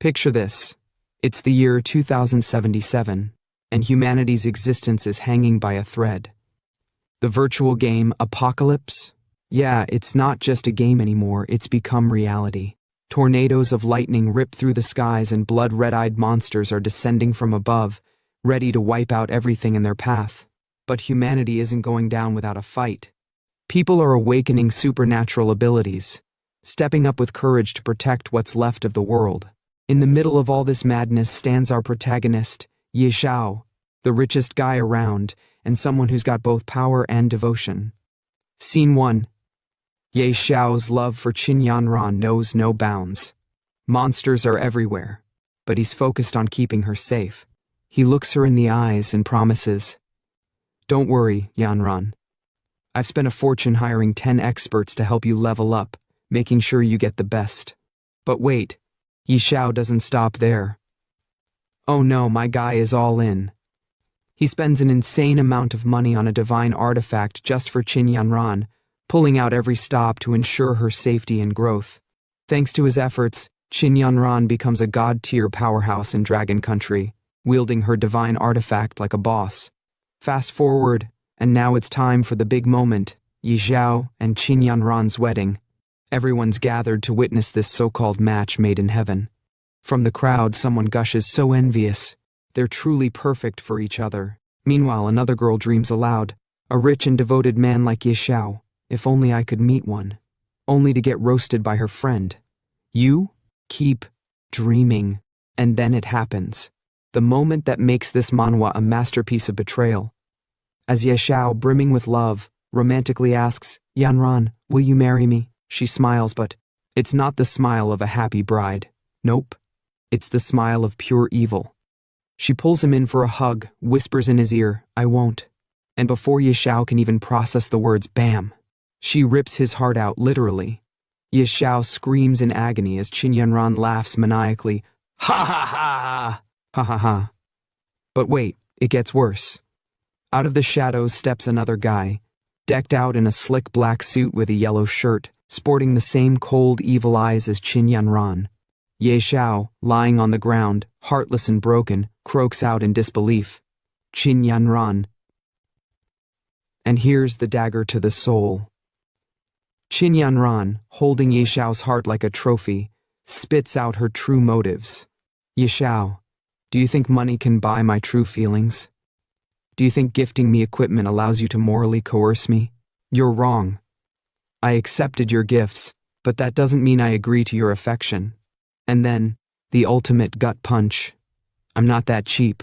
Picture this. It's the year 2077, and humanity's existence is hanging by a thread. The virtual game Apocalypse? Yeah, it's not just a game anymore, it's become reality. Tornadoes of lightning rip through the skies and blood red-eyed monsters are descending from above, ready to wipe out everything in their path. But humanity isn't going down without a fight. People are awakening supernatural abilities, stepping up with courage to protect what's left of the world. In the middle of all this madness stands our protagonist, Xiao, the richest guy around, and someone who's got both power and devotion. Scene 1. Xiao's love for Qin Yanran knows no bounds. Monsters are everywhere, but he's focused on keeping her safe. He looks her in the eyes and promises, "Don't worry, Yanran. I've spent a fortune hiring 10 experts to help you level up, making sure you get the best." But wait, Xiao doesn't stop there. Oh no, my guy is all in. He spends an insane amount of money on a divine artifact just for Qin Yanran, pulling out every stop to ensure her safety and growth. Thanks to his efforts, Qin Yanran becomes a god-tier powerhouse in Dragon Country, wielding her divine artifact like a boss. Fast forward, and now it's time for the big moment, Xiao and Qin Yanran's wedding. Everyone's gathered to witness this so-called match made in heaven. From the crowd, someone gushes, so envious. They're truly perfect for each other. Meanwhile, another girl dreams aloud, a rich and devoted man like Xiao. If only I could meet one. Only to get roasted by her friend. You keep dreaming. And then it happens. The moment that makes this manhwa a masterpiece of betrayal. As Xiao, brimming with love, romantically asks, "Yanran, will you marry me?" She smiles, but it's not the smile of a happy bride. Nope. It's the smile of pure evil. She pulls him in for a hug, whispers in his ear, "I won't." And before Xiao can even process the words, bam! She rips his heart out, literally. Xiao screams in agony as Qin Yanran laughs maniacally, "Ha ha ha! Ha ha ha!" But wait, it gets worse. Out of the shadows steps another guy, decked out in a slick black suit with a yellow shirt, sporting the same cold, evil eyes as Qin Yanran. Xiao, lying on the ground, heartless and broken, croaks out in disbelief, "Qin Yanran." And here's the dagger to the soul. Qin Yanran, holding Xiao's heart like a trophy, spits out her true motives. "Xiao, do you think money can buy my true feelings? Do you think gifting me equipment allows you to morally coerce me? You're wrong. I accepted your gifts, but that doesn't mean I agree to your affection." And then, the ultimate gut punch. "I'm not that cheap.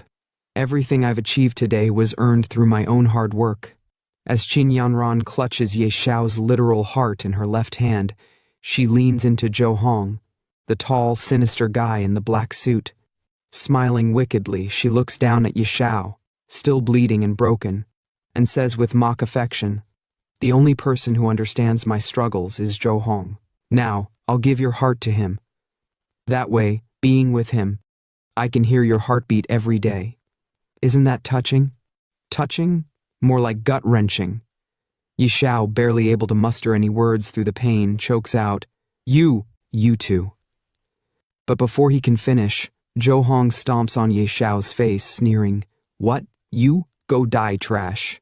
Everything I've achieved today was earned through my own hard work." As Qin Yanran clutches Xiao's literal heart in her left hand, she leans into Zhou Hong, the tall, sinister guy in the black suit. Smiling wickedly, she looks down at Xiao, still bleeding and broken, and says with mock affection, "The only person who understands my struggles is Zhou Hong. Now, I'll give your heart to him. That way, being with him, I can hear your heartbeat every day." Isn't that touching? Touching? More like gut-wrenching. Xiao, barely able to muster any words through the pain, chokes out, You two." But before he can finish, Zhou Hong stomps on Xiao's face, sneering, "What? You? Go die, trash."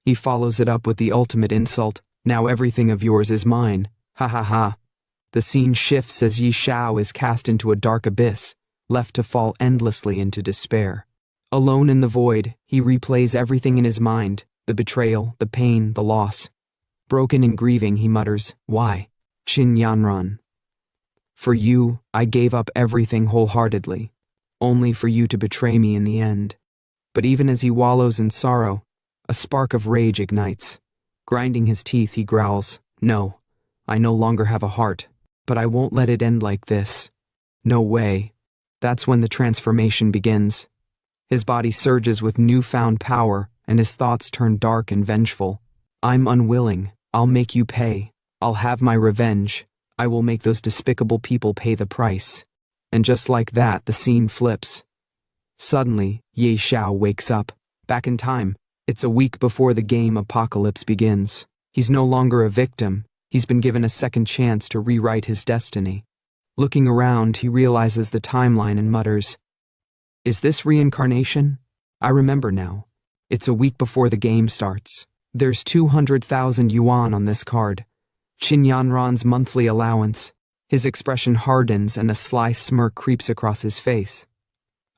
He follows it up with the ultimate insult, "Now everything of yours is mine. Ha ha ha." The scene shifts as Xiao is cast into a dark abyss, left to fall endlessly into despair. Alone in the void, he replays everything in his mind, the betrayal, the pain, the loss. Broken and grieving, he mutters, "Why? Qin Yanran. For you, I gave up everything wholeheartedly, only for you to betray me in the end." But even as he wallows in sorrow, a spark of rage ignites. Grinding his teeth, he growls, "No, I no longer have a heart, but I won't let it end like this. No way." That's when the transformation begins. His body surges with newfound power, and his thoughts turn dark and vengeful. "I'm unwilling. I'll make you pay. I'll have my revenge. I will make those despicable people pay the price." And just like that, the scene flips. Suddenly, Xiao wakes up. Back in time, it's a week before the game Apocalypse begins. He's no longer a victim. He's been given a second chance to rewrite his destiny. Looking around, he realizes the timeline and mutters, "Is this reincarnation? I remember now. It's a week before the game starts. There's 200,000 yuan on this card. Qin Yanran's monthly allowance." His expression hardens and a sly smirk creeps across his face.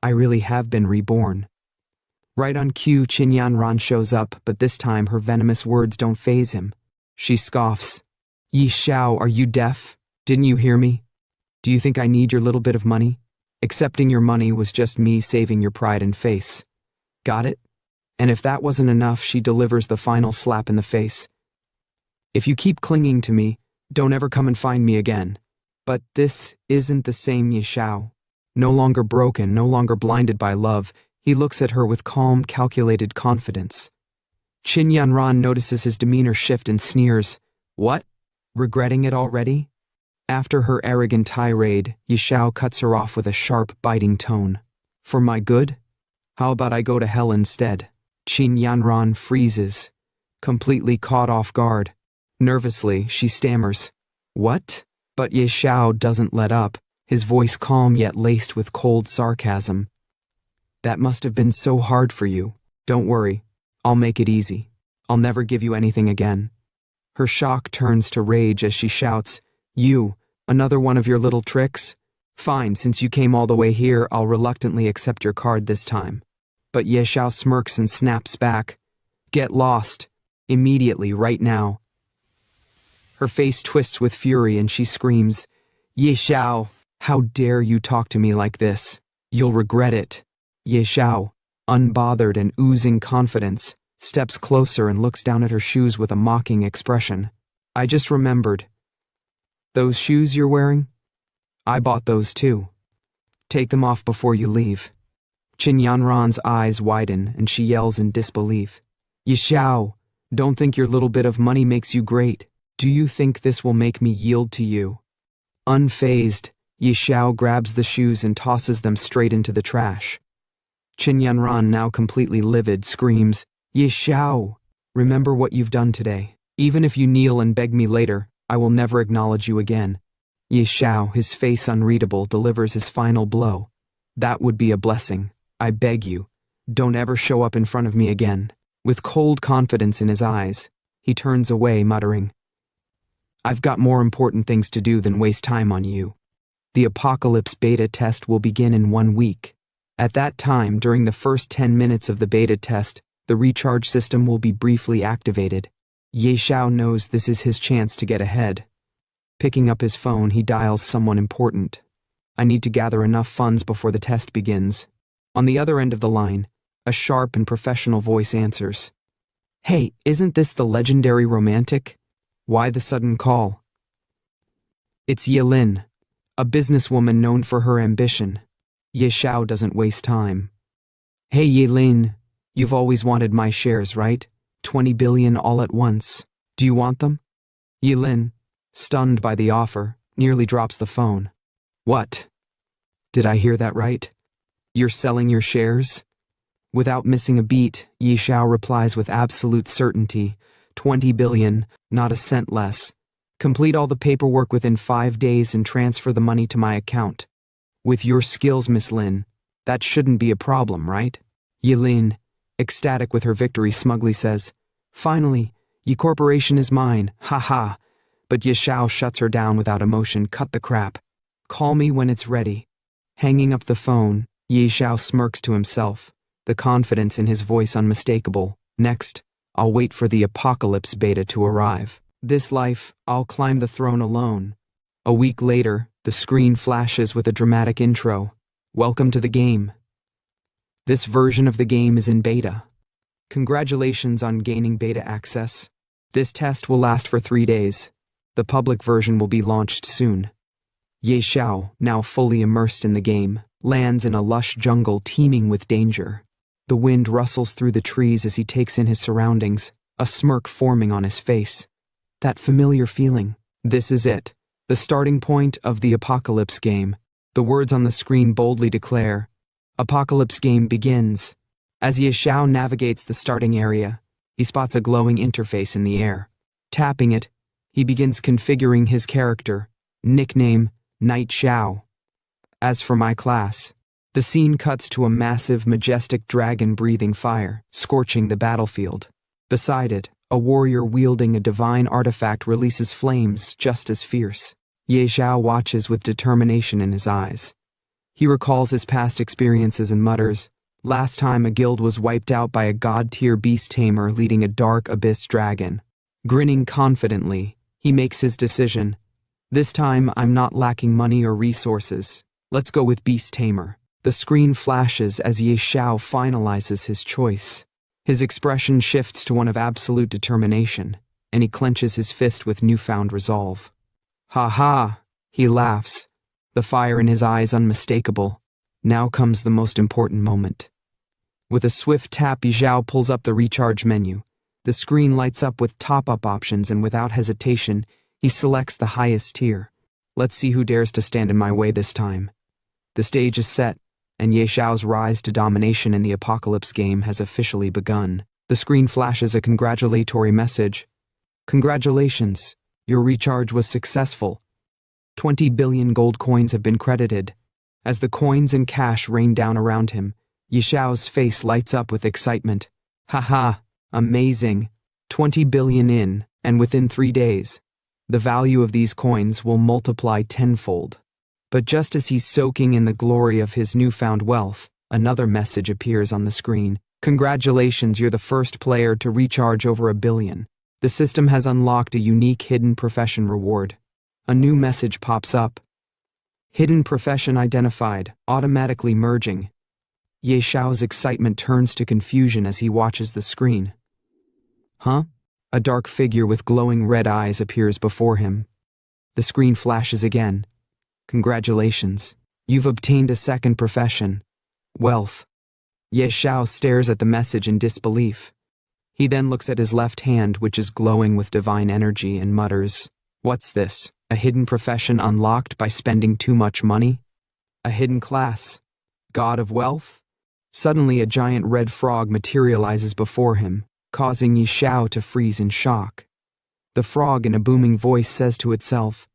I really have been reborn. Right on cue, Qin Yanran shows up, but this time her venomous words don't faze him. She scoffs. "Yi Xiao, are you deaf? Didn't you hear me? Do you think I need your little bit of money? Accepting your money was just me saving your pride and face. Got it?" And if that wasn't enough, she delivers the final slap in the face. "If you keep clinging to me, don't ever come and find me again." But this isn't the same Yi Xiao. No longer broken, no longer blinded by love, he looks at her with calm, calculated confidence. Qin Yanran notices his demeanor shift and sneers. "What? Regretting it already?" After her arrogant tirade, Yi Xiao cuts her off with a sharp, biting tone. "For my good? How about I go to hell instead?" Qin Yanran freezes, completely caught off guard. Nervously, she stammers, "What?" But Yi Xiao doesn't let up, his voice calm yet laced with cold sarcasm. "That must have been so hard for you. Don't worry, I'll make it easy. I'll never give you anything again." Her shock turns to rage as she shouts, "You, another one of your little tricks? Fine, since you came all the way here, I'll reluctantly accept your card this time." But Ye Xiao smirks and snaps back, "Get lost. Immediately, right now." Her face twists with fury and she screams, "Ye Xiao, how dare you talk to me like this? You'll regret it." Ye Xiao, unbothered and oozing confidence, steps closer and looks down at her shoes with a mocking expression. "I just remembered. Those shoes you're wearing? I bought those too. Take them off before you leave." Qin Yanran's eyes widen and she yells in disbelief, "Yi Xiao, don't think your little bit of money makes you great. Do you think this will make me yield to you?" Unfazed, Yi Xiao grabs the shoes and tosses them straight into the trash. Qin Yanran, now completely livid, screams, "Yi Xiao, remember what you've done today. Even if you kneel and beg me later, I will never acknowledge you again." Yi Xiao, his face unreadable, delivers his final blow. "That would be a blessing. I beg you, don't ever show up in front of me again." With cold confidence in his eyes, he turns away, muttering, "I've got more important things to do than waste time on you." The Apocalypse beta test will begin in 1 week. At that time, during the first 10 minutes of the beta test, the recharge system will be briefly activated. Ye Xiao knows this is his chance to get ahead. Picking up his phone, he dials someone important. "I need to gather enough funds before the test begins." On the other end of the line, a sharp and professional voice answers, "Hey, isn't this the legendary romantic? Why the sudden call?" It's Yilin, a businesswoman known for her ambition. Ye Xiao doesn't waste time. "Hey Yilin, you've always wanted my shares, right? 20 billion all at once. Do you want them?" Yilin, stunned by the offer, nearly drops the phone. "What? Did I hear that right? You're selling your shares?" Without missing a beat, Yi Xiao replies with absolute certainty, 20 billion, not a cent less. Complete all the paperwork within 5 days and transfer the money to my account. With your skills, Miss Lin, that shouldn't be a problem, right? Yilin, ecstatic with her victory, smugly says, "Finally, Yi Corporation is mine, ha." But Yi Xiao shuts her down without emotion. "Cut the crap. Call me when it's ready." Hanging up the phone, Yi Xiao smirks to himself, the confidence in his voice unmistakable. "Next, I'll wait for the Apocalypse beta to arrive. This life, I'll climb the throne alone." A week later, the screen flashes with a dramatic intro. "Welcome to the game. This version of the game is in beta. Congratulations on gaining beta access. This test will last for 3 days. The public version will be launched soon." Ye Xiao, now fully immersed in the game, lands in a lush jungle teeming with danger. The wind rustles through the trees as he takes in his surroundings, a smirk forming on his face. That familiar feeling. This is it, the starting point of the Apocalypse game. The words on the screen boldly declare, "Apocalypse game begins." As Ye Xiao navigates the starting area, he spots a glowing interface in the air. Tapping it, he begins configuring his character. Nickname, Knight Xiao. As for my class, the scene cuts to a massive, majestic dragon breathing fire, scorching the battlefield. Beside it, a warrior wielding a divine artifact releases flames just as fierce. Ye Xiao watches with determination in his eyes. He recalls his past experiences and mutters, "Last time a guild was wiped out by a god-tier beast tamer leading a dark abyss dragon." Grinning confidently, he makes his decision. "This time I'm not lacking money or resources. Let's go with beast tamer." The screen flashes as Ye Xiao finalizes his choice. His expression shifts to one of absolute determination, and he clenches his fist with newfound resolve. "Ha ha!" he laughs, the fire in his eyes unmistakable. Now comes the most important moment. With a swift tap, Ye Xiao pulls up the recharge menu. The screen lights up with top-up options, and without hesitation, he selects the highest tier. Let's see who dares to stand in my way this time. The stage is set, and Ye Xiao's rise to domination in the Apocalypse game has officially begun. The screen flashes a congratulatory message. "Congratulations, your recharge was successful. 20 billion gold coins have been credited." As the coins and cash rain down around him, Ye Xiao's face lights up with excitement. "Haha, amazing. 20 billion in, and within 3 days. The value of these coins will multiply tenfold." But just as he's soaking in the glory of his newfound wealth, another message appears on the screen. "Congratulations, you're the first player to recharge over 1 billion. The system has unlocked a unique hidden profession reward." A new message pops up. "Hidden profession identified, automatically merging." Ye Xiao's excitement turns to confusion as he watches the screen. Huh? A dark figure with glowing red eyes appears before him. The screen flashes again. "Congratulations. You've obtained a second profession. Wealth." Ye Xiao stares at the message in disbelief. He then looks at his left hand, which is glowing with divine energy, and mutters, "What's this? A hidden profession unlocked by spending too much money? A hidden class? God of Wealth?" Suddenly a giant red frog materializes before him, causing Ye Xiao to freeze in shock. The frog in a booming voice says to itself,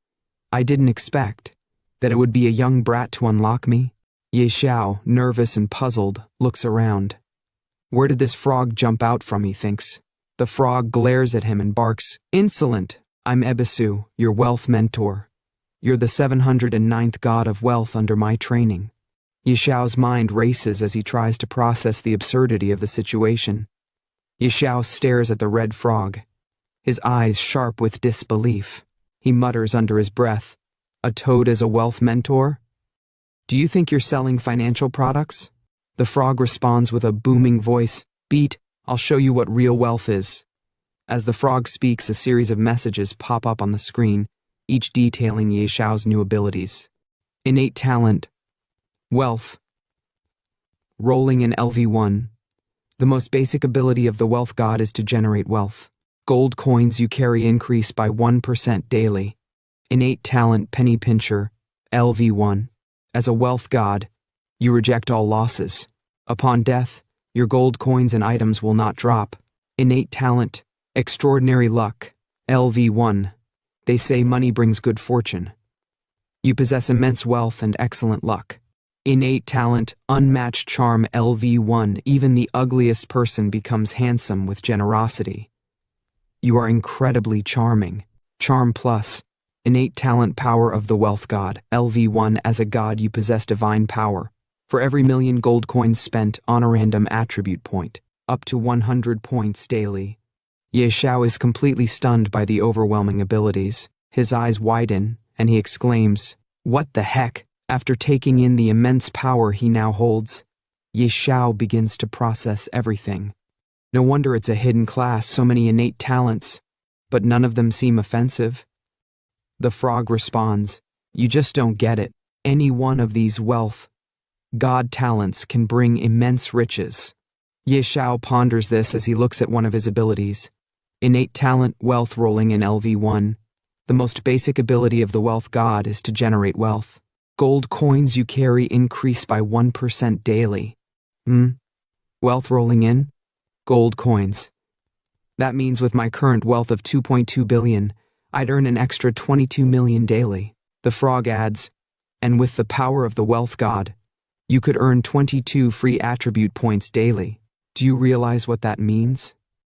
"I didn't expect that it would be a young brat to unlock me." Ye Xiao, nervous and puzzled, looks around. Where did this frog jump out from, he thinks. The frog glares at him and barks, "Insolent! I'm Ebisu, your wealth mentor. You're the 709th god of wealth under my training." Ye Xiao's mind races as he tries to process the absurdity of the situation. Ye Xiao stares at the red frog, his eyes sharp with disbelief. He mutters under his breath, "A toad as a wealth mentor? Do you think you're selling financial products?" The frog responds with a booming voice, "Beat, I'll show you what real wealth is." As the frog speaks, a series of messages pop up on the screen, each detailing Ye Xiao's new abilities. Innate talent. Wealth. Rolling in LV1. The most basic ability of the wealth god is to generate wealth. Gold coins you carry increase by 1% daily. Innate talent penny pincher, LV1. As a wealth god, you reject all losses. Upon death, your gold coins and items will not drop. Innate talent, extraordinary luck, LV1. They say money brings good fortune. You possess immense wealth and excellent luck. Innate talent, unmatched charm, LV1. Even the ugliest person becomes handsome with generosity. You are incredibly charming. Charm plus. Innate talent power of the wealth god, LV1. As a god you possess divine power. For every 1,000,000 gold coins spent on a random attribute point, up to 100 points daily. Ye Xiao is completely stunned by the overwhelming abilities. His eyes widen, and he exclaims, "What the heck?" After taking in the immense power he now holds, Ye Xiao begins to process everything. No wonder it's a hidden class, so many innate talents, but none of them seem offensive. The frog responds, "You just don't get it. Any one of these wealth god talents can bring immense riches." Ye Xiao ponders this as he looks at one of his abilities. Innate talent, wealth rolling in LV1. The most basic ability of the wealth god is to generate wealth. Gold coins you carry increase by 1% daily. Wealth rolling in? Gold coins. That means with my current wealth of 2.2 billion, I'd earn an extra 22 million daily. The frog adds, And with the power of the wealth god, you could earn 22 free attribute points daily. Do you realize what that means?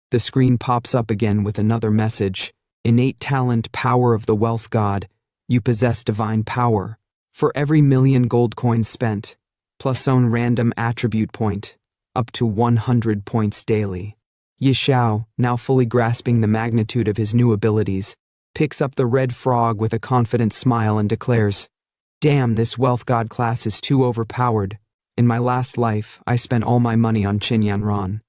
The screen pops up again with another message. Innate talent, power of the wealth god. You possess divine power. For every 1,000,000 gold coins spent, plus own random attribute point, up to 100 points daily. Xiao, now fully grasping the magnitude of his new abilities, picks up the red frog with a confident smile and declares, "Damn, this wealth god class is too overpowered. In my last life, I spent all my money on Qinyanran.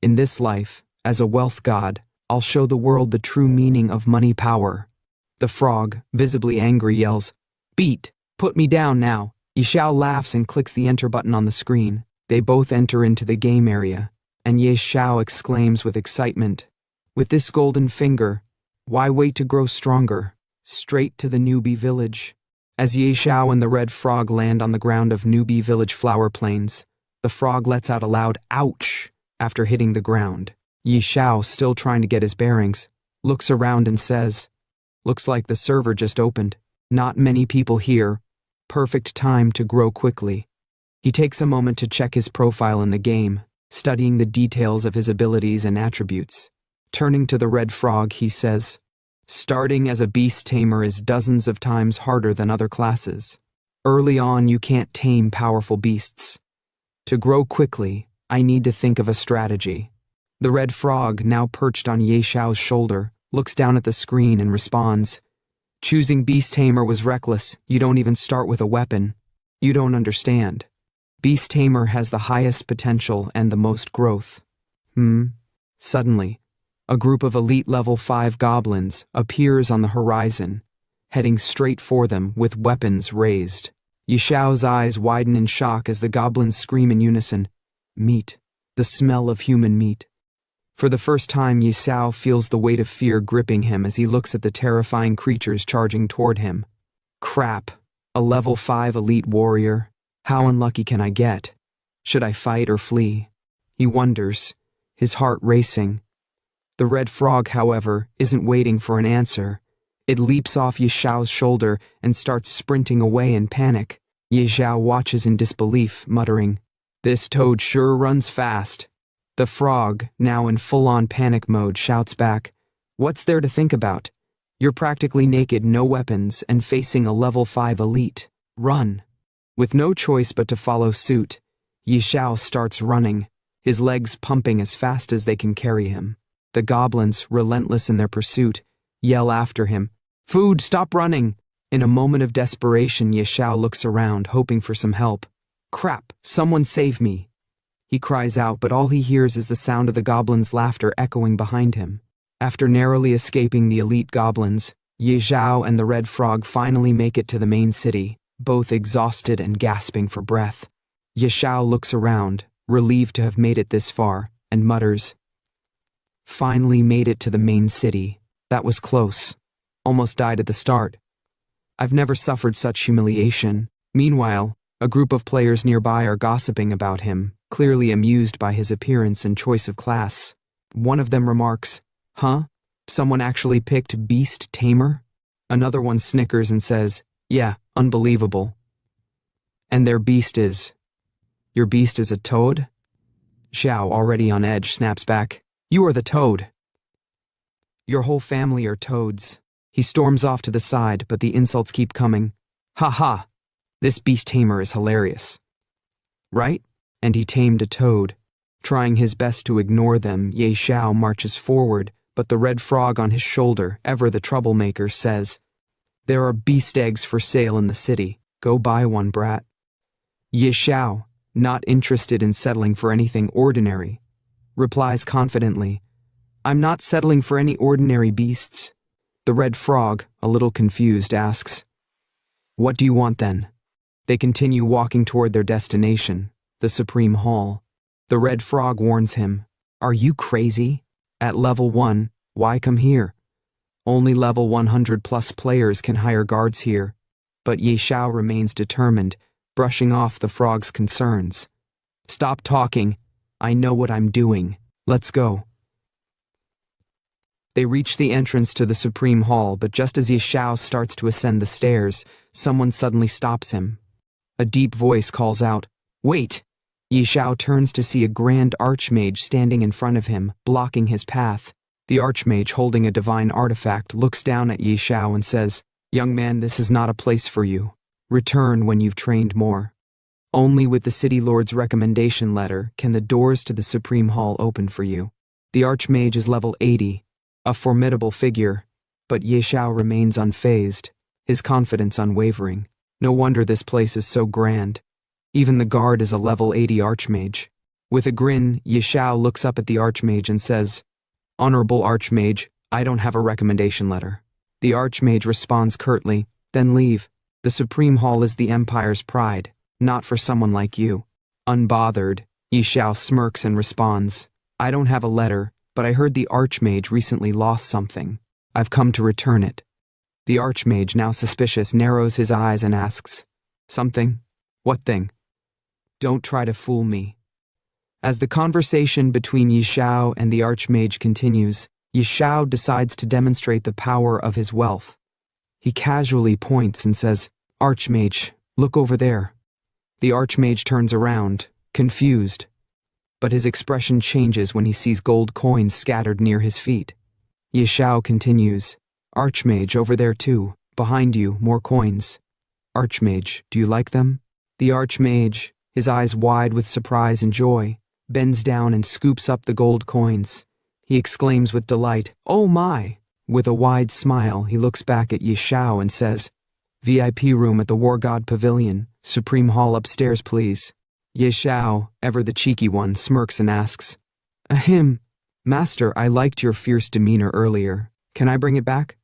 In this life, as a wealth god, I'll show the world the true meaning of money power." The frog, visibly angry, yells, "Beat! Put me down now." Xiao laughs and clicks the enter button on the screen. They both enter into the game area, and Xiao exclaims with excitement, "With this golden finger, why wait to grow stronger? Straight to the newbie village." As Xiao and the red frog land on the ground of newbie village flower plains, the frog lets out a loud "ouch" after hitting the ground. Xiao, still trying to get his bearings, looks around and says, "Looks like the server just opened. Not many people here. Perfect time to grow quickly." He takes a moment to check his profile in the game, studying the details of his abilities and attributes. Turning to the red frog, he says, "Starting as a beast tamer is dozens of times harder than other classes. Early on, you can't tame powerful beasts. To grow quickly, I need to think of a strategy." The red frog, now perched on Xiao's shoulder, looks down at the screen and responds, "Choosing beast tamer was reckless. You don't even start with a weapon. You don't understand. Beast tamer has the highest potential and the most growth." Suddenly, a group of elite level 5 goblins appears on the horizon, heading straight for them with weapons raised. Xiao's eyes widen in shock as the goblins scream in unison, "Meat, the smell of human meat." For the first time, Xiao feels the weight of fear gripping him as he looks at the terrifying creatures charging toward him. Crap, a level 5 elite warrior. How unlucky can I get? Should I fight or flee? He wonders, his heart racing. The red frog, however, isn't waiting for an answer. It leaps off Xiao's shoulder and starts sprinting away in panic. Xiao watches in disbelief, muttering, "This toad sure runs fast." The frog, now in full-on panic mode, shouts back, "What's there to think about? You're practically naked, no weapons, and facing a level 5 elite. Run." With no choice but to follow suit, Xiao starts running, his legs pumping as fast as they can carry him. The goblins, relentless in their pursuit, yell after him, "Food, stop running!" In a moment of desperation, Xiao looks around, hoping for some help. "Crap, someone save me!" He cries out, but all he hears is the sound of the goblins' laughter echoing behind him. After narrowly escaping the elite goblins, Xiao and the red frog finally make it to the main city, both exhausted and gasping for breath. Xiao looks around, relieved to have made it this far, and mutters, "Finally made it to the main city. That was close. Almost died at the start. I've never suffered such humiliation." Meanwhile, a group of players nearby are gossiping about him, clearly amused by his appearance and choice of class. One of them remarks, "Huh? Someone actually picked beast tamer?" Another one snickers and says, "Yeah, unbelievable." "And their beast is... Your beast is a toad?" Xiao, already on edge, snaps back, "You are the toad. Your whole family are toads." He storms off to the side, but the insults keep coming. "Ha ha! This beast tamer is hilarious. Right?" And he tamed a toad. Trying his best to ignore them, Xiao marches forward, but the red frog on his shoulder, ever the troublemaker, says, "There are beast eggs for sale in the city. Go buy one, brat." Xiao, not interested in settling for anything ordinary, replies confidently, "I'm not settling for any ordinary beasts." The red frog, a little confused, asks, "What do you want then?" They continue walking toward their destination, the Supreme Hall. The red frog warns him, "Are you crazy? At level 1, why come here? Only level 100 plus players can hire guards here." But Xiao remains determined, brushing off the frog's concerns. "Stop talking. I know what I'm doing. Let's go." They reach the entrance to the Supreme Hall, but just as Xiao starts to ascend the stairs, someone suddenly stops him. A deep voice calls out, "Wait!" Xiao turns to see a grand archmage standing in front of him, blocking his path. The archmage, holding a divine artifact, looks down at Xiao and says, "Young man, this is not a place for you. Return when you've trained more. Only with the City Lord's recommendation letter can the doors to the Supreme Hall open for you." The archmage is level 80, a formidable figure, but Xiao remains unfazed, his confidence unwavering. No wonder this place is so grand. Even the guard is a level 80 archmage. With a grin, Xiao looks up at the archmage and says, "Honorable archmage, I don't have a recommendation letter." The archmage responds curtly, "Then leave. The Supreme Hall is the Empire's pride, not for someone like you." Unbothered, Xiao smirks and responds, "I don't have a letter, but I heard the archmage recently lost something. I've come to return it." The archmage, now suspicious, narrows his eyes and asks, "Something? What thing? Don't try to fool me." As the conversation between Xiao and the archmage continues, Xiao decides to demonstrate the power of his wealth. He casually points and says, "Archmage, look over there." The archmage turns around, confused, but his expression changes when he sees gold coins scattered near his feet. Xiao continues, "Archmage, over there too, behind you, more coins. Archmage, do you like them?" The archmage, his eyes wide with surprise and joy, bends down and scoops up the gold coins. He exclaims with delight, "Oh my!" With a wide smile, he looks back at Xiao and says, "VIP room at the War God Pavilion, Supreme Hall upstairs, please." Xiao, ever the cheeky one, smirks and asks, "Ahem, Master, I liked your fierce demeanor earlier. Can I bring it back?"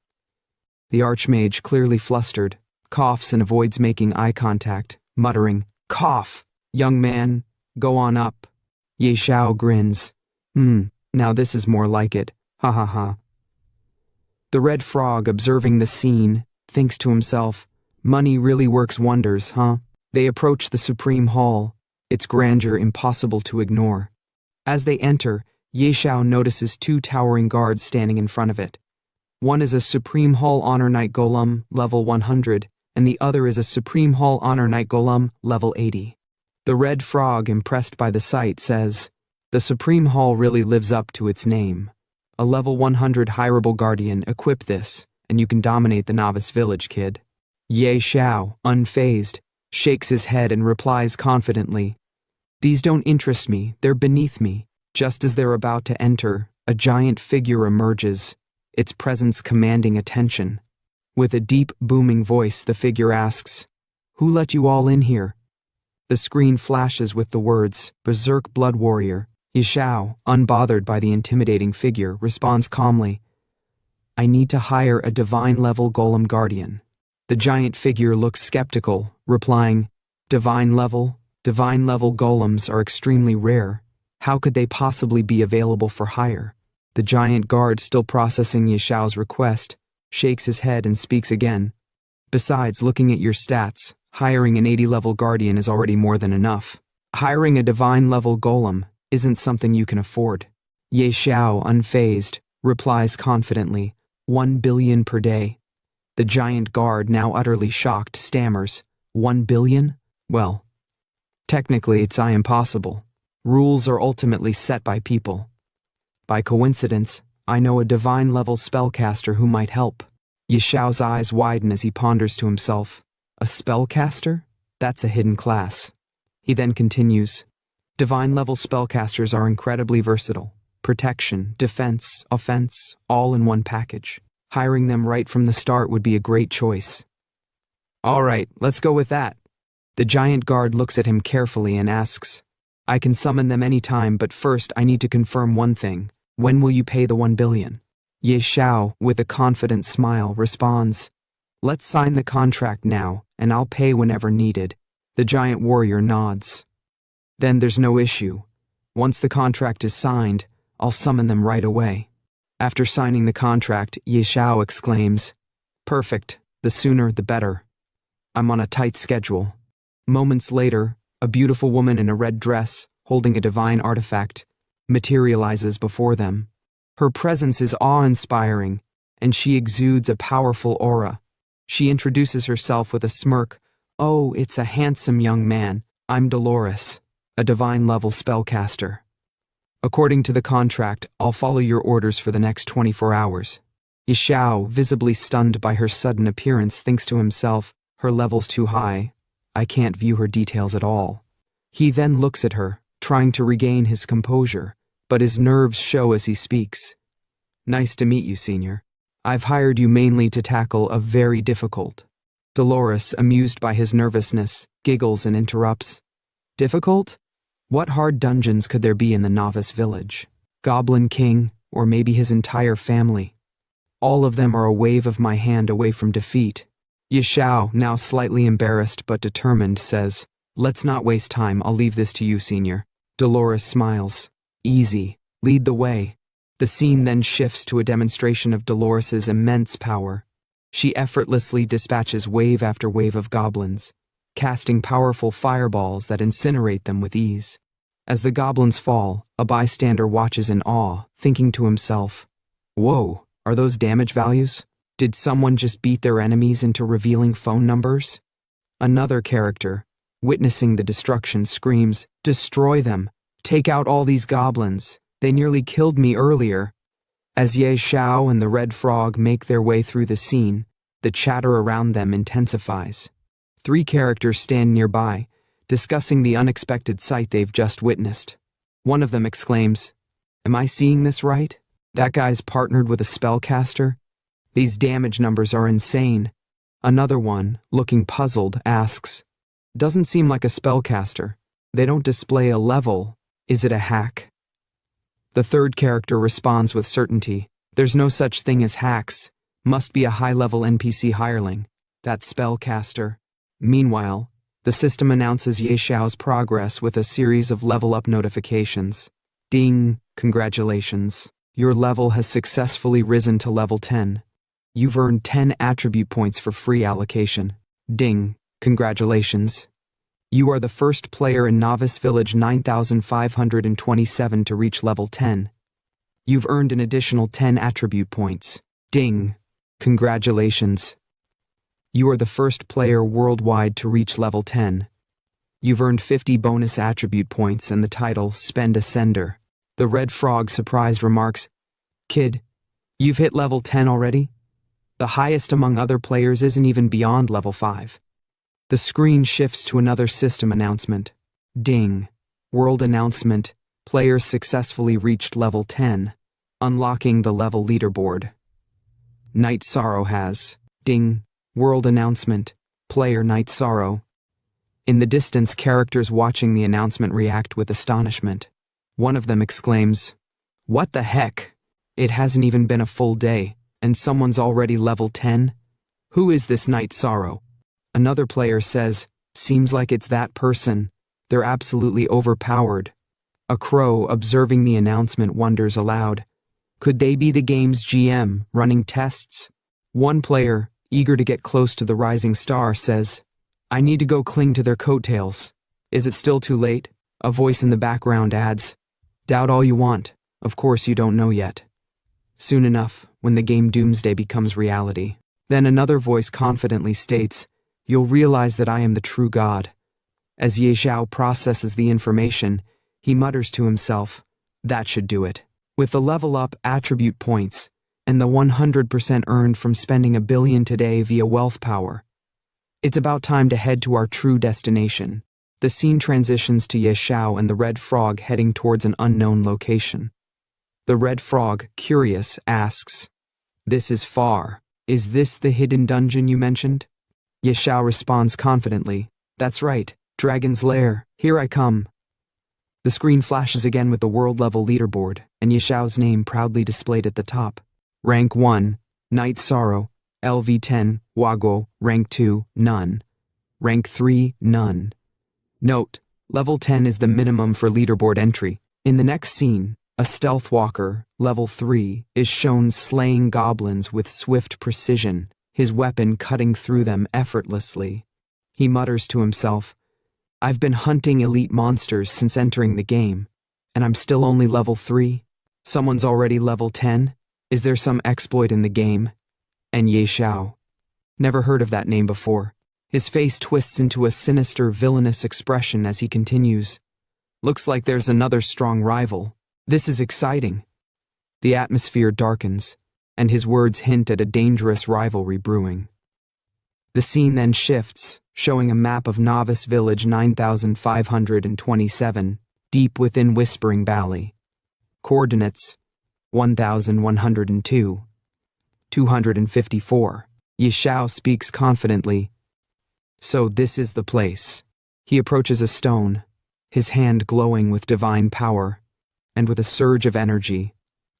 The archmage, clearly flustered, coughs and avoids making eye contact, muttering, "Cough! Young man, go on up." Xiao grins. Now this is more like it. Ha ha ha." The red frog, observing the scene, thinks to himself, "Money really works wonders, huh?" They approach the Supreme Hall, its grandeur impossible to ignore. As they enter, Xiao notices two towering guards standing in front of it. One is a Supreme Hall Honor Knight Golem, level 100, and the other is a Supreme Hall Honor Knight Golem, level 80. The red frog, impressed by the sight, says, "The Supreme Hall really lives up to its name. A level 100 hireable guardian, equip this, and you can dominate the novice village, kid." Xiao, unfazed, shakes his head and replies confidently, "These don't interest me, they're beneath me." Just as they're about to enter, a giant figure emerges, its presence commanding attention. With a deep, booming voice, the figure asks, "Who let you all in here?" The screen flashes with the words, "Berserk Blood Warrior." Xiao, unbothered by the intimidating figure, responds calmly, "I need to hire a divine-level golem guardian." The giant figure looks skeptical, replying, Divine level golems are extremely rare. How could they possibly be available for hire?" The giant guard, still processing Xiao's request, shakes his head and speaks again. "Besides, looking at your stats, hiring an 80-level guardian is already more than enough. Hiring a divine-level golem isn't something you can afford." Xiao, unfazed, replies confidently, 1 billion per day. The giant guard, now utterly shocked, stammers, 1 billion? Well, technically it's impossible. Rules are ultimately set by people. By coincidence, I know a divine-level spellcaster who might help. Xiao's eyes widen as he ponders to himself, "A spellcaster? That's a hidden class." He then continues, "Divine-level spellcasters are incredibly versatile. Protection, defense, offense, all in one package. Hiring them right from the start would be a great choice." "All right, let's go with that." The giant guard looks at him carefully and asks, "I can summon them any time, but first I need to confirm one thing. When will you pay the 1 billion? Xiao, with a confident smile, responds, "Let's sign the contract now, and I'll pay whenever needed." The giant warrior nods. "Then there's no issue. Once the contract is signed, I'll summon them right away." After signing the contract, Xiao exclaims, "Perfect, the sooner the better. I'm on a tight schedule." Moments later, a beautiful woman in a red dress, holding a divine artifact, materializes before them. Her presence is awe-inspiring, and she exudes a powerful aura. She introduces herself with a smirk. "Oh, it's a handsome young man. I'm Dolores, a divine-level spellcaster. According to the contract, I'll follow your orders for the next 24 hours. Xiao, visibly stunned by her sudden appearance, thinks to himself, her level's too high. I can't view her details at all. He then looks at her, trying to regain his composure, but his nerves show as he speaks. Nice to meet you, Senior. I've hired you mainly to tackle a very difficult. Dolores, amused by his nervousness, giggles and interrupts. Difficult? What hard dungeons could there be in the novice village? Goblin King, or maybe his entire family. All of them are a wave of my hand away from defeat. Xiao, now slightly embarrassed but determined, says, Let's not waste time, I'll leave this to you, Senior. Dolores smiles. Easy. Lead the way. The scene then shifts to a demonstration of Dolores's immense power. She effortlessly dispatches wave after wave of goblins, casting powerful fireballs that incinerate them with ease. As the goblins fall, a bystander watches in awe, thinking to himself, Whoa, are those damage values? Did someone just beat their enemies into revealing phone numbers? Another character, witnessing the destruction, screams, Destroy them! Take out all these goblins! They nearly killed me earlier. As Xiao and the Red Frog make their way through the scene, the chatter around them intensifies. 3 characters stand nearby, discussing the unexpected sight they've just witnessed. One of them exclaims, Am I seeing this right? That guy's partnered with a spellcaster? These damage numbers are insane. Another one, looking puzzled, asks, Doesn't seem like a spellcaster. They don't display a level. Is it a hack? The third character responds with certainty, There's no such thing as hacks. Must be a high-level NPC hireling. That spellcaster. Meanwhile, the system announces Xiao's progress with a series of level-up notifications. Ding! Congratulations. Your level has successfully risen to level 10. You've earned 10 attribute points for free allocation. Ding! Congratulations. You are the first player in Novice Village 9527 to reach level 10. You've earned an additional 10 attribute points. Ding! Congratulations. You are the first player worldwide to reach level 10. You've earned 50 bonus attribute points and the title Spend a Sender. The Red Frog, surprised, remarks, Kid, you've hit level 10 already? The highest among other players isn't even beyond level 5. The screen shifts to another system announcement. Ding! World announcement. Players successfully reached level 10, unlocking the level leaderboard. Night Sorrow has. Ding! World announcement. Player Night Sorrow. In the distance, characters watching the announcement react with astonishment. One of them exclaims, What the heck? It hasn't even been a full day, and someone's already level 10? Who is this Night Sorrow? Another player says, Seems like it's that person. They're absolutely overpowered. A crow, observing the announcement, wonders aloud, Could they be the game's GM, running tests? One player, eager to get close to the rising star, says, I need to go cling to their coattails. Is it still too late? A voice in the background adds, Doubt all you want. Of course you don't know yet. Soon enough, when the game Doomsday becomes reality. Then another voice confidently states, You'll realize that I am the true God. As Xiao processes the information, he mutters to himself, That should do it. With the level-up attribute points, and the 100% earned from spending 1 billion today via wealth power, it's about time to head to our true destination. The scene transitions to Xiao and the Red Frog heading towards an unknown location. The Red Frog, curious, asks, This is far. Is this the hidden dungeon you mentioned? Xiao responds confidently, That's right, Dragon's Lair, here I come. The screen flashes again with the world-level leaderboard, and Xiao's name proudly displayed at the top. Rank 1, Night Sorrow, LV10, Wago, Rank 2, None. Rank 3, None. Note, level 10 is the minimum for leaderboard entry. In the next scene, a stealth walker, level 3, is shown slaying goblins with swift precision, his weapon cutting through them effortlessly. He mutters to himself, I've been hunting elite monsters since entering the game, and I'm still only level 3. Someone's already level 10? Is there some exploit in the game? And Xiao. Never heard of that name before. His face twists into a sinister, villainous expression as he continues. Looks like there's another strong rival. This is exciting. The atmosphere darkens, and his words hint at a dangerous rivalry brewing. The scene then shifts, showing a map of Novice Village 9527, deep within Whispering Valley. Coordinates 1102, 254. Xiao speaks confidently. So this is the place. He approaches a stone, his hand glowing with divine power, and with a surge of energy,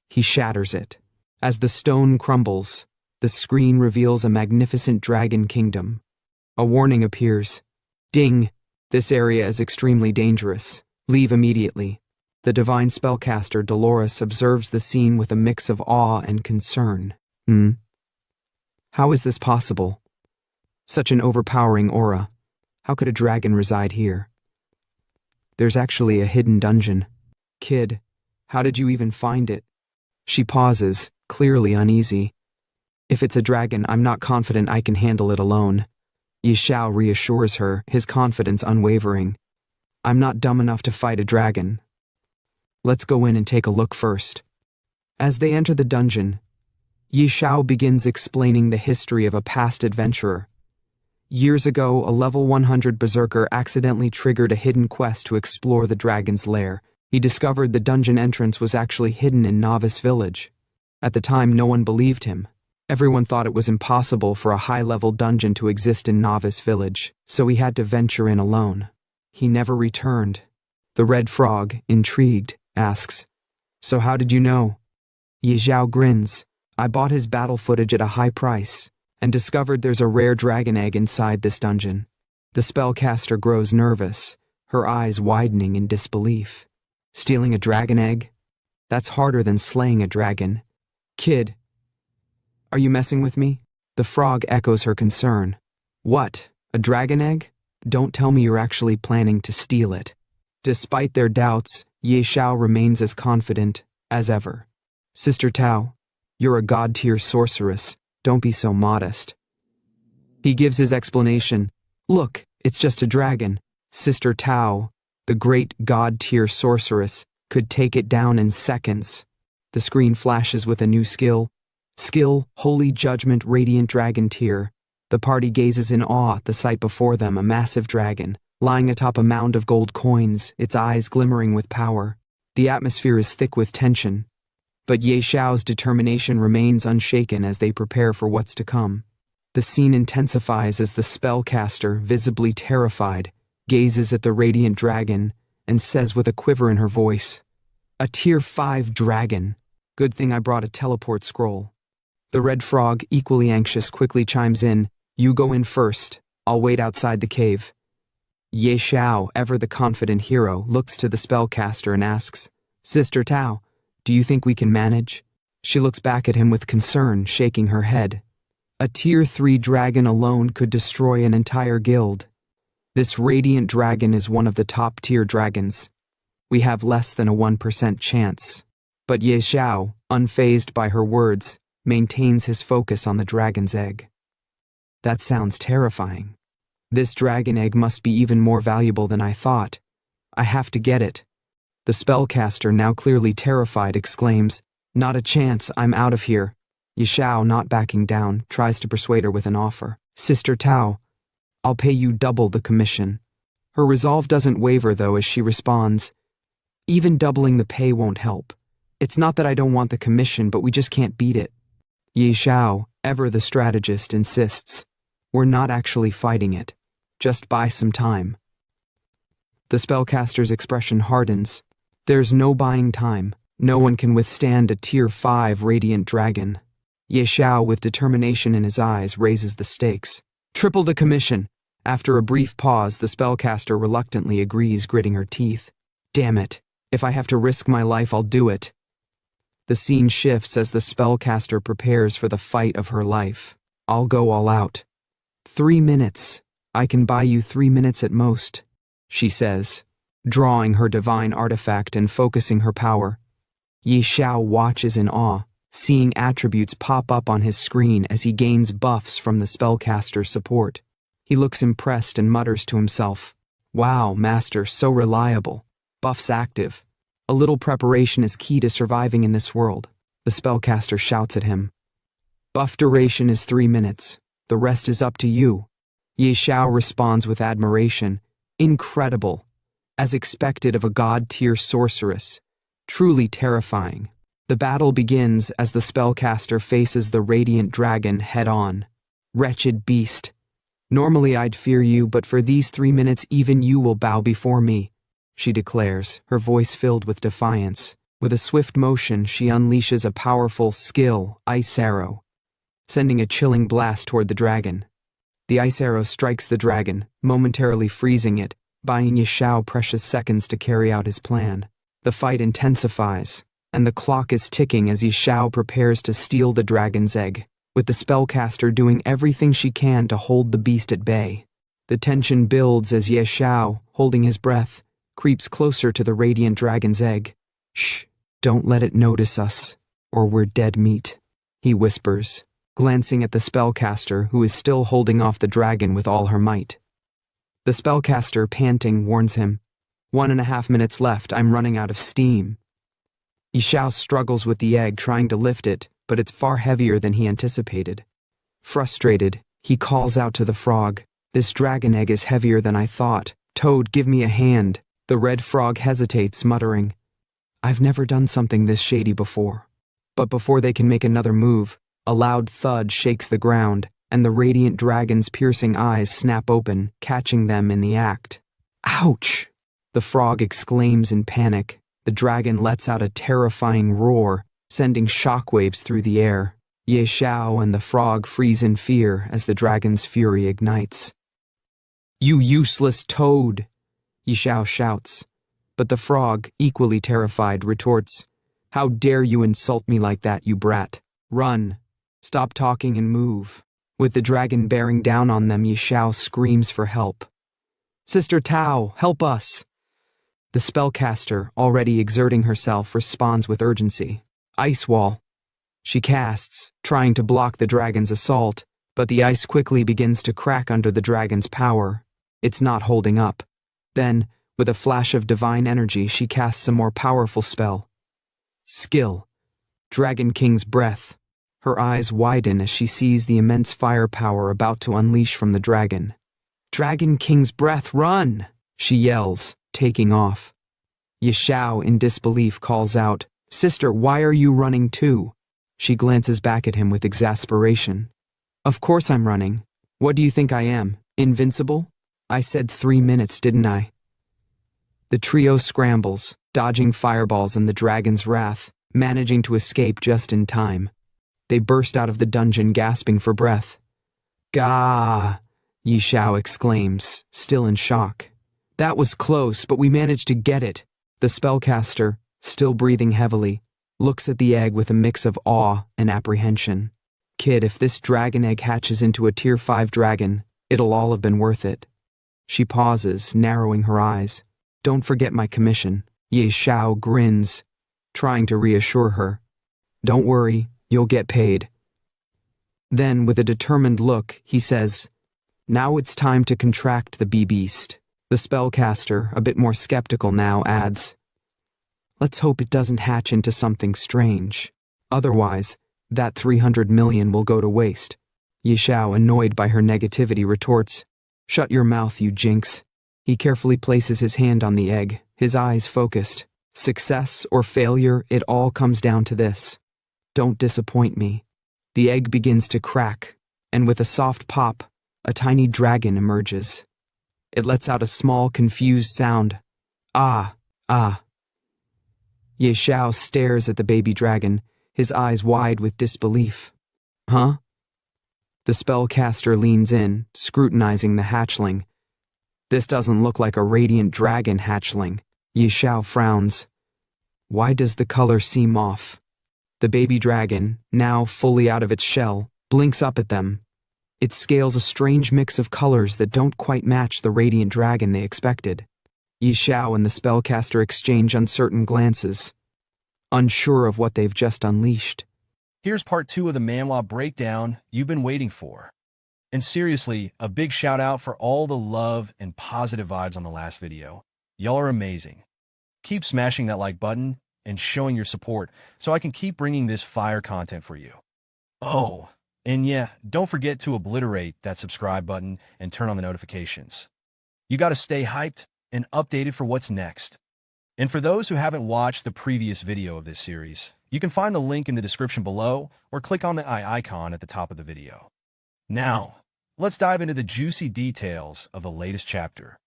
he shatters it. As the stone crumbles, the screen reveals a magnificent dragon kingdom. A warning appears. Ding! This area is extremely dangerous. Leave immediately. The divine spellcaster Dolores observes the scene with a mix of awe and concern. How is this possible? Such an overpowering aura. How could a dragon reside here? There's actually a hidden dungeon. Kid, how did you even find it? She pauses, clearly uneasy. If it's a dragon, I'm not confident I can handle it alone. Xiao reassures her, his confidence unwavering. I'm not dumb enough to fight a dragon. Let's go in and take a look first. As they enter the dungeon, Xiao begins explaining the history of a past adventurer. Years ago, a level 100 berserker accidentally triggered a hidden quest to explore the dragon's lair. He discovered the dungeon entrance was actually hidden in Novice Village. At the time, no one believed him. Everyone thought it was impossible for a high-level dungeon to exist in Novice Village, so he had to venture in alone. He never returned. The Red Frog, intrigued, asks, "So how did you know?" Xiao grins. "I bought his battle footage at a high price, and discovered there's a rare dragon egg inside this dungeon." The spellcaster grows nervous, her eyes widening in disbelief. Stealing a dragon egg? That's harder than slaying a dragon. Kid, are you messing with me? The frog echoes her concern. What? A dragon egg? Don't tell me you're actually planning to steal it. Despite their doubts, Xiao remains as confident as ever. Sister Tao, you're a god-tier sorceress. Don't be so modest. He gives his explanation. Look, it's just a dragon. Sister Tao, the great god-tier sorceress, could take it down in seconds. The screen flashes with a new skill. Skill, Holy Judgment Radiant Dragon Tier. The party gazes in awe at the sight before them, a massive dragon, lying atop a mound of gold coins, its eyes glimmering with power. The atmosphere is thick with tension, but Xiao's determination remains unshaken as they prepare for what's to come. The scene intensifies as the spellcaster, visibly terrified, gazes at the radiant dragon and says with a quiver in her voice, "A tier 5 dragon. Good thing I brought a teleport scroll." The Red Frog, equally anxious, quickly chimes in, "You go in first. I'll wait outside the cave." Xiao, ever the confident hero, looks to the spellcaster and asks, "Sister Tao, do you think we can manage?" She looks back at him with concern, shaking her head. A tier 3 dragon alone could destroy an entire guild. This radiant dragon is one of the top tier dragons. We have less than a 1% chance. But Xiao, unfazed by her words, maintains his focus on the dragon's egg. That sounds terrifying. This dragon egg must be even more valuable than I thought. I have to get it. The spellcaster, now clearly terrified, exclaims, "Not a chance, I'm out of here." Xiao, not backing down, tries to persuade her with an offer. "Sister Tao, I'll pay you double the commission." Her resolve doesn't waver, though, as she responds, "Even doubling the pay won't help. It's not that I don't want the commission, but we just can't beat it." Xiao, ever the strategist, insists, "We're not actually fighting it. Just buy some time." The spellcaster's expression hardens. There's no buying time. No one can withstand a tier 5 radiant dragon. Xiao, with determination in his eyes, raises the stakes. "Triple the commission." After a brief pause, the spellcaster reluctantly agrees, gritting her teeth. "Damn it. If I have to risk my life, I'll do it." The scene shifts as the spellcaster prepares for the fight of her life. "I'll go all out." 3 minutes. I can buy you 3 minutes at most, she says, drawing her divine artifact and focusing her power. Ye Xiao watches in awe, seeing attributes pop up on his screen as he gains buffs from the spellcaster's support. He looks impressed and mutters to himself, "Wow, master, so reliable. Buffs active. A little preparation is key to surviving in this world." The spellcaster shouts at him. "Buff duration is 3 minutes. The rest is up to you." Ye Xiao responds with admiration. "Incredible. As expected of a god-tier sorceress. Truly terrifying." The battle begins as the spellcaster faces the radiant dragon head-on. "Wretched beast. Normally I'd fear you, but for these 3 minutes even you will bow before me," she declares, her voice filled with defiance. With a swift motion, she unleashes a powerful skill, Ice Arrow, sending a chilling blast toward the dragon. The ice arrow strikes the dragon, momentarily freezing it, buying Ye Xiao precious seconds to carry out his plan. The fight intensifies, and the clock is ticking as Ye Xiao prepares to steal the dragon's egg, with the spellcaster doing everything she can to hold the beast at bay. The tension builds as Ye Xiao, holding his breath, creeps closer to the radiant dragon's egg. "Shh, don't let it notice us, or we're dead meat," he whispers, glancing at the spellcaster who is still holding off the dragon with all her might. The spellcaster, panting, warns him, 1.5 minutes left, I'm running out of steam." Ye Xiao struggles with the egg, trying to lift it, but it's far heavier than he anticipated. Frustrated, he calls out to the frog, "This dragon egg is heavier than I thought. Toad, give me a hand." The red frog hesitates, muttering, "I've never done something this shady before." But before they can make another move, a loud thud shakes the ground, and the radiant dragon's piercing eyes snap open, catching them in the act. "Ouch!" the frog exclaims in panic. The dragon lets out a terrifying roar, sending shockwaves through the air. Ye Xiao and the frog freeze in fear as the dragon's fury ignites. "You useless toad!" Ye Xiao shouts. But the frog, equally terrified, retorts, "How dare you insult me like that, you brat? Run! Stop talking and move." With the dragon bearing down on them, Ye Xiao screams for help. "Sister Tao, help us!" The spellcaster, already exerting herself, responds with urgency. "Ice wall." She casts, trying to block the dragon's assault, but the ice quickly begins to crack under the dragon's power. It's not holding up. Then, with a flash of divine energy, she casts a more powerful spell. Skill. Dragon King's Breath. Her eyes widen as she sees the immense firepower about to unleash from the dragon. "Dragon King's Breath, run!" she yells, taking off. Ye Xiao, in disbelief, calls out, "Sister, why are you running too?" She glances back at him with exasperation. "Of course I'm running. What do you think I am, invincible? I said 3 minutes, didn't I?" The trio scrambles, dodging fireballs and the dragon's wrath, managing to escape just in time. They burst out of the dungeon, gasping for breath. "Gah!" Ye Xiao exclaims, still in shock. "That was close, but we managed to get it." The spellcaster, still breathing heavily, looks at the egg with a mix of awe and apprehension. "Kid, if this dragon egg hatches into a tier 5 dragon, it'll all have been worth it." She pauses, narrowing her eyes. "Don't forget my commission." Ye Xiao grins, trying to reassure her. "Don't worry, you'll get paid." Then, with a determined look, he says, "Now it's time to contract the bee-beast." The spellcaster, a bit more skeptical now, adds, "Let's hope it doesn't hatch into something strange. Otherwise, that 300 million will go to waste." Ye Xiao, annoyed by her negativity, retorts, "Shut your mouth, you jinx." He carefully places his hand on the egg, his eyes focused. Success or failure, it all comes down to this. Don't disappoint me. The egg begins to crack, and with a soft pop, a tiny dragon emerges. It lets out a small, confused sound. "Ah, ah." Ye Xiao stares at the baby dragon, his eyes wide with disbelief. "Huh?" The spellcaster leans in, scrutinizing the hatchling. "This doesn't look like a radiant dragon hatchling." Ye Xiao frowns. "Why does the color seem off?" The baby dragon, now fully out of its shell, blinks up at them. It scales a strange mix of colors that don't quite match the radiant dragon they expected. Ye Xiao and the spellcaster exchange uncertain glances. unsure of what they've just unleashed. Here's part 2 of the manhwa breakdown you've been waiting for. And seriously, a big shout out for all the love and positive vibes on the last video. Y'all are amazing. Keep smashing that like button and showing your support so I can keep bringing this fire content for you. Oh, and yeah, don't forget to obliterate that subscribe button and turn on the notifications. You gotta stay hyped and updated for what's next. And for those who haven't watched the previous video of this series, you can find the link in the description below or click on the eye icon at the top of the video. Now, let's dive into the juicy details of the latest chapter.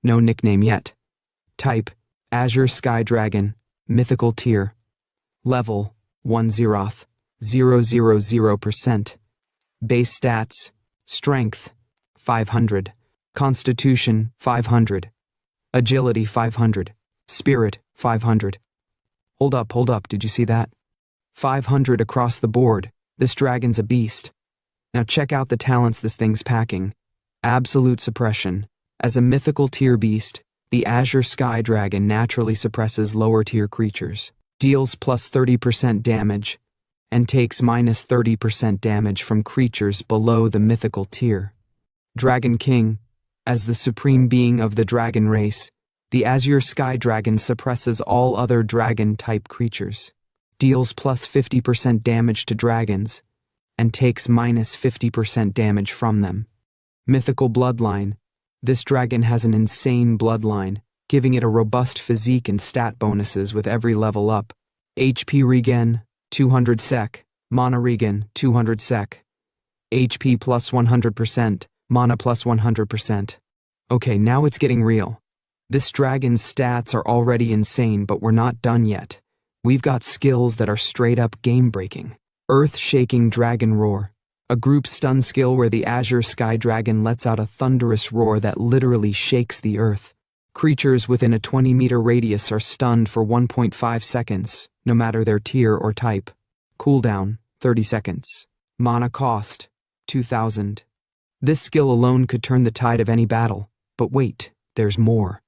No nickname yet. Type, Azure Sky Dragon, Mythical Tier. Level, 1 Zeroth, 000%. Base stats, Strength, 500. Constitution, 500. Agility, 500. Spirit, 500. Hold up, did you see that? 500 across the board. This dragon's a beast. Now check out the talents this thing's packing. Absolute suppression. As a mythical tier beast, the Azure Sky Dragon naturally suppresses lower tier creatures, deals plus 30% damage, and takes minus 30% damage from creatures below the mythical tier. Dragon King. As the supreme being of the dragon race, the Azure Sky Dragon suppresses all other dragon-type creatures, deals plus 50% damage to dragons, and takes minus 50% damage from them. Mythical Bloodline. This dragon has an insane bloodline, giving it a robust physique and stat bonuses with every level up. HP regen, 200 sec, mana regen, 200 sec. HP plus 100%, mana plus 100%. Okay, now it's getting real. This dragon's stats are already insane, but we're not done yet. We've got skills that are straight up game-breaking. Earth-shaking Dragon Roar. A group stun skill where the Azure Sky Dragon lets out a thunderous roar that literally shakes the earth. Creatures within a 20-meter radius are stunned for 1.5 seconds, no matter their tier or type. Cooldown, 30 seconds. Mana cost, 2,000. This skill alone could turn the tide of any battle. But wait, there's more.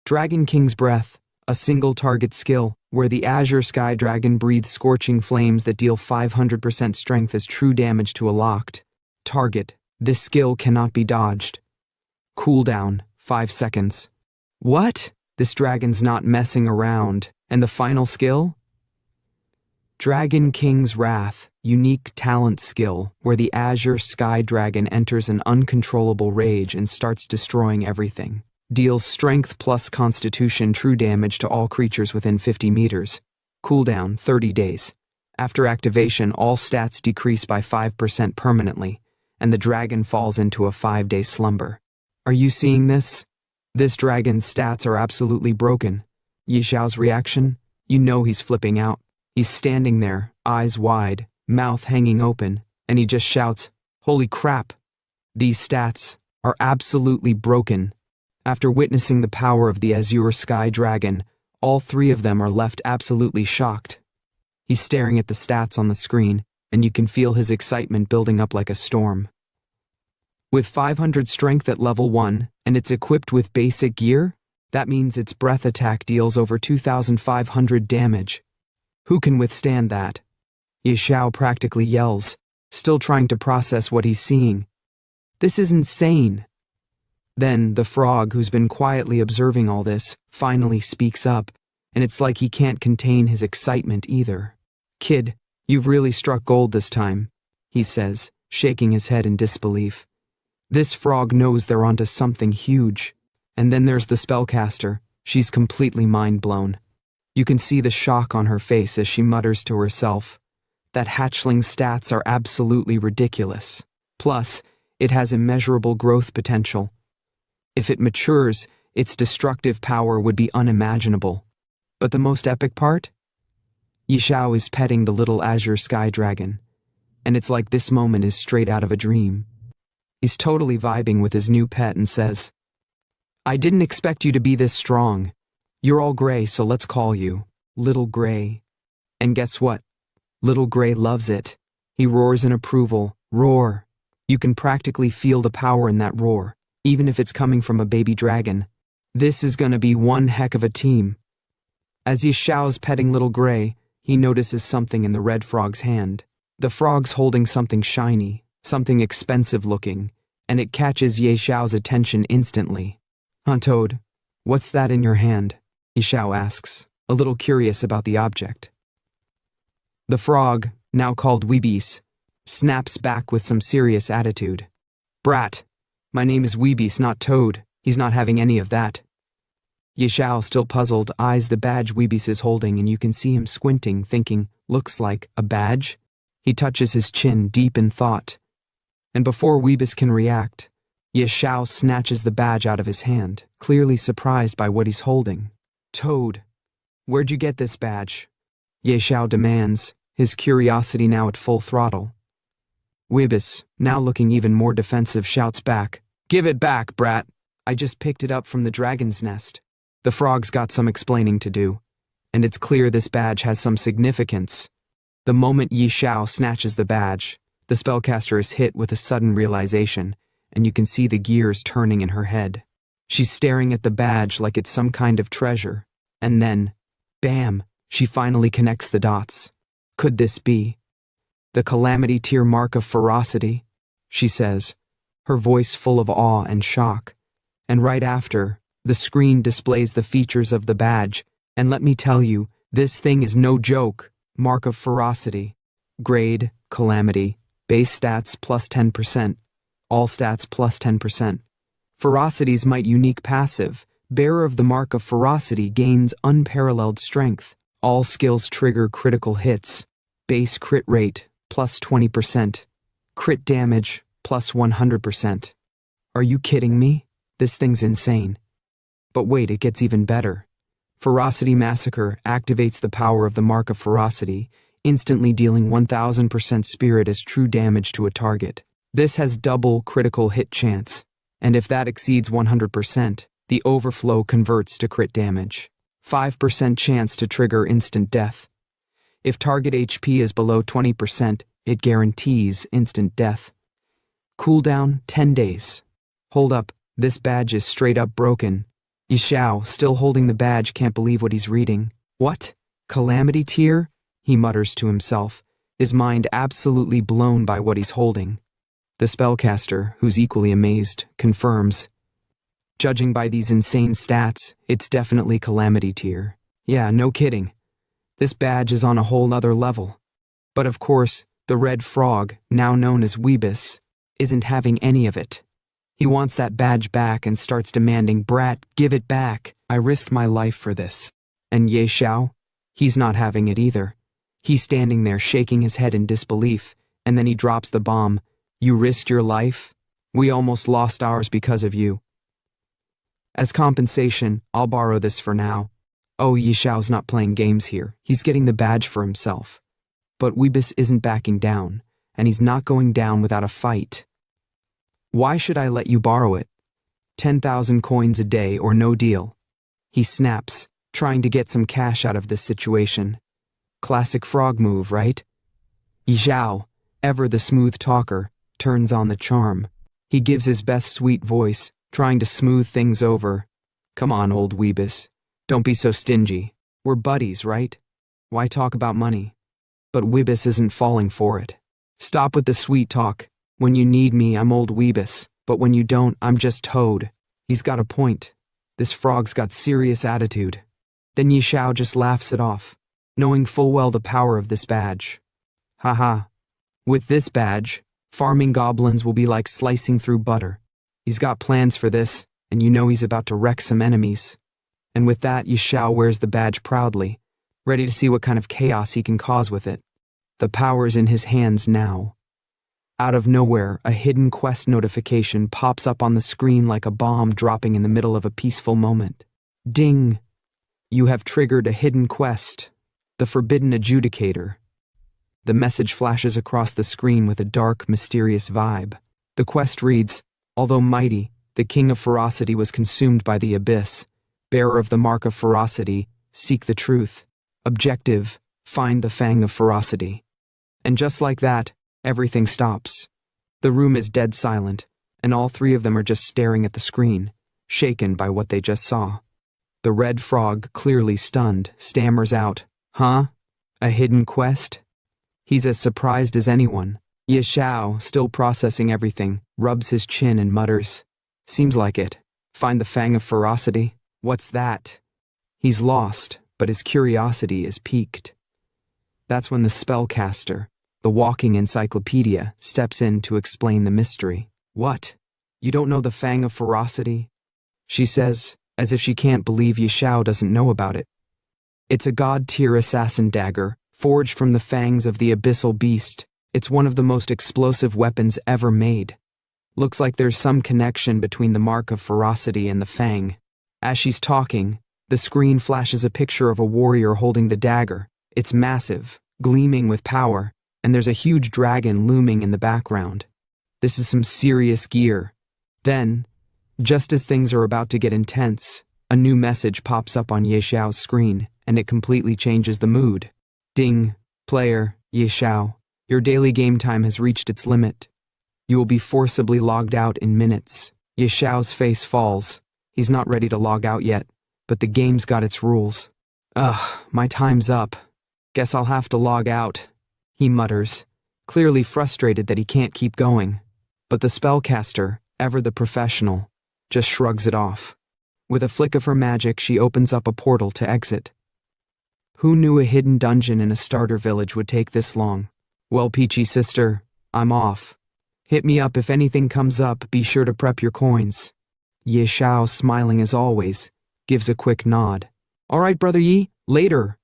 Dragon King's Breath. A single target skill, where the Azure Sky Dragon breathes scorching flames that deal 500% strength as true damage to a locked target. This skill cannot be dodged. Cooldown, 5 seconds. What? This dragon's not messing around. And the final skill? Dragon King's Wrath, unique talent skill, where the Azure Sky Dragon enters an uncontrollable rage and starts destroying everything. Deals strength plus constitution true damage to all creatures within 50 meters. Cooldown, 30 days. After activation, all stats decrease by 5% permanently, and the dragon falls into a 5-day slumber. Are you seeing this? This dragon's stats are absolutely broken. Xiao's reaction? You know he's flipping out. He's standing there, eyes wide, mouth hanging open, and he just shouts, "Holy crap! These stats are absolutely broken." After witnessing the power of the Azure Sky Dragon, all three of them are left absolutely shocked. He's staring at the stats on the screen, and you can feel his excitement building up like a storm. With 500 strength at level 1, and it's equipped with basic gear, that means its breath attack deals over 2,500 damage. Who can withstand that? Xiao practically yells, still trying to process what he's seeing. This is insane. Then, the frog, who's been quietly observing all this, finally speaks up, and it's like he can't contain his excitement either. "Kid, you've really struck gold this time," he says, shaking his head in disbelief. This frog knows they're onto something huge. And then there's the spellcaster. She's completely mind-blown. You can see the shock on her face as she mutters to herself. That hatchling stats are absolutely ridiculous. Plus, it has immeasurable growth potential. If it matures, its destructive power would be unimaginable. But the most epic part? Xiao is petting the little Azure Sky Dragon, and it's like this moment is straight out of a dream. He's totally vibing with his new pet and says, "I didn't expect you to be this strong. You're all gray, so let's call you Little Gray." And guess what? Little Gray loves it. He roars in approval. Roar. You can practically feel the power in that roar, even if it's coming from a baby dragon. This is gonna be one heck of a team. As Xiao's petting little gray, he notices something in the red frog's hand. The frog's holding something shiny, something expensive looking, and it catches Xiao's attention instantly. "Huh, Toad, what's that in your hand?" Xiao asks, a little curious about the object. The frog, now called Weebis, snaps back with some serious attitude. "Brat, my name is Weebis, not Toad. He's not having any of that." Xiao, still puzzled, eyes the badge Weebis is holding, and you can see him squinting, thinking, looks like a badge? He touches his chin, deep in thought. And before Weebis can react, Xiao snatches the badge out of his hand, clearly surprised by what he's holding. "Toad, where'd you get this badge?" Xiao demands, his curiosity now at full throttle. Weebis, now looking even more defensive, shouts back, "Give it back, brat. I just picked it up from the dragon's nest." The frog's got some explaining to do, and it's clear this badge has some significance. The moment Xiao snatches the badge, the spellcaster is hit with a sudden realization, and you can see the gears turning in her head. She's staring at the badge like it's some kind of treasure, and then, bam, she finally connects the dots. Could this be the Calamity Tier mark of ferocity? She says, her voice full of awe and shock. And right after, the screen displays the features of the badge, and let me tell you, this thing is no joke. Mark of ferocity. Grade, calamity. Base stats plus 10%. All stats plus 10%. Ferocity's might unique passive. Bearer of the mark of ferocity gains unparalleled strength. All skills trigger critical hits. Base crit rate plus 20%. Crit damage plus 100%. Are you kidding me? This thing's insane. But wait, it gets even better. Ferocity Massacre activates the power of the Mark of Ferocity, instantly dealing 1000% spirit as true damage to a target. This has double critical hit chance, and if that exceeds 100%, the overflow converts to crit damage. 5% chance to trigger instant death. If target HP is below 20%, it guarantees instant death. Cooldown 10 days. Hold up, this badge is straight up broken. Xiao, still holding the badge, can't believe what he's reading. What? Calamity Tier? He mutters to himself, his mind absolutely blown by what he's holding. The spellcaster, who's equally amazed, confirms. Judging by these insane stats, it's definitely Calamity Tier. Yeah, no kidding. This badge is on a whole other level. But of course, the red frog, now known as Weebis, isn't having any of it. He wants that badge back and starts demanding, "Brat, give it back. I risked my life for this." And Xiao? He's not having it either. He's standing there shaking his head in disbelief, and then he drops the bomb. "You risked your life? We almost lost ours because of you. As compensation, I'll borrow this for now." Oh, Xiao's not playing games here. He's getting the badge for himself. But Weebis isn't backing down, and he's not going down without a fight. "Why should I let you borrow it? 10,000 coins a day or no deal." He snaps, trying to get some cash out of this situation. Classic frog move, right? Xiao, ever the smooth talker, turns on the charm. He gives his best sweet voice, trying to smooth things over. "Come on, old Weebis. Don't be so stingy. We're buddies, right? Why talk about money?" But Weebis isn't falling for it. "Stop with the sweet talk. When you need me, I'm old Weebis, but when you don't, I'm just Toad." He's got a point. This frog's got serious attitude. Then Xiao just laughs it off, knowing full well the power of this badge. Haha. With this badge, farming goblins will be like slicing through butter. He's got plans for this, and you know he's about to wreck some enemies. And with that, Xiao wears the badge proudly, ready to see what kind of chaos he can cause with it. The power's in his hands now. Out of nowhere, a hidden quest notification pops up on the screen like a bomb dropping in the middle of a peaceful moment. Ding! You have triggered a hidden quest, the Forbidden Adjudicator. The message flashes across the screen with a dark, mysterious vibe. The quest reads, "Although mighty, the King of Ferocity was consumed by the abyss. Bearer of the Mark of Ferocity, seek the truth. Objective, find the Fang of Ferocity." And just like that, everything stops. The room is dead silent, and all three of them are just staring at the screen, shaken by what they just saw. The red frog, clearly stunned, stammers out, "Huh? A hidden quest?" He's as surprised as anyone. Xiao, still processing everything, rubs his chin and mutters, "Seems like it. Find the fang of ferocity? What's that?" He's lost, but his curiosity is piqued. That's when the spellcaster, the walking encyclopedia, steps in to explain the mystery. "What? You don't know the fang of ferocity?" she says, as if she can't believe Xiao doesn't know about it. It's a god-tier assassin dagger, forged from the fangs of the abyssal beast. It's one of the most explosive weapons ever made. Looks like there's some connection between the mark of ferocity and the fang. As she's talking, the screen flashes a picture of a warrior holding the dagger. It's massive, gleaming with power, and there's a huge dragon looming in the background. This is some serious gear. Then, just as things are about to get intense, a new message pops up on Xiao's screen, and it completely changes the mood. "Ding, player, Xiao, your daily game time has reached its limit. You will be forcibly logged out in minutes." Xiao's face falls. He's not ready to log out yet, but the game's got its rules. "Ugh, my time's up. Guess I'll have to log out," he mutters, clearly frustrated that he can't keep going. But the spellcaster, ever the professional, just shrugs it off. With a flick of her magic, she opens up a portal to exit. Who knew a hidden dungeon in a starter village would take this long? "Well, Peachy sister, I'm off. Hit me up if anything comes up, be sure to prep your coins." Xiao, smiling as always, gives a quick nod. "All right, brother Yi, later."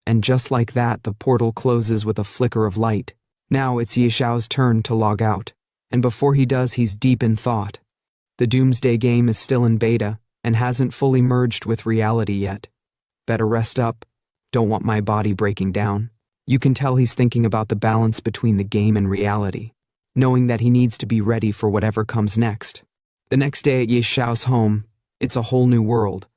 And just like that, the portal closes with a flicker of light. Now it's Xiao's turn to log out, and before he does, he's deep in thought. The Doomsday game is still in beta, and hasn't fully merged with reality yet. Better rest up. Don't want my body breaking down. You can tell he's thinking about the balance between the game and reality, knowing that he needs to be ready for whatever comes next. The next day at Xiao's home, it's a whole new world.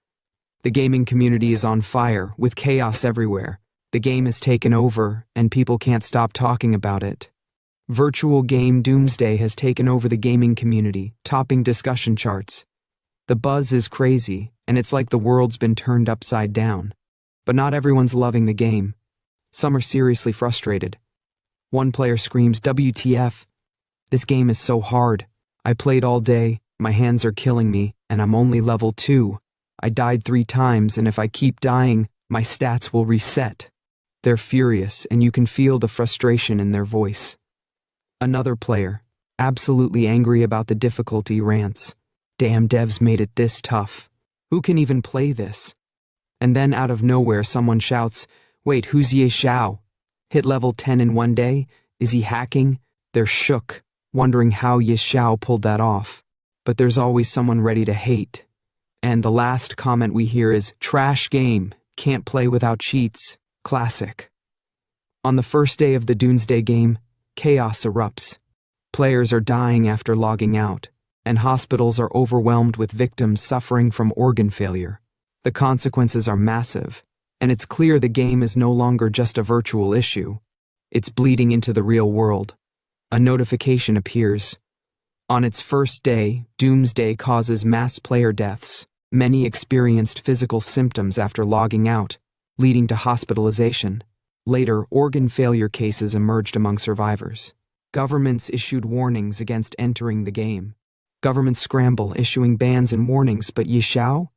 The gaming community is on fire, with chaos everywhere. The game has taken over, and people can't stop talking about it. Virtual game Doomsday has taken over the gaming community, topping discussion charts. The buzz is crazy, and it's like the world's been turned upside down. But not everyone's loving the game. Some are seriously frustrated. One player screams, "WTF? This game is so hard. I played all day, my hands are killing me, and I'm only level 2. I died 3 times, and if I keep dying, my stats will reset." They're furious, and you can feel the frustration in their voice. Another player, absolutely angry about the difficulty, rants, "Damn devs made it this tough. Who can even play this?" And then out of nowhere someone shouts, "Wait, who's Xiao? Hit level 10 in one day? Is he hacking?" They're shook, wondering how Xiao pulled that off. But there's always someone ready to hate. And the last comment we hear is, "Trash game, can't play without cheats, classic." On the first day of the Doomsday game, chaos erupts. Players are dying after logging out, and hospitals are overwhelmed with victims suffering from organ failure. The consequences are massive, and it's clear the game is no longer just a virtual issue. It's bleeding into the real world. A notification appears. On its first day, Doomsday causes mass player deaths. Many experienced physical symptoms after logging out, leading to hospitalization. Later, organ failure cases emerged among survivors. Governments issued warnings against entering the game. Governments scramble, issuing bans and warnings, but Xiao?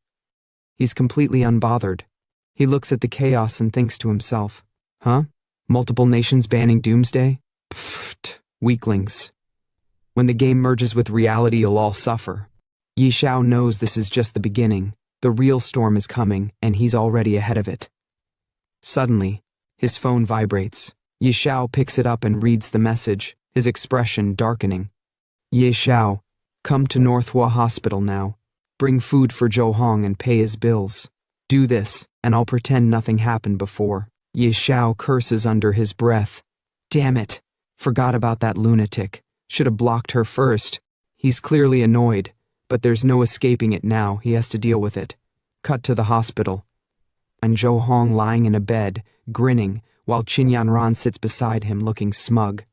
He's completely unbothered. He looks at the chaos and thinks to himself, "Huh? Multiple nations banning Doomsday? Pfft, weaklings. When the game merges with reality, you'll all suffer." Xiao knows this is just the beginning. The real storm is coming, and he's already ahead of it. Suddenly, his phone vibrates. Xiao picks it up and reads the message, his expression darkening. "Xiao, come to Manhwa Hospital now. Bring food for Zhou Hong and pay his bills. Do this, and I'll pretend nothing happened before." Xiao curses under his breath. Damn it, forgot about that lunatic. Should have blocked her first. He's clearly annoyed, but there's no escaping it now, he has to deal with it. Cut to the hospital. And Zhou Hong lying in a bed, grinning, while Qin Yanran sits beside him looking smug.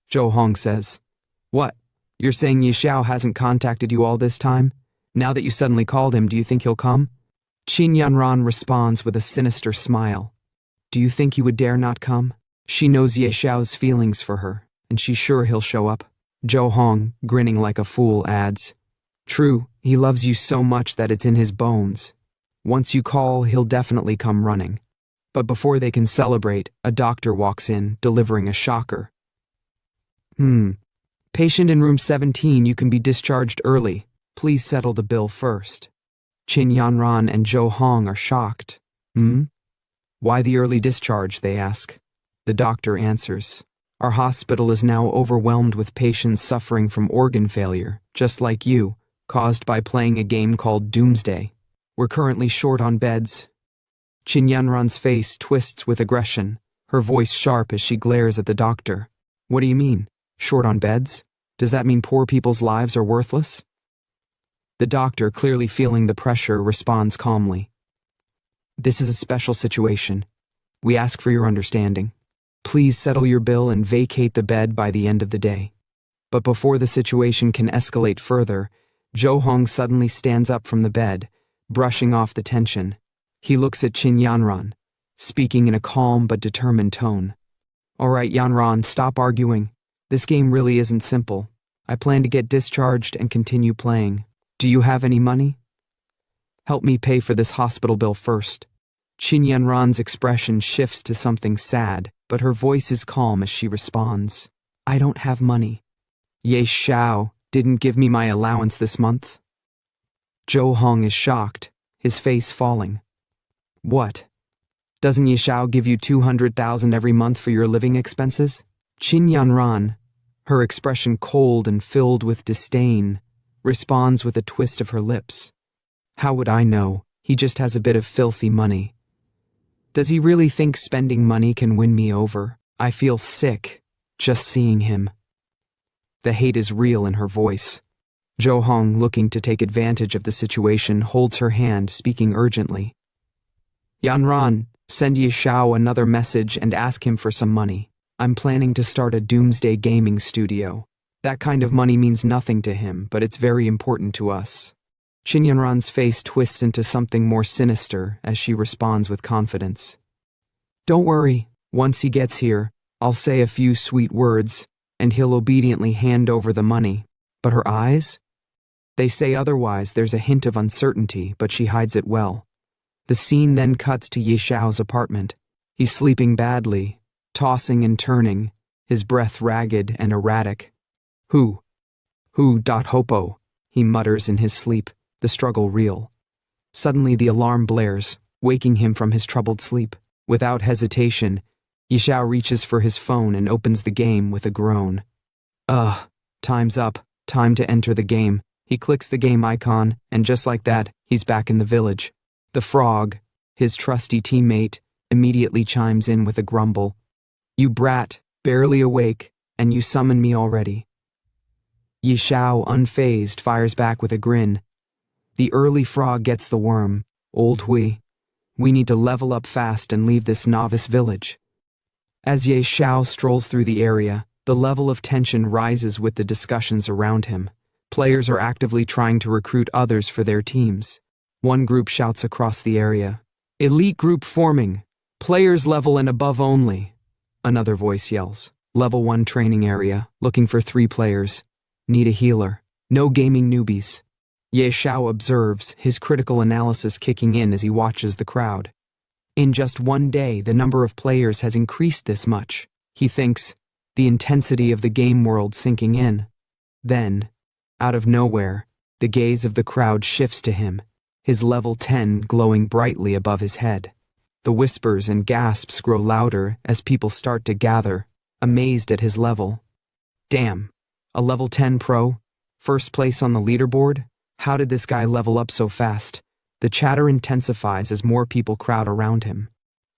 Zhou Hong says, "What? You're saying Xiao hasn't contacted you all this time? Now that you suddenly called him, do you think he'll come?" Qin Yanran responds with a sinister smile. Do you think he would dare not come? She knows Ye Xiao's feelings for her, and she's sure he'll show up. Zhou Hong, grinning like a fool, adds, True, he loves you so much that it's in his bones. Once you call, he'll definitely come running. But before they can celebrate, a doctor walks in, delivering a shocker. Patient in room 17, you can be discharged early. Please settle the bill first. Qin Yanran and Zhou Hong are shocked. Why the early discharge, they ask. The doctor answers, Our hospital is now overwhelmed with patients suffering from organ failure, just like you, caused by playing a game called Doomsday. We're currently short on beds. Qin Yanran's face twists with aggression, her voice sharp as she glares at the doctor. What do you mean? Short on beds? Does that mean poor people's lives are worthless? The doctor, clearly feeling the pressure, responds calmly. This is a special situation. We ask for your understanding. Please settle your bill and vacate the bed by the end of the day. But before the situation can escalate further, Zhou Hong suddenly stands up from the bed, brushing off the tension. He looks at Qin Yanran, speaking in a calm but determined tone. All right, Yanran, stop arguing. This game really isn't simple. I plan to get discharged and continue playing. Do you have any money? Help me pay for this hospital bill first. Qin Yanran's expression shifts to something sad, but her voice is calm as she responds. I don't have money. Ye Xiao didn't give me my allowance this month. Zhou Hong is shocked, his face falling. What? Doesn't Ye Xiao give you 200,000 every month for your living expenses? Qin Yanran, her expression cold and filled with disdain, responds with a twist of her lips. How would I know? He just has a bit of filthy money. Does he really think spending money can win me over? I feel sick just seeing him. The hate is real in her voice. Zhou Hong, looking to take advantage of the situation, holds her hand, speaking urgently. Yanran, send Ye Xiao another message and ask him for some money. I'm planning to start a doomsday gaming studio. That kind of money means nothing to him, but it's very important to us. Qin Yanran's face twists into something more sinister as she responds with confidence. Don't worry, once he gets here, I'll say a few sweet words, and he'll obediently hand over the money. But her eyes? They say otherwise. There's a hint of uncertainty, but she hides it well. The scene then cuts to Ye Xiao's apartment. He's sleeping badly, tossing and turning, his breath ragged and erratic. Who? Hopo, he mutters in his sleep, the struggle real. Suddenly the alarm blares, waking him from his troubled sleep. Without hesitation, Ye Xiao reaches for his phone and opens the game with a groan. Time's up, time to enter the game. He clicks the game icon, and just like that, he's back in the village. The frog, his trusty teammate, immediately chimes in with a grumble. You brat, barely awake, and you summon me already. Ye Xiao, unfazed, fires back with a grin. The early frog gets the worm. Old Hui. We need to level up fast and leave this novice village. As Ye Xiao strolls through the area, the level of tension rises with the discussions around him. Players are actively trying to recruit others for their teams. One group shouts across the area, Elite group forming. Players level and above only. Another voice yells, Level 1 training area, looking for 3 players. Need a healer. No gaming newbies. Ye Xiao observes, his critical analysis kicking in as he watches the crowd. In just one day, the number of players has increased this much. He thinks, the intensity of the game world sinking in. Then, out of nowhere, the gaze of the crowd shifts to him, his level 10 glowing brightly above his head. The whispers and gasps grow louder as people start to gather, amazed at his level. Damn, a level 10 pro? First place on the leaderboard? How did this guy level up so fast? The chatter intensifies as more people crowd around him.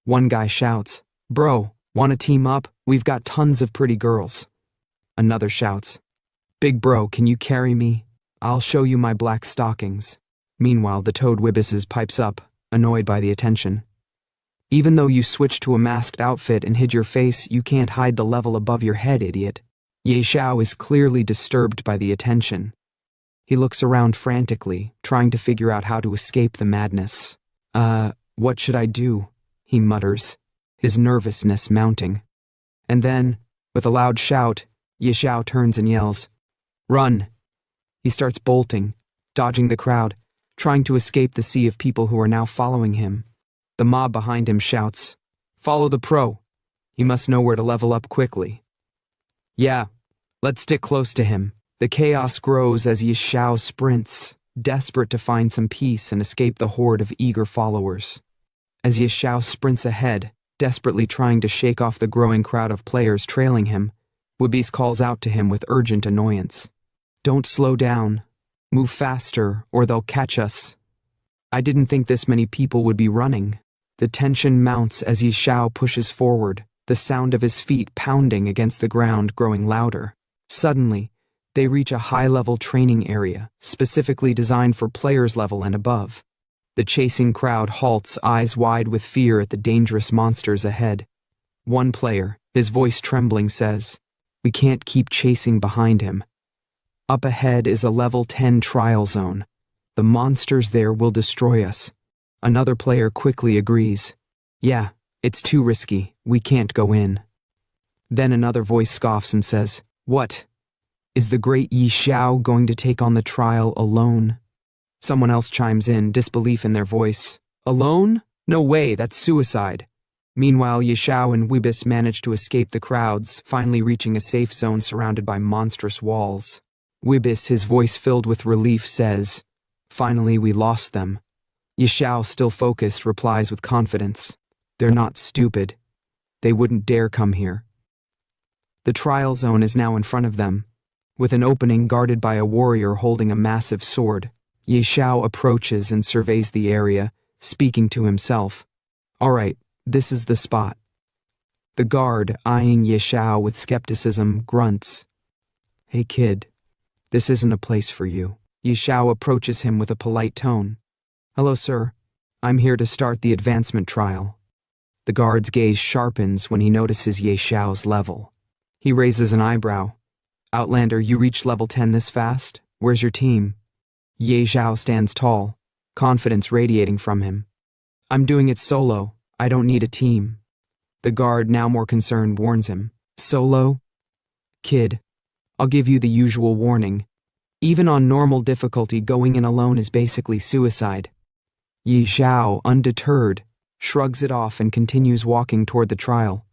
One guy shouts, Bro, wanna team up? We've got tons of pretty girls. Another shouts, Big bro, can you carry me? I'll show you my black stockings. Meanwhile, the Toad Wibbises pipes up, annoyed by the attention. Even though you switched to a masked outfit and hid your face, you can't hide the level above your head, idiot. Ye Xiao is clearly disturbed by the attention. He looks around frantically, trying to figure out how to escape the madness. What should I do? He mutters, his nervousness mounting. And then, with a loud shout, Xiao turns and yells, "Run!" He starts bolting, dodging the crowd, trying to escape the sea of people who are now following him. The mob behind him shouts, "Follow the pro!" He must know where to level up quickly. Yeah, let's stick close to him. The chaos grows as Xiao sprints, desperate to find some peace and escape the horde of eager followers. As Xiao sprints ahead, desperately trying to shake off the growing crowd of players trailing him, Wibis calls out to him with urgent annoyance. "Don't slow down. Move faster, or they'll catch us." I didn't think this many people would be running. The tension mounts as Xiao pushes forward, the sound of his feet pounding against the ground growing louder. Suddenly, they reach a high-level training area, specifically designed for players level and above. The chasing crowd halts, eyes wide with fear at the dangerous monsters ahead. One player, his voice trembling, says, "We can't keep chasing behind him. Up ahead is a level 10 trial zone. The monsters there will destroy us." Another player quickly agrees. "Yeah, it's too risky. We can't go in." Then another voice scoffs and says, "What? Is the great Xiao going to take on the trial alone?" Someone else chimes in, disbelief in their voice. "Alone? No way, that's suicide." Meanwhile, Xiao and Wibis manage to escape the crowds, finally reaching a safe zone surrounded by monstrous walls. Wibis, his voice filled with relief, says, "Finally, we lost them." Xiao, still focused, replies with confidence, "They're not stupid. They wouldn't dare come here." The trial zone is now in front of them, with an opening guarded by a warrior holding a massive sword. Xiao approaches and surveys the area, speaking to himself. "All right, this is the spot." The guard, eyeing Xiao with skepticism, grunts. "Hey kid, this isn't a place for you." Xiao approaches him with a polite tone. "Hello, sir. I'm here to start the advancement trial." The guard's gaze sharpens when he notices Xiao's level. He raises an eyebrow. "Outlander, you reached level 10 this fast? Where's your team?" Xiao stands tall, confidence radiating from him. "I'm doing it solo. I don't need a team." The guard, now more concerned, warns him. "Solo? Kid, I'll give you the usual warning. Even on normal difficulty, going in alone is basically suicide." Xiao, undeterred, shrugs it off and continues walking toward the trial.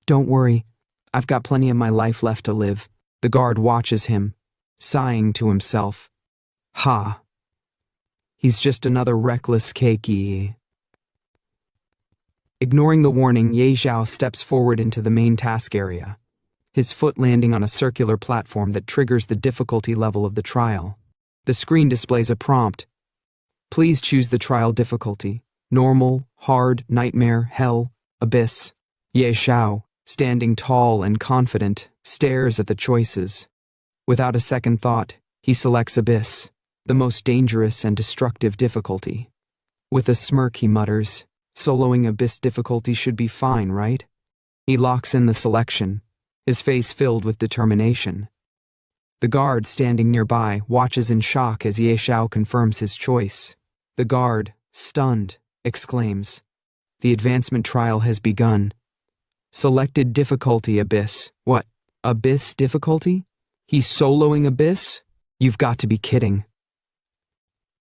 "Don't worry, I've got plenty of my life left to live." The guard watches him, sighing to himself. Ha! He's just another reckless keiki. Ignoring the warning, Xiao steps forward into the main task area, his foot landing on a circular platform that triggers the difficulty level of the trial. The screen displays a prompt. Please choose the trial difficulty: normal, hard, nightmare, hell, abyss. Xiao, standing tall and confident, stares at the choices. Without a second thought, he selects abyss, the most dangerous and destructive difficulty. With a smirk, he mutters, "Soloing abyss difficulty should be fine, right?" He locks in the selection, his face filled with determination. The guard, standing nearby, watches in shock as Xiao confirms his choice. The guard, stunned, exclaims, "The advancement trial has begun. Selected difficulty abyss." "What? Abyss difficulty? He's soloing abyss? You've got to be kidding."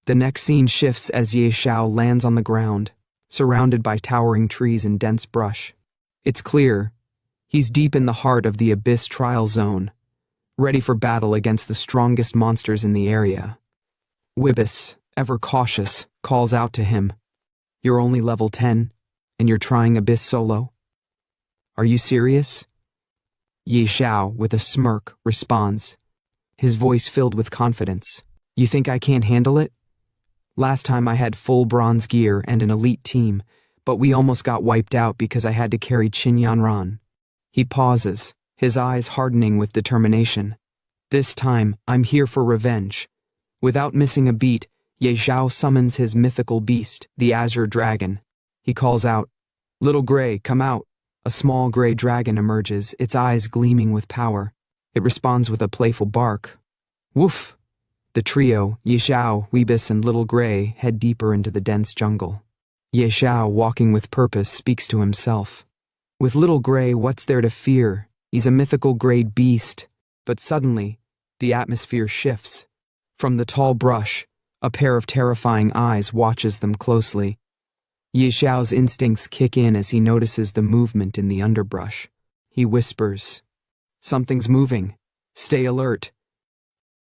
The next scene shifts as Xiao lands on the ground, surrounded by towering trees and dense brush. It's clear he's deep in the heart of the abyss trial zone, ready for battle against the strongest monsters in the area. Wibis, ever cautious, calls out to him, "You're only level 10, and you're trying abyss solo? Are you serious?" Xiao, with a smirk, responds, his voice filled with confidence. "You think I can't handle it? Last time I had full bronze gear and an elite team, but we almost got wiped out because I had to carry Qin Yanran." He pauses, his eyes hardening with determination. "This time, I'm here for revenge." Without missing a beat, Xiao summons his mythical beast, the Azure Dragon. He calls out, "Little Gray, come out." A small gray dragon emerges, its eyes gleaming with power. It responds with a playful bark. Woof! The trio, Xiao, Weebus, and Little Gray, head deeper into the dense jungle. Xiao, walking with purpose, speaks to himself. With Little Gray, what's there to fear? He's a mythical grade beast. But suddenly, the atmosphere shifts. From the tall brush, a pair of terrifying eyes watches them closely. Xiao's instincts kick in as he notices the movement in the underbrush. He whispers, "Something's moving. Stay alert."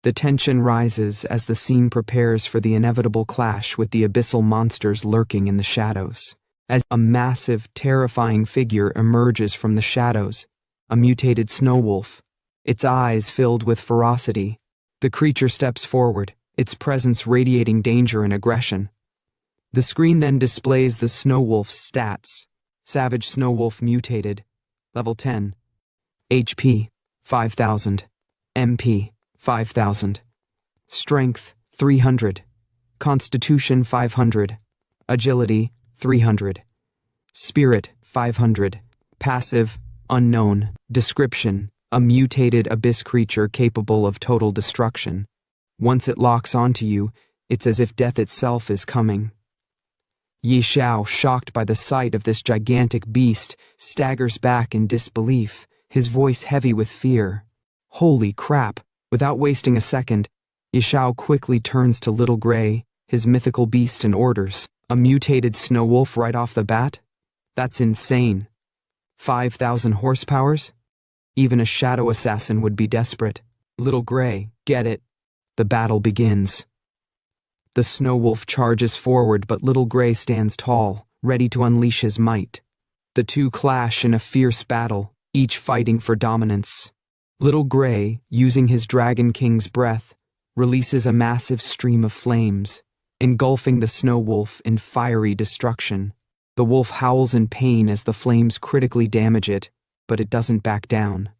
The tension rises as the scene prepares for the inevitable clash with the abyssal monsters lurking in the shadows. As a massive, terrifying figure emerges from the shadows, a mutated snow wolf, its eyes filled with ferocity. The creature steps forward, its presence radiating danger and aggression. The screen then displays the snow wolf's stats. Savage snow wolf mutated, level 10. HP, 5000. MP, 5000. Strength, 300. Constitution, 500. Agility, 300. Spirit, 500. Passive, unknown. Description, a mutated abyss creature capable of total destruction. Once it locks onto you, it's as if death itself is coming. Xiao, shocked by the sight of this gigantic beast, staggers back in disbelief, his voice heavy with fear. Holy crap! Without wasting a second, Xiao quickly turns to Little Gray, his mythical beast, and orders, "A mutated snow wolf right off the bat? That's insane. 5,000 horsepowers? Even a shadow assassin would be desperate. Little Gray, get it." The battle begins. The snow wolf charges forward, but Little Gray stands tall, ready to unleash his might. The two clash in a fierce battle, each fighting for dominance. Little Gray, using his Dragon King's breath, releases a massive stream of flames, engulfing the snow wolf in fiery destruction. The wolf howls in pain as the flames critically damage it, but it doesn't back down.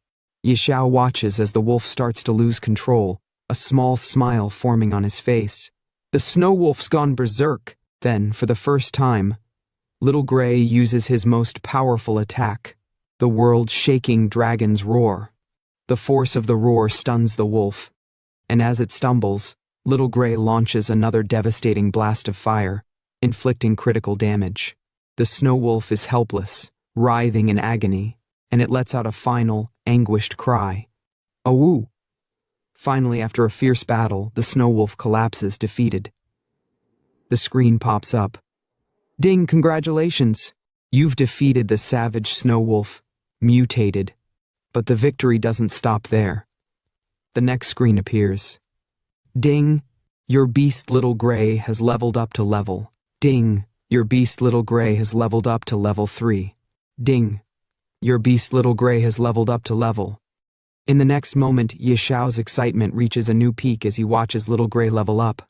Xiao watches as the wolf starts to lose control, a small smile forming on his face. The snow wolf's gone berserk. Then, for the first time, Little Gray uses his most powerful attack, the world-shaking dragon's roar. The force of the roar stuns the wolf, and as it stumbles, Little Gray launches another devastating blast of fire, inflicting critical damage. The snow wolf is helpless, writhing in agony, and it lets out a final, anguished cry. "Awoo!" Finally, after a fierce battle, the snow wolf collapses, defeated. The screen pops up. "Ding, congratulations! You've defeated the savage snow wolf, mutated." But the victory doesn't stop there. The next screen appears. "Ding, your beast Little Gray has leveled up to level. Ding, your beast Little Gray has leveled up to level 3. Ding, your beast Little Gray has leveled up to level." In the next moment, Xiao's excitement reaches a new peak as he watches Little Gray level up.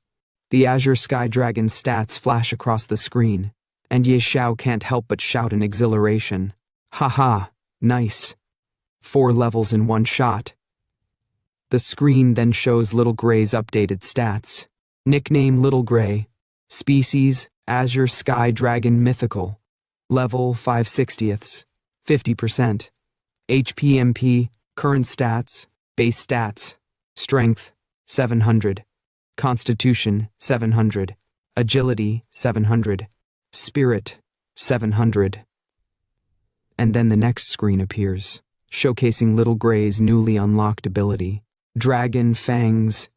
The Azure Sky Dragon's stats flash across the screen, and Xiao can't help but shout in exhilaration. "Haha, nice. 4 levels in one shot." The screen then shows Little Gray's updated stats. Nickname Little Gray. Species, Azure Sky Dragon Mythical. Level 5/60ths, 50%. HP/MP, current stats, base stats. Strength, 700. Constitution, 700. Agility, 700. Spirit, 700. And then the next screen appears, showcasing Little Gray's newly unlocked ability. Dragon Fangs.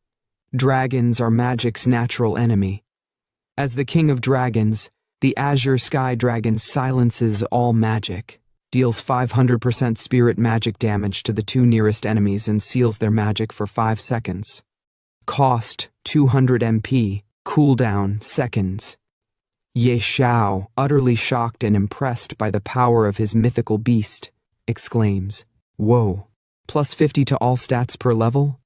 Dragons are magic's natural enemy. As the king of dragons, the Azure Sky Dragon silences all magic, deals 500% spirit magic damage to the 2 nearest enemies, and seals their magic for 5 seconds. Cost, 200 MP, cooldown, seconds. Xiao, utterly shocked and impressed by the power of his mythical beast, exclaims, "Whoa, plus 50 to all stats per level?"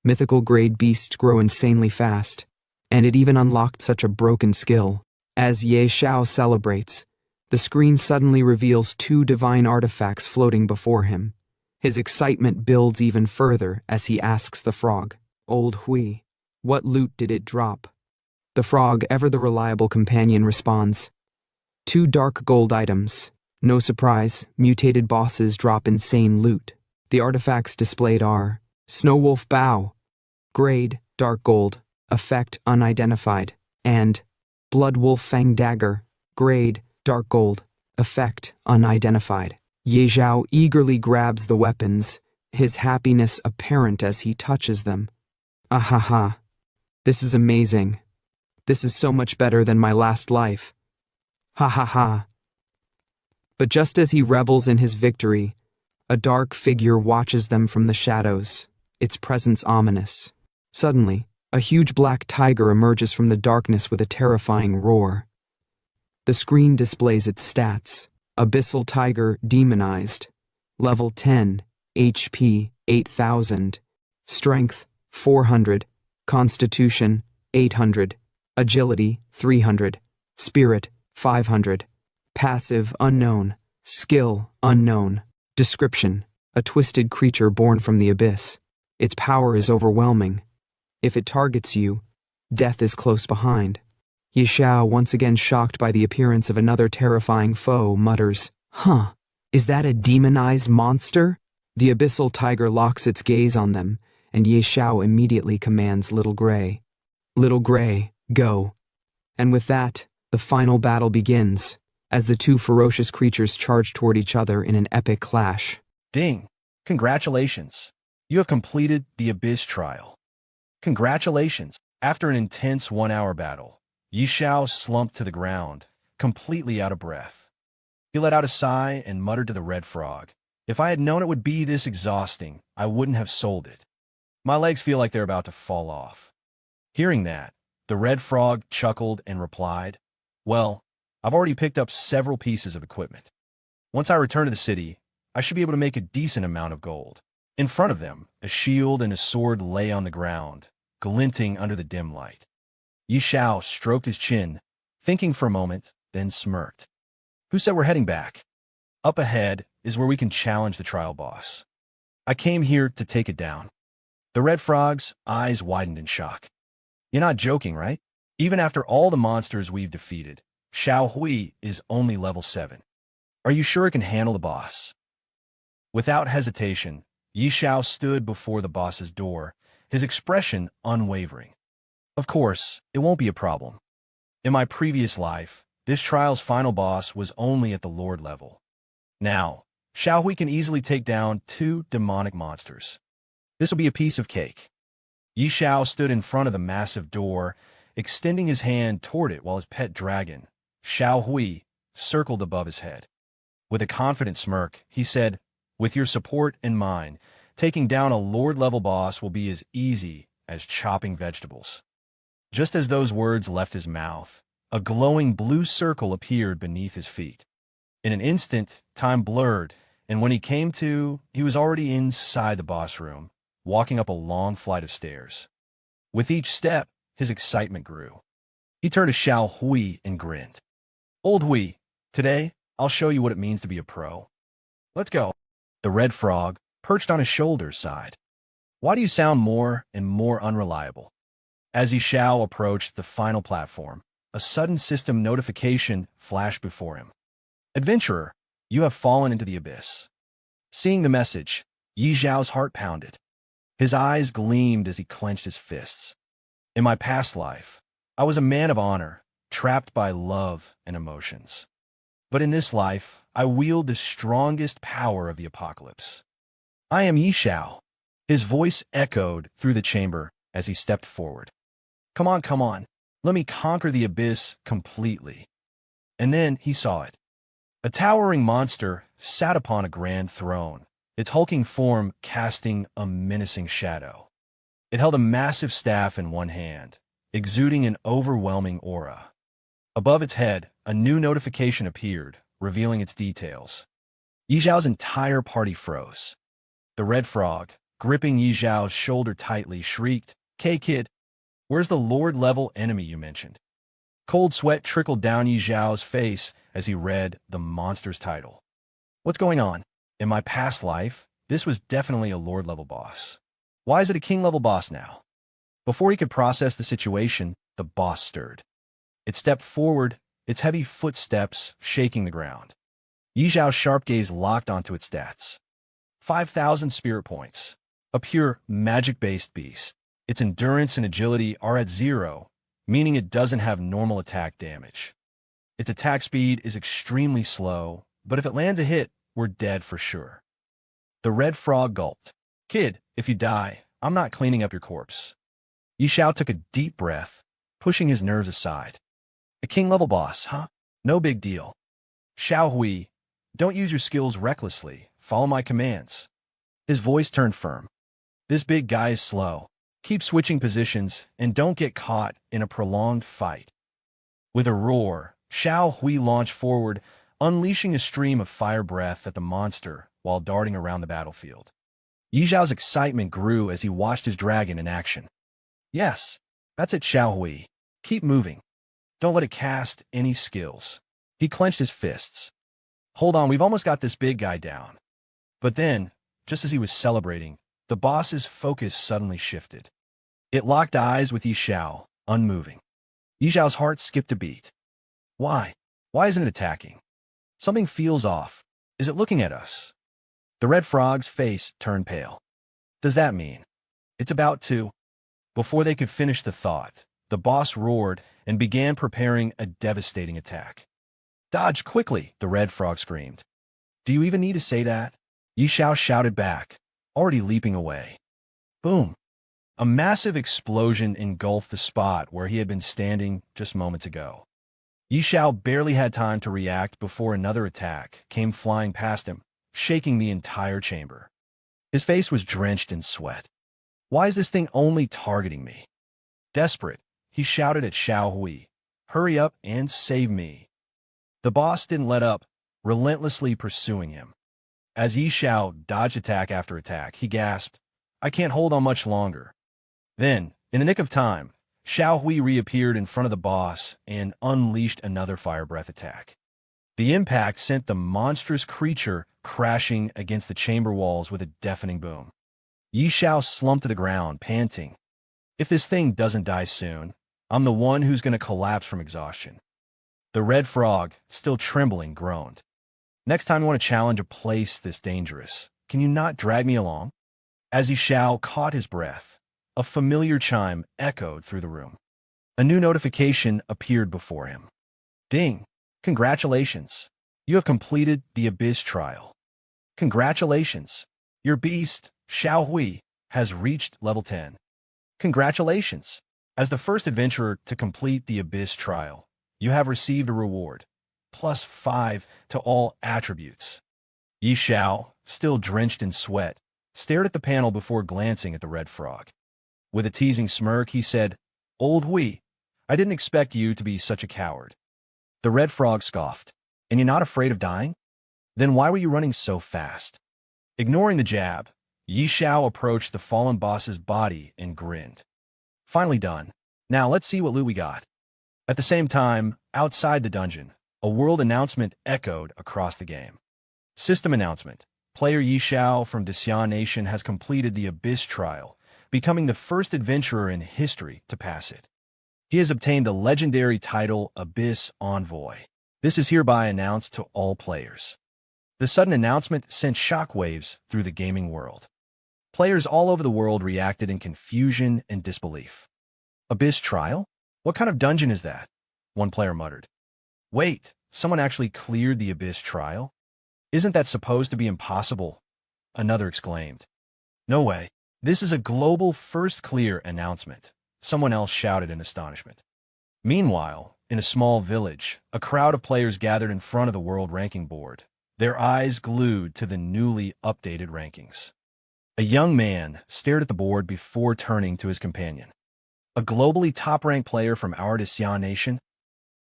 Mythical grade beasts grow insanely fast, and it even unlocked such a broken skill. As Xiao celebrates, the screen suddenly reveals 2 divine artifacts floating before him. His excitement builds even further as he asks the frog, "Old Hui, what loot did it drop?" The frog, ever the reliable companion, responds, 2 dark gold items. No surprise, mutated bosses drop insane loot. The artifacts displayed are Snow Wolf Bow, grade dark gold, effect unidentified, and Blood Wolf Fang Dagger, grade, dark gold, effect unidentified. Ye Xiao eagerly grabs the weapons, his happiness apparent as he touches them. Ahaha. This is amazing. This is so much better than my last life. Ha ha ha. But just as he revels in his victory, a dark figure watches them from the shadows, its presence ominous. Suddenly, a huge black tiger emerges from the darkness with a terrifying roar. The screen displays its stats. Abyssal Tiger Demonized. Level 10, HP 8000, Strength 400, Constitution 800, Agility 300, Spirit 500, Passive Unknown, Skill Unknown. Description: a twisted creature born from the abyss. Its power is overwhelming. If it targets you, death is close behind. Ye Xiao, once again shocked by the appearance of another terrifying foe, mutters, "Huh, is that a demonized monster?" The abyssal tiger locks its gaze on them, and Ye Xiao immediately commands Little Gray. "Little Gray, go." And with that, the final battle begins, as the two ferocious creatures charge toward each other in an epic clash. Ding! Congratulations! You have completed the Abyss trial. Congratulations! After an intense 1-hour battle, Yi Xiao slumped to the ground, completely out of breath. He let out a sigh and muttered to the red frog, "If I had known it would be this exhausting, I wouldn't have sold it. My legs feel like they're about to fall off." Hearing that, the red frog chuckled and replied, "Well, I've already picked up several pieces of equipment. Once I return to the city, I should be able to make a decent amount of gold." In front of them, a shield and a sword lay on the ground, glinting under the dim light. Yi Xiao stroked his chin, thinking for a moment, then smirked. "Who said we're heading back? Up ahead is where we can challenge the trial boss. I came here to take it down." The red frog's eyes widened in shock. "You're not joking, right? Even after all the monsters we've defeated, Xiao Hui is only level 7. Are you sure it can handle the boss?" Without hesitation, Yi Xiao stood before the boss's door, his expression unwavering. "Of course, it won't be a problem. In my previous life, this trial's final boss was only at the Lord level. Now, Xiao Hui can easily take down 2 demonic monsters. This will be a piece of cake." Yi Xiao stood in front of the massive door, extending his hand toward it while his pet dragon, Xiao Hui, circled above his head. With a confident smirk, he said, "With your support and mine, taking down a Lord-level boss will be as easy as chopping vegetables." Just as those words left his mouth, a glowing blue circle appeared beneath his feet. In an instant, time blurred, and when he came to, he was already inside the boss room, walking up a long flight of stairs. With each step, his excitement grew. He turned to Xiao Hui and grinned. "Old Hui, today, I'll show you what it means to be a pro. Let's go." The red frog, perched on his shoulder, sighed. "Why do you sound more and more unreliable?" As Yi Xiao approached the final platform, a sudden system notification flashed before him. "Adventurer, you have fallen into the abyss." Seeing the message, Yi Xiao's heart pounded. His eyes gleamed as he clenched his fists. "In my past life, I was a man of honor, trapped by love and emotions. But in this life, I wield the strongest power of the apocalypse. I am Yi Xiao." His voice echoed through the chamber as he stepped forward. Come on, let me conquer the abyss completely." And then he saw it. A towering monster sat upon a grand throne, its hulking form casting a menacing shadow. It held a massive staff in one hand, exuding an overwhelming aura. Above its head, a new notification appeared, revealing its details. Yi Xiao's entire party froze. The red frog, gripping Yi Xiao's shoulder tightly, shrieked, "Kid, where's the Lord-level enemy you mentioned?" Cold sweat trickled down Yi Xiao's face as he read the monster's title. "What's going on? In my past life, this was definitely a Lord-level boss. Why is it a King-level boss now?" Before he could process the situation, the boss stirred. It stepped forward, its heavy footsteps shaking the ground. Yi Xiao's sharp gaze locked onto its stats. 5,000 spirit points. A pure, magic-based beast. Its endurance and agility are at 0, meaning it doesn't have normal attack damage. Its attack speed is extremely slow, but if it lands a hit, we're dead for sure. The red frog gulped. Kid, if you die, I'm not cleaning up your corpse. Xiao took a deep breath, pushing his nerves aside. A king-level boss, huh? No big deal. Xiao Hui, don't use your skills recklessly. Follow my commands. His voice turned firm. This big guy is slow. Keep switching positions and don't get caught in a prolonged fight. With a roar, Xiao Hui launched forward, unleashing a stream of fire breath at the monster while darting around the battlefield. Yi Xiao's excitement grew as he watched his dragon in action. Yes, that's it, Xiao Hui. Keep moving. Don't let it cast any skills. He clenched his fists. Hold on, we've almost got this big guy down. But then, just as he was celebrating, the boss's focus suddenly shifted. It locked eyes with Yi Xiao, unmoving. Yi Xiao's heart skipped a beat. Why? Why isn't it attacking? Something feels off. Is it looking at us? The red frog's face turned pale. Does that mean it's about to? Before they could finish the thought, the boss roared and began preparing a devastating attack. Dodge quickly, the red frog screamed. Do you even need to say that? Yi Xiao shouted back, already leaping away. Boom! A massive explosion engulfed the spot where he had been standing just moments ago. Yi Xiao barely had time to react before another attack came flying past him, shaking the entire chamber. His face was drenched in sweat. Why is this thing only targeting me? Desperate, he shouted at Xiao Hui. Hurry up and save me. The boss didn't let up, relentlessly pursuing him. As Yi Xiao dodged attack after attack, he gasped, I can't hold on much longer. Then, in the nick of time, Xiao Hui reappeared in front of the boss and unleashed another fire breath attack. The impact sent the monstrous creature crashing against the chamber walls with a deafening boom. Yi Xiao slumped to the ground, panting. If this thing doesn't die soon, I'm the one who's going to collapse from exhaustion. The red frog, still trembling, groaned. Next time you want to challenge a place this dangerous, can you not drag me along? As Yi Xiao caught his breath, a familiar chime echoed through the room. A new notification appeared before him. Ding! Congratulations! You have completed the Abyss trial. Congratulations! Your beast, Xiao Hui, has reached level 10. Congratulations! As the first adventurer to complete the Abyss trial, you have received a reward, +5 to all attributes. Yi Xiao, still drenched in sweat, stared at the panel before glancing at the red frog. With a teasing smirk, he said, Old Hui, I didn't expect you to be such a coward. The red frog scoffed. And you're not afraid of dying? Then why were you running so fast? Ignoring the jab, Yi Xiao approached the fallen boss's body and grinned. Finally done. Now let's see what loot we got. At the same time, outside the dungeon, a world announcement echoed across the game. System announcement. Player Yi Xiao from Xiao Nation has completed the Abyss trial, becoming the first adventurer in history to pass it. He has obtained the legendary title Abyss Envoy. This is hereby announced to all players. The sudden announcement sent shockwaves through the gaming world. Players all over the world reacted in confusion and disbelief. Abyss trial? What kind of dungeon is that? One player muttered. Wait, someone actually cleared the Abyss trial? Isn't that supposed to be impossible? Another exclaimed. No way. This is a global first clear announcement, someone else shouted in astonishment. Meanwhile, in a small village, a crowd of players gathered in front of the world ranking board, their eyes glued to the newly updated rankings. A young man stared at the board before turning to his companion. A globally top-ranked player from our Xiao Nation?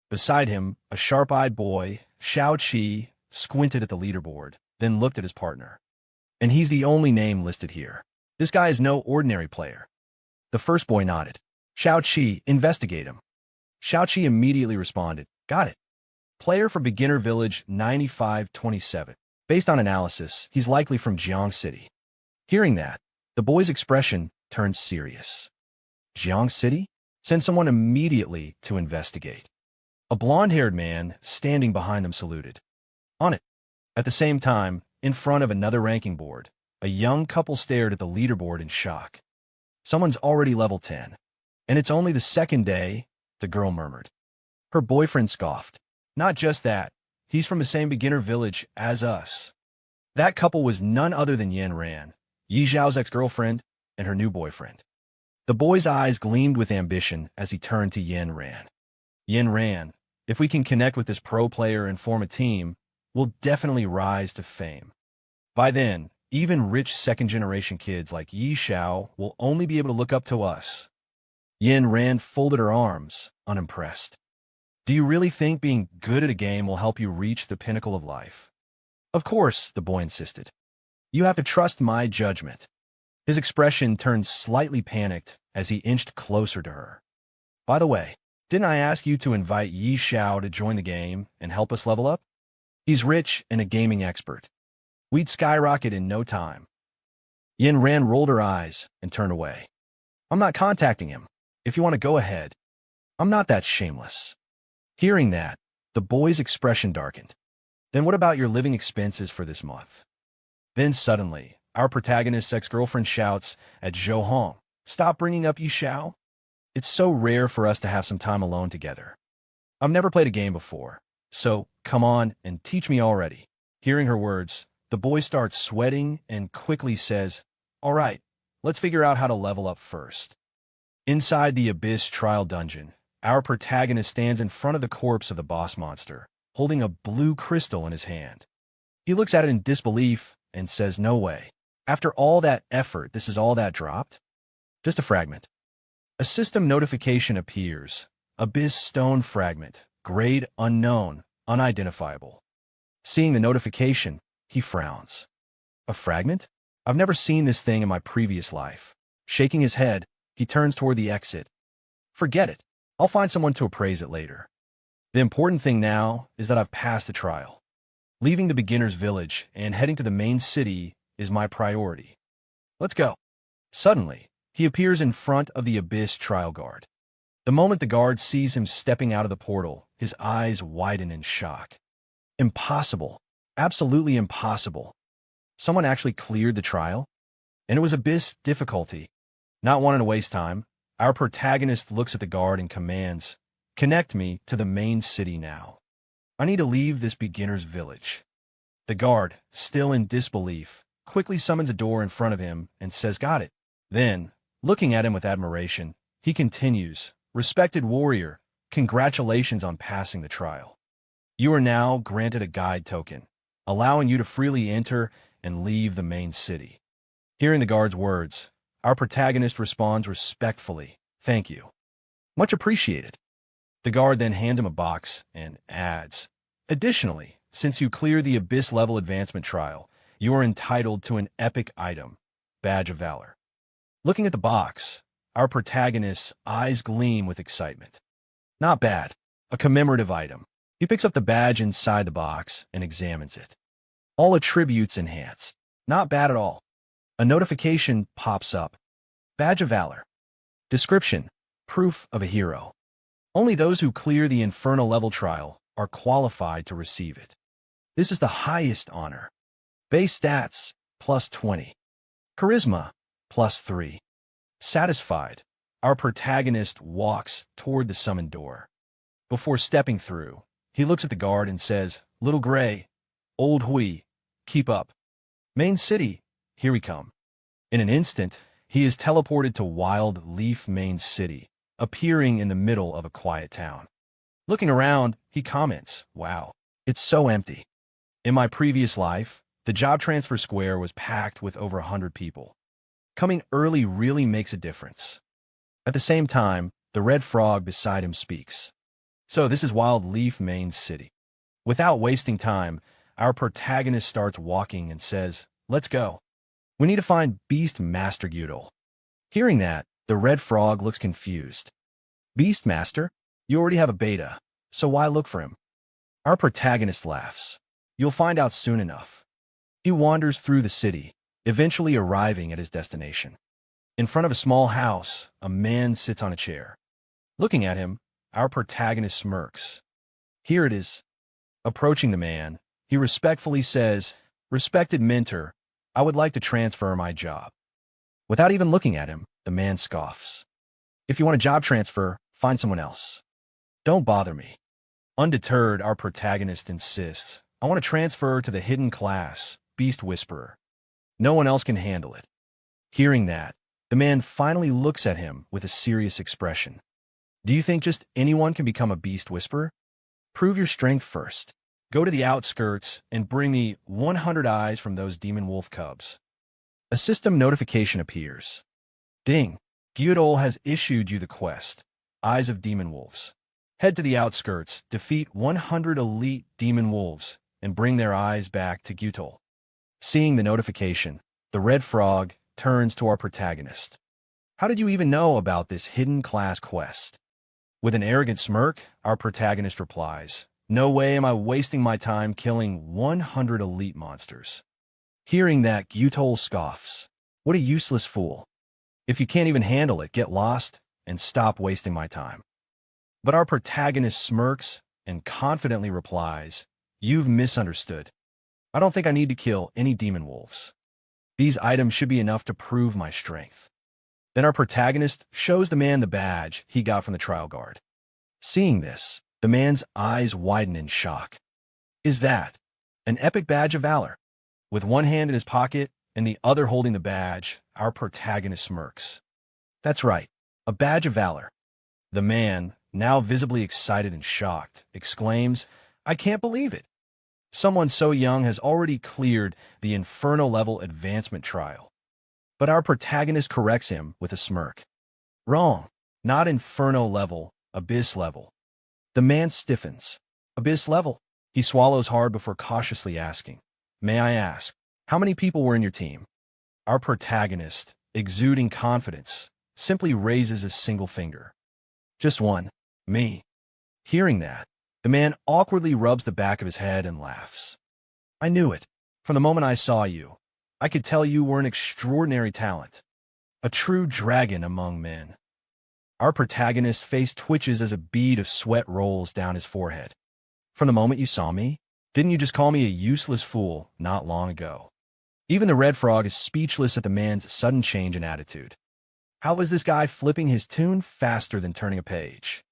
Beside him, a sharp-eyed boy, Xiao Qi, squinted at the leaderboard, then looked at his partner. And he's the only name listed here. This guy is no ordinary player. The first boy nodded. Xiao Qi, investigate him. Xiao Qi immediately responded, got it. Player for Beginner Village 9527. Based on analysis, he's likely from Jiang City. Hearing that, the boy's expression turned serious. Jiang City? Send someone immediately to investigate. A blonde-haired man standing behind them saluted. On it. At the same time, in front of another ranking board, a young couple stared at the leaderboard in shock. Someone's already level 10. And it's only the second day, the girl murmured. Her boyfriend scoffed. Not just that, he's from the same beginner village as us. That couple was none other than Yin Ran, Yi Zhao's ex-girlfriend, and her new boyfriend. The boy's eyes gleamed with ambition as he turned to Yin Ran. Yin Ran, if we can connect with this pro player and form a team, we'll definitely rise to fame. By then, even rich second-generation kids like Yi Xiao will only be able to look up to us. Yin Ran folded her arms, unimpressed. Do you really think being good at a game will help you reach the pinnacle of life? Of course, the boy insisted. You have to trust my judgment. His expression turned slightly panicked as he inched closer to her. By the way, didn't I ask you to invite Yi Xiao to join the game and help us level up? He's rich and a gaming expert. We'd skyrocket in no time. Yin Ran rolled her eyes and turned away. I'm not contacting him. If you want to go ahead. I'm not that shameless. Hearing that, the boy's expression darkened. Then what about your living expenses for this month? Then suddenly, our protagonist's ex-girlfriend shouts at Zhou Hong, stop bringing up Yi Xiao. It's so rare for us to have some time alone together. I've never played a game before, so come on and teach me already. Hearing her words, the boy starts sweating and quickly says, all right, let's figure out how to level up first. Inside the Abyss trial dungeon, our protagonist stands in front of the corpse of the boss monster, holding a blue crystal in his hand. He looks at it in disbelief and says, no way. After all that effort, this is all that dropped? Just a fragment. A system notification appears. Abyss stone fragment. Grade unknown, unidentifiable. Seeing the notification, he frowns. A fragment? I've never seen this thing in my previous life. Shaking his head, he turns toward the exit. Forget it. I'll find someone to appraise it later. The important thing now is that I've passed the trial. Leaving the beginner's village and heading to the main city is my priority. Let's go. Suddenly, he appears in front of the Abyss trial guard. The moment the guard sees him stepping out of the portal, his eyes widen in shock. Impossible. Absolutely impossible. Someone actually cleared the trial? And it was Abyss difficulty. Not wanting to waste time, our protagonist looks at the guard and commands, connect me to the main city now. I need to leave this beginner's village. The guard, still in disbelief, quickly summons a door in front of him and says, got it. Then, looking at him with admiration, he continues, respected warrior, congratulations on passing the trial. You are now granted a guide token, allowing you to freely enter and leave the main city. Hearing the guard's words, our protagonist responds respectfully, thank you. Much appreciated. The guard then hands him a box and adds, additionally, since you clear the Abyss level advancement trial, you are entitled to an epic item, Badge of Valor. Looking at the box, our protagonist's eyes gleam with excitement. Not bad, a commemorative item. He picks up the badge inside the box and examines it. All attributes enhanced. Not bad at all. A notification pops up. Badge of Valor. Description: proof of a hero. Only those who clear the Infernal level trial are qualified to receive it. This is the highest honor. Base stats, plus 20. Charisma, plus 3. Satisfied, our protagonist walks toward the summoned door. Before stepping through, he looks at the guard and says, Little Gray, Old Hui, keep up. Main city, here we come. In an instant, he is teleported to Wild Leaf Main City, appearing in the middle of a quiet town. Looking around, he comments, wow, it's so empty. In my previous life, the job transfer square was packed with over 100 people. Coming early really makes a difference. At the same time, the red frog beside him speaks. So this is Wild Leaf Main City. Without wasting time, our protagonist starts walking and says, let's go. We need to find Beast Master Gyudol. Hearing that, the red frog looks confused. Beast Master? You already have a beta, so why look for him? Our protagonist laughs. You'll find out soon enough. He wanders through the city, eventually arriving at his destination. In front of a small house, a man sits on a chair. Looking at him, our protagonist smirks. Here it is. Approaching the man, he respectfully says, Respected mentor, I would like to transfer my job. Without even looking at him, the man scoffs. If you want a job transfer, find someone else. Don't bother me. Undeterred, our protagonist insists, I want to transfer to the hidden class, Beast Whisperer. No one else can handle it. Hearing that, the man finally looks at him with a serious expression. Do you think just anyone can become a Beast Whisperer? Prove your strength first. Go to the outskirts and bring me 100 eyes from those demon wolf cubs. A system notification appears. Ding! Gyudol has issued you the quest, Eyes of Demon Wolves. Head to the outskirts, defeat 100 elite demon wolves, and bring their eyes back to Gyudol. Seeing the notification, the red frog turns to our protagonist. How did you even know about this hidden class quest? With an arrogant smirk, our protagonist replies, No way am I wasting my time killing 100 elite monsters. Hearing that, Gyudol scoffs. What a useless fool. If you can't even handle it, get lost and stop wasting my time. But our protagonist smirks and confidently replies, You've misunderstood. I don't think I need to kill any demon wolves. These items should be enough to prove my strength. Then our protagonist shows the man the badge he got from the trial guard. Seeing this, the man's eyes widen in shock. Is that an epic badge of valor? With one hand in his pocket and the other holding the badge, our protagonist smirks. That's right, a badge of valor. The man, now visibly excited and shocked, exclaims, I can't believe it. Someone so young has already cleared the Inferno-level advancement trial. But our protagonist corrects him with a smirk. Wrong. Not Inferno-level, Abyss-level. The man stiffens. Abyss-level? He swallows hard before cautiously asking, May I ask, how many people were in your team? Our protagonist, exuding confidence, simply raises a single finger. Just one. Me. Hearing that, the man awkwardly rubs the back of his head and laughs. I knew it. From the moment I saw you, I could tell you were an extraordinary talent. A true dragon among men. Our protagonist's face twitches as a bead of sweat rolls down his forehead. From the moment you saw me, didn't you just call me a useless fool not long ago? Even the red frog is speechless at the man's sudden change in attitude. How was this guy flipping his tune faster than turning a page?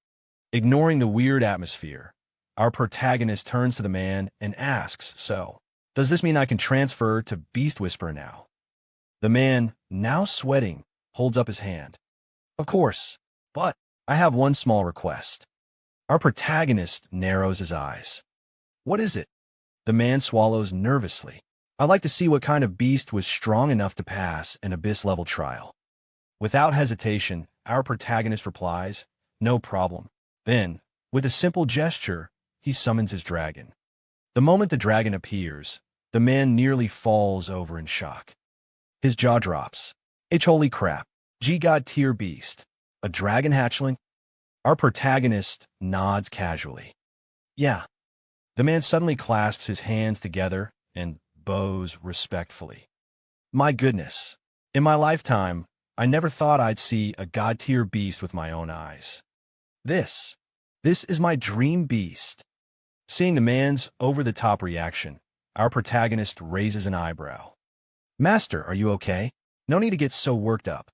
Ignoring the weird atmosphere, our protagonist turns to the man and asks, So, does this mean I can transfer to Beast Whisperer now? The man, now sweating, holds up his hand. Of course, but I have one small request. Our protagonist narrows his eyes. What is it? The man swallows nervously. I'd like to see what kind of beast was strong enough to pass an Abyss-level trial. Without hesitation, our protagonist replies, No problem. Then, with a simple gesture, he summons his dragon. The moment the dragon appears, the man nearly falls over in shock. His jaw drops. Holy crap. G-God tier beast. A dragon hatchling? Our protagonist nods casually. Yeah. The man suddenly clasps his hands together and bows respectfully. My goodness. In my lifetime, I never thought I'd see a god-tier beast with my own eyes. This is my dream beast. Seeing the man's over-the-top reaction, our protagonist raises an eyebrow. Master, are you okay? No need to get so worked up.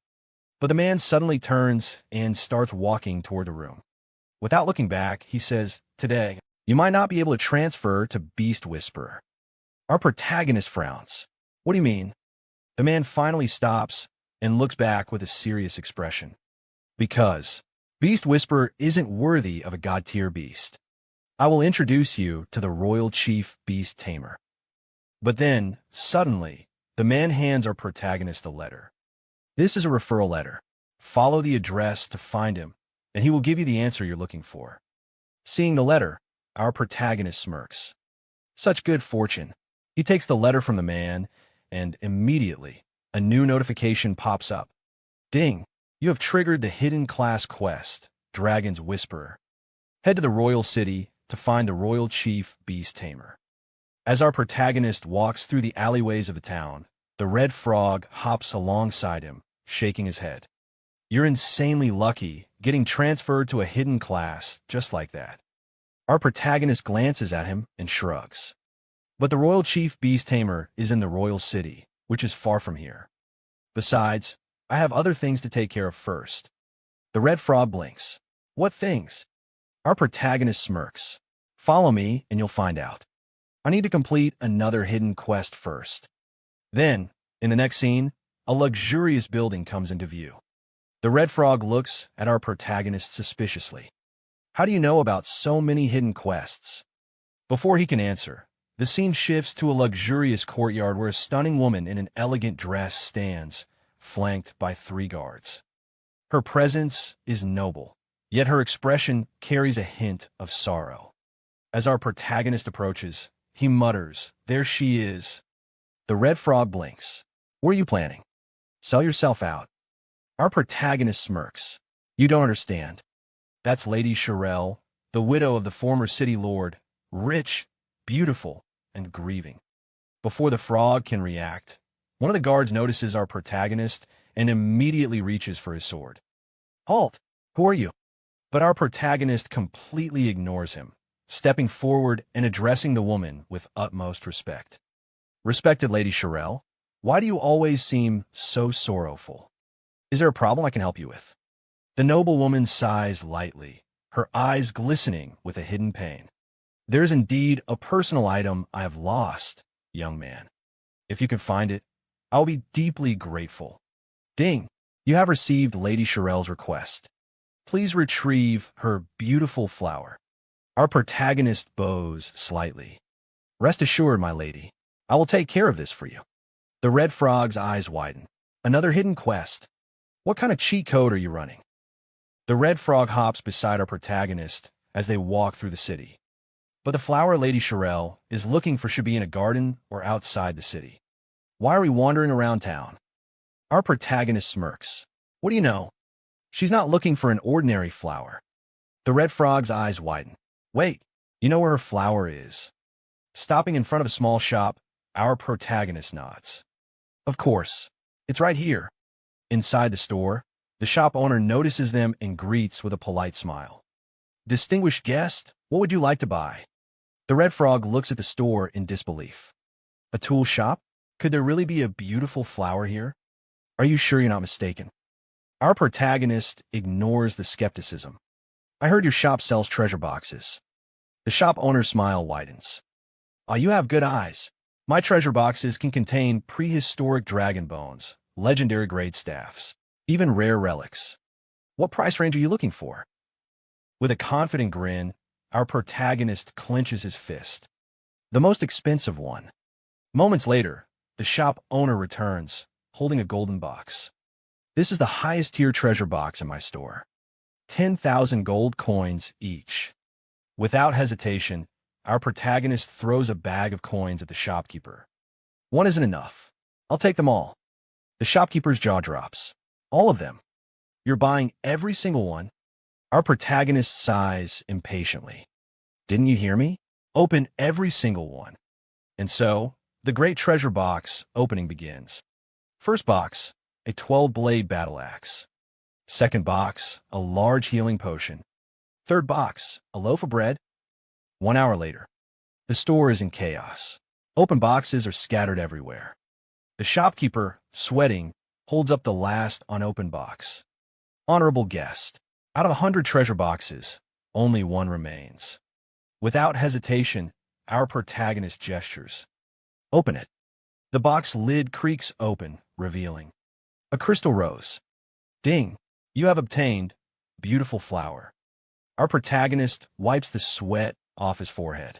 But the man suddenly turns and starts walking toward the room. Without looking back, he says, Today, you might not be able to transfer to Beast Whisperer. Our protagonist frowns. What do you mean? The man finally stops and looks back with a serious expression. Because Beast Whisperer isn't worthy of a god-tier beast. I will introduce you to the Royal Chief Beast Tamer. But then, suddenly, the man hands our protagonist a letter. This is a referral letter. Follow the address to find him, and he will give you the answer you're looking for. Seeing the letter, our protagonist smirks. Such good fortune. He takes the letter from the man, and immediately, a new notification pops up. Ding! You have triggered the hidden class quest, Dragon's Whisperer. Head to the royal city to find the Royal Chief Beast Tamer. As our protagonist walks through the alleyways of the town, the red frog hops alongside him, shaking his head. You're insanely lucky, getting transferred to a hidden class just like that. Our protagonist glances at him and shrugs. But the Royal Chief Beast Tamer is in the royal city, which is far from here. Besides, I have other things to take care of first. The red frog blinks. What things? Our protagonist smirks. Follow me and you'll find out. I need to complete another hidden quest first. Then, in the next scene, a luxurious building comes into view. The red frog looks at our protagonist suspiciously. How do you know about so many hidden quests? Before he can answer, the scene shifts to a luxurious courtyard where a stunning woman in an elegant dress stands, flanked by 3 guards. Her presence is noble, yet her expression carries a hint of sorrow. As our protagonist approaches, he mutters, "There she is." The red frog blinks. "What are you planning? Sell yourself out." Our protagonist smirks. "You don't understand. That's Lady Xiao, the widow of the former city lord, rich, beautiful, and grieving." Before the frog can react, one of the guards notices our protagonist and immediately reaches for his sword. "Halt! Who are you?" But our protagonist completely ignores him, stepping forward and addressing the woman with utmost respect. "Respected Lady Xiao, why do you always seem so sorrowful? Is there a problem I can help you with?" The noble woman sighs lightly, her eyes glistening with a hidden pain. "There is indeed a personal item I have lost, young man. If you can find it, I will be deeply grateful." Ding! You have received Lady Xiao's request. Please retrieve her beautiful flower. Our protagonist bows slightly. "Rest assured, my lady, I will take care of this for you." The red frog's eyes widen. "Another hidden quest? What kind of cheat code are you running?" The red frog hops beside our protagonist as they walk through the city. But the flower Lady Xiao is looking for should be in a garden or outside the city. "Why are we wandering around town?" Our protagonist smirks. "What do you know? She's not looking for an ordinary flower." The red frog's eyes widen. "Wait, you know where her flower is?" Stopping in front of a small shop, our protagonist nods. "Of course, it's right here." Inside the store, the shop owner notices them and greets with a polite smile. "Distinguished guest, what would you like to buy?" The red frog looks at the store in disbelief. "A tool shop? Could there really be a beautiful flower here? Are you sure you're not mistaken?" Our protagonist ignores the skepticism. "I heard your shop sells treasure boxes." The shop owner's smile widens. "Oh, you have good eyes. My treasure boxes can contain prehistoric dragon bones, legendary grade staffs, even rare relics. What price range are you looking for?" With a confident grin, our protagonist clenches his fist. "The most expensive one." Moments later, the shop owner returns, holding a golden box. "This is the highest tier treasure box in my store. 10,000 gold coins each." Without hesitation, our protagonist throws a bag of coins at the shopkeeper. "One isn't enough. I'll take them all." The shopkeeper's jaw drops. "All of them? You're buying every single one?" Our protagonist sighs impatiently. "Didn't you hear me? Open every single one." And so, the great treasure box opening begins. First box, a 12-blade battle axe. Second box, a large healing potion. Third box, a loaf of bread. 1 hour later, the store is in chaos. Open boxes are scattered everywhere. The shopkeeper, sweating, holds up the last unopened box. "Honorable guest, out of 100 treasure boxes, only one remains." Without hesitation, our protagonist gestures. "Open it." The box lid creaks open, revealing a crystal rose. Ding! You have obtained beautiful flower. Our protagonist wipes the sweat off his forehead.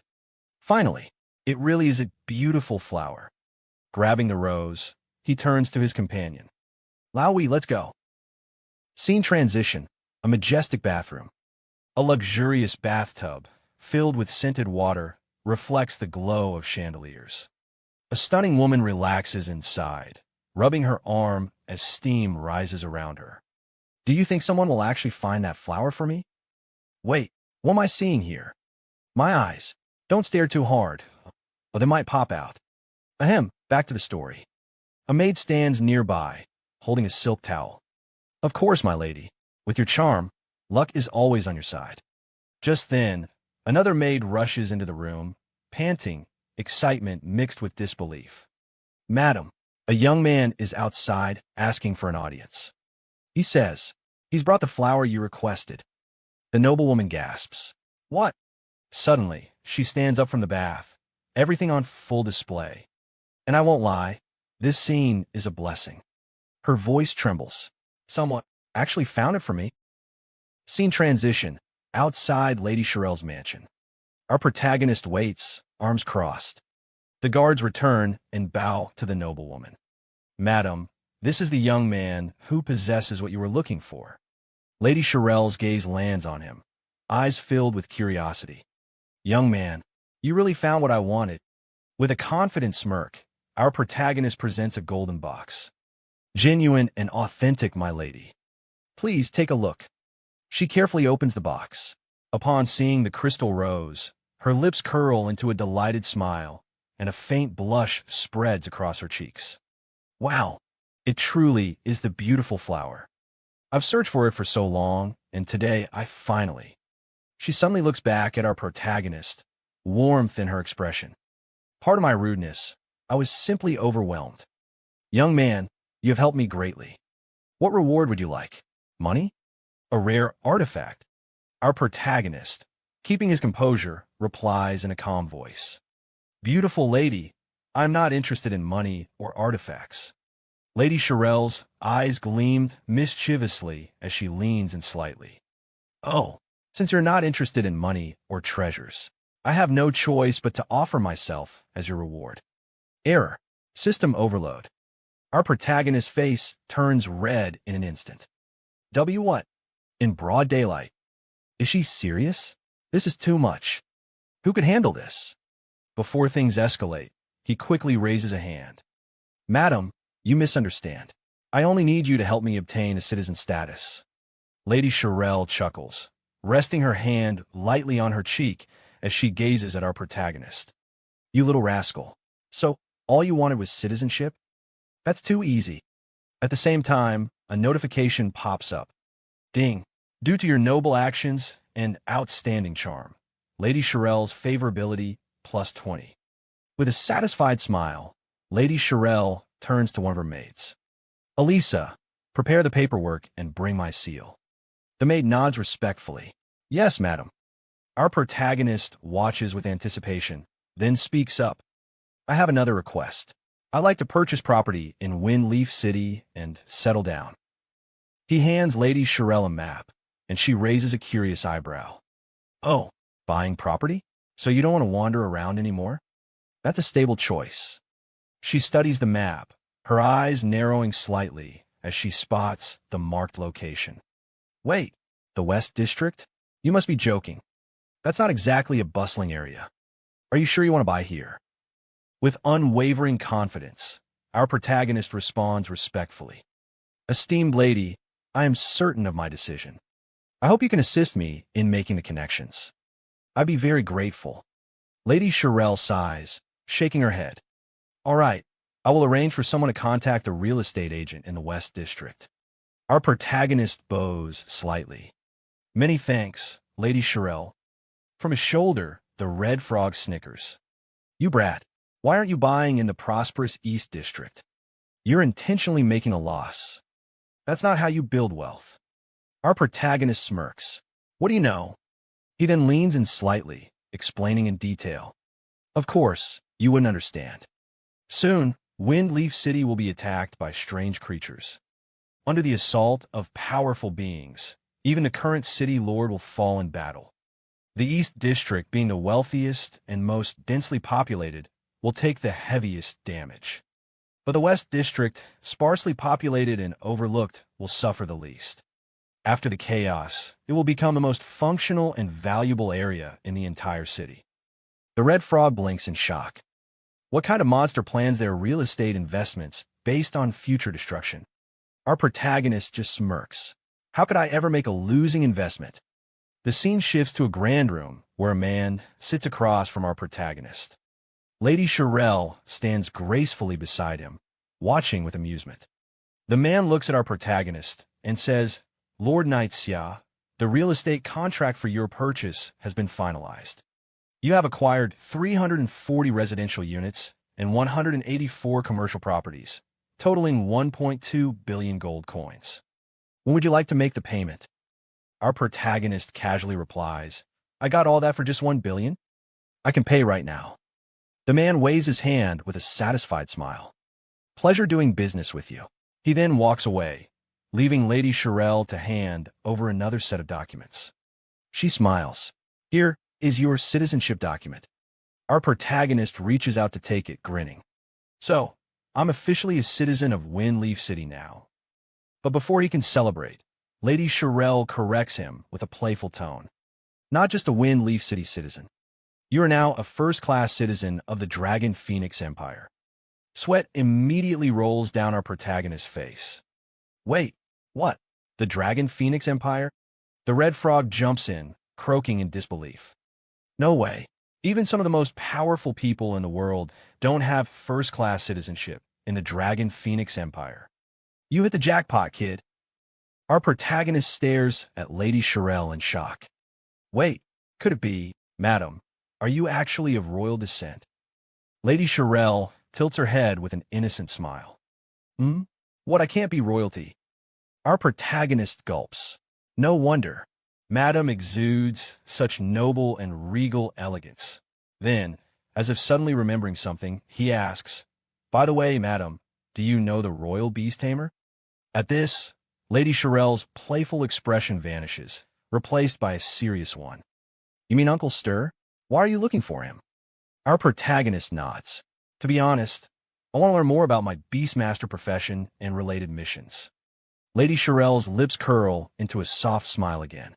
Finally, it really is a beautiful flower. Grabbing the rose, he turns to his companion. "Laowi, let's go." Scene transition, a majestic bathroom. A luxurious bathtub, filled with scented water, reflects the glow of chandeliers. A stunning woman relaxes inside, rubbing her arm as steam rises around her. "Do you think someone will actually find that flower for me?" "Wait, what am I seeing here?" "My eyes. Don't stare too hard, or they might pop out." Ahem, back to the story. A maid stands nearby, holding a silk towel. "Of course, my lady. With your charm, luck is always on your side." Just then, another maid rushes into the room, panting, excitement mixed with disbelief. "Madam, A young man is outside asking for an audience. He says, "He's brought the flower you requested." The noblewoman gasps. "What?" Suddenly, she stands up from the bath, everything on full display. And I won't lie, this scene is a blessing. Her voice trembles. "Someone actually found it for me." Scene transition, outside Lady Shirel's mansion. Our protagonist waits, arms crossed. The guards return and bow to the noblewoman. "Madam, this is the young man who possesses what you were looking for." Lady Shirel's gaze lands on him, eyes filled with curiosity. "Young man, you really found what I wanted." With a confident smirk, our protagonist presents a golden box. "Genuine and authentic, my lady. Please take a look." She carefully opens the box. Upon seeing the crystal rose, her lips curl into a delighted smile, and a faint blush spreads across her cheeks. "Wow, it truly is the beautiful flower. I've searched for it for so long, and today I finally..." She suddenly looks back at our protagonist, warmth in her expression. "Pardon my rudeness, I was simply overwhelmed." "Young man, you have helped me greatly. What reward would you like? Money? A rare artifact?" Our protagonist, keeping his composure, replies in a calm voice. "Beautiful lady, I'm not interested in money or artifacts." Lady Shirel's eyes gleamed mischievously as she leans in slightly. "Oh, since you're not interested in money or treasures, I have no choice but to offer myself as your reward." Error. System overload. Our protagonist's face turns red in an instant. What? In broad daylight. Is she serious? This is too much. Who could handle this? Before things escalate, he quickly raises a hand. "Madam, you misunderstand. I only need you to help me obtain a citizen status." Lady Shirel chuckles, resting her hand lightly on her cheek as she gazes at our protagonist. "You little rascal. So, all you wanted was citizenship? That's too easy." At the same time, a notification pops up. Ding. "Due to your noble actions and outstanding charm, Lady Shirel's favorability +20. With a satisfied smile, Lady Shirel turns to one of her maids. "Elisa, prepare the paperwork and bring my seal." The maid nods respectfully. "Yes, madam." Our protagonist watches with anticipation, then speaks up. "I have another request. I'd like to purchase property in Windleaf City and settle down." He hands Lady Shirel a map, and she raises a curious eyebrow. "Oh, buying property? So you don't want to wander around anymore? That's a stable choice." She studies the map, her eyes narrowing slightly as she spots the marked location. "Wait, the West District? You must be joking. That's not exactly a bustling area. Are you sure you want to buy here?" With unwavering confidence, our protagonist responds respectfully. "Esteemed lady, I am certain of my decision. I hope you can assist me in making the connections. I'd be very grateful." Lady Shirel sighs, shaking her head. "All right, I will arrange for someone to contact a real estate agent in the West District." Our protagonist bows slightly. "Many thanks, Lady Shirel." From his shoulder, the red frog snickers. "You brat, why aren't you buying in the prosperous East District? You're intentionally making a loss. That's not how you build wealth." Our protagonist smirks. "What do you know?" He then leans in slightly, explaining in detail. "Of course, you wouldn't understand. Soon, Windleaf City will be attacked by strange creatures. Under the assault of powerful beings, even the current city lord will fall in battle. The East District, being the wealthiest and most densely populated, will take the heaviest damage. But the West District, sparsely populated and overlooked, will suffer the least. After the chaos, it will become the most functional and valuable area in the entire city." The red frog blinks in shock. What kind of monster plans their real estate investments based on future destruction? Our protagonist just smirks. "How could I ever make a losing investment?" The scene shifts to a grand room where a man sits across from our protagonist. Lady Shirel stands gracefully beside him, watching with amusement. The man looks at our protagonist and says, "Lord Knight Xiao, the real estate contract for your purchase has been finalized. You have acquired 340 residential units and 184 commercial properties, totaling 1.2 billion gold coins. When would you like to make the payment? Our protagonist casually replies, I got all that for just 1 billion? I can pay right now. The man waves his hand with a satisfied smile. Pleasure doing business with you. He then walks away, leaving Lady Shirelle to hand over another set of documents. She smiles. Here is your citizenship document. Our protagonist reaches out to take it, grinning. So, I'm officially a citizen of Windleaf City now. But before he can celebrate, Lady Shirelle corrects him with a playful tone. Not just a Windleaf City citizen. You are now a first-class citizen of the Dragon Phoenix Empire. Sweat immediately rolls down our protagonist's face. Wait, what? The Dragon Phoenix Empire? The red frog jumps in, croaking in disbelief. No way. Even some of the most powerful people in the world don't have first-class citizenship in the Dragon Phoenix Empire. You hit the jackpot, kid. Our protagonist stares at Lady Shirelle in shock. Wait, could it be, madam, are you actually of royal descent? Lady Shirelle tilts her head with an innocent smile. What, I can't be royalty? Our protagonist gulps. No wonder. Madam exudes such noble and regal elegance. Then, as if suddenly remembering something, he asks, By the way, madam, do you know the royal beast tamer? At this, Lady Shirelle's playful expression vanishes, replaced by a serious one. You mean Uncle Stir? Why are you looking for him? Our protagonist nods. To be honest, I want to learn more about my Beastmaster profession and related missions. Lady Shirelle's lips curl into a soft smile again.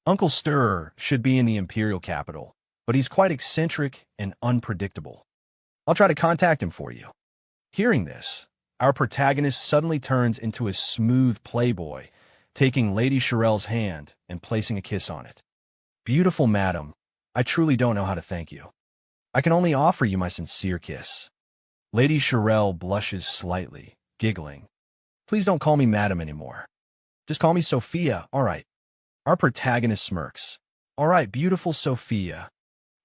Uncle Stir should be in the Imperial capital, but he's quite eccentric and unpredictable. I'll try to contact him for you. Hearing this, our protagonist suddenly turns into a smooth playboy, taking Lady Shirelle's hand and placing a kiss on it. Beautiful madam, I truly don't know how to thank you. I can only offer you my sincere kiss. Lady Shirelle blushes slightly, giggling. Please don't call me madam anymore. Just call me Sophia, all right. Our protagonist smirks. All right, beautiful Sophia.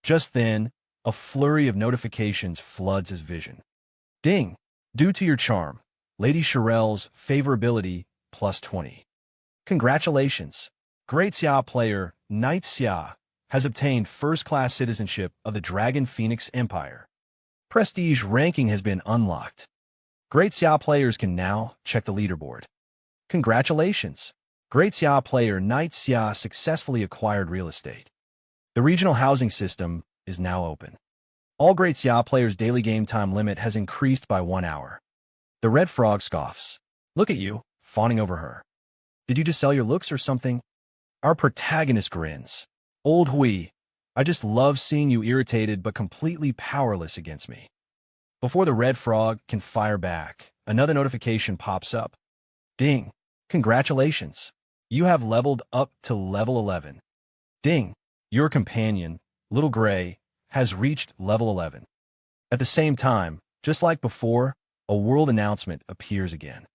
Just then, a flurry of notifications floods his vision. Ding! Due to your charm, Lady Shirelle's favorability plus 20. Congratulations! Great Xiao player, Knight Xiao, has obtained first-class citizenship of the Dragon Phoenix Empire. Prestige ranking has been unlocked. Great Xiao players can now check the leaderboard. Congratulations! Great Xiao player Knight Xiao successfully acquired real estate. The regional housing system is now open. All Great Xiao players' daily game time limit has increased by 1 hour. The red frog scoffs. Look at you, fawning over her. Did you just sell your looks or something? Our protagonist grins. Old Hui, I just love seeing you irritated but completely powerless against me. Before the red frog can fire back, another notification pops up. Ding! Congratulations! You have leveled up to level 11. Ding! Your companion, Little Gray, has reached level 11. At the same time, just like before, a world announcement appears again.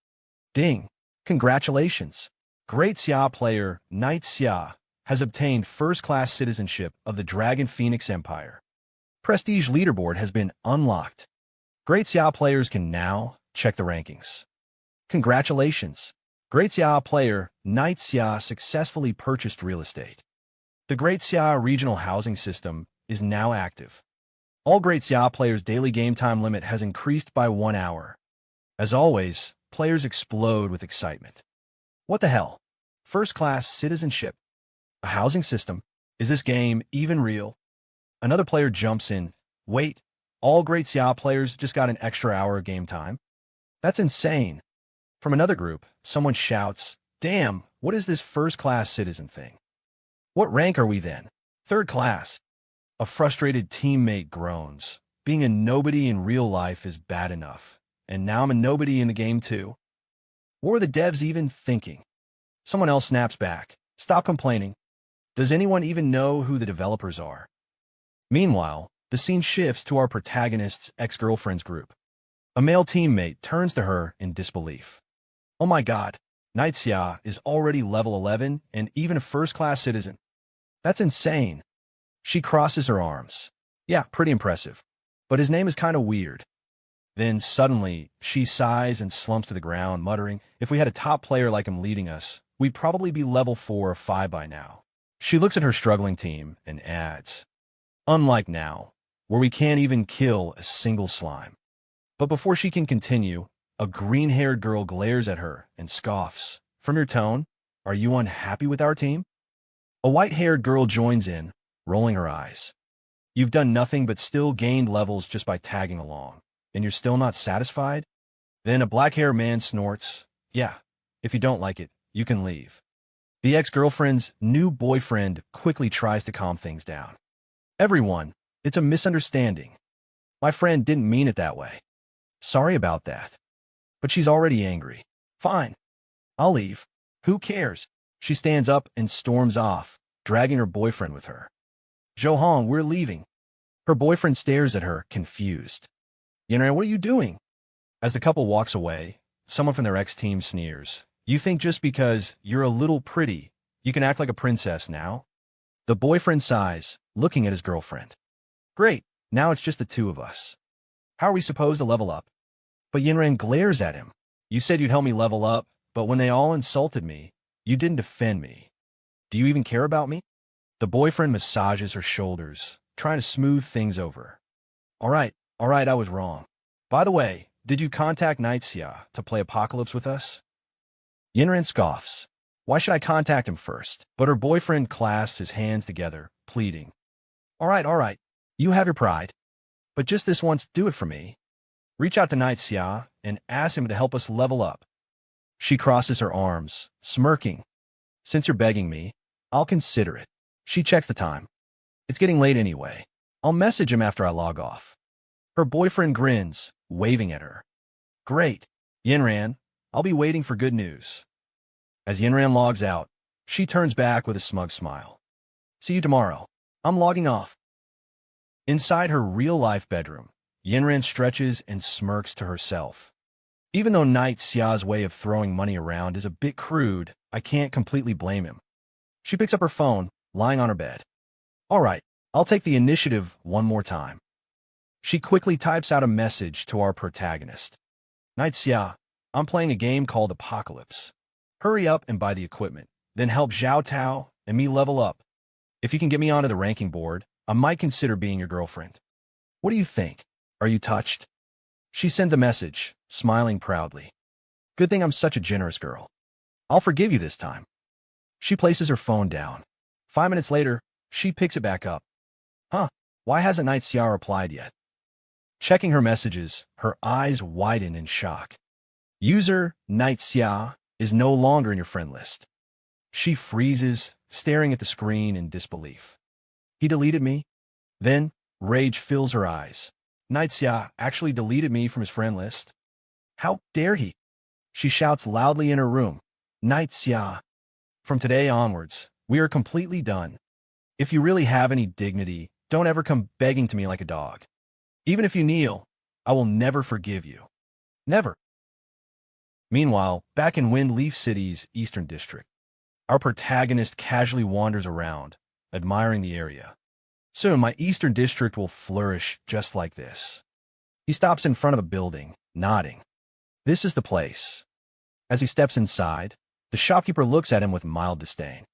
Ding! Congratulations! Great Xiao player, Knight Xiao, has obtained first-class citizenship of the Dragon Phoenix Empire. Prestige leaderboard has been unlocked. Great Xiao players can now check the rankings. Congratulations! Great Xiao player, Knight Xiao successfully purchased real estate. The Great Xiao regional housing system is now active. All Great Xiao players' daily game time limit has increased by 1 hour. As always, players explode with excitement. What the hell? First-class citizenship? A housing system? Is this game even real? Another player jumps in. Wait, all Great Xiao players just got an extra hour of game time? That's insane. From another group, someone shouts, Damn, what is this first-class citizen thing? What rank are we then? Third class. A frustrated teammate groans. Being a nobody in real life is bad enough, and now I'm a nobody in the game too. What were the devs even thinking? Someone else snaps back. Stop complaining. Does anyone even know who the developers are? Meanwhile, the scene shifts to our protagonist's ex-girlfriend's group. A male teammate turns to her in disbelief. Oh my god, Knight Xiao is already level 11 and even a first-class citizen. That's insane. She crosses her arms. Yeah, pretty impressive. But his name is kind of weird. Then suddenly, she sighs and slumps to the ground, muttering, "If we had a top player like him leading us, we'd probably be level 4 or 5 by now." She looks at her struggling team and adds, "Unlike now, where we can't even kill a single slime." But before she can continue, a green-haired girl glares at her and scoffs. "From your tone, are you unhappy with our team?" A white-haired girl joins in, rolling her eyes. "You've done nothing but still gained levels just by tagging along, and you're still not satisfied?" Then a black-haired man snorts, "Yeah, if you don't like it, you can leave." The ex-girlfriend's new boyfriend quickly tries to calm things down. "Everyone, it's a misunderstanding. My friend didn't mean it that way. Sorry about that." But she's already angry. "Fine. I'll leave. Who cares?" She stands up and storms off, dragging her boyfriend with her. "Johan, we're leaving." Her boyfriend stares at her, confused. "Yenra, what are you doing?" As the couple walks away, someone from their ex-team sneers. "You think just because you're a little pretty, you can act like a princess now?" The boyfriend sighs, looking at his girlfriend. "Great, now it's just the two of us. How are we supposed to level up?" But Yinran glares at him. "You said you'd help me level up, but when they all insulted me, you didn't defend me. Do you even care about me?" The boyfriend massages her shoulders, trying to smooth things over. All right, I was wrong. By the way, did you contact Xiao to play Apocalypse with us?" Yinran scoffs. "Why should I contact him first?" But her boyfriend clasps his hands together, pleading. All right, you have your pride. But just this once, do it for me. Reach out to Xiao and ask him to help us level up." She crosses her arms, smirking. "Since you're begging me, I'll consider it." She checks the time. "It's getting late anyway. I'll message him after I log off." Her boyfriend grins, waving at her. "Great. Yinran, I'll be waiting for good news." As Yinran logs out, she turns back with a smug smile. "See you tomorrow. I'm logging off." Inside her real-life bedroom, Yinran stretches and smirks to herself. Even though Xiao's way of throwing money around is a bit crude, I can't completely blame him. She picks up her phone, lying on her bed. "All right, I'll take the initiative one more time." She quickly types out a message to our protagonist. "Xiao, I'm playing a game called Apocalypse. Hurry up and buy the equipment, then help Xiao Tao and me level up. If you can get me onto the ranking board, I might consider being your girlfriend. What do you think? Are you touched?" She sent the message, smiling proudly. "Good thing I'm such a generous girl. I'll forgive you this time." She places her phone down. 5 minutes later, she picks it back up. "Huh, why hasn't Xiao replied yet?" Checking her messages, her eyes widen in shock. User Xiao is no longer in your friend list. She freezes, staring at the screen in disbelief. "He deleted me?" Then, rage fills her eyes. Xiao actually deleted me from his friend list? How dare he? She shouts loudly in her room. "Xiao, from today onwards, we are completely done. If you really have any dignity, don't ever come begging to me like a dog. Even if you kneel, I will never forgive you. Never." Meanwhile, back in Wind Leaf City's Eastern District, our protagonist casually wanders around, admiring the area. Soon, my Eastern District will flourish just like this. He stops in front of a building, nodding. This is the place. As he steps inside, the shopkeeper looks at him with mild disdain.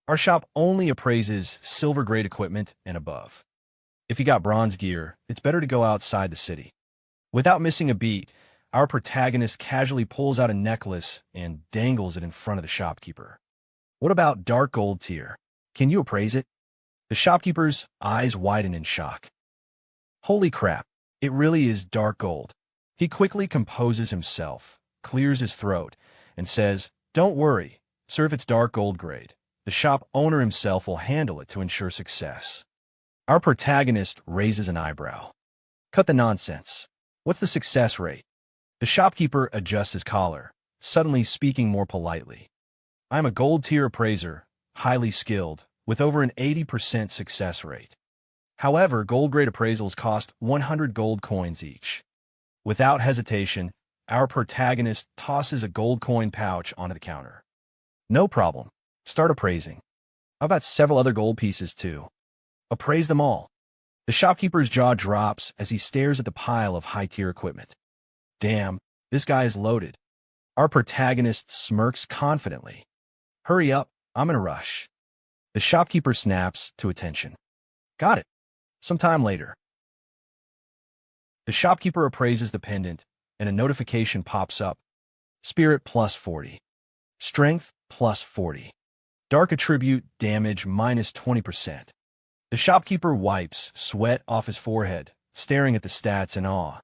Our shop only appraises silver-grade equipment and above. If you got bronze gear, it's better to go outside the city. Without missing a beat, our protagonist casually pulls out a necklace and dangles it in front of the shopkeeper. "What about dark gold tier? Can you appraise it?" The shopkeeper's eyes widen in shock. "Holy crap, it really is dark gold." He quickly composes himself, clears his throat, and says, "Don't worry, sir, if it's dark gold grade, the shop owner himself will handle it to ensure success." Our protagonist raises an eyebrow. "Cut the nonsense. What's the success rate?" The shopkeeper adjusts his collar, suddenly speaking more politely. "I'm a gold tier appraiser, highly skilled, with over an 80% success rate. However, gold grade appraisals cost 100 gold coins each." Without hesitation, our protagonist tosses a gold coin pouch onto the counter. "No problem. Start appraising. I've got several other gold pieces too. Appraise them all." The shopkeeper's jaw drops as he stares at the pile of high-tier equipment. Damn, this guy is loaded. Our protagonist smirks confidently. Hurry up, I'm in a rush. The shopkeeper snaps to attention. Got it. Sometime later. The shopkeeper appraises the pendant, and a notification pops up. Spirit plus 40. Strength plus 40. Dark attribute damage minus 20%. The shopkeeper wipes sweat off his forehead, staring at the stats in awe.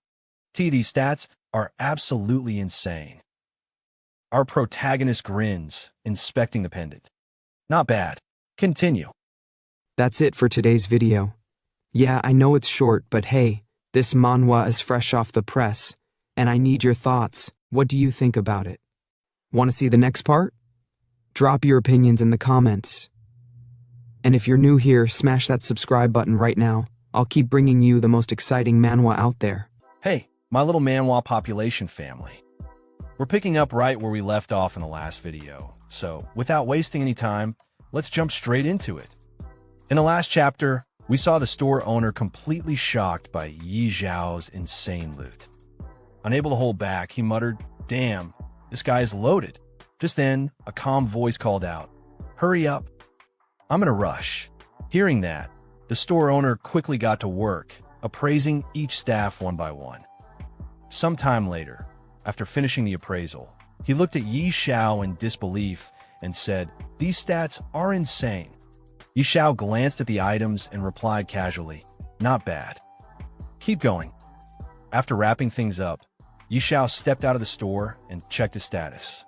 These stats are absolutely insane. Our protagonist grins, inspecting the pendant. Not bad. Continue. That's it for today's video. Yeah, I know it's short, but hey, this manhwa is fresh off the press, and I need your thoughts. What do you think about it? Want to see the next part? Drop your opinions in the comments. And if you're new here, smash that subscribe button right now. I'll keep bringing you the most exciting manhwa out there. Hey, my little manhwa population family. We're picking up right where we left off in the last video, so without wasting any time, let's jump straight into it. In the last chapter, we saw the store owner completely shocked by Yi Xiao's insane loot. Unable to hold back, he muttered, "Damn, this guy is loaded." Just then, a calm voice called out, "Hurry up, I'm in a rush." Hearing that, the store owner quickly got to work, appraising each staff one by one. Sometime later, after finishing the appraisal, he looked at Yi Xiao in disbelief and said, "These stats are insane." Yi Xiao glanced at the items and replied casually, "Not bad. Keep going." After wrapping things up, Yi Xiao stepped out of the store and checked his status.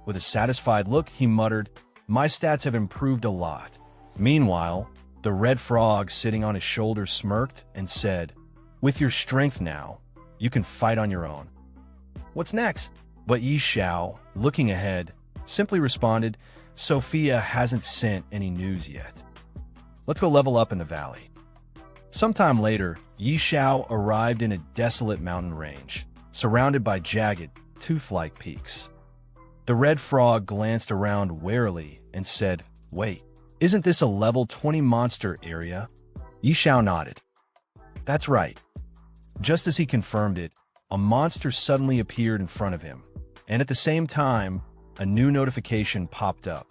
With a satisfied look, he muttered, "My stats have improved a lot." Meanwhile, the red frog sitting on his shoulder smirked and said, "With your strength now, you can fight on your own. What's next?" But Yi Xiao, looking ahead, simply responded, "Sophia hasn't sent any news yet. Let's go level up in the valley." Sometime later, Yi Xiao arrived in a desolate mountain range, surrounded by jagged, tooth-like peaks. The red frog glanced around warily and said, "Wait, isn't this a level 20 monster area?" Yi Xiao nodded. "That's right." Just as he confirmed it, a monster suddenly appeared in front of him, and at the same time, a new notification popped up.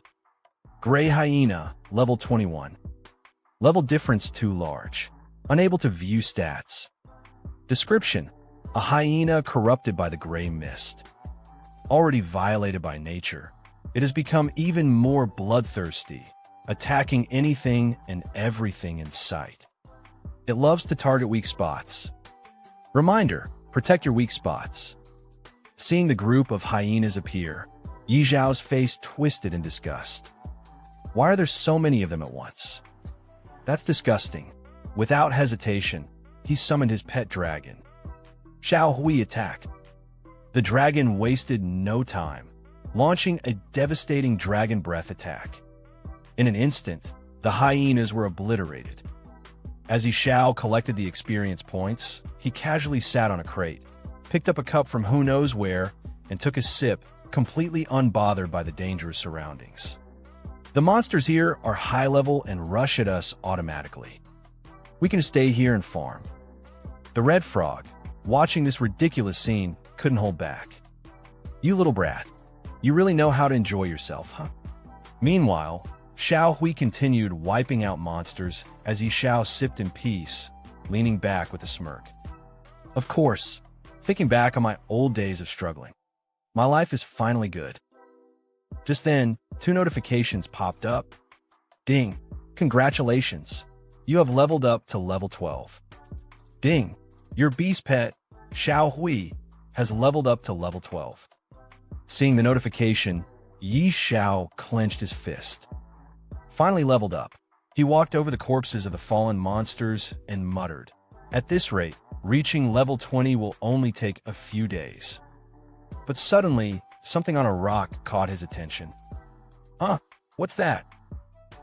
Gray Hyena, level 21. Level difference too large. Unable to view stats. Description: a hyena corrupted by the gray mist. Already violated by nature, it has become even more bloodthirsty, attacking anything and everything in sight. It loves to target weak spots. Reminder: protect your weak spots. Seeing the group of hyenas appear, Yi Xiao's face twisted in disgust. Why are there so many of them at once? That's disgusting. Without hesitation, he summoned his pet dragon. Xiao Hui attack. The dragon wasted no time, launching a devastating dragon breath attack. In an instant, the hyenas were obliterated. As Yi Xiao collected the experience points, he casually sat on a crate, picked up a cup from who knows where, and took a sip, completely unbothered by the dangerous surroundings. The monsters here are high level and rush at us automatically. We can stay here and farm. The red frog, watching this ridiculous scene, couldn't hold back. "You little brat, you really know how to enjoy yourself, huh?" Meanwhile, Xiao Hui continued wiping out monsters as Yi Xiao sipped in peace, leaning back with a smirk. "Of course, thinking back on my old days of struggling. My life is finally good." Just then, 2 notifications popped up. Ding! Congratulations! You have leveled up to level 12. Ding! Your beast pet, Xiao Hui, has leveled up to level 12. Seeing the notification, Yi Xiao clenched his fist. Finally leveled up, he walked over the corpses of the fallen monsters and muttered, "At this rate, reaching level 20 will only take a few days." But suddenly, something on a rock caught his attention. "Huh, what's that?"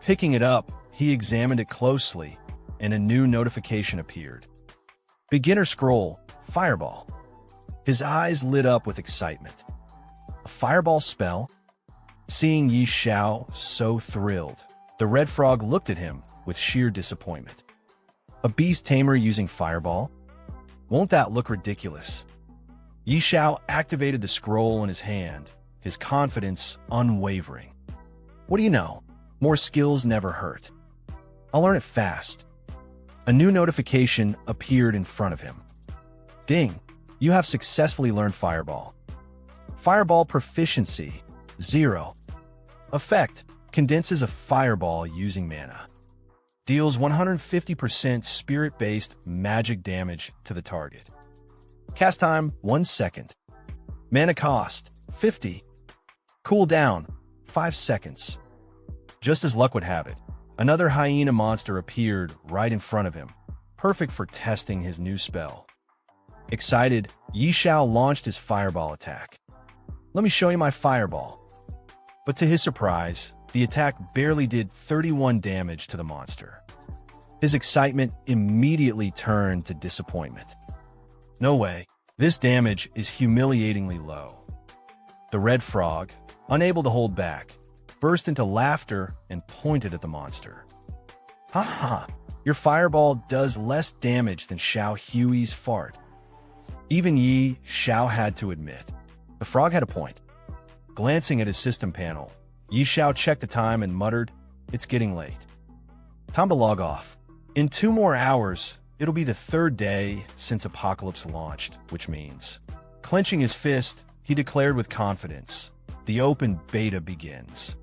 Picking it up, he examined it closely, and a new notification appeared. Beginner scroll, Fireball. His eyes lit up with excitement. A fireball spell? Seeing Yi Xiao so thrilled, the red frog looked at him with sheer disappointment. A beast tamer using fireball? Won't that look ridiculous? Yi Xiao activated the scroll in his hand, his confidence unwavering. What do you know? More skills never hurt. I'll learn it fast. A new notification appeared in front of him. Ding! You have successfully learned Fireball. Fireball proficiency, 0. Effect: condenses a fireball using mana. Deals 150% spirit-based magic damage to the target. Cast time, 1 second. Mana cost, 50. Cooldown, 5 seconds. Just as luck would have it, another hyena monster appeared right in front of him, perfect for testing his new spell. Excited, Yi Xiao launched his fireball attack. Let me show you my fireball. But to his surprise, the attack barely did 31 damage to the monster. His excitement immediately turned to disappointment. No way, this damage is humiliatingly low. The red frog, unable to hold back, burst into laughter and pointed at the monster. Ha ha, your fireball does less damage than Xiao Hui's fart. Even Yi Xiao had to admit, the frog had a point. Glancing at his system panel, Yi Xiao checked the time and muttered, "It's getting late. Time to log off. In 2 more hours, it'll be the 3rd day since Apocalypse launched, which means..." Clenching his fist, he declared with confidence, "The open beta begins."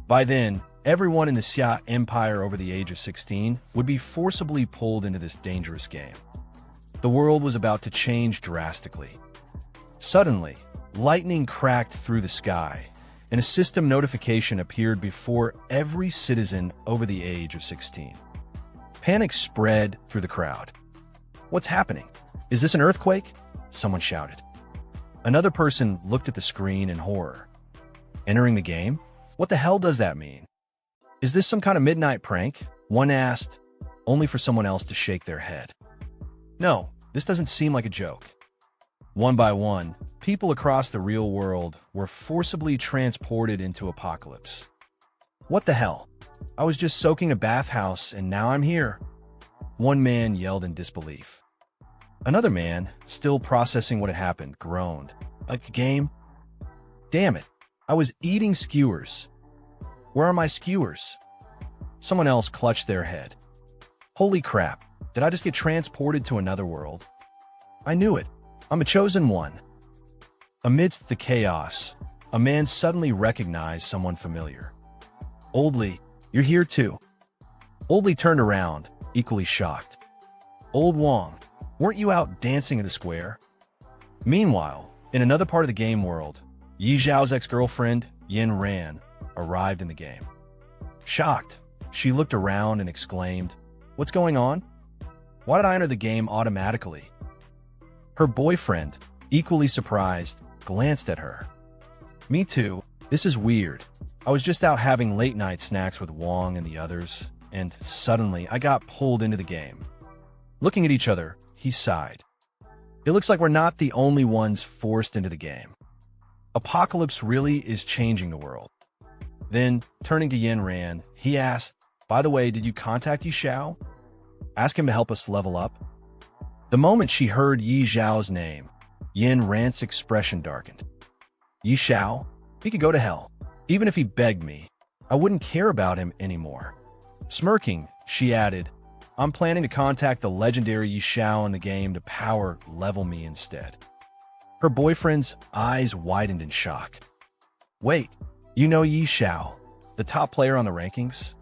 By then, everyone in the Xia Empire over the age of 16 would be forcibly pulled into this dangerous game. The world was about to change drastically. Suddenly, lightning cracked through the sky, and a system notification appeared before every citizen over the age of 16. Panic spread through the crowd. "What's happening? Is this an earthquake?" someone shouted. Another person looked at the screen in horror. "Entering the game? What the hell does that mean? Is this some kind of midnight prank?" one asked, only for someone else to shake their head. "No, this doesn't seem like a joke." One by one, people across the real world were forcibly transported into Apocalypse. "What the hell? I was just soaking a bathhouse and now I'm here," one man yelled in disbelief. Another man, still processing what had happened, groaned. "A game? Damn it, I was eating skewers. Where are my skewers?" Someone else clutched their head. "Holy crap, did I just get transported to another world? I knew it. I'm a chosen one." Amidst the chaos, a man suddenly recognized someone familiar. "Old Li, you're here too." Old Li turned around, equally shocked. "Old Wong, weren't you out dancing in the square?" Meanwhile, in another part of the game world, Yi Xiao's ex-girlfriend, Yin Ran, arrived in the game. Shocked, she looked around and exclaimed, "What's going on? Why did I enter the game automatically?" Her boyfriend, equally surprised, glanced at her. "Me too. This is weird. I was just out having late-night snacks with Wong and the others, and suddenly I got pulled into the game." Looking at each other, he sighed. "It looks like we're not the only ones forced into the game. Apocalypse really is changing the world." Then, turning to Yin Ran, he asked, "By the way, did you contact Yi Xiao? Ask him to help us level up?" The moment she heard Yi Xiao's name, Yin Ran's expression darkened. "Yi Xiao? He could go to hell. Even if he begged me, I wouldn't care about him anymore." Smirking, she added, "I'm planning to contact the legendary Yi Xiao in the game to power level me instead." Her boyfriend's eyes widened in shock. "Wait, you know Yi Xiao, the top player on the rankings?"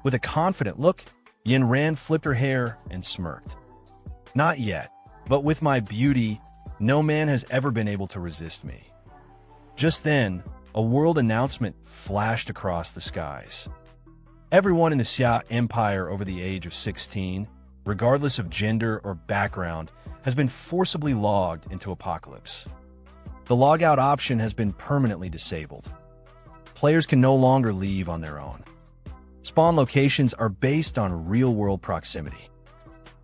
With a confident look, Yin Ran flipped her hair and smirked. "Not yet, but with my beauty, no man has ever been able to resist me." Just then, a world announcement flashed across the skies. Everyone in the Xia Empire over the age of 16, regardless of gender or background, has been forcibly logged into Apocalypse. The logout option has been permanently disabled. Players can no longer leave on their own. Spawn locations are based on real-world proximity.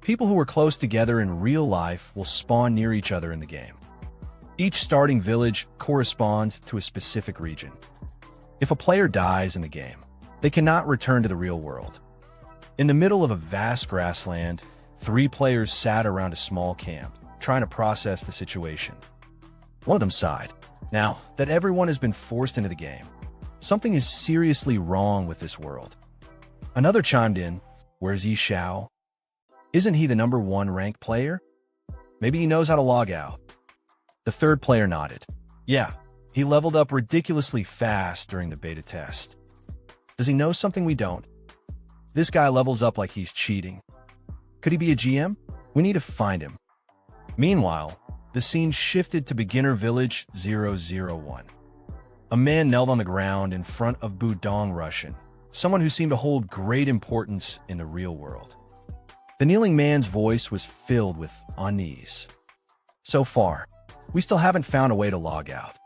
People who are close together in real life will spawn near each other in the game. Each starting village corresponds to a specific region. If a player dies in the game, they cannot return to the real world. In the middle of a vast grassland, 3 players sat around a small camp, trying to process the situation. One of them sighed. Now that everyone has been forced into the game, something is seriously wrong with this world. Another chimed in, "Where's Xiao? Isn't he the #1 ranked player? Maybe he knows how to log out." The third player nodded. "Yeah, he leveled up ridiculously fast during the beta test. Does he know something we don't? This guy levels up like he's cheating. Could he be a GM? We need to find him." Meanwhile, the scene shifted to Beginner Village 001. A man knelt on the ground in front of Budong Russian, someone who seemed to hold great importance in the real world. The kneeling man's voice was filled with unease. "So far, we still haven't found a way to log out.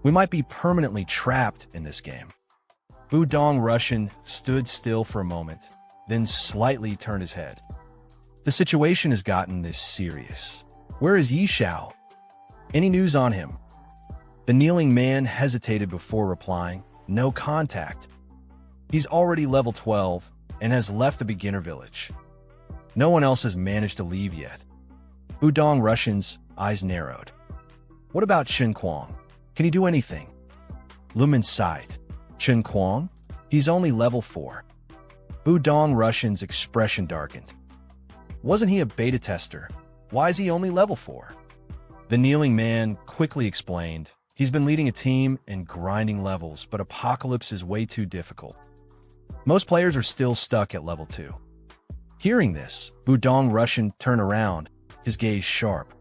We might be permanently trapped in this game." Budong Russian stood still for a moment, then slightly turned his head. "The situation has gotten this serious. Where is Xiao? Any news on him?" The kneeling man hesitated before replying, "No contact. He's already level 12 and has left the beginner village. No one else has managed to leave yet." Budong Russian's eyes narrowed. "What about Chen Kuang? Can he do anything?" Lumen sighed. "Chen Kuang? He's only level 4. Budong Russian's expression darkened. "Wasn't he a beta tester? Why is he only level 4? The kneeling man quickly explained, "He's been leading a team and grinding levels, but Apocalypse is way too difficult. Most players are still stuck at level 2. Hearing this, Budong Russian turned around, his gaze sharp.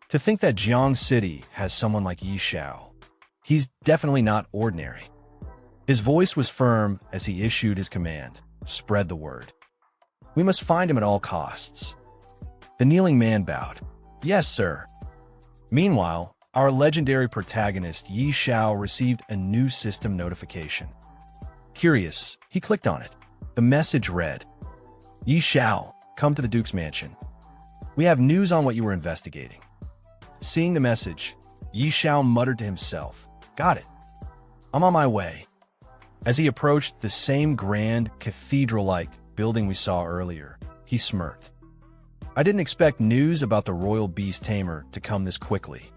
"To think that Jiang City has someone like Xiao. He's definitely not ordinary." His voice was firm as he issued his command, "Spread the word. We must find him at all costs." The kneeling man bowed. "Yes, sir." Meanwhile, our legendary protagonist Xiao received a new system notification. Curious, he clicked on it. The message read, "Xiao, come to the Duke's mansion. We have news on what you were investigating." Seeing the message, Xiao muttered to himself, "Got it. I'm on my way." As he approached the same grand, cathedral-like building we saw earlier, he smirked. "I didn't expect news about the royal beast tamer to come this quickly.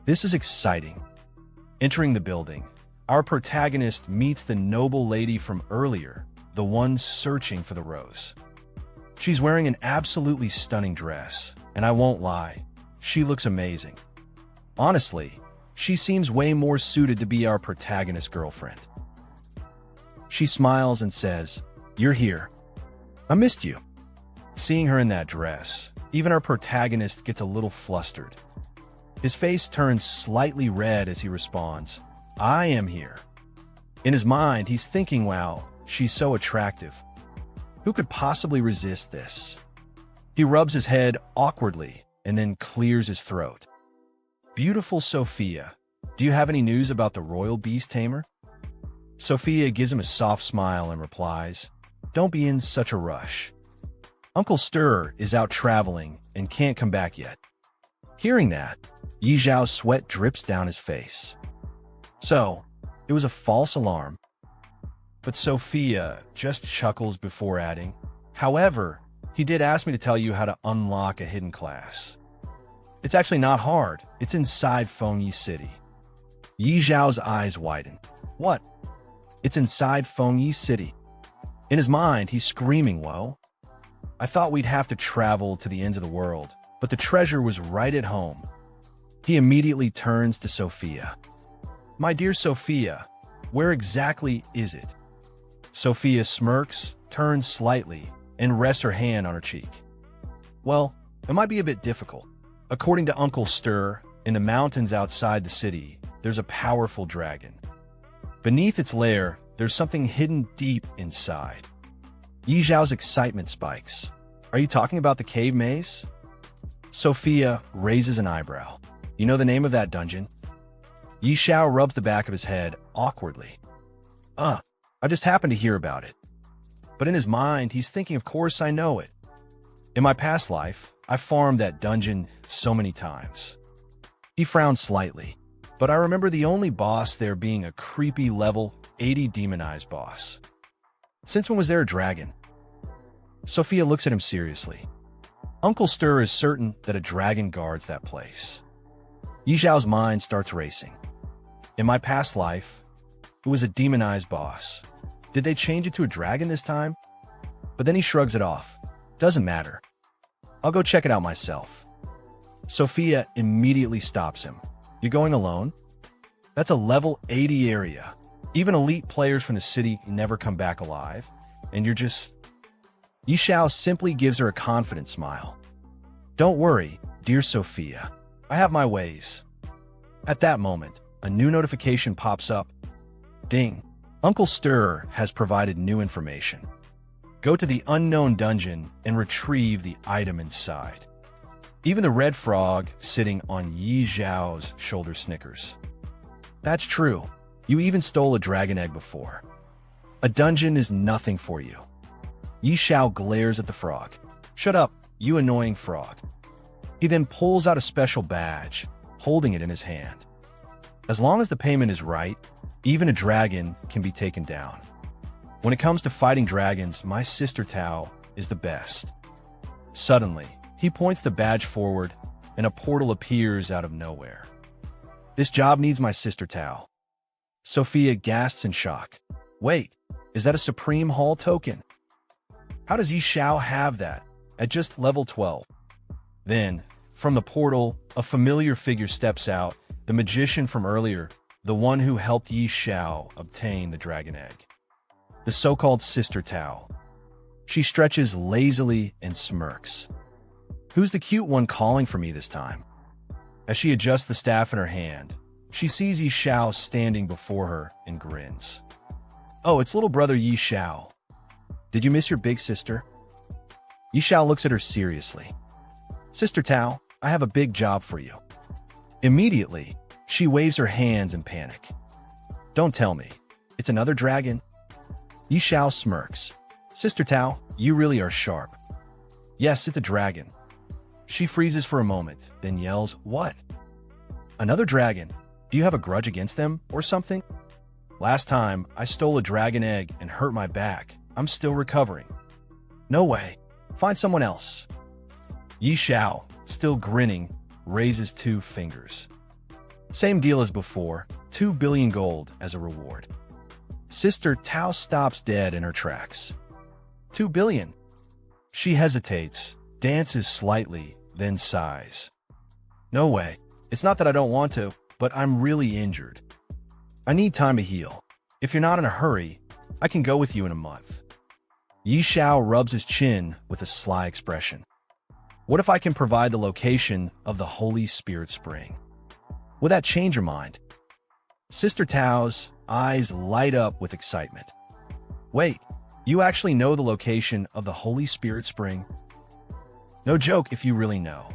This is exciting." Entering the building, our protagonist meets the noble lady from earlier, the one searching for the rose. She's wearing an absolutely stunning dress, and I won't lie, she looks amazing. Honestly, she seems way more suited to be our protagonist's girlfriend. She smiles and says, "You're here. I missed you." Seeing her in that dress, even our protagonist gets a little flustered. His face turns slightly red as he responds, "I am here." In his mind, he's thinking, wow, she's so attractive. Who could possibly resist this? He rubs his head awkwardly and then clears his throat. "Beautiful Sophia, do you have any news about the royal beast tamer?" Sophia gives him a soft smile and replies, "Don't be in such a rush. Uncle Stir is out traveling and can't come back yet." Hearing that, Xiao's sweat drips down his face. So, it was a false alarm. But Sophia just chuckles before adding, "However, he did ask me to tell you how to unlock a hidden class. It's actually not hard. It's inside Fengyi City." Xiao's eyes widen. "What? It's inside Fengyi City?" In his mind, he's screaming, "Whoa. I thought we'd have to travel to the ends of the world, but the treasure was right at home." He immediately turns to Sophia. "My dear Sophia, where exactly is it?" Sophia smirks, turns slightly, and rests her hand on her cheek. "Well, it might be a bit difficult. According to Uncle Stir, in the mountains outside the city, there's a powerful dragon. Beneath its lair, there's something hidden deep inside." Xiao's excitement spikes. "Are you talking about the cave maze?" Sophia raises an eyebrow. "You know the name of that dungeon?" Xiao rubs the back of his head awkwardly. I just happened to hear about it." But in his mind, he's thinking, of course I know it. In my past life, I farmed that dungeon so many times. He frowned slightly, but I remember the only boss there being a creepy level 80 demonized boss. Since when was there a dragon? Sophia looks at him seriously. Uncle Stir is certain that a dragon guards that place. Yi Xiao's mind starts racing. In my past life, it was a demonized boss. Did they change it to a dragon this time? But then he shrugs it off. Doesn't matter. I'll go check it out myself. Sophia immediately stops him. You're going alone? That's a level 80 area. Even elite players from the city never come back alive. And you're just... Yi Xiao simply gives her a confident smile. Don't worry, dear Sophia. I have my ways. At that moment, a new notification pops up. Ding. Uncle Stir has provided new information. Go to the unknown dungeon and retrieve the item inside. Even the red frog sitting on Yi Xiao's shoulder snickers. That's true. You even stole a dragon egg before. A dungeon is nothing for you. Yi Xiao glares at the frog. Shut up, you annoying frog. He then pulls out a special badge, holding it in his hand. As long as the payment is right, even a dragon can be taken down. When it comes to fighting dragons, my sister Tao is the best. Suddenly, he points the badge forward, and a portal appears out of nowhere. This job needs my sister Tao. Sophia gasps in shock. Wait, is that a Supreme Hall token? How does Yi Xiao have that at just level 12? Then, from the portal, a familiar figure steps out, the magician from earlier, the one who helped Yi Xiao obtain the dragon egg. The so-called Sister Tao. She stretches lazily and smirks. Who's the cute one calling for me this time? As she adjusts the staff in her hand, she sees Yi Xiao standing before her and grins. Oh, it's little brother Yi Xiao. Did you miss your big sister? Yi Xiao looks at her seriously. Sister Tao, I have a big job for you. Immediately, she waves her hands in panic. Don't tell me. It's another dragon? Yi Xiao smirks. Sister Tao, you really are sharp. Yes, it's a dragon. She freezes for a moment, then yells, What? Another dragon? Do you have a grudge against them or something? Last time, I stole a dragon egg and hurt my back. I'm still recovering. No way. Find someone else. Yi Xiao, still grinning, raises 2 fingers. Same deal as before, 2 billion gold as a reward. Sister Tao stops dead in her tracks. 2 billion. She hesitates, dances slightly, then sighs. No way. It's not that I don't want to, but I'm really injured. I need time to heal. If you're not in a hurry, I can go with you in a month. Yi Xiao rubs his chin with a sly expression. What if I can provide the location of the Holy Spirit Spring? Will that change your mind? Sister Tao's eyes light up with excitement. Wait, you actually know the location of the Holy Spirit Spring? No joke if you really know.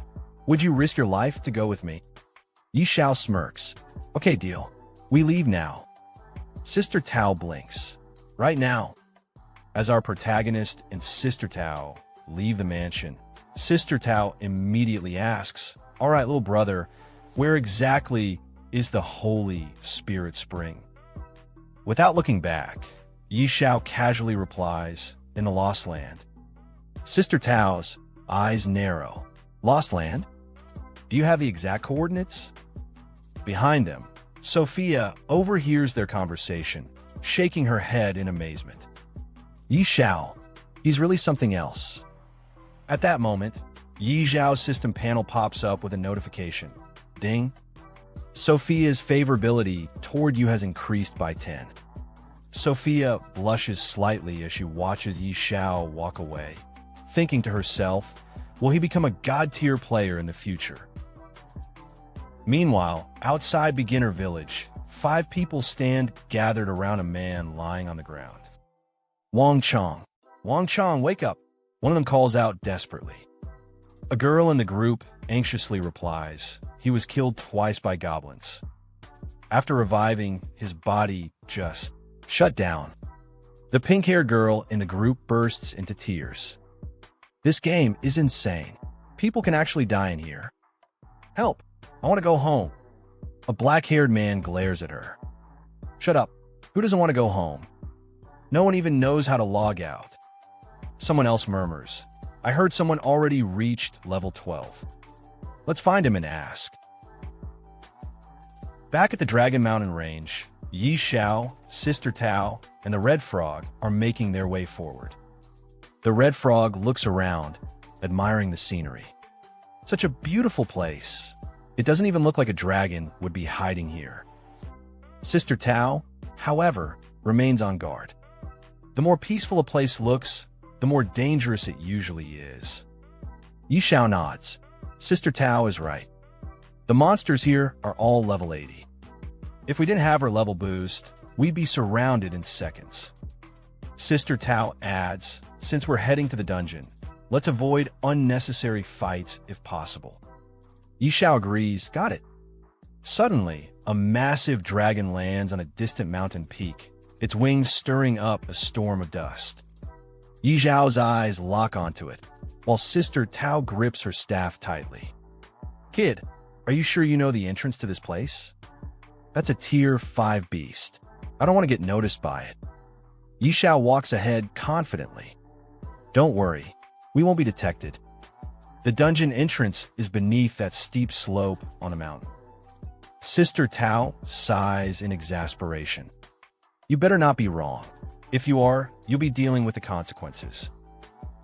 Would you risk your life to go with me? Yi Xiao smirks. Okay, deal. We leave now. Sister Tao blinks. Right now. As our protagonist and Sister Tao leave the mansion, Sister Tao immediately asks, All right, little brother, where exactly is the Holy Spirit Spring? Without looking back, Yi Xiao casually replies, In the Lost Land. Sister Tao's eyes narrow. Lost Land? Do you have the exact coordinates? Behind them, Sophia overhears their conversation, shaking her head in amazement. Yi Xiao, he's really something else. At that moment, Yi Xiao's system panel pops up with a notification. Ding. Sophia's favorability toward you has increased by 10. Sophia blushes slightly as she watches Yi Xiao walk away, thinking to herself, will he become a god-tier player in the future? Meanwhile, outside Beginner Village, 5 people stand gathered around a man lying on the ground. Wang Chong. Wang Chong, wake up! One of them calls out desperately. A girl in the group anxiously replies, he was killed twice by goblins. After reviving, his body just shut down. The pink-haired girl in the group bursts into tears. This game is insane. People can actually die in here. Help! I want to go home. A black-haired man glares at her. Shut up. Who doesn't want to go home? No one even knows how to log out. Someone else murmurs. I heard someone already reached level 12. Let's find him and ask. Back at the Dragon Mountain Range, Xiao, Sister Tao, and the Red Frog are making their way forward. The Red Frog looks around, admiring the scenery. Such a beautiful place. It doesn't even look like a dragon would be hiding here. Sister Tao, however, remains on guard. The more peaceful a place looks, the more dangerous it usually is. Xiao nods. Sister Tao is right. The monsters here are all level 80. If we didn't have her level boost, we'd be surrounded in seconds. Sister Tao adds, since we're heading to the dungeon, let's avoid unnecessary fights if possible. Xiao agrees, got it. Suddenly, a massive dragon lands on a distant mountain peak, its wings stirring up a storm of dust. Xiao's eyes lock onto it, while Sister Tao grips her staff tightly. Kid, are you sure you know the entrance to this place? That's a tier 5 beast. I don't want to get noticed by it. Xiao walks ahead confidently. Don't worry, we won't be detected. The dungeon entrance is beneath that steep slope on a mountain. Sister Tao sighs in exasperation. You better not be wrong. If you are, you'll be dealing with the consequences.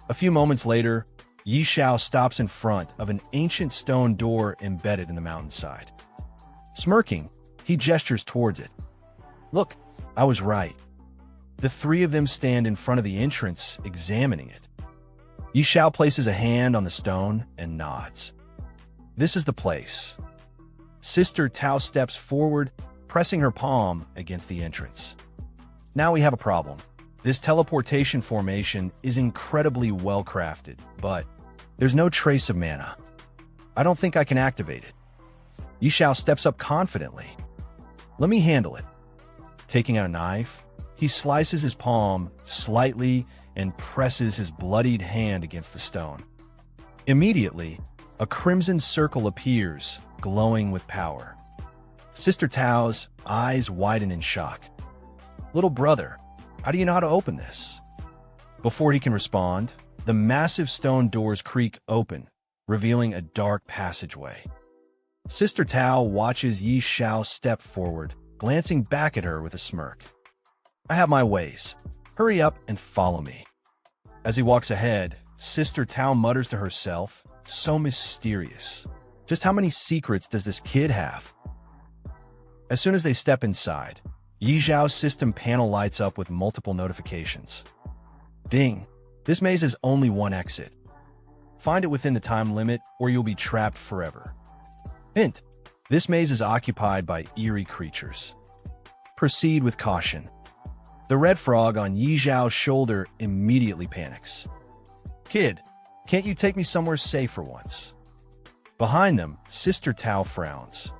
A few moments later, Xiao stops in front of an ancient stone door embedded in the mountainside. Smirking, he gestures towards it. Look, I was right. The three of them stand in front of the entrance, examining it. Xiao places a hand on the stone and nods. This is the place. Sister Tao steps forward, pressing her palm against the entrance. Now we have a problem. This teleportation formation is incredibly well crafted, but there's no trace of mana. I don't think I can activate it. Xiao steps up confidently. Let me handle it. Taking out a knife, he slices his palm slightly and presses his bloodied hand against the stone. Immediately, a crimson circle appears, glowing with power. Sister Tao's eyes widen in shock. Little brother, how do you know how to open this? Before he can respond, the massive stone doors creak open, revealing a dark passageway. Sister Tao watches Xiao step forward, glancing back at her with a smirk. I have my ways. Hurry up and follow me. As he walks ahead, Sister Tao mutters to herself, so mysterious. Just how many secrets does this kid have? As soon as they step inside, Xiao's system panel lights up with multiple notifications. Ding! This maze has only one exit. Find it within the time limit or you'll be trapped forever. Hint! This maze is occupied by eerie creatures. Proceed with caution. The red frog on Xiao's shoulder immediately panics. Kid, can't you take me somewhere safe for once? Behind them, Sister Tao frowns.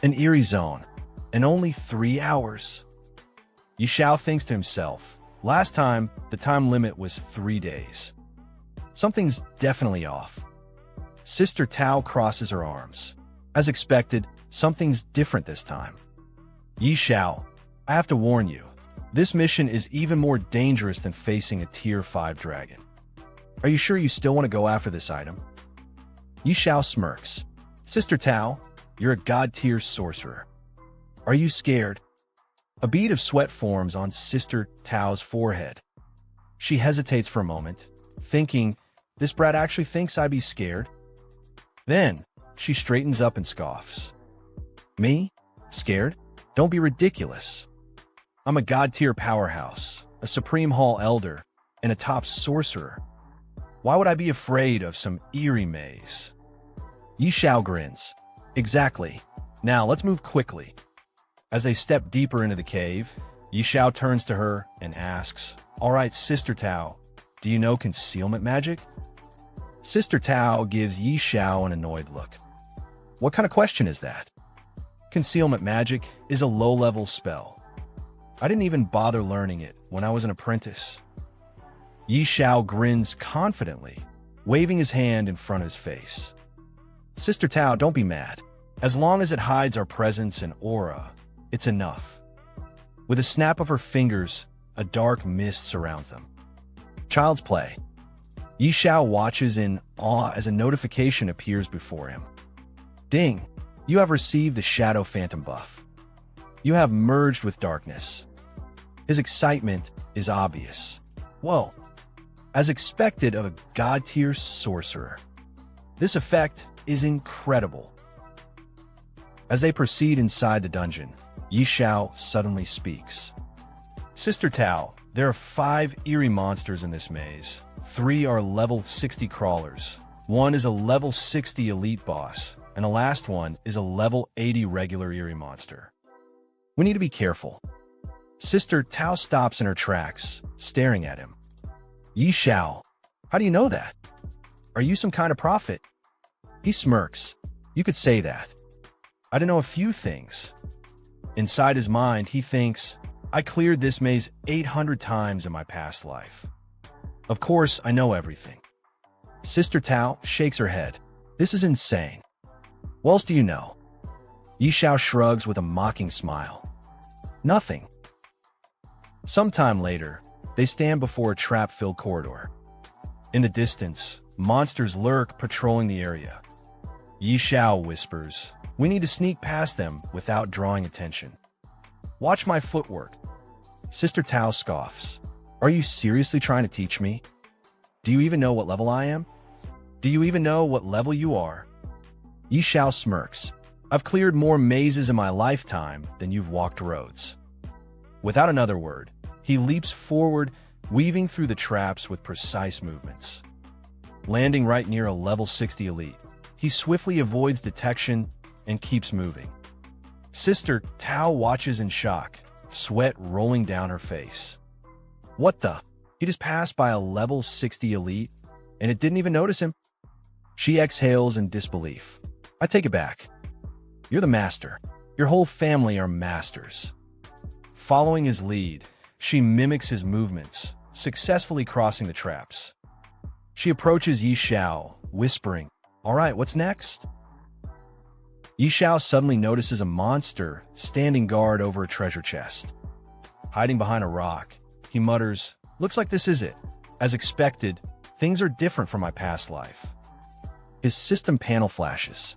An eerie zone, and only 3 hours. Xiao thinks to himself, last time, the time limit was 3 days. Something's definitely off. Sister Tao crosses her arms. As expected, something's different this time. Xiao, I have to warn you, this mission is even more dangerous than facing a tier 5 dragon. Are you sure you still want to go after this item? Xiao smirks. Sister Tao, you're a god-tier sorcerer. Are you scared? A bead of sweat forms on Sister Tao's forehead. She hesitates for a moment, thinking, this brat actually thinks I'd be scared? Then, she straightens up and scoffs. Me? Scared? Don't be ridiculous. I'm a god-tier powerhouse, a Supreme Hall Elder, and a top sorcerer. Why would I be afraid of some eerie maze? Xiao grins. Exactly. Now, let's move quickly. As they step deeper into the cave, Xiao turns to her and asks, all right, Sister Tao, do you know concealment magic? Sister Tao gives Xiao an annoyed look. What kind of question is that? Concealment magic is a low-level spell. I didn't even bother learning it when I was an apprentice. Xiao grins confidently, waving his hand in front of his face. Sister Tao, don't be mad. As long as it hides our presence and aura, it's enough. With a snap of her fingers, a dark mist surrounds them. Child's play. Yi Xiao watches in awe as a notification appears before him. Ding! You have received the Shadow Phantom buff. You have merged with darkness. His excitement is obvious. Whoa! As expected of a god-tier sorcerer. This effect is incredible. As they proceed inside the dungeon, Yi Xiao suddenly speaks. Sister Tao, there are 5 eerie monsters in this maze. 3 are level 60 crawlers. 1 is a level 60 elite boss, and the last one is a level 80 regular eerie monster. We need to be careful. Sister Tao stops in her tracks, staring at him. Yi Xiao, how do you know that? Are you some kind of prophet? He smirks. You could say that. I don't know a few things. Inside his mind, he thinks, I cleared this maze 800 times in my past life. Of course, I know everything. Sister Tao shakes her head. This is insane. What else do you know? Yi Xiao shrugs with a mocking smile. Nothing. Sometime later, they stand before a trap-filled corridor. In the distance, monsters lurk patrolling the area. Yi Xiao whispers, we need to sneak past them without drawing attention. Watch my footwork. Sister Tao scoffs. Are you seriously trying to teach me? Do you even know what level I am? Do you even know what level you are? Yi Xiao smirks. I've cleared more mazes in my lifetime than you've walked roads. Without another word, he leaps forward, weaving through the traps with precise movements. Landing right near a level 60 elite, he swiftly avoids detection and keeps moving. Sister Tao watches in shock, sweat rolling down her face. What the? He just passed by a level 60 elite, and it didn't even notice him? She exhales in disbelief. I take it back. You're the master. Your whole family are masters. Following his lead, she mimics his movements, successfully crossing the traps. She approaches Yi Xiao, whispering, all right, what's next? Yi Xiao suddenly notices a monster standing guard over a treasure chest. Hiding behind a rock, he mutters, looks like this is it. As expected, things are different from my past life. His system panel flashes.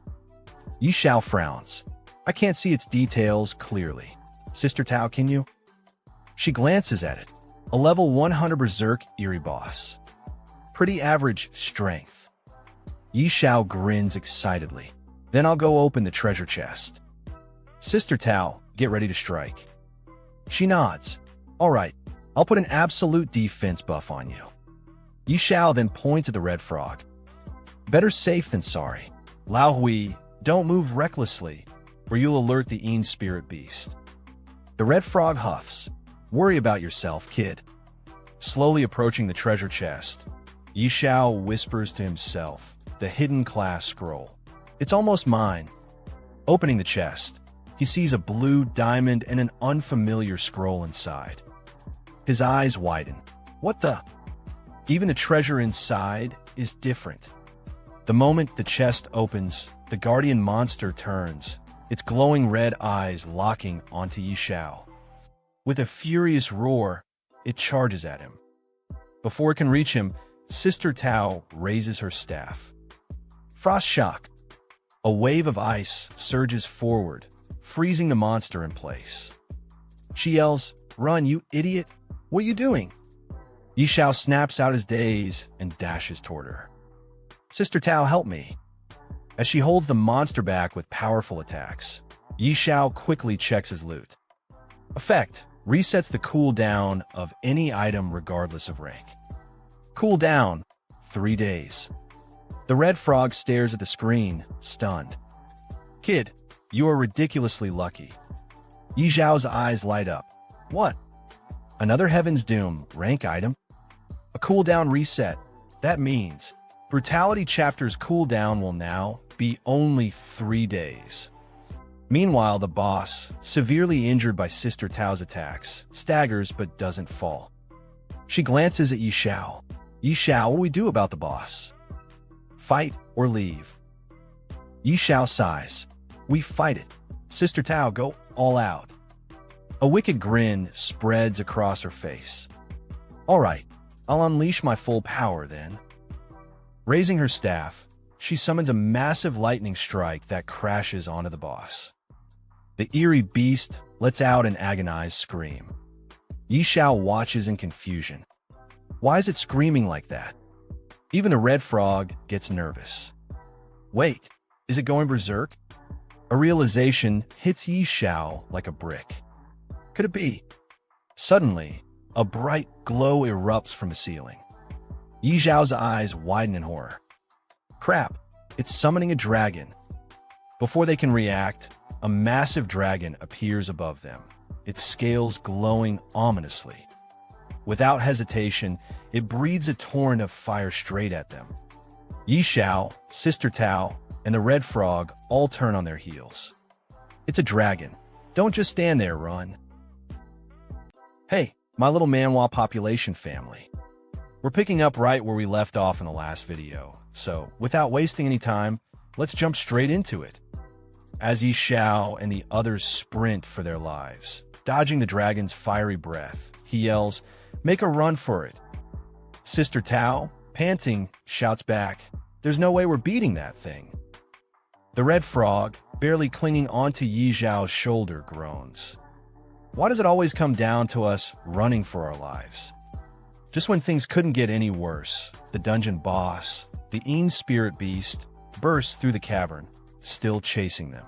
Yi Xiao frowns. I can't see its details clearly. Sister Tao, can you? She glances at it. A level 100 Berserk Eerie boss. Pretty average strength. Yi Xiao grins excitedly. Then I'll go open the treasure chest. Sister Tao, get ready to strike. She nods. All right, I'll put an absolute defense buff on you. Yi Xiao then points at the red frog. Better safe than sorry. Lao Hui, don't move recklessly, or you'll alert the Een Spirit Beast. The red frog huffs. Worry about yourself, kid. Slowly approaching the treasure chest, Yi Xiao whispers to himself, the hidden class scroll. It's almost mine. Opening the chest, he sees a blue diamond and an unfamiliar scroll inside. His eyes widen. What the? Even the treasure inside is different. The moment the chest opens, the guardian monster turns, its glowing red eyes locking onto Yi Xiao. With a furious roar, it charges at him. Before it can reach him, Sister Tao raises her staff. Frost shock. A wave of ice surges forward, freezing the monster in place. She yells, "Run, you idiot! What are you doing?" Yi Xiao snaps out his daze and dashes toward her. Sister Tao, help me. As she holds the monster back with powerful attacks, Yi Xiao quickly checks his loot. Effect: resets the cooldown of any item regardless of rank. Cooldown: 3 days. The red frog stares at the screen, stunned. Kid, you are ridiculously lucky. Yi Xiao's eyes light up. What? Another Heaven's Doom rank item? A cooldown reset. That means Brutality Chapter's cooldown will now be only 3 days. Meanwhile, the boss, severely injured by Sister Tao's attacks, staggers but doesn't fall. She glances at Yi Xiao. Yi Xiao, what do we do about the boss? Fight or leave? Yi Xiao sighs. We fight it. Sister Tao, go all out. A wicked grin spreads across her face. All right, I'll unleash my full power then. Raising her staff, she summons a massive lightning strike that crashes onto the boss. The eerie beast lets out an agonized scream. Xiao watches in confusion. Why is it screaming like that? Even the red frog gets nervous. Wait, is it going berserk? A realization hits Xiao like a brick. Could it be? Suddenly, a bright glow erupts from the ceiling. Xiao's eyes widen in horror. Crap, it's summoning a dragon. Before they can react, a massive dragon appears above them, its scales glowing ominously. Without hesitation, it breathes a torrent of fire straight at them. Xiao, Sister Tao, and the red frog all turn on their heels. It's a dragon. Don't just stand there, run. Hey, my little manhwa population family. We're picking up right where we left off in the last video, so without wasting any time, let's jump straight into it. As Xiao and the others sprint for their lives, dodging the dragon's fiery breath, he yells, "Make a run for it." Sister Tao, panting, shouts back, "There's no way we're beating that thing." The red frog, barely clinging onto Xiao's shoulder, groans. Why does it always come down to us running for our lives? Just when things couldn't get any worse, the dungeon boss, the Een spirit beast, bursts through the cavern, still chasing them.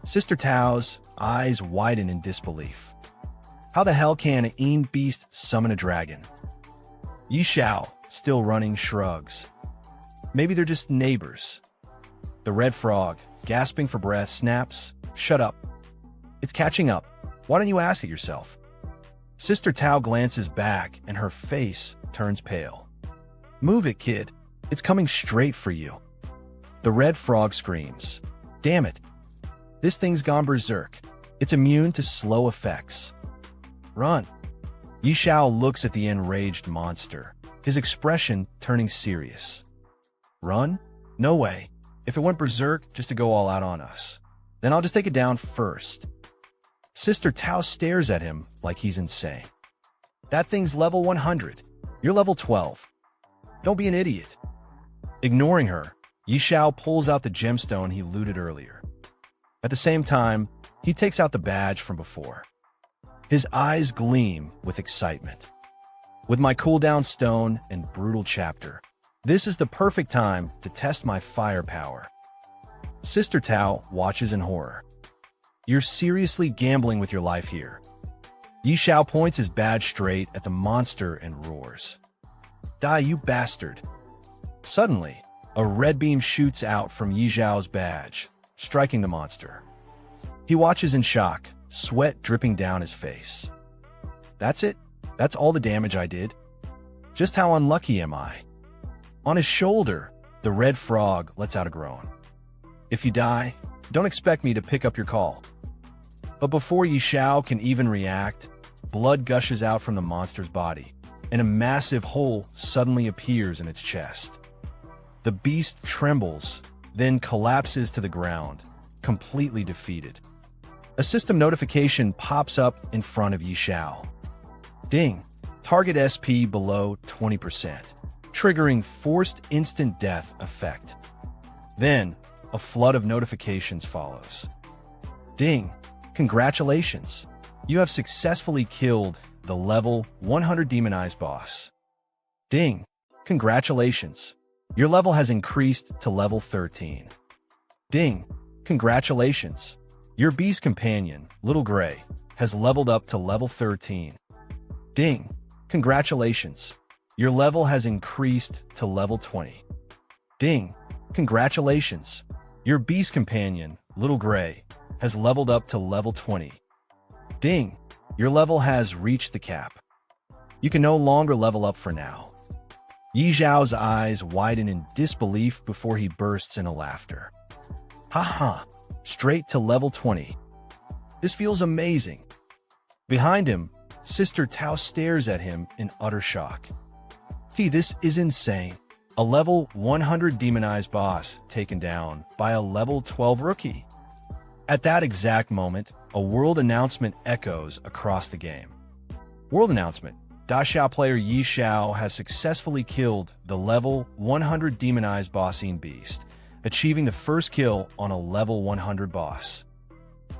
Sister Tao's eyes widen in disbelief. How the hell can an Een beast summon a dragon? Xiao, still running, shrugs. Maybe they're just neighbors. The red frog, gasping for breath, snaps, "Shut up. It's catching up. Why don't you ask it yourself?" Sister Tao glances back and her face turns pale. "Move it, kid. It's coming straight for you." The red frog screams. "Damn it. This thing's gone berserk. It's immune to slow effects. Run." Xiao looks at the enraged monster, his expression turning serious. "Run? No way. If it went berserk just to go all out on us, then I'll just take it down first." Sister Tao stares at him like he's insane. "That thing's level 100. You're level 12. Don't be an idiot." Ignoring her, Xiao pulls out the gemstone he looted earlier. At the same time, he takes out the badge from before. His eyes gleam with excitement. "With my cooldown stone and brutal chapter, this is the perfect time to test my firepower." Sister Tao watches in horror. "You're seriously gambling with your life here." Xiao points his badge straight at the monster and roars, "Die, you bastard." Suddenly, a red beam shoots out from Xiao's badge, striking the monster. He watches in shock, sweat dripping down his face. "That's it? That's all the damage I did? Just how unlucky am I?" On his shoulder, the red frog lets out a groan. "If you die, don't expect me to pick up your call." But before Xiao can even react, blood gushes out from the monster's body, and a massive hole suddenly appears in its chest. The beast trembles, then collapses to the ground, completely defeated. A system notification pops up in front of Xiao. Ding! Target SP below 20%, triggering forced instant death effect. Then, a flood of notifications follows. Ding! Congratulations! You have successfully killed the level 100 demonized boss. Ding! Congratulations! Your level has increased to level 13. Ding! Congratulations! Your beast companion, Little Gray, has leveled up to level 13. Ding! Congratulations! Your level has increased to level 20. Ding! Congratulations! Your beast companion, Little Gray, has leveled up to level 20. Ding! Your level has reached the cap. You can no longer level up for now. Xiao's eyes widen in disbelief before he bursts into laughter. Haha, straight to level 20. This feels amazing. Behind him, Sister Tao stares at him in utter shock. This is insane. A level 100 demonized boss taken down by a level 12 rookie. At that exact moment, a world announcement echoes across the game. World announcement. Xiao player Xiao has successfully killed the level 100 demonized bossine beast, achieving the first kill on a level 100 boss.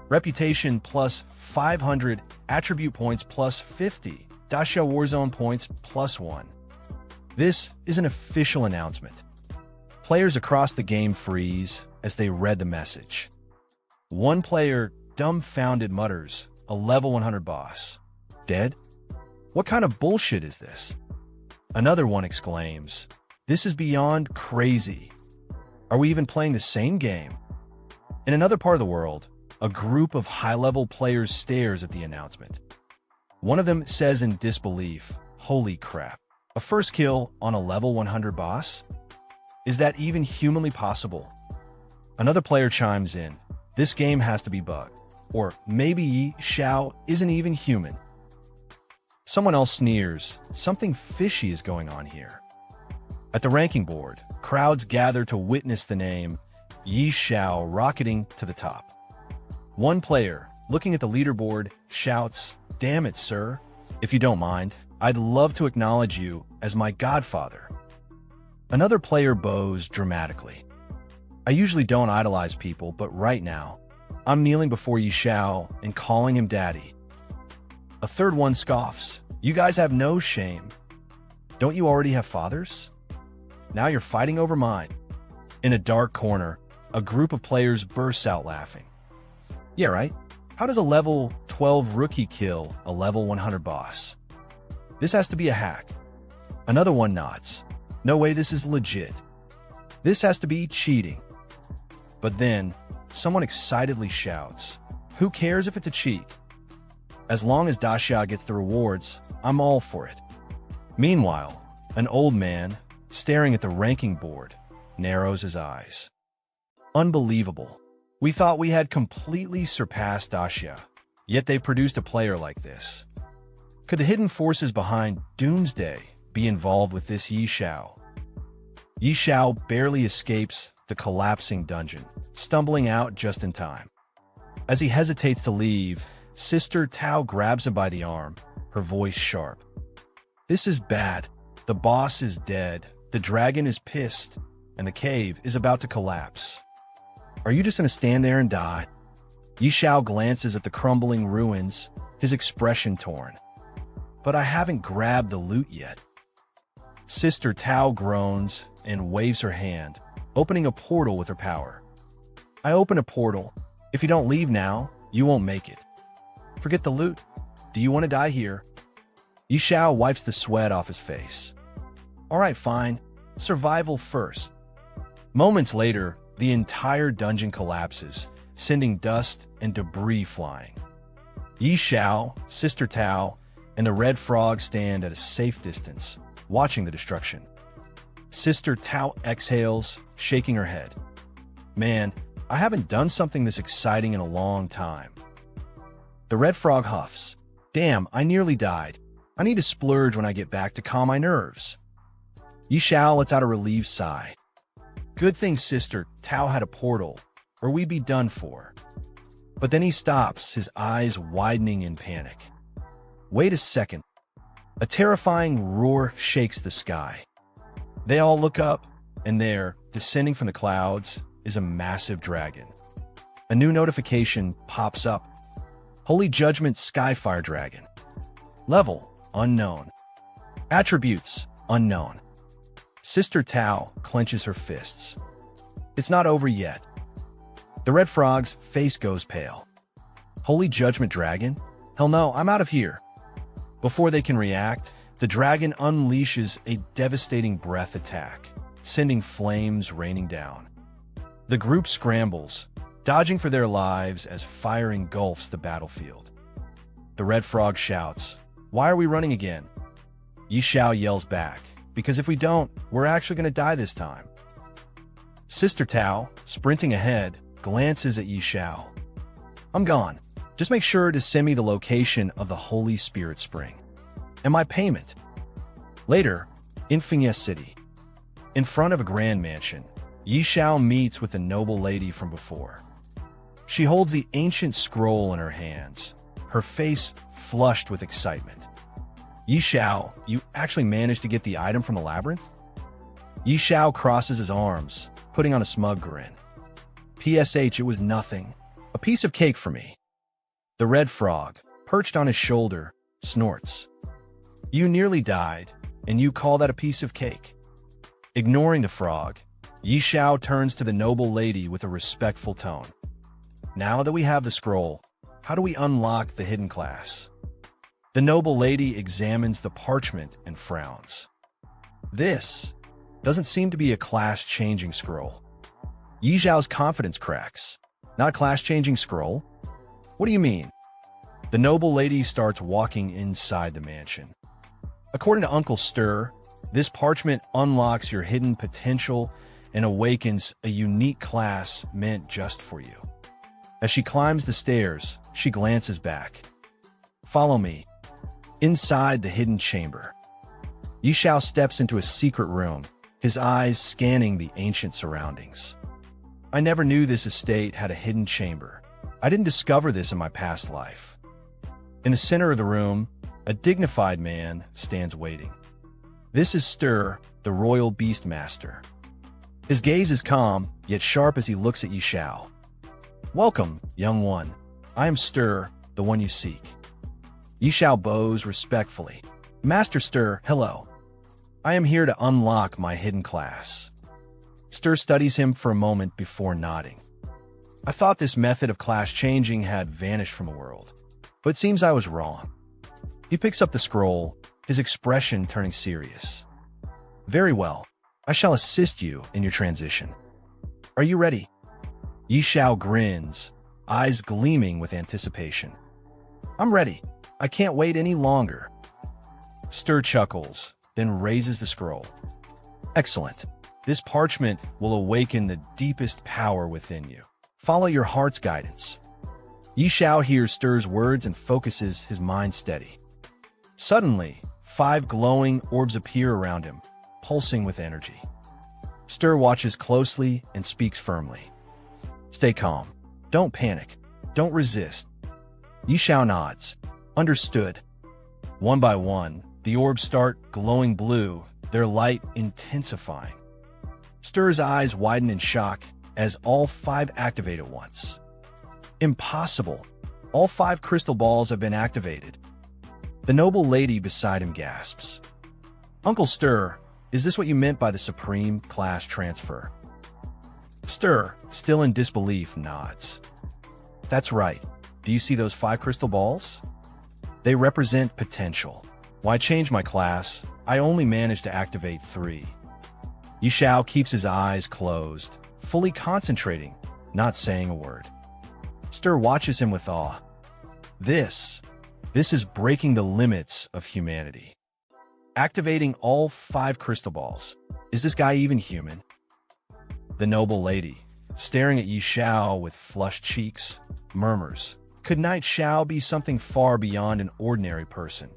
Reputation plus 500, attribute points plus 50, Xiao Warzone points plus 1. This is an official announcement. Players across the game freeze as they read the message. One player dumbfounded mutters, a level 100 boss. Dead? What kind of bullshit is this? Another one exclaims, this is beyond crazy. Are we even playing the same game? In another part of the world, a group of high-level players stares at the announcement. One of them says in disbelief, holy crap, a first kill on a level 100 boss? Is that even humanly possible? Another player chimes in, this game has to be bugged. Or maybe Xiao isn't even human. Someone else sneers, something fishy is going on here. At the ranking board, crowds gather to witness the name Xiao rocketing to the top. One player, looking at the leaderboard, shouts, damn it, sir. If you don't mind, I'd love to acknowledge you as my godfather. Another player bows dramatically. I usually don't idolize people, but right now, I'm kneeling before Xiao and calling him daddy. A third one scoffs, you guys have no shame. Don't you already have fathers? Now you're fighting over mine. In a dark corner, a group of players bursts out laughing. Yeah, right? How does a level 12 rookie kill a level 100 boss? This has to be a hack. Another one nods. No way, this is legit. This has to be cheating. But then, someone excitedly shouts, who cares if it's a cheat? As long as Xiao gets the rewards, I'm all for it. Meanwhile, an old man, staring at the ranking board, narrows his eyes. Unbelievable. We thought we had completely surpassed Xiao, yet they produced a player like this. Could the hidden forces behind Doomsday be involved with this Xiao? Xiao barely escapes the collapsing dungeon, stumbling out just in time. As he hesitates to leave, Sister Tao grabs him by the arm, her voice sharp. This is bad. The boss is dead, the dragon is pissed, and the cave is about to collapse. Are you just gonna stand there and die? Xiao glances at the crumbling ruins, his expression torn. But I haven't grabbed the loot yet. Sister Tao groans and waves her hand, opening a portal with her power. I open a portal. If you don't leave now, you won't make it. Forget the loot. Do you want to die here? Xiao wipes the sweat off his face. All right, fine. Survival first. Moments later, the entire dungeon collapses, sending dust and debris flying. Xiao, Sister Tao, and the Red Frog stand at a safe distance, watching the destruction. Sister Tao exhales, shaking her head. Man, I haven't done something this exciting in a long time. The Red Frog huffs. Damn, I nearly died. I need to splurge when I get back to calm my nerves. Xiao lets out a relieved sigh. Good thing Sister Tao had a portal, or we'd be done for. But then he stops, his eyes widening in panic. Wait a second. A terrifying roar shakes the sky. They all look up, and there, descending from the clouds, is a massive dragon. A new notification pops up. Holy Judgment Skyfire Dragon. Level, unknown. Attributes, unknown. Sister Tao clenches her fists. It's not over yet. The Red Frog's face goes pale. Holy Judgment Dragon? Hell no, I'm out of here. Before they can react, the dragon unleashes a devastating breath attack, sending flames raining down. The group scrambles, dodging for their lives as fire engulfs the battlefield. The Red Frog shouts, "Why are we running again?" Xiao yells back, "Because if we don't, we're actually going to die this time." Sister Tao, sprinting ahead, glances at Xiao. "I'm gone. Just make sure to send me the location of the Holy Spirit Spring. And my payment." Later, in Fiancée City, in front of a grand mansion, Xiao meets with the noble lady from before. She holds the ancient scroll in her hands, her face flushed with excitement. Yi Xiao, you actually managed to get the item from the labyrinth? Yi Xiao crosses his arms, putting on a smug grin. PSH, it was nothing. A piece of cake for me. The red frog, perched on his shoulder, snorts. You nearly died, and you call that a piece of cake? Ignoring the frog, Yi Xiao turns to the noble lady with a respectful tone. Now that we have the scroll, how do we unlock the hidden class? The noble lady examines the parchment and frowns. This doesn't seem to be a class-changing scroll. Yi Xiao's confidence cracks. Not a class-changing scroll? What do you mean? The noble lady starts walking inside the mansion. According to Uncle Stir, this parchment unlocks your hidden potential and awakens a unique class meant just for you. As she climbs the stairs, she glances back. Follow me. Inside the hidden chamber, Yi Xiao steps into a secret room, his eyes scanning the ancient surroundings. I never knew this estate had a hidden chamber. I didn't discover this in my past life. In the center of the room, a dignified man stands waiting. This is Stir, the royal beast master. His gaze is calm, yet sharp as he looks at Yi Xiao. Welcome, young one. I am Stir, the one you seek. Yi Xiao bows respectfully. Master Stir, hello. I am here to unlock my hidden class. Stir studies him for a moment before nodding. I thought this method of class changing had vanished from the world, but it seems I was wrong. He picks up the scroll, his expression turning serious. Very well. I shall assist you in your transition. Are you ready? Yi Xiao grins, eyes gleaming with anticipation. I'm ready. I can't wait any longer. Stir chuckles, then raises the scroll. Excellent. This parchment will awaken the deepest power within you. Follow your heart's guidance. Yi Xiao hears Stir's words and focuses his mind steady. Suddenly, 5 glowing orbs appear around him, pulsing with energy. Stir watches closely and speaks firmly. Stay calm. Don't panic. Don't resist. Yi Xiao nods. Understood. One by one, the orbs start glowing blue, their light intensifying. Stir's eyes widen in shock as all 5 activate at once. Impossible. All 5 crystal balls have been activated. The noble lady beside him gasps. Uncle Stir, is this what you meant by the supreme class transfer? Stir, still in disbelief, nods. That's right. Do you see those 5 crystal balls? They represent potential. Why change my class? I only managed to activate 3. Yi Xiao keeps his eyes closed, fully concentrating, not saying a word. Stir watches him with awe. This is breaking the limits of humanity. Activating all 5 crystal balls. Is this guy even human? The noble lady, staring at Yi Xiao with flushed cheeks, murmurs, could Knight Xiao be something far beyond an ordinary person?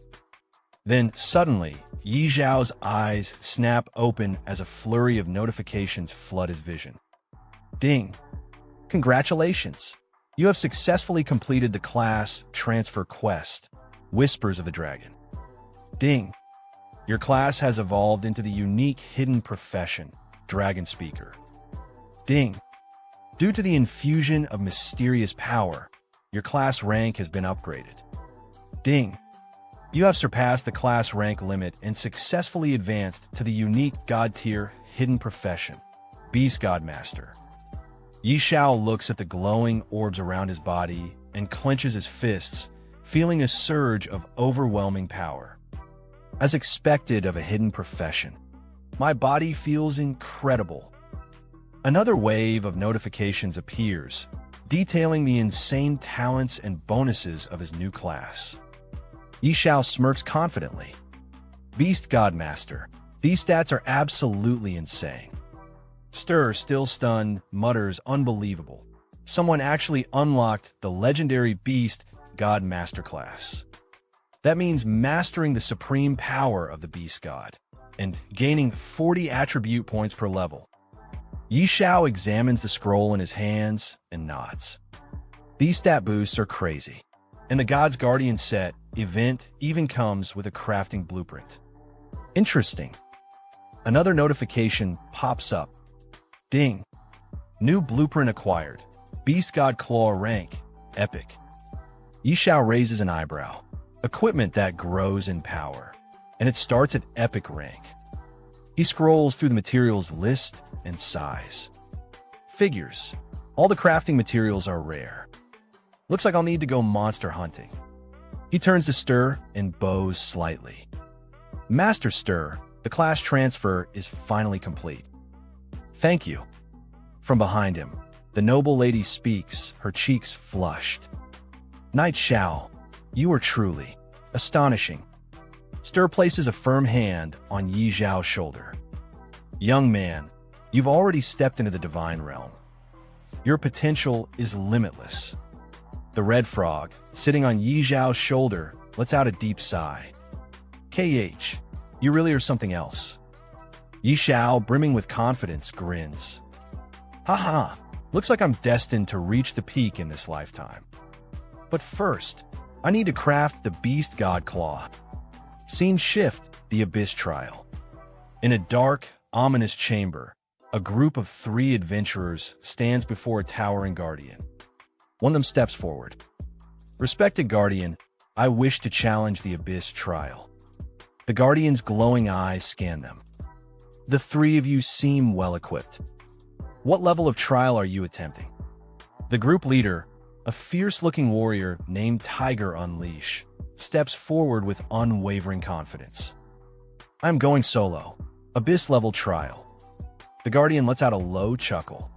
Then, suddenly, Yi Xiao's eyes snap open as a flurry of notifications flood his vision. Ding! Congratulations! You have successfully completed the class transfer quest, Whispers of the Dragon. Ding! Your class has evolved into the unique hidden profession, Dragon Speaker. Ding! Due to the infusion of mysterious power, your class rank has been upgraded. Ding! You have surpassed the class rank limit and successfully advanced to the unique God-tier hidden profession, Beast God Master. Yi Xiao looks at the glowing orbs around his body and clenches his fists, feeling a surge of overwhelming power. As expected of a hidden profession, my body feels incredible. Another wave of notifications appears, detailing the insane talents and bonuses of his new class. Yi Xiao smirks confidently. Beast God Master, these stats are absolutely insane. Stir, still stunned, mutters, unbelievable. Someone actually unlocked the legendary Beast God Master class. That means mastering the supreme power of the Beast God and gaining 40 attribute points per level. Yi Xiao examines the scroll in his hands and nods. These stat boosts are crazy. And the God's Guardian set event even comes with a crafting blueprint. Interesting. Another notification pops up. Ding. New blueprint acquired. Beast God Claw rank. Epic. Xiao raises an eyebrow. Equipment that grows in power. And it starts at epic rank. He scrolls through the materials list and sighs. Figures. All the crafting materials are rare. Looks like I'll need to go monster hunting. He turns to Stir and bows slightly. Master Stir, the class transfer is finally complete. Thank you. From behind him, the noble lady speaks, her cheeks flushed. Knight Xiao, you are truly astonishing. Stir places a firm hand on Yi Zhao's shoulder. Young man, you've already stepped into the divine realm. Your potential is limitless. The red frog, sitting on Yi Zhao's shoulder, lets out a deep sigh. KH, you really are something else. Yi Xiao, brimming with confidence, grins. Haha, looks like I'm destined to reach the peak in this lifetime. But first, I need to craft the Beast God Claw. Scene shift, the Abyss Trial. In a dark, ominous chamber, a group of 3 adventurers stands before a towering guardian. One of them steps forward. Respected Guardian, I wish to challenge the Abyss Trial. The Guardian's glowing eyes scan them. The 3 of you seem well-equipped. What level of trial are you attempting? The group leader, a fierce-looking warrior named Tiger Unleash, steps forward with unwavering confidence. I'm going solo. Abyss-level trial. The Guardian lets out a low chuckle.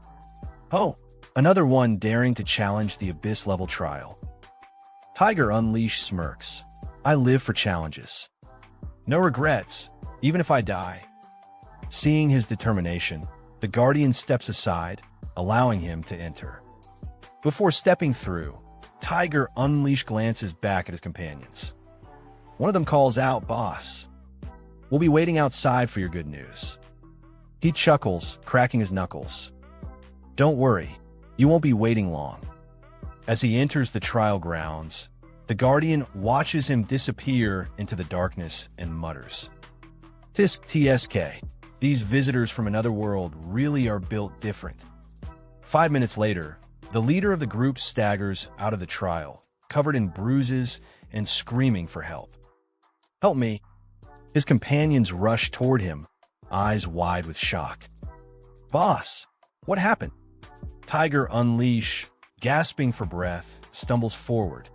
Oh, another one daring to challenge the Abyss-level trial. Tiger Unleash smirks. I live for challenges. No regrets, even if I die. Seeing his determination, the Guardian steps aside, allowing him to enter. Before stepping through, Tiger Unleash glances back at his companions. One of them calls out, Boss. We'll be waiting outside for your good news. He chuckles, cracking his knuckles. Don't worry, you won't be waiting long. As he enters the trial grounds, the Guardian watches him disappear into the darkness and mutters. Tisk TSK, these visitors from another world really are built different. 5 minutes later, the leader of the group staggers out of the trial, covered in bruises and screaming for help. Help me. His companions rush toward him, eyes wide with shock. Boss, what happened? Tiger Unleash, gasping for breath, stumbles forward.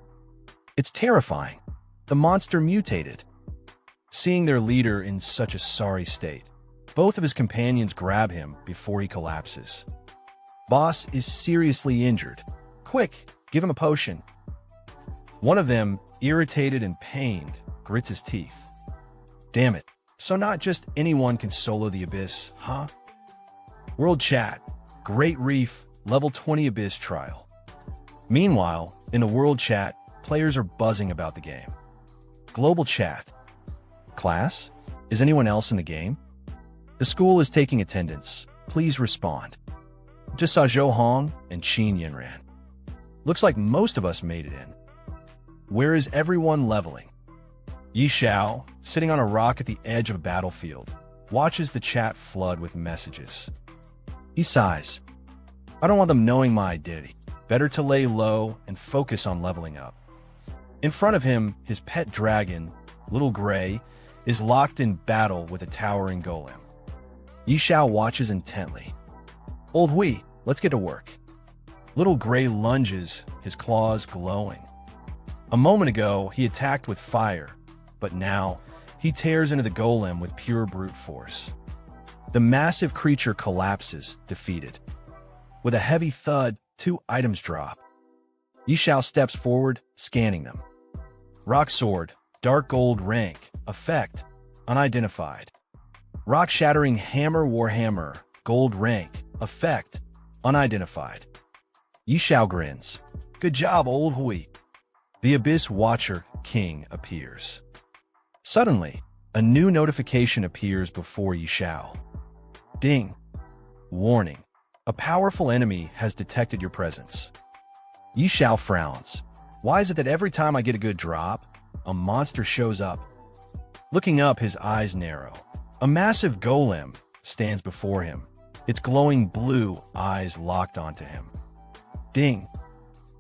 It's terrifying. The monster mutated. Seeing their leader in such a sorry state, both of his companions grab him before he collapses. Boss is seriously injured. Quick, give him a potion. One of them, irritated and pained, grits his teeth. Damn it. So not just anyone can solo the Abyss, huh? World Chat, Great Reef, Level 20 Abyss Trial. Meanwhile, in the World Chat, players are buzzing about the game. Global Chat. Class? Is anyone else in the game? The school is taking attendance. Please respond. Just saw Zhou Hong and Qin Yinran. Looks like most of us made it in. Where is everyone leveling? Yi Xiao, sitting on a rock at the edge of a battlefield, watches the chat flood with messages. He sighs. I don't want them knowing my identity. Better to lay low and focus on leveling up. In front of him, his pet dragon, Little Gray, is locked in battle with a towering golem. Yi Xiao watches intently. Old Hui, let's get to work. Little Gray lunges, his claws glowing. A moment ago, he attacked with fire, but now he tears into the golem with pure brute force. The massive creature collapses, defeated. With a heavy thud, 2 items drop. Yi Xiao steps forward, scanning them. Rock Sword, Dark Gold rank, effect, unidentified. Rock-shattering Hammer Warhammer, gold rank, effect, unidentified. Yi Xiao grins. Good job, Old Hui. The Abyss Watcher King appears. Suddenly, a new notification appears before Yi Xiao. Ding. Warning. A powerful enemy has detected your presence. Yi Xiao frowns. Why is it that every time I get a good drop, a monster shows up? Looking up, his eyes narrow. A massive golem stands before him, its glowing blue eyes locked onto him. Ding.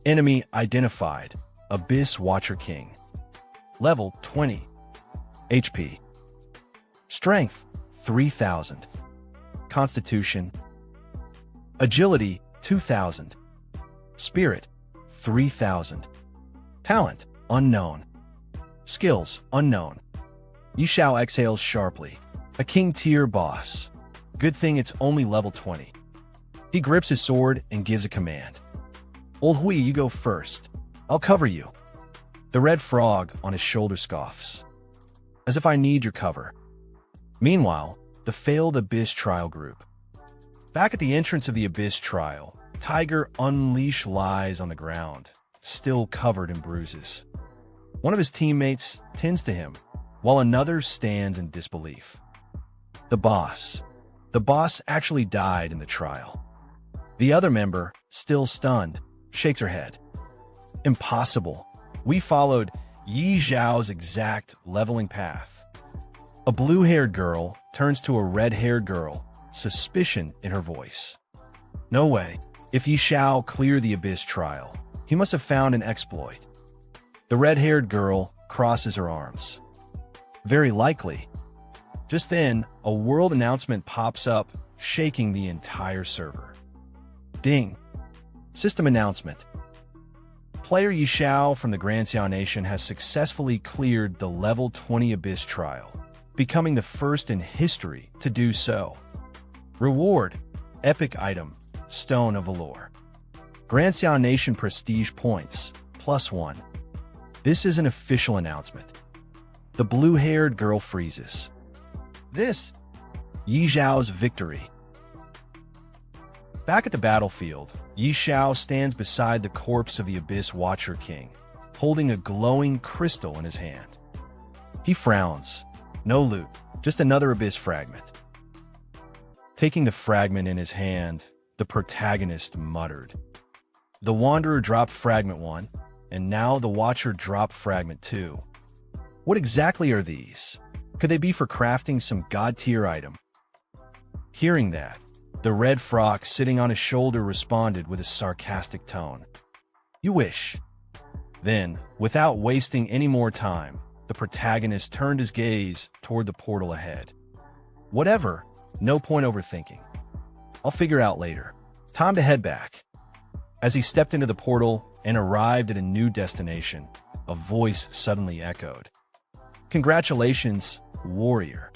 Enemy identified. Abyss Watcher King. Level 20. HP. Strength 3000. Constitution. Agility 2000. Spirit 3000. Talent unknown. Skills unknown. Xiao exhales sharply. A king tier boss. Good thing it's only level 20. He grips his sword and gives a command. Old Hui, you go first. I'll cover you. The red frog on his shoulder scoffs. As if I need your cover. Meanwhile, the failed Abyss trial group. Back at the entrance of the Abyss trial, Tiger Unleash lies on the ground, still covered in bruises. One of his teammates tends to him, while another stands in disbelief. The boss. The boss actually died in the trial. The other member, still stunned, shakes her head. Impossible. We followed Yi Zhao's exact leveling path. A blue-haired girl turns to a red-haired girl, suspicion in her voice. No way. If Yi Zhao cleared the Abyss trial, he must have found an exploit. The red-haired girl crosses her arms. Very likely. Just then, a world announcement pops up, shaking the entire server. Ding. System announcement. Player Yi Xiao from the Grand Xiao Nation has successfully cleared the level 20 Abyss trial, becoming the first in history to do so. Reward. Epic item. Stone of Valor. Grand Xiao Nation prestige points. +1. This is an official announcement. The blue-haired girl freezes. This. Yi Zhao's victory. Back at the battlefield, Yi Xiao stands beside the corpse of the Abyss Watcher King, holding a glowing crystal in his hand. He frowns. No loot, just another Abyss fragment. Taking the fragment in his hand, the protagonist muttered. The Wanderer dropped Fragment 1, and now the Watcher dropped Fragment 2. What exactly are these? Could they be for crafting some god-tier item? Hearing that, the red frog sitting on his shoulder responded with a sarcastic tone. You wish. Then, without wasting any more time, the protagonist turned his gaze toward the portal ahead. Whatever, no point overthinking. I'll figure out later. Time to head back. As he stepped into the portal and arrived at a new destination, a voice suddenly echoed. Congratulations, warrior.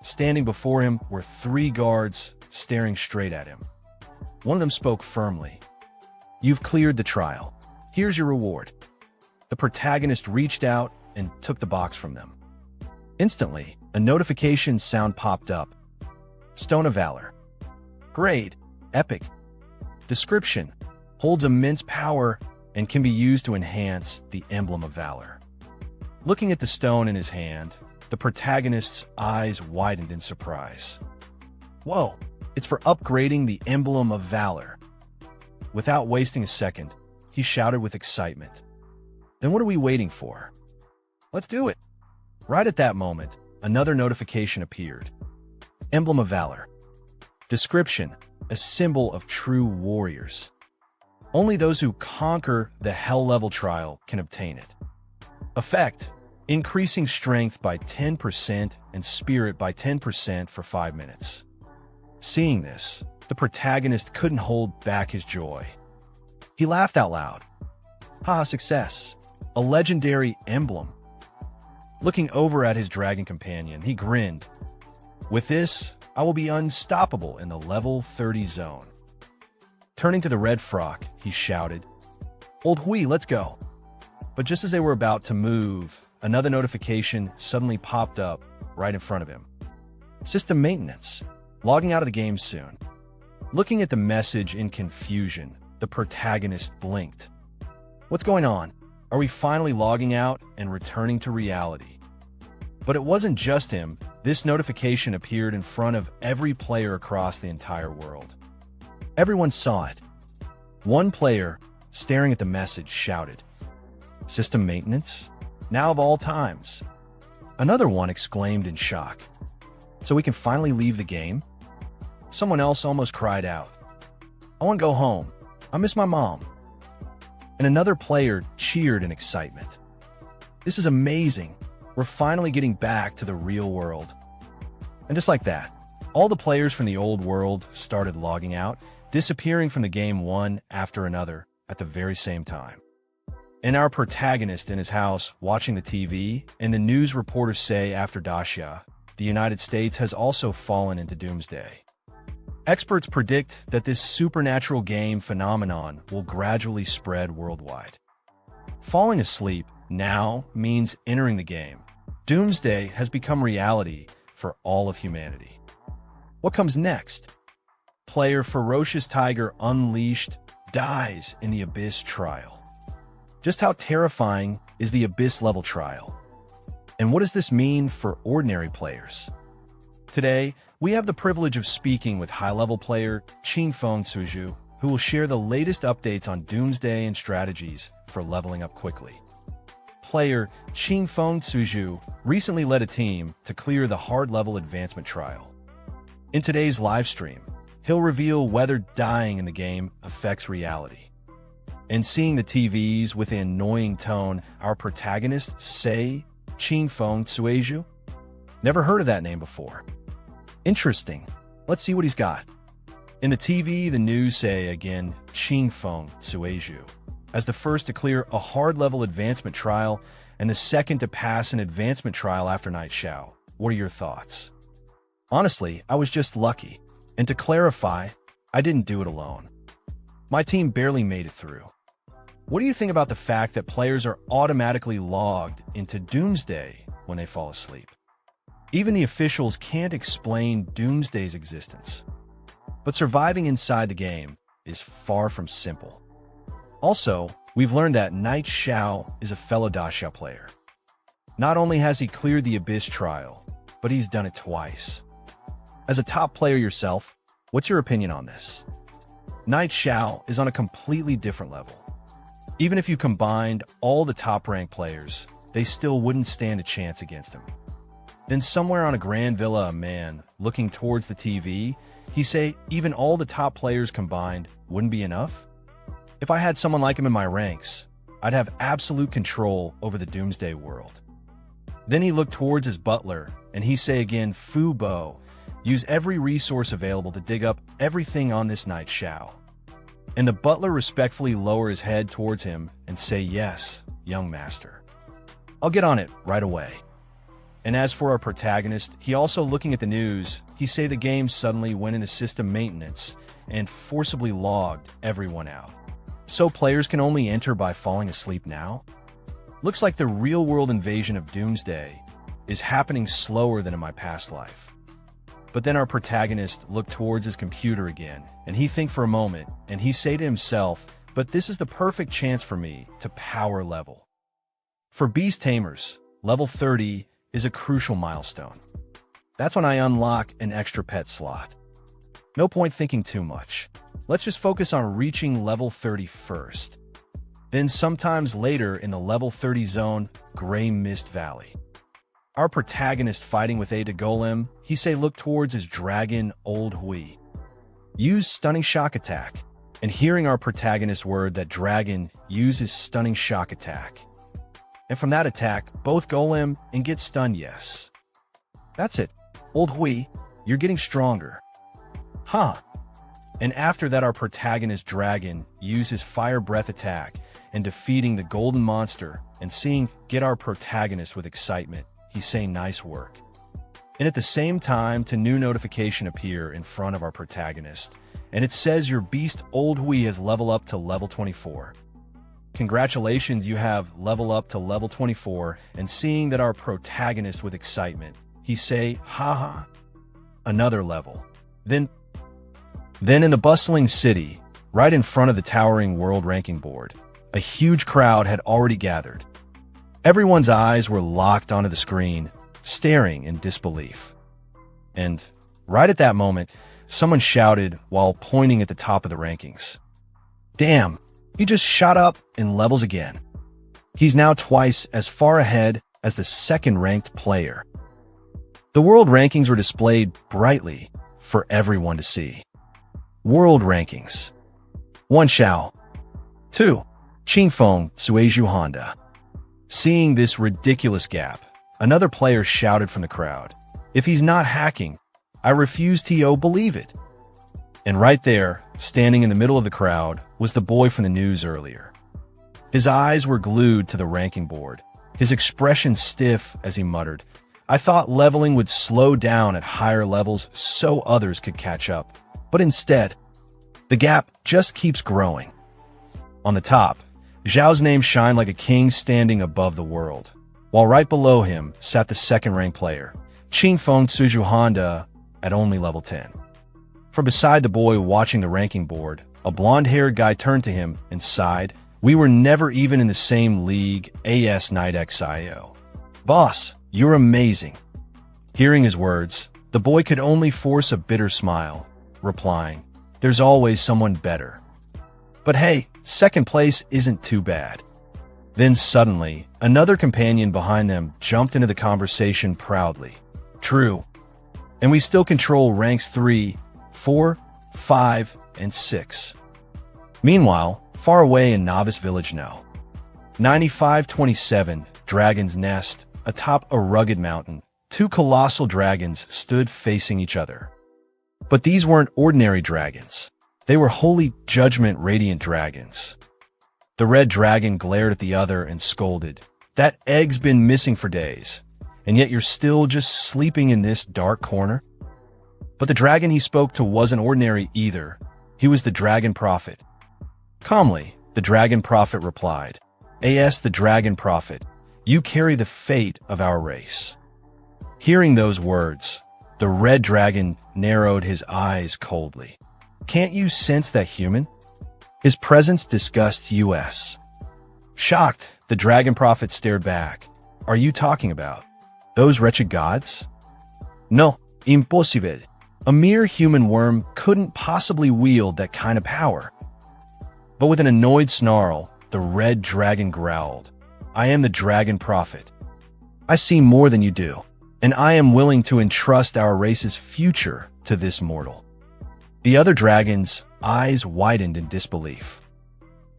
Standing before him were 3 guards staring straight at him. One of them spoke firmly. You've cleared the trial. Here's your reward. The protagonist reached out and took the box from them. Instantly, a notification sound popped up. Stone of Valor. Grade. Epic. Description. Holds immense power and can be used to enhance the Emblem of Valor. Looking at the stone in his hand, the protagonist's eyes widened in surprise. Whoa, it's for upgrading the Emblem of Valor. Without wasting a second, he shouted with excitement. Then what are we waiting for? Let's do it. Right at that moment, another notification appeared. Emblem of Valor. Description. A symbol of true warriors. Only those who conquer the Hell level trial can obtain it. Effect. Increasing strength by 10% and spirit by 10% for 5 minutes. Seeing this, the protagonist couldn't hold back his joy. He laughed out loud. Haha, success. A legendary emblem. Looking over at his dragon companion, he grinned. With this, I will be unstoppable in the level 30 zone. Turning to the red frog, he shouted, Old Hui, let's go. But just as they were about to move, another notification suddenly popped up right in front of him. System maintenance. Logging out of the game soon. Looking at the message in confusion, the protagonist blinked. What's going on? Are we finally logging out and returning to reality? But it wasn't just him. This notification appeared in front of every player across the entire world. Everyone saw it. One player, staring at the message, shouted, System maintenance? Now of all times. Another one exclaimed in shock. So we can finally leave the game? Someone else almost cried out. I want to go home. I miss my mom. And another player cheered in excitement. This is amazing. We're finally getting back to the real world. And just like that, all the players from the old world started logging out, disappearing from the game one after another at the very same time. And our protagonist in his house watching the TV, and the news reporters say after Dacia, the United States has also fallen into doomsday. Experts predict that this supernatural game phenomenon will gradually spread worldwide. Falling asleep now means entering the game. Doomsday has become reality for all of humanity. What comes next? Player Ferocious Tiger Unleashed dies in the Abyss trial. Just how terrifying is the Abyss level trial? And what does this mean for ordinary players? Today, we have the privilege of speaking with high-level player Qingfeng Suju, who will share the latest updates on Doomsday and strategies for leveling up quickly. Player Qingfeng Suju recently led a team to clear the hard-level advancement trial. In today's livestream, he'll reveal whether dying in the game affects reality. And seeing the TVs with an annoying tone, our protagonist say Qingfeng Suju? Never heard of that name before. Interesting. Let's see what he's got. In the TV, the news say again Qingfeng Suju as the first to clear a hard-level advancement trial and the second to pass an advancement trial after night Xiao. What are your thoughts? Honestly, I was just lucky. And to clarify, I didn't do it alone. My team barely made it through. What do you think about the fact that players are automatically logged into Doomsday when they fall asleep? Even the officials can't explain Doomsday's existence. But surviving inside the game is far from simple. Also, we've learned that Knight Xiao is a fellow Dacia player. Not only has he cleared the Abyss trial, but he's done it twice. As a top player yourself, what's your opinion on this? Knight Xiao is on a completely different level. Even if you combined all the top-ranked players, they still wouldn't stand a chance against him. Then somewhere on a grand villa, a man, looking towards the TV, he say even all the top players combined wouldn't be enough? If I had someone like him in my ranks, I'd have absolute control over the Doomsday world. Then he looked towards his butler, and he say again, Fu Bo, use every resource available to dig up everything on this Knight Xiao. And the butler respectfully lower his head towards him and say, yes, young master. I'll get on it right away. And as for our protagonist, he also looking at the news, he say the game suddenly went into system maintenance and forcibly logged everyone out. So players can only enter by falling asleep now? Looks like the real-world invasion of Doomsday is happening slower than in my past life. But then our protagonist looked towards his computer again, and he think for a moment, and he say to himself, but this is the perfect chance for me to power level. For Beast Tamers, level 30 is a crucial milestone. That's when I unlock an extra pet slot. No point thinking too much. Let's just focus on reaching level 30 first. Then sometimes later in the level 30 zone, Grey Mist Valley. Our protagonist fighting with Ada Golem, he say look towards his dragon Old Hui. Use Stunning Shock Attack. And hearing our protagonist word that dragon uses Stunning Shock Attack. And from that attack, both Golem and get stunned yes. That's it. Old Hui, you're getting stronger. Huh. And after that our protagonist dragon uses Fire Breath Attack and defeating the golden monster and seeing get our protagonist with excitement. He's saying nice work. And at the same time, a new notification appear in front of our protagonist, and it says your beast Old Hui has leveled up to level 24. Congratulations, you have leveled up to level 24, and seeing that our protagonist with excitement, he say, haha, another level. Then in the bustling city, right in front of the towering world ranking board, a huge crowd had already gathered. Everyone's eyes were locked onto the screen, staring in disbelief. And right at that moment, someone shouted while pointing at the top of the rankings. Damn, he just shot up in levels again. He's now twice as far ahead as the second-ranked player. The world rankings were displayed brightly for everyone to see. World rankings. 1. Xiao. 2. Qingfeng Suizhu Honda. Seeing this ridiculous gap, another player shouted from the crowd, "If he's not hacking, I refuse to believe it." And right there, standing in the middle of the crowd, was the boy from the news earlier. His eyes were glued to the ranking board, his expression stiff as he muttered, "I thought leveling would slow down at higher levels so others could catch up. But instead, the gap just keeps growing." On the top, Xiao's name shined like a king standing above the world, while right below him sat the second-ranked player, Qingfeng Suizhu Honda, at only level 10. From beside the boy watching the ranking board, a blonde-haired guy turned to him and sighed, "We were never even in the same league, AS Night XIO. Boss, you're amazing." Hearing his words, the boy could only force a bitter smile, replying, "There's always someone better. But hey, second place isn't too bad." Then suddenly, another companion behind them jumped into the conversation proudly. "True. And we still control ranks 3, 4, 5, and 6. Meanwhile, far away in Novice Village now, 9527, Dragon's Nest, atop a rugged mountain, two colossal dragons stood facing each other. But these weren't ordinary dragons. They were holy judgment radiant dragons. The red dragon glared at the other and scolded, "That egg's been missing for days, and yet you're still just sleeping in this dark corner?" But the dragon he spoke to wasn't ordinary either. He was the Dragon Prophet. Calmly, the Dragon Prophet replied, "As the Dragon Prophet, you carry the fate of our race." Hearing those words, the red dragon narrowed his eyes coldly. "Can't you sense that human?" His presence disgusts us. Shocked, the Dragon Prophet stared back. "Are you talking about those wretched gods?" "No, impossible. A mere human worm couldn't possibly wield that kind of power." But with an annoyed snarl, the red dragon growled, "I am the Dragon Prophet. I see more than you do, and I am willing to entrust our race's future to this mortal." The other dragon's eyes widened in disbelief.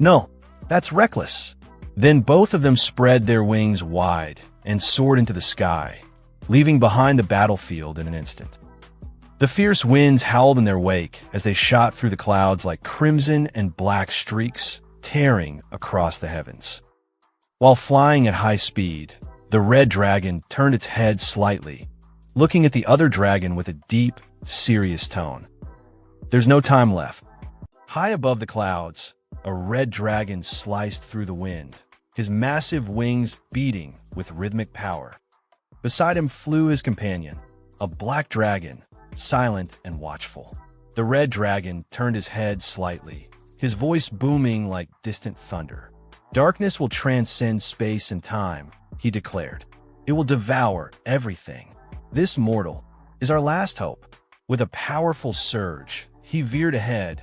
"No, that's reckless." Then both of them spread their wings wide and soared into the sky, leaving behind the battlefield in an instant. The fierce winds howled in their wake as they shot through the clouds like crimson and black streaks, tearing across the heavens. While flying at high speed, the red dragon turned its head slightly, looking at the other dragon with a deep, serious tone. "There's no time left." High above the clouds, a red dragon sliced through the wind, his massive wings beating with rhythmic power. Beside him flew his companion, a black dragon, silent and watchful. The red dragon turned his head slightly, his voice booming like distant thunder. "Darkness will transcend space and time," he declared. "It will devour everything. This mortal is our last hope." With a powerful surge, he veered ahead.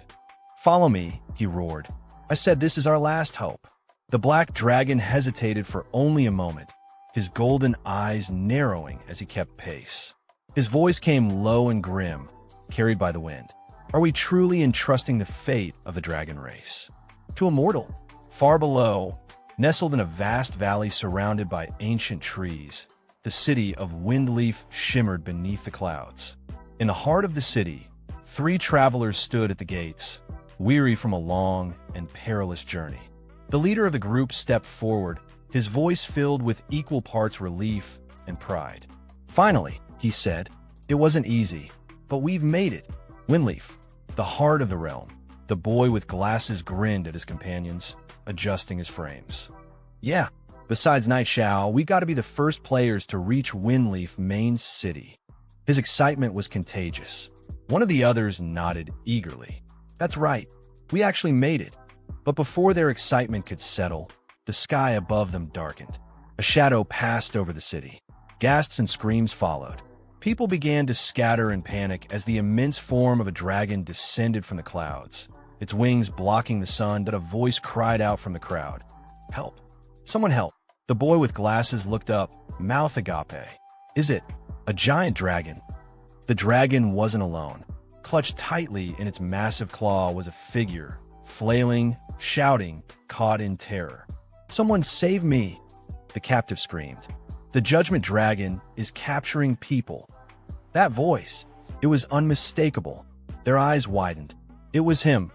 "Follow me," he roared. "I said this is our last hope." The black dragon hesitated for only a moment, his golden eyes narrowing as he kept pace. His voice came low and grim, carried by the wind. "Are we truly entrusting the fate of the dragon race to a mortal?" Far below, nestled in a vast valley surrounded by ancient trees, the city of Windleaf shimmered beneath the clouds. In the heart of the city, 3 travelers stood at the gates, weary from a long and perilous journey. The leader of the group stepped forward, his voice filled with equal parts relief and pride. "Finally," he said, "it wasn't easy, but we've made it. Windleaf, the heart of the realm." The boy with glasses grinned at his companions, adjusting his frames. "Yeah, besides Night Xiao, we got to be the first players to reach Windleaf main city." His excitement was contagious. One of the others nodded eagerly. "That's right, we actually made it." But before their excitement could settle, the sky above them darkened. A shadow passed over the city. Gasps and screams followed. People began to scatter in panic as the immense form of a dragon descended from the clouds, its wings blocking the sun, but a voice cried out from the crowd, "Help! Someone help. The boy with glasses looked up, mouth agape. Is it a giant dragon? The dragon wasn't alone. Clutched tightly in its massive claw was a figure, flailing, shouting, caught in terror. Someone save me! The captive screamed. The judgment dragon is capturing people. That voice, it was unmistakable. Their eyes widened. It was him.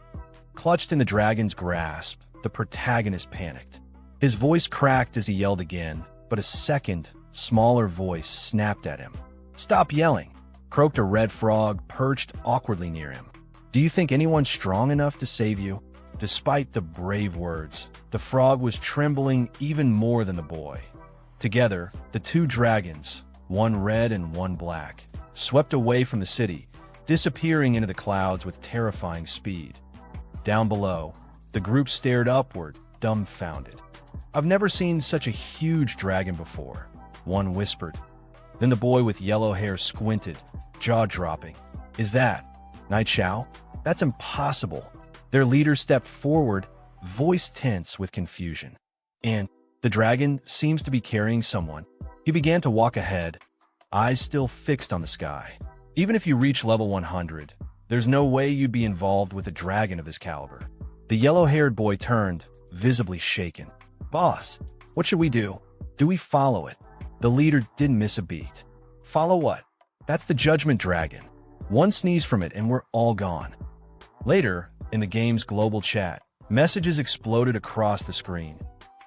Clutched in the dragon's grasp, the protagonist panicked. His voice cracked as he yelled again, but a second, smaller voice snapped at him. Stop yelling, croaked a red frog perched awkwardly near him. Do you think anyone's strong enough to save you? Despite the brave words, the frog was trembling even more than the boy. Together, the two dragons, one red and one black, swept away from the city, disappearing into the clouds with terrifying speed. Down below, the group stared upward, dumbfounded. I've never seen such a huge dragon before, one whispered. Then the boy with yellow hair squinted, jaw-dropping. Is that Knight Xiao? That's impossible. Their leader stepped forward, voice tense with confusion. And the dragon seems to be carrying someone. He began to walk ahead, eyes still fixed on the sky. Even if you reach level 100, there's no way you'd be involved with a dragon of this caliber. The yellow-haired boy turned, visibly shaken. Boss, what should we do? Do we follow it? The leader didn't miss a beat. Follow what? That's the judgment dragon. One sneeze from it and we're all gone. Later, in the game's global chat, messages exploded across the screen.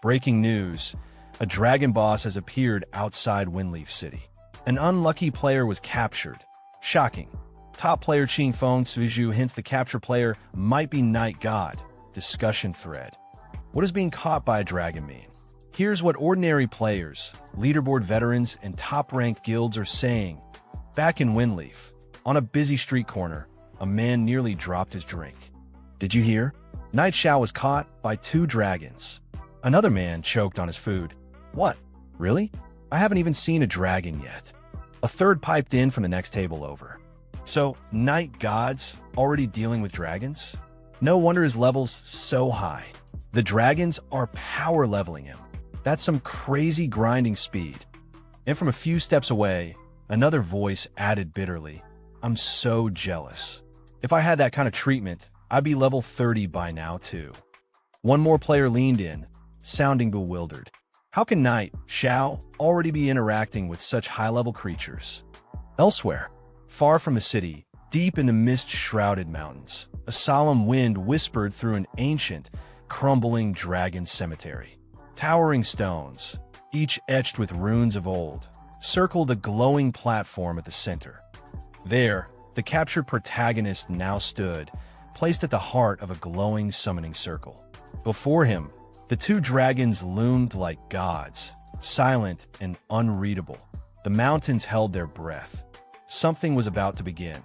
Breaking news, a dragon boss has appeared outside Windleaf City. An unlucky player was captured. Shocking. Top player Ching Feng Suiju hints the captured player might be Night God. Discussion thread. What does being caught by a dragon mean? Here's what ordinary players, leaderboard veterans, and top-ranked guilds are saying. Back in Windleaf, on a busy street corner, a man nearly dropped his drink. Did you hear? Knight Xiao was caught by two dragons. Another man choked on his food. What? Really? I haven't even seen a dragon yet. A third piped in from the next table over. So, Night Gods already dealing with dragons? No wonder his level's so high. The dragons are power leveling him. That's some crazy grinding speed. And from a few steps away, another voice added bitterly, I'm so jealous. If I had that kind of treatment, I'd be level 30 by now too. One more player leaned in, sounding bewildered. How can Knight Xiao already be interacting with such high-level creatures? Elsewhere, far from the city, deep in the mist-shrouded mountains, a solemn wind whispered through an ancient, crumbling dragon cemetery. Towering stones, each etched with runes of old, circled a glowing platform at the center. There, the captured protagonist now stood, placed at the heart of a glowing summoning circle. Before him, the two dragons loomed like gods, silent and unreadable. The mountains held their breath. Something was about to begin.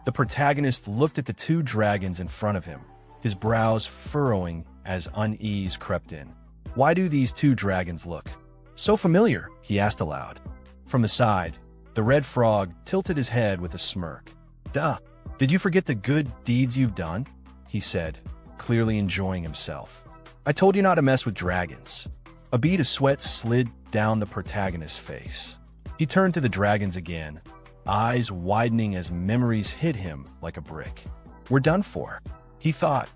The protagonist looked at the two dragons in front of him, his brows furrowing as unease crept in. Why do these two dragons look so familiar? He asked aloud. From the side, the red frog tilted his head with a smirk. Duh, did you forget the good deeds you've done? He said, clearly enjoying himself. I told you not to mess with dragons. A bead of sweat slid down the protagonist's face. He turned to the dragons again, eyes widening as memories hit him like a brick. We're done for, he thought.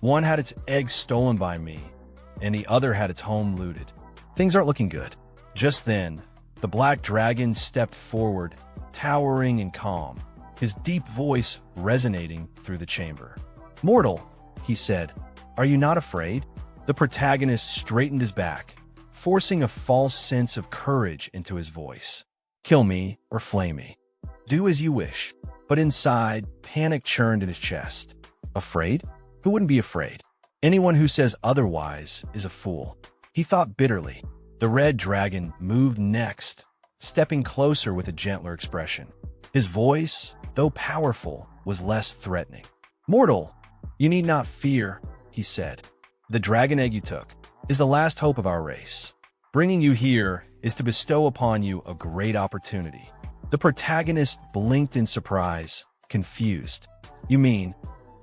One had its eggs stolen by me, and the other had its home looted. Things aren't looking good. Just then, the black dragon stepped forward, towering and calm, his deep voice resonating through the chamber. Mortal, he said, are you not afraid? The protagonist straightened his back, forcing a false sense of courage into his voice. Kill me or flay me. Do as you wish. But inside, panic churned in his chest. Afraid? Who wouldn't be afraid? Anyone who says otherwise is a fool. He thought bitterly. The red dragon moved next, stepping closer with a gentler expression. His voice, though powerful, was less threatening. Mortal, you need not fear, he said. The dragon egg you took is the last hope of our race. Bringing you here is to bestow upon you a great opportunity. The protagonist blinked in surprise, confused. You mean,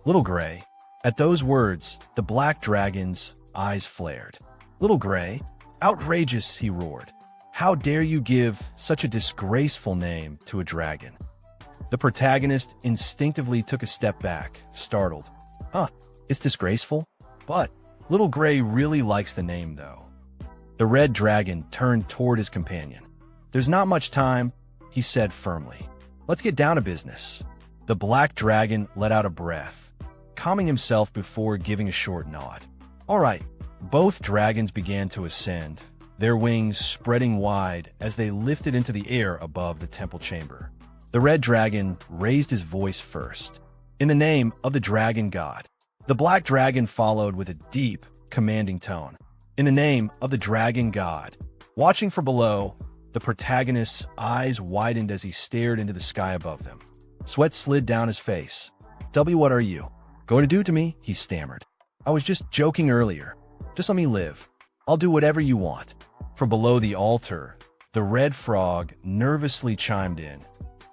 Little Gray? At those words, the black dragon's eyes flared. Little Gray? Outrageous, he roared. How dare you give such a disgraceful name to a dragon? The protagonist instinctively took a step back, startled. Huh, it's disgraceful? But Little Gray really likes the name, though. The red dragon turned toward his companion. There's not much time, he said firmly. Let's get down to business. The black dragon let out a breath, calming himself before giving a short nod. All right, both dragons began to ascend, their wings spreading wide as they lifted into the air above the temple chamber. The red dragon raised his voice first. In the name of the dragon god. The black dragon followed with a deep, commanding tone. In the name of the dragon god. Watching from below, the protagonist's eyes widened as he stared into the sky above them. Sweat slid down his face. What are you going to do to me? He stammered. I was just joking earlier. Just let me live. I'll do whatever you want. From below the altar, the red frog nervously chimed in,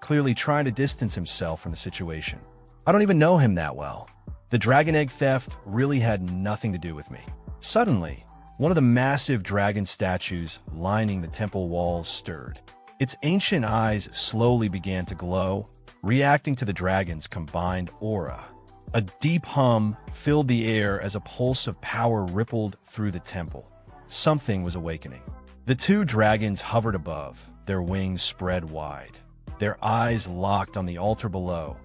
clearly trying to distance himself from the situation. I don't even know him that well. The dragon egg theft really had nothing to do with me. Suddenly, one of the massive dragon statues lining the temple walls stirred. Its ancient eyes slowly began to glow, reacting to the dragon's combined aura. A deep hum filled the air as a pulse of power rippled through the temple. Something was awakening. The two dragons hovered above, their wings spread wide, their eyes locked on the altar below.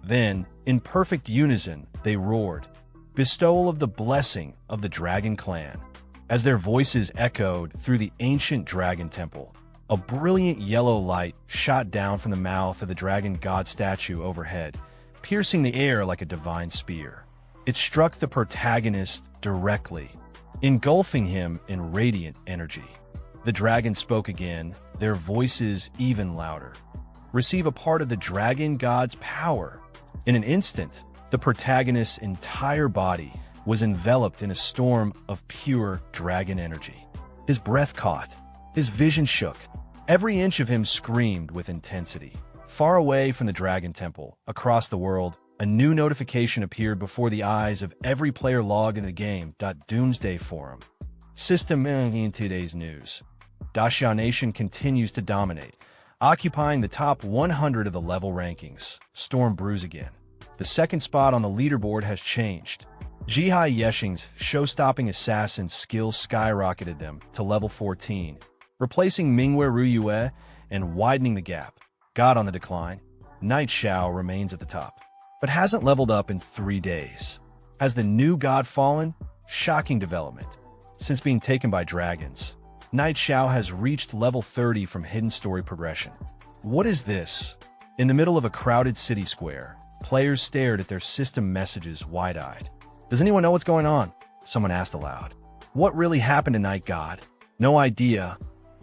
Then, in perfect unison, they roared, bestowal of the blessing of the dragon clan. As their voices echoed through the ancient dragon temple, a brilliant yellow light shot down from the mouth of the dragon god statue overhead, piercing the air like a divine spear. It struck the protagonist directly, engulfing him in radiant energy. The dragon spoke again, their voices even louder. Receive a part of the dragon god's power. In an instant, the protagonist's entire body was enveloped in a storm of pure dragon energy. His breath caught, his vision shook. Every inch of him screamed with intensity. Far away from the dragon temple, across the world, a new notification appeared before the eyes of every player logged in the game. Doomsday Forum. System in today's news. Xiao Nation continues to dominate, occupying the top 100 of the level rankings. Storm brews again. The second spot on the leaderboard has changed. Jihai Yeshing's show-stopping assassin skills skyrocketed them to level 14, replacing Mingwe Ruyue and widening the gap. God on the decline, Knight Xiao remains at the top, but hasn't leveled up in 3 days. Has the new god fallen? Shocking development. Since being taken by dragons, Knight Xiao has reached level 30 from hidden story progression. What is this? In the middle of a crowded city square, players stared at their system messages wide-eyed. Does anyone know what's going on? Someone asked aloud. What really happened to Knight God? No idea,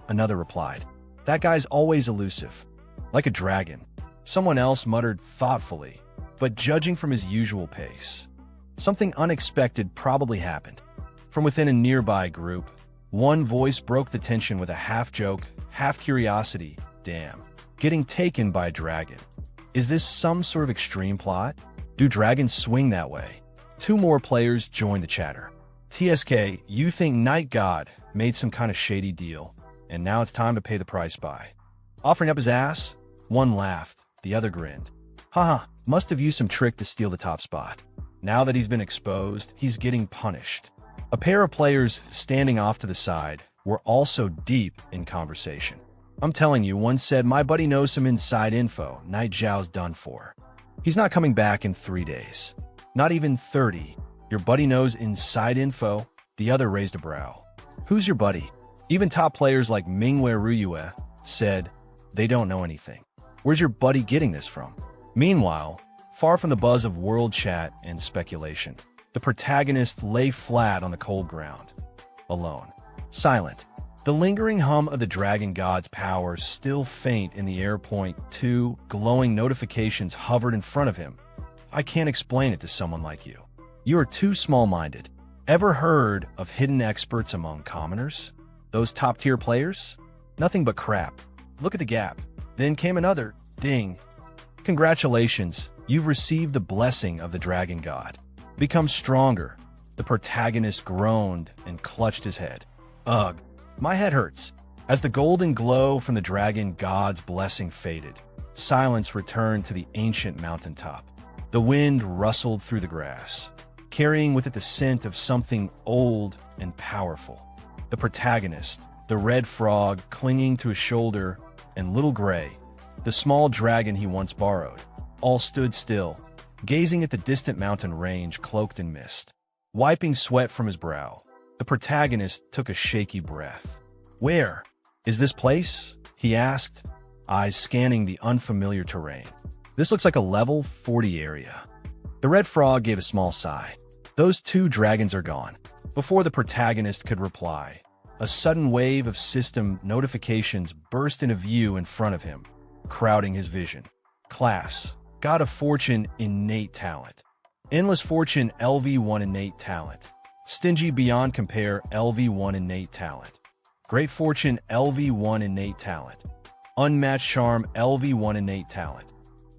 another replied. That guy's always elusive. Like a dragon. Someone else muttered thoughtfully, but judging from his usual pace. Something unexpected probably happened. From within a nearby group, one voice broke the tension with a half-joke, half-curiosity. Damn. Getting taken by a dragon. Is this some sort of extreme plot? Do dragons swing that way? 2 more players joined the chatter. TSK, you think Knight God made some kind of shady deal, and now it's time to pay the price by offering up his ass? One laughed, the other grinned. Haha, must have used some trick to steal the top spot. Now that he's been exposed, he's getting punished. A pair of players standing off to the side were also deep in conversation. I'm telling you, one said, my buddy knows some inside info. Knight Zhao's done for. He's not coming back in 3 days. Not even 30. Your buddy knows inside info? The other raised a brow. Who's your buddy? Even top players like Mingwe Ruyue said they don't know anything. Where's your buddy getting this from? Meanwhile, far from the buzz of world chat and speculation, the protagonist lay flat on the cold ground, alone, silent. The lingering hum of the dragon god's power still faint in the air. 2 glowing notifications hovered in front of him. I can't explain it to someone like you. You are too small-minded. Ever heard of hidden experts among commoners? Those top-tier players? Nothing but crap. Look at the gap. Then came another ding. Congratulations, you've received the blessing of the dragon god. Become stronger. The protagonist groaned and clutched his head. Ugh, my head hurts. As the golden glow from the dragon god's blessing faded, silence returned to the ancient mountaintop. The wind rustled through the grass, carrying with it the scent of something old and powerful. The protagonist, the red frog clinging to his shoulder, and Little Gray, the small dragon he once borrowed, all stood still, gazing at the distant mountain range cloaked in mist. Wiping sweat from his brow, the protagonist took a shaky breath. "Where is this place?" he asked, eyes scanning the unfamiliar terrain. "This looks like a level 40 area." The red frog gave a small sigh. "Those two dragons are gone." Before the protagonist could reply, a sudden wave of system notifications burst into view in front of him, crowding his vision. Class: God of Fortune, innate talent. Endless Fortune, LV1 innate talent. Stingy beyond compare, LV1 innate talent. Great Fortune, LV1 innate talent. Unmatched Charm, LV1 innate talent.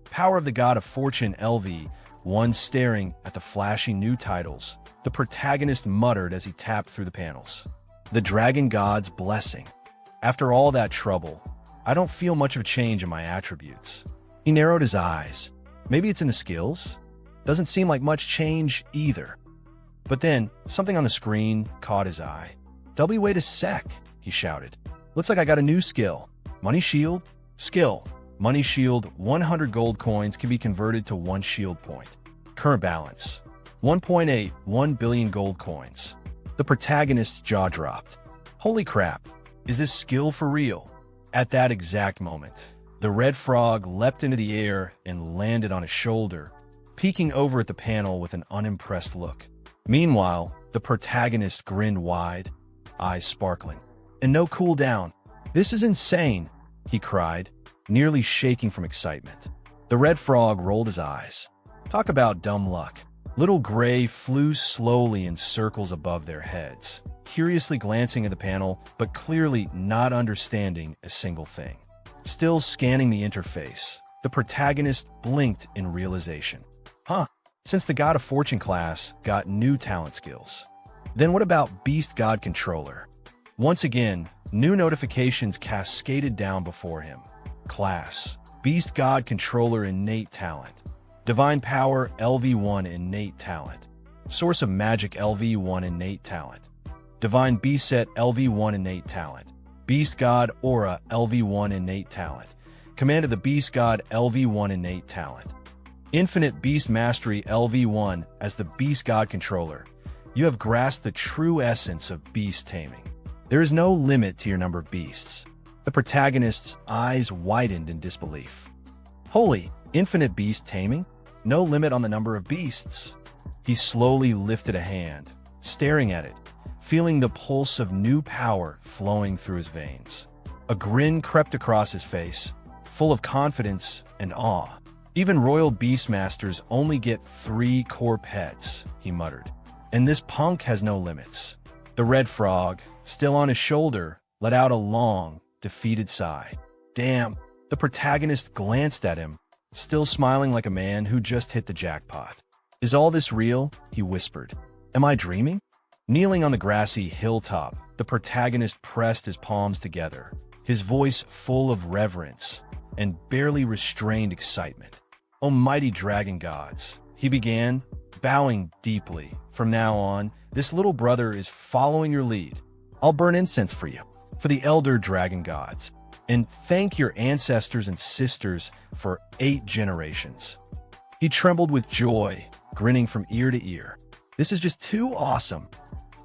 Power of the God of Fortune, LV1. Staring at the flashy new titles, the protagonist muttered as he tapped through the panels. The Dragon God's Blessing. After all that trouble, I don't feel much of a change in my attributes. He narrowed his eyes. Maybe it's in the skills? Doesn't seem like much change either. But then, something on the screen caught his eye. "Wait a sec," he shouted. "Looks like I got a new skill. Money Shield? Skill. Money Shield, 100 gold coins can be converted to 1 shield point. Current balance, 1.81 billion gold coins." The protagonist's jaw dropped. Holy crap, is this skill for real? At that exact moment, the red frog leapt into the air and landed on his shoulder, peeking over at the panel with an unimpressed look. Meanwhile, the protagonist grinned wide, eyes sparkling. "And no cooldown. This is insane," he cried, nearly shaking from excitement. The red frog rolled his eyes. Talk about dumb luck. Little Gray flew slowly in circles above their heads, curiously glancing at the panel, but clearly not understanding a single thing. Still scanning the interface, the protagonist blinked in realization. Huh, since the God of Fortune class got new talent skills. Then what about Beast God Controller? Once again, new notifications cascaded down before him. Class: Beast God Controller innate talent. Divine Power LV1 innate talent. Source of Magic LV1 innate talent. Divine Beast Set LV1 innate talent. Beast God Aura LV1 innate talent. Command of the Beast God LV1 innate talent. Infinite Beast Mastery LV1. As the Beast God Controller, you have grasped the true essence of beast taming. There is no limit to your number of beasts. The protagonist's eyes widened in disbelief. Holy, infinite beast taming? No limit on the number of beasts. He slowly lifted a hand, staring at it, feeling the pulse of new power flowing through his veins. A grin crept across his face, full of confidence and awe. "Even royal beastmasters only get 3 core pets," he muttered. "And this punk has no limits." The red frog, still on his shoulder, let out a long, defeated sigh. Damn. The protagonist glanced at him, still smiling like a man who just hit the jackpot. "Is all this real?" he whispered. "Am I dreaming?" Kneeling on the grassy hilltop, the protagonist pressed his palms together, his voice full of reverence and barely restrained excitement. "Almighty dragon gods," he began, bowing deeply. "From now on, this little brother is following your lead. I'll burn incense for you, for the elder dragon gods, and thank your ancestors and sisters for 8 generations." He trembled with joy, grinning from ear to ear. "This is just too awesome."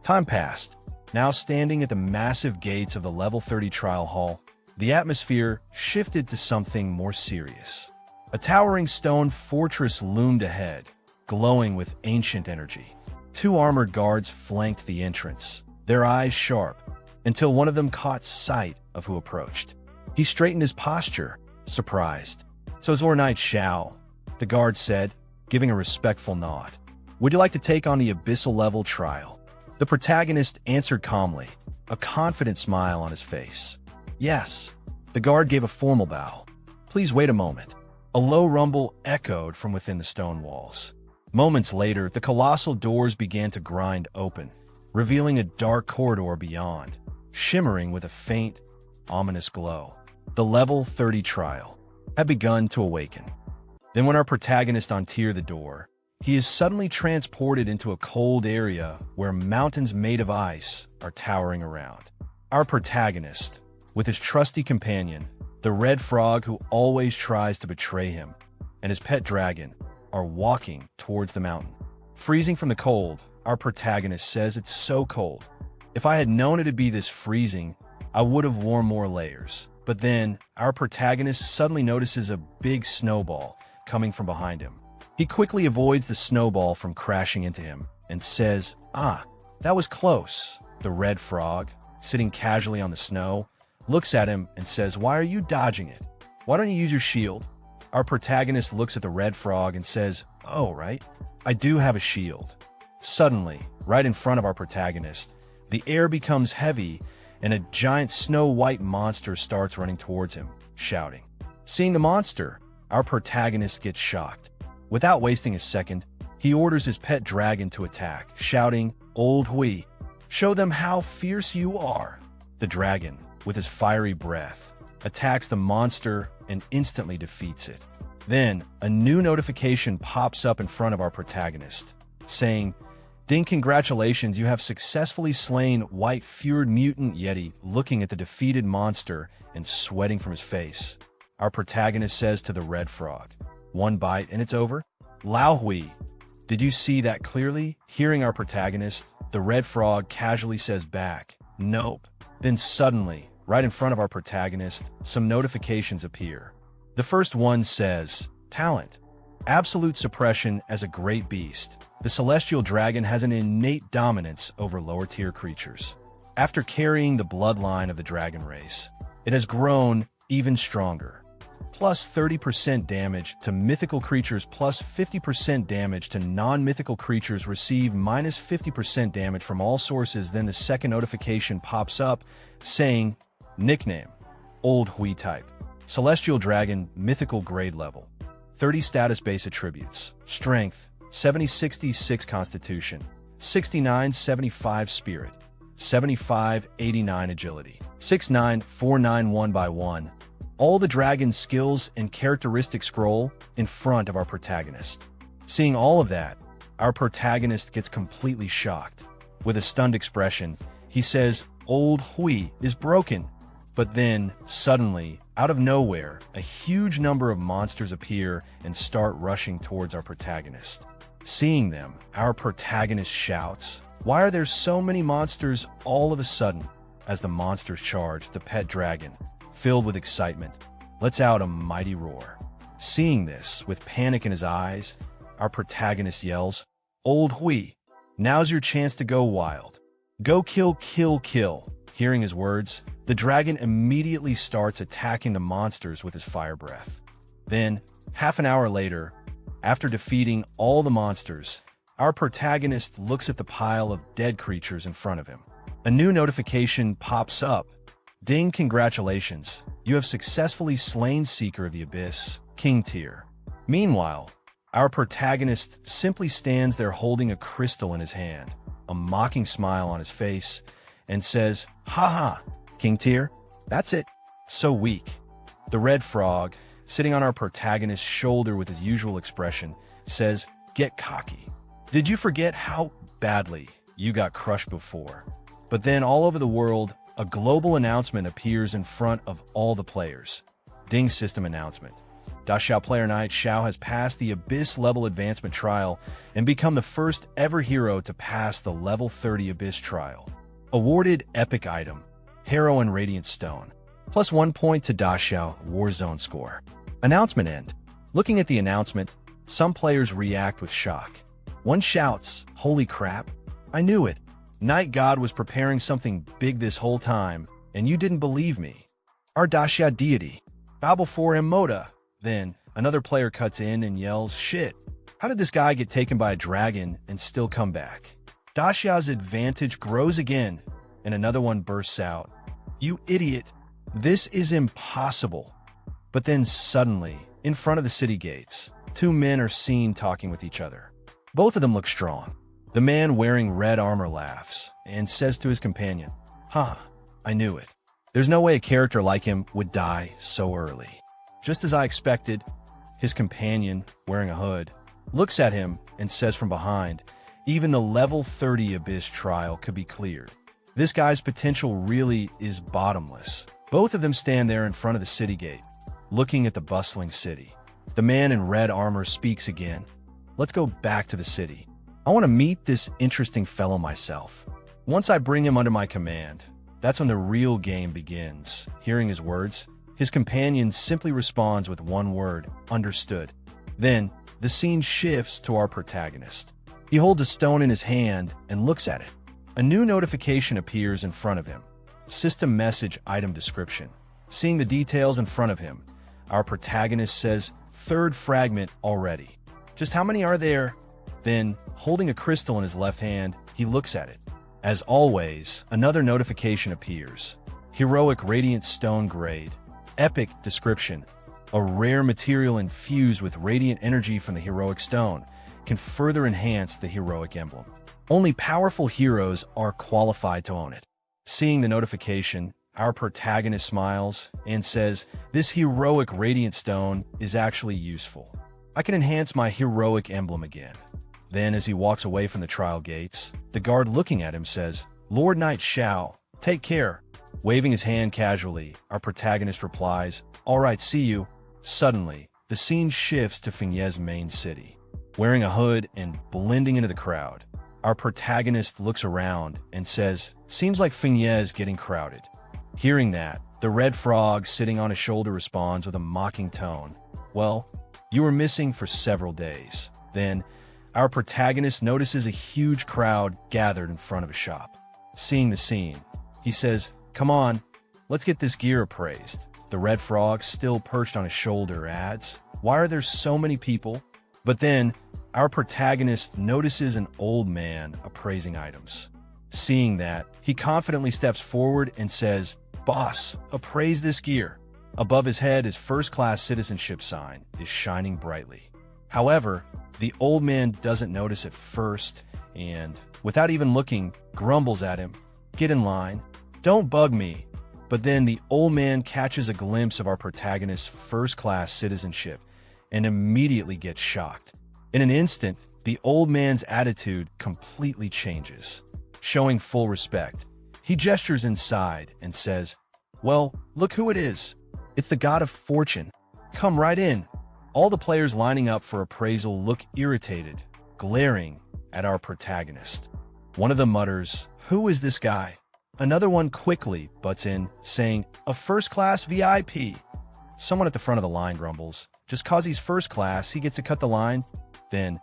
Time passed. Now standing at the massive gates of the level 30 trial hall, the atmosphere shifted to something more serious. A towering stone fortress loomed ahead, glowing with ancient energy. 2 armored guards flanked the entrance, their eyes sharp, until one of them caught sight of who approached. He straightened his posture, surprised. "So it's Lord Knight Xiao," the guard said, giving a respectful nod. "Would you like to take on the abyssal level trial?" The protagonist answered calmly, a confident smile on his face. "Yes." The guard gave a formal bow. "Please wait a moment." A low rumble echoed from within the stone walls. Moments later, the colossal doors began to grind open, revealing a dark corridor beyond. shimmering with a faint, ominous glow. The level 30 trial had begun to awaken. Then when our protagonist untears the door, he is suddenly transported into a cold area where mountains made of ice are towering around. Our protagonist, with his trusty companion, the red frog who always tries to betray him, and his pet dragon, are walking towards the mountain. Freezing from the cold, our protagonist says it's so cold. If I had known it'd be this freezing, I would have worn more layers. But then, our protagonist suddenly notices a big snowball coming from behind him. He quickly avoids the snowball from crashing into him and says, "Ah, that was close." The red frog, sitting casually on the snow, looks at him and says, "Why are you dodging it? Why don't you use your shield?" Our protagonist looks at the red frog and says, "Oh, right, I do have a shield." Suddenly, right in front of our protagonist, the air becomes heavy and a giant snow-white monster starts running towards him, shouting. Seeing the monster, our protagonist gets shocked. Without wasting a second, he orders his pet dragon to attack, shouting, "Old Hui, show them how fierce you are." The dragon, with his fiery breath, attacks the monster and instantly defeats it. Then, a new notification pops up in front of our protagonist, saying, "Ding, congratulations, you have successfully slain white-furred mutant Yeti." Looking at the defeated monster and sweating from his face, our protagonist says to the red frog, "One bite and it's over?" "Lao Hui, did you see that clearly?" Hearing our protagonist, the red frog casually says back, "Nope." Then suddenly, right in front of our protagonist, some notifications appear. The first one says, "Talent. Absolute suppression as a great beast. The celestial dragon has an innate dominance over lower-tier creatures. After carrying the bloodline of the dragon race, it has grown even stronger. Plus 30% damage to mythical creatures, plus 50% damage to non-mythical creatures. Receive minus 50% damage from all sources." Then the second notification pops up, saying, "Nickname, Old Hui type. Celestial dragon, mythical grade level. 30 status base attributes. Strength, 70-66 constitution, 69-75 spirit, 75-89 agility, 6-9-4-9 1x1. All the dragon's skills and characteristics scroll in front of our protagonist. Seeing all of that, our protagonist gets completely shocked. With a stunned expression, he says, "Old Hui is broken." But then, suddenly, out of nowhere, a huge number of monsters appear and start rushing towards our protagonist. Seeing them, our protagonist shouts, "Why are there so many monsters all of a sudden?" As the monsters charge, the pet dragon, filled with excitement, lets out a mighty roar. Seeing this, with panic in his eyes, our protagonist yells, "Old Hui, now's your chance to go wild. Go kill, kill, kill." Hearing his words, the dragon immediately starts attacking the monsters with his fire breath. Then, half an hour later, after defeating all the monsters, our protagonist looks at the pile of dead creatures in front of him. A new notification pops up. "Ding, congratulations, you have successfully slain Seeker of the Abyss, King Tier." Meanwhile, our protagonist simply stands there holding a crystal in his hand, a mocking smile on his face, and says, "Haha, King Tier, that's it. So weak." The red frog, sitting on our protagonist's shoulder with his usual expression, says, "Get cocky. Did you forget how badly you got crushed before?" But then all over the world, a global announcement appears in front of all the players. Ding, system announcement. Xiao player Knight Xiao has passed the Abyss level advancement trial and become the first ever hero to pass the level 30 Abyss trial. Awarded epic item, Hero and Radiant Stone. Plus 1 point to Xiao Warzone score. Announcement end. Looking at the announcement, some players react with shock. One shouts, "Holy crap, I knew it. Night God was preparing something big this whole time, and you didn't believe me. Our Xiao deity. Bow before him, Moda." Then, another player cuts in and yells, "Shit, how did this guy get taken by a dragon and still come back?" Xiao's advantage grows again, and another one bursts out, "You idiot, this is impossible." But then suddenly, in front of the city gates, two men are seen talking with each other. Both of them look strong. The man wearing red armor laughs and says to his companion, "Huh, I knew it. There's no way a character like him would die so early. Just as I expected, his companion, wearing a hood, looks at him and says from behind, even the level 30 Abyss trial could be cleared. This guy's potential really is bottomless. Both of them stand there in front of the city gate, looking at the bustling city. The man in red armor speaks again. Let's go back to the city. I want to meet this interesting fellow myself. Once I bring him under my command, that's when the real game begins. Hearing his words, his companion simply responds with one word, understood. Then, the scene shifts to our protagonist. He holds a stone in his hand and looks at it. A new notification appears in front of him. System message item description. Seeing the details in front of him, our protagonist says, third fragment already. Just how many are there? Then, holding a crystal in his left hand, he looks at it. As always, another notification appears. Heroic Radiant Stone Grade. Epic description. A rare material infused with radiant energy from the heroic stone can further enhance the heroic emblem. Only powerful heroes are qualified to own it. Seeing the notification, our protagonist smiles and says, this heroic radiant stone is actually useful. I can enhance my heroic emblem again. Then, as he walks away from the trial gates, the guard looking at him says, Lord Knight Xiao, take care. Waving his hand casually, our protagonist replies, all right, see you. Suddenly, the scene shifts to Fengye's main city. Wearing a hood and blending into the crowd, our protagonist looks around and says, seems like Fengye is getting crowded. Hearing that, the red frog sitting on his shoulder responds with a mocking tone, well, you were missing for several days. Then, our protagonist notices a huge crowd gathered in front of a shop. Seeing the scene, he says, come on, let's get this gear appraised. The red frog, still perched on his shoulder, adds, why are there so many people? But then, our protagonist notices an old man appraising items. Seeing that, he confidently steps forward and says, boss, appraise this gear. Above his head, his first-class citizenship sign is shining brightly. However, the old man doesn't notice at first and, without even looking, grumbles at him, get in line, don't bug me. But then the old man catches a glimpse of our protagonist's first-class citizenship and immediately gets shocked. In an instant, the old man's attitude completely changes. Showing full respect, he gestures inside and says, well, look who it is. It's the god of fortune. Come right in. All the players lining up for appraisal look irritated, glaring at our protagonist. One of them mutters, who is this guy? Another one quickly butts in, saying, a first-class VIP. Someone at the front of the line grumbles, just cause he's first class, he gets to cut the line. Then,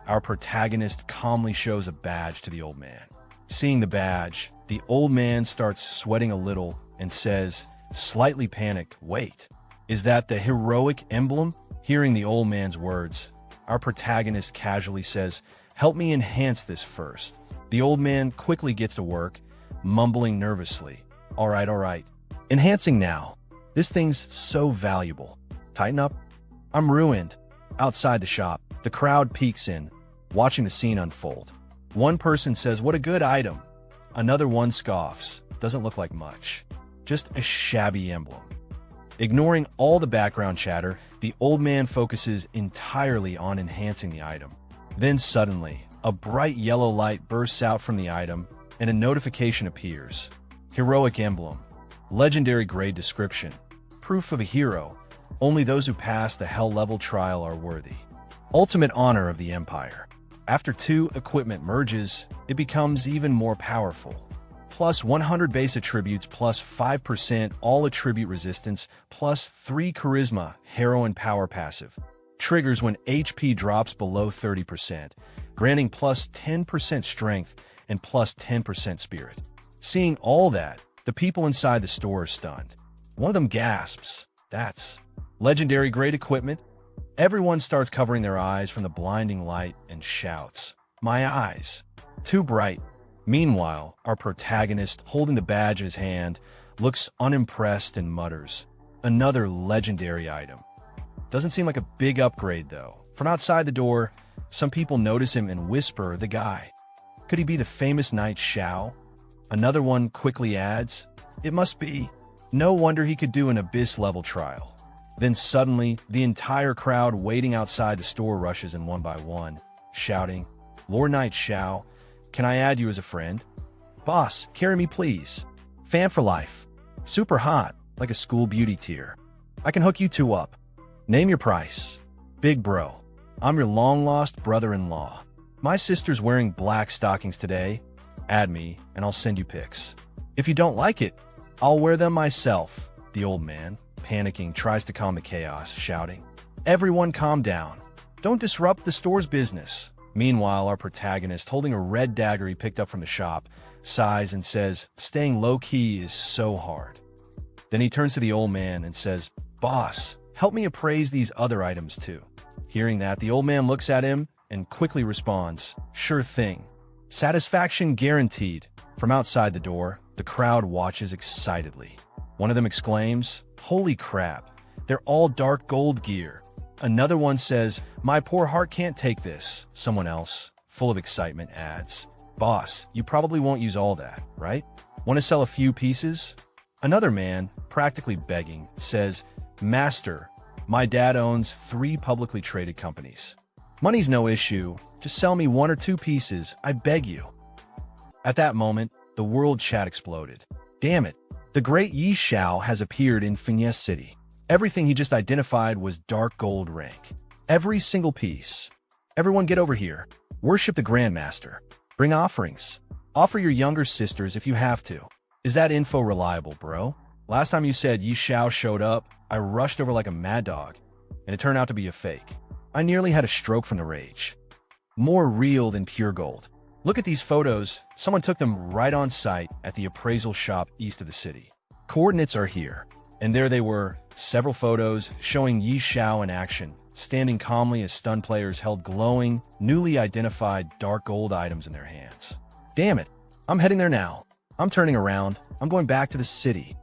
our protagonist calmly shows a badge to the old man. Seeing the badge, the old man starts sweating a little and says, slightly panicked, wait, is that the heroic emblem? Hearing the old man's words, our protagonist casually says, help me enhance this first. The old man quickly gets to work, mumbling nervously, all right, enhancing now. This thing's so valuable. Tighten up. I'm ruined. Outside the shop, the crowd peeks in, watching the scene unfold. One person says, what a good item. Another one scoffs, doesn't look like much. Just a shabby emblem. Ignoring all the background chatter, the old man focuses entirely on enhancing the item. Then suddenly, a bright yellow light bursts out from the item, and a notification appears. Heroic emblem. Legendary grade description. Proof of a hero. Only those who pass the hell level trial are worthy. Ultimate honor of the Empire. After 2 equipment merges, it becomes even more powerful. Plus 100 base attributes, plus 5% all attribute resistance, plus 3 charisma, heroine power passive. Triggers when HP drops below 30%, granting plus 10% strength and plus 10% spirit. Seeing all that, the people inside the store are stunned. One of them gasps, that's legendary grade equipment. Everyone starts covering their eyes from the blinding light and shouts, my eyes, too bright. Meanwhile, our protagonist, holding the badge in his hand, looks unimpressed and mutters, another legendary item. Doesn't seem like a big upgrade though. From outside the door, some people notice him and whisper, the guy. Could he be the famous knight Xiao? Another one quickly adds, It must be. No wonder he could do an abyss-level trial. Then suddenly, the entire crowd waiting outside the store rushes in one by one, shouting, "Lord Knight Xiao, can I add you as a friend? Boss, carry me please. Fan for life. Super hot, like a school beauty tier. I can hook you two up. Name your price. Big bro. I'm your long-lost brother-in-law. My sister's wearing black stockings today. Add me, and I'll send you pics. If you don't like it, I'll wear them myself." The old man, panicking, tries to calm the chaos, shouting, "Everyone calm down. Don't disrupt the store's business." Meanwhile, our protagonist, holding a red dagger he picked up from the shop, sighs and says, "Staying low-key is so hard." Then he turns to the old man and says, "Boss, help me appraise these other items too." Hearing that, the old man looks at him and quickly responds, "Sure thing. Satisfaction guaranteed." From outside the door, the crowd watches excitedly. One of them exclaims, "Holy crap, they're all dark gold gear." Another one says, "My poor heart can't take this." Someone else, full of excitement, adds, "Boss, you probably won't use all that, right? Want to sell a few pieces?" Another man, practically begging, says, "Master, my dad owns 3 publicly traded companies. Money's no issue. Just sell me 1 or 2 pieces, I beg you." At that moment, the world chat exploded. Damn it, the great Yi Xiao has appeared in Fiancée City. Everything he just identified was dark gold rank. Every single piece. Everyone get over here. Worship the Grandmaster. Bring offerings. Offer your younger sisters if you have to. Is that info reliable, bro? Last time you said Yi Xiao showed up, I rushed over like a mad dog, and it turned out to be a fake. I nearly had a stroke from the rage. More real than pure gold. Look at these photos. Someone took them right on site at the appraisal shop east of the city. Coordinates are here. And there they were, several photos showing Yi Xiao in action, standing calmly as stunned players held glowing, newly identified dark gold items in their hands. Damn it, I'm heading there now. I'm turning around. I'm going back to the city.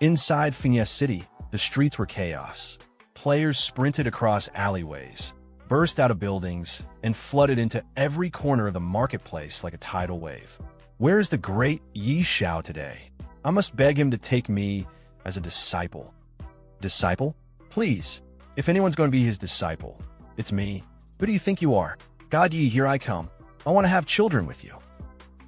Inside Fiancée City, the streets were chaos. Players sprinted across alleyways, burst out of buildings, and flooded into every corner of the marketplace like a tidal wave. Where is the great Yi Xiao today? I must beg him to take me as a disciple. Disciple? Please. If anyone's going to be his disciple, it's me. Who do you think you are? God Yi, here I come. I want to have children with you.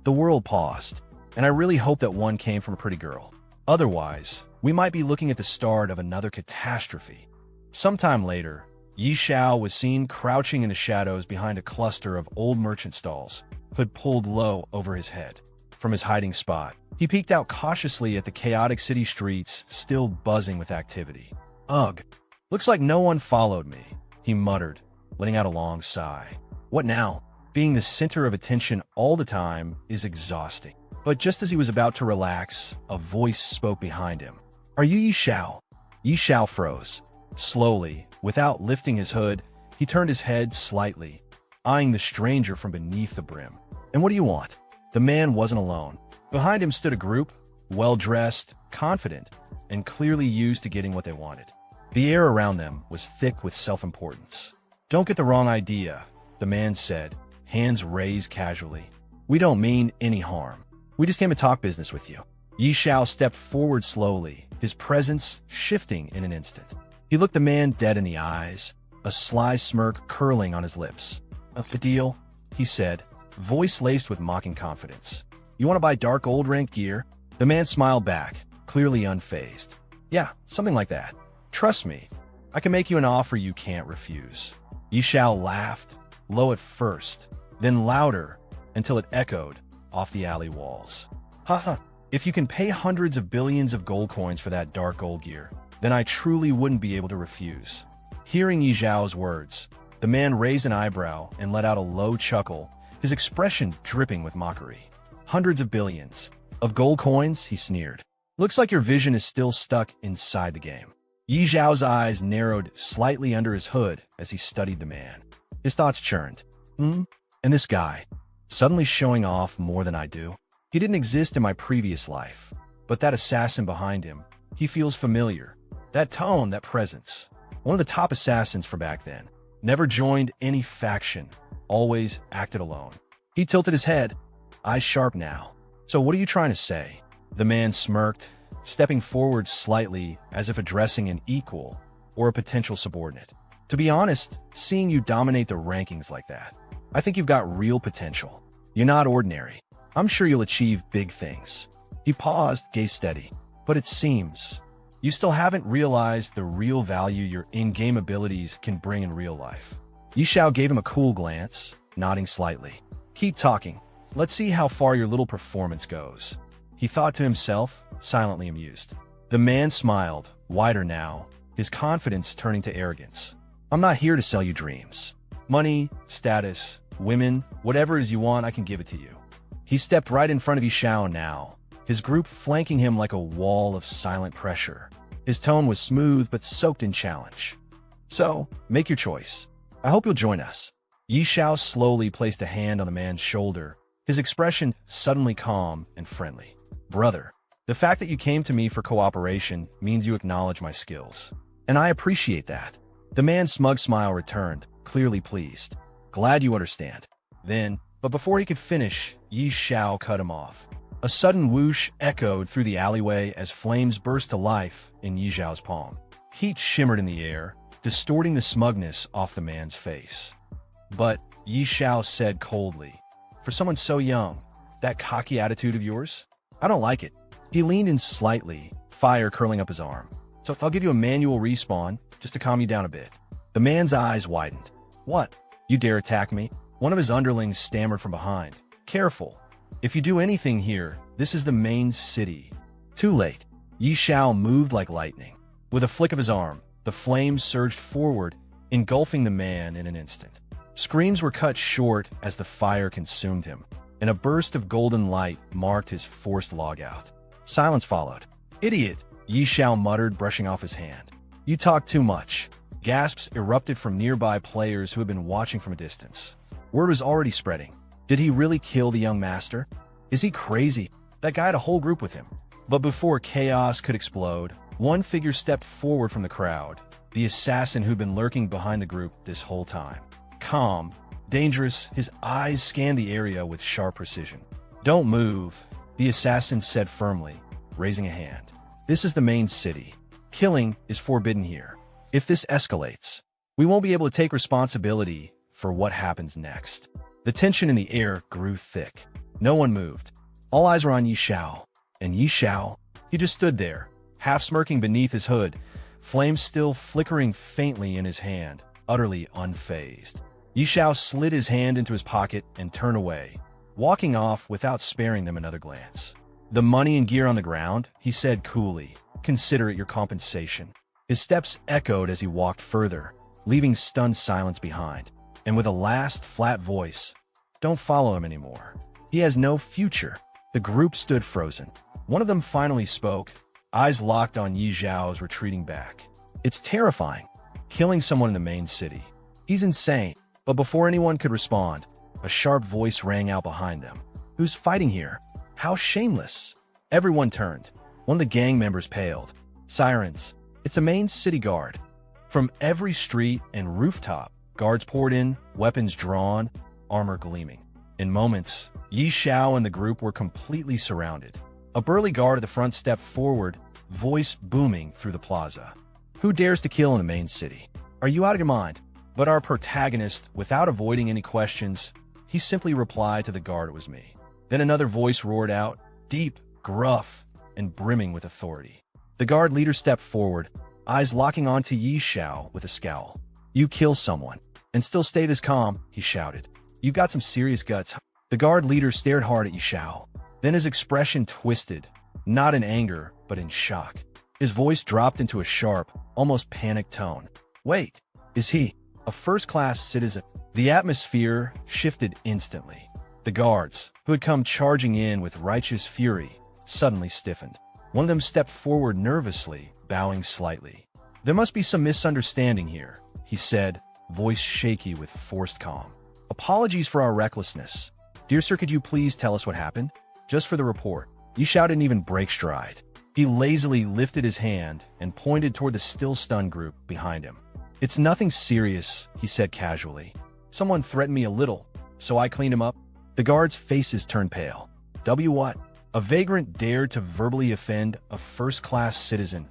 The world paused, and I really hope that one came from a pretty girl. Otherwise, we might be looking at the start of another catastrophe. Sometime later, Yi Xiao was seen crouching in the shadows behind a cluster of old merchant stalls, hood pulled low over his head. From his hiding spot, he peeked out cautiously at the chaotic city streets still buzzing with activity. "Ugh, looks like no one followed me," he muttered, letting out a long sigh. What now? Being the center of attention all the time is exhausting. But just as he was about to relax, a voice spoke behind him. "Are you Yi Xiao?" Yi Xiao froze. Slowly, without lifting his hood, he turned his head slightly, eyeing the stranger from beneath the brim. "And what do you want?" The man wasn't alone. Behind him stood a group, well-dressed, confident, and clearly used to getting what they wanted. The air around them was thick with self-importance. "Don't get the wrong idea," the man said, hands raised casually. "We don't mean any harm. We just came to talk business with you." Yi Xiao stepped forward slowly, his presence shifting in an instant. He looked the man dead in the eyes, a sly smirk curling on his lips. "A deal," he said, voice laced with mocking confidence. "You want to buy dark gold rank gear?" The man smiled back, clearly unfazed. "Yeah, something like that. Trust me, I can make you an offer you can't refuse." Yi Xiao laughed, low at first, then louder, until it echoed off the alley walls. "Haha, if you can pay hundreds of billions of gold coins for that dark gold gear, then I truly wouldn't be able to refuse." Hearing Yi Xiao's words, the man raised an eyebrow and let out a low chuckle, his expression dripping with mockery. "Hundreds of billions of gold coins?" he sneered. "Looks like your vision is still stuck inside the game." Yi Xiao's eyes narrowed slightly under his hood as he studied the man. His thoughts churned. And this guy, suddenly showing off more than I do? He didn't exist in my previous life, but that assassin behind him, he feels familiar. That tone, that presence. One of the top assassins for back then. Never joined any faction, always acted alone. He tilted his head, eyes sharp now. "So what are you trying to say?" The man smirked, stepping forward slightly as if addressing an equal or a potential subordinate. To be honest, seeing you dominate the rankings like that, I think you've got real potential. You're not ordinary. I'm sure you'll achieve big things. He paused, gaze steady. But it seems you still haven't realized the real value your in-game abilities can bring in real life. Xiao gave him a cool glance, nodding slightly. Keep talking. Let's see how far your little performance goes. He thought to himself, silently amused. The man smiled, wider now, his confidence turning to arrogance. I'm not here to sell you dreams. Money, status, women, whatever it is you want, I can give it to you. He stepped right in front of Xiao now, his group flanking him like a wall of silent pressure. His tone was smooth but soaked in challenge. So, make your choice. I hope you'll join us. Xiao slowly placed a hand on the man's shoulder, his expression suddenly calm and friendly. Brother, the fact that you came to me for cooperation means you acknowledge my skills. And I appreciate that. The man's smug smile returned, clearly pleased. Glad you understand. But before he could finish, Xiao cut him off. A sudden whoosh echoed through the alleyway as flames burst to life in Xiao's palm. Heat shimmered in the air, distorting the smugness off the man's face. But, Xiao said coldly, for someone so young, that cocky attitude of yours? I don't like it. He leaned in slightly, fire curling up his arm. So I'll give you a manual respawn, just to calm you down a bit. The man's eyes widened. What? You dare attack me? One of his underlings stammered from behind. Careful. If you do anything here, this is the main city. Too late. Xiao moved like lightning. With a flick of his arm, the flames surged forward, engulfing the man in an instant. Screams were cut short as the fire consumed him, and a burst of golden light marked his forced logout. Silence followed. Idiot, Xiao muttered, brushing off his hand. You talk too much. Gasps erupted from nearby players who had been watching from a distance. Word was already spreading. Did he really kill the young master? Is he crazy? That guy had a whole group with him. But before chaos could explode, one figure stepped forward from the crowd, the assassin who'd been lurking behind the group this whole time. Calm, dangerous, his eyes scanned the area with sharp precision. Don't move, the assassin said firmly, raising a hand. This is the main city. Killing is forbidden here. If this escalates, we won't be able to take responsibility for what happens next. The tension in the air grew thick. No one moved. All eyes were on Xiao. And Xiao, he just stood there, half smirking beneath his hood, flames still flickering faintly in his hand, utterly unfazed. Xiao slid his hand into his pocket and turned away, walking off without sparing them another glance. The money and gear on the ground, he said coolly. Consider it your compensation. His steps echoed as he walked further, leaving stunned silence behind. And with a last flat voice, don't follow him anymore. He has no future. The group stood frozen. One of them finally spoke, eyes locked on Xiao's retreating back. It's terrifying, killing someone in the main city. He's insane. But before anyone could respond, a sharp voice rang out behind them. Who's fighting here? How shameless! Everyone turned. One of the gang members paled. Sirens. It's the main city guard. From every street and rooftop, guards poured in, weapons drawn, armor gleaming. In moments, Xiao and the group were completely surrounded. A burly guard at the front stepped forward, voice booming through the plaza. Who dares to kill in the main city? Are you out of your mind? But our protagonist, without avoiding any questions, he simply replied to the guard it was me. Then another voice roared out, deep, gruff, and brimming with authority. The guard leader stepped forward, eyes locking onto Xiao with a scowl. You kill someone, and still stay this calm, he shouted. You've got some serious guts. The guard leader stared hard at Xiao. Then his expression twisted, not in anger, but in shock. His voice dropped into a sharp, almost panicked tone. Wait, is he a first-class citizen? The atmosphere shifted instantly. The guards, who had come charging in with righteous fury, suddenly stiffened. One of them stepped forward nervously, bowing slightly. There must be some misunderstanding here, he said, voice shaky with forced calm. Apologies for our recklessness. Dear sir, could you please tell us what happened? Just for the report. Xiao didn't even break stride. He lazily lifted his hand and pointed toward the still stunned group behind him. It's nothing serious, he said casually. Someone threatened me a little, so I cleaned him up. The guards' faces turned pale. What? A vagrant dared to verbally offend a first-class citizen.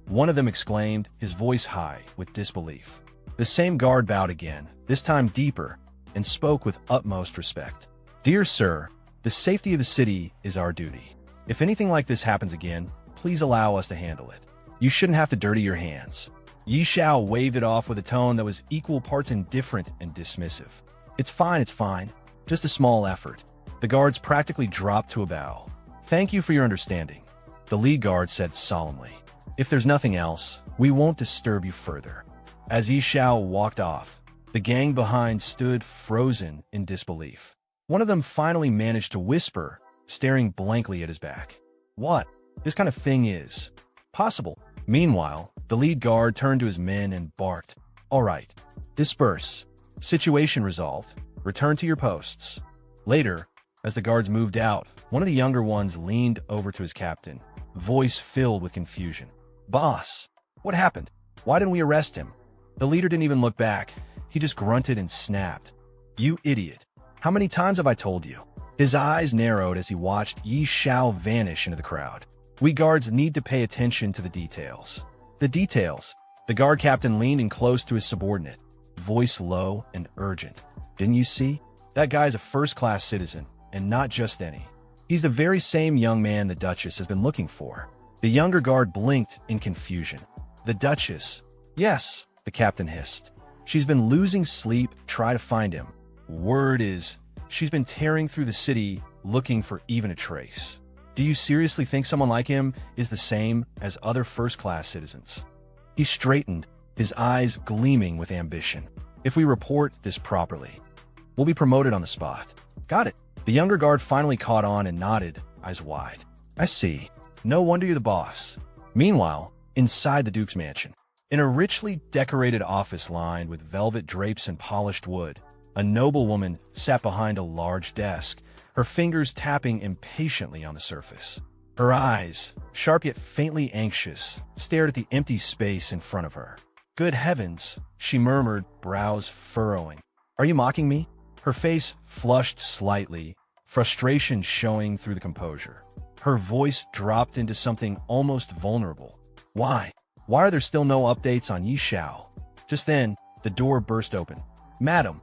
One of them exclaimed, his voice high with disbelief. The same guard bowed again, this time deeper, and spoke with utmost respect. Dear sir, the safety of the city is our duty. If anything like this happens again, please allow us to handle it. You shouldn't have to dirty your hands. Xiao waved it off with a tone that was equal parts indifferent and dismissive. It's fine. Just a small effort. The guards practically dropped to a bow. Thank you for your understanding, the lead guard said solemnly. If there's nothing else, we won't disturb you further. As Xiao walked off, the gang behind stood frozen in disbelief. One of them finally managed to whisper, staring blankly at his back. What? This kind of thing is possible. Meanwhile, the lead guard turned to his men and barked, All right, disperse. Situation resolved. Return to your posts. Later, as the guards moved out, one of the younger ones leaned over to his captain, voice filled with confusion. Boss, what happened? Why didn't we arrest him? The leader didn't even look back. He just grunted and snapped. You idiot. How many times have I told you? His eyes narrowed as he watched Xiao vanish into the crowd. We guards need to pay attention to the details. The details. The guard captain leaned in close to his subordinate, voice low and urgent. Didn't you see? That guy's a first-class citizen, and not just any. He's the very same young man the Duchess has been looking for. The younger guard blinked in confusion. The Duchess? Yes, the captain hissed. She's been losing sleep, try to find him. Word is, she's been tearing through the city looking for even a trace. Do you seriously think someone like him is the same as other first-class citizens? He straightened, his eyes gleaming with ambition. If we report this properly, we'll be promoted on the spot. Got it. The younger guard finally caught on and nodded, eyes wide. I see. No wonder you're the boss. Meanwhile, inside the Duke's mansion, in a richly decorated office lined with velvet drapes and polished wood, a noblewoman sat behind a large desk, her fingers tapping impatiently on the surface. Her eyes, sharp yet faintly anxious, stared at the empty space in front of her. Good heavens, she murmured, brows furrowing. Are you mocking me? Her face flushed slightly, frustration showing through the composure. Her voice dropped into something almost vulnerable. Why? Why are there still no updates on Xiao? Just then, the door burst open. Madam.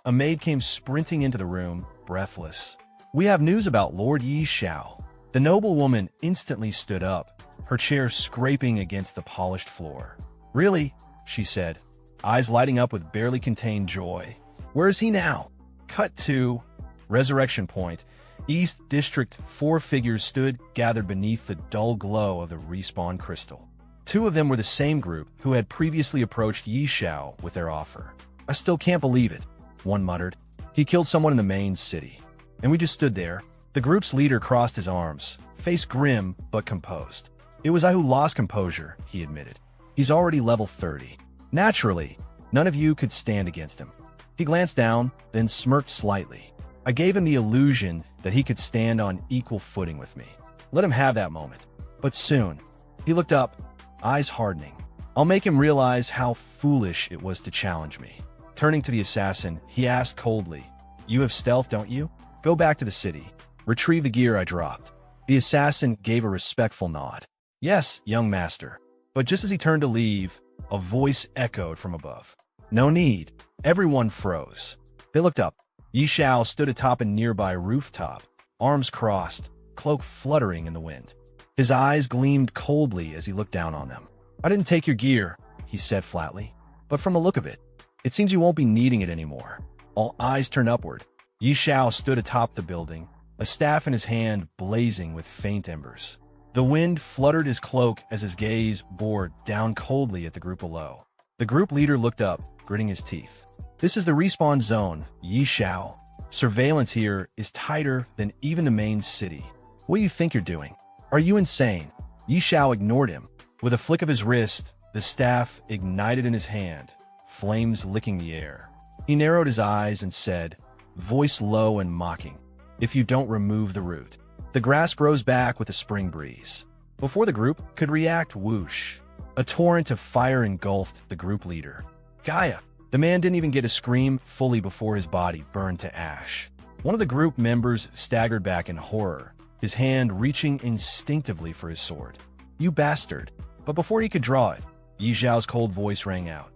A maid came sprinting into the room, breathless. We have news about Lord Xiao. The noblewoman instantly stood up, her chair scraping against the polished floor. Really? She said, eyes lighting up with barely contained joy. Where is he now? Cut to Resurrection Point. East District. 4 figures stood gathered beneath the dull glow of the respawn crystal. 2 of them were the same group who had previously approached Xiao with their offer. I still can't believe it, one muttered. He killed someone in the main city. And we just stood there. The group's leader crossed his arms, face grim but composed. It was I who lost composure, he admitted. He's already level 30. Naturally, none of you could stand against him. He glanced down, then smirked slightly. I gave him the illusion that he could stand on equal footing with me. Let him have that moment. But soon, he looked up, eyes hardening. I'll make him realize how foolish it was to challenge me. Turning to the assassin, he asked coldly, You have stealth, don't you? Go back to the city. Retrieve the gear I dropped. The assassin gave a respectful nod. Yes, young master. But just as he turned to leave, a voice echoed from above. No need. Everyone froze. They looked up. Xiao stood atop a nearby rooftop, arms crossed, cloak fluttering in the wind. His eyes gleamed coldly as he looked down on them. I didn't take your gear, he said flatly. But from the look of it, it seems you won't be needing it anymore. All eyes turned upward. Xiao stood atop the building, a staff in his hand blazing with faint embers. The wind fluttered his cloak as his gaze bored down coldly at the group below. The group leader looked up, gritting his teeth. This is the respawn zone, Xiao. Surveillance here is tighter than even the main city. What do you think you're doing? Are you insane? Xiao ignored him. With a flick of his wrist, the staff ignited in his hand, flames licking the air. He narrowed his eyes and said, voice low and mocking, If you don't remove the root. The grass grows back with a spring breeze. Before the group could react, whoosh. A torrent of fire engulfed the group leader. Gaia! The man didn't even get a scream fully before his body burned to ash. One of the group members staggered back in horror, his hand reaching instinctively for his sword. "You bastard!" But before he could draw it, Yi Xiao's cold voice rang out.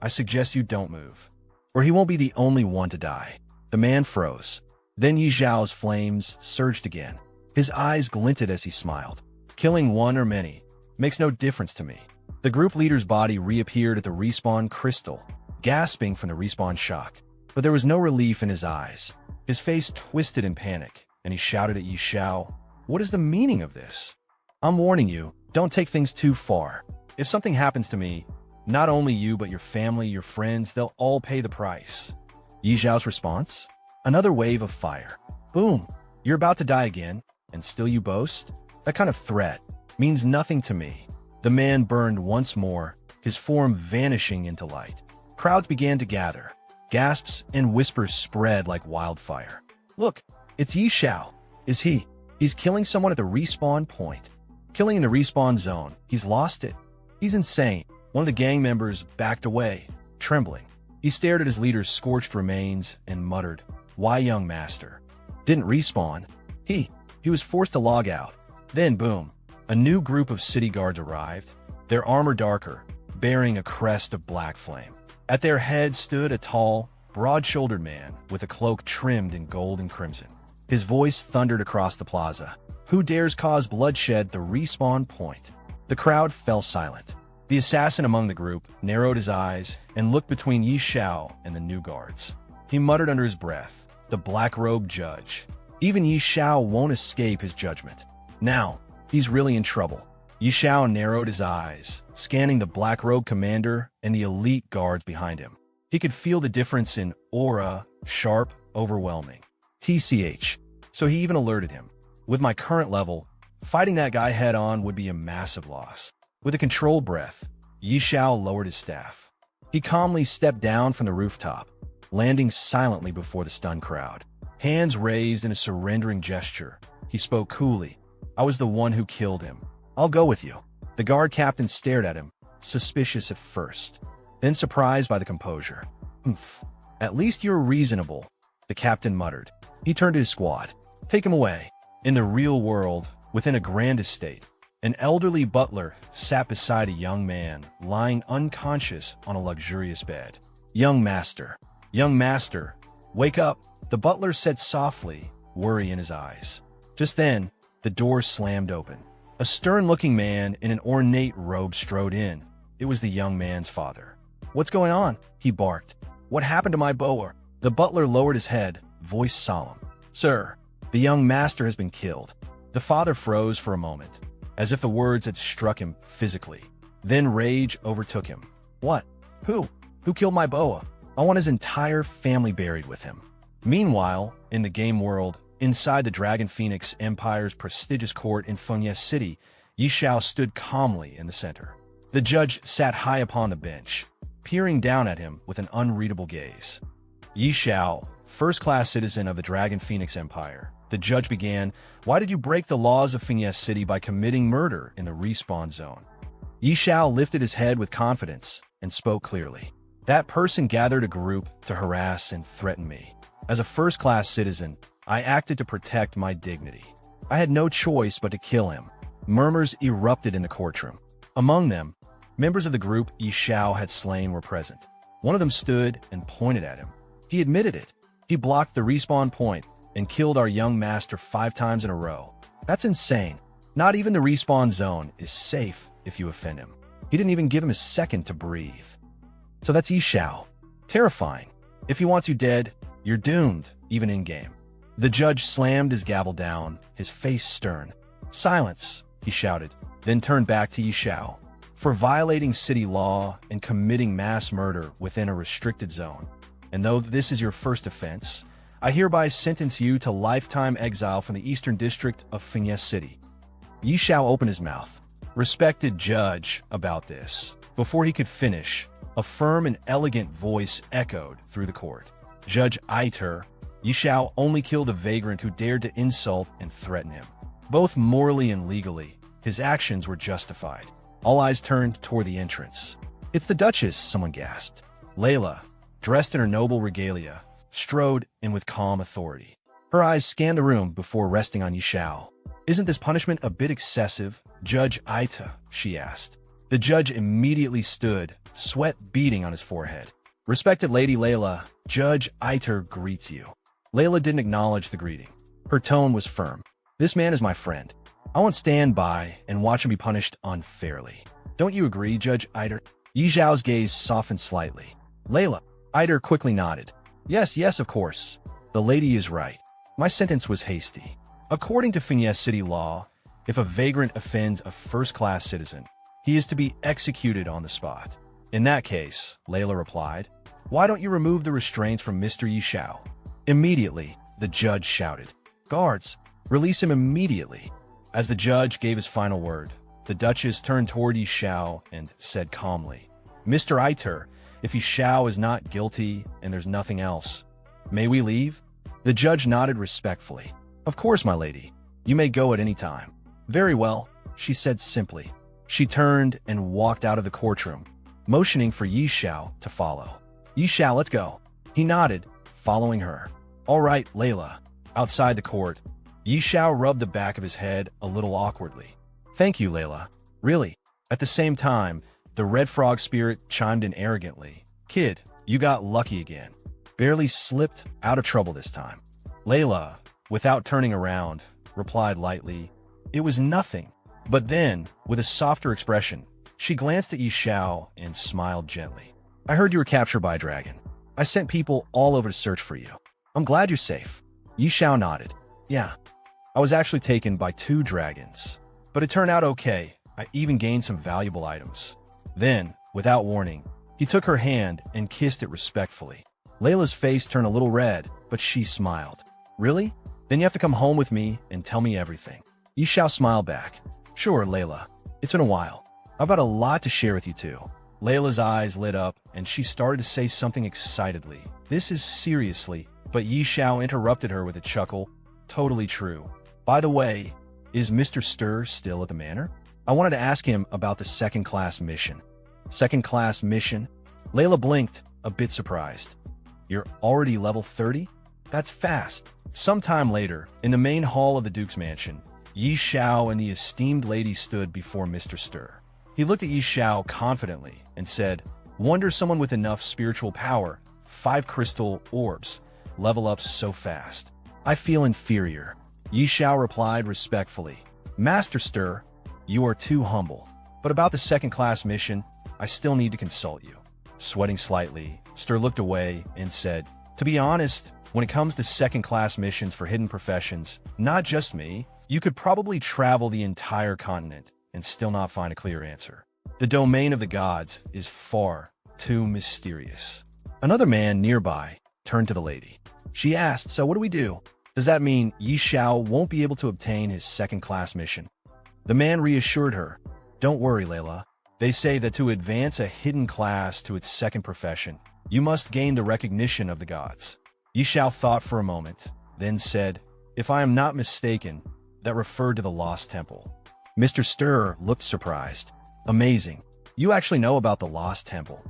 "I suggest you don't move, or he won't be the only one to die." The man froze. Then Yi Xiao's flames surged again. His eyes glinted as he smiled. "Killing one or many makes no difference to me." The group leader's body reappeared at the respawn crystal, gasping from the respawn shock. But there was no relief in his eyes. His face twisted in panic, and he shouted at Yi Xiao, "What is the meaning of this? I'm warning you, don't take things too far. If something happens to me, not only you but your family, your friends, they'll all pay the price." Yi Xiao's response? Another wave of fire. "Boom! You're about to die again, and still you boast? That kind of threat means nothing to me." The man burned once more, his form vanishing into light. Crowds began to gather. Gasps and whispers spread like wildfire. "Look, it's Yi Xiao. Is he? He's killing someone at the respawn point. Killing in the respawn zone. He's lost it. He's insane." One of the gang members backed away, trembling. He stared at his leader's scorched remains and muttered, "Why, young master? Didn't respawn. He was forced to log out." Then boom, a new group of city guards arrived, their armor darker, bearing a crest of black flame. At their head stood a tall, broad-shouldered man with a cloak trimmed in gold and crimson. His voice thundered across the plaza. "Who dares cause bloodshed at the respawn point?" The crowd fell silent. The assassin among the group narrowed his eyes and looked between Yi Xiao and the new guards. He muttered under his breath, "The black-robed judge. Even Yi Xiao won't escape his judgment. Now, he's really in trouble." Yi Xiao narrowed his eyes, scanning the black-robed commander and the elite guards behind him. He could feel the difference in aura, sharp, overwhelming. TCH. So he even alerted him. "With my current level, fighting that guy head-on would be a massive loss." With a controlled breath, Yi Xiao lowered his staff. He calmly stepped down from the rooftop, landing silently before the stunned crowd. Hands raised in a surrendering gesture, he spoke coolly. "I was the one who killed him. I'll go with you." The guard captain stared at him, suspicious at first, then surprised by the composure. "Humph. At least you're reasonable," the captain muttered. He turned to his squad. "Take him away." In the real world, within a grand estate, an elderly butler sat beside a young man lying unconscious on a luxurious bed. Young master, wake up," the butler said softly, worry in his eyes. Just then, the door slammed open. A stern-looking man in an ornate robe strode in. It was the young man's father. "What's going on?" he barked. "What happened to my boa?" The butler lowered his head, voice solemn. "Sir, the young master has been killed." The father froze for a moment, as if the words had struck him physically. Then rage overtook him. "What? Who? Who killed my boa? I want his entire family buried with him." Meanwhile, in the game world, inside the Dragon Phoenix Empire's prestigious court in Funya City, Yi Xiao stood calmly in the center. The judge sat high upon the bench, peering down at him with an unreadable gaze. "Yi Xiao, first-class citizen of the Dragon Phoenix Empire," the judge began, "why did you break the laws of Funya City by committing murder in the respawn zone?" Yi Xiao lifted his head with confidence and spoke clearly. "That person gathered a group to harass and threaten me. As a first-class citizen, I acted to protect my dignity. I had no choice but to kill him." Murmurs erupted in the courtroom. Among them, members of the group Yi Xiao had slain were present. One of them stood and pointed at him. He admitted it. "He blocked the respawn point and killed our young master 5 times in a row. That's insane. Not even the respawn zone is safe if you offend him. He didn't even give him a second to breathe." So that's Yi Xiao. Terrifying. If he wants you dead, you're doomed, even in-game. The judge slammed his gavel down, his face stern. "Silence," he shouted, then turned back to Yi Xiao. "For violating city law and committing mass murder within a restricted zone, and though this is your first offense, I hereby sentence you to lifetime exile from the Eastern District of Funya City." Yi Xiao opened his mouth. "Respected judge," about this. Before he could finish, a firm and elegant voice echoed through the court. "Judge Aiter, Yi Xiao only killed a vagrant who dared to insult and threaten him. Both morally and legally, his actions were justified." All eyes turned toward the entrance. "It's the Duchess," someone gasped. Layla, dressed in her noble regalia, strode in with calm authority. Her eyes scanned the room before resting on Xiao. Isn't this punishment a bit excessive, Judge Aita? She asked. The judge immediately stood, sweat beading on his forehead. Respected Lady Layla, Judge Aiter greets you. Layla didn't acknowledge the greeting. Her tone was firm. This man is my friend. I won't stand by and watch him be punished unfairly. Don't you agree, Judge Aiter? Yi Zhao's gaze softened slightly. Layla. Aiter quickly nodded. Yes, of course. The lady is right. My sentence was hasty. According to Fiancée City law, if a vagrant offends a first-class citizen, he is to be executed on the spot. In that case, Layla replied, why don't you remove the restraints from Mr. Yi Xiao? Immediately, the judge shouted, guards, release him immediately. As the judge gave his final word, the Duchess turned toward Yi Xiao and said calmly, Mr. Aiter, if Yi Xiao is not guilty and there's nothing else, may we leave? The judge nodded respectfully. Of course, my lady. You may go at any time. Very well, she said simply. She turned and walked out of the courtroom, motioning for Yi Xiao to follow. Yi Xiao, let's go. He nodded, following her. All right, Layla. Outside the court, Yi Xiao rubbed the back of his head a little awkwardly. Thank you, Layla. Really. At the same time, the red frog spirit chimed in arrogantly. Kid, you got lucky again. Barely slipped out of trouble this time. Layla, without turning around, replied lightly, it was nothing. But then, with a softer expression, she glanced at Yi Xiao and smiled gently. I heard you were captured by a dragon. I sent people all over to search for you. I'm glad you're safe. Yi Xiao nodded. Yeah, I was actually taken by 2 dragons. But it turned out okay. I even gained some valuable items. Then, without warning, he took her hand and kissed it respectfully. Layla's face turned a little red, but she smiled. Really? Then you have to come home with me and tell me everything. Yi Xiao smiled back. Sure, Layla. It's been a while. I've got a lot to share with you too. Layla's eyes lit up and she started to say something excitedly. This is seriously, but Yi Xiao interrupted her with a chuckle. Totally true. By the way, is Mr. Stir still at the manor? I wanted to ask him about the second-class mission. Second-class mission? Layla blinked, a bit surprised. You're already level 30? That's fast. Sometime later, in the main hall of the Duke's mansion, Yi Xiao and the esteemed lady stood before Mr. Stir. He looked at Yi Xiao confidently and said, wonder someone with enough spiritual power, 5 crystal orbs, level up so fast. I feel inferior. Yi Xiao replied respectfully. Master Stir, you are too humble. But about the second-class mission, I still need to consult you. Sweating slightly, Stir looked away and said, to be honest, when it comes to second-class missions for hidden professions, not just me, you could probably travel the entire continent and still not find a clear answer. The domain of the gods is far too mysterious. Another man nearby turned to the lady. She asked, so what do we do? Does that mean Yi Xiao won't be able to obtain his second-class mission? The man reassured her, don't worry, Layla. They say that to advance a hidden class to its second profession, you must gain the recognition of the gods. Yi Xiao thought for a moment, then said, if I am not mistaken, that referred to the Lost Temple. Mr. Stir looked surprised. Amazing. You actually know about the Lost Temple.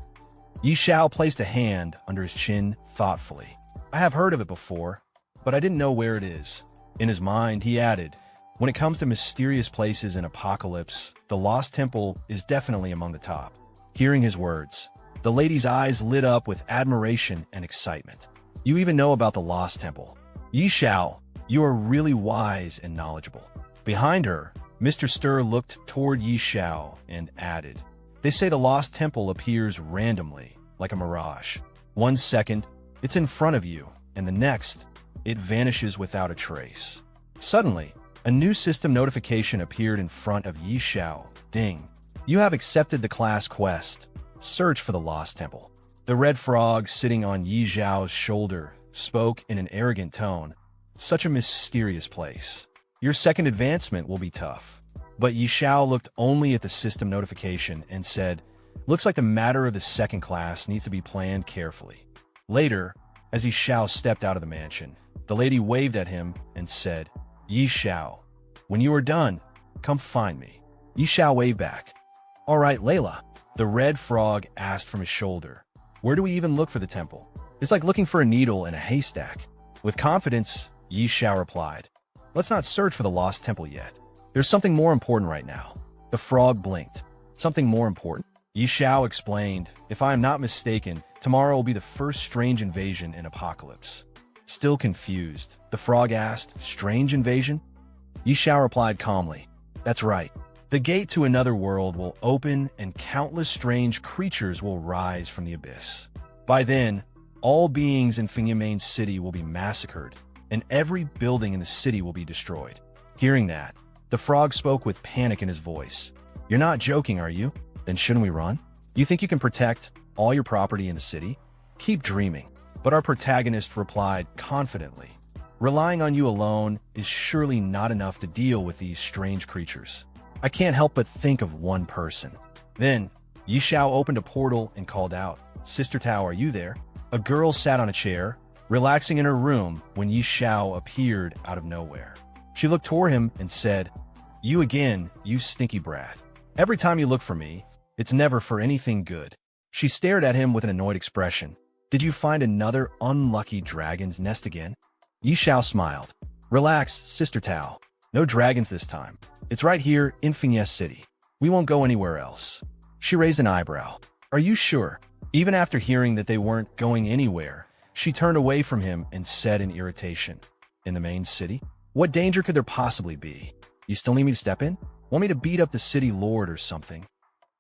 Yi Xiao placed a hand under his chin thoughtfully. I have heard of it before, but I didn't know where it is. In his mind, he added, when it comes to mysterious places in Apocalypse, the Lost Temple is definitely among the top. Hearing his words, the lady's eyes lit up with admiration and excitement. You even know about the Lost Temple. Yi Xiao, you are really wise and knowledgeable. Behind her, Mr. Stir looked toward Yi Xiao and added, they say the Lost Temple appears randomly, like a mirage. 1 second, it's in front of you, and the next, it vanishes without a trace. Suddenly, a new system notification appeared in front of Yi Xiao. Ding. You have accepted the class quest. Search for the Lost Temple. The red frog sitting on Yi Xiao's shoulder spoke in an arrogant tone. Such a mysterious place. Your second advancement will be tough. But Yi Xiao looked only at the system notification and said, looks like the matter of the second class needs to be planned carefully. Later, as Yi Xiao stepped out of the mansion, the lady waved at him and said, Yi Xiao, when you are done, come find me. Yi Xiao waved back. All right, Layla. The red frog asked from his shoulder. Where do we even look for the temple? It's like looking for a needle in a haystack. With confidence, Yi Xiao replied. Let's not search for the lost temple yet. There's something more important right now. The frog blinked. Something more important? Yi Xiao explained, if I am not mistaken, tomorrow will be the first strange invasion in Apocalypse. Still confused, the frog asked, strange invasion? Yi Xiao replied calmly, that's right. The gate to another world will open and countless strange creatures will rise from the abyss. By then, all beings in Main City will be massacred, and every building in the city will be destroyed. Hearing that, the frog spoke with panic in his voice. You're not joking, are you? Then shouldn't we run? You think you can protect all your property in the city? Keep dreaming. But our protagonist replied confidently, relying on you alone is surely not enough to deal with these strange creatures. I can't help but think of one person. Then, Yi Xiao opened a portal and called out, Sister Tao, are you there? A girl sat on a chair, relaxing in her room when Yi Xiao appeared out of nowhere. She looked toward him and said, You again, you stinky brat. Every time you look for me, it's never for anything good. She stared at him with an annoyed expression. Did you find another unlucky dragon's nest again? Yi Xiao smiled. Relax, Sister Tao. No dragons this time. It's right here in Fiancée City. We won't go anywhere else. She raised an eyebrow. Are you sure? Even after hearing that they weren't going anywhere, she turned away from him and said in irritation, In the main city? What danger could there possibly be? You still need me to step in? Want me to beat up the city lord or something?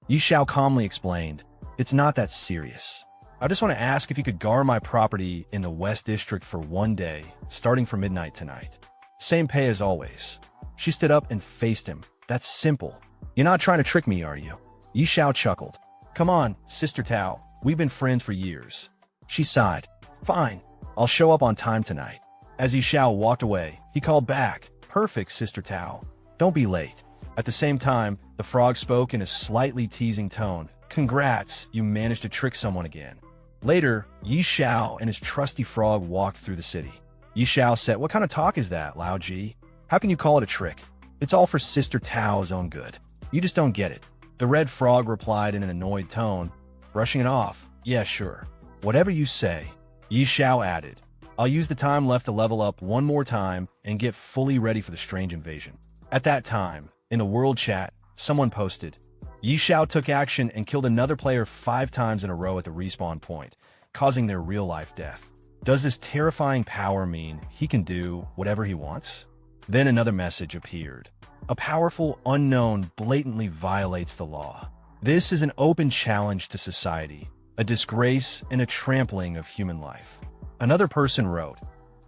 Yi Xiao calmly explained, It's not that serious. I just want to ask if you could guard my property in the West District for one day, starting from midnight tonight. Same pay as always. She stood up and faced him. That's simple. You're not trying to trick me, are you? Yi Xiao chuckled. Come on, Sister Tao. We've been friends for years. She sighed. Fine. I'll show up on time tonight. As Yi Xiao walked away, he called back. Perfect, Sister Tao. Don't be late. At the same time, the frog spoke in a slightly teasing tone. Congrats, you managed to trick someone again. Later, Yi Xiao and his trusty frog walked through the city. Yi Xiao said, What kind of talk is that, Lao Ji? How can you call it a trick? It's all for Sister Tao's own good. You just don't get it. The red frog replied in an annoyed tone, brushing it off. Yeah, sure. Whatever you say. Yi Xiao added, I'll use the time left to level up one more time and get fully ready for the strange invasion. At that time, in the world chat, someone posted, Yi Xiao took action and killed another player 5 times in a row at the respawn point, causing their real-life death. Does this terrifying power mean he can do whatever he wants? Then another message appeared. A powerful unknown blatantly violates the law. This is an open challenge to society, a disgrace and a trampling of human life. Another person wrote,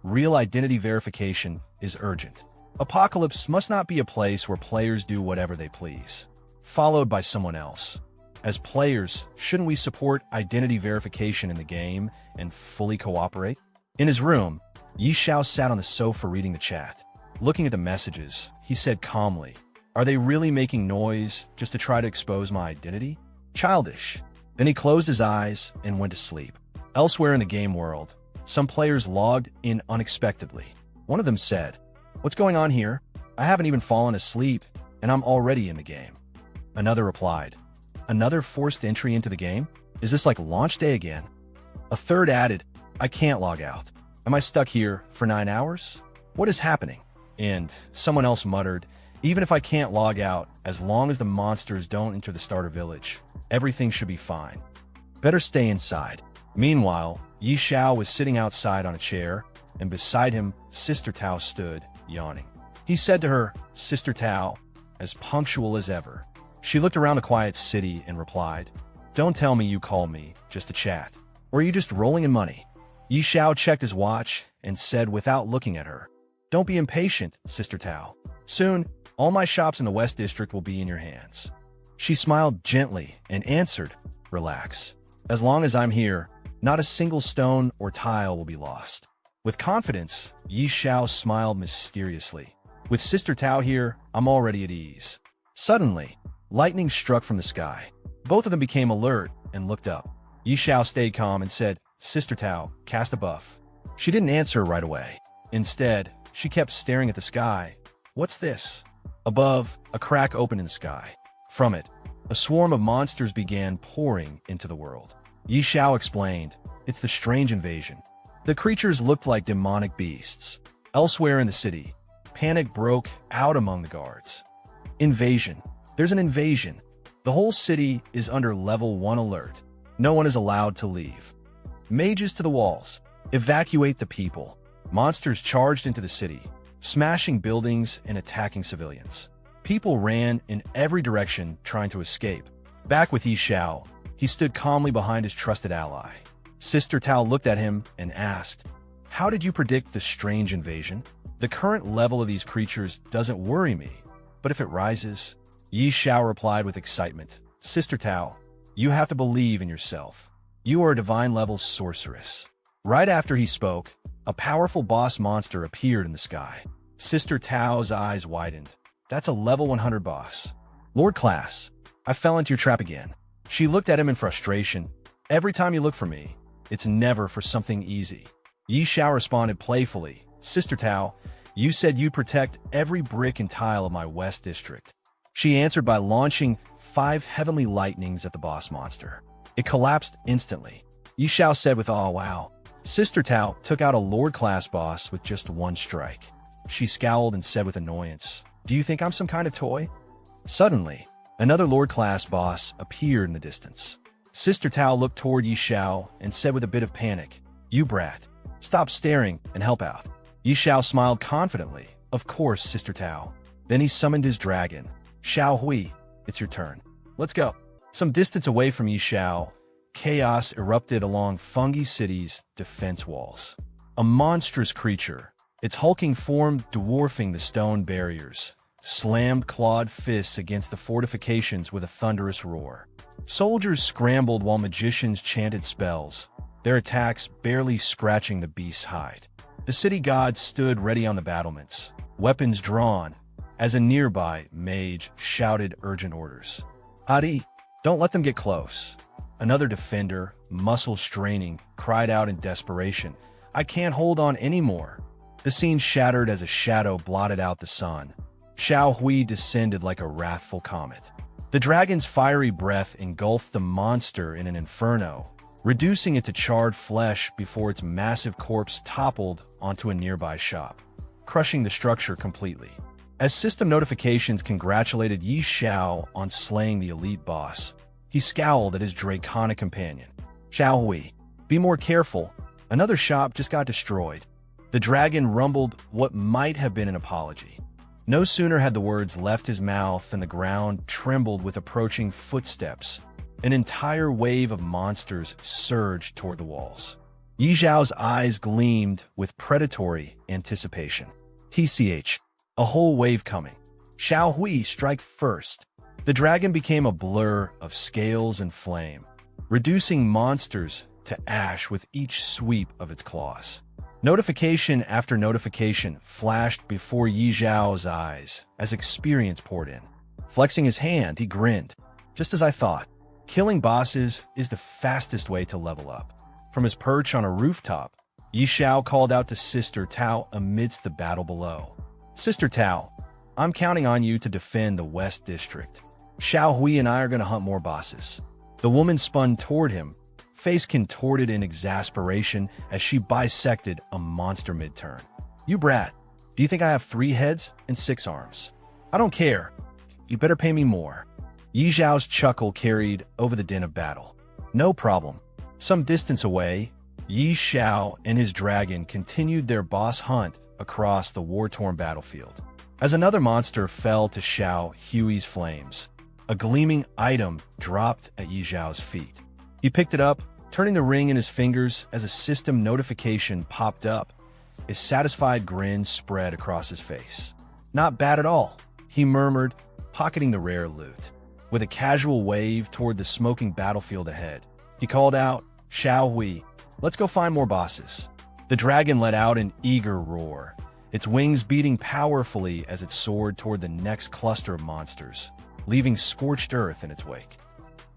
Real identity verification is urgent. Apocalypse must not be a place where players do whatever they please. Followed by someone else. As players, shouldn't we support identity verification in the game and fully cooperate? In his room, Yi Xiao sat on the sofa reading the chat. Looking at the messages, he said calmly, Are they really making noise just to try to expose my identity? Childish. Then he closed his eyes and went to sleep. Elsewhere in the game world, some players logged in unexpectedly. One of them said, What's going on here? I haven't even fallen asleep, and I'm already in the game. Another replied, Another forced entry into the game? Is this like launch day again? A third added, I can't log out. Am I stuck here for 9 hours? What is happening? And someone else muttered, Even if I can't log out, as long as the monsters don't enter the starter village, everything should be fine. Better stay inside. Meanwhile, Yi Xiao was sitting outside on a chair, and beside him, Sister Tao stood, yawning. He said to her, Sister Tao, as punctual as ever. She looked around the quiet city and replied, Don't tell me you called me just to chat. Or are you just rolling in money? Yi Xiao checked his watch and said without looking at her, Don't be impatient, Sister Tao. Soon, all my shops in the West District will be in your hands. She smiled gently and answered, Relax. As long as I'm here, not a single stone or tile will be lost. With confidence, Yi Xiao smiled mysteriously. With Sister Tao here, I'm already at ease. Suddenly, lightning struck from the sky. Both of them became alert and looked up. Yi Xiao stayed calm and said, Sister Tao, cast a buff. She didn't answer right away. Instead, she kept staring at the sky. What's this? Above, a crack opened in the sky. From it, a swarm of monsters began pouring into the world. Yi Xiao explained, It's the strange invasion. The creatures looked like demonic beasts. Elsewhere in the city, panic broke out among the guards. Invasion. There's an invasion. The whole city is under level 1 alert. No one is allowed to leave. Mages to the walls. Evacuate the people. Monsters charged into the city, smashing buildings and attacking civilians. People ran in every direction trying to escape. Back with Xiao, he stood calmly behind his trusted ally. Sister Tao looked at him and asked, "How did you predict this strange invasion? The current level of these creatures doesn't worry me, but if it rises..." Xiao replied with excitement, "Sister Tao, you have to believe in yourself. You are a divine-level sorceress." Right after he spoke, a powerful boss monster appeared in the sky. Sister Tao's eyes widened. "That's a level 100 boss. Lord Class, I fell into your trap again." She looked at him in frustration. "Every time you look for me, it's never for something easy." Xiao responded playfully, "Sister Tao, you said you'd protect every brick and tile of my West District." She answered by launching 5 heavenly lightnings at the boss monster. It collapsed instantly. Xiao said with awe, "Wow." Sister Tao took out a Lord-class boss with just 1 strike. She scowled and said with annoyance, "Do you think I'm some kind of toy?" Suddenly, another Lord-class boss appeared in the distance. Sister Tao looked toward Xiao and said with a bit of panic, "You brat, stop staring and help out." Xiao smiled confidently, "Of course, Sister Tao." Then he summoned his dragon. "Xiao Hui, it's your turn. Let's go." Some distance away from Xiao, chaos erupted along Fungi City's defense walls. A monstrous creature, its hulking form dwarfing the stone barriers, slammed clawed fists against the fortifications with a thunderous roar. Soldiers scrambled while magicians chanted spells, their attacks barely scratching the beast's hide. The city gods stood ready on the battlements, weapons drawn, as a nearby mage shouted urgent orders. "Hadi, don't let them get close." Another defender, muscles straining, cried out in desperation, "I can't hold on anymore." The scene shattered as a shadow blotted out the sun. Xiao Hui descended like a wrathful comet. The dragon's fiery breath engulfed the monster in an inferno, reducing it to charred flesh before its massive corpse toppled onto a nearby shop, crushing the structure completely. As system notifications congratulated Xiao on slaying the elite boss, he scowled at his draconic companion. "Xiao Hui, be more careful. Another shop just got destroyed." The dragon rumbled what might have been an apology. No sooner had the words left his mouth than the ground trembled with approaching footsteps. An entire wave of monsters surged toward the walls. Xiao's eyes gleamed with predatory anticipation. TCH, a whole wave coming. Xiao Hui, strike first. The dragon became a blur of scales and flame, reducing monsters to ash with each sweep of its claws. Notification after notification flashed before Xiao's eyes as experience poured in. Flexing his hand, he grinned. "Just as I thought. Killing bosses is the fastest way to level up." From his perch on a rooftop, Xiao called out to Sister Tao amidst the battle below. "Sister Tao, I'm counting on you to defend the West District. Xiao Hui and I are going to hunt more bosses." The woman spun toward him, face contorted in exasperation as she bisected a monster mid-turn. "You brat, do you think I have 3 heads and 6 arms? I don't care. You better pay me more." Xiao's chuckle carried over the din of battle. "No problem." Some distance away, Xiao and his dragon continued their boss hunt across the war-torn battlefield. As another monster fell to Xiao Hui's flames, a gleaming item dropped at Xiao's feet. He picked it up, turning the ring in his fingers as a system notification popped up. A satisfied grin spread across his face. "Not bad at all," he murmured, pocketing the rare loot. With a casual wave toward the smoking battlefield ahead, he called out, "Xiao Hui, let's go find more bosses." The dragon let out an eager roar, its wings beating powerfully as it soared toward the next cluster of monsters, leaving scorched earth in its wake.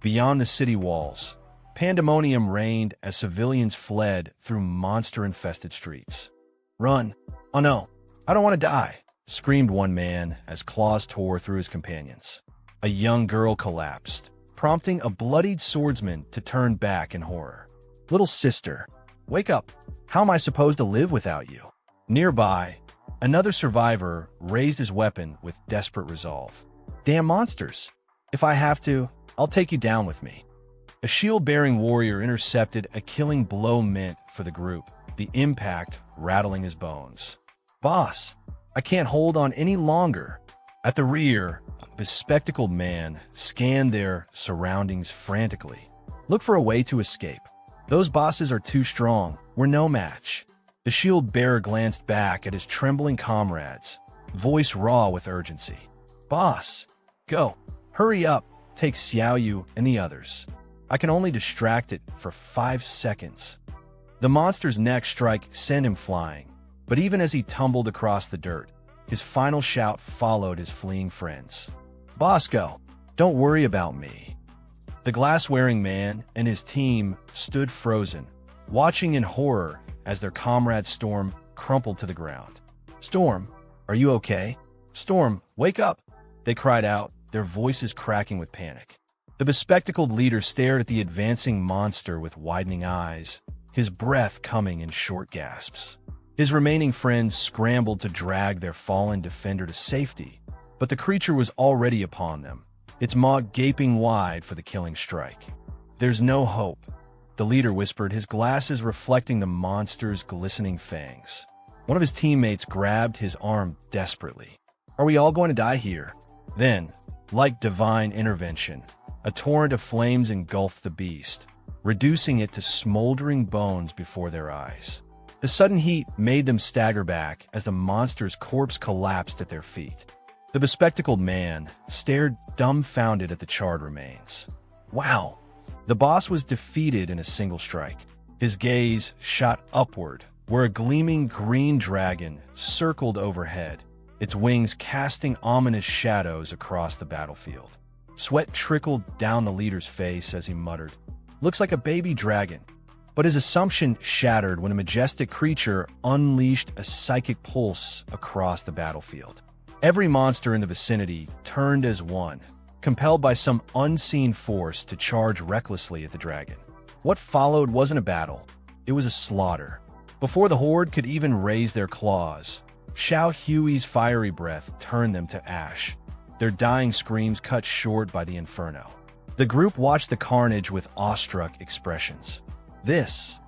Beyond the city walls, pandemonium reigned as civilians fled through monster-infested streets. "Run! Oh no, I don't want to die!" screamed one man as claws tore through his companions. A young girl collapsed, prompting a bloodied swordsman to turn back in horror. "Little sister, wake up! How am I supposed to live without you?" Nearby, Another survivor raised his weapon with desperate resolve. Damn monsters! If I have to, I'll take you down with me. A shield-bearing warrior intercepted a killing blow meant for the group, the impact rattling his bones. Boss, I can't hold on any longer. At the rear, a bespectacled man scanned their surroundings frantically. Look for a way to escape. Those bosses are too strong. We're no match. The shield-bearer glanced back at his trembling comrades, voice raw with urgency. Boss, go. Hurry up. Take Xiao and the others. I can only distract it for 5 seconds. The monster's next strike sent him flying, but even as he tumbled across the dirt, his final shout followed his fleeing friends. Boss, go. Don't worry about me. The glass-wearing man and his team stood frozen, watching in horror as their comrade Storm crumpled to the ground. Storm, are you okay? Storm, wake up! They cried out, their voices cracking with panic. The bespectacled leader stared at the advancing monster with widening eyes, his breath coming in short gasps. His remaining friends scrambled to drag their fallen defender to safety, but the creature was already upon them, its maw gaping wide for the killing strike. There's no hope, the leader whispered, his glasses reflecting the monster's glistening fangs. One of his teammates grabbed his arm desperately. Are we all going to die here? Then, like divine intervention, a torrent of flames engulfed the beast, reducing it to smoldering bones before their eyes. The sudden heat made them stagger back as the monster's corpse collapsed at their feet. The bespectacled man stared dumbfounded at the charred remains. Wow! The boss was defeated in a single strike. His gaze shot upward, where a gleaming green dragon circled overhead, its wings casting ominous shadows across the battlefield. Sweat trickled down the leader's face as he muttered, "Looks like a baby dragon." But his assumption shattered when a majestic creature unleashed a psychic pulse across the battlefield. Every monster in the vicinity turned as one, compelled by some unseen force to charge recklessly at the dragon. What followed wasn't a battle, it was a slaughter. Before the horde could even raise their claws, Xiao Hui's fiery breath turned them to ash, their dying screams cut short by the inferno. The group watched the carnage with awestruck expressions. This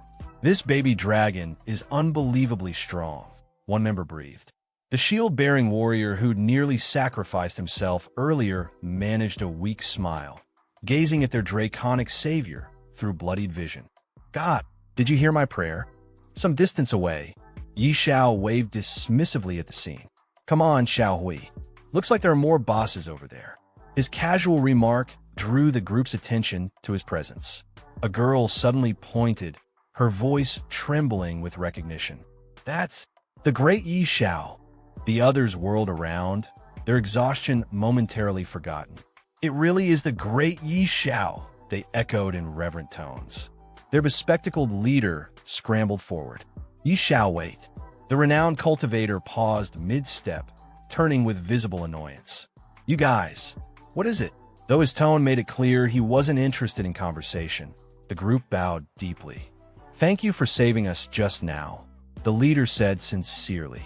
baby dragon is unbelievably strong, one member breathed. The shield-bearing warrior who'd nearly sacrificed himself earlier managed a weak smile, gazing at their draconic savior through bloodied vision. God, did you hear my prayer? Some distance away, Xiao waved dismissively at the scene. Come on, Xiao Hui. Looks like there are more bosses over there. His casual remark drew the group's attention to his presence. A girl suddenly pointed, her voice trembling with recognition. That's the great Xiao. The others whirled around, their exhaustion momentarily forgotten. It really is the great Xiao, they echoed in reverent tones. Their bespectacled leader scrambled forward. Xiao, wait. The renowned cultivator paused mid-step, turning with visible annoyance. You guys, what is it? Though his tone made it clear he wasn't interested in conversation, the group bowed deeply. Thank you for saving us just now, the leader said sincerely.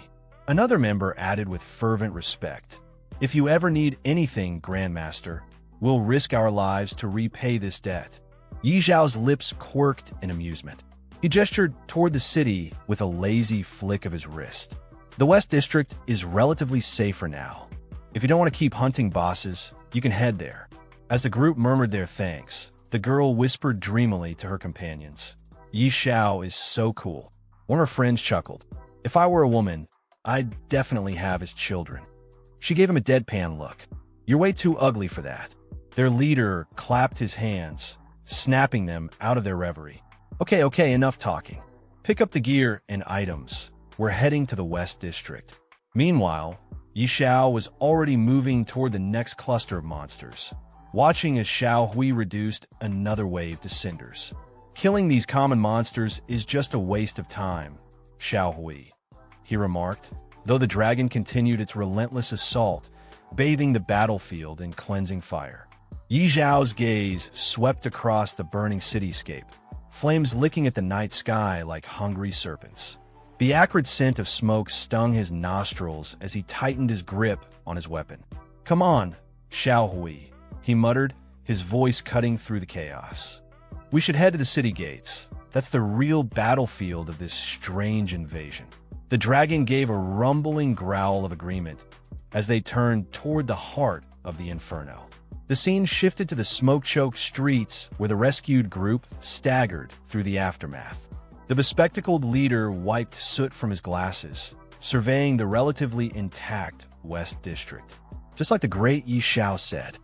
Another member added with fervent respect. If you ever need anything, Grandmaster, we'll risk our lives to repay this debt. Yi Zhao's lips quirked in amusement. He gestured toward the city with a lazy flick of his wrist. The West District is relatively safer now. If you don't want to keep hunting bosses, you can head there. As the group murmured their thanks, the girl whispered dreamily to her companions. Yi Zhao is so cool. One of her friends chuckled. If I were a woman, I'd definitely have his children. She gave him a deadpan look. You're way too ugly for that. Their leader clapped his hands, snapping them out of their reverie. Okay, enough talking. Pick up the gear and items. We're heading to the West District. Meanwhile, Xiao was already moving toward the next cluster of monsters, watching as Xiao Hui reduced another wave to cinders. Killing these common monsters is just a waste of time, Xiao Hui, he remarked, though the dragon continued its relentless assault, bathing the battlefield in cleansing fire. Yi Zhao's gaze swept across the burning cityscape, flames licking at the night sky like hungry serpents. The acrid scent of smoke stung his nostrils as he tightened his grip on his weapon. "Come on, Xiao Hui," he muttered, his voice cutting through the chaos. "We should head to the city gates. That's the real battlefield of this strange invasion." The dragon gave a rumbling growl of agreement as they turned toward the heart of the inferno. The scene shifted to the smoke-choked streets where the rescued group staggered through the aftermath. The bespectacled leader wiped soot from his glasses, surveying the relatively intact West District. Just like the great Xiao said,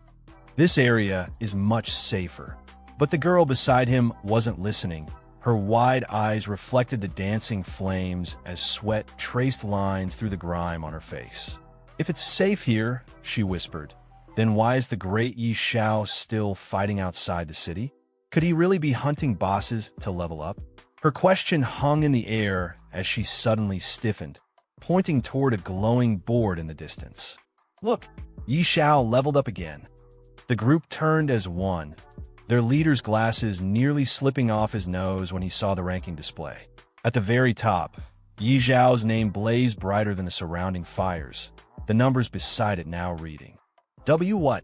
"This area is much safer." But the girl beside him wasn't listening. Her wide eyes reflected the dancing flames as sweat traced lines through the grime on her face. "If it's safe here," she whispered, "then why is the great Xiao still fighting outside the city? Could he really be hunting bosses to level up?" Her question hung in the air as she suddenly stiffened, pointing toward a glowing board in the distance. "Look, Xiao leveled up again." The group turned as one, their leader's glasses nearly slipping off his nose when he saw the ranking display. At the very top, Yi Zhao's name blazed brighter than the surrounding fires, the numbers beside it now reading. "W what?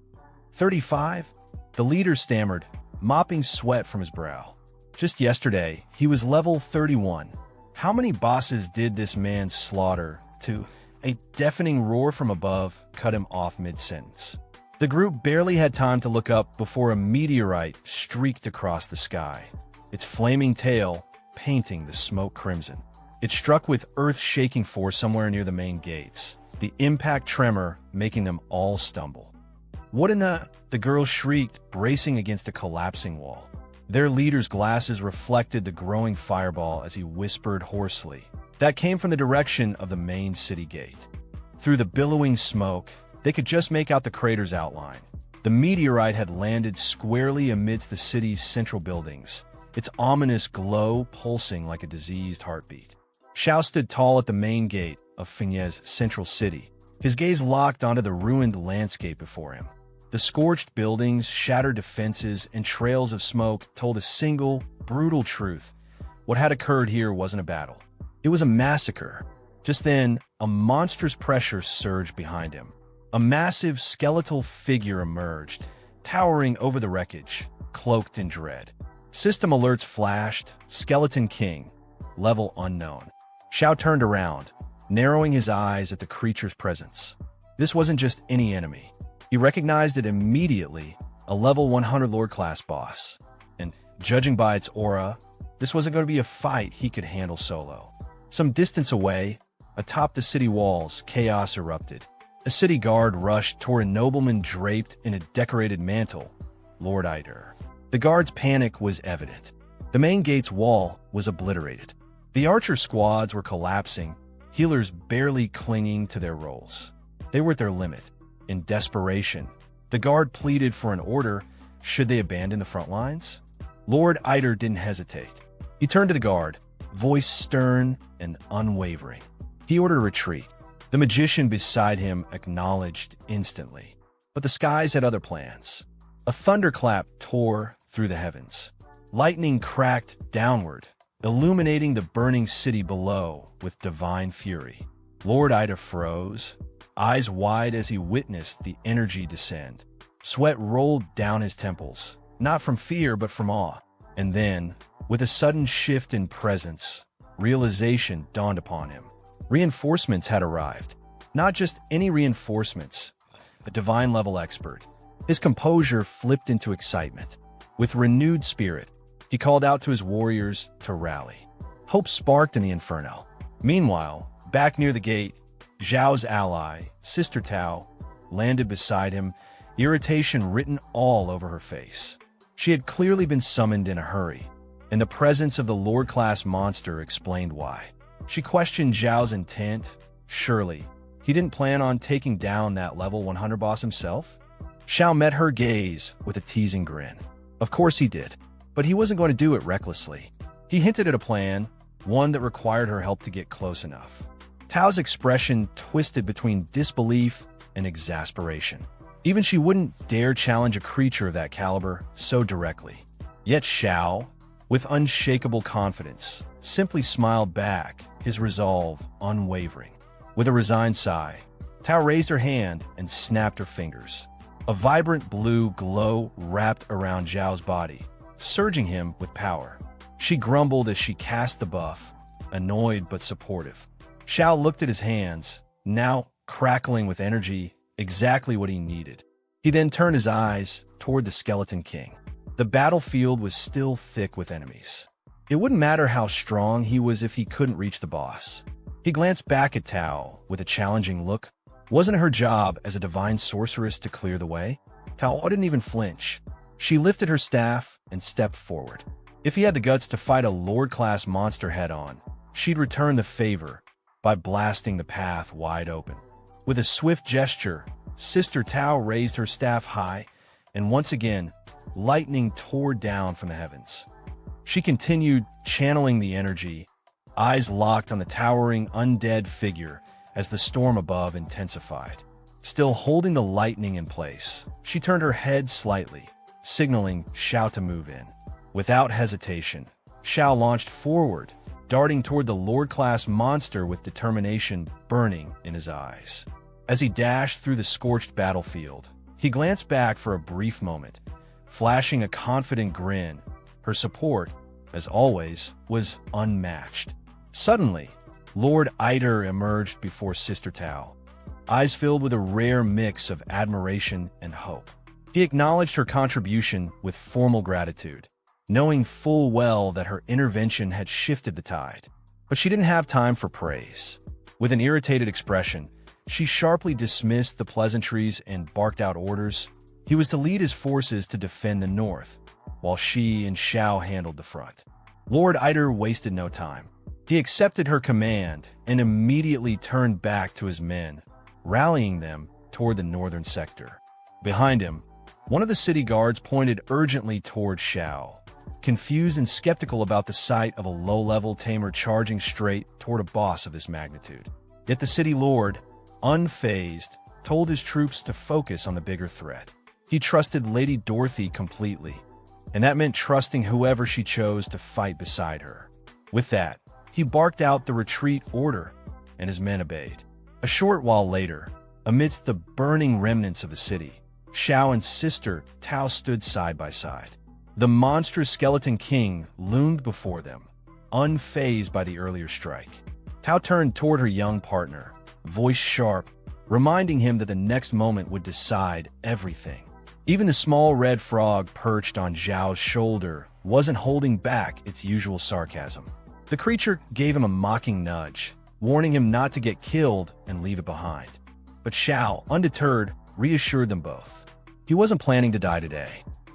35? The leader stammered, mopping sweat from his brow. Just yesterday, he was level 31. How many bosses did this man slaughter to... A deafening roar from above cut him off mid-sentence. The group barely had time to look up before a meteorite streaked across the sky, its flaming tail painting the smoke crimson. It struck with earth-shaking force somewhere near the main gates, the impact tremor making them all stumble. "What in the..." the girl shrieked, bracing against a collapsing wall. Their leader's glasses reflected the growing fireball as he whispered hoarsely. That came from the direction of the main city gate. Through the billowing smoke, they could just make out the crater's outline. The meteorite had landed squarely amidst the city's central buildings, its ominous glow pulsing like a diseased heartbeat. Xiao stood tall at the main gate of Fengye's central city, his gaze locked onto the ruined landscape before him. The scorched buildings, shattered defenses, and trails of smoke told a single, brutal truth. What had occurred here wasn't a battle. It was a massacre. Just then, a monstrous pressure surged behind him. A massive skeletal figure emerged, towering over the wreckage, cloaked in dread. System alerts flashed, Skeleton King, level unknown. Xiao turned around, narrowing his eyes at the creature's presence. This wasn't just any enemy. He recognized it immediately, a level 100 Lord-class boss. And, judging by its aura, this wasn't going to be a fight he could handle solo. Some distance away, atop the city walls, chaos erupted. A city guard rushed toward a nobleman draped in a decorated mantle, Lord Eider. The guard's panic was evident. The main gate's wall was obliterated. The archer squads were collapsing, healers barely clinging to their roles. They were at their limit. In desperation, the guard pleaded for an order. Should they abandon the front lines? Lord Eider didn't hesitate. He turned to the guard, voice stern and unwavering. He ordered a retreat. The magician beside him acknowledged instantly. But the skies had other plans. A thunderclap tore through the heavens. Lightning cracked downward, illuminating the burning city below with divine fury. Lord Eider froze, eyes wide as he witnessed the energy descend. Sweat rolled down his temples, not from fear but from awe. And then, with a sudden shift in presence, realization dawned upon him. Reinforcements had arrived. Not just any reinforcements, a divine-level expert. His composure flipped into excitement. With renewed spirit, he called out to his warriors to rally. Hope sparked in the inferno. Meanwhile, back near the gate, Zhao's ally, Sister Tao, landed beside him, irritation written all over her face. She had clearly been summoned in a hurry, and the presence of the Lord-class monster explained why. She questioned Zhao's intent. Surely, he didn't plan on taking down that level 100 boss himself? Xiao met her gaze with a teasing grin. Of course he did, but he wasn't going to do it recklessly. He hinted at a plan, one that required her help to get close enough. Tao's expression twisted between disbelief and exasperation. Even she wouldn't dare challenge a creature of that caliber so directly. Yet Xiao, with unshakable confidence, simply smiled back his resolve unwavering. With a resigned sigh, Tao raised her hand and snapped her fingers. A vibrant blue glow wrapped around Xiao's body, surging him with power. She grumbled as she cast the buff, annoyed but supportive. Xiao looked at his hands, now crackling with energy, exactly what he needed. He then turned his eyes toward the Skeleton King. The battlefield was still thick with enemies. It wouldn't matter how strong he was if he couldn't reach the boss. He glanced back at Tao with a challenging look. Wasn't it her job as a divine sorceress to clear the way? Tao didn't even flinch. She lifted her staff and stepped forward. If he had the guts to fight a Lord-class monster head-on, she'd return the favor by blasting the path wide open. With a swift gesture, Sister Tao raised her staff high, and once again, lightning tore down from the heavens. She continued channeling the energy, eyes locked on the towering undead figure as the storm above intensified. Still holding the lightning in place, she turned her head slightly, signaling Xiao to move in. Without hesitation, Xiao launched forward, darting toward the Lord-class monster with determination burning in his eyes. As he dashed through the scorched battlefield, he glanced back for a brief moment, flashing a confident grin. Her support, as always, was unmatched. Suddenly, Lord Eider emerged before Sister Tao, eyes filled with a rare mix of admiration and hope. He acknowledged her contribution with formal gratitude, knowing full well that her intervention had shifted the tide. But she didn't have time for praise. With an irritated expression, she sharply dismissed the pleasantries and barked out orders. He was to lead his forces to defend the north, while she and Xiao handled the front. Lord Eider wasted no time. He accepted her command and immediately turned back to his men, rallying them toward the northern sector. Behind him, one of the city guards pointed urgently toward Xiao, confused and skeptical about the sight of a low-level tamer charging straight toward a boss of this magnitude. Yet the city lord, unfazed, told his troops to focus on the bigger threat. He trusted Lady Dorothy completely, and that meant trusting whoever she chose to fight beside her. With that, he barked out the retreat order, and his men obeyed. A short while later, amidst the burning remnants of the city, Xiao and Sister Tao stood side by side. The monstrous Skeleton King loomed before them, unfazed by the earlier strike. Tao turned toward her young partner, voice sharp, reminding him that the next moment would decide everything. Even the small red frog perched on Xiao's shoulder wasn't holding back its usual sarcasm. The creature gave him a mocking nudge, warning him not to get killed and leave it behind. But Xiao, undeterred, reassured them both. He wasn't planning to die today.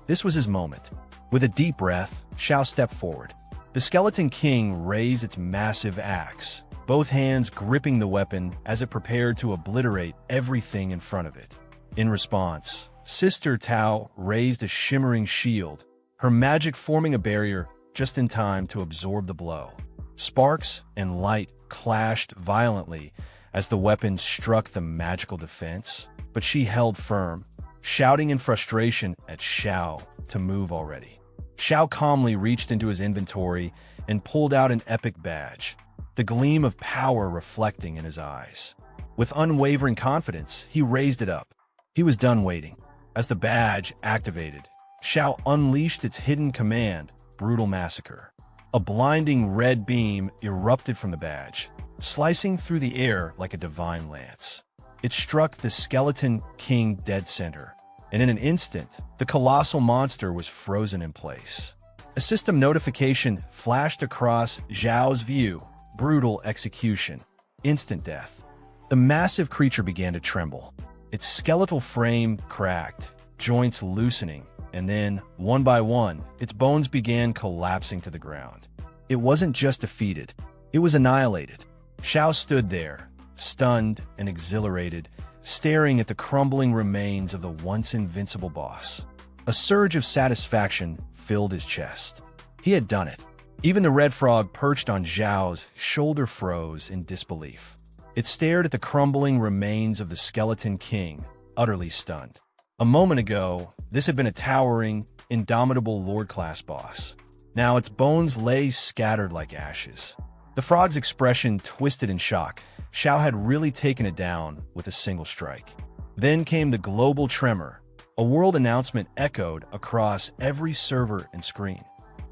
This was his moment. With a deep breath, Xiao stepped forward. The Skeleton King raised its massive axe, both hands gripping the weapon as it prepared to obliterate everything in front of it. In response, Sister Tao raised a shimmering shield, her magic forming a barrier just in time to absorb the blow. Sparks and light clashed violently as the weapon struck the magical defense, but she held firm, shouting in frustration at Xiao to move already. Xiao calmly reached into his inventory and pulled out an epic badge, the gleam of power reflecting in his eyes. With unwavering confidence, he raised it up. He was done waiting. As the badge activated, Xiao unleashed its hidden command, Brutal Massacre. A blinding red beam erupted from the badge, slicing through the air like a divine lance. It struck the Skeleton King dead center, and in an instant, the colossal monster was frozen in place. A system notification flashed across Xiao's view, brutal execution, instant death. The massive creature began to tremble. Its skeletal frame cracked, joints loosening, and then, one by one, its bones began collapsing to the ground. It wasn't just defeated, it was annihilated. Xiao stood there, stunned and exhilarated, staring at the crumbling remains of the once invincible boss. A surge of satisfaction filled his chest. He had done it. Even the red frog perched on Xiao's shoulder froze in disbelief. It stared at the crumbling remains of the Skeleton King, utterly stunned. A moment ago, this had been a towering, indomitable Lord-class boss. Now its bones lay scattered like ashes. The frog's expression twisted in shock. Xiao had really taken it down with a single strike. Then came the global tremor. A world announcement echoed across every server and screen.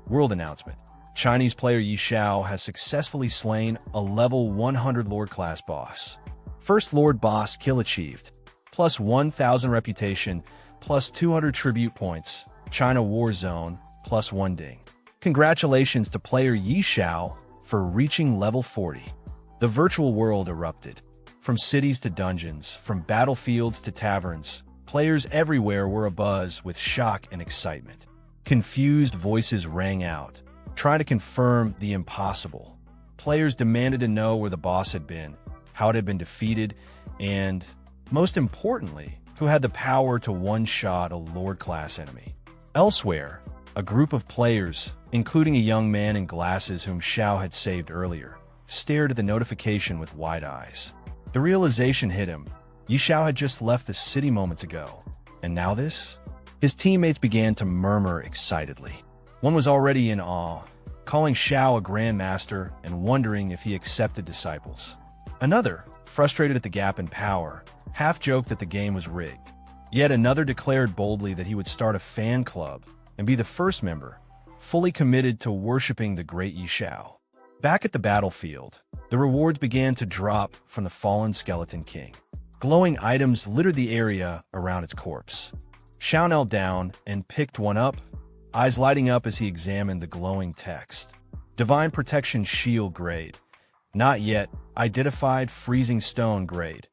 World announcement. Chinese player Yi Xiao has successfully slain a level 100 Lord class boss. First Lord boss kill achieved. Plus 1,000 reputation, plus 200 tribute points. China War Zone, plus 1 ding. Congratulations to player Yi Xiao for reaching level 40. The virtual world erupted. From cities to dungeons, from battlefields to taverns, players everywhere were abuzz with shock and excitement. Confused voices rang out, trying to confirm the impossible. Players demanded to know where the boss had been, how it had been defeated, and, most importantly, who had the power to one-shot a Lord-class enemy. Elsewhere, a group of players, including a young man in glasses whom Xiao had saved earlier, stared at the notification with wide eyes. The realization hit him. Yi Xiao had just left the city moments ago. And now this? His teammates began to murmur excitedly. One was already in awe, calling Xiao a grandmaster and wondering if he accepted disciples. Another, frustrated at the gap in power, half-joked that the game was rigged. Yet another declared boldly that he would start a fan club and be the first member, fully committed to worshipping the great Yi Xiao. Back at the battlefield, the rewards began to drop from the fallen Skeleton King. Glowing items littered the area around its corpse. Xiao knelt down and picked one up, eyes lighting up as he examined the glowing text. Divine Protection Shield grade. Not yet identified. Freezing Stone grade.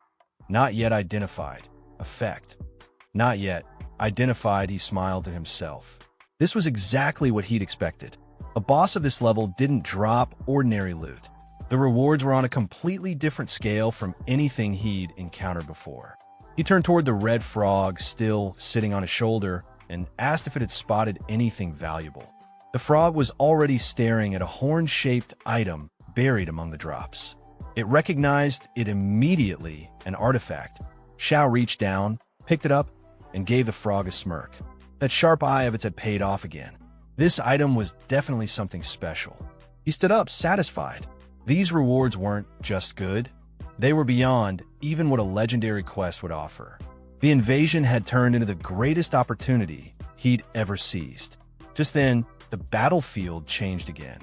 Not yet identified. Effect. Not yet identified. He smiled to himself. This was exactly what he'd expected. A boss of this level didn't drop ordinary loot. The rewards were on a completely different scale from anything he'd encountered before. He turned toward the red frog still sitting on his shoulder and asked if it had spotted anything valuable. The frog was already staring at a horn-shaped item buried among the drops. It recognized it immediately, an artifact. Xiao reached down, picked it up, and gave the frog a smirk. That sharp eye of its had paid off again. This item was definitely something special. He stood up, satisfied. These rewards weren't just good. They were beyond even what a legendary quest would offer. The invasion had turned into the greatest opportunity he'd ever seized. Just then, the battlefield changed again.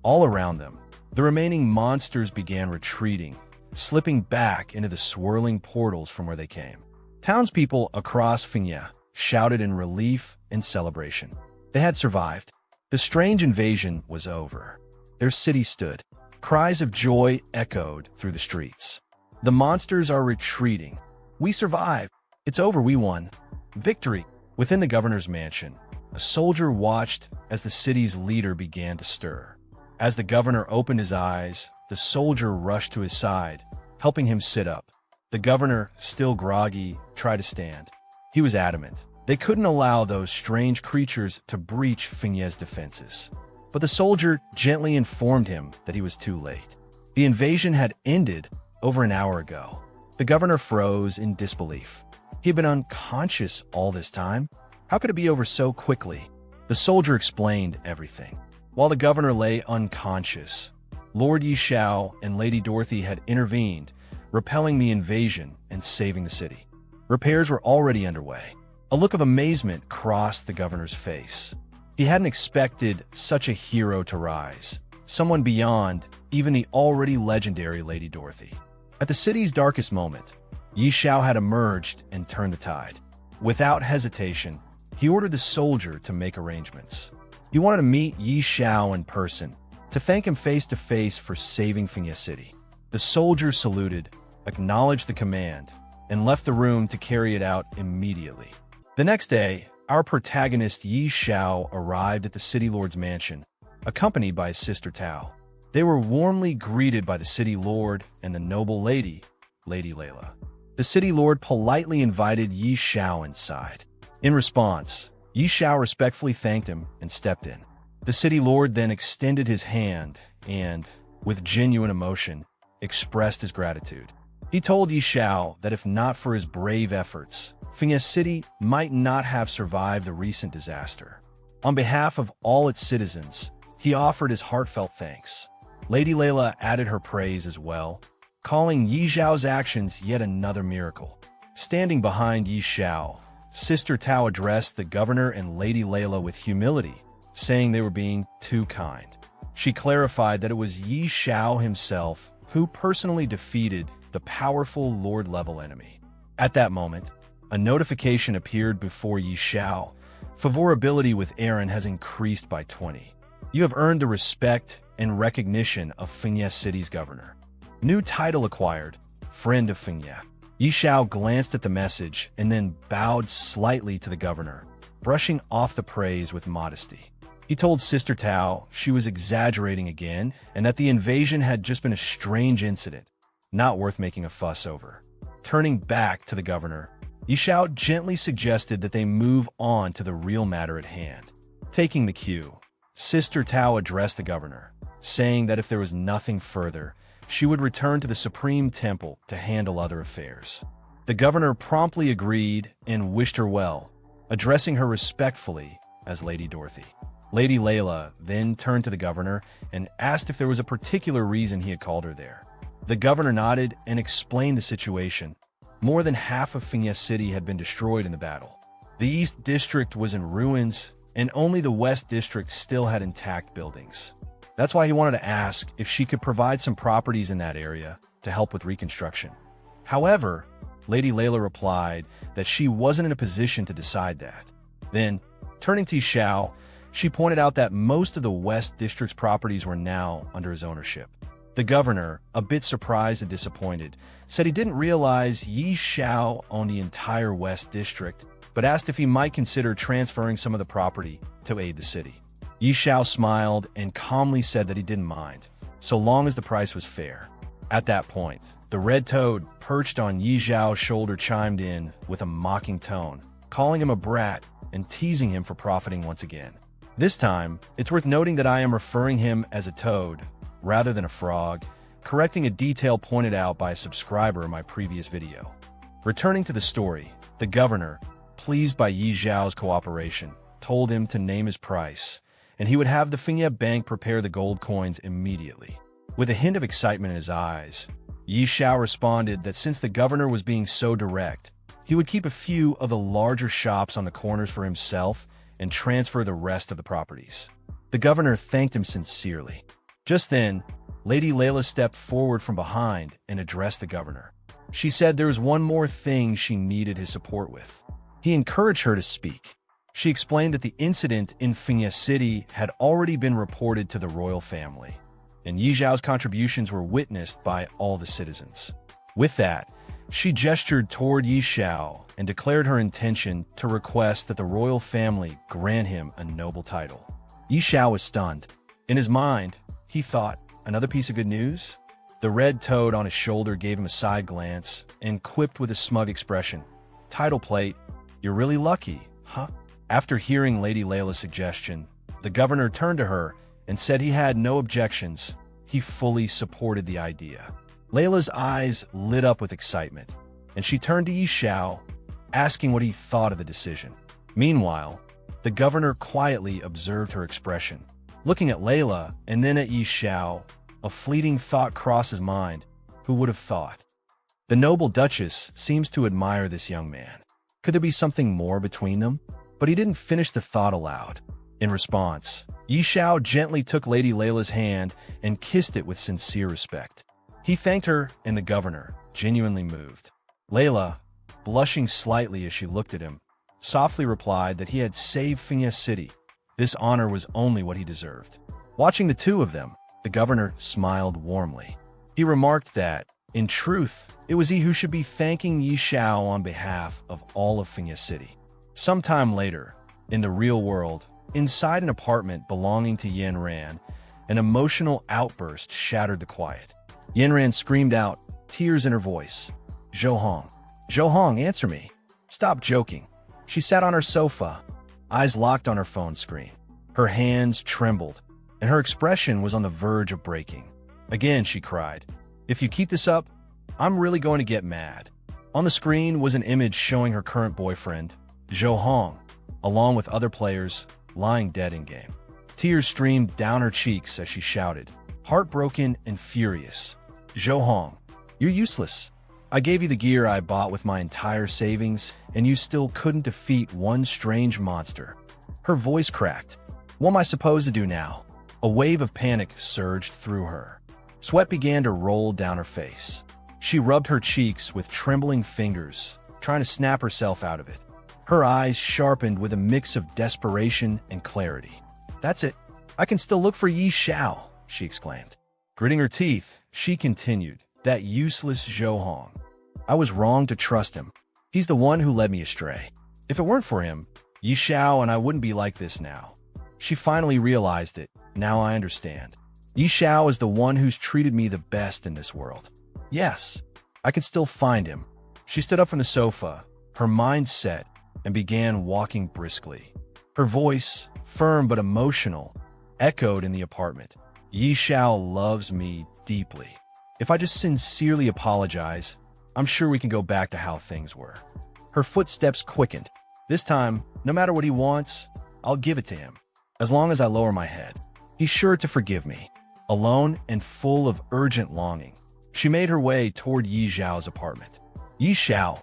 All around them, the remaining monsters began retreating, slipping back into the swirling portals from where they came. Townspeople across Finya shouted in relief and celebration. They had survived. The strange invasion was over. Their city stood. Cries of joy echoed through the streets. The monsters are retreating. We survived. It's over. We won. Victory. Within the governor's mansion, a soldier watched as the city's leader began to stir. As the governor opened his eyes, the soldier rushed to his side, helping him sit up. The governor, still groggy, tried to stand. He was adamant. They couldn't allow those strange creatures to breach Finya's defenses. But the soldier gently informed him that he was too late. The invasion had ended over an hour ago. The governor froze in disbelief. He had been unconscious all this time. How could it be over so quickly? The soldier explained everything. While the governor lay unconscious, Lord Yi Xiao and Lady Dorothy had intervened, repelling the invasion and saving the city. Repairs were already underway. A look of amazement crossed the governor's face. He hadn't expected such a hero to rise, someone beyond even the already legendary Lady Dorothy. At the city's darkest moment, Yi Xiao had emerged and turned the tide. Without hesitation, he ordered the soldier to make arrangements. He wanted to meet Yi Xiao in person, to thank him face to face for saving Finya City. The soldier saluted, acknowledged the command, and left the room to carry it out immediately. The next day, our protagonist Yi Xiao arrived at the city lord's mansion, accompanied by his sister Tao. They were warmly greeted by the city lord and the noble lady, Lady Layla. The city lord politely invited Yi Xiao inside. In response, Yi Xiao respectfully thanked him and stepped in. The city lord then extended his hand and, with genuine emotion, expressed his gratitude. He told Yi Xiao that if not for his brave efforts, Finya City might not have survived the recent disaster. On behalf of all its citizens, he offered his heartfelt thanks. Lady Layla added her praise as well, calling Yi Xiao's actions yet another miracle. Standing behind Yi Xiao, Sister Tao addressed the governor and Lady Layla with humility, saying they were being too kind. She clarified that it was Yi Xiao himself who personally defeated the powerful Lord-level enemy. At that moment, a notification appeared before Yi Xiao. Favorability with Aaron has increased by 20. You have earned the respect and recognition of Fengye City's governor. New title acquired, Friend of Fengye. Yi Xiao glanced at the message and then bowed slightly to the governor, brushing off the praise with modesty. He told Sister Tao she was exaggerating again and that the invasion had just been a strange incident, not worth making a fuss over. Turning back to the governor, Yi Xiao gently suggested that they move on to the real matter at hand. Taking the cue, Sister Tao addressed the governor, saying that if there was nothing further, she would return to the Supreme Temple to handle other affairs. The governor promptly agreed and wished her well, addressing her respectfully as Lady Dorothy. Lady Layla then turned to the governor and asked if there was a particular reason he had called her there. The governor nodded and explained the situation. More than half of Fengye City had been destroyed in the battle. The East District was in ruins, and only the West District still had intact buildings. That's why he wanted to ask if she could provide some properties in that area to help with reconstruction. However, Lady Layla replied that she wasn't in a position to decide that. Then, turning to Xiao, she pointed out that most of the West District's properties were now under his ownership. The governor, a bit surprised and disappointed, said he didn't realize Yi Xiao owned the entire West District, but asked if he might consider transferring some of the property to aid the city. Yi Xiao smiled and calmly said that he didn't mind, so long as the price was fair. At that point, the red toad perched on Yi Xiao's shoulder chimed in with a mocking tone, calling him a brat and teasing him for profiting once again. This time, it's worth noting that I am referring him as a toad rather than a frog, correcting a detail pointed out by a subscriber in my previous video. Returning to the story, the governor, pleased by Yi Xiao's cooperation, told him to name his price, and he would have the Fengye Bank prepare the gold coins immediately. With a hint of excitement in his eyes, Yi Xiao responded that since the governor was being so direct, he would keep a few of the larger shops on the corners for himself and transfer the rest of the properties. The governor thanked him sincerely. Just then, Lady Layla stepped forward from behind and addressed the governor. She said there was one more thing she needed his support with. He encouraged her to speak. She explained that the incident in Fengye City had already been reported to the royal family, and Yi Xiao's contributions were witnessed by all the citizens. With that, she gestured toward Yi Xiao and declared her intention to request that the royal family grant him a noble title. Yi Xiao was stunned. In his mind, he thought, another piece of good news? The red toad on his shoulder gave him a side glance and quipped with a smug expression, "Title plate, you're really lucky, huh?" After hearing Lady Layla's suggestion, the governor turned to her and said he had no objections. He fully supported the idea. Layla's eyes lit up with excitement, and she turned to Yi Xiao, asking what he thought of the decision. Meanwhile, the governor quietly observed her expression. Looking at Layla and then at Yi Xiao, a fleeting thought crossed his mind. Who would have thought? The noble duchess seems to admire this young man. Could there be something more between them? But he didn't finish the thought aloud. In response, Yi Xiao gently took Lady Layla's hand and kissed it with sincere respect. He thanked her and the governor, genuinely moved. Layla, blushing slightly as she looked at him, softly replied that he had saved Fengye City. This honor was only what he deserved. Watching the two of them, the governor smiled warmly. He remarked that, in truth, it was he who should be thanking Yi Xiao on behalf of all of Fengye City. Sometime later, in the real world, inside an apartment belonging to Yanran, an emotional outburst shattered the quiet. Yanran screamed out, tears in her voice. "Zhou Hong, answer me. Stop joking." She sat on her sofa, eyes locked on her phone screen. Her hands trembled, and her expression was on the verge of breaking. Again, she cried, "If you keep this up, I'm really going to get mad." On the screen was an image showing her current boyfriend, Zhou Hong, along with other players, lying dead in-game. Tears streamed down her cheeks as she shouted, heartbroken and furious. "Zhou Hong, you're useless. I gave you the gear I bought with my entire savings, and you still couldn't defeat one strange monster." Her voice cracked. "What am I supposed to do now?" A wave of panic surged through her. Sweat began to roll down her face. She rubbed her cheeks with trembling fingers, trying to snap herself out of it. Her eyes sharpened with a mix of desperation and clarity. "That's it. I can still look for Yi Xiao," she exclaimed. Gritting her teeth, she continued, "That useless Zhou Hong. I was wrong to trust him. He's the one who led me astray. If it weren't for him, Yi Xiao and I wouldn't be like this now." She finally realized it. "Now I understand. Yi Xiao is the one who's treated me the best in this world. Yes, I can still find him." She stood up from the sofa, her mind set, and began walking briskly. Her voice, firm but emotional, echoed in the apartment. "Yi Xiao loves me deeply. If I just sincerely apologize, I'm sure we can go back to how things were." Her footsteps quickened. "This time, no matter what he wants, I'll give it to him. As long as I lower my head, he's sure to forgive me." Alone and full of urgent longing, she made her way toward Yi Xiao's apartment. "Yi Xiao,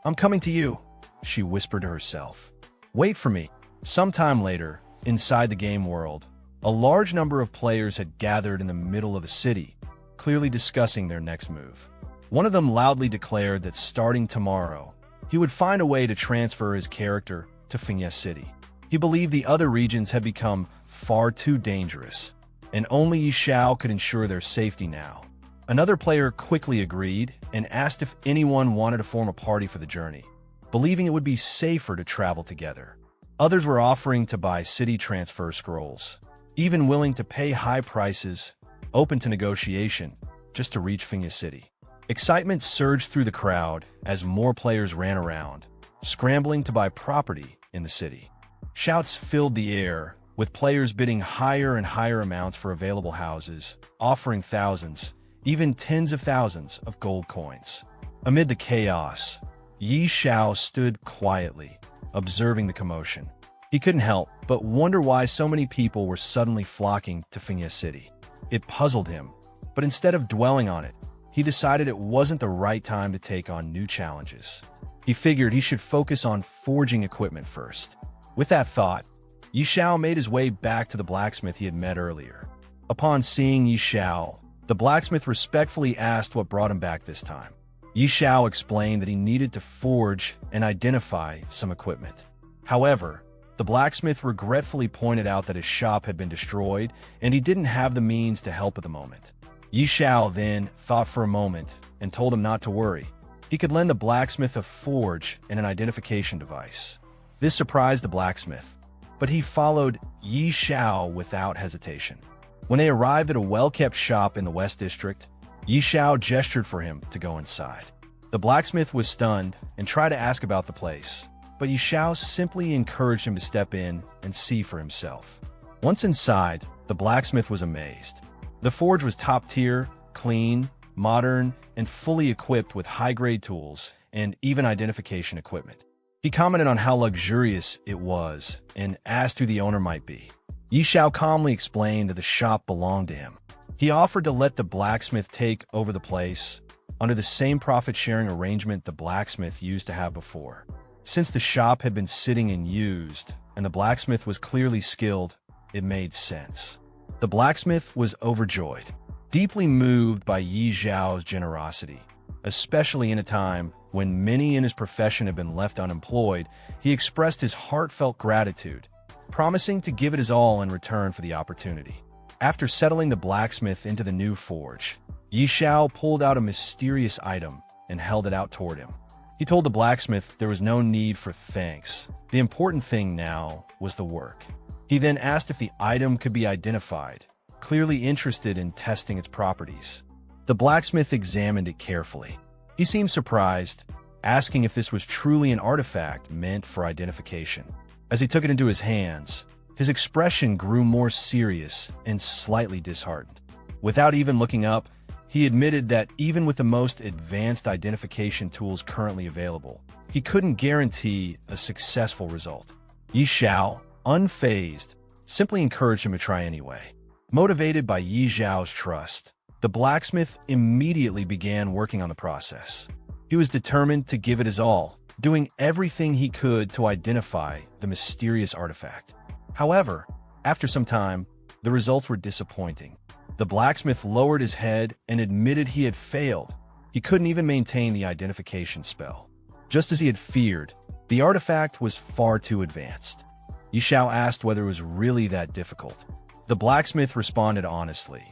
I'm coming to you," she whispered to herself. "Wait for me." Sometime later, inside the game world, a large number of players had gathered in the middle of the city, clearly discussing their next move. One of them loudly declared that starting tomorrow, he would find a way to transfer his character to Fiancée City. He believed the other regions had become far too dangerous, and only Yi Xiao could ensure their safety now. Another player quickly agreed and asked if anyone wanted to form a party for the journey, believing it would be safer to travel together. Others were offering to buy city transfer scrolls, even willing to pay high prices, open to negotiation, just to reach Fiancée City. Excitement surged through the crowd as more players ran around, scrambling to buy property in the city. Shouts filled the air, with players bidding higher and higher amounts for available houses, offering thousands, even tens of thousands of gold coins. Amid the chaos, Yi Xiao stood quietly, observing the commotion. He couldn't help but wonder why so many people were suddenly flocking to Fiancée City. It puzzled him, but instead of dwelling on it, he decided it wasn't the right time to take on new challenges. He figured he should focus on forging equipment first. With that thought, Yi Xiao made his way back to the blacksmith he had met earlier. Upon seeing Yi Xiao, the blacksmith respectfully asked what brought him back this time. Yi Xiao explained that he needed to forge and identify some equipment. However, the blacksmith regretfully pointed out that his shop had been destroyed and he didn't have the means to help at the moment. Yi Xiao then thought for a moment and told him not to worry. He could lend the blacksmith a forge and an identification device. This surprised the blacksmith, but he followed Yi Xiao without hesitation. When they arrived at a well-kept shop in the West District, Yi Xiao gestured for him to go inside. The blacksmith was stunned and tried to ask about the place, but Yi Xiao simply encouraged him to step in and see for himself. Once inside, the blacksmith was amazed. The forge was top-tier, clean, modern, and fully equipped with high-grade tools and even identification equipment. He commented on how luxurious it was and asked who the owner might be. Yi Xiao calmly explained that the shop belonged to him. He offered to let the blacksmith take over the place under the same profit-sharing arrangement the blacksmith used to have before. Since the shop had been sitting unused and the blacksmith was clearly skilled, it made sense. The blacksmith was overjoyed, deeply moved by Yi Xiao's generosity. Especially in a time when many in his profession had been left unemployed, he expressed his heartfelt gratitude, promising to give it his all in return for the opportunity. After settling the blacksmith into the new forge, Yi Xiao pulled out a mysterious item and held it out toward him. He told the blacksmith there was no need for thanks. The important thing now was the work. He then asked if the item could be identified, clearly interested in testing its properties. The blacksmith examined it carefully. He seemed surprised, asking if this was truly an artifact meant for identification. As he took it into his hands, his expression grew more serious and slightly disheartened. Without even looking up, he admitted that even with the most advanced identification tools currently available, he couldn't guarantee a successful result. Yi Xiao, unfazed, simply encouraged him to try anyway. Motivated by Yi Xiao's trust, the blacksmith immediately began working on the process. He was determined to give it his all, doing everything he could to identify the mysterious artifact. However, after some time, the results were disappointing. The blacksmith lowered his head and admitted he had failed. He couldn't even maintain the identification spell. Just as he had feared, the artifact was far too advanced. Yi Xiao asked whether it was really that difficult. The blacksmith responded honestly,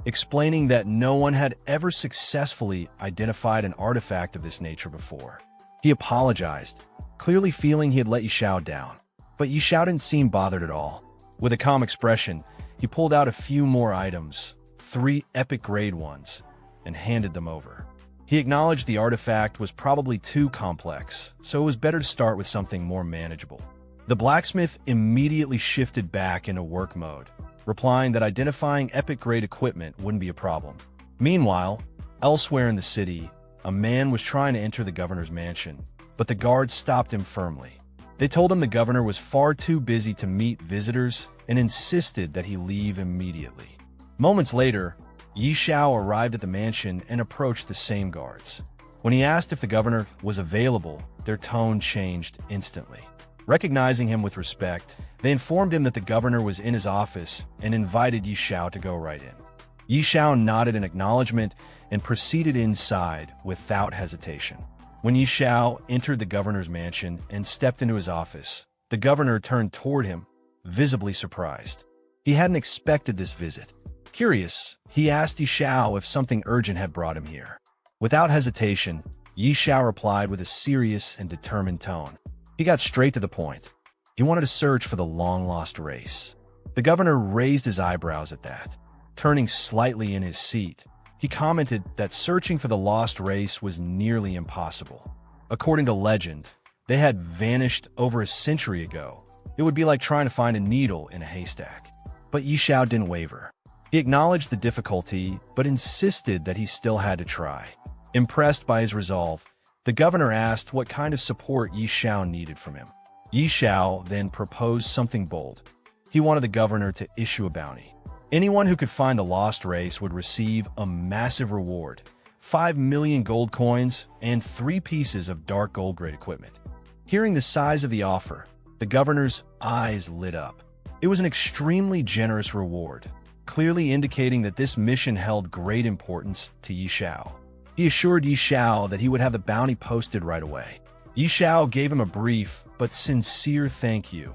explaining that no one had ever successfully identified an artifact of this nature before. He apologized, clearly feeling he had let Yi Xiao down. But Yi Xiao didn't seem bothered at all. With a calm expression, he pulled out a few more items, 3 epic grade ones, and handed them over. He acknowledged the artifact was probably too complex, so it was better to start with something more manageable. The blacksmith immediately shifted back into work mode, replying that identifying epic-grade equipment wouldn't be a problem. Meanwhile, elsewhere in the city, a man was trying to enter the governor's mansion, but the guards stopped him firmly. They told him the governor was far too busy to meet visitors and insisted that he leave immediately. Moments later, Yi Xiao arrived at the mansion and approached the same guards. When he asked if the governor was available, their tone changed instantly. Recognizing him with respect, they informed him that the governor was in his office and invited Yi Xiao to go right in. Yi Xiao nodded in acknowledgement and proceeded inside without hesitation. When Yi Xiao entered the governor's mansion and stepped into his office, the governor turned toward him, visibly surprised. He hadn't expected this visit. Curious, he asked Yi Xiao if something urgent had brought him here. Without hesitation, Yi Xiao replied with a serious and determined tone. He got straight to the point. He wanted to search for the long-lost race. The governor raised his eyebrows at that. Turning slightly in his seat, he commented that searching for the lost race was nearly impossible. According to legend, they had vanished over a century ago. It would be like trying to find a needle in a haystack. But Yi Xiao didn't waver. He acknowledged the difficulty, but insisted that he still had to try. Impressed by his resolve, the governor asked what kind of support Yi Xiao needed from him. Yi Xiao then proposed something bold. He wanted the governor to issue a bounty. Anyone who could find the lost race would receive a massive reward, 5 million gold coins and 3 pieces of dark gold-grade equipment. Hearing the size of the offer, the governor's eyes lit up. It was an extremely generous reward, clearly indicating that this mission held great importance to Yi Xiao. He assured Yi Xiao that he would have the bounty posted right away. Yi Xiao gave him a brief but sincere thank you,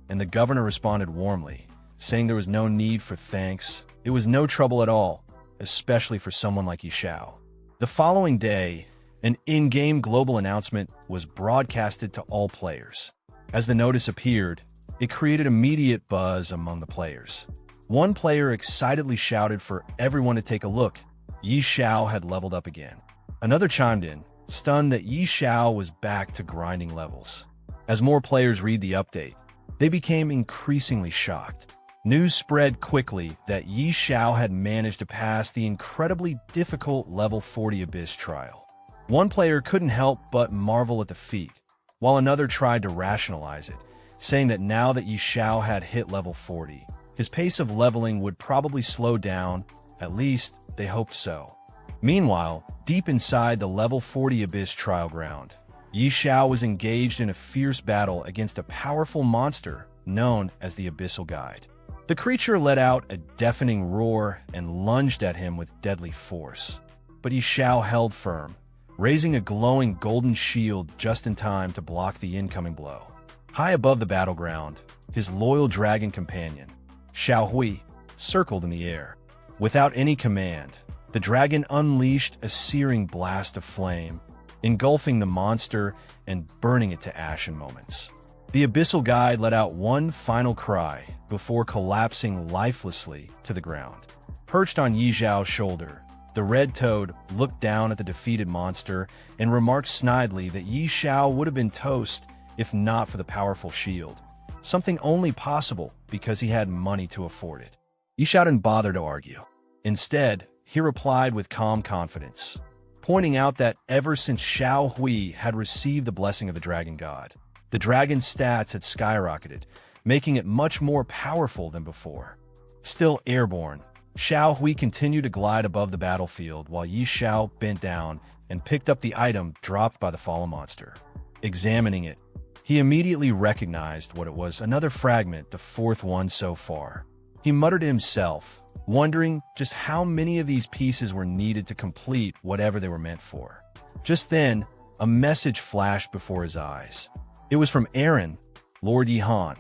and the governor responded warmly, saying there was no need for thanks. It was no trouble at all, especially for someone like Yi Xiao. The following day, an in-game global announcement was broadcasted to all players. As the notice appeared, it created immediate buzz among the players. One player excitedly shouted for everyone to take a look. Yi Xiao had leveled up again. Another chimed in, stunned that Yi Xiao was back to grinding levels. As more players read the update, they became increasingly shocked. News spread quickly that Yi Xiao had managed to pass the incredibly difficult level 40 Abyss trial. One player couldn't help but marvel at the feat, while another tried to rationalize it, saying that now that Yi Xiao had hit level 40, his pace of leveling would probably slow down. At least, they hoped so. Meanwhile, deep inside the level 40 Abyss trial ground, Yi Xiao was engaged in a fierce battle against a powerful monster known as the Abyssal Guide. The creature let out a deafening roar and lunged at him with deadly force. But Yi Xiao held firm, raising a glowing golden shield just in time to block the incoming blow. High above the battleground, his loyal dragon companion, Xiao Hui, circled in the air. Without any command, the dragon unleashed a searing blast of flame, engulfing the monster and burning it to ash in moments. The Abyssal Guide let out one final cry before collapsing lifelessly to the ground. Perched on Yi Xiao's shoulder, the Red Toad looked down at the defeated monster and remarked snidely that Yi Xiao would have been toast if not for the powerful shield, something only possible because he had money to afford it. Yi Xiao didn't bother to argue. Instead, he replied with calm confidence, pointing out that ever since Xiao Hui had received the blessing of the Dragon God, the dragon's stats had skyrocketed, making it much more powerful than before. Still airborne, Xiao Hui continued to glide above the battlefield while Yi Xiao bent down and picked up the item dropped by the fallen monster. Examining it, he immediately recognized what it was, another fragment, the fourth one so far. He muttered to himself, wondering just how many of these pieces were needed to complete whatever they were meant for. Just then, a message flashed before his eyes. It was from Aaron, Lord Yihan,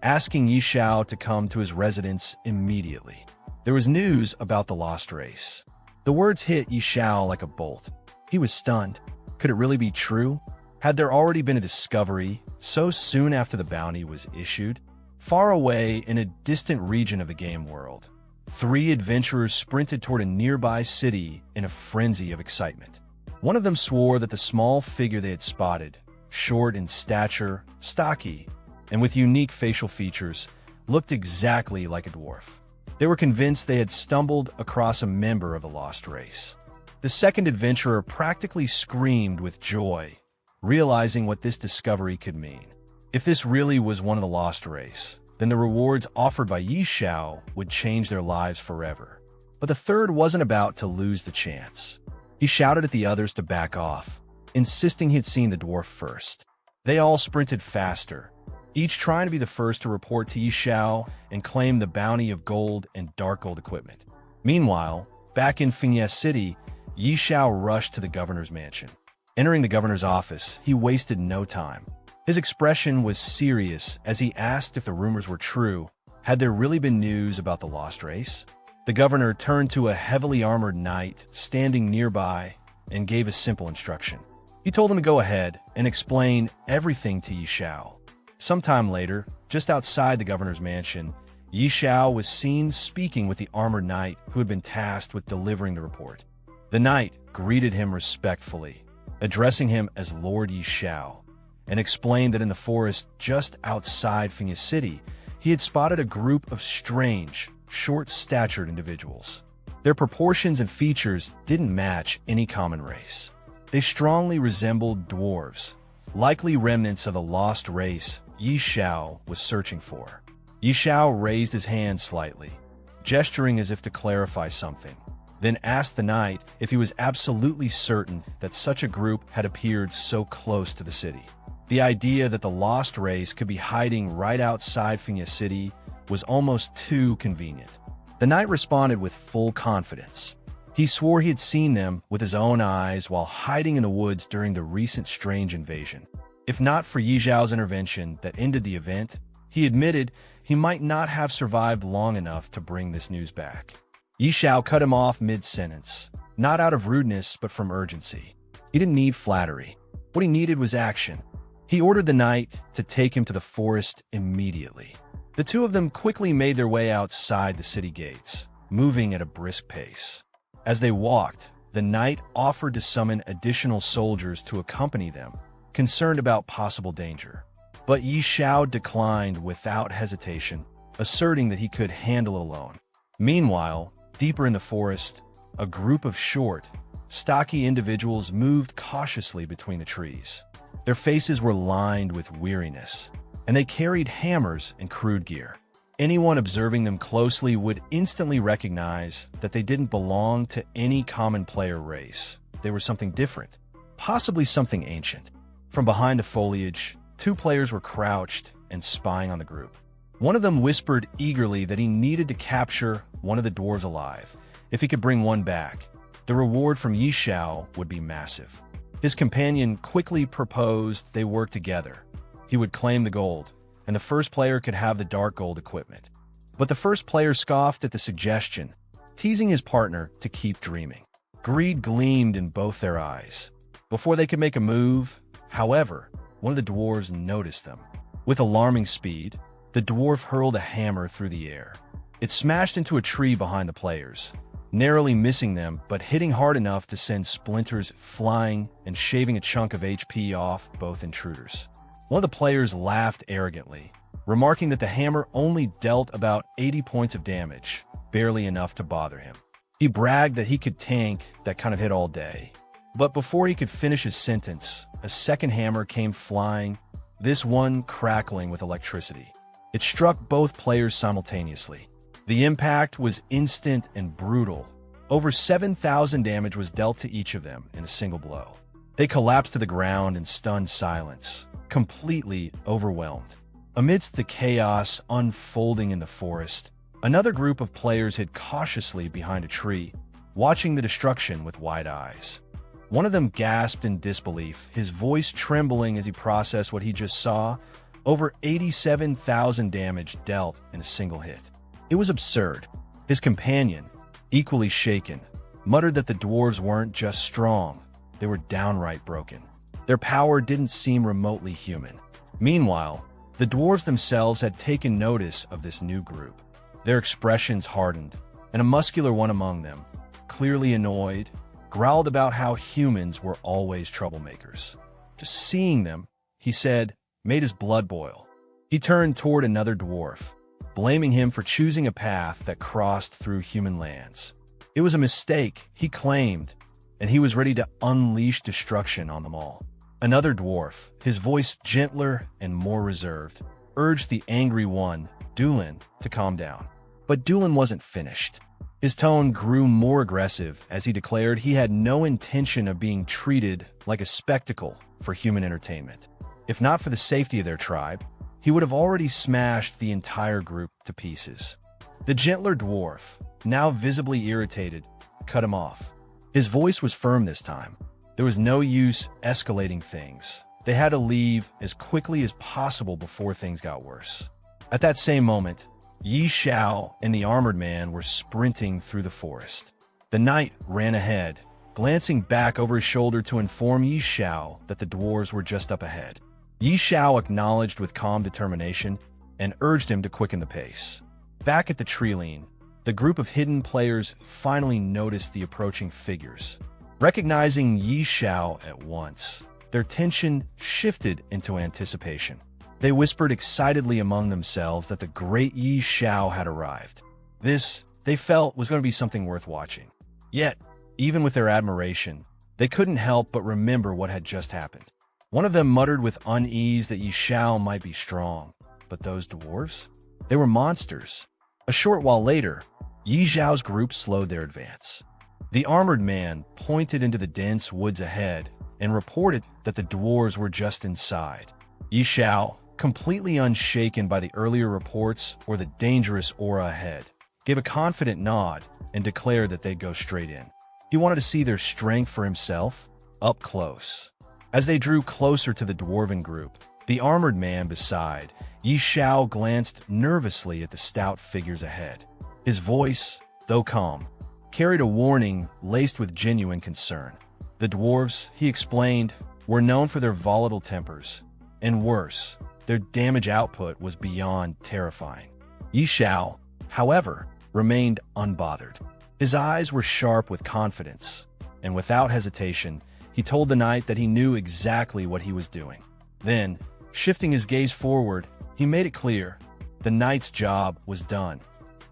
asking Yi Xiao to come to his residence immediately. There was news about the lost race. The words hit Yi Xiao like a bolt. He was stunned. Could it really be true? Had there already been a discovery so soon after the bounty was issued? Far away in a distant region of the game world, 3 adventurers sprinted toward a nearby city in a frenzy of excitement. One of them swore that the small figure they had spotted, short in stature, stocky, and with unique facial features, looked exactly like a dwarf. They were convinced they had stumbled across a member of the lost race. The second adventurer practically screamed with joy, realizing what this discovery could mean. If this really was one of the lost race, then the rewards offered by Yi Xiao would change their lives forever. But the third wasn't about to lose the chance. He shouted at the others to back off, insisting he'd seen the dwarf first. They all sprinted faster, each trying to be the first to report to Yi Xiao and claim the bounty of gold and dark gold equipment. Meanwhile, back in Fengye City, Yi Xiao rushed to the governor's mansion. Entering the governor's office, he wasted no time. His expression was serious as he asked if the rumors were true. Had there really been news about the lost race? The governor turned to a heavily armored knight standing nearby and gave a simple instruction. He told him to go ahead and explain everything to Yi Xiao. Sometime later, just outside the governor's mansion, Yi Xiao was seen speaking with the armored knight who had been tasked with delivering the report. The knight greeted him respectfully, addressing him as Lord Yi Xiao, and explained that in the forest just outside Fengye City, he had spotted a group of strange, short-statured individuals. Their proportions and features didn't match any common race. They strongly resembled dwarves, likely remnants of the lost race Yi Xiao was searching for. Yi Xiao raised his hand slightly, gesturing as if to clarify something, then asked the knight if he was absolutely certain that such a group had appeared so close to the city. The idea that the lost race could be hiding right outside Fengye City was almost too convenient. The knight responded with full confidence. He swore he had seen them with his own eyes while hiding in the woods during the recent strange invasion. If not for Yi Xiao's intervention that ended the event, he admitted he might not have survived long enough to bring this news back. Yi Xiao cut him off mid-sentence, not out of rudeness but from urgency. He didn't need flattery. What he needed was action. He ordered the knight to take him to the forest immediately. The two of them quickly made their way outside the city gates, moving at a brisk pace. As they walked, the knight offered to summon additional soldiers to accompany them, concerned about possible danger. But Yi Xiao declined without hesitation, asserting that he could handle it alone. Meanwhile, deeper in the forest, a group of short, stocky individuals moved cautiously between the trees. Their faces were lined with weariness, and they carried hammers and crude gear. Anyone observing them closely would instantly recognize that they didn't belong to any common player race. They were something different, possibly something ancient. From behind the foliage, 2 players were crouched and spying on the group. One of them whispered eagerly that he needed to capture one of the dwarves alive. If he could bring one back, the reward from Yi Xiao would be massive. His companion quickly proposed they work together. He would claim the gold, and the first player could have the dark gold equipment. But the first player scoffed at the suggestion, teasing his partner to keep dreaming. Greed gleamed in both their eyes. Before they could make a move, however, one of the dwarves noticed them. With alarming speed, the dwarf hurled a hammer through the air. It smashed into a tree behind the players, narrowly missing them but hitting hard enough to send splinters flying and shaving a chunk of HP off both intruders. One of the players laughed arrogantly, remarking that the hammer only dealt about 80 points of damage, barely enough to bother him. He bragged that he could tank that kind of hit all day. But before he could finish his sentence, a second hammer came flying, this one crackling with electricity. It struck both players simultaneously. The impact was instant and brutal. Over 7,000 damage was dealt to each of them in a single blow. They collapsed to the ground in stunned silence, completely overwhelmed. Amidst the chaos unfolding in the forest, another group of players hid cautiously behind a tree, watching the destruction with wide eyes. One of them gasped in disbelief, his voice trembling as he processed what he just saw. Over 87,000 damage dealt in a single hit. It was absurd. His companion, equally shaken, muttered that the dwarves weren't just strong, they were downright broken. Their power didn't seem remotely human. Meanwhile, the dwarves themselves had taken notice of this new group. Their expressions hardened, and a muscular one among them, clearly annoyed, growled about how humans were always troublemakers. Just seeing them, he said, made his blood boil. He turned toward another dwarf, blaming him for choosing a path that crossed through human lands. It was a mistake, he claimed, and he was ready to unleash destruction on them all. Another dwarf, his voice gentler and more reserved, urged the angry one, Dulin, to calm down. But Dulin wasn't finished. His tone grew more aggressive as he declared he had no intention of being treated like a spectacle for human entertainment. If not for the safety of their tribe, he would have already smashed the entire group to pieces. The gentler dwarf, now visibly irritated, cut him off. His voice was firm this time. There was no use escalating things. They had to leave as quickly as possible before things got worse. At that same moment, Xiao and the armored man were sprinting through the forest. The knight ran ahead, glancing back over his shoulder to inform Xiao that the dwarves were just up ahead. Xiao acknowledged with calm determination and urged him to quicken the pace. Back at the treeline, the group of hidden players finally noticed the approaching figures. Recognizing Xiao at once, their tension shifted into anticipation. They whispered excitedly among themselves that the great Xiao had arrived. This, they felt, was going to be something worth watching. Yet, even with their admiration, they couldn't help but remember what had just happened. One of them muttered with unease that Xiao might be strong, but those dwarves? They were monsters. A short while later, Xiao's group slowed their advance. The armored man pointed into the dense woods ahead and reported that the dwarves were just inside. Xiao, completely unshaken by the earlier reports or the dangerous aura ahead, gave a confident nod and declared that they'd go straight in. He wanted to see their strength for himself, up close. As they drew closer to the dwarven group, the armored man beside Xiao glanced nervously at the stout figures ahead. His voice, though calm, carried a warning laced with genuine concern. The dwarves, he explained, were known for their volatile tempers, and worse, their damage output was beyond terrifying. Xiao, however, remained unbothered. His eyes were sharp with confidence, and without hesitation, he told the knight that he knew exactly what he was doing. Then, shifting his gaze forward, he made it clear the knight's job was done.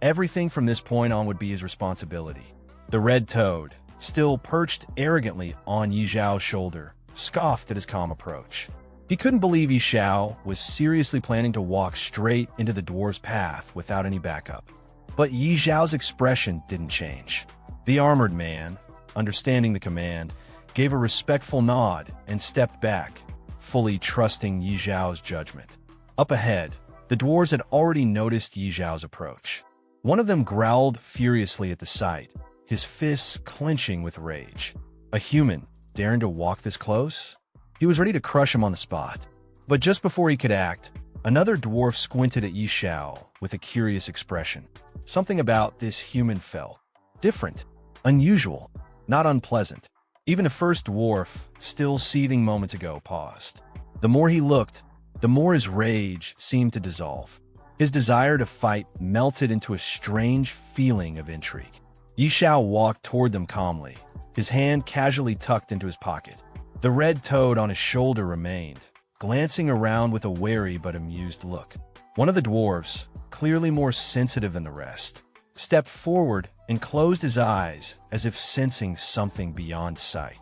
Everything from this point on would be his responsibility. The red toad, still perched arrogantly on Xiao's shoulder, scoffed at his calm approach. He couldn't believe Xiao was seriously planning to walk straight into the dwarf's path without any backup. But Xiao's expression didn't change. The armored man, understanding the command, gave a respectful nod and stepped back, fully trusting Xiao's judgment. Up ahead, the dwarves had already noticed Xiao's approach. One of them growled furiously at the sight, his fists clenching with rage. A human daring to walk this close? He was ready to crush him on the spot. But just before he could act, another dwarf squinted at Xiao with a curious expression. Something about this human felt different, unusual, not unpleasant. Even the first dwarf, still seething moments ago, paused. The more he looked, the more his rage seemed to dissolve. His desire to fight melted into a strange feeling of intrigue. Xiao walked toward them calmly, his hand casually tucked into his pocket. The red toad on his shoulder remained, glancing around with a wary but amused look. One of the dwarves, clearly more sensitive than the rest, stepped forward and closed his eyes as if sensing something beyond sight.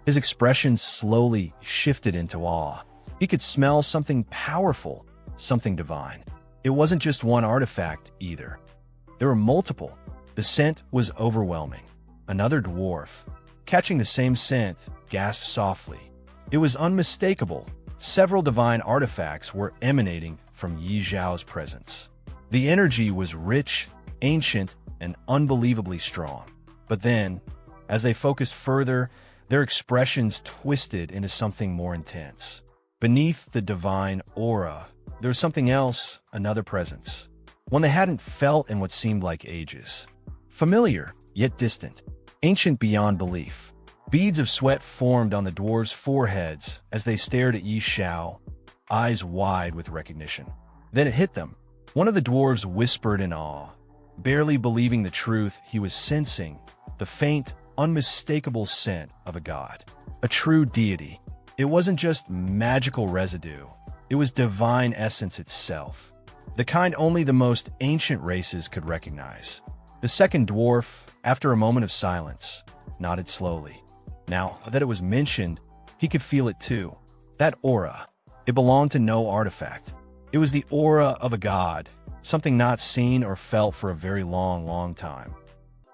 His expression slowly shifted into awe. He could smell something powerful, something divine. It wasn't just one artifact, either. There were multiple. The scent was overwhelming. Another dwarf, catching the same scent, gasped softly. It was unmistakable. Several divine artifacts were emanating from Yi Zhao's presence. The energy was rich, ancient, and unbelievably strong. But then, as they focused further, their expressions twisted into something more intense. Beneath the divine aura, there was something else, another presence. One they hadn't felt in what seemed like ages. Familiar, yet distant. Ancient beyond belief. Beads of sweat formed on the dwarves' foreheads as they stared at Yi Xiao, eyes wide with recognition. Then it hit them. One of the dwarves whispered in awe, barely believing the truth he was sensing, the faint, unmistakable scent of a god. A true deity. It wasn't just magical residue. It was divine essence itself. The kind only the most ancient races could recognize. The second dwarf, after a moment of silence, nodded slowly. Now that it was mentioned, he could feel it too. That aura. It belonged to no artifact. It was the aura of a god, something not seen or felt for a very long time.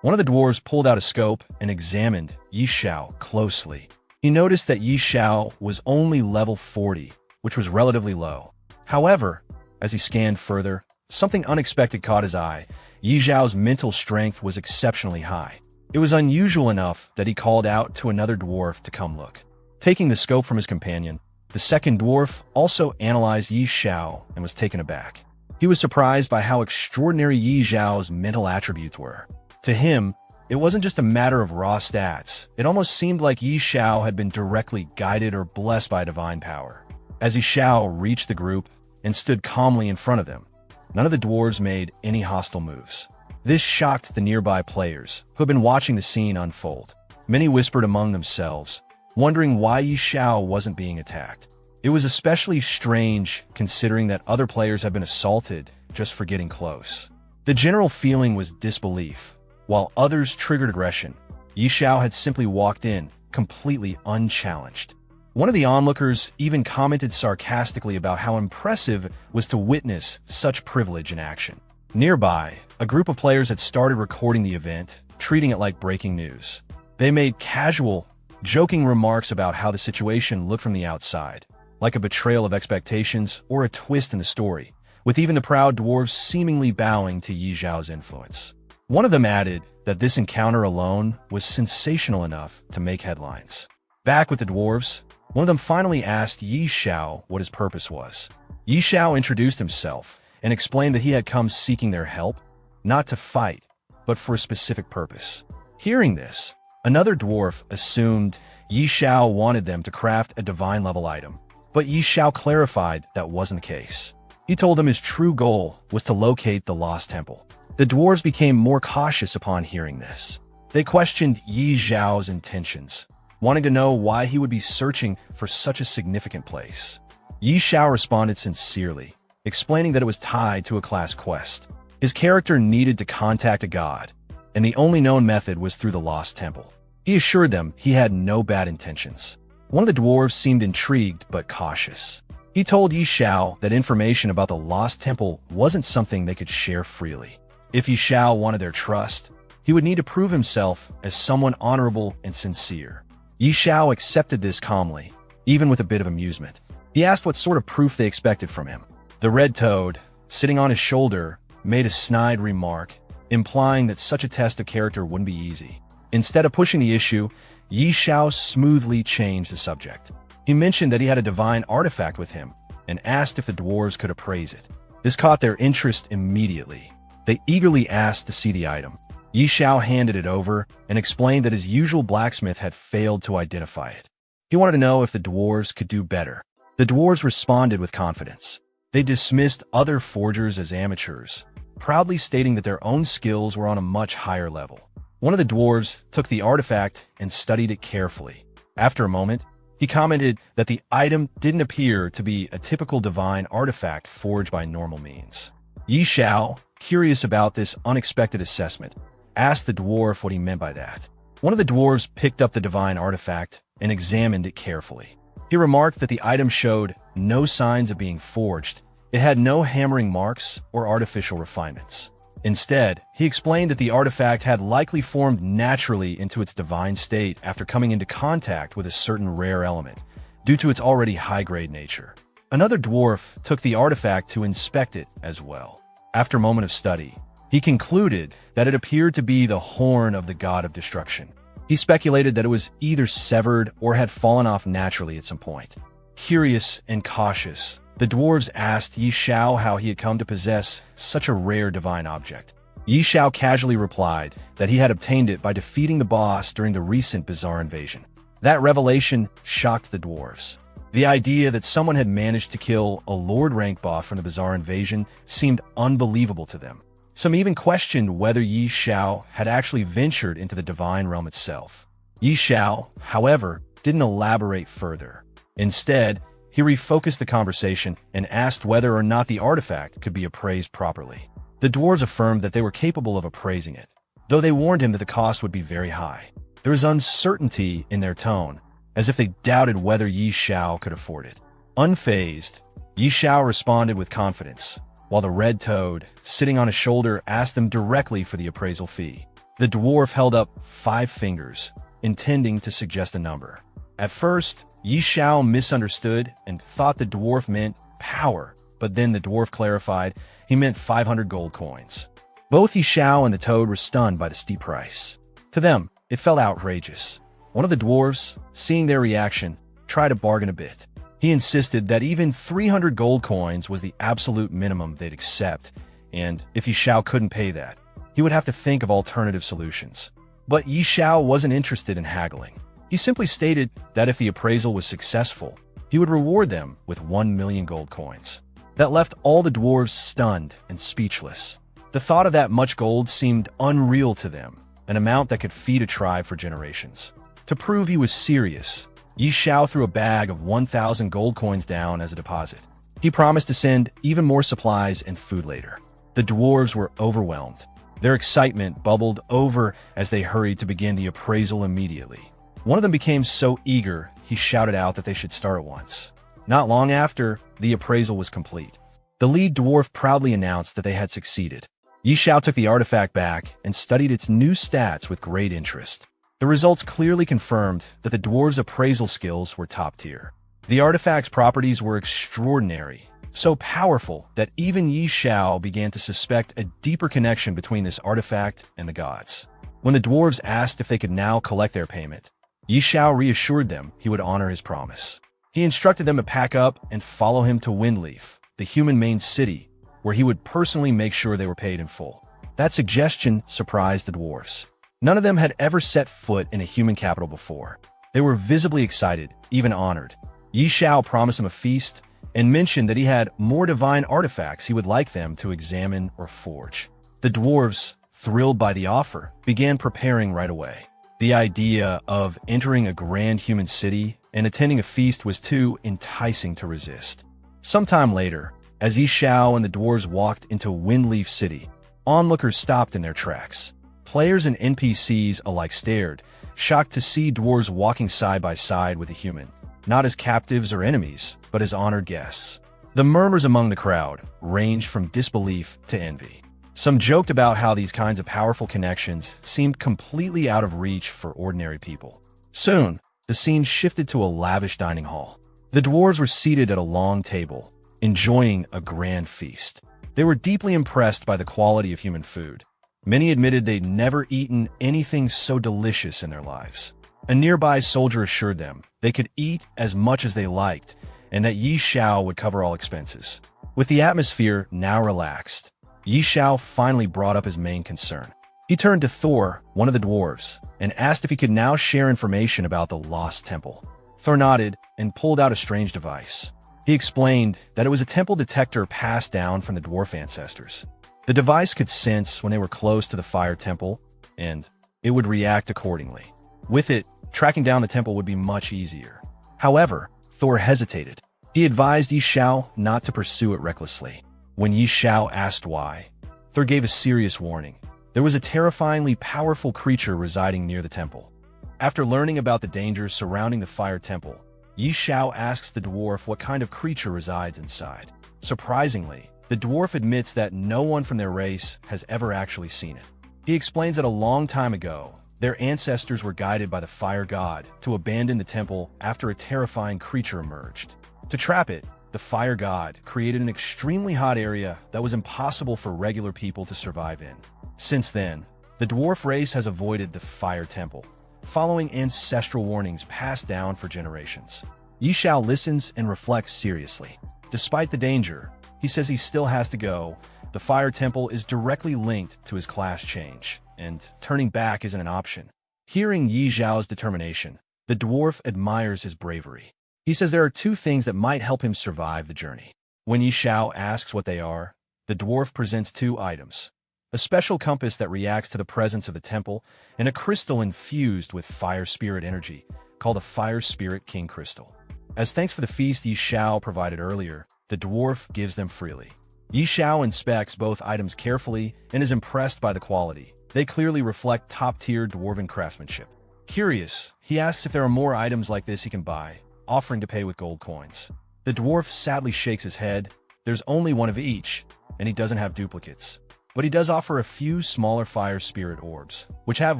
One of the dwarves pulled out a scope and examined Yi Xiao closely. He noticed that Yi Xiao was only level 40, which was relatively low. However, as he scanned further, something unexpected caught his eye. Yi Zhao's mental strength was exceptionally high. It was unusual enough that he called out to another dwarf to come look. Taking the scope from his companion, the second dwarf also analyzed Yi Xiao and was taken aback. He was surprised by how extraordinary Yi Zhao's mental attributes were. To him, it wasn't just a matter of raw stats. It almost seemed like Yi Xiao had been directly guided or blessed by divine power. As Yi Xiao reached the group and stood calmly in front of them, none of the dwarves made any hostile moves. This shocked the nearby players, who had been watching the scene unfold. Many whispered among themselves, wondering why Yi Xiao wasn't being attacked. It was especially strange considering that other players had been assaulted just for getting close. The general feeling was disbelief, while others triggered aggression. Yi Xiao had simply walked in, completely unchallenged. One of the onlookers even commented sarcastically about how impressive it was to witness such privilege in action. Nearby, a group of players had started recording the event, treating it like breaking news. They made casual, joking remarks about how the situation looked from the outside, like a betrayal of expectations or a twist in the story, with even the proud dwarves seemingly bowing to Yi Zhao's influence. One of them added that this encounter alone was sensational enough to make headlines. Back with the dwarves, one of them finally asked Yi Xiao what his purpose was. Yi Xiao introduced himself and explained that he had come seeking their help, not to fight, but for a specific purpose. Hearing this, another dwarf assumed Yi Xiao wanted them to craft a divine-level item, but Yi Xiao clarified that wasn't the case. He told them his true goal was to locate the lost temple. The dwarves became more cautious upon hearing this. They questioned Yi Zhao's intentions, wanting to know why he would be searching for such a significant place. Yi Xiao responded sincerely, explaining that it was tied to a class quest. His character needed to contact a god, and the only known method was through the lost temple. He assured them he had no bad intentions. One of the dwarves seemed intrigued but cautious. He told Yi Xiao that information about the lost temple wasn't something they could share freely. If Yi Xiao wanted their trust, he would need to prove himself as someone honorable and sincere. Yi Xiao accepted this calmly, even with a bit of amusement. He asked what sort of proof they expected from him. The red toad, sitting on his shoulder, made a snide remark, implying that such a test of character wouldn't be easy. Instead of pushing the issue, Yi Xiao smoothly changed the subject. He mentioned that he had a divine artifact with him and asked if the dwarves could appraise it. This caught their interest immediately. They eagerly asked to see the item. Yi Xiao handed it over and explained that his usual blacksmith had failed to identify it. He wanted to know if the dwarves could do better. The dwarves responded with confidence. They dismissed other forgers as amateurs, proudly stating that their own skills were on a much higher level. One of the dwarves took the artifact and studied it carefully. After a moment, he commented that the item didn't appear to be a typical divine artifact forged by normal means. Yi Xiao, curious about this unexpected assessment, asked the dwarf what he meant by that. One of the dwarves picked up the divine artifact and examined it carefully. He remarked that the item showed no signs of being forged. It had no hammering marks or artificial refinements. Instead, he explained that the artifact had likely formed naturally into its divine state after coming into contact with a certain rare element, due to its already high-grade nature. Another dwarf took the artifact to inspect it as well. After a moment of study, he concluded that it appeared to be the horn of the god of destruction. He speculated that it was either severed or had fallen off naturally at some point. Curious and cautious, the dwarves asked Xiao how he had come to possess such a rare divine object. Xiao casually replied that he had obtained it by defeating the boss during the recent bizarre invasion. That revelation shocked the dwarves. The idea that someone had managed to kill a Lord rank boss from the bizarre invasion seemed unbelievable to them. Some even questioned whether Xiao had actually ventured into the divine realm itself. Xiao, however, didn't elaborate further. Instead, he refocused the conversation and asked whether or not the artifact could be appraised properly. The dwarves affirmed that they were capable of appraising it, though they warned him that the cost would be very high. There was uncertainty in their tone, as if they doubted whether Xiao could afford it. Unfazed, Xiao responded with confidence, while the red toad, sitting on his shoulder, asked them directly for the appraisal fee. The dwarf held up 5 fingers, intending to suggest a number. At first, Xiao misunderstood and thought the dwarf meant power, but then the dwarf clarified he meant 500 gold coins. Both Xiao and the toad were stunned by the steep price. To them, it felt outrageous. One of the dwarves, seeing their reaction, tried to bargain a bit. He insisted that even 300 gold coins was the absolute minimum they'd accept, and if Xiao couldn't pay that, he would have to think of alternative solutions. But Xiao wasn't interested in haggling. He simply stated that if the appraisal was successful, he would reward them with 1 million gold coins. That left all the dwarves stunned and speechless. The thought of that much gold seemed unreal to them, an amount that could feed a tribe for generations. To prove he was serious, Xiao threw a bag of 1,000 gold coins down as a deposit. He promised to send even more supplies and food later. The dwarves were overwhelmed. Their excitement bubbled over as they hurried to begin the appraisal immediately. One of them became so eager, he shouted out that they should start at once. Not long after, the appraisal was complete. The lead dwarf proudly announced that they had succeeded. Xiao took the artifact back and studied its new stats with great interest. The results clearly confirmed that the dwarves' appraisal skills were top tier. The artifact's properties were extraordinary, so powerful that even Xiao began to suspect a deeper connection between this artifact and the gods. When the dwarves asked if they could now collect their payment, Xiao reassured them he would honor his promise. He instructed them to pack up and follow him to Windleaf, the human main city, where he would personally make sure they were paid in full. That suggestion surprised the dwarves. None of them had ever set foot in a human capital before. They were visibly excited, even honored. Xiao promised them a feast and mentioned that he had more divine artifacts he would like them to examine or forge. The dwarves, thrilled by the offer, began preparing right away. The idea of entering a grand human city and attending a feast was too enticing to resist. Sometime later, as Xiao and the dwarves walked into Windleaf City, onlookers stopped in their tracks. Players and NPCs alike stared, shocked to see dwarves walking side by side with a human, not as captives or enemies, but as honored guests. The murmurs among the crowd ranged from disbelief to envy. Some joked about how these kinds of powerful connections seemed completely out of reach for ordinary people. Soon, the scene shifted to a lavish dining hall. The dwarves were seated at a long table, enjoying a grand feast. They were deeply impressed by the quality of human food. Many admitted they'd never eaten anything so delicious in their lives. A nearby soldier assured them they could eat as much as they liked and that Xiao would cover all expenses. With the atmosphere now relaxed, Xiao finally brought up his main concern. He turned to Thor, one of the dwarves, and asked if he could now share information about the lost temple. Thor nodded and pulled out a strange device. He explained that it was a temple detector passed down from the dwarf ancestors. The device could sense when they were close to the fire temple, and it would react accordingly. With it, tracking down the temple would be much easier. However, Thor hesitated. He advised Xiao not to pursue it recklessly. When Xiao asked why, Thor gave a serious warning. There was a terrifyingly powerful creature residing near the temple. After learning about the dangers surrounding the fire temple, Xiao asks the dwarf what kind of creature resides inside. Surprisingly, The dwarf admits that no one from their race has ever actually seen it. He explains that a long time ago, their ancestors were guided by the fire god to abandon the temple after a terrifying creature emerged. To trap it, the fire god created an extremely hot area that was impossible for regular people to survive in. Since then, the dwarf race has avoided the fire temple, following ancestral warnings passed down for generations. Xiao listens and reflects seriously. Despite the danger, he says he still has to go. The fire temple is directly linked to his class change, and turning back isn't an option. Hearing Xiao's determination, the dwarf admires his bravery. He says there are two things that might help him survive the journey. When Xiao asks what they are, the dwarf presents two items: a special compass that reacts to the presence of the temple, and a crystal infused with fire spirit energy, called the Fire Spirit King Crystal. As thanks for the feast Xiao provided earlier, the dwarf gives them freely. Xiao inspects both items carefully and is impressed by the quality. They clearly reflect top-tier dwarven craftsmanship. Curious, he asks if there are more items like this he can buy, offering to pay with gold coins. The dwarf sadly shakes his head. There's only one of each, and he doesn't have duplicates. But he does offer a few smaller fire spirit orbs, which have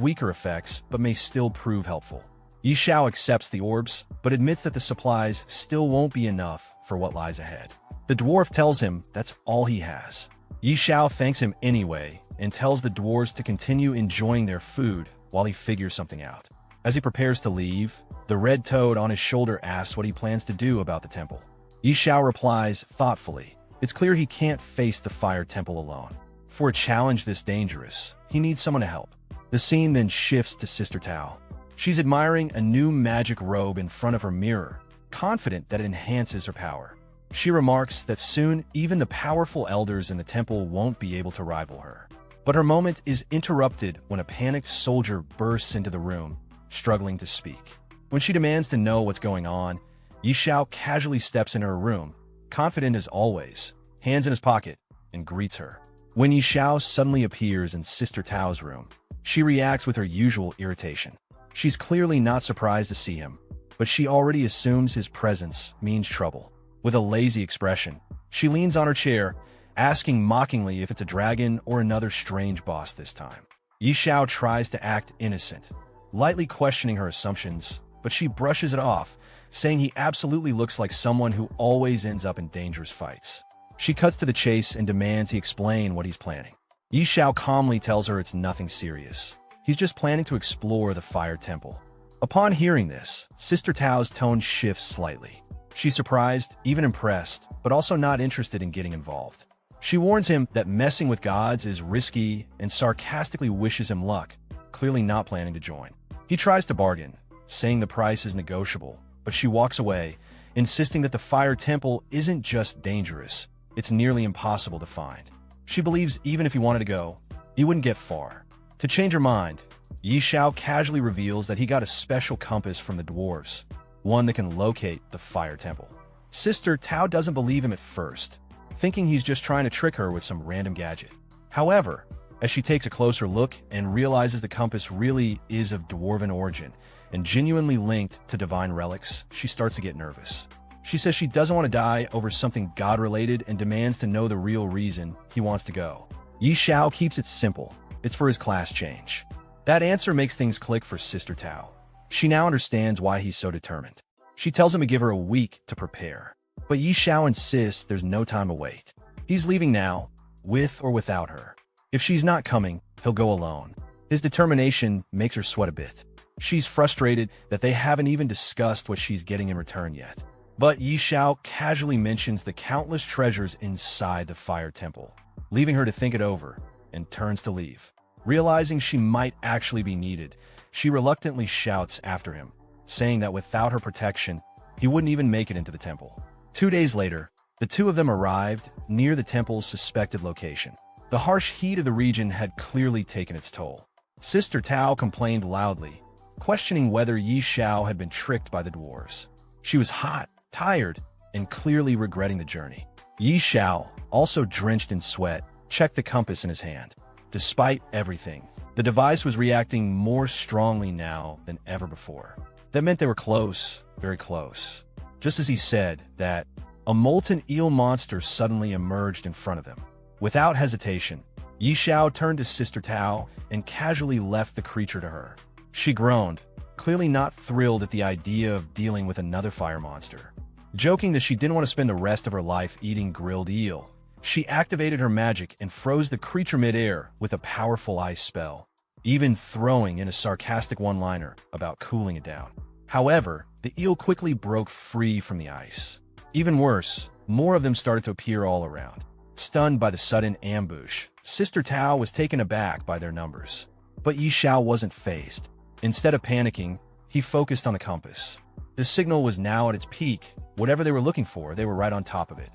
weaker effects but may still prove helpful. Xiao accepts the orbs, but admits that the supplies still won't be enough for what lies ahead. The dwarf tells him that's all he has. Xiao thanks him anyway and tells the dwarves to continue enjoying their food while he figures something out. As he prepares to leave, the red toad on his shoulder asks what he plans to do about the temple. Xiao replies thoughtfully, it's clear he can't face the fire temple alone. For a challenge this dangerous, he needs someone to help. The scene then shifts to Sister Tao. She's admiring a new magic robe in front of her mirror, confident that it enhances her power. She remarks that soon even the powerful elders in the temple won't be able to rival her. But her moment is interrupted when a panicked soldier bursts into the room, struggling to speak. When she demands to know what's going on, Xiao casually steps into her room, confident as always, hands in his pocket, and greets her. When Xiao suddenly appears in Sister Tao's room, she reacts with her usual irritation. She's clearly not surprised to see him, but she already assumes his presence means trouble. With a lazy expression, she leans on her chair, asking mockingly if it's a dragon or another strange boss this time. Xiao tries to act innocent, lightly questioning her assumptions, but she brushes it off, saying he absolutely looks like someone who always ends up in dangerous fights. She cuts to the chase and demands he explain what he's planning. Xiao calmly tells her it's nothing serious. He's just planning to explore the fire temple. Upon hearing this, Sister Tao's tone shifts slightly. She's surprised, even impressed, but also not interested in getting involved. She warns him that messing with gods is risky and sarcastically wishes him luck, clearly not planning to join. He tries to bargain, saying the price is negotiable, but she walks away, insisting that the fire temple isn't just dangerous, it's nearly impossible to find. She believes even if he wanted to go, he wouldn't get far. To change her mind, Xiao casually reveals that he got a special compass from the dwarves, one that can locate the fire temple. Sister Tao doesn't believe him at first, thinking he's just trying to trick her with some random gadget. However, as she takes a closer look and realizes the compass really is of dwarven origin and genuinely linked to divine relics, she starts to get nervous. She says she doesn't want to die over something god-related and demands to know the real reason he wants to go. Xiao keeps it simple. It's for his class change. That answer makes things click for Sister Tao. She now understands why he's so determined. She tells him to give her a week to prepare. But Xiao insists there's no time to wait. He's leaving now, with or without her. If she's not coming, he'll go alone. His determination makes her sweat a bit. She's frustrated that they haven't even discussed what she's getting in return yet. But Xiao casually mentions the countless treasures inside the fire temple, leaving her to think it over, and turns to leave. Realizing she might actually be needed, she reluctantly shouts after him, saying that without her protection, he wouldn't even make it into the temple. 2 days later, the two of them arrived near the temple's suspected location. The harsh heat of the region had clearly taken its toll. Sister Tao complained loudly, questioning whether Xiao had been tricked by the dwarves. She was hot, tired, and clearly regretting the journey. Xiao, also drenched in sweat, checked the compass in his hand. Despite everything, the device was reacting more strongly now than ever before. That meant they were close, very close. Just as he said that, a molten eel monster suddenly emerged in front of them. Without hesitation, Xiao turned to Sister Tao and casually left the creature to her. She groaned, clearly not thrilled at the idea of dealing with another fire monster. Joking that she didn't want to spend the rest of her life eating grilled eel, she activated her magic and froze the creature mid-air with a powerful ice spell, even throwing in a sarcastic one-liner about cooling it down. However, the eel quickly broke free from the ice. Even worse, more of them started to appear all around. Stunned by the sudden ambush, Sister Tao was taken aback by their numbers. But Xiao wasn't fazed. Instead of panicking, he focused on the compass. The signal was now at its peak. Whatever they were looking for, they were right on top of it.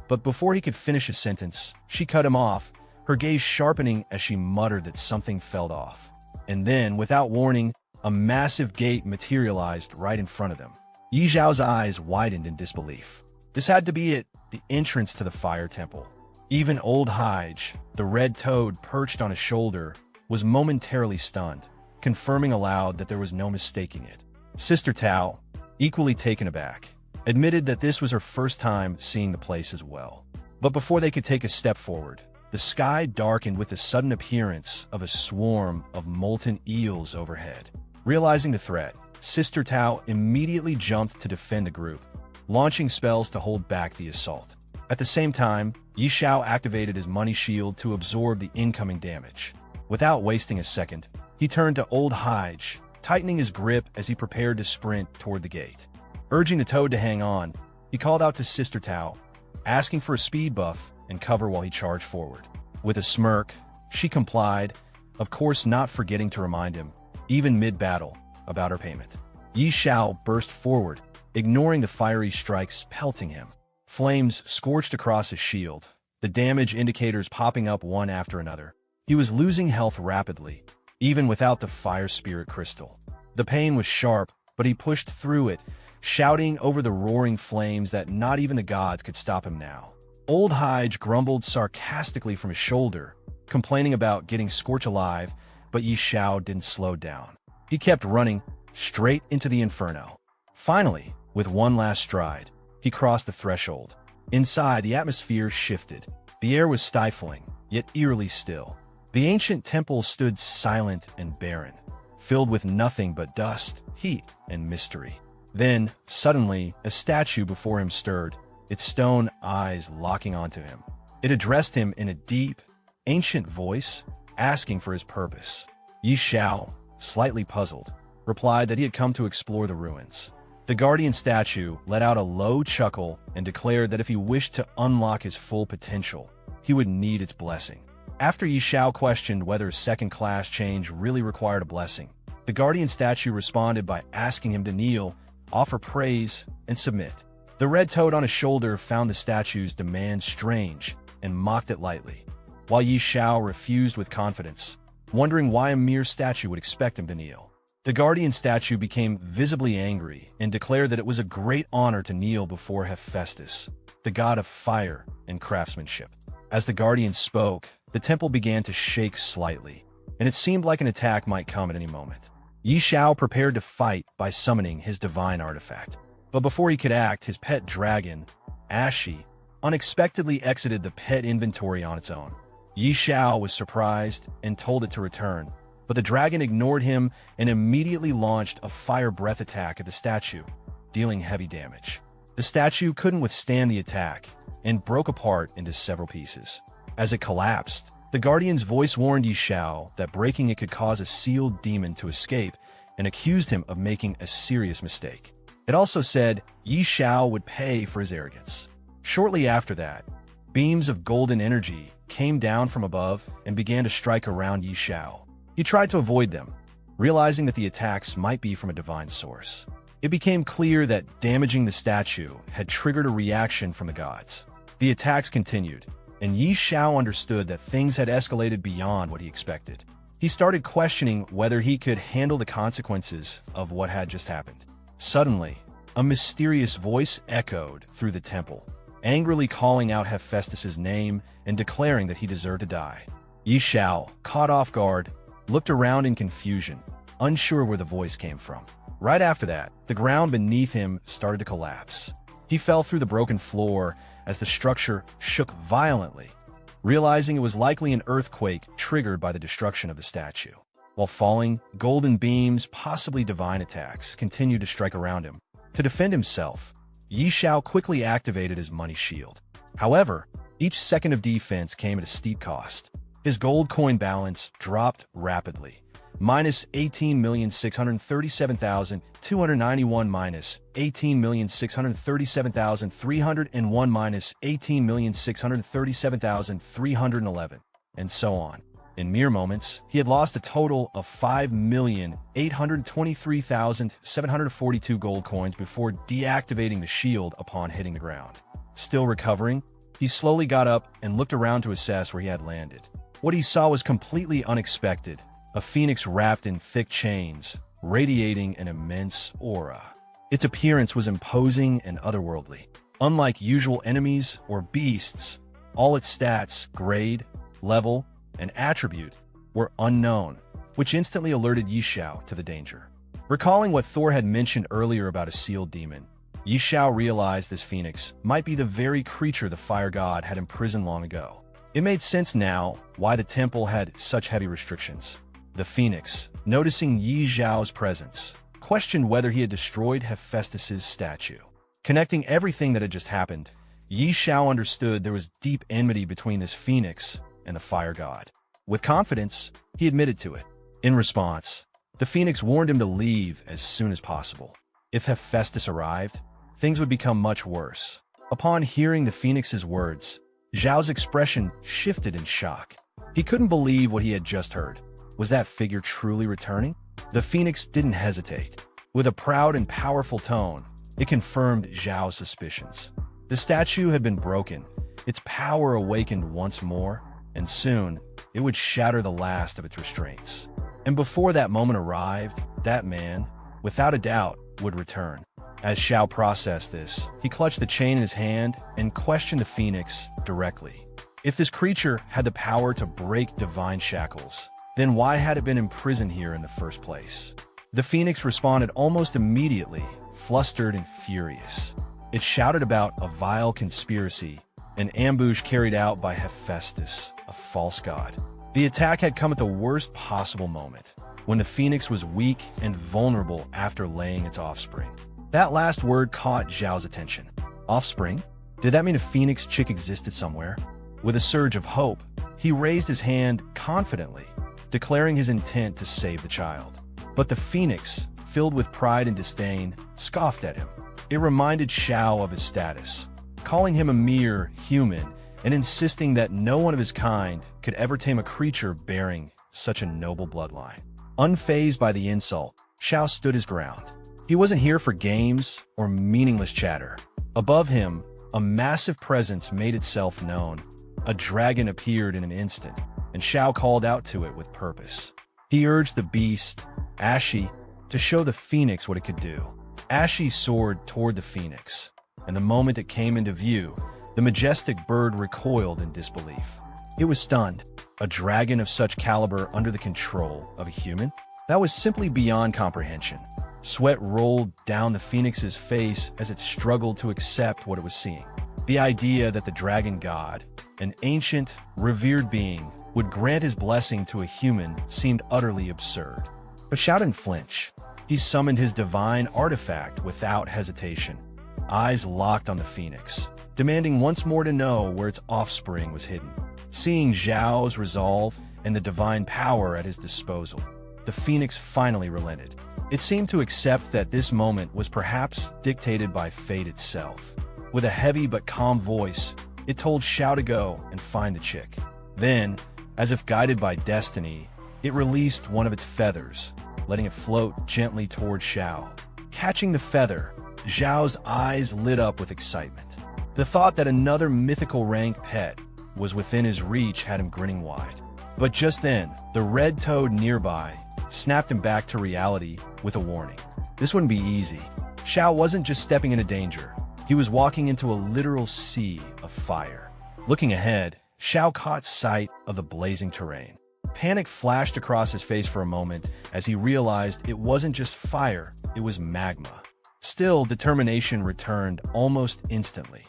But before he could finish his sentence, she cut him off, her gaze sharpening as she muttered that something fell off. And then, without warning, a massive gate materialized right in front of them. Xiao's eyes widened in disbelief. This had to be it, the entrance to the fire temple. Even old Hige, the red toad perched on his shoulder, was momentarily stunned, confirming aloud that there was no mistaking it. Sister Tao, equally taken aback, admitted that this was her first time seeing the place as well. But before they could take a step forward, the sky darkened with the sudden appearance of a swarm of molten eels overhead. Realizing the threat, Sister Tao immediately jumped to defend the group, launching spells to hold back the assault. At the same time, Xiao activated his money shield to absorb the incoming damage. Without wasting a second, he turned to old Hige, tightening his grip as he prepared to sprint toward the gate. Urging the toad to hang on, he called out to Sister Tao, asking for a speed buff and cover while he charged forward. With a smirk, she complied, of course not forgetting to remind him, even mid-battle, about her payment. Xiao burst forward, ignoring the fiery strikes pelting him. Flames scorched across his shield, the damage indicators popping up one after another. He was losing health rapidly, even without the fire spirit crystal. The pain was sharp, but he pushed through it, shouting over the roaring flames that not even the gods could stop him now. Old Hige grumbled sarcastically from his shoulder, complaining about getting scorched alive, but Xiao didn't slow down. He kept running, straight into the inferno. Finally, with one last stride, he crossed the threshold. Inside, the atmosphere shifted. The air was stifling, yet eerily still. The ancient temple stood silent and barren, filled with nothing but dust, heat, and mystery. Then, suddenly, a statue before him stirred, its stone eyes locking onto him. It addressed him in a deep, ancient voice, asking for his purpose. Xiao, slightly puzzled, replied that he had come to explore the ruins. The guardian statue let out a low chuckle and declared that if he wished to unlock his full potential, he would need its blessing. After Xiao questioned whether second-class change really required a blessing, the guardian statue responded by asking him to kneel, offer praise, and submit. The red toad on his shoulder found the statue's demand strange and mocked it lightly, while Xiao refused with confidence, wondering why a mere statue would expect him to kneel. The guardian statue became visibly angry and declared that it was a great honor to kneel before Hephaestus, the god of fire and craftsmanship. As the guardian spoke, the temple began to shake slightly, and it seemed like an attack might come at any moment. Xiao prepared to fight by summoning his divine artifact. But before he could act, his pet dragon, Ashi, unexpectedly exited the pet inventory on its own. Xiao was surprised and told it to return, but the dragon ignored him and immediately launched a fire breath attack at the statue, dealing heavy damage. The statue couldn't withstand the attack and broke apart into several pieces. As it collapsed, the guardian's voice warned Xiao that breaking it could cause a sealed demon to escape and accused him of making a serious mistake. It also said Xiao would pay for his arrogance. Shortly after that, beams of golden energy came down from above and began to strike around Xiao. He tried to avoid them, realizing that the attacks might be from a divine source. It became clear that damaging the statue had triggered a reaction from the gods. The attacks continued, and Xiao understood that things had escalated beyond what he expected. He started questioning whether he could handle the consequences of what had just happened. Suddenly, a mysterious voice echoed through the temple, angrily calling out Hephaestus' name and declaring that he deserved to die. Xiao, caught off guard, looked around in confusion, unsure where the voice came from. Right after that, the ground beneath him started to collapse. He fell through the broken floor as the structure shook violently, realizing it was likely an earthquake triggered by the destruction of the statue. While falling, golden beams, possibly divine attacks, continued to strike around him. To defend himself, Xiao quickly activated his money shield. However, each second of defense came at a steep cost. His gold coin balance dropped rapidly. Minus 18,637,291 minus 18,637,301 minus 18,637,311, and so on. In mere moments, he had lost a total of 5,823,742 gold coins before deactivating the shield upon hitting the ground. Still recovering, he slowly got up and looked around to assess where he had landed. What he saw was completely unexpected. A phoenix wrapped in thick chains, radiating an immense aura. Its appearance was imposing and otherworldly. Unlike usual enemies or beasts, all its stats, grade, level, and attribute were unknown, which instantly alerted Xiao to the danger. Recalling what Thor had mentioned earlier about a sealed demon, Xiao realized this phoenix might be the very creature the fire god had imprisoned long ago. It made sense now why the temple had such heavy restrictions. The phoenix, noticing Xiao's presence, questioned whether he had destroyed Hephaestus's statue. Connecting everything that had just happened, Xiao understood there was deep enmity between this phoenix and the fire god. With confidence, he admitted to it. In response, the phoenix warned him to leave as soon as possible. If Hephaestus arrived, things would become much worse. Upon hearing the phoenix's words, Xiao's expression shifted in shock. He couldn't believe what he had just heard. Was that figure truly returning? The phoenix didn't hesitate. With a proud and powerful tone, it confirmed Xiao's suspicions. The statue had been broken, its power awakened once more, and soon it would shatter the last of its restraints. And before that moment arrived, that man, without a doubt, would return. As Xiao processed this, he clutched the chain in his hand and questioned the phoenix directly. If this creature had the power to break divine shackles, then why had it been imprisoned here in the first place? The phoenix responded almost immediately, flustered and furious. It shouted about a vile conspiracy, an ambush carried out by Hephaestus, a false god. The attack had come at the worst possible moment, when the phoenix was weak and vulnerable after laying its offspring. That last word caught Xiao's attention. Offspring? Did that mean a phoenix chick existed somewhere? With a surge of hope, he raised his hand confidently, declaring his intent to save the child. But the phoenix, filled with pride and disdain, scoffed at him. It reminded Xiao of his status, calling him a mere human and insisting that no one of his kind could ever tame a creature bearing such a noble bloodline. Unfazed by the insult, Xiao stood his ground. He wasn't here for games or meaningless chatter. Above him, a massive presence made itself known. A dragon appeared in an instant, and Xiao called out to it with purpose. He urged the beast, Ashi, to show the phoenix what it could do. Ashi soared toward the phoenix, and the moment it came into view, the majestic bird recoiled in disbelief. It was stunned. A dragon of such caliber under the control of a human? That was simply beyond comprehension. Sweat rolled down the phoenix's face as it struggled to accept what it was seeing. The idea that the dragon god, an ancient, revered being, would grant his blessing to a human seemed utterly absurd. But Xiao didn't flinch. He summoned his divine artifact without hesitation, eyes locked on the phoenix, demanding once more to know where its offspring was hidden. Seeing Xiao's resolve and the divine power at his disposal, the phoenix finally relented. It seemed to accept that this moment was perhaps dictated by fate itself. With a heavy but calm voice, it told Xiao to go and find the chick. Then, as if guided by destiny, it released one of its feathers, letting it float gently toward Xiao. Catching the feather, Xiao's eyes lit up with excitement. The thought that another mythical rank pet was within his reach had him grinning wide. But just then, the red toad nearby snapped him back to reality with a warning. This wouldn't be easy. Xiao wasn't just stepping into danger. He was walking into a literal sea of fire. Looking ahead, Xiao caught sight of the blazing terrain. Panic flashed across his face for a moment as he realized it wasn't just fire, it was magma. Still, determination returned almost instantly.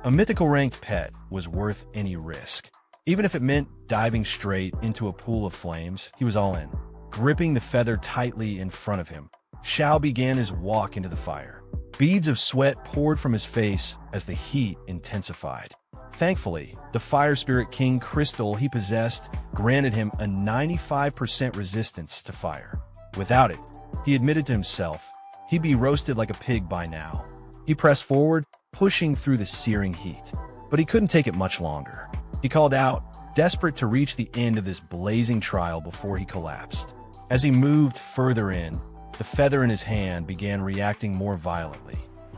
A mythical ranked pet was worth any risk. Even if it meant diving straight into a pool of flames, he was all in. Gripping the feather tightly in front of him, Xiao began his walk into the fire. Beads of sweat poured from his face as the heat intensified. Thankfully, the Fire Spirit King crystal he possessed granted him a 95% resistance to fire. Without it, he admitted to himself, he'd be roasted like a pig by now. He pressed forward, pushing through the searing heat. But he couldn't take it much longer. He called out, desperate to reach the end of this blazing trial before he collapsed. As he moved further in, the feather in his hand began reacting more violently.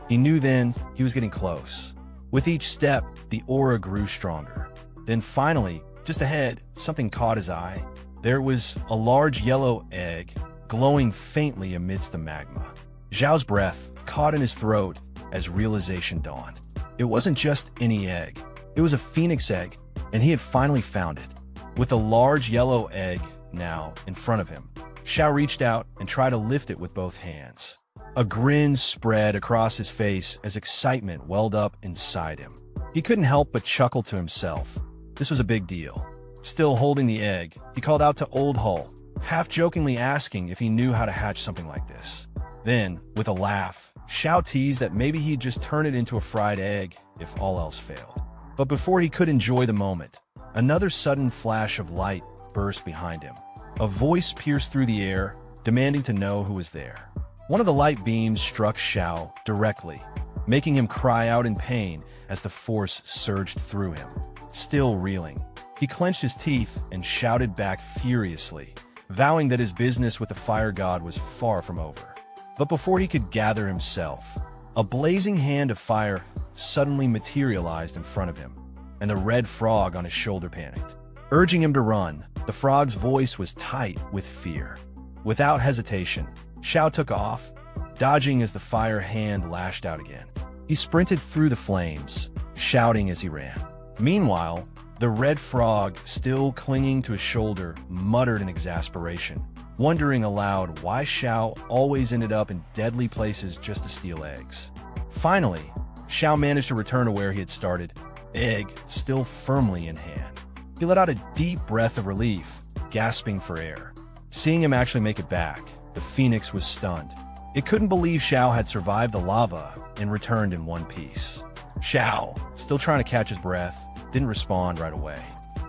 He knew then he was getting close. With each step, the aura grew stronger. Then finally, just ahead, something caught his eye. There was a large yellow egg, glowing faintly amidst the magma. Xiao's breath caught in his throat as realization dawned. It wasn't just any egg. It was a phoenix egg, and he had finally found it. With a large yellow egg now in front of him, Xiao reached out and tried to lift it with both hands. A grin spread across his face as excitement welled up inside him. He couldn't help but chuckle to himself. This was a big deal. Still holding the egg, he called out to Old Hull, half-jokingly asking if he knew how to hatch something like this. Then, with a laugh, Xiao teased that maybe he'd just turn it into a fried egg if all else failed. But before he could enjoy the moment, another sudden flash of light burst behind him. A voice pierced through the air, demanding to know who was there. One of the light beams struck Xiao directly, making him cry out in pain as the force surged through him. Still reeling, he clenched his teeth and shouted back furiously, vowing that his business with the fire god was far from over. But before he could gather himself, a blazing hand of fire suddenly materialized in front of him, and the red frog on his shoulder panicked. Urging him to run, the frog's voice was tight with fear. Without hesitation, Xiao took off, dodging as the fire hand lashed out again. He sprinted through the flames, shouting as he ran. Meanwhile, the red frog, still clinging to his shoulder, muttered in exasperation, wondering aloud why Xiao always ended up in deadly places just to steal eggs. Finally, Xiao managed to return to where he had started, egg still firmly in hand. He let out a deep breath of relief, gasping for air. Seeing him actually make it back, the phoenix was stunned. It couldn't believe Xiao had survived the lava and returned in one piece. Xiao, still trying to catch his breath, didn't respond right away.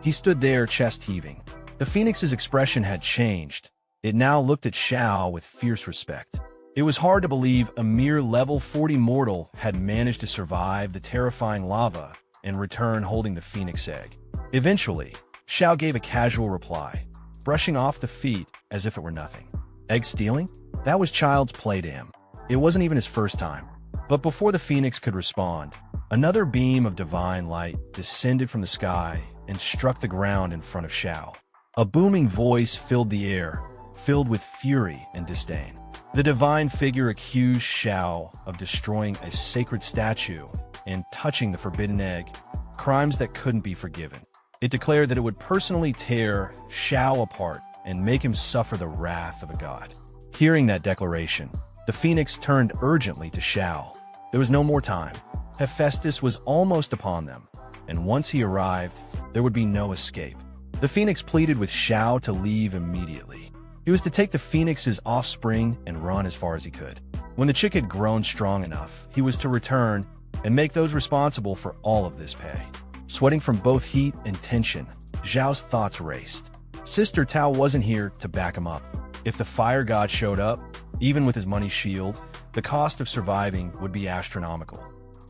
He stood there, chest heaving. The phoenix's expression had changed. It now looked at Xiao with fierce respect. It was hard to believe a mere level 40 mortal had managed to survive the terrifying lava and return holding the phoenix egg. Eventually, Xiao gave a casual reply, brushing off the feet as if it were nothing. Egg stealing? That was child's play to him. It wasn't even his first time. But before the phoenix could respond, another beam of divine light descended from the sky and struck the ground in front of Xiao. A booming voice filled the air, filled with fury and disdain. The divine figure accused Xiao of destroying a sacred statue and touching the forbidden egg, crimes that couldn't be forgiven. It declared that it would personally tear Xiao apart and make him suffer the wrath of a god. Hearing that declaration, the phoenix turned urgently to Xiao. There was no more time. Hephaestus was almost upon them, and once he arrived, there would be no escape. The phoenix pleaded with Xiao to leave immediately. He was to take the phoenix's offspring and run as far as he could. When the chick had grown strong enough, he was to return and make those responsible for all of this pay. Sweating from both heat and tension, Xiao's thoughts raced. Sister Tao wasn't here to back him up. If the fire god showed up, even with his money shield, the cost of surviving would be astronomical.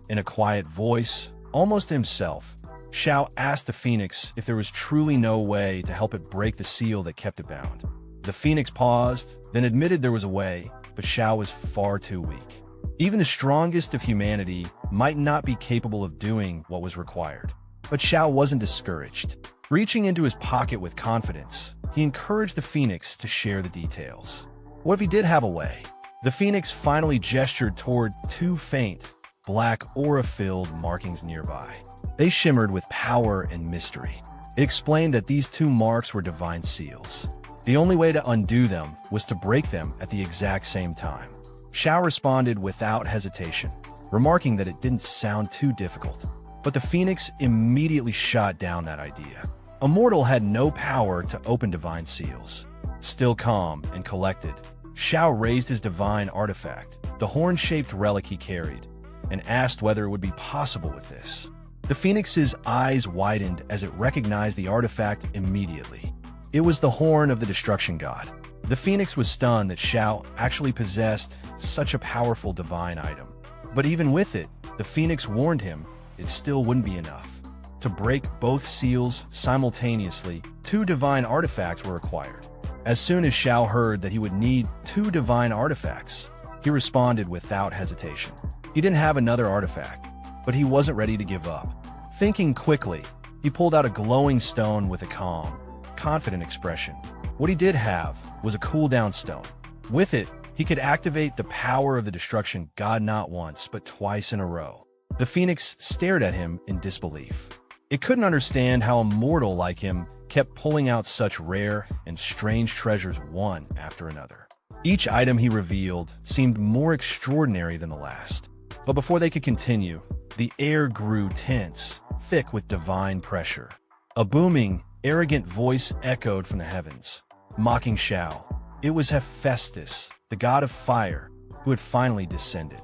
In a quiet voice, almost to himself, Xiao asked the phoenix if there was truly no way to help it break the seal that kept it bound. The phoenix paused, then admitted there was a way, but Xiao was far too weak. Even the strongest of humanity might not be capable of doing what was required. But Xiao wasn't discouraged. Reaching into his pocket with confidence, he encouraged the phoenix to share the details. What if he did have a way? The phoenix finally gestured toward two faint, black aura-filled markings nearby. They shimmered with power and mystery. It explained that these two marks were divine seals. The only way to undo them was to break them at the exact same time. Xiao responded without hesitation, remarking that it didn't sound too difficult. But the phoenix immediately shot down that idea. A mortal had no power to open divine seals. Still calm and collected, Xiao raised his divine artifact, the horn-shaped relic he carried, and asked whether it would be possible with this. The phoenix's eyes widened as it recognized the artifact immediately. It was the horn of the destruction god. The phoenix was stunned that Xiao actually possessed such a powerful divine item. But even with it, the phoenix warned him it still wouldn't be enough. To break both seals simultaneously, 2 divine artifacts were required. As soon as Xiao heard that he would need 2 divine artifacts, he responded without hesitation. He didn't have another artifact, but he wasn't ready to give up. Thinking quickly, he pulled out a glowing stone with a calm, confident expression. What he did have was a cooldown stone. With it, he could activate the power of the destruction god not once, but twice in a row. The phoenix stared at him in disbelief. It couldn't understand how a mortal like him kept pulling out such rare and strange treasures one after another. Each item he revealed seemed more extraordinary than the last. But before they could continue, the air grew tense, thick with divine pressure. A booming, arrogant voice echoed from the heavens, mocking Xiao. It was Hephaestus, the god of fire, who had finally descended.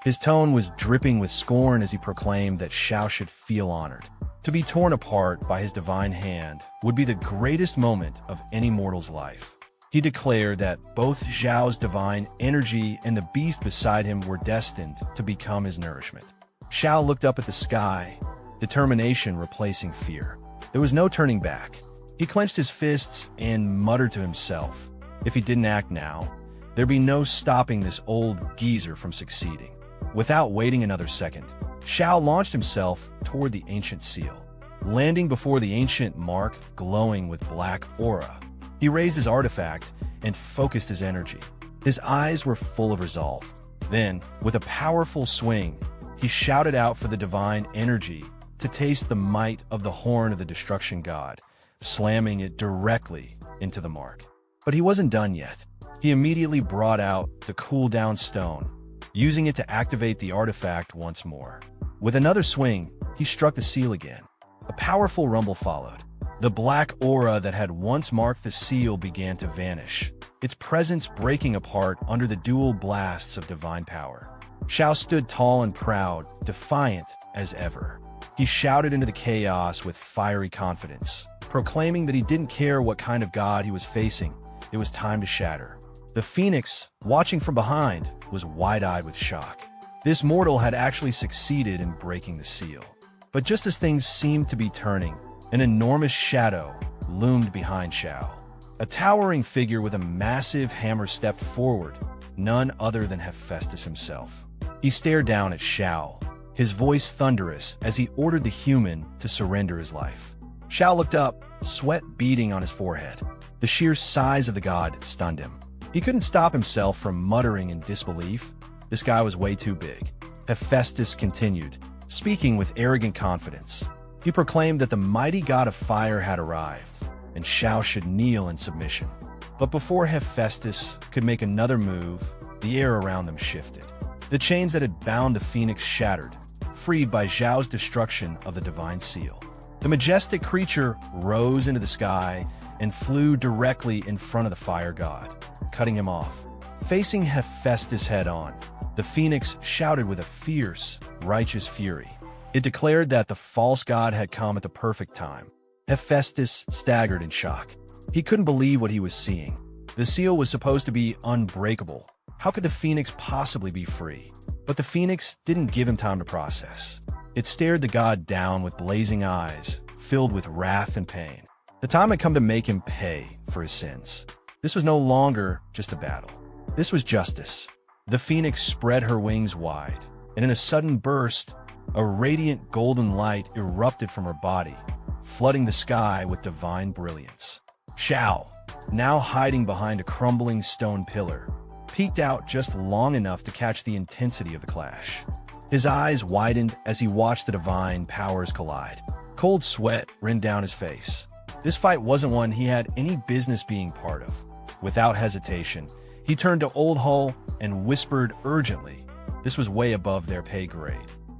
His tone was dripping with scorn as he proclaimed that Xiao should feel honored. To be torn apart by his divine hand would be the greatest moment of any mortal's life. He declared that both Xiao's divine energy and the beast beside him were destined to become his nourishment. Xiao looked up at the sky, determination replacing fear. There was no turning back. He clenched his fists and muttered to himself, if he didn't act now, there'd be no stopping this old geezer from succeeding. Without waiting another second, Xiao launched himself toward the ancient seal, landing before the ancient mark glowing with black aura. He raised his artifact and focused his energy. His eyes were full of resolve. Then, with a powerful swing, he shouted out for the divine energy to taste the might of the horn of the destruction god, slamming it directly into the mark. But he wasn't done yet. He immediately brought out the cooldown stone, using it to activate the artifact once more. With another swing, he struck the seal again. A powerful rumble followed. The black aura that had once marked the seal began to vanish, its presence breaking apart under the dual blasts of divine power. Xiao stood tall and proud, defiant as ever. He shouted into the chaos with fiery confidence, proclaiming that he didn't care what kind of god he was facing. It was time to shatter. The phoenix, watching from behind, was wide-eyed with shock. This mortal had actually succeeded in breaking the seal. But just as things seemed to be turning, an enormous shadow loomed behind Xiao. A towering figure with a massive hammer stepped forward, none other than Hephaestus himself. He stared down at Xiao, his voice thunderous as he ordered the human to surrender his life. Xiao looked up, sweat beading on his forehead. The sheer size of the god stunned him. He couldn't stop himself from muttering in disbelief. This guy was way too big. Hephaestus continued, speaking with arrogant confidence. He proclaimed that the mighty god of fire had arrived, and Xiao should kneel in submission. But before Hephaestus could make another move, the air around them shifted. The chains that had bound the phoenix shattered, freed by Xiao's destruction of the divine seal. The majestic creature rose into the sky and flew directly in front of the fire god, cutting him off. Facing Hephaestus head-on, the phoenix shouted with a fierce, righteous fury. It declared that the false god had come at the perfect time. Hephaestus staggered in shock. He couldn't believe what he was seeing. The seal was supposed to be unbreakable. How could the phoenix possibly be free? But the phoenix didn't give him time to process. It stared the god down with blazing eyes, filled with wrath and pain. The time had come to make him pay for his sins. This was no longer just a battle. This was justice. The phoenix spread her wings wide, and in a sudden burst, a radiant golden light erupted from her body, flooding the sky with divine brilliance. Xiao, now hiding behind a crumbling stone pillar, peeked out just long enough to catch the intensity of the clash. His eyes widened as he watched the divine powers collide. Cold sweat ran down his face. This fight wasn't one he had any business being part of. Without hesitation, He turned to Old Hull and whispered urgently. This was way above their pay grade.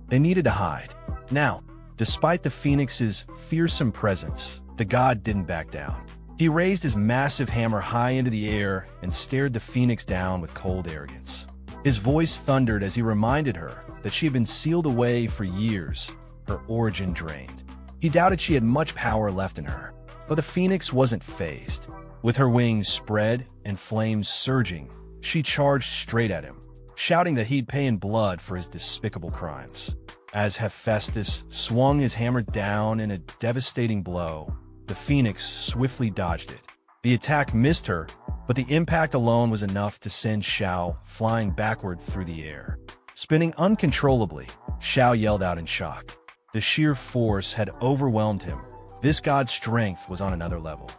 They needed to hide. Now, despite the Phoenix's fearsome presence, the god didn't back down. He raised his massive hammer high into the air and stared the Phoenix down with cold arrogance. His voice thundered as he reminded her that she had been sealed away for years, her origin drained. He doubted she had much power left in her, but the Phoenix wasn't fazed. With her wings spread and flames surging, she charged straight at him, shouting that he'd pay in blood for his despicable crimes. As Hephaestus swung his hammer down in a devastating blow, the Phoenix swiftly dodged it. The attack missed her, but the impact alone was enough to send Xiao flying backward through the air. Spinning uncontrollably, Xiao yelled out in shock. The sheer force had overwhelmed him. This god's strength was on another level.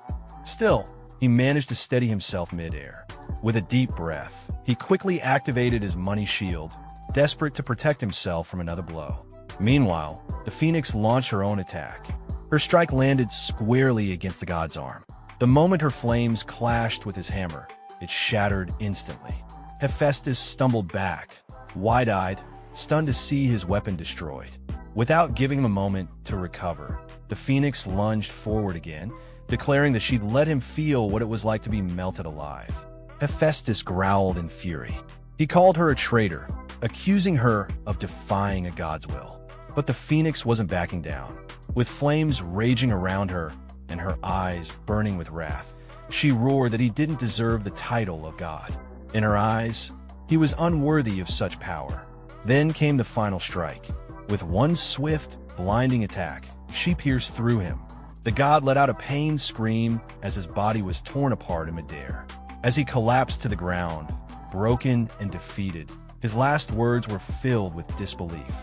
Still, he managed to steady himself mid-air. With a deep breath, he quickly activated his money shield, desperate to protect himself from another blow. Meanwhile, the Phoenix launched her own attack. Her strike landed squarely against the god's arm. The moment her flames clashed with his hammer, it shattered instantly. Hephaestus stumbled back, wide-eyed, stunned to see his weapon destroyed. Without giving him a moment to recover, the Phoenix lunged forward again, declaring that she'd let him feel what it was like to be melted alive. Hephaestus growled in fury. He called her a traitor, accusing her of defying a god's will. But the Phoenix wasn't backing down. With flames raging around her and her eyes burning with wrath, she roared that he didn't deserve the title of god. In her eyes, he was unworthy of such power. Then came the final strike. With one swift, blinding attack, she pierced through him. The god let out a pained scream as his body was torn apart in midair. As he collapsed to the ground, broken and defeated, his last words were filled with disbelief.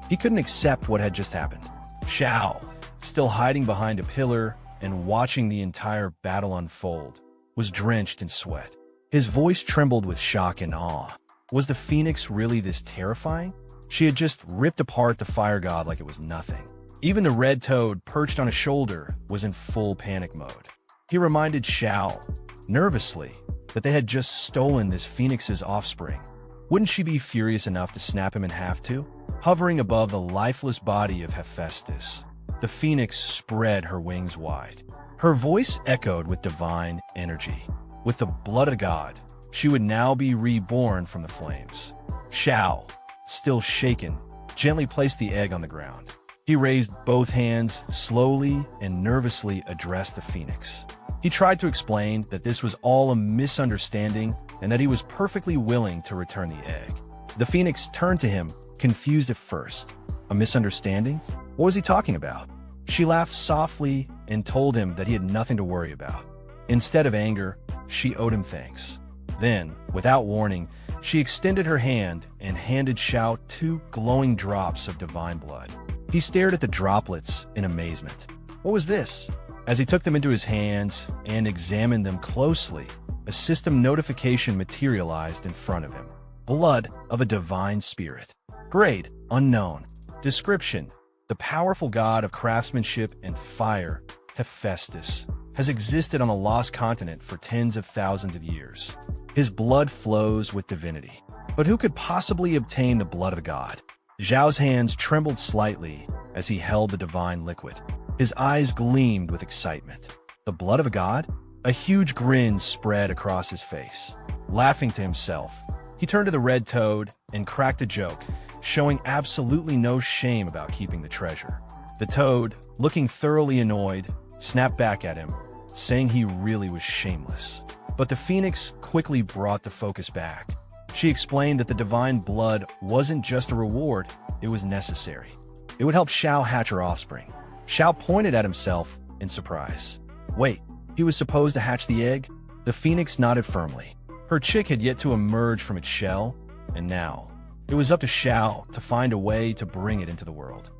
He couldn't accept what had just happened. Xiao, still hiding behind a pillar and watching the entire battle unfold, was drenched in sweat. His voice trembled with shock and awe. Was the Phoenix really this terrifying? She had just ripped apart the fire god like it was nothing. Even the red toad perched on his shoulder was in full panic mode. He reminded Xiao, nervously, that they had just stolen this Phoenix's offspring. Wouldn't she be furious enough to snap him in half too? Hovering above the lifeless body of Hephaestus, the Phoenix spread her wings wide. Her voice echoed with divine energy. With the blood of God, she would now be reborn from the flames. Xiao, still shaken, gently placed the egg on the ground. He raised both hands, slowly and nervously addressed the Phoenix. He tried to explain that this was all a misunderstanding and that he was perfectly willing to return the egg. The Phoenix turned to him, confused at first. A misunderstanding? What was he talking about? She laughed softly and told him that he had nothing to worry about. Instead of anger, she owed him thanks. Then, without warning, she extended her hand and handed Xiao 2 glowing drops of divine blood. He stared at the droplets in amazement. What was this? As he took them into his hands and examined them closely, a system notification materialized in front of him. Blood of a divine spirit. Grade, unknown. Description: the powerful god of craftsmanship and fire, Hephaestus, has existed on the lost continent for tens of thousands of years. His blood flows with divinity. But who could possibly obtain the blood of a god? Zhao's hands trembled slightly as he held the divine liquid. His eyes gleamed with excitement. The blood of a god? A huge grin spread across his face. Laughing to himself, he turned to the red toad and cracked a joke, showing absolutely no shame about keeping the treasure. The toad, looking thoroughly annoyed, snapped back at him, saying he really was shameless. But the Phoenix quickly brought the focus back. She explained that the divine blood wasn't just a reward, it was necessary. It would help Xiao hatch her offspring. Xiao pointed at himself in surprise. Wait, he was supposed to hatch the egg? The Phoenix nodded firmly. Her chick had yet to emerge from its shell, and now it was up to Xiao to find a way to bring it into the world.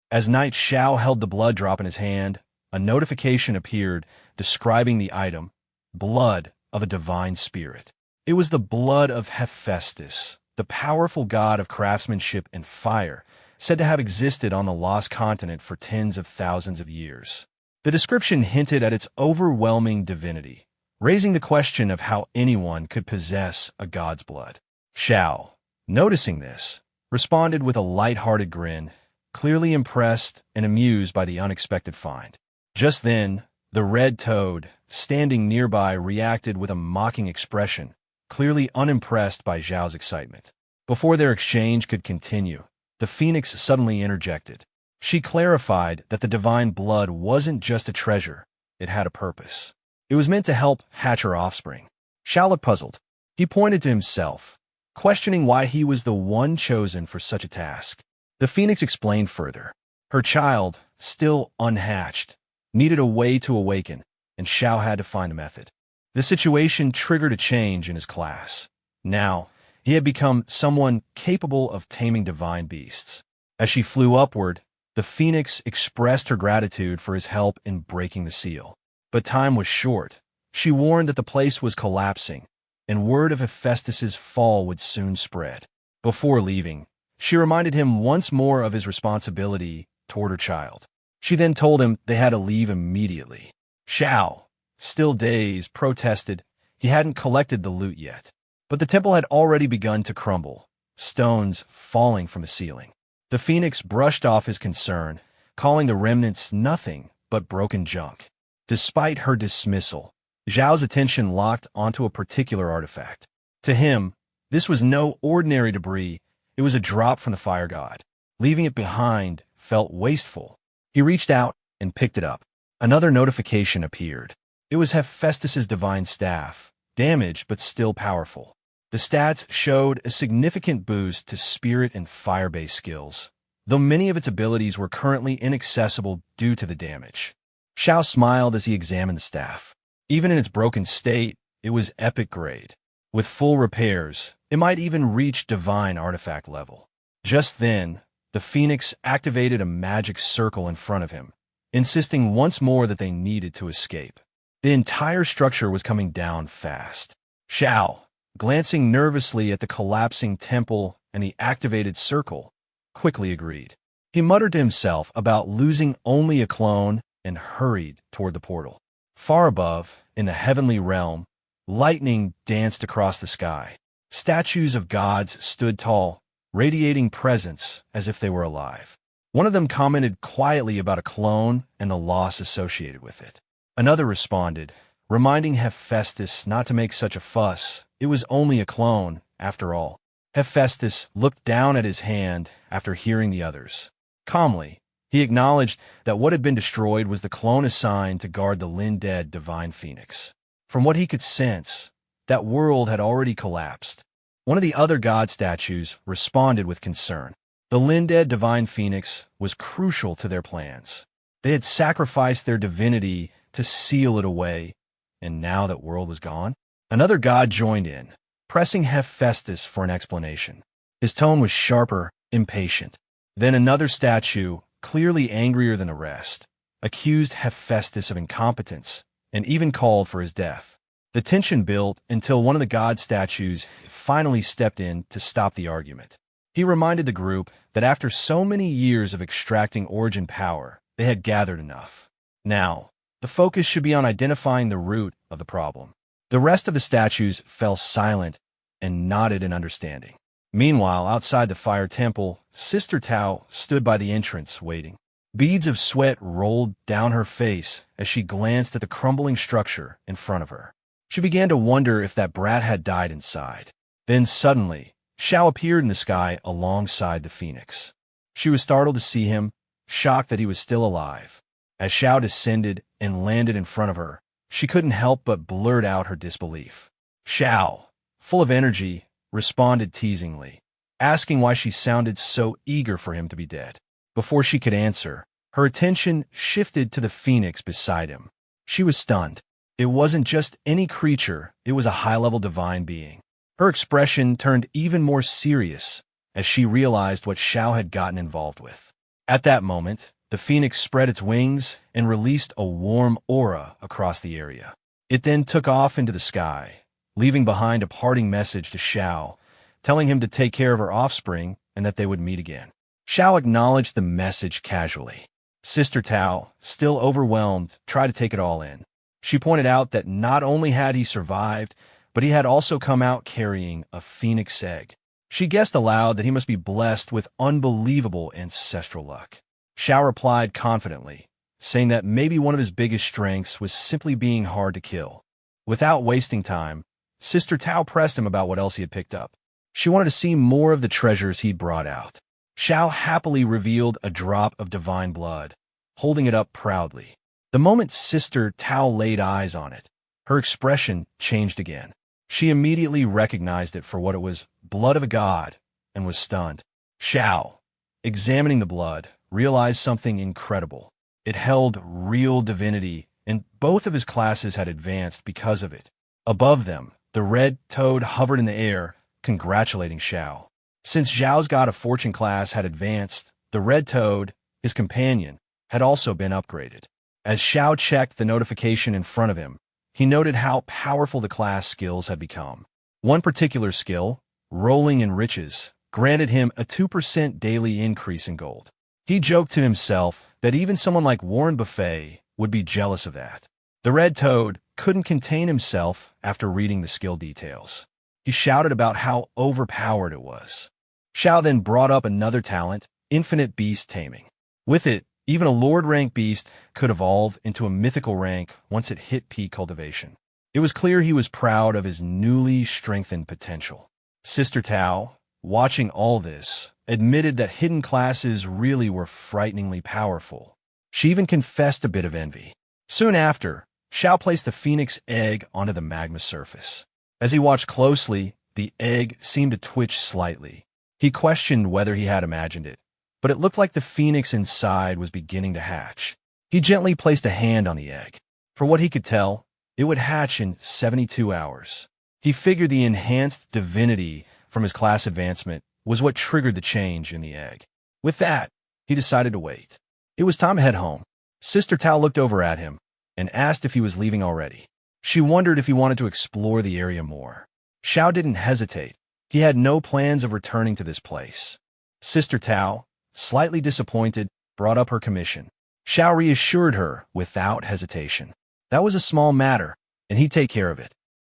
As Knight Xiao held the blood drop in his hand, a notification appeared describing the item, blood of a divine spirit. It was the blood of Hephaestus, the powerful god of craftsmanship and fire, said to have existed on the lost continent for tens of thousands of years. The description hinted at its overwhelming divinity. raising the question of how anyone could possess a god's blood. Xiao, noticing this, responded with a light-hearted grin, clearly impressed and amused by the unexpected find. Just then, the red toad, standing nearby, reacted with a mocking expression, clearly unimpressed by Xiao's excitement. Before their exchange could continue, the phoenix suddenly interjected. She clarified that the divine blood wasn't just a treasure, it had a purpose. It was meant to help hatch her offspring. Xiao looked puzzled. He pointed to himself, questioning why he was the one chosen for such a task. The phoenix explained further. Her child, still unhatched, needed a way to awaken, and Xiao had to find a method. The situation triggered a change in his class. Now, he had become someone capable of taming divine beasts. As she flew upward, the phoenix expressed her gratitude for his help in breaking the seal. But time was short. She warned that the place was collapsing, and word of Hephaestus's fall would soon spread. Before leaving, she reminded him once more of his responsibility toward her child. She then told him they had to leave immediately. Xiao, still dazed, protested he hadn't collected the loot yet. But the temple had already begun to crumble, stones falling from the ceiling. The phoenix brushed off his concern, calling the remnants nothing but broken junk. Despite her dismissal, Zhao's attention locked onto a particular artifact. To him, this was no ordinary debris, it was a drop from the fire god. Leaving it behind felt wasteful. He reached out and picked it up. Another notification appeared. It was Hephaestus's divine staff, damaged but still powerful. The stats showed a significant boost to spirit and fire-based skills, though many of its abilities were currently inaccessible due to the damage. Xiao smiled as he examined the staff. Even in its broken state, it was epic grade. With full repairs, it might even reach divine artifact level. Just then, the phoenix activated a magic circle in front of him, insisting once more that they needed to escape. The entire structure was coming down fast. Xiao, glancing nervously at the collapsing temple and the activated circle, quickly agreed. He muttered to himself about losing only a clone and hurried toward the portal. Far above, in the heavenly realm, lightning danced across the sky. Statues of gods stood tall, radiating presence as if they were alive. One of them commented quietly about a clone and the loss associated with it. Another responded, reminding Hephaestus not to make such a fuss. It was only a clone, after all. Hephaestus looked down at his hand after hearing the others. Calmly, he acknowledged that what had been destroyed was the clone assigned to guard the Lin-dead divine phoenix. From what he could sense, that world had already collapsed. One of the other god statues responded with concern. The Lin-dead divine phoenix was crucial to their plans. They had sacrificed their divinity to seal it away, and now that world was gone? Another god joined in, pressing Hephaestus for an explanation. His tone was sharper, impatient. Then another statue, clearly angrier than the rest, accused Hephaestus of incompetence and even called for his death. The tension built until one of the god statues finally stepped in to stop the argument. He reminded the group that after so many years of extracting origin power, they had gathered enough. Now, the focus should be on identifying the root of the problem. The rest of the statues fell silent and nodded in understanding. Meanwhile, outside the fire temple, Sister Tao stood by the entrance, waiting. Beads of sweat rolled down her face as she glanced at the crumbling structure in front of her. She began to wonder if that brat had died inside. Then suddenly, Xiao appeared in the sky alongside the phoenix. She was startled to see him, shocked that he was still alive. As Xiao descended and landed in front of her, she couldn't help but blurt out her disbelief. Xiao, full of energy, responded teasingly, asking why she sounded so eager for him to be dead. Before she could answer, her attention shifted to the phoenix beside him. She was stunned. It wasn't just any creature, it was a high-level divine being. Her expression turned even more serious as she realized what Xiao had gotten involved with. At that moment, the phoenix spread its wings and released a warm aura across the area. It then took off into the sky, leaving behind a parting message to Xiao, telling him to take care of her offspring and that they would meet again. Xiao acknowledged the message casually. Sister Tao, still overwhelmed, tried to take it all in. She pointed out that not only had he survived, but he had also come out carrying a phoenix egg. She guessed aloud that he must be blessed with unbelievable ancestral luck. Xiao replied confidently, saying that maybe one of his biggest strengths was simply being hard to kill. Without wasting time, Sister Tao pressed him about what else he had picked up. She wanted to see more of the treasures he'd brought out. Xiao happily revealed a drop of divine blood, holding it up proudly. The moment Sister Tao laid eyes on it, her expression changed again. She immediately recognized it for what it was, blood of a god, and was stunned. Xiao, examining the blood, realized something incredible. It held real divinity, and both of his classes had advanced because of it. Above them, the red toad hovered in the air, congratulating Xiao. Since Xiao's God of Fortune class had advanced, the red toad, his companion, had also been upgraded. As Xiao checked the notification in front of him, he noted how powerful the class skills had become. One particular skill, Rolling in Riches, granted him a 2% daily increase in gold. He joked to himself that even someone like Warren Buffett would be jealous of that. The red toad couldn't contain himself after reading the skill details. He shouted about how overpowered it was. Xiao then brought up another talent, Infinite Beast Taming. With it, even a Lord rank beast could evolve into a mythical rank once it hit peak cultivation. It was clear he was proud of his newly strengthened potential. Sister Tao, watching all this, admitted that hidden classes really were frighteningly powerful. She even confessed a bit of envy. Soon after, Xiao placed the phoenix egg onto the magma surface. As he watched closely, the egg seemed to twitch slightly. He questioned whether he had imagined it, but it looked like the phoenix inside was beginning to hatch. He gently placed a hand on the egg. For what he could tell, it would hatch in 72 hours. He figured the enhanced divinity from his class advancement was what triggered the change in the egg. With that, he decided to wait. It was time to head home. Sister Tao looked over at him and asked if he was leaving already. She wondered if he wanted to explore the area more. Xiao didn't hesitate. He had no plans of returning to this place. Sister Tao, slightly disappointed, brought up her commission. Xiao reassured her without hesitation. That was a small matter, and he'd take care of it.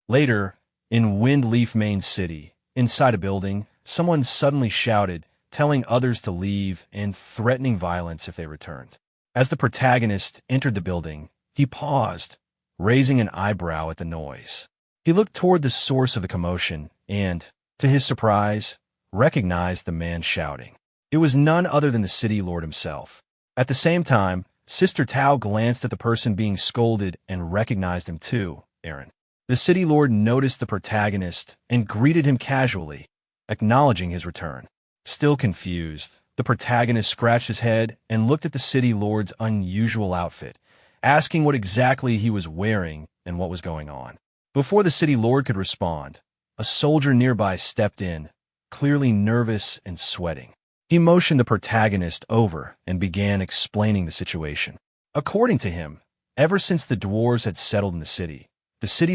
Later, in Windleaf Main City, inside a building, someone suddenly shouted, telling others to leave and threatening violence if they returned. As the protagonist entered the building, he paused, raising an eyebrow at the noise. He looked toward the source of the commotion and, to his surprise, recognized the man shouting. It was none other than the city lord himself. At the same time, Sister Tao glanced at the person being scolded and recognized him too, Aaron. The city lord noticed the protagonist and greeted him casually, acknowledging his return. Still confused, the protagonist scratched his head and looked at the city lord's unusual outfit, asking what exactly he was wearing and what was going on. Before the city lord could respond, a soldier nearby stepped in, clearly nervous and sweating. He motioned the protagonist over and began explaining the situation. According to him, ever since the dwarves had settled in the city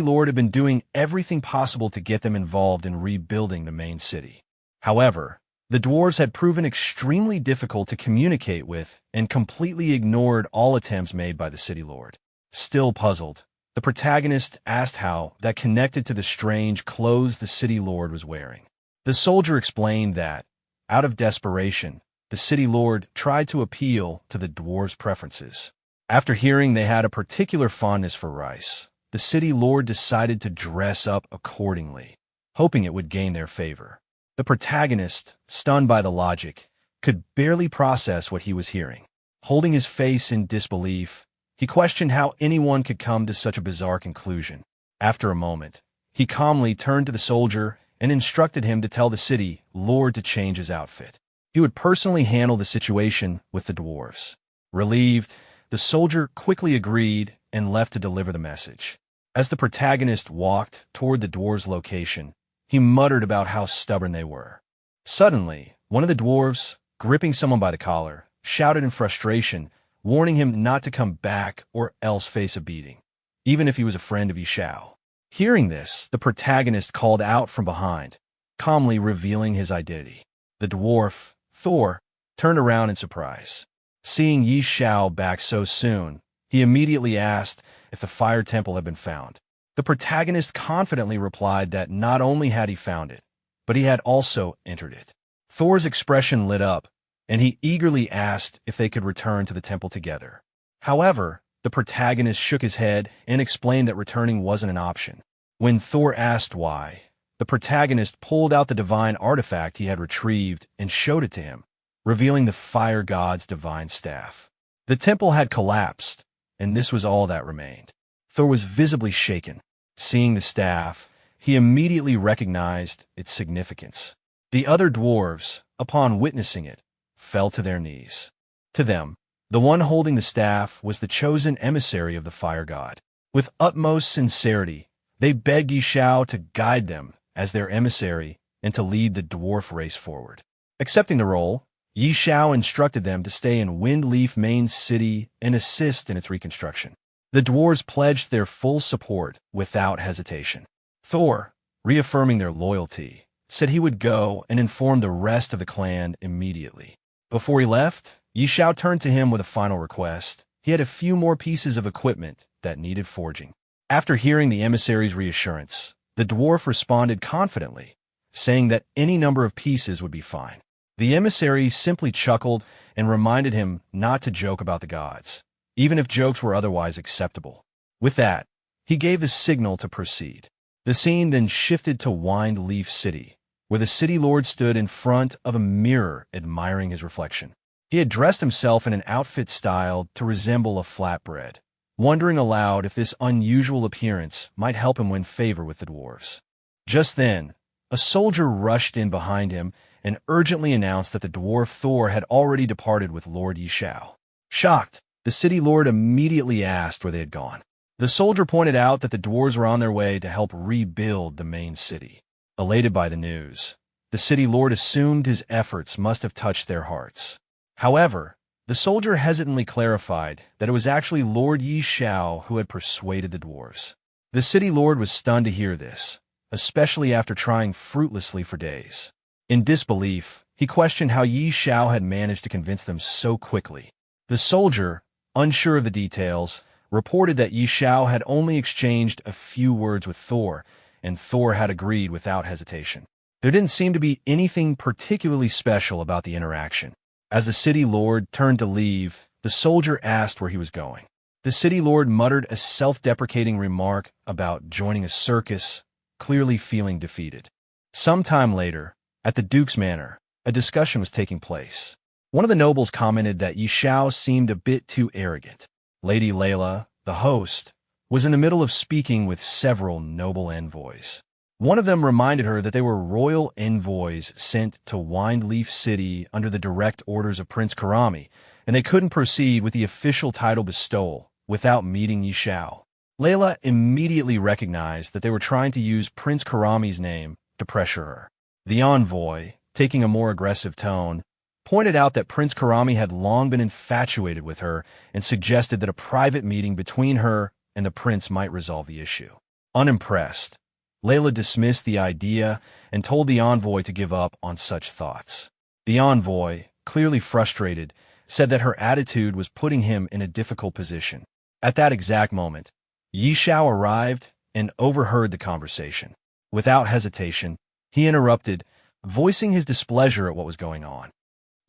lord had been doing everything possible to get them involved in rebuilding the main city. However, the dwarves had proven extremely difficult to communicate with and completely ignored all attempts made by the city lord. Still puzzled, the protagonist asked how that connected to the strange clothes the city lord was wearing. The soldier explained that, out of desperation, the city lord tried to appeal to the dwarves' preferences. After hearing they had a particular fondness for rice, the city lord decided to dress up accordingly, hoping it would gain their favor. The protagonist, stunned by the logic, could barely process what he was hearing. Holding his face in disbelief, he questioned how anyone could come to such a bizarre conclusion. After a moment, he calmly turned to the soldier and instructed him to tell the city lord to change his outfit. He would personally handle the situation with the dwarves. Relieved, the soldier quickly agreed and left to deliver the message. As the protagonist walked toward the dwarves' location, he muttered about how stubborn they were. Suddenly, one of the dwarves, gripping someone by the collar, shouted in frustration, warning him not to come back or else face a beating, even if he was a friend of Xiao. Hearing this, the protagonist called out from behind, calmly revealing his identity. The dwarf, Thor, turned around in surprise. Seeing Xiao back so soon, He immediately asked if the fire temple had been found. The protagonist confidently replied that not only had he found it, but he had also entered it. Thor's expression lit up, and he eagerly asked if they could return to the temple together. However, the protagonist shook his head and explained that returning wasn't an option. When Thor asked why, the protagonist pulled out the divine artifact he had retrieved and showed it to him, revealing the fire god's divine staff. The temple had collapsed, and this was all that remained. Thor was visibly shaken. Seeing the staff, he immediately recognized its significance. The other dwarves, upon witnessing it, fell to their knees. To them, the one holding the staff was the chosen emissary of the fire god. With utmost sincerity, they begged Xiao to guide them as their emissary and to lead the dwarf race forward. Accepting the role, Xiao instructed them to stay in Windleaf Main City and assist in its reconstruction. The dwarves pledged their full support without hesitation. Thor, reaffirming their loyalty, said he would go and inform the rest of the clan immediately. Before he left, Xiao turned to him with a final request. He had a few more pieces of equipment that needed forging. After hearing the emissary's reassurance, the dwarf responded confidently, saying that any number of pieces would be fine. The emissary simply chuckled and reminded him not to joke about the gods, even if jokes were otherwise acceptable. With that, he gave the signal to proceed. The scene then shifted to Windleaf City, where the city lord stood in front of a mirror admiring his reflection. He had dressed himself in an outfit styled to resemble a flatbread, wondering aloud if this unusual appearance might help him win favor with the dwarves. Just then, a soldier rushed in behind him and urgently announced that the dwarf Thor had already departed with Lord Xiao. Shocked, the city lord immediately asked where they had gone. The soldier pointed out that the dwarves were on their way to help rebuild the main city. Elated by the news, the city lord assumed his efforts must have touched their hearts. However, the soldier hesitantly clarified that it was actually Lord Xiao who had persuaded the dwarves. The city lord was stunned to hear this, especially after trying fruitlessly for days. In disbelief, he questioned how Xiao had managed to convince them so quickly. The soldier, unsure of the details, reported that Xiao had only exchanged a few words with Thor, and Thor had agreed without hesitation. There didn't seem to be anything particularly special about the interaction. As the city lord turned to leave, the soldier asked where he was going. The city lord muttered a self-deprecating remark about joining a circus, clearly feeling defeated. Sometime later, at the Duke's Manor, a discussion was taking place. One of the nobles commented that Xiao seemed a bit too arrogant. Lady Layla, the host, was in the middle of speaking with several noble envoys. One of them reminded her that they were royal envoys sent to Windleaf City under the direct orders of Prince Karami, and they couldn't proceed with the official title bestowal without meeting Xiao. Layla immediately recognized that they were trying to use Prince Karami's name to pressure her. The envoy, taking a more aggressive tone, pointed out that Prince Karami had long been infatuated with her and suggested that a private meeting between her and the prince might resolve the issue. Unimpressed, Layla dismissed the idea and told the envoy to give up on such thoughts. The envoy, clearly frustrated, said that her attitude was putting him in a difficult position. At that exact moment, Xiao arrived and overheard the conversation. Without hesitation, he interrupted, voicing his displeasure at what was going on.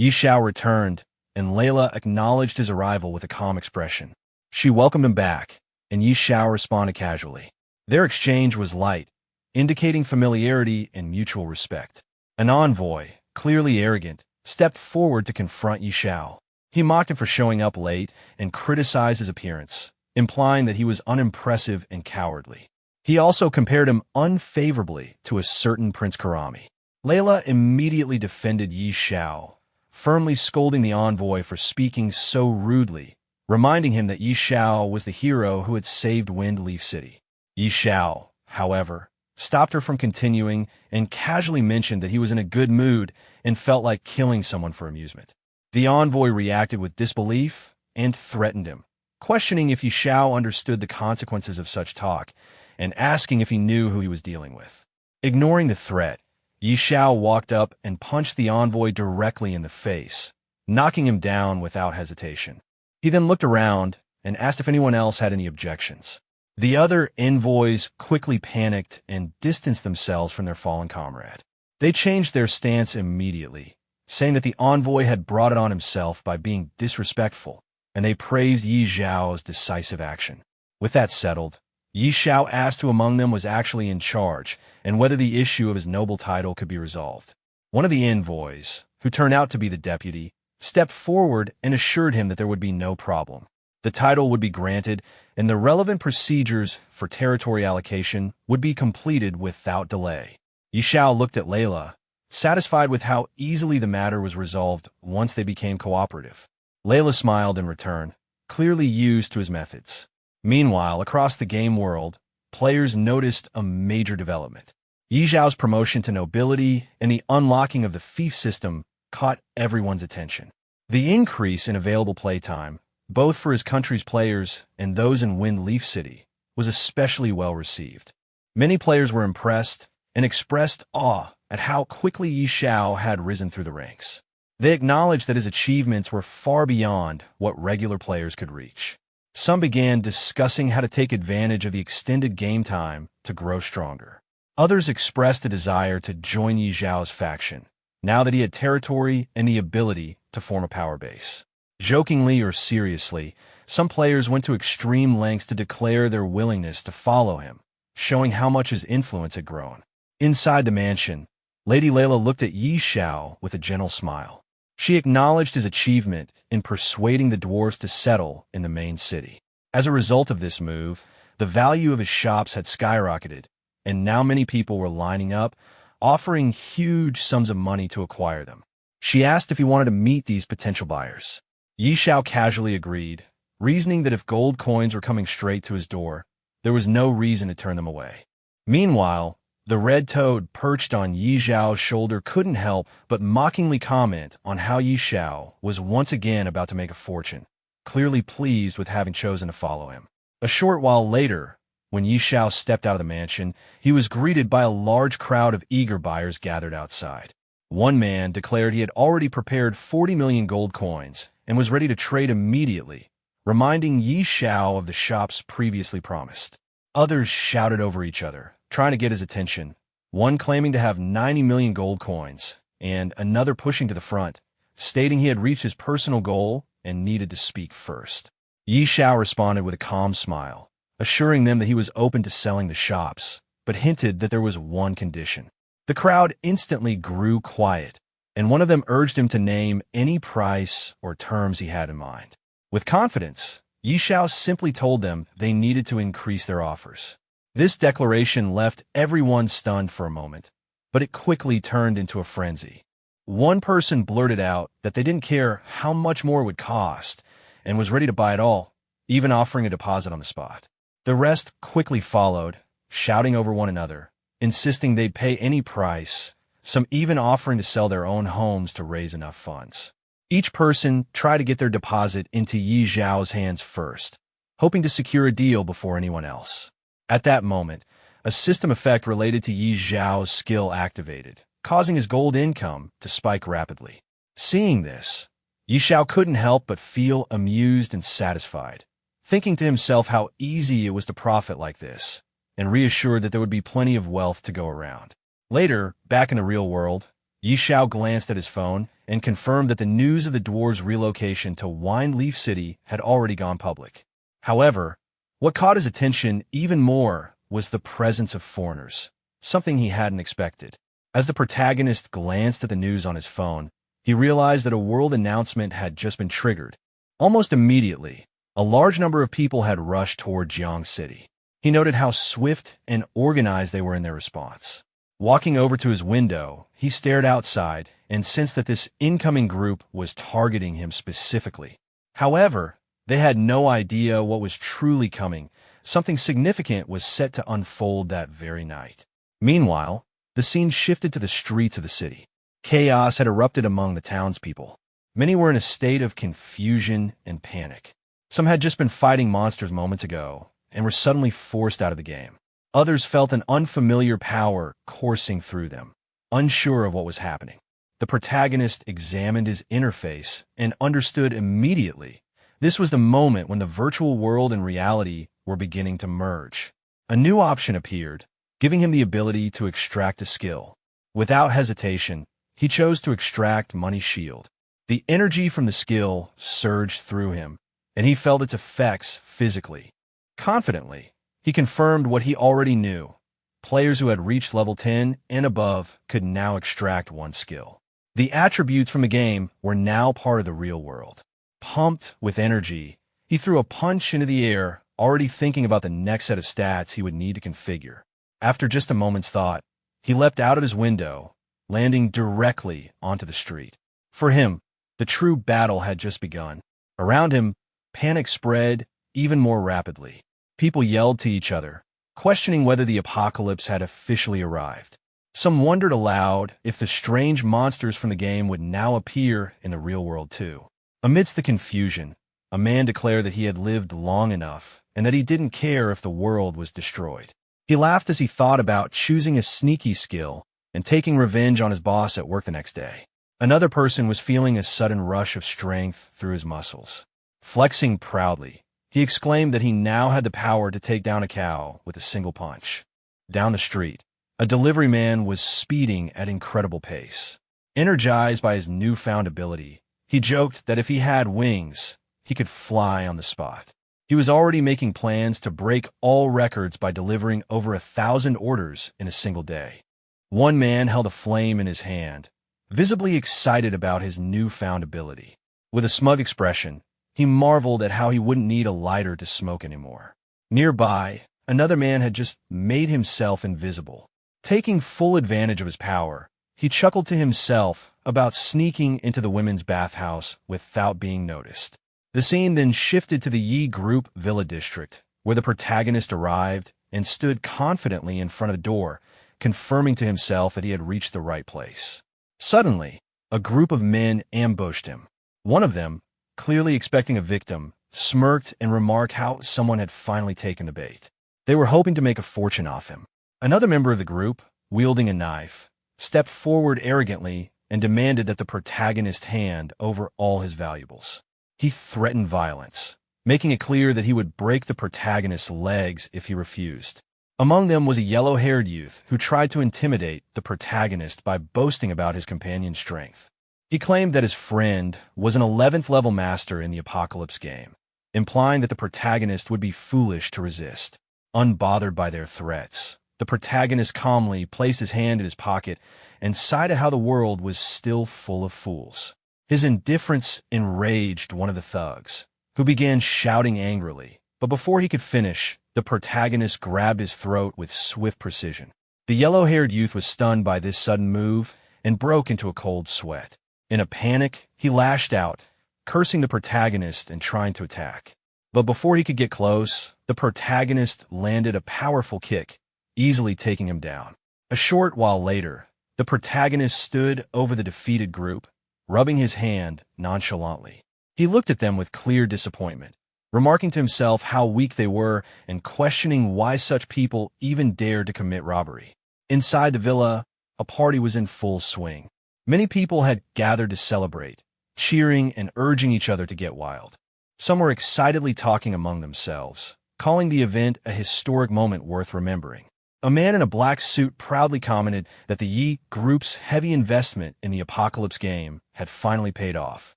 Xiao returned, and Layla acknowledged his arrival with a calm expression. She welcomed him back, and Xiao responded casually. Their exchange was light, indicating familiarity and mutual respect. An envoy, clearly arrogant, stepped forward to confront Xiao. He mocked him for showing up late and criticized his appearance, implying that he was unimpressive and cowardly. He also compared him unfavorably to a certain Prince Karami. Layla immediately defended Xiao, firmly scolding the envoy for speaking so rudely, reminding him that Xiao was the hero who had saved Windleaf City. Xiao, however, stopped her from continuing and casually mentioned that he was in a good mood and felt like killing someone for amusement. The envoy reacted with disbelief and threatened him, questioning if Xiao understood the consequences of such talk and asking if he knew who he was dealing with. Ignoring the threat, Xiao walked up and punched the envoy directly in the face, knocking him down without hesitation. He then looked around and asked if anyone else had any objections. The other envoys quickly panicked and distanced themselves from their fallen comrade. They changed their stance immediately, saying that the envoy had brought it on himself by being disrespectful, and they praised Yi Xiao's decisive action. With that settled, Yi Xiao asked who among them was actually in charge and whether the issue of his noble title could be resolved. One of the envoys, who turned out to be the deputy, stepped forward and assured him that there would be no problem. The title would be granted, and the relevant procedures for territory allocation would be completed without delay. Yi Xiao looked at Layla, satisfied with how easily the matter was resolved once they became cooperative. Layla smiled in return, clearly used to his methods. Meanwhile, across the game world, players noticed a major development. Yi Xiao's promotion to nobility and the unlocking of the fief system caught everyone's attention. The increase in available playtime, both for his country's players and those in Wind Leaf City, was especially well received. Many players were impressed and expressed awe at how quickly Yi Xiao had risen through the ranks. They acknowledged that his achievements were far beyond what regular players could reach. Some began discussing how to take advantage of the extended game time to grow stronger. Others expressed a desire to join Yi Xiao's faction, now that he had territory and the ability to form a power base. Jokingly or seriously, some players went to extreme lengths to declare their willingness to follow him, showing how much his influence had grown. Inside the mansion, Lady Layla looked at Yi Xiao with a gentle smile. She acknowledged his achievement in persuading the dwarves to settle in the main city. As a result of this move, the value of his shops had skyrocketed, and now many people were lining up, offering huge sums of money to acquire them. She asked if he wanted to meet these potential buyers. Yi Xiao casually agreed, reasoning that if gold coins were coming straight to his door, there was no reason to turn them away. Meanwhile, the red toad perched on Yi Xiao's shoulder couldn't help but mockingly comment on how Yi Xiao was once again about to make a fortune, clearly pleased with having chosen to follow him. A short while later, when Yi Xiao stepped out of the mansion, he was greeted by a large crowd of eager buyers gathered outside. One man declared he had already prepared 40 million gold coins and was ready to trade immediately, reminding Yi Xiao of the shops previously promised. Others shouted over each other, trying to get his attention, one claiming to have 90 million gold coins, and another pushing to the front, stating he had reached his personal goal and needed to speak first. Yi Xiao responded with a calm smile, assuring them that he was open to selling the shops, but hinted that there was one condition. The crowd instantly grew quiet, and one of them urged him to name any price or terms he had in mind. With confidence, Yi Xiao simply told them they needed to increase their offers. This declaration left everyone stunned for a moment, but it quickly turned into a frenzy. One person blurted out that they didn't care how much more it would cost and was ready to buy it all, even offering a deposit on the spot. The rest quickly followed, shouting over one another, insisting they'd pay any price, some even offering to sell their own homes to raise enough funds. Each person tried to get their deposit into Yi Xiao's hands first, hoping to secure a deal before anyone else. At that moment, a system effect related to Yi Xiao's skill activated, causing his gold income to spike rapidly. Seeing this, Yi Xiao couldn't help but feel amused and satisfied, thinking to himself how easy it was to profit like this, and reassured that there would be plenty of wealth to go around. Later, back in the real world, Yi Xiao glanced at his phone and confirmed that the news of the dwarves' relocation to Wine Leaf City had already gone public. However, what caught his attention even more was the presence of foreigners, something he hadn't expected. As the protagonist glanced at the news on his phone, he realized that a world announcement had just been triggered. Almost immediately, a large number of people had rushed toward Jiang City. He noted how swift and organized they were in their response. Walking over to his window, he stared outside and sensed that this incoming group was targeting him specifically. However, they had no idea what was truly coming. Something significant was set to unfold that very night. Meanwhile, the scene shifted to the streets of the city. Chaos had erupted among the townspeople. Many were in a state of confusion and panic. Some had just been fighting monsters moments ago and were suddenly forced out of the game. Others felt an unfamiliar power coursing through them, unsure of what was happening. The protagonist examined his interface and understood immediately This was the moment when the virtual world and reality were beginning to merge. A new option appeared, giving him the ability to extract a skill. Without hesitation, he chose to extract Money's shield. The energy from the skill surged through him, and he felt its effects physically. Confidently, he confirmed what he already knew. Players who had reached level 10 and above could now extract one skill. The attributes from the game were now part of the real world. Pumped with energy, he threw a punch into the air, already thinking about the next set of stats he would need to configure. After just a moment's thought, he leapt out of his window, landing directly onto the street. For him, the true battle had just begun. Around him, panic spread even more rapidly. People yelled to each other, questioning whether the apocalypse had officially arrived. Some wondered aloud if the strange monsters from the game would now appear in the real world too. Amidst the confusion, a man declared that he had lived long enough and that he didn't care if the world was destroyed. He laughed as he thought about choosing a sneaky skill and taking revenge on his boss at work the next day. Another person was feeling a sudden rush of strength through his muscles. Flexing proudly, he exclaimed that he now had the power to take down a cow with a single punch. Down the street, a delivery man was speeding at incredible pace. Energized by his newfound ability, he joked that if he had wings, he could fly on the spot. He was already making plans to break all records by delivering over 1,000 orders in a single day. One man held a flame in his hand, visibly excited about his newfound ability. With a smug expression, he marveled at how he wouldn't need a lighter to smoke anymore. Nearby, another man had just made himself invisible. Taking full advantage of his power, he chuckled to himself about sneaking into the women's bathhouse without being noticed. The scene then shifted to the Yi Group Villa District, where the protagonist arrived and stood confidently in front of the door, confirming to himself that he had reached the right place. Suddenly, a group of men ambushed him. One of them, clearly expecting a victim, smirked and remarked how someone had finally taken the bait. They were hoping to make a fortune off him. Another member of the group, wielding a knife, stepped forward arrogantly and demanded that the protagonist hand over all his valuables. He threatened violence, making it clear that he would break the protagonist's legs if he refused. Among them was a yellow-haired youth who tried to intimidate the protagonist by boasting about his companion's strength. He claimed that his friend was an 11th level master in the Apocalypse game, implying that the protagonist would be foolish to resist. Unbothered by their threats, the protagonist calmly placed his hand in his pocket and sighed at how the world was still full of fools. His indifference enraged one of the thugs, who began shouting angrily, but before he could finish, the protagonist grabbed his throat with swift precision. The yellow-haired youth was stunned by this sudden move and broke into a cold sweat. In a panic, he lashed out, cursing the protagonist and trying to attack. But before he could get close, the protagonist landed a powerful kick, easily taking him down. A short while later, the protagonist stood over the defeated group, rubbing his hand nonchalantly. He looked at them with clear disappointment, remarking to himself how weak they were and questioning why such people even dared to commit robbery. Inside the villa, a party was in full swing. Many people had gathered to celebrate, cheering and urging each other to get wild. Some were excitedly talking among themselves, calling the event a historic moment worth remembering. A man in a black suit proudly commented that the Yi Group's heavy investment in the Apocalypse game had finally paid off.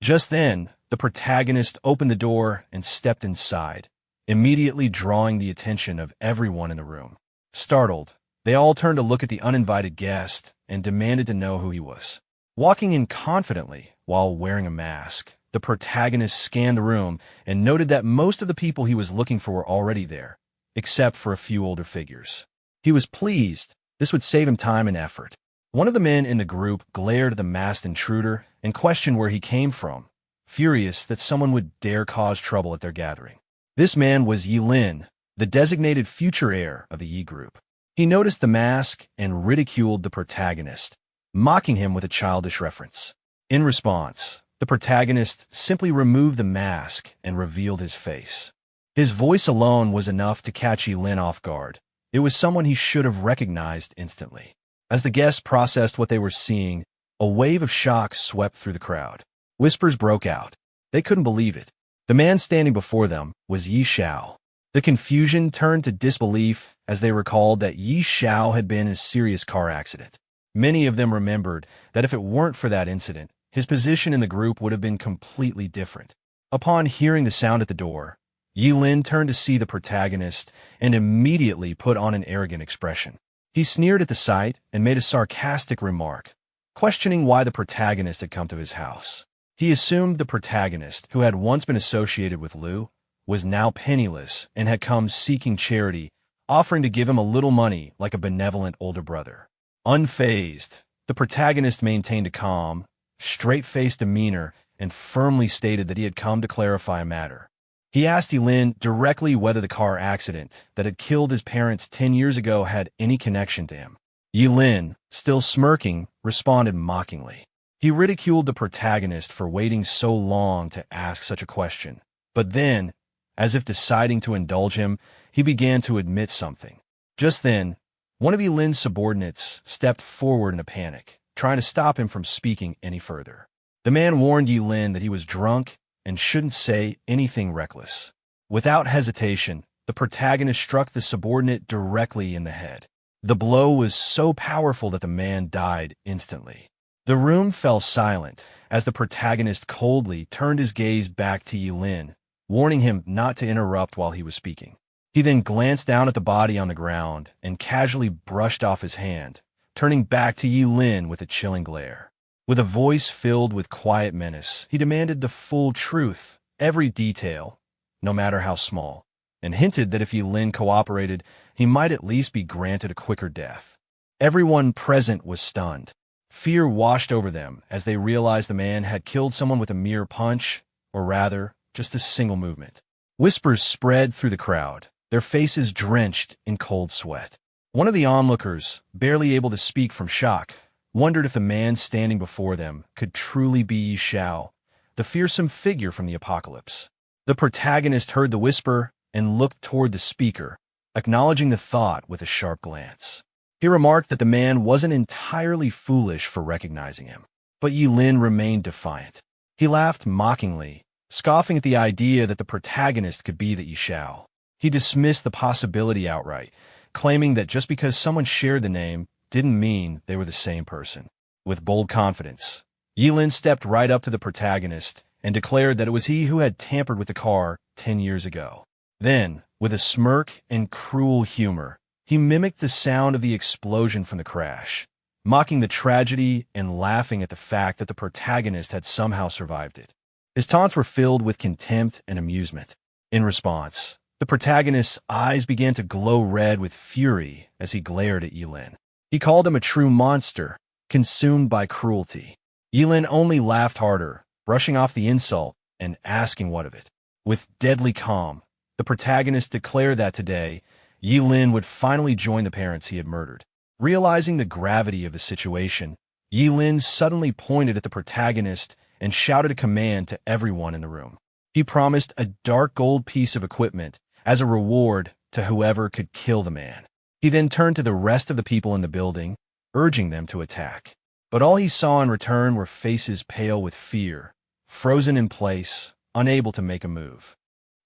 Just then, the protagonist opened the door and stepped inside, immediately drawing the attention of everyone in the room. Startled, they all turned to look at the uninvited guest and demanded to know who he was. Walking in confidently while wearing a mask, the protagonist scanned the room and noted that most of the people he was looking for were already there, except for a few older figures. He was pleased. This would save him time and effort. One of the men in the group glared at the masked intruder and questioned where he came from, furious that someone would dare cause trouble at their gathering. This man was Yi Lin, the designated future heir of the Yi Group. He noticed the mask and ridiculed the protagonist, mocking him with a childish reference. In response, the protagonist simply removed the mask and revealed his face. His voice alone was enough to catch Yi Lin off guard. It was someone he should have recognized instantly. As the guests processed what they were seeing, a wave of shock swept through the crowd. Whispers broke out. They couldn't believe it. The man standing before them was Xiao. The confusion turned to disbelief as they recalled that Xiao had been in a serious car accident. Many of them remembered that if it weren't for that incident, his position in the group would have been completely different. Upon hearing the sound at the door, Lin turned to see the protagonist and immediately put on an arrogant expression. He sneered at the sight and made a sarcastic remark, questioning why the protagonist had come to his house. He assumed the protagonist, who had once been associated with Liu, was now penniless and had come seeking charity, offering to give him a little money like a benevolent older brother. Unfazed, the protagonist maintained a calm, straight-faced demeanor and firmly stated that he had come to clarify a matter. He asked Lin directly whether the car accident that had killed his parents 10 years ago had any connection to him. Lin, still smirking, responded mockingly. He ridiculed the protagonist for waiting so long to ask such a question. But then, as if deciding to indulge him, he began to admit something. Just then, one of Lin's subordinates stepped forward in a panic, trying to stop him from speaking any further. The man warned Lin that he was drunk and shouldn't say anything reckless. Without hesitation, the protagonist struck the subordinate directly in the head. The blow was so powerful that the man died instantly. The room fell silent as the protagonist coldly turned his gaze back to Lin, warning him not to interrupt while he was speaking. He then glanced down at the body on the ground and casually brushed off his hand, turning back to Lin with a chilling glare. With a voice filled with quiet menace, he demanded the full truth, every detail, no matter how small, and hinted that if Lin cooperated, he might at least be granted a quicker death. Everyone present was stunned. Fear washed over them as they realized the man had killed someone with a mere punch, or rather, just a single movement. Whispers spread through the crowd, their faces drenched in cold sweat. One of the onlookers, barely able to speak from shock, wondered if the man standing before them could truly be Xiao, the fearsome figure from the apocalypse. The protagonist heard the whisper and looked toward the speaker, acknowledging the thought with a sharp glance. He remarked that the man wasn't entirely foolish for recognizing him, but Lin remained defiant. He laughed mockingly, scoffing at the idea that the protagonist could be the Xiao. He dismissed the possibility outright, claiming that just because someone shared the name didn't mean they were the same person. With bold confidence, Lin stepped right up to the protagonist and declared that it was he who had tampered with the car 10 years ago. Then, with a smirk and cruel humor, he mimicked the sound of the explosion from the crash, mocking the tragedy and laughing at the fact that the protagonist had somehow survived it. His taunts were filled with contempt and amusement. In response, the protagonist's eyes began to glow red with fury as he glared at Lin. He called him a true monster, consumed by cruelty. Lin only laughed harder, brushing off the insult and asking what of it. With deadly calm, the protagonist declared that today, Lin would finally join the parents he had murdered. Realizing the gravity of the situation, Lin suddenly pointed at the protagonist and shouted a command to everyone in the room. He promised a dark gold piece of equipment as a reward to whoever could kill the man. He then turned to the rest of the people in the building, urging them to attack. But all he saw in return were faces pale with fear, frozen in place, unable to make a move.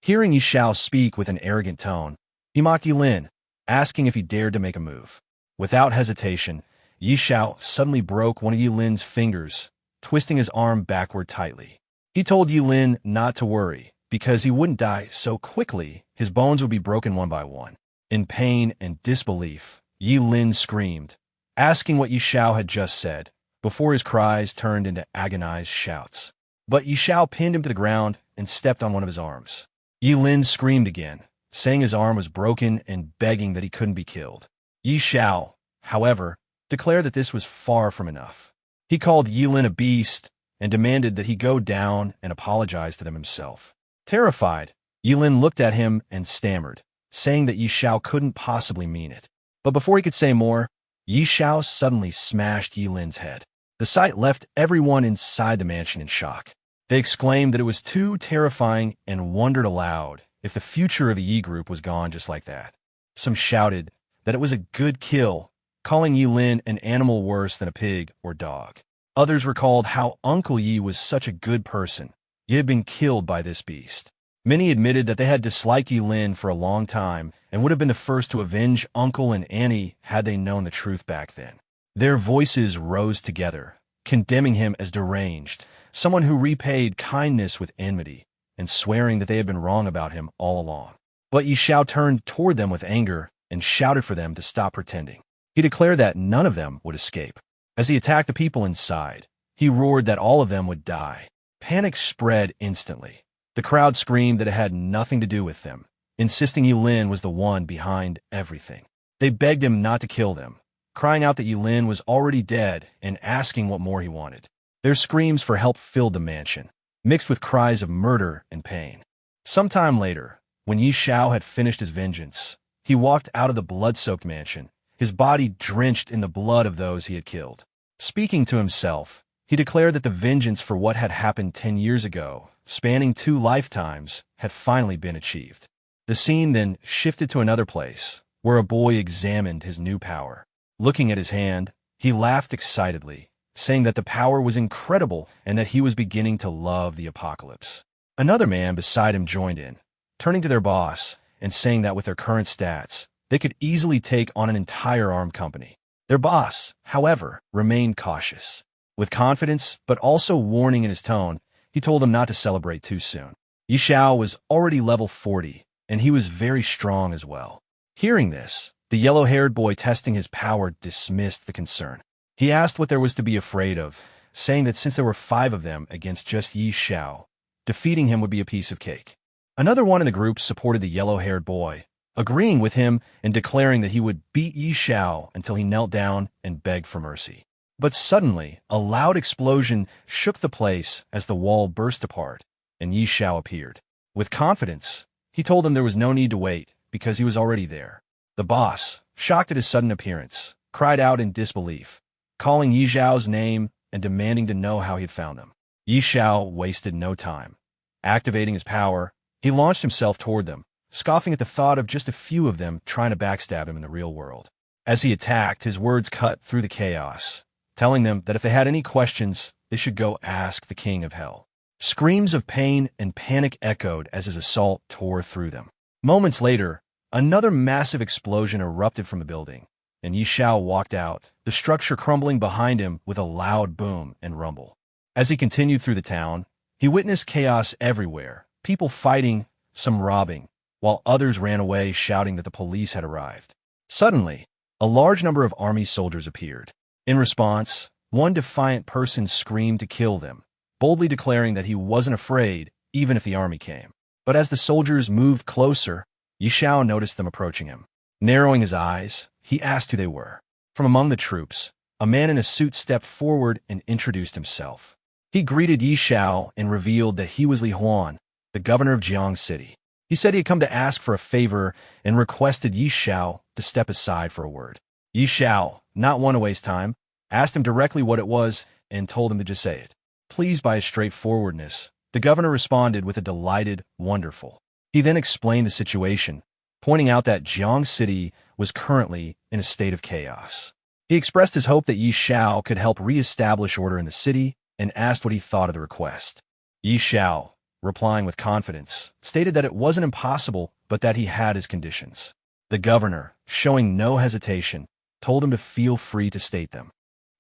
Hearing Xiao speak with an arrogant tone, he mocked Lin, asking if he dared to make a move. Without hesitation, Xiao suddenly broke one of Lin's fingers, twisting his arm backward tightly. He told Lin not to worry, because he wouldn't die so quickly, his bones would be broken one by one. In pain and disbelief, Lin screamed, asking what Xiao had just said, before his cries turned into agonized shouts. But Xiao pinned him to the ground and stepped on one of his arms. Lin screamed again, saying his arm was broken and begging that he couldn't be killed. Xiao, however, declared that this was far from enough. He called Lin a beast and demanded that he go down and apologize to them himself. Terrified, Lin looked at him and stammered, saying that Xiao couldn't possibly mean it. But before he could say more, Xiao suddenly smashed Lin's head. The sight left everyone inside the mansion in shock. They exclaimed that it was too terrifying and wondered aloud if the future of the Yi group was gone just like that. Some shouted that it was a good kill, calling Lin an animal worse than a pig or dog. Others recalled how Uncle Yi was such a good person, you had been killed by this beast. Many admitted that they had disliked Yi Lin for a long time and would have been the first to avenge Uncle and Annie had they known the truth back then. Their voices rose together, condemning him as deranged, someone who repaid kindness with enmity, and swearing that they had been wrong about him all along. But Yi Xiao turned toward them with anger and shouted for them to stop pretending. He declared that none of them would escape. As he attacked the people inside, he roared that all of them would die. Panic spread instantly. The crowd screamed that it had nothing to do with them, insisting Yi Lin was the one behind everything. They begged him not to kill them, crying out that Yi Lin was already dead and asking what more he wanted. Their screams for help filled the mansion, mixed with cries of murder and pain. Sometime later, when Yi Xiao had finished his vengeance, he walked out of the blood-soaked mansion, his body drenched in the blood of those he had killed. Speaking to himself, he declared that the vengeance for what had happened 10 years ago, spanning 2 lifetimes, had finally been achieved. The scene then shifted to another place, where a boy examined his new power. Looking at his hand, he laughed excitedly, saying that the power was incredible and that he was beginning to love the apocalypse. Another man beside him joined in, turning to their boss and saying that with their current stats, they could easily take on an entire armed company. Their boss, however, remained cautious. With confidence, but also warning in his tone, he told them not to celebrate too soon. Yi Xiao was already level 40, and he was very strong as well. Hearing this, the yellow-haired boy testing his power dismissed the concern. He asked what there was to be afraid of, saying that since there were 5 of them against just Yi Xiao, defeating him would be a piece of cake. Another one in the group supported the yellow-haired boy, agreeing with him and declaring that he would beat Yi Xiao until he knelt down and begged for mercy. But suddenly, a loud explosion shook the place as the wall burst apart, and Yi Xiao appeared. With confidence, he told them there was no need to wait, because he was already there. The boss, shocked at his sudden appearance, cried out in disbelief, calling Yi Xiao's name and demanding to know how he had found them. Yi Xiao wasted no time. Activating his power, he launched himself toward them, scoffing at the thought of just a few of them trying to backstab him in the real world. As he attacked, his words cut through the chaos, telling them that if they had any questions, they should go ask the King of Hell. Screams of pain and panic echoed as his assault tore through them. Moments later, another massive explosion erupted from the building, and Yi Xiao walked out, the structure crumbling behind him with a loud boom and rumble. As he continued through the town, he witnessed chaos everywhere, people fighting, some robbing, while others ran away shouting that the police had arrived. Suddenly, a large number of army soldiers appeared. In response, one defiant person screamed to kill them, boldly declaring that he wasn't afraid even if the army came. But as the soldiers moved closer, Yi Xiao noticed them approaching him. Narrowing his eyes, he asked who they were. From among the troops, a man in a suit stepped forward and introduced himself. He greeted Yi Xiao and revealed that he was Li Huan, the governor of Jiang City. He said he had come to ask for a favor and requested Yi Xiao to step aside for a word. Yi Xiao, not one to waste time, asked him directly what it was and told him to just say it. Pleased by his straightforwardness, the governor responded with a delighted, wonderful. He then explained the situation, pointing out that Jiang City was currently in a state of chaos. He expressed his hope that Yi Xiao could help re-establish order in the city and asked what he thought of the request. Yi Xiao, replying with confidence, stated that it wasn't impossible, but that he had his conditions. The governor, showing no hesitation, told him to feel free to state them.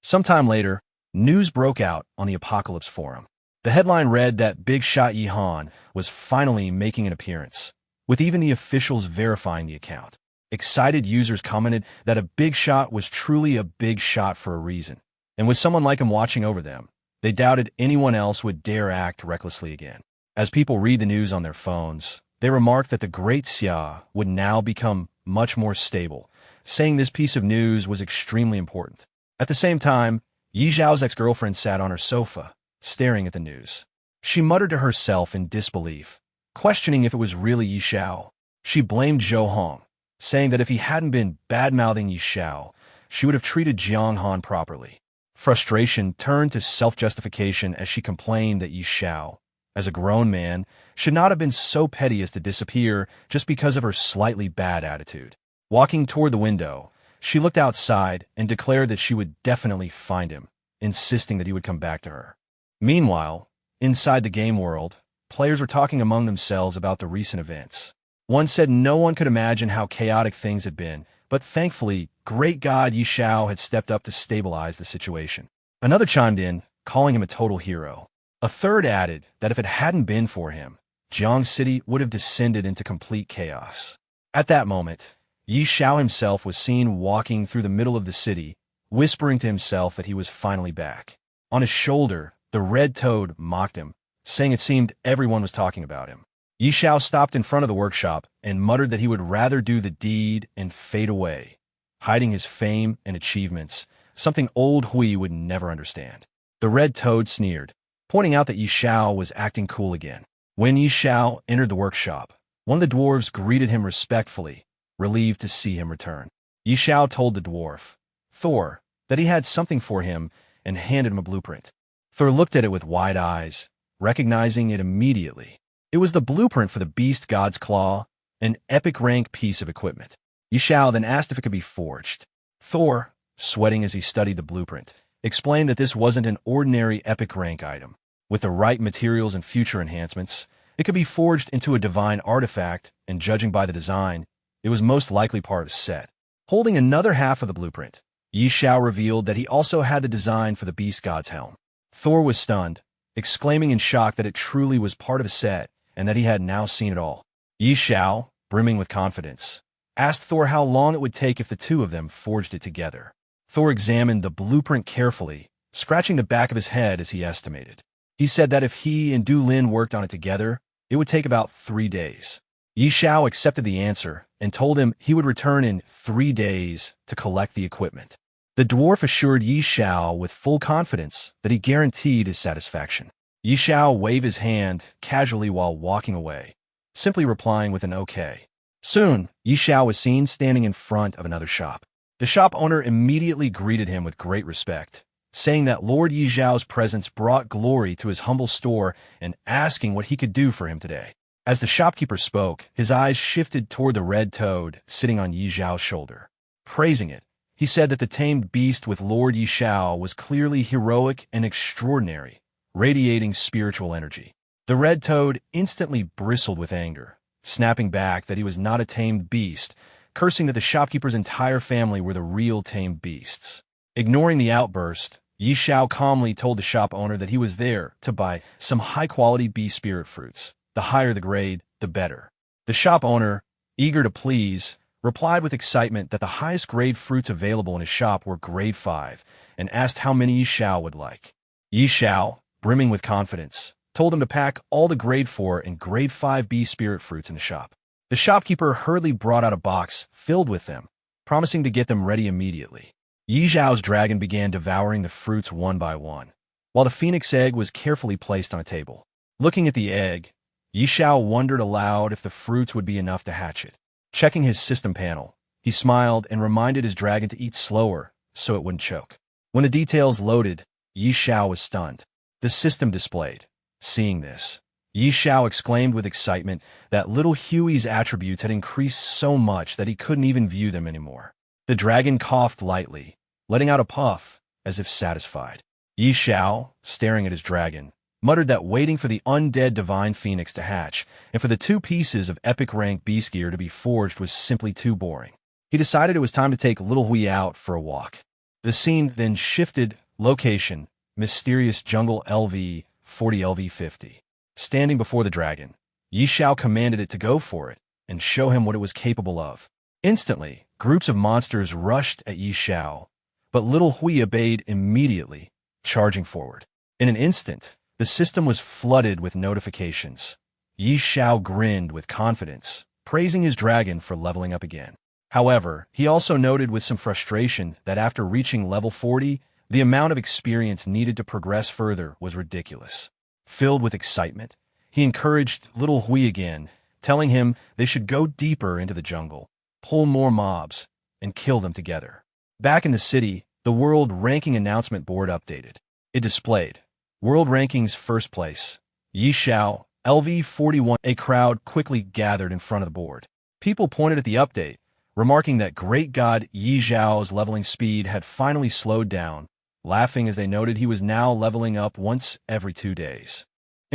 Sometime later, news broke out on the Apocalypse Forum. The headline read that Big Shot Yi Han was finally making an appearance, with even the officials verifying the account. Excited users commented that a big shot was truly a big shot for a reason, and with someone like him watching over them, they doubted anyone else would dare act recklessly again. As people read the news on their phones, they remarked that the great Xiao would now become much more stable, saying this piece of news was extremely important. At the same time, Yi Xiao's ex-girlfriend sat on her sofa, staring at the news. She muttered to herself in disbelief, questioning if it was really Yi Xiao. She blamed Zhou Hong, saying that if he hadn't been bad-mouthing Yi Xiao, she would have treated Jiang Han properly. Frustration turned to self-justification as she complained that Yi Xiao, as a grown man, should not have been so petty as to disappear just because of her slightly bad attitude. Walking toward the window, she looked outside and declared that she would definitely find him, insisting that he would come back to her. Meanwhile, Inside the game world, players were talking among themselves about the recent events. One said no one could imagine how chaotic things had been, but thankfully, great god Xiao had stepped up to stabilize the situation. Another chimed in, calling him a total hero. A third added that if it hadn't been for him, Jiang City would have descended into complete chaos. At that moment, Xiao himself was seen walking through the middle of the city, whispering to himself that he was finally back. On his shoulder, the red toad mocked him, saying it seemed everyone was talking about him. Xiao stopped in front of the workshop and muttered that he would rather do the deed and fade away, hiding his fame and achievements, something old Hui would never understand. The red toad sneered, pointing out that Xiao was acting cool again. When Xiao entered the workshop, one of the dwarves greeted him respectfully, relieved to see him return. Xiao told the dwarf, Thor, that he had something for him and handed him a blueprint. Thor looked at it with wide eyes, recognizing it immediately. It was the blueprint for the beast god's claw, an epic rank piece of equipment. Xiao then asked if it could be forged. Thor, sweating as he studied the blueprint, explained that this wasn't an ordinary epic rank item. With the right materials and future enhancements, it could be forged into a divine artifact, and judging by the design, it was most likely part of a set. Holding another half of the blueprint, Xiao revealed that he also had the design for the beast god's helm. Thor was stunned, exclaiming in shock that it truly was part of a set and that he had now seen it all. Xiao, brimming with confidence, asked Thor how long it would take if the two of them forged it together. Thor examined the blueprint carefully, scratching the back of his head as he estimated. He said that if he and Du Lin worked on it together, it would take about 3 days. Xiao accepted the answer and told him he would return in 3 days to collect the equipment. The dwarf assured Xiao with full confidence that he guaranteed his satisfaction. Xiao waved his hand casually while walking away, simply replying with an okay. Soon, Xiao was seen standing in front of another shop. The shop owner immediately greeted him with great respect, saying that Lord Xiao's presence brought glory to his humble store and asking what he could do for him today. As the shopkeeper spoke, his eyes shifted toward the red toad sitting on Xiao's shoulder. Praising it, he said that the tamed beast with Lord Xiao was clearly heroic and extraordinary, radiating spiritual energy. The red toad instantly bristled with anger, snapping back that he was not a tamed beast, cursing that the shopkeeper's entire family were the real tamed beasts. Ignoring the outburst, Xiao calmly told the shop owner that he was there to buy some high-quality bee spirit fruits. The higher the grade, the better. The shop owner, eager to please, replied with excitement that the highest grade fruits available in his shop were grade 5 and asked how many Xiao would like. Xiao, brimming with confidence, told him to pack all the grade 4 and grade 5 bee spirit fruits in the shop. The shopkeeper hurriedly brought out a box filled with them, promising to get them ready immediately. Xiao's dragon began devouring the fruits one by one, while the phoenix egg was carefully placed on a table. Looking at the egg, Xiao wondered aloud if the fruits would be enough to hatch it. Checking his system panel, he smiled and reminded his dragon to eat slower so it wouldn't choke. When the details loaded, Xiao was stunned. The system displayed. Seeing this, Xiao exclaimed with excitement that little Huey's attributes had increased so much that he couldn't even view them anymore. The dragon coughed lightly, letting out a puff, as if satisfied. Xiao, staring at his dragon, muttered that waiting for the undead divine phoenix to hatch and for the 2 pieces of epic rank beast gear to be forged was simply too boring. He decided it was time to take little Hui out for a walk. The scene then shifted location, mysterious jungle LV 40 LV 50. Standing before the dragon, Xiao commanded it to go for it and show him what it was capable of. Instantly, groups of monsters rushed at Xiao, but little Hui obeyed immediately, charging forward. In an instant, the system was flooded with notifications. Xiao grinned with confidence, praising his dragon for leveling up again. However, he also noted with some frustration that after reaching level 40, the amount of experience needed to progress further was ridiculous. Filled with excitement, he encouraged little Hui again, telling him they should go deeper into the jungle, pull more mobs, and kill them together. Back in the city, the World Ranking announcement board updated. It displayed World Rankings first place, Xiao, LV41. A crowd quickly gathered in front of the board. People pointed at the update, remarking that great god Xiao's leveling speed had finally slowed down, laughing as they noted he was now leveling up once every 2 days.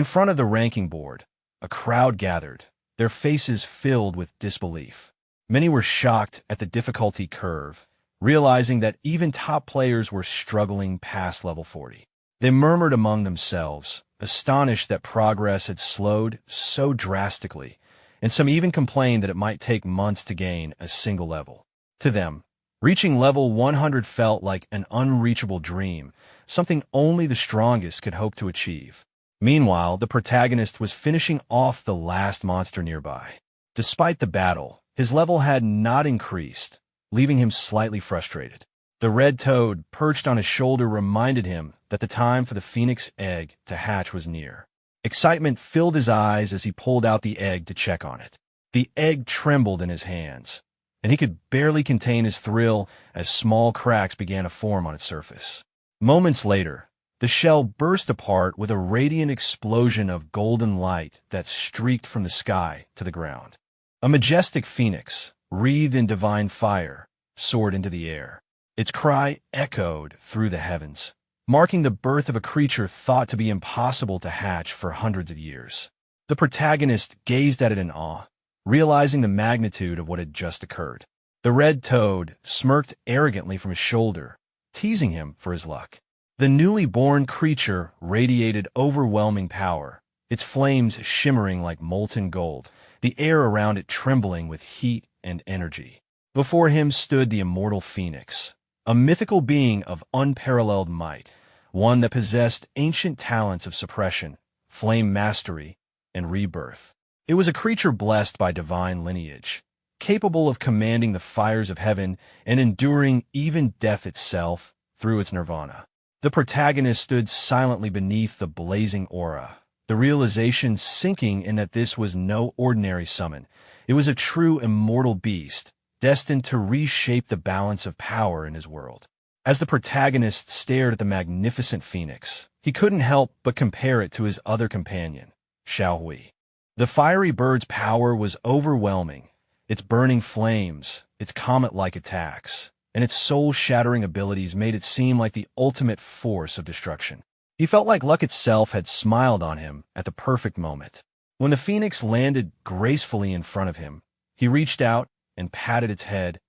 In front of the ranking board, a crowd gathered, their faces filled with disbelief. Many were shocked at the difficulty curve, realizing that even top players were struggling past level 40. They murmured among themselves, astonished that progress had slowed so drastically, and some even complained that it might take months to gain a single level. To them, reaching level 100 felt like an unreachable dream, something only the strongest could hope to achieve. Meanwhile, the protagonist was finishing off the last monster nearby. Despite the battle, his level had not increased, leaving him slightly frustrated. The red toad perched on his shoulder reminded him that the time for the phoenix egg to hatch was near. Excitement filled his eyes as he pulled out the egg to check on it. The egg trembled in his hands, and he could barely contain his thrill as small cracks began to form on its surface. Moments later, the shell burst apart with a radiant explosion of golden light that streaked from the sky to the ground. A majestic phoenix, wreathed in divine fire, soared into the air. Its cry echoed through the heavens, marking the birth of a creature thought to be impossible to hatch for hundreds of years. The protagonist gazed at it in awe, realizing the magnitude of what had just occurred. The red toad smirked arrogantly from his shoulder, teasing him for his luck. The newly born creature radiated overwhelming power, its flames shimmering like molten gold, the air around it trembling with heat and energy. Before him stood the immortal phoenix, a mythical being of unparalleled might, one that possessed ancient talents of suppression, flame mastery, and rebirth. It was a creature blessed by divine lineage, capable of commanding the fires of heaven and enduring even death itself through its nirvana. The protagonist stood silently beneath the blazing aura, the realization sinking in that this was no ordinary summon. It was a true immortal beast, destined to reshape the balance of power in his world. As the protagonist stared at the magnificent phoenix, he couldn't help but compare it to his other companion, Xiao. The fiery bird's power was overwhelming, its burning flames, its comet-like attacks, and its soul-shattering abilities made it seem like the ultimate force of destruction. He felt like luck itself had smiled on him at the perfect moment. When the phoenix landed gracefully in front of him, he reached out and patted its head,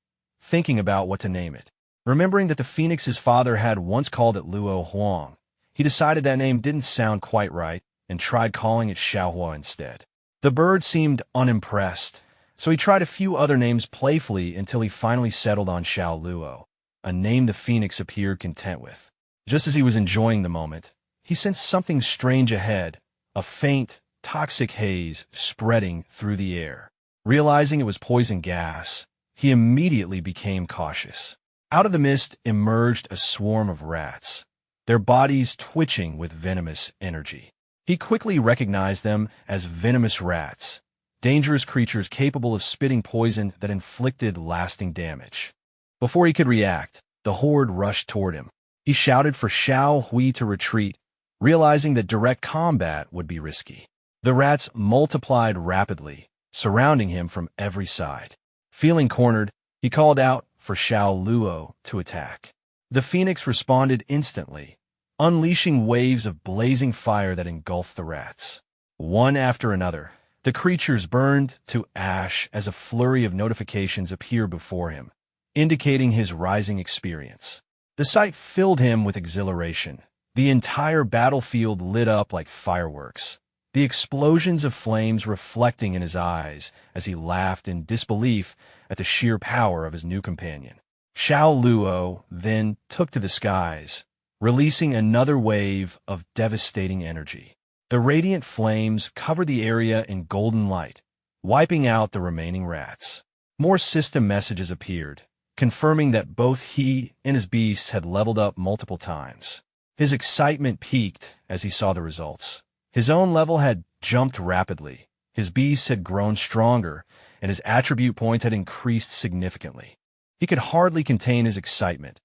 thinking about what to name it. Remembering that the phoenix's father had once called it Luo Huang, he decided that name didn't sound quite right and tried calling it Xiaohua instead. The bird seemed unimpressed, so he tried a few other names playfully until he finally settled on Xiao Luo, a name the phoenix appeared content with. Just as he was enjoying the moment, he sensed something strange ahead, a faint, toxic haze spreading through the air. Realizing it was poison gas, he immediately became cautious. Out of the mist emerged a swarm of rats, their bodies twitching with venomous energy. He quickly recognized them as venomous rats, dangerous creatures capable of spitting poison that inflicted lasting damage. Before he could react, the horde rushed toward him. He shouted for Xiao Hui to retreat, realizing that direct combat would be risky. The rats multiplied rapidly, surrounding him from every side. Feeling cornered, he called out for Xiao Luo to attack. The phoenix responded instantly, unleashing waves of blazing fire that engulfed the rats. One after another, the creatures burned to ash as a flurry of notifications appeared before him, indicating his rising experience. The sight filled him with exhilaration. The entire battlefield lit up like fireworks, the explosions of flames reflecting in his eyes as he laughed in disbelief at the sheer power of his new companion. Xiao Luo then took to the skies, releasing another wave of devastating energy. The radiant flames covered the area in golden light, wiping out the remaining rats. More system messages appeared, confirming that both he and his beasts had leveled up multiple times. His excitement peaked as he saw the results. His own level had jumped rapidly, his beasts had grown stronger, and his attribute points had increased significantly. He could hardly contain his excitement,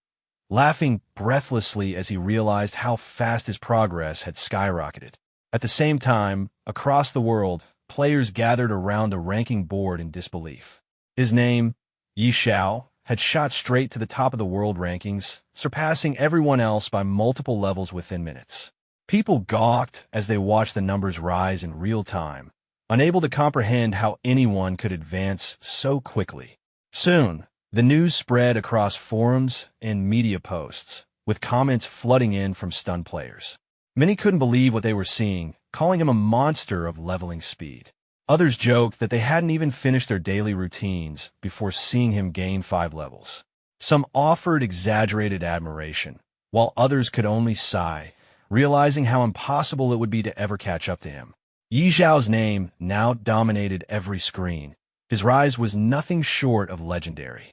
laughing breathlessly as he realized how fast his progress had skyrocketed. At the same time, across the world, players gathered around a ranking board in disbelief. His name, Xiao, had shot straight to the top of the world rankings, surpassing everyone else by multiple levels within minutes. People gawked as they watched the numbers rise in real time, unable to comprehend how anyone could advance so quickly. Soon, the news spread across forums and media posts, with comments flooding in from stunned players. Many couldn't believe what they were seeing, calling him a monster of leveling speed. Others joked that they hadn't even finished their daily routines before seeing him gain 5 levels. Some offered exaggerated admiration, while others could only sigh, realizing how impossible it would be to ever catch up to him. Xiao's name now dominated every screen. His rise was nothing short of legendary.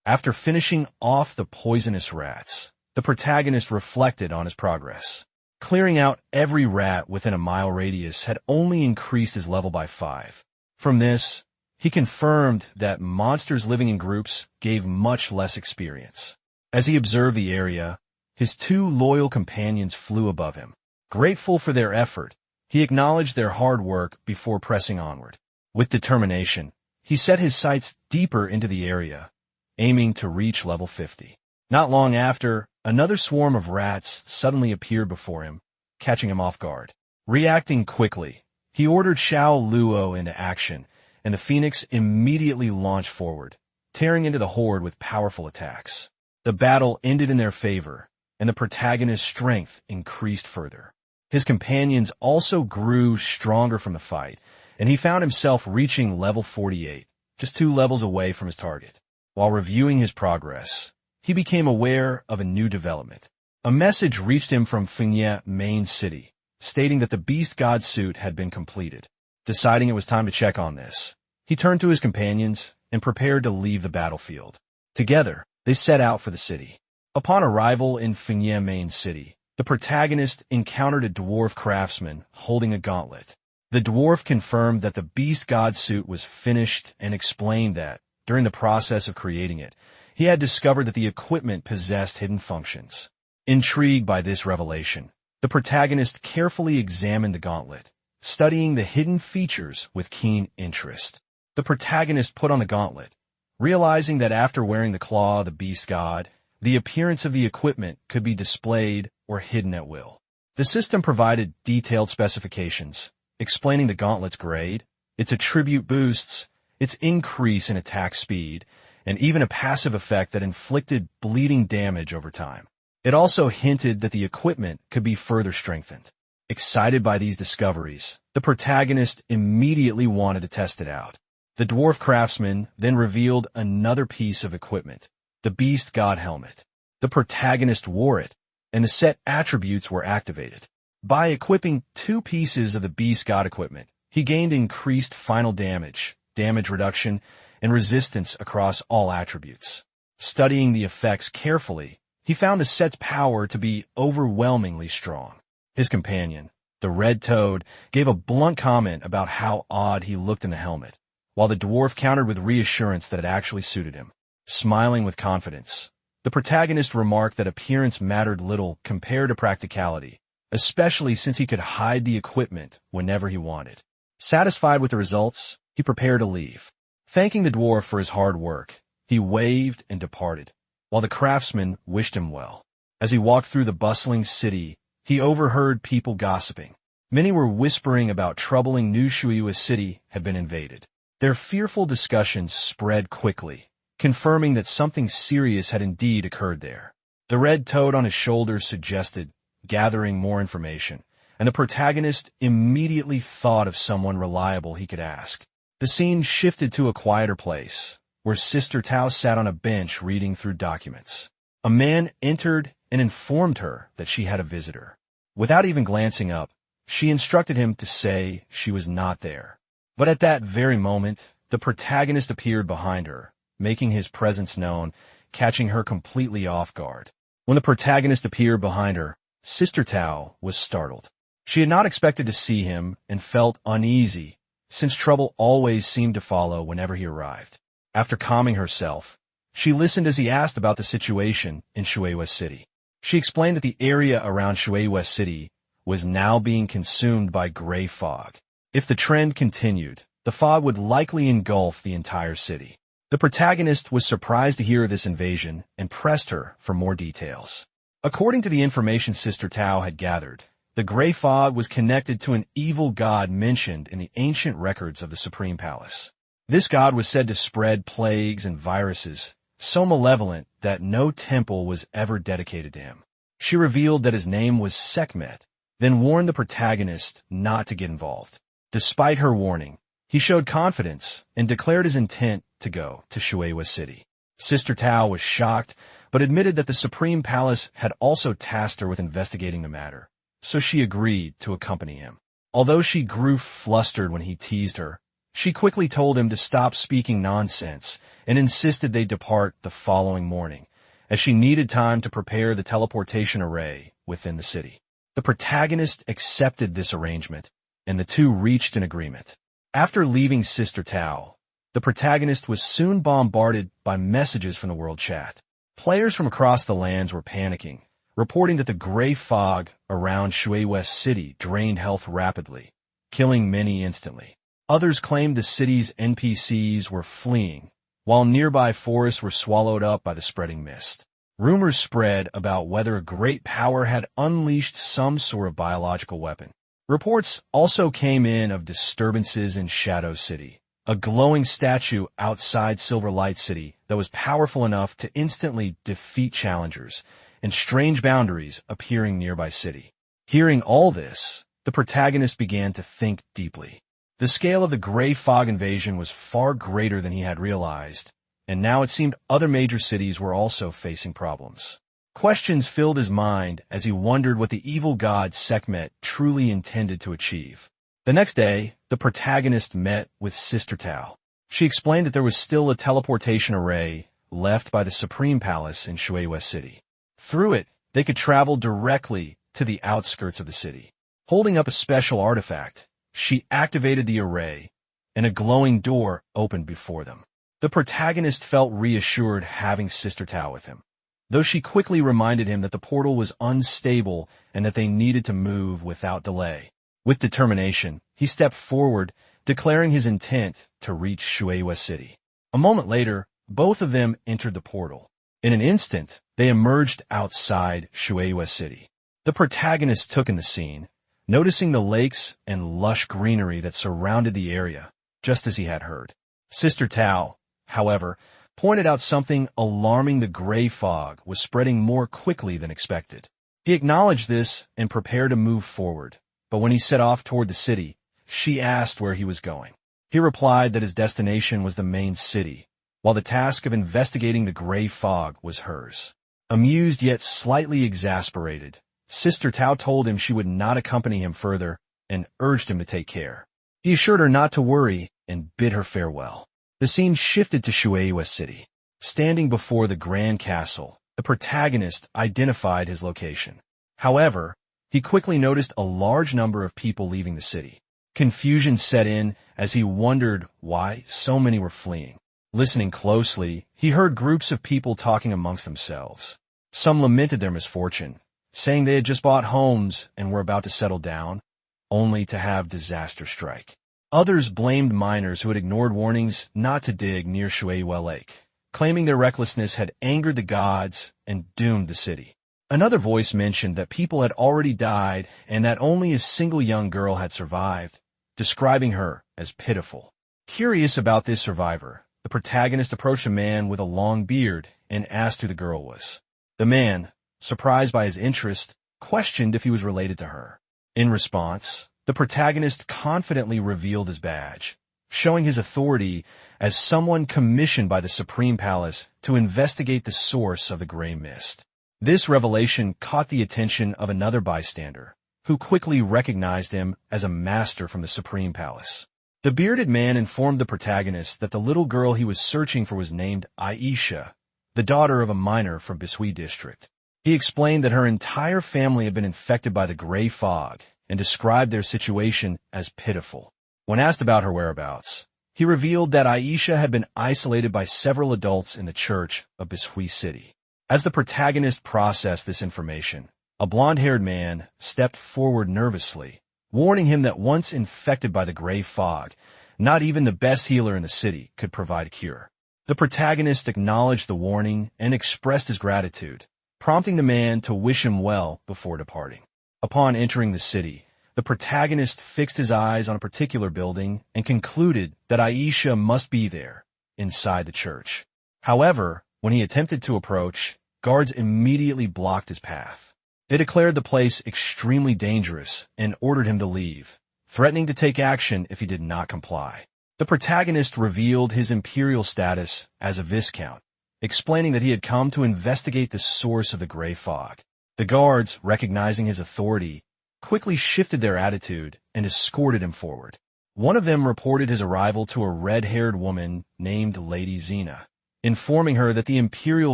After finishing off the poisonous rats, the protagonist reflected on his progress. Clearing out every rat within a mile radius had only increased his level by 5. From this, he confirmed that monsters living in groups gave much less experience. As he observed the area, his 2 loyal companions flew above him. Grateful for their effort, he acknowledged their hard work before pressing onward. With determination, he set his sights deeper into the area, aiming to reach level 50. Not long after, another swarm of rats suddenly appeared before him, catching him off guard. Reacting quickly, he ordered Xiao Luo into action, and the phoenix immediately launched forward, tearing into the horde with powerful attacks. The battle ended in their favor, and the protagonist's strength increased further. His companions also grew stronger from the fight, and he found himself reaching level 48, just 2 levels away from his target. While reviewing his progress, he became aware of a new development. A message reached him from Pinnacle main city, stating that the Beast God suit had been completed. Deciding it was time to check on this, he turned to his companions and prepared to leave the battlefield. Together, they set out for the city. Upon arrival in Pinnacle main city, the protagonist encountered a dwarf craftsman holding a gauntlet. The dwarf confirmed that the Beast God suit was finished and explained that, during the process of creating it, he had discovered that the equipment possessed hidden functions. Intrigued by this revelation, the protagonist carefully examined the gauntlet, studying the hidden features with keen interest. The protagonist put on the gauntlet, realizing that after wearing the claw of the beast god, the appearance of the equipment could be displayed or hidden at will. The system provided detailed specifications, explaining the gauntlet's grade, its attribute boosts, its increase in attack speed, and even a passive effect that inflicted bleeding damage over time. It also hinted that the equipment could be further strengthened. Excited by these discoveries, the protagonist immediately wanted to test it out. The dwarf craftsman then revealed another piece of equipment, the Beast God helmet. The protagonist wore it, and the set attributes were activated. By equipping 2 pieces of the Beast God equipment, he gained increased final damage, damage reduction, and resistance across all attributes. Studying the effects carefully, he found the set's power to be overwhelmingly strong. His companion, the red toad, gave a blunt comment about how odd he looked in the helmet, while the dwarf countered with reassurance that it actually suited him. Smiling with confidence, the protagonist remarked that appearance mattered little compared to practicality, especially since he could hide the equipment whenever he wanted. Satisfied with the results, he prepared to leave. Thanking the dwarf for his hard work, he waved and departed, while the craftsman wished him well. As he walked through the bustling city, he overheard people gossiping. Many were whispering about troubling New Shuiwa City had been invaded. Their fearful discussions spread quickly, confirming that something serious had indeed occurred there. The red toad on his shoulder suggested gathering more information, and the protagonist immediately thought of someone reliable he could ask. The scene shifted to a quieter place, where Sister Tao sat on a bench reading through documents. A man entered and informed her that she had a visitor. Without even glancing up, she instructed him to say she was not there. But at that very moment, the protagonist appeared behind her, making his presence known, catching her completely off guard. When the protagonist appeared behind her, Sister Tao was startled. She had not expected to see him and felt uneasy, since trouble always seemed to follow whenever he arrived. After calming herself, she listened as he asked about the situation in Shuiwa City. She explained that the area around Shuiwa City was now being consumed by gray fog. If the trend continued, the fog would likely engulf the entire city. The protagonist was surprised to hear of this invasion and pressed her for more details. According to the information Sister Tao had gathered, the gray fog was connected to an evil god mentioned in the ancient records of the Supreme Palace. This god was said to spread plagues and viruses, so malevolent that no temple was ever dedicated to him. She revealed that his name was Sekhmet, then warned the protagonist not to get involved. Despite her warning, he showed confidence and declared his intent to go to Shueihua City. Sister Tao was shocked, but admitted that the Supreme Palace had also tasked her with investigating the matter, so she agreed to accompany him. Although she grew flustered when he teased her, she quickly told him to stop speaking nonsense and insisted they depart the following morning, as she needed time to prepare the teleportation array within the city. The protagonist accepted this arrangement, and the two reached an agreement. After leaving Sister Tao, the protagonist was soon bombarded by messages from the world chat. Players from across the lands were panicking, reporting that the gray fog around Shueihua City drained health rapidly, killing many instantly. Others claimed the city's NPCs were fleeing, while nearby forests were swallowed up by the spreading mist. Rumors spread about whether a great power had unleashed some sort of biological weapon. Reports also came in of disturbances in Shadow City, a glowing statue outside Silver Light City that was powerful enough to instantly defeat challengers, and strange boundaries appearing nearby city. Hearing all this, the protagonist began to think deeply. The scale of the gray fog invasion was far greater than he had realized, and now it seemed other major cities were also facing problems. Questions filled his mind as he wondered what the evil god Sekhmet truly intended to achieve. The next day, the protagonist met with Sister Tao. She explained that there was still a teleportation array left by the Supreme Palace in Shueihua City. Through it, they could travel directly to the outskirts of the city. Holding up a special artifact, she activated the array, and a glowing door opened before them. The protagonist felt reassured having Sister Tao with him, though she quickly reminded him that the portal was unstable and that they needed to move without delay. With determination, he stepped forward, declaring his intent to reach Shueihua City. A moment later, both of them entered the portal. In an instant, they emerged outside Shueihua City. The protagonist took in the scene, noticing the lakes and lush greenery that surrounded the area, just as he had heard. Sister Tao, however, pointed out something alarming. The gray fog was spreading more quickly than expected. He acknowledged this and prepared to move forward, but when he set off toward the city, she asked where he was going. He replied that his destination was the main city, while the task of investigating the gray fog was hers. Amused yet slightly exasperated, Sister Tao told him she would not accompany him further and urged him to take care. He assured her not to worry and bid her farewell. The scene shifted to Shueihua City. Standing before the Grand Castle, the protagonist identified his location. However, he quickly noticed a large number of people leaving the city. Confusion set in as he wondered why so many were fleeing. Listening closely, he heard groups of people talking amongst themselves. Some lamented their misfortune, saying they had just bought homes and were about to settle down, only to have disaster strike. Others blamed miners who had ignored warnings not to dig near Shueihua Lake, claiming their recklessness had angered the gods and doomed the city. Another voice mentioned that people had already died and that only a single young girl had survived, describing her as pitiful. Curious about this survivor, the protagonist approached a man with a long beard and asked who the girl was. The man, surprised by his interest, questioned if he was related to her. In response, the protagonist confidently revealed his badge, showing his authority as someone commissioned by the Supreme Palace to investigate the source of the gray mist. This revelation caught the attention of another bystander, who quickly recognized him as a master from the Supreme Palace. The bearded man informed the protagonist that the little girl he was searching for was named Aisha, the daughter of a miner from Bishui district. He explained that her entire family had been infected by the gray fog and described their situation as pitiful. When asked about her whereabouts, he revealed that Aisha had been isolated by several adults in the church of Bishui City. As the protagonist processed this information, a blonde-haired man stepped forward nervously, warning him that once infected by the gray fog, not even the best healer in the city could provide a cure. The protagonist acknowledged the warning and expressed his gratitude, prompting the man to wish him well before departing. Upon entering the city, the protagonist fixed his eyes on a particular building and concluded that Aisha must be there, inside the church. However, when he attempted to approach, guards immediately blocked his path. They declared the place extremely dangerous and ordered him to leave, threatening to take action if he did not comply. The protagonist revealed his imperial status as a viscount, explaining that he had come to investigate the source of the gray fog. The guards, recognizing his authority, quickly shifted their attitude and escorted him forward. One of them reported his arrival to a red-haired woman named Lady Xena, informing her that the imperial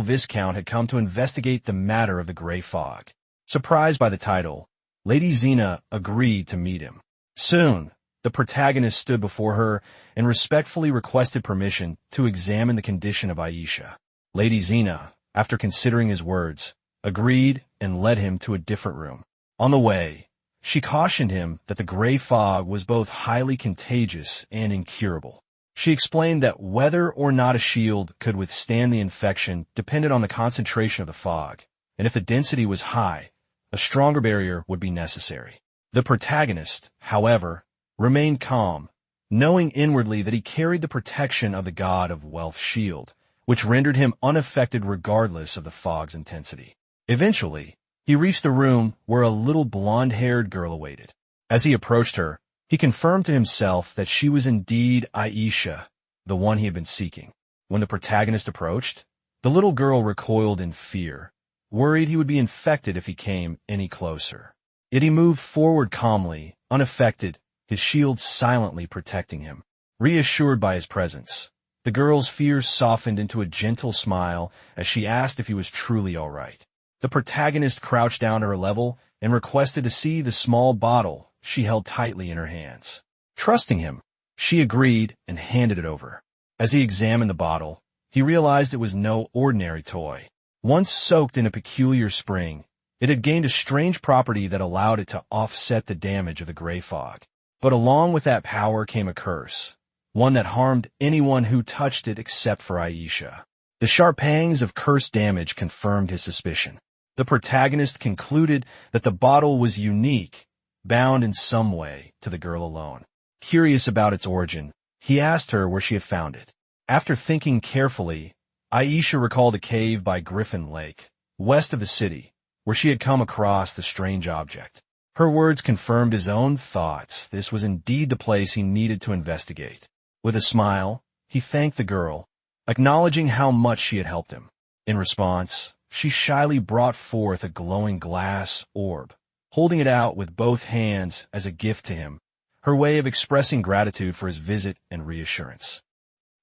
viscount had come to investigate the matter of the gray fog. Surprised by the title, Lady Xena agreed to meet him. Soon, the protagonist stood before her and respectfully requested permission to examine the condition of Aisha. Lady Xena, after considering his words, agreed and led him to a different room. On the way, she cautioned him that the gray fog was both highly contagious and incurable. She explained that whether or not a shield could withstand the infection depended on the concentration of the fog, and if the density was high, a stronger barrier would be necessary. The protagonist, however, remained calm, knowing inwardly that he carried the protection of the god of wealth shield, which rendered him unaffected regardless of the fog's intensity. Eventually, he reached a room where a little blonde-haired girl awaited. As he approached her, he confirmed to himself that she was indeed Aisha, the one he had been seeking. When the protagonist approached, the little girl recoiled in fear, worried he would be infected if he came any closer. Yet he moved forward calmly, unaffected, his shield silently protecting him. Reassured by his presence, the girl's fears softened into a gentle smile as she asked if he was truly all right. The protagonist crouched down to her level and requested to see the small bottle she held tightly in her hands. Trusting him, she agreed and handed it over. As he examined the bottle, he realized it was no ordinary toy. Once soaked in a peculiar spring, it had gained a strange property that allowed it to offset the damage of the gray fog. But along with that power came a curse, one that harmed anyone who touched it except for Aisha. The sharp pangs of cursed damage confirmed his suspicion. The protagonist concluded that the bottle was unique, bound in some way to the girl alone. Curious about its origin, he asked her where she had found it. After thinking carefully, Aisha recalled a cave by Griffin Lake, west of the city, where she had come across the strange object. Her words confirmed his own thoughts. This was indeed the place he needed to investigate. With a smile, he thanked the girl, acknowledging how much she had helped him. In response, she shyly brought forth a glowing glass orb, holding it out with both hands as a gift to him, her way of expressing gratitude for his visit and reassurance.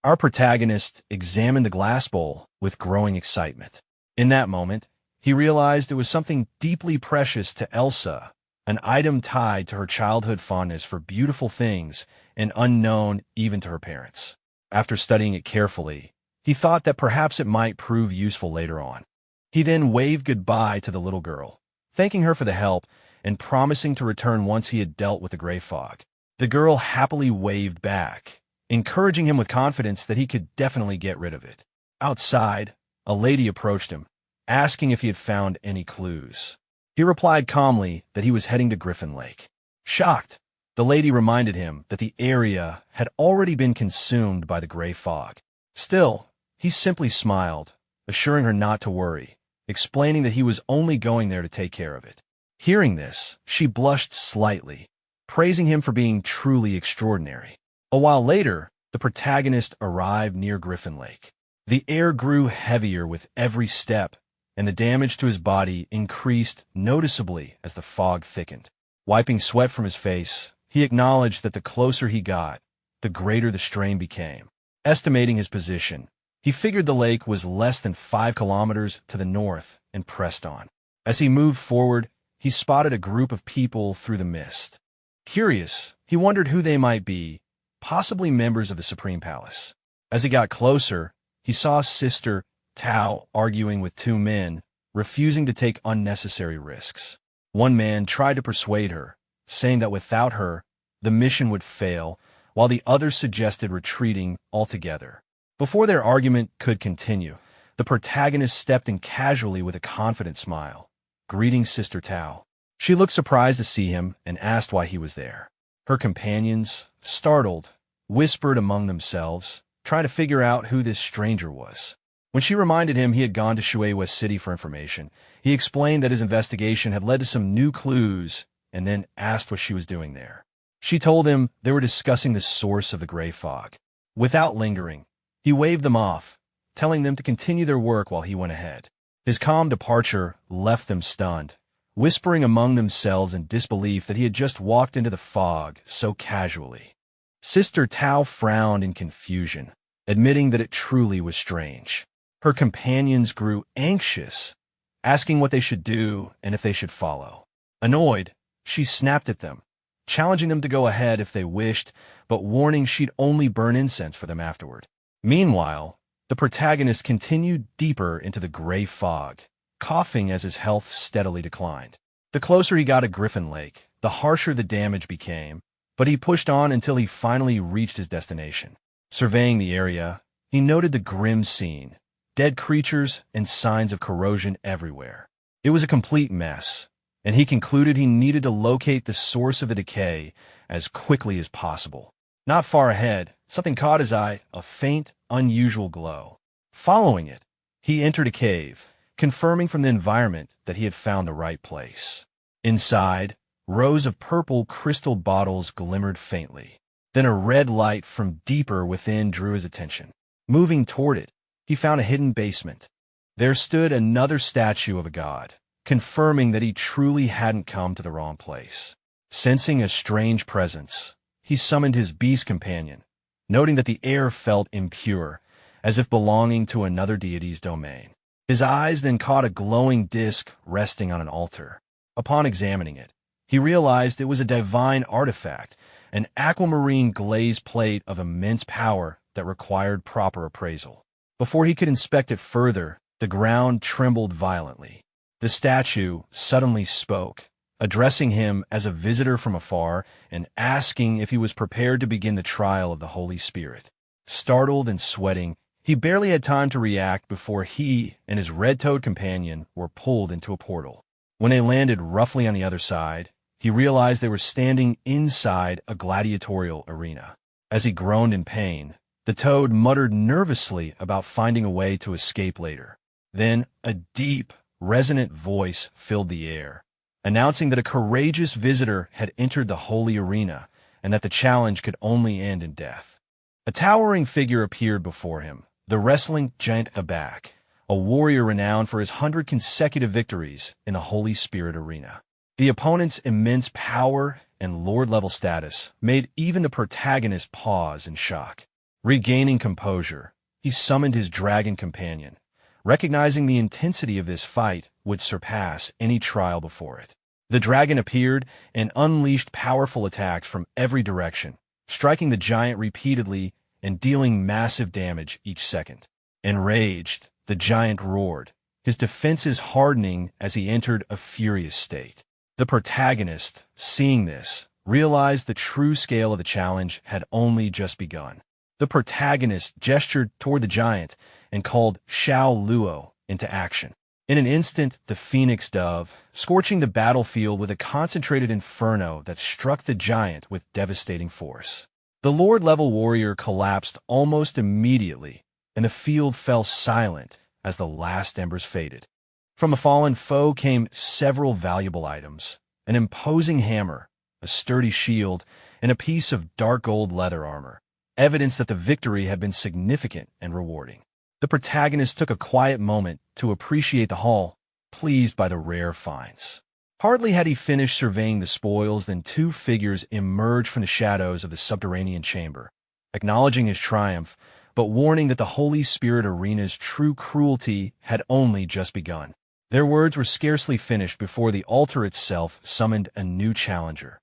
Our protagonist examined the glass bowl with growing excitement. In that moment, he realized it was something deeply precious to Elsa, an item tied to her childhood fondness for beautiful things and unknown even to her parents. After studying it carefully, he thought that perhaps it might prove useful later on. He then waved goodbye to the little girl, thanking her for the help and promising to return once he had dealt with the gray fog. The girl happily waved back, encouraging him with confidence that he could definitely get rid of it. Outside, a lady approached him, asking if he had found any clues. He replied calmly that he was heading to Griffin Lake. Shocked, the lady reminded him that the area had already been consumed by the gray fog. Still, he simply smiled, assuring her not to worry, explaining that he was only going there to take care of it. Hearing this, she blushed slightly, praising him for being truly extraordinary. A while later, the protagonist arrived near Griffin Lake. The air grew heavier with every step, and the damage to his body increased noticeably as the fog thickened. Wiping sweat from his face, he acknowledged that the closer he got, the greater the strain became. Estimating his position, he figured the lake was less than 5 kilometers to the north and pressed on. As he moved forward, he spotted a group of people through the mist. Curious, he wondered who they might be, possibly members of the Supreme Palace. As he got closer, he saw Sister Tao arguing with 2 men, refusing to take unnecessary risks. One man tried to persuade her, saying that without her, the mission would fail, while the other suggested retreating altogether. Before their argument could continue, the protagonist stepped in casually with a confident smile, greeting Sister Tao. She looked surprised to see him and asked why he was there. Her companions, startled, whispered among themselves, trying to figure out who this stranger was. When she reminded him he had gone to Shui West City for information, he explained that his investigation had led to some new clues and then asked what she was doing there. She told him they were discussing the source of the gray fog. Without lingering, he waved them off, telling them to continue their work while he went ahead. His calm departure left them stunned, whispering among themselves in disbelief that he had just walked into the fog so casually. Sister Tao frowned in confusion, admitting that it truly was strange. Her companions grew anxious, asking what they should do and if they should follow. Annoyed, she snapped at them, challenging them to go ahead if they wished, but warning she'd only burn incense for them afterward. Meanwhile, the protagonist continued deeper into the gray fog, coughing as his health steadily declined. The closer he got to Griffin Lake, the harsher the damage became, but he pushed on until he finally reached his destination. Surveying the area, he noted the grim scene, dead creatures and signs of corrosion everywhere. It was a complete mess, and he concluded he needed to locate the source of the decay as quickly as possible. Not far ahead, something caught his eye, a faint, unusual glow. Following it, he entered a cave, confirming from the environment that he had found the right place. Inside, rows of purple crystal bottles glimmered faintly. Then a red light from deeper within drew his attention. Moving toward it, he found a hidden basement. There stood another statue of a god, confirming that he truly hadn't come to the wrong place. Sensing a strange presence, he summoned his beast companion, noting that the air felt impure, as if belonging to another deity's domain. His eyes then caught a glowing disk resting on an altar. Upon examining it, he realized it was a divine artifact, an aquamarine glazed plate of immense power that required proper appraisal. Before he could inspect it further, the ground trembled violently. The statue suddenly spoke, addressing him as a visitor from afar and asking if he was prepared to begin the trial of the Holy Spirit. Startled and sweating, he barely had time to react before he and his red-toed companion were pulled into a portal. When they landed roughly on the other side, he realized they were standing inside a gladiatorial arena. As he groaned in pain, the toad muttered nervously about finding a way to escape later. Then a deep, resonant voice filled the air, announcing that a courageous visitor had entered the holy arena and that the challenge could only end in death. A towering figure appeared before him, the wrestling giant Abak, a warrior renowned for his 100 consecutive victories in the Holy Spirit arena. The opponent's immense power and lord-level status made even the protagonist pause in shock. Regaining composure, he summoned his dragon companion, recognizing the intensity of this fight would surpass any trial before it. The dragon appeared and unleashed powerful attacks from every direction, striking the giant repeatedly and dealing massive damage each second. Enraged, the giant roared, his defenses hardening as he entered a furious state. The protagonist, seeing this, realized the true scale of the challenge had only just begun. The protagonist gestured toward the giant and called Xiao Luo into action. In an instant, the phoenix dove, scorching the battlefield with a concentrated inferno that struck the giant with devastating force. The lord-level warrior collapsed almost immediately, and the field fell silent as the last embers faded. From a fallen foe came several valuable items, an imposing hammer, a sturdy shield, and a piece of dark gold leather armor, evidence that the victory had been significant and rewarding. The protagonist took a quiet moment to appreciate the haul, pleased by the rare finds. Hardly had he finished surveying the spoils than two figures emerged from the shadows of the subterranean chamber, acknowledging his triumph, but warning that the Holy Spirit arena's true cruelty had only just begun. Their words were scarcely finished before the altar itself summoned a new challenger.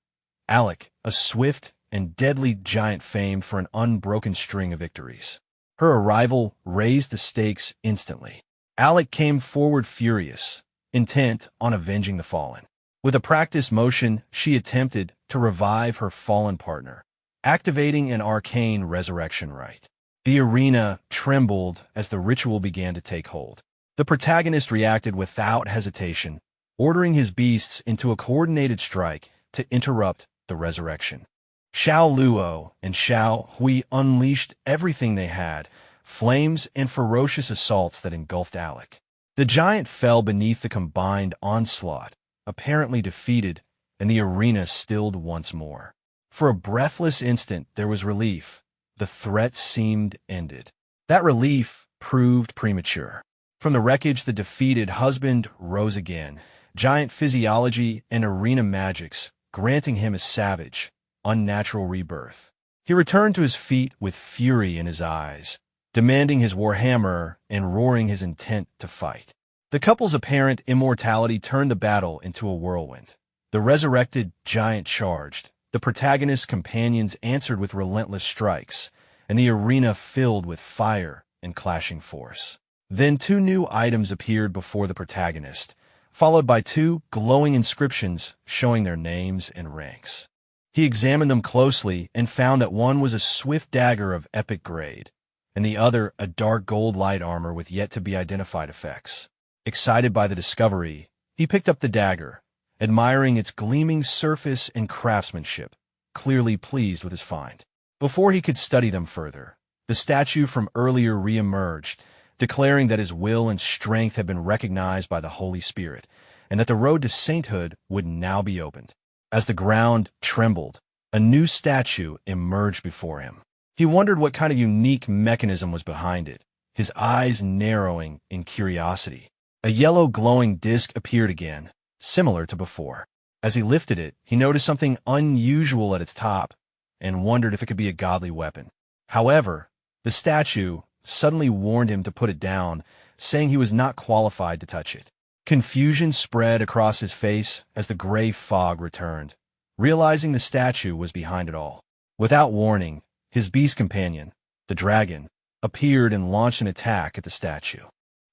Alec, a swift and deadly giant famed for an unbroken string of victories. Her arrival raised the stakes instantly. Alec came forward furious, intent on avenging the fallen. With a practiced motion, she attempted to revive her fallen partner, activating an arcane resurrection rite. The arena trembled as the ritual began to take hold. The protagonist reacted without hesitation, ordering his beasts into a coordinated strike to interrupt the resurrection. Xiao Luo and Xiao Hui unleashed everything they had, flames and ferocious assaults that engulfed Alec. The giant fell beneath the combined onslaught, apparently defeated, and the arena stilled once more. For a breathless instant, there was relief. The threat seemed ended. That relief proved premature. From the wreckage, the defeated husband rose again, giant physiology and arena magics, granting him a savage, unnatural rebirth. He returned to his feet with fury in his eyes, demanding his warhammer and roaring his intent to fight. The couple's apparent immortality turned the battle into a whirlwind. The resurrected giant charged, the protagonist's companions answered with relentless strikes, and the arena filled with fire and clashing force. Then two new items appeared before the protagonist, followed by two glowing inscriptions showing their names and ranks. He examined them closely and found that one was a swift dagger of epic grade, and the other a dark gold light armor with yet-to-be-identified effects. Excited by the discovery, he picked up the dagger, admiring its gleaming surface and craftsmanship, clearly pleased with his find. Before he could study them further, the statue from earlier re-emerged, declaring that his will and strength had been recognized by the Holy Spirit, and that the road to sainthood would now be opened. As the ground trembled, a new statue emerged before him. He wondered what kind of unique mechanism was behind it, his eyes narrowing in curiosity. A yellow glowing disc appeared again, similar to before. As he lifted it, he noticed something unusual at its top and wondered if it could be a godly weapon. However, the statue suddenly warned him to put it down, saying he was not qualified to touch it. Confusion spread across his face as the gray fog returned, realizing the statue was behind it all. Without warning, his beast companion, the dragon, appeared and launched an attack at the statue.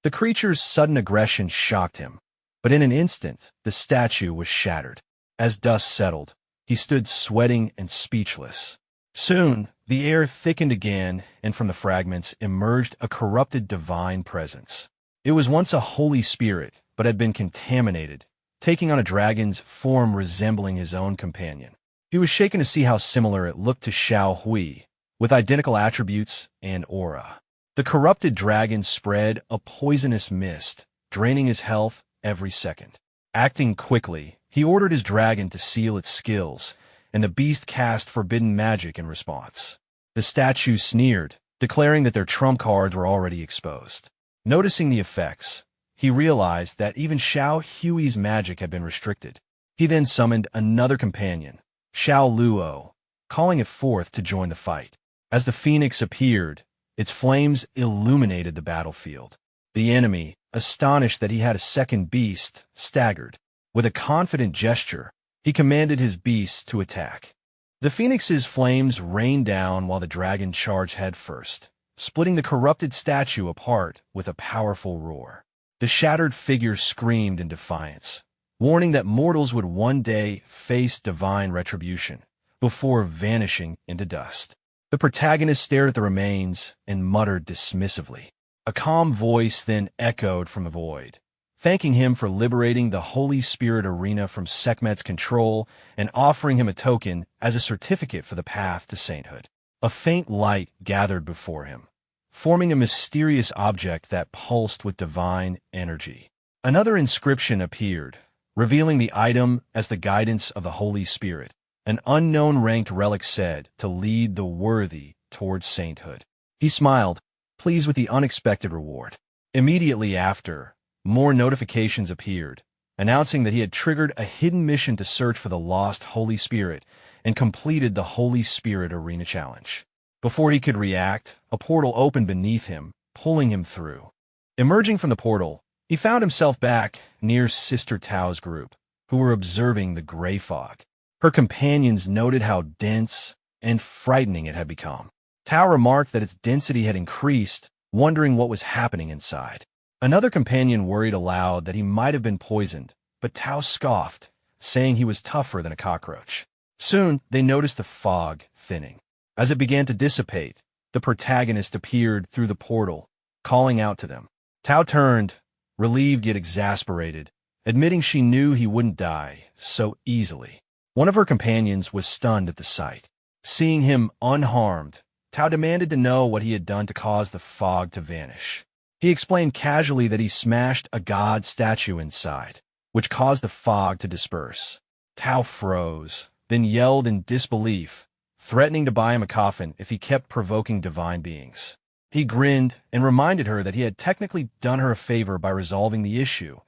The creature's sudden aggression shocked him, but in an instant, the statue was shattered. As dust settled, he stood sweating and speechless. Soon, the air thickened again, and from the fragments emerged a corrupted divine presence. It was once a holy spirit, but had been contaminated, taking on a dragon's form resembling his own companion. He was shaken to see how similar it looked to Xiao Hui, with identical attributes and aura. The corrupted dragon spread a poisonous mist, draining his health every second. Acting quickly, he ordered his dragon to seal its skills, and the beast cast forbidden magic in response. The statue sneered, declaring that their trump cards were already exposed. Noticing the effects, he realized that even Xiao Hui's magic had been restricted. He then summoned another companion, Xiao Luo, calling it forth to join the fight. As the phoenix appeared, its flames illuminated the battlefield. The enemy, astonished that he had a second beast, staggered. With a confident gesture, he commanded his beasts to attack. The phoenix's flames rained down while the dragon charged headfirst, splitting the corrupted statue apart with a powerful roar. The shattered figure screamed in defiance, warning that mortals would one day face divine retribution, before vanishing into dust. The protagonist stared at the remains and muttered dismissively. A calm voice then echoed from the void, thanking him for liberating the Holy Spirit arena from Sekhmet's control and offering him a token as a certificate for the path to sainthood. A faint light gathered before him, forming a mysterious object that pulsed with divine energy. Another inscription appeared, revealing the item as the guidance of the Holy Spirit. An unknown ranked relic said to lead the worthy towards sainthood. He smiled, pleased with the unexpected reward. Immediately after, more notifications appeared, announcing that he had triggered a hidden mission to search for the lost Holy Spirit and completed the Holy Spirit Arena Challenge. Before he could react, a portal opened beneath him, pulling him through. Emerging from the portal, he found himself back near Sister Tao's group, who were observing the gray fog. Her companions noted how dense and frightening it had become. Tao remarked that its density had increased, wondering what was happening inside. Another companion worried aloud that he might have been poisoned, but Tao scoffed, saying he was tougher than a cockroach. Soon, they noticed the fog thinning. As it began to dissipate, the protagonist appeared through the portal, calling out to them. Tao turned, relieved yet exasperated, admitting she knew he wouldn't die so easily. One of her companions was stunned at the sight. Seeing him unharmed, Tao demanded to know what he had done to cause the fog to vanish. He explained casually that he smashed a god statue inside, which caused the fog to disperse. Tao froze, then yelled in disbelief, threatening to buy him a coffin if he kept provoking divine beings. He grinned and reminded her that he had technically done her a favor by resolving the issue,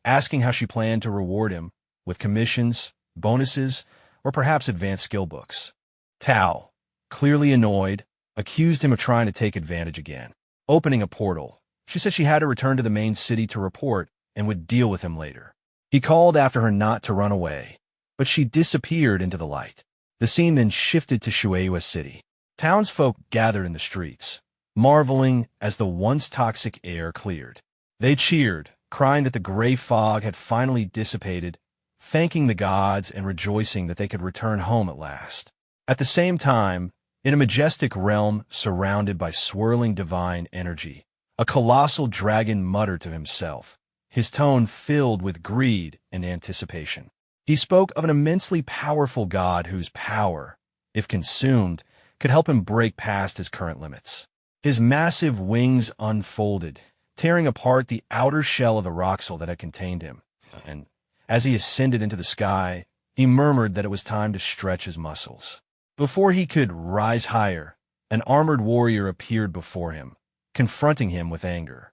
asking how she planned to reward him with commissions, bonuses, or perhaps advanced skill books. Tao, clearly annoyed, accused him of trying to take advantage again. Opening a portal, she said she had to return to the main city to report and would deal with him later. He called after her not to run away, but she disappeared into the light. The scene then shifted to Shueihua City. Townsfolk gathered in the streets, marveling as the once toxic air cleared. They cheered, crying that the gray fog had finally dissipated, thanking the gods and rejoicing that they could return home at last. At the same time, in a majestic realm surrounded by swirling divine energy, a colossal dragon muttered to himself, his tone filled with greed and anticipation. He spoke of an immensely powerful god whose power, if consumed, could help him break past his current limits. His massive wings unfolded, tearing apart the outer shell of the roxel that had contained him, and as he ascended into the sky, he murmured that it was time to stretch his muscles. Before he could rise higher, an armored warrior appeared before him, confronting him with anger.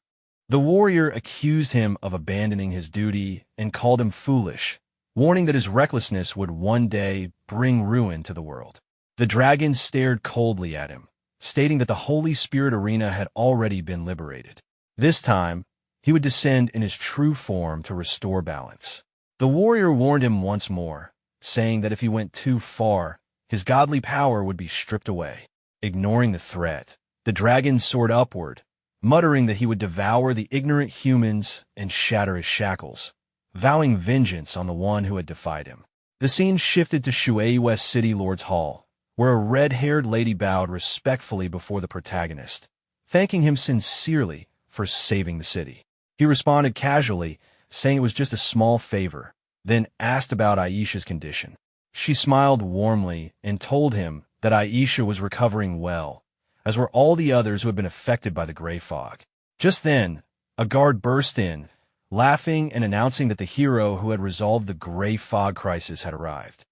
The warrior accused him of abandoning his duty and called him foolish, warning that his recklessness would one day bring ruin to the world. The dragon stared coldly at him, stating that the Holy Spirit arena had already been liberated. This time, he would descend in his true form to restore balance. The warrior warned him once more, saying that if he went too far, his godly power would be stripped away. Ignoring the threat, the dragon soared upward, muttering that he would devour the ignorant humans and shatter his shackles, vowing vengeance on the one who had defied him. The scene shifted to Shueihua City Lord's Hall, where a red-haired lady bowed respectfully before the protagonist, thanking him sincerely for saving the city. He responded casually, saying it was just a small favor, then asked about Aisha's condition. She smiled warmly and told him that Aisha was recovering well, as were all the others who had been affected by the gray fog. Just then, a guard burst in, laughing and announcing that the hero who had resolved the gray fog crisis had arrived.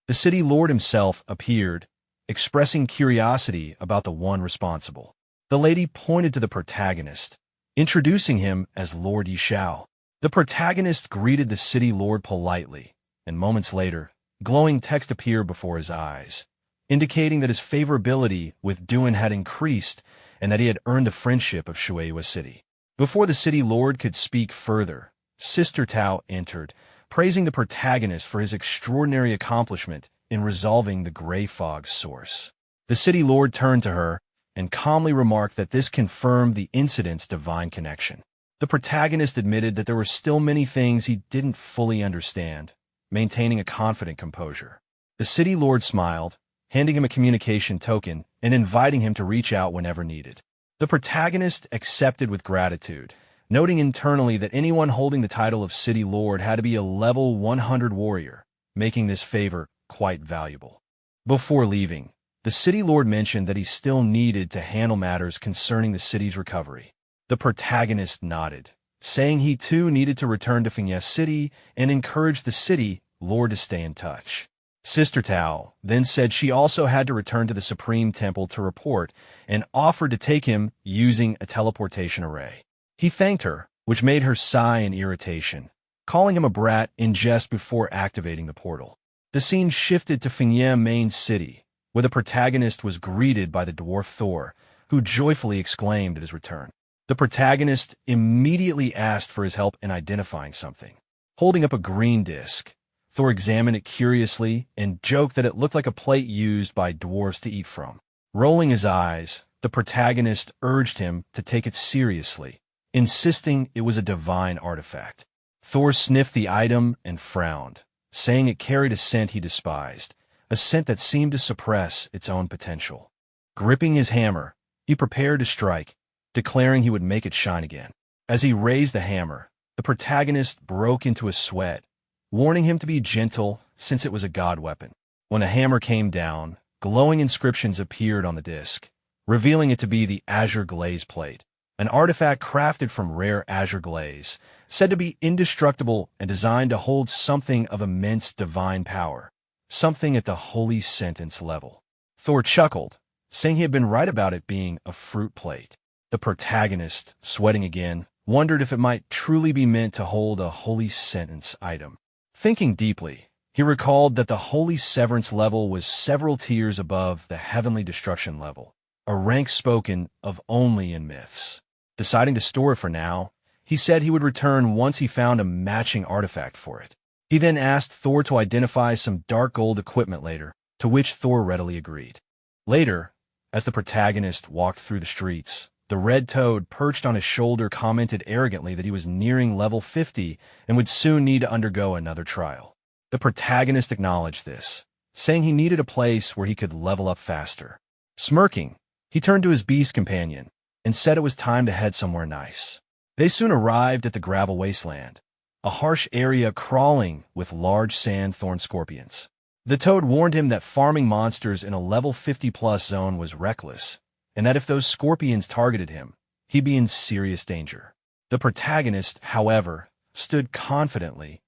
The city lord himself appeared, expressing curiosity about the one responsible. The lady pointed to the protagonist, introducing him as Lord Xiao. The protagonist greeted the city lord politely, and moments later, glowing text appeared before his eyes, indicating that his favorability with Duan had increased and that he had earned the friendship of Shueihua City. Before the city lord could speak further, Sister Tao entered, praising the protagonist for his extraordinary accomplishment in resolving the gray fog's source. The city lord turned to her and calmly remarked that this confirmed the incident's divine connection. The protagonist admitted that there were still many things he didn't fully understand, maintaining a confident composure. The city lord smiled, handing him a communication token and inviting him to reach out whenever needed. The protagonist accepted with gratitude, noting internally that anyone holding the title of city lord had to be a level 100 warrior, making this favor quite valuable. Before leaving, the city lord mentioned that he still needed to handle matters concerning the city's recovery. The protagonist nodded, saying he too needed to return to Fiancée City and encouraged the city lord to stay in touch. Sister Tao then said she also had to return to the Supreme Temple to report and offered to take him using a teleportation array. He thanked her, which made her sigh in irritation, calling him a brat in jest before activating the portal. The scene shifted to Fiancée Main City, where the protagonist was greeted by the dwarf Thor, who joyfully exclaimed at his return. The protagonist immediately asked for his help in identifying something. Holding up a green disc, Thor examined it curiously and joked that it looked like a plate used by dwarves to eat from. Rolling his eyes, the protagonist urged him to take it seriously, insisting it was a divine artifact. Thor sniffed the item and frowned, saying it carried a scent he despised, a scent that seemed to suppress its own potential. Gripping his hammer, he prepared to strike, declaring he would make it shine again. As he raised the hammer, The protagonist broke into a sweat, warning him to be gentle since it was a god weapon. When the hammer came down, glowing inscriptions appeared on the disc, revealing it to be the azure glaze plate, an artifact crafted from rare azure glaze, said to be indestructible and designed to hold something of immense divine power, something at the holy sentence level. Thor chuckled, saying he had been right about it being a fruit plate. The protagonist, sweating again, wondered if it might truly be meant to hold a holy sentence item. Thinking deeply, he recalled that the holy severance level was several tiers above the heavenly destruction level, a rank spoken of only in myths. Deciding to store it for now, he said he would return once he found a matching artifact for it. He then asked Thor to identify some dark gold equipment later, to which Thor readily agreed. Later, as the protagonist walked through the streets, the red toad perched on his shoulder commented arrogantly that he was nearing level 50 and would soon need to undergo another trial. The protagonist acknowledged this, saying he needed a place where he could level up faster. Smirking, he turned to his beast companion and said it was time to head somewhere nice. They soon arrived at the gravel wasteland, a harsh area crawling with large sand thorn scorpions. The toad warned him that farming monsters in a level 50-plus zone was reckless, and that if those scorpions targeted him, he'd be in serious danger. The protagonist, however, stood confidently,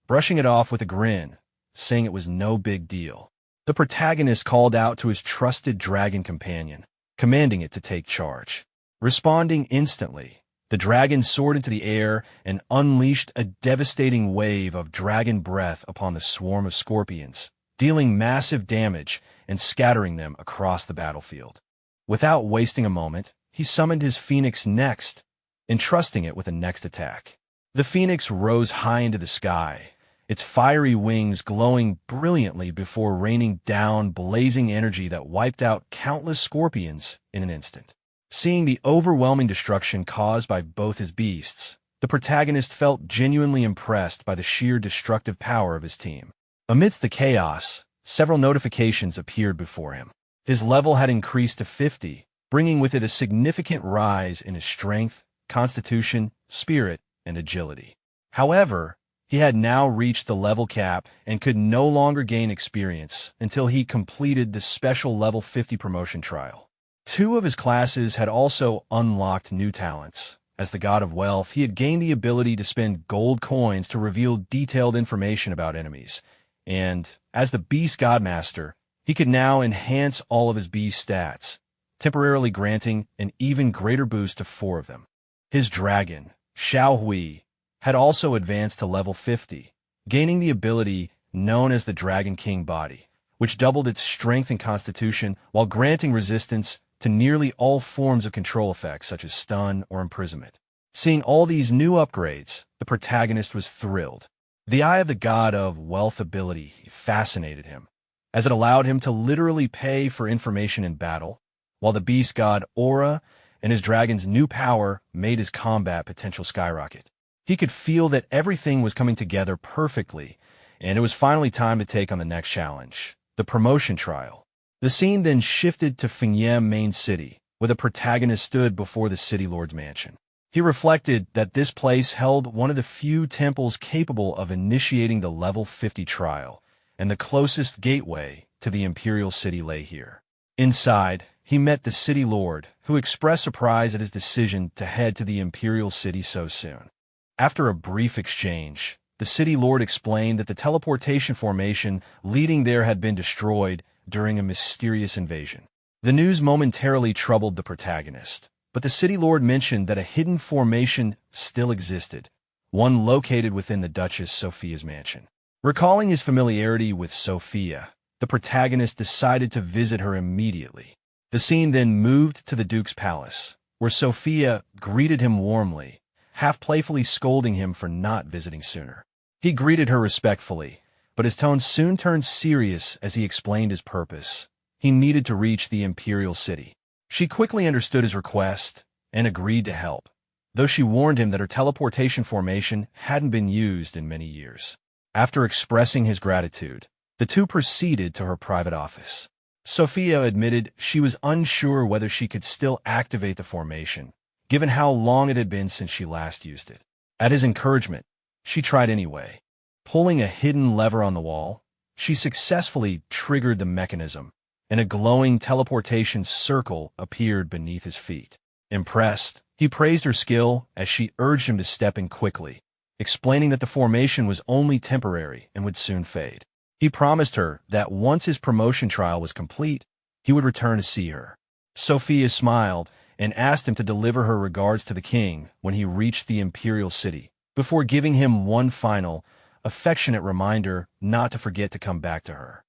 brushing it off with a grin, saying it was no big deal. The protagonist called out to his trusted dragon companion, commanding it to take charge. Responding instantly, the dragon soared into the air and unleashed a devastating wave of dragon breath upon the swarm of scorpions, dealing massive damage and scattering them across the battlefield. Without wasting a moment, he summoned his phoenix next, entrusting it with the next attack. The phoenix rose high into the sky, its fiery wings glowing brilliantly before raining down blazing energy that wiped out countless scorpions in an instant. Seeing the overwhelming destruction caused by both his beasts, the protagonist felt genuinely impressed by the sheer destructive power of his team. Amidst the chaos, several notifications appeared before him. His level had increased to 50, bringing with it a significant rise in his strength, constitution, spirit, and agility. However, he had now reached the level cap and could no longer gain experience until he completed the special level 50 promotion trial. 2 of his classes had also unlocked new talents. As the god of wealth, he had gained the ability to spend gold coins to reveal detailed information about enemies, and as the beast godmaster, he could now enhance all of his beast stats, temporarily granting an even greater boost to 4 of them. His dragon, Xiao, had also advanced to level 50, gaining the ability known as the Dragon King Body, which doubled its strength and constitution while granting resistance to nearly all forms of control effects such as stun or imprisonment. Seeing all these new upgrades, the protagonist was thrilled. The Eye of the God of Wealth ability fascinated him, as it allowed him to literally pay for information in battle, while the beast god Aura and his dragon's new power made his combat potential skyrocket. He could feel that everything was coming together perfectly, and it was finally time to take on the next challenge, the promotion trial. The scene then shifted to Fingyem main city, where the protagonist stood before the city lord's mansion. He reflected that this place held one of the few temples capable of initiating the level 50 trial, and the closest gateway to the imperial city lay here. Inside, he met the city lord, who expressed surprise at his decision to head to the imperial city so soon. After a brief exchange, the city lord explained that the teleportation formation leading there had been destroyed during a mysterious invasion. The news momentarily troubled the protagonist, but the city lord mentioned that a hidden formation still existed, one located within the Duchess Sophia's mansion. Recalling his familiarity with Sophia, the protagonist decided to visit her immediately. The scene then moved to the Duke's palace, where Sophia greeted him warmly, half playfully scolding him for not visiting sooner. He greeted her respectfully, but his tone soon turned serious as he explained his purpose. He needed to reach the imperial city. She quickly understood his request and agreed to help, though she warned him that her teleportation formation hadn't been used in many years. After expressing his gratitude, the two proceeded to her private office. Sophia admitted she was unsure whether she could still activate the formation, given how long it had been since she last used it. At his encouragement, she tried anyway. Pulling a hidden lever on the wall, she successfully triggered the mechanism, and a glowing teleportation circle appeared beneath his feet. Impressed, he praised her skill as she urged him to step in quickly, explaining that the formation was only temporary and would soon fade. He promised her that once his promotion trial was complete, he would return to see her. Sophia smiled and asked him to deliver her regards to the king when he reached the imperial city, before giving him one final, affectionate reminder not to forget to come back to her.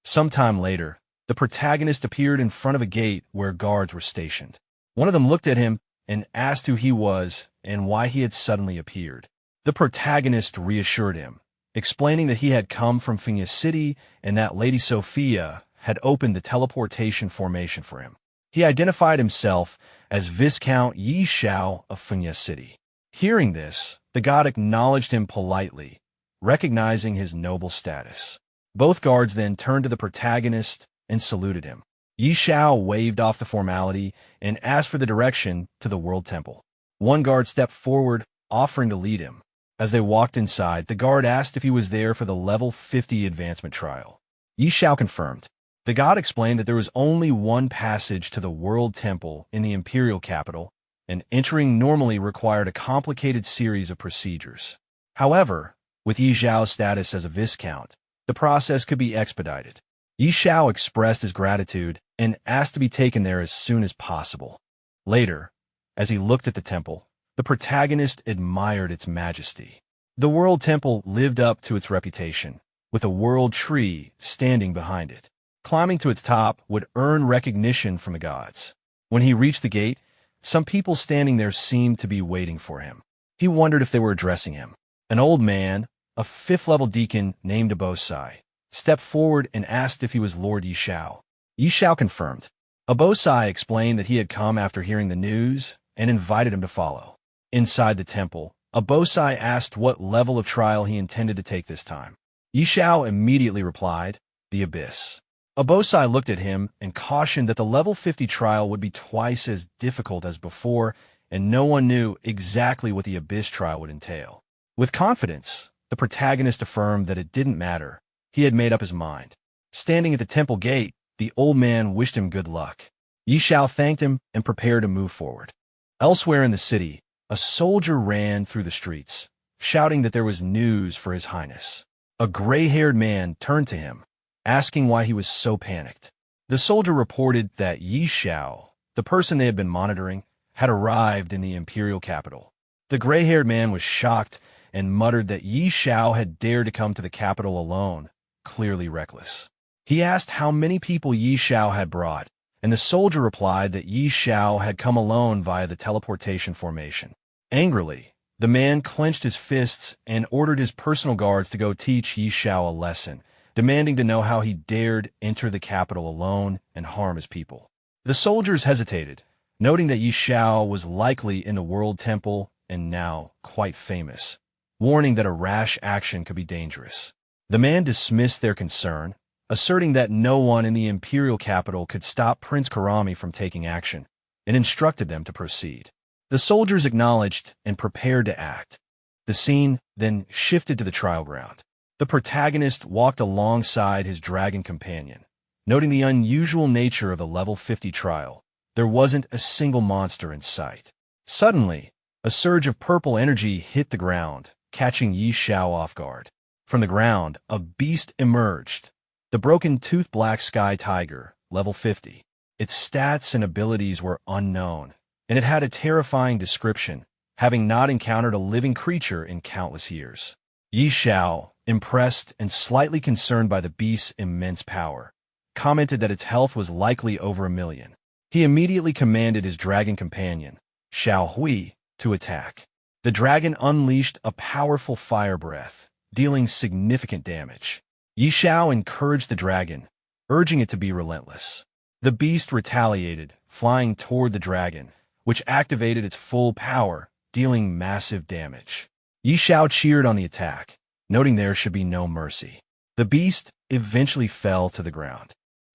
Sometime later, the protagonist appeared in front of a gate where guards were stationed. One of them looked at him and asked who he was and why he had suddenly appeared. The protagonist reassured him, explaining that he had come from Finya City and that Lady Sophia had opened the teleportation formation for him. He identified himself as Viscount Xiao of Finya City. Hearing this, the god acknowledged him politely, recognizing his noble status. Both guards then turned to the protagonist and saluted him. Xiao waved off the formality and asked for the direction to the World Temple. One guard stepped forward, offering to lead him. As they walked inside, the guard asked if he was there for the level 50 advancement trial. Xiao confirmed. The god explained that there was only one passage to the World Temple in the imperial capital, and entering normally required a complicated series of procedures. However, with Xiao's status as a viscount, the process could be expedited. Xiao expressed his gratitude and asked to be taken there as soon as possible. Later, as he looked at the temple, the protagonist admired its majesty. The World Temple lived up to its reputation, with a world tree standing behind it. Climbing to its top would earn recognition from the gods. When he reached the gate, some people standing there seemed to be waiting for him. He wondered if they were addressing him. An old man, a 5th-level deacon named Abosai, stepped forward and asked if he was Lord Xiao. Xiao confirmed. Abosai explained that he had come after hearing the news and invited him to follow. Inside the temple, Abosai asked what level of trial he intended to take this time. Xiao immediately replied, the Abyss. Abosai looked at him and cautioned that the level 50 trial would be twice as difficult as before, and no one knew exactly what the Abyss trial would entail. With confidence, the protagonist affirmed that it didn't matter. He had made up his mind. Standing at the temple gate, the old man wished him good luck. Xiao thanked him and prepared to move forward. Elsewhere in the city, a soldier ran through the streets, shouting that there was news for His Highness. A gray-haired man turned to him, asking why he was so panicked. The soldier reported that Xiao, the person they had been monitoring, had arrived in the imperial capital. The gray-haired man was shocked and muttered that Xiao had dared to come to the capital alone, clearly reckless. He asked how many people Xiao had brought, and the soldier replied that Xiao had come alone via the teleportation formation. Angrily, the man clenched his fists and ordered his personal guards to go teach Xiao a lesson, demanding to know how he dared enter the capital alone and harm his people. The soldiers hesitated, noting that Xiao was likely in the World Temple and now quite famous, warning that a rash action could be dangerous. The man dismissed their concern, asserting that no one in the imperial capital could stop Prince Karami from taking action, and instructed them to proceed. The soldiers acknowledged and prepared to act. The scene then shifted to the trial ground. The protagonist walked alongside his dragon companion, noting the unusual nature of the level 50 trial. There wasn't a single monster in sight. Suddenly, a surge of purple energy hit the ground, catching Xiao off guard. From the ground, a beast emerged, the broken-toothed black sky tiger, level 50. Its stats and abilities were unknown, and it had a terrifying description, having not encountered a living creature in countless years. Xiao, impressed and slightly concerned by the beast's immense power, commented that its health was likely over 1 million. He immediately commanded his dragon companion, Xiao Hui, to attack. The dragon unleashed a powerful fire breath, dealing significant damage. Xiao encouraged the dragon, urging it to be relentless. The beast retaliated, flying toward the dragon, which activated its full power, dealing massive damage. Xiao cheered on the attack, noting there should be no mercy. The beast eventually fell to the ground.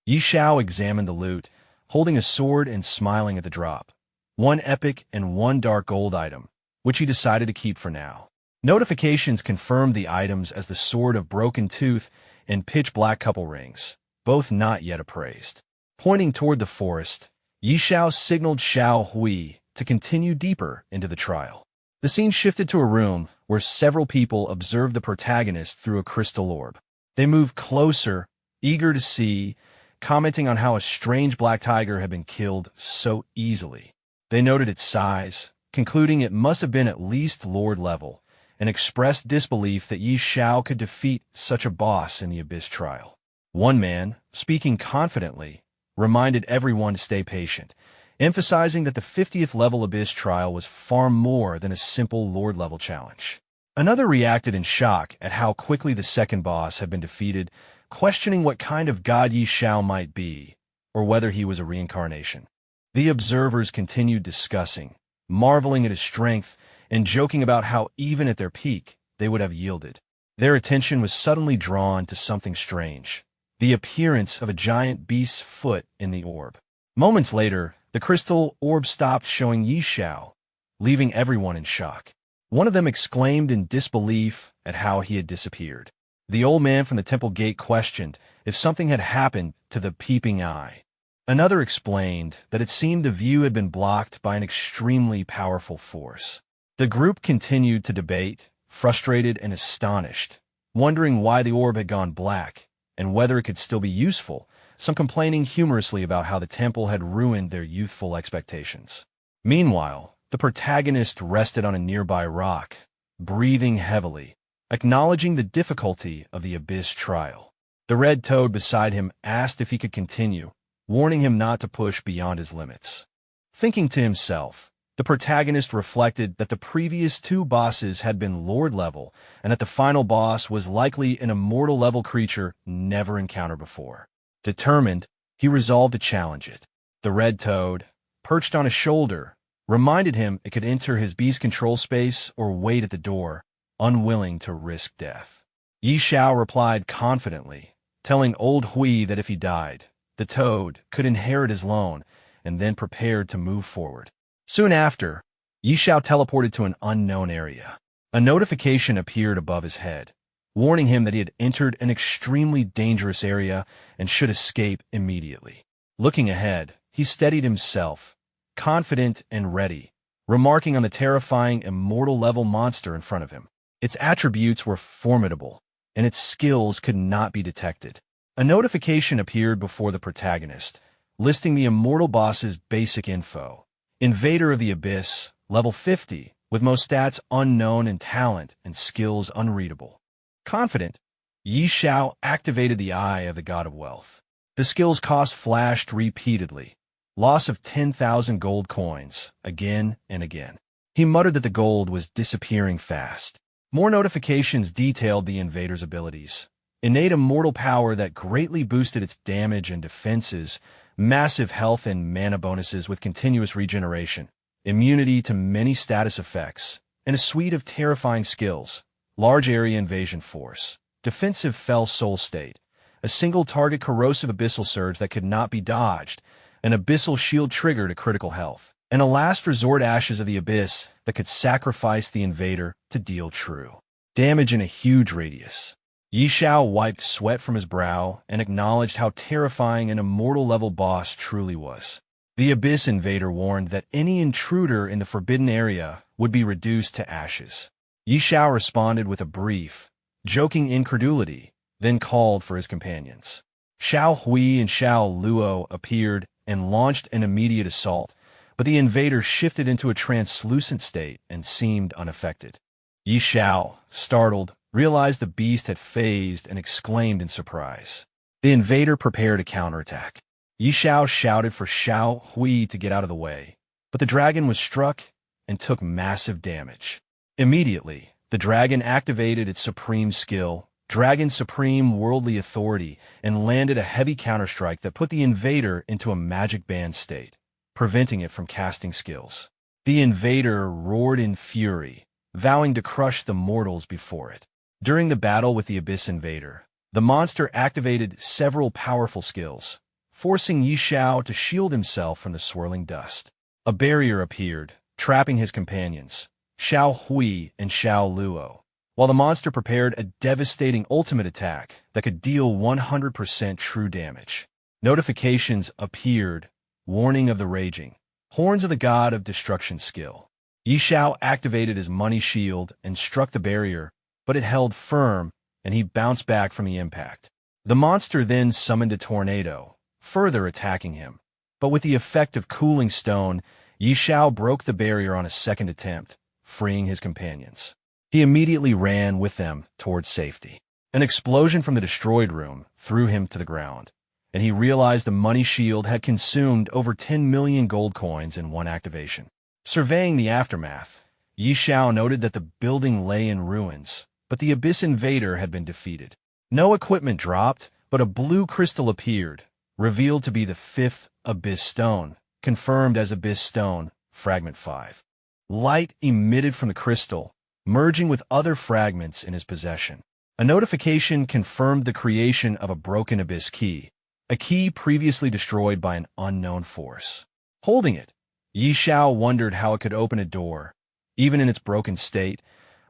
Xiao examined the loot, holding a sword and smiling at the drop. One epic and one dark gold item, which he decided to keep for now. Notifications confirmed the items as the Sword of Broken Tooth and Pitch Black Couple Rings, both not yet appraised. Pointing toward the forest, Xiao signaled Xiao Hui to continue deeper into the trial. The scene shifted to a room where several people observed the protagonist through a crystal orb. They moved closer, eager to see, commenting on how a strange black tiger had been killed so easily. They noted its size, concluding it must have been at least Lord level, and expressed disbelief that Xiao could defeat such a boss in the Abyss trial. One man, speaking confidently, reminded everyone to stay patient, emphasizing that the 50th level Abyss trial was far more than a simple Lord-level challenge. Another reacted in shock at how quickly the second boss had been defeated, questioning what kind of god Xiao might be, or whether he was a reincarnation. The observers continued discussing, marveling at his strength, and joking about how even at their peak, they would have yielded. Their attention was suddenly drawn to something strange, the appearance of a giant beast's foot in the orb. Moments later, the crystal orb stopped showing Xiao, leaving everyone in shock. One of them exclaimed in disbelief at how he had disappeared. The old man from the temple gate questioned if something had happened to the peeping eye. Another explained that it seemed the view had been blocked by an extremely powerful force. The group continued to debate, frustrated and astonished, wondering why the orb had gone black and whether it could still be useful, some complaining humorously about how the temple had ruined their youthful expectations. Meanwhile, the protagonist rested on a nearby rock, breathing heavily, acknowledging the difficulty of the Abyss trial. The red toad beside him asked if he could continue, warning him not to push beyond his limits. Thinking to himself, the protagonist reflected that the previous two bosses had been Lord level and that the final boss was likely an immortal level creature never encountered before. Determined, he resolved to challenge it. The red toad, perched on his shoulder, reminded him it could enter his beast control space or wait at the door, unwilling to risk death. Xiao replied confidently, telling old Hui that if he died, the toad could inherit his loan, and then prepared to move forward. Soon after, Xiao teleported to an unknown area. A notification appeared above his head, warning him that he had entered an extremely dangerous area and should escape immediately. Looking ahead, he steadied himself, confident and ready, remarking on the terrifying immortal-level monster in front of him. Its attributes were formidable, and its skills could not be detected. A notification appeared before the protagonist, listing the immortal boss's basic info. Invader of the Abyss, level 50, with most stats unknown and talent and skills unreadable. Confident, Xiao activated the Eye of the God of Wealth. The skill's cost flashed repeatedly. Loss of 10,000 gold coins, again and again. He muttered that the gold was disappearing fast. More notifications detailed the invader's abilities. Innate immortal power that greatly boosted its damage and defenses, massive health and mana bonuses with continuous regeneration, immunity to many status effects, and a suite of terrifying skills, large area invasion force, defensive fell soul state, a single target corrosive abyssal surge that could not be dodged, an abyssal shield trigger to critical health, and a last resort ashes of the abyss that could sacrifice the invader to deal true damage in a huge radius. Xiao wiped sweat from his brow and acknowledged how terrifying an immortal-level boss truly was. The Abyss Invader warned that any intruder in the forbidden area would be reduced to ashes. Xiao responded with a brief, joking incredulity, then called for his companions. Xiao Hui and Xiao Luo appeared and launched an immediate assault, but the invader shifted into a translucent state and seemed unaffected. Xiao, startled, realized the beast had phased and exclaimed in surprise. The invader prepared a counterattack. Xiao shouted for Xiao Hui to get out of the way, but the dragon was struck and took massive damage. Immediately, the dragon activated its supreme skill, Dragon Supreme Worldly Authority, and landed a heavy counterstrike that put the invader into a magic band state, preventing it from casting skills. The invader roared in fury, vowing to crush the mortals before it. During the battle with the Abyss Invader, the monster activated several powerful skills, forcing Xiao to shield himself from the swirling dust. A barrier appeared, trapping his companions, Xiao Hui and Xiao Luo, while the monster prepared a devastating ultimate attack that could deal 100% true damage. Notifications appeared, warning of the raging horns of the god of destruction skill. Yi Xiao activated his money shield and struck the barrier, but it held firm, and he bounced back from the impact. The monster then summoned a tornado, further attacking him. But with the effect of cooling stone, Yi Xiao broke the barrier on a second attempt, freeing his companions. He immediately ran with them towards safety. An explosion from the destroyed room threw him to the ground, and he realized the money shield had consumed over 10 million gold coins in one activation. Surveying the aftermath, Yi Xiao noted that the building lay in ruins, but the Abyss Invader had been defeated. No equipment dropped, but a blue crystal appeared, revealed to be the 5th Abyss Stone, confirmed as Abyss Stone, Fragment 5. Light emitted from the crystal, merging with other fragments in his possession. A notification confirmed the creation of a broken Abyss key, a key previously destroyed by an unknown force. Holding it, Yi Xiao wondered how it could open a door, even in its broken state,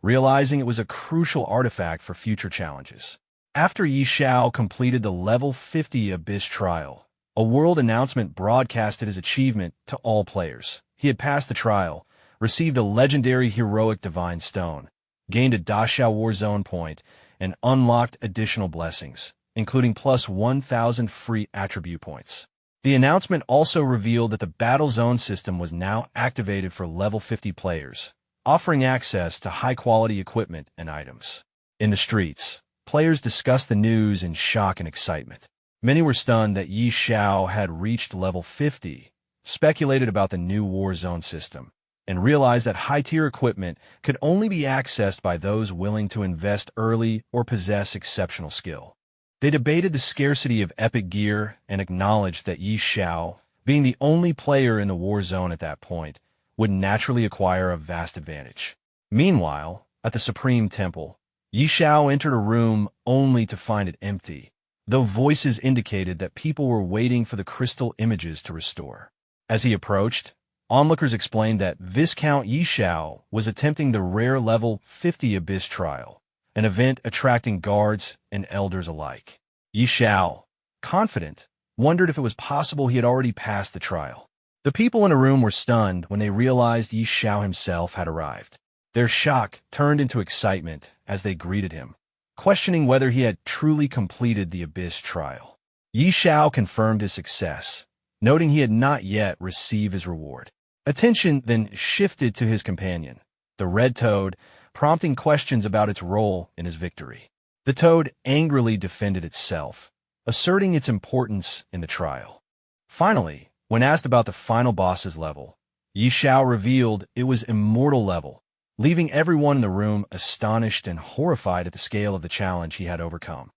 realizing it was a crucial artifact for future challenges. After Yi Xiao completed the level 50 Abyss trial, a world announcement broadcasted his achievement to all players. He had passed the trial, received a legendary heroic divine stone, gained a Daxiao War Zone point, and unlocked additional blessings, including plus 1,000 free attribute points. The announcement also revealed that the Battle Zone system was now activated for level 50 players, offering access to high-quality equipment and items. In the streets, players discussed the news in shock and excitement. Many were stunned that Yi Xiao had reached level 50, speculated about the new War Zone system, and realized that high-tier equipment could only be accessed by those willing to invest early or possess exceptional skill. They debated the scarcity of epic gear and acknowledged that Yi Xiao, being the only player in the War Zone at that point, would naturally acquire a vast advantage. Meanwhile, at the Supreme Temple, Yi Xiao entered a room only to find it empty, though voices indicated that people were waiting for the crystal images to restore. As he approached, onlookers explained that Viscount Yi Xiao was attempting the rare level 50 Abyss trial, an event attracting guards and elders alike. Yi Xiao, confident, wondered if it was possible he had already passed the trial. The people in the room were stunned when they realized Yi Xiao himself had arrived. Their shock turned into excitement as they greeted him, questioning whether he had truly completed the Abyss trial. Yi Xiao confirmed his success, noting he had not yet received his reward. Attention then shifted to his companion, the red toad, prompting questions about its role in his victory. The toad angrily defended itself, asserting its importance in the trial. Finally, when asked about the final boss's level, Yi Xiao revealed it was immortal level, leaving everyone in the room astonished and horrified at the scale of the challenge he had overcome.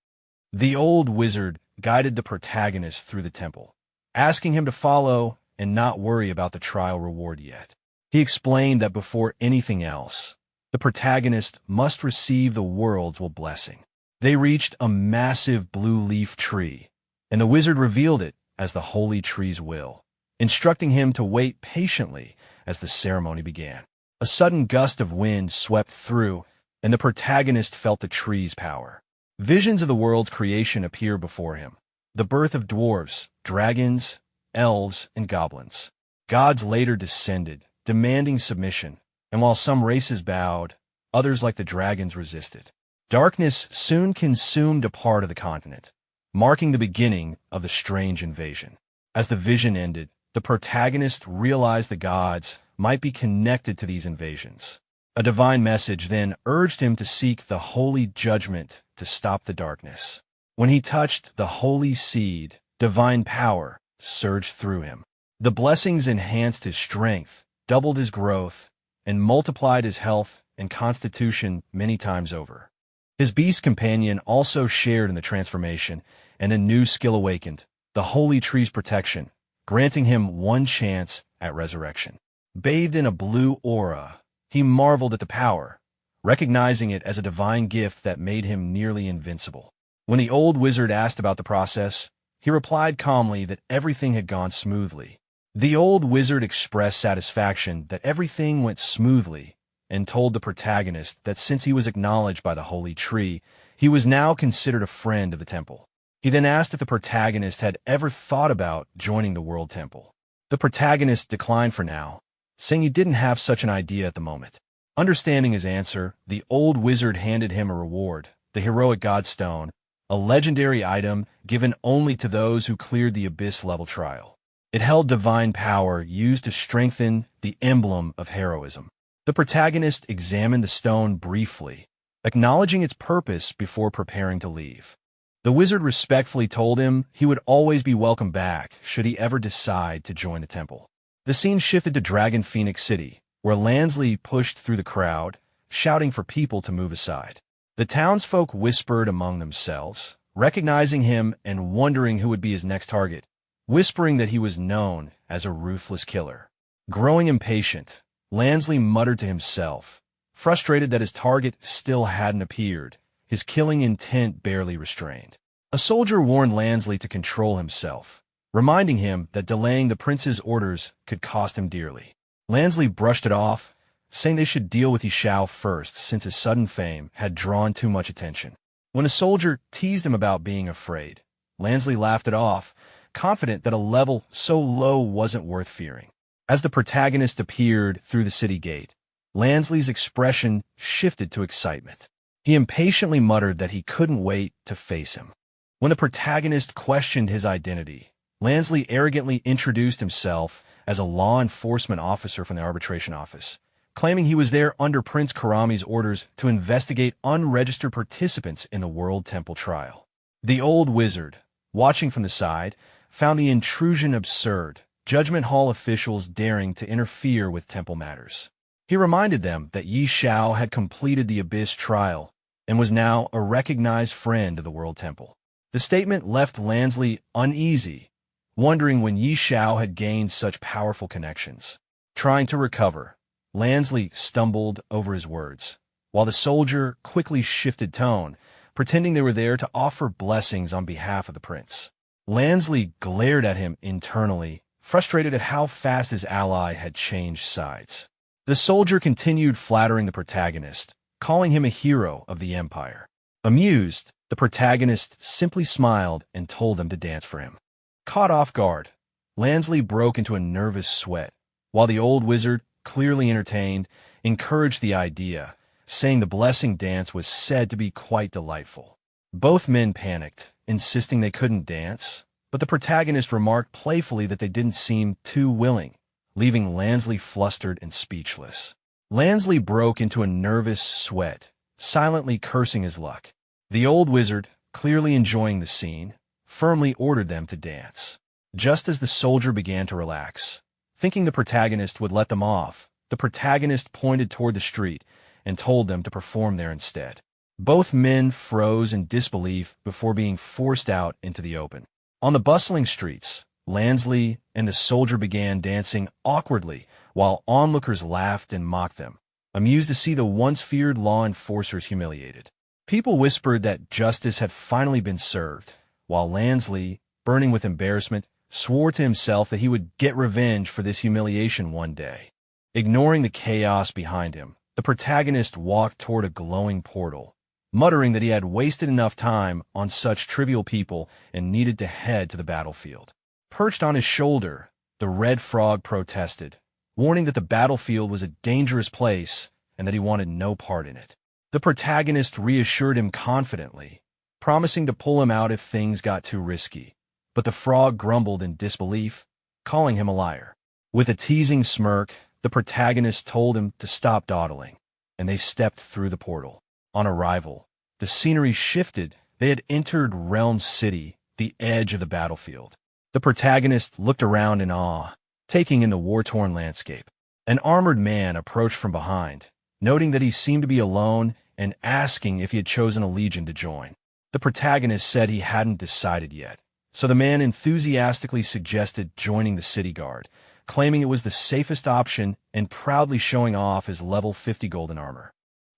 The old wizard guided the protagonist through the temple, asking him to follow and not worry about the trial reward yet. He explained that before anything else, the protagonist must receive the world's blessing. They reached a massive blue leaf tree, and the wizard revealed it as the holy tree's will, instructing him to wait patiently as the ceremony began. A sudden gust of wind swept through, and the protagonist felt the tree's power. Visions of the world's creation appeared before him. The birth of dwarves, dragons, elves, and goblins. Gods later descended, demanding submission, and while some races bowed, others like the dragons resisted. Darkness soon consumed a part of the continent, marking the beginning of the strange invasion. As the vision ended, the protagonist realized the gods might be connected to these invasions. A divine message then urged him to seek the holy judgment to stop the darkness. When he touched the holy seed, divine power surged through him. The blessings enhanced his strength, doubled his growth, and multiplied his health and constitution many times over. His beast companion also shared in the transformation, and a new skill awakened, the holy tree's protection, granting him one chance at resurrection. Bathed in a blue aura, he marveled at the power, recognizing it as a divine gift that made him nearly invincible. When the old wizard asked about the process, he replied calmly that everything had gone smoothly. The old wizard expressed satisfaction that everything went smoothly, and told the protagonist that since he was acknowledged by the holy tree, he was now considered a friend of the temple. He then asked if the protagonist had ever thought about joining the World Temple. The protagonist declined for now, saying he didn't have such an idea at the moment. Understanding his answer, the old wizard handed him a reward, the heroic Godstone, a legendary item given only to those who cleared the Abyss-level trial. It held divine power used to strengthen the emblem of heroism. The protagonist examined the stone briefly, acknowledging its purpose before preparing to leave. The wizard respectfully told him he would always be welcome back should he ever decide to join the temple. The scene shifted to Dragon Phoenix City, where Lansley pushed through the crowd, shouting for people to move aside. The townsfolk whispered among themselves, recognizing him and wondering who would be his next target, whispering that he was known as a ruthless killer. Growing impatient, Lansley muttered to himself, frustrated that his target still hadn't appeared, his killing intent barely restrained. A soldier warned Lansley to control himself, reminding him that delaying the prince's orders could cost him dearly. Lansley brushed it off, saying they should deal with Xiao first since his sudden fame had drawn too much attention. When a soldier teased him about being afraid, Lansley laughed it off, confident that a level so low wasn't worth fearing. As the protagonist appeared through the city gate, Lansley's expression shifted to excitement. He impatiently muttered that he couldn't wait to face him. When the protagonist questioned his identity, Lansley arrogantly introduced himself as a law enforcement officer from the arbitration office, claiming he was there under Prince Karami's orders to investigate unregistered participants in the World Temple trial. The old wizard, watching from the side, found the intrusion absurd, Judgment Hall officials daring to interfere with temple matters. He reminded them that Xiao had completed the Abyss trial and was now a recognized friend of the World Temple. The statement left Lansley uneasy, wondering when Xiao had gained such powerful connections. Trying to recover, Lansley stumbled over his words, while the soldier quickly shifted tone, pretending they were there to offer blessings on behalf of the prince. Lansley glared at him internally, frustrated at how fast his ally had changed sides. The soldier continued flattering the protagonist, calling him a hero of the Empire. Amused, the protagonist simply smiled and told them to dance for him. Caught off guard, Lansley broke into a nervous sweat, while the old wizard, clearly entertained, encouraged the idea, saying the blessing dance was said to be quite delightful. Both men panicked, insisting they couldn't dance, but the protagonist remarked playfully that they didn't seem too willing, leaving Lansley flustered and speechless. Lansley broke into a nervous sweat, silently cursing his luck. The old wizard, clearly enjoying the scene, firmly ordered them to dance. Just as the soldier began to relax, thinking the protagonist would let them off, the protagonist pointed toward the street and told them to perform there instead. Both men froze in disbelief before being forced out into the open. On the bustling streets, Lansley and the soldier began dancing awkwardly while onlookers laughed and mocked them, amused to see the once feared law enforcers humiliated. People whispered that justice had finally been served, while Lansley, burning with embarrassment, swore to himself that he would get revenge for this humiliation one day. Ignoring the chaos behind him, the protagonist walked toward a glowing portal, muttering that he had wasted enough time on such trivial people and needed to head to the battlefield. Perched on his shoulder, the red frog protested, warning that the battlefield was a dangerous place and that he wanted no part in it. The protagonist reassured him confidently, promising to pull him out if things got too risky, but the frog grumbled in disbelief, calling him a liar. With a teasing smirk, the protagonist told him to stop dawdling, and they stepped through the portal. On arrival, the scenery shifted. They had entered Realm City, the edge of the battlefield. The protagonist looked around in awe, taking in the war-torn landscape. An armored man approached from behind, noting that he seemed to be alone and asking if he had chosen a legion to join. The protagonist said he hadn't decided yet, so the man enthusiastically suggested joining the city guard, claiming it was the safest option and proudly showing off his level 50 golden armor.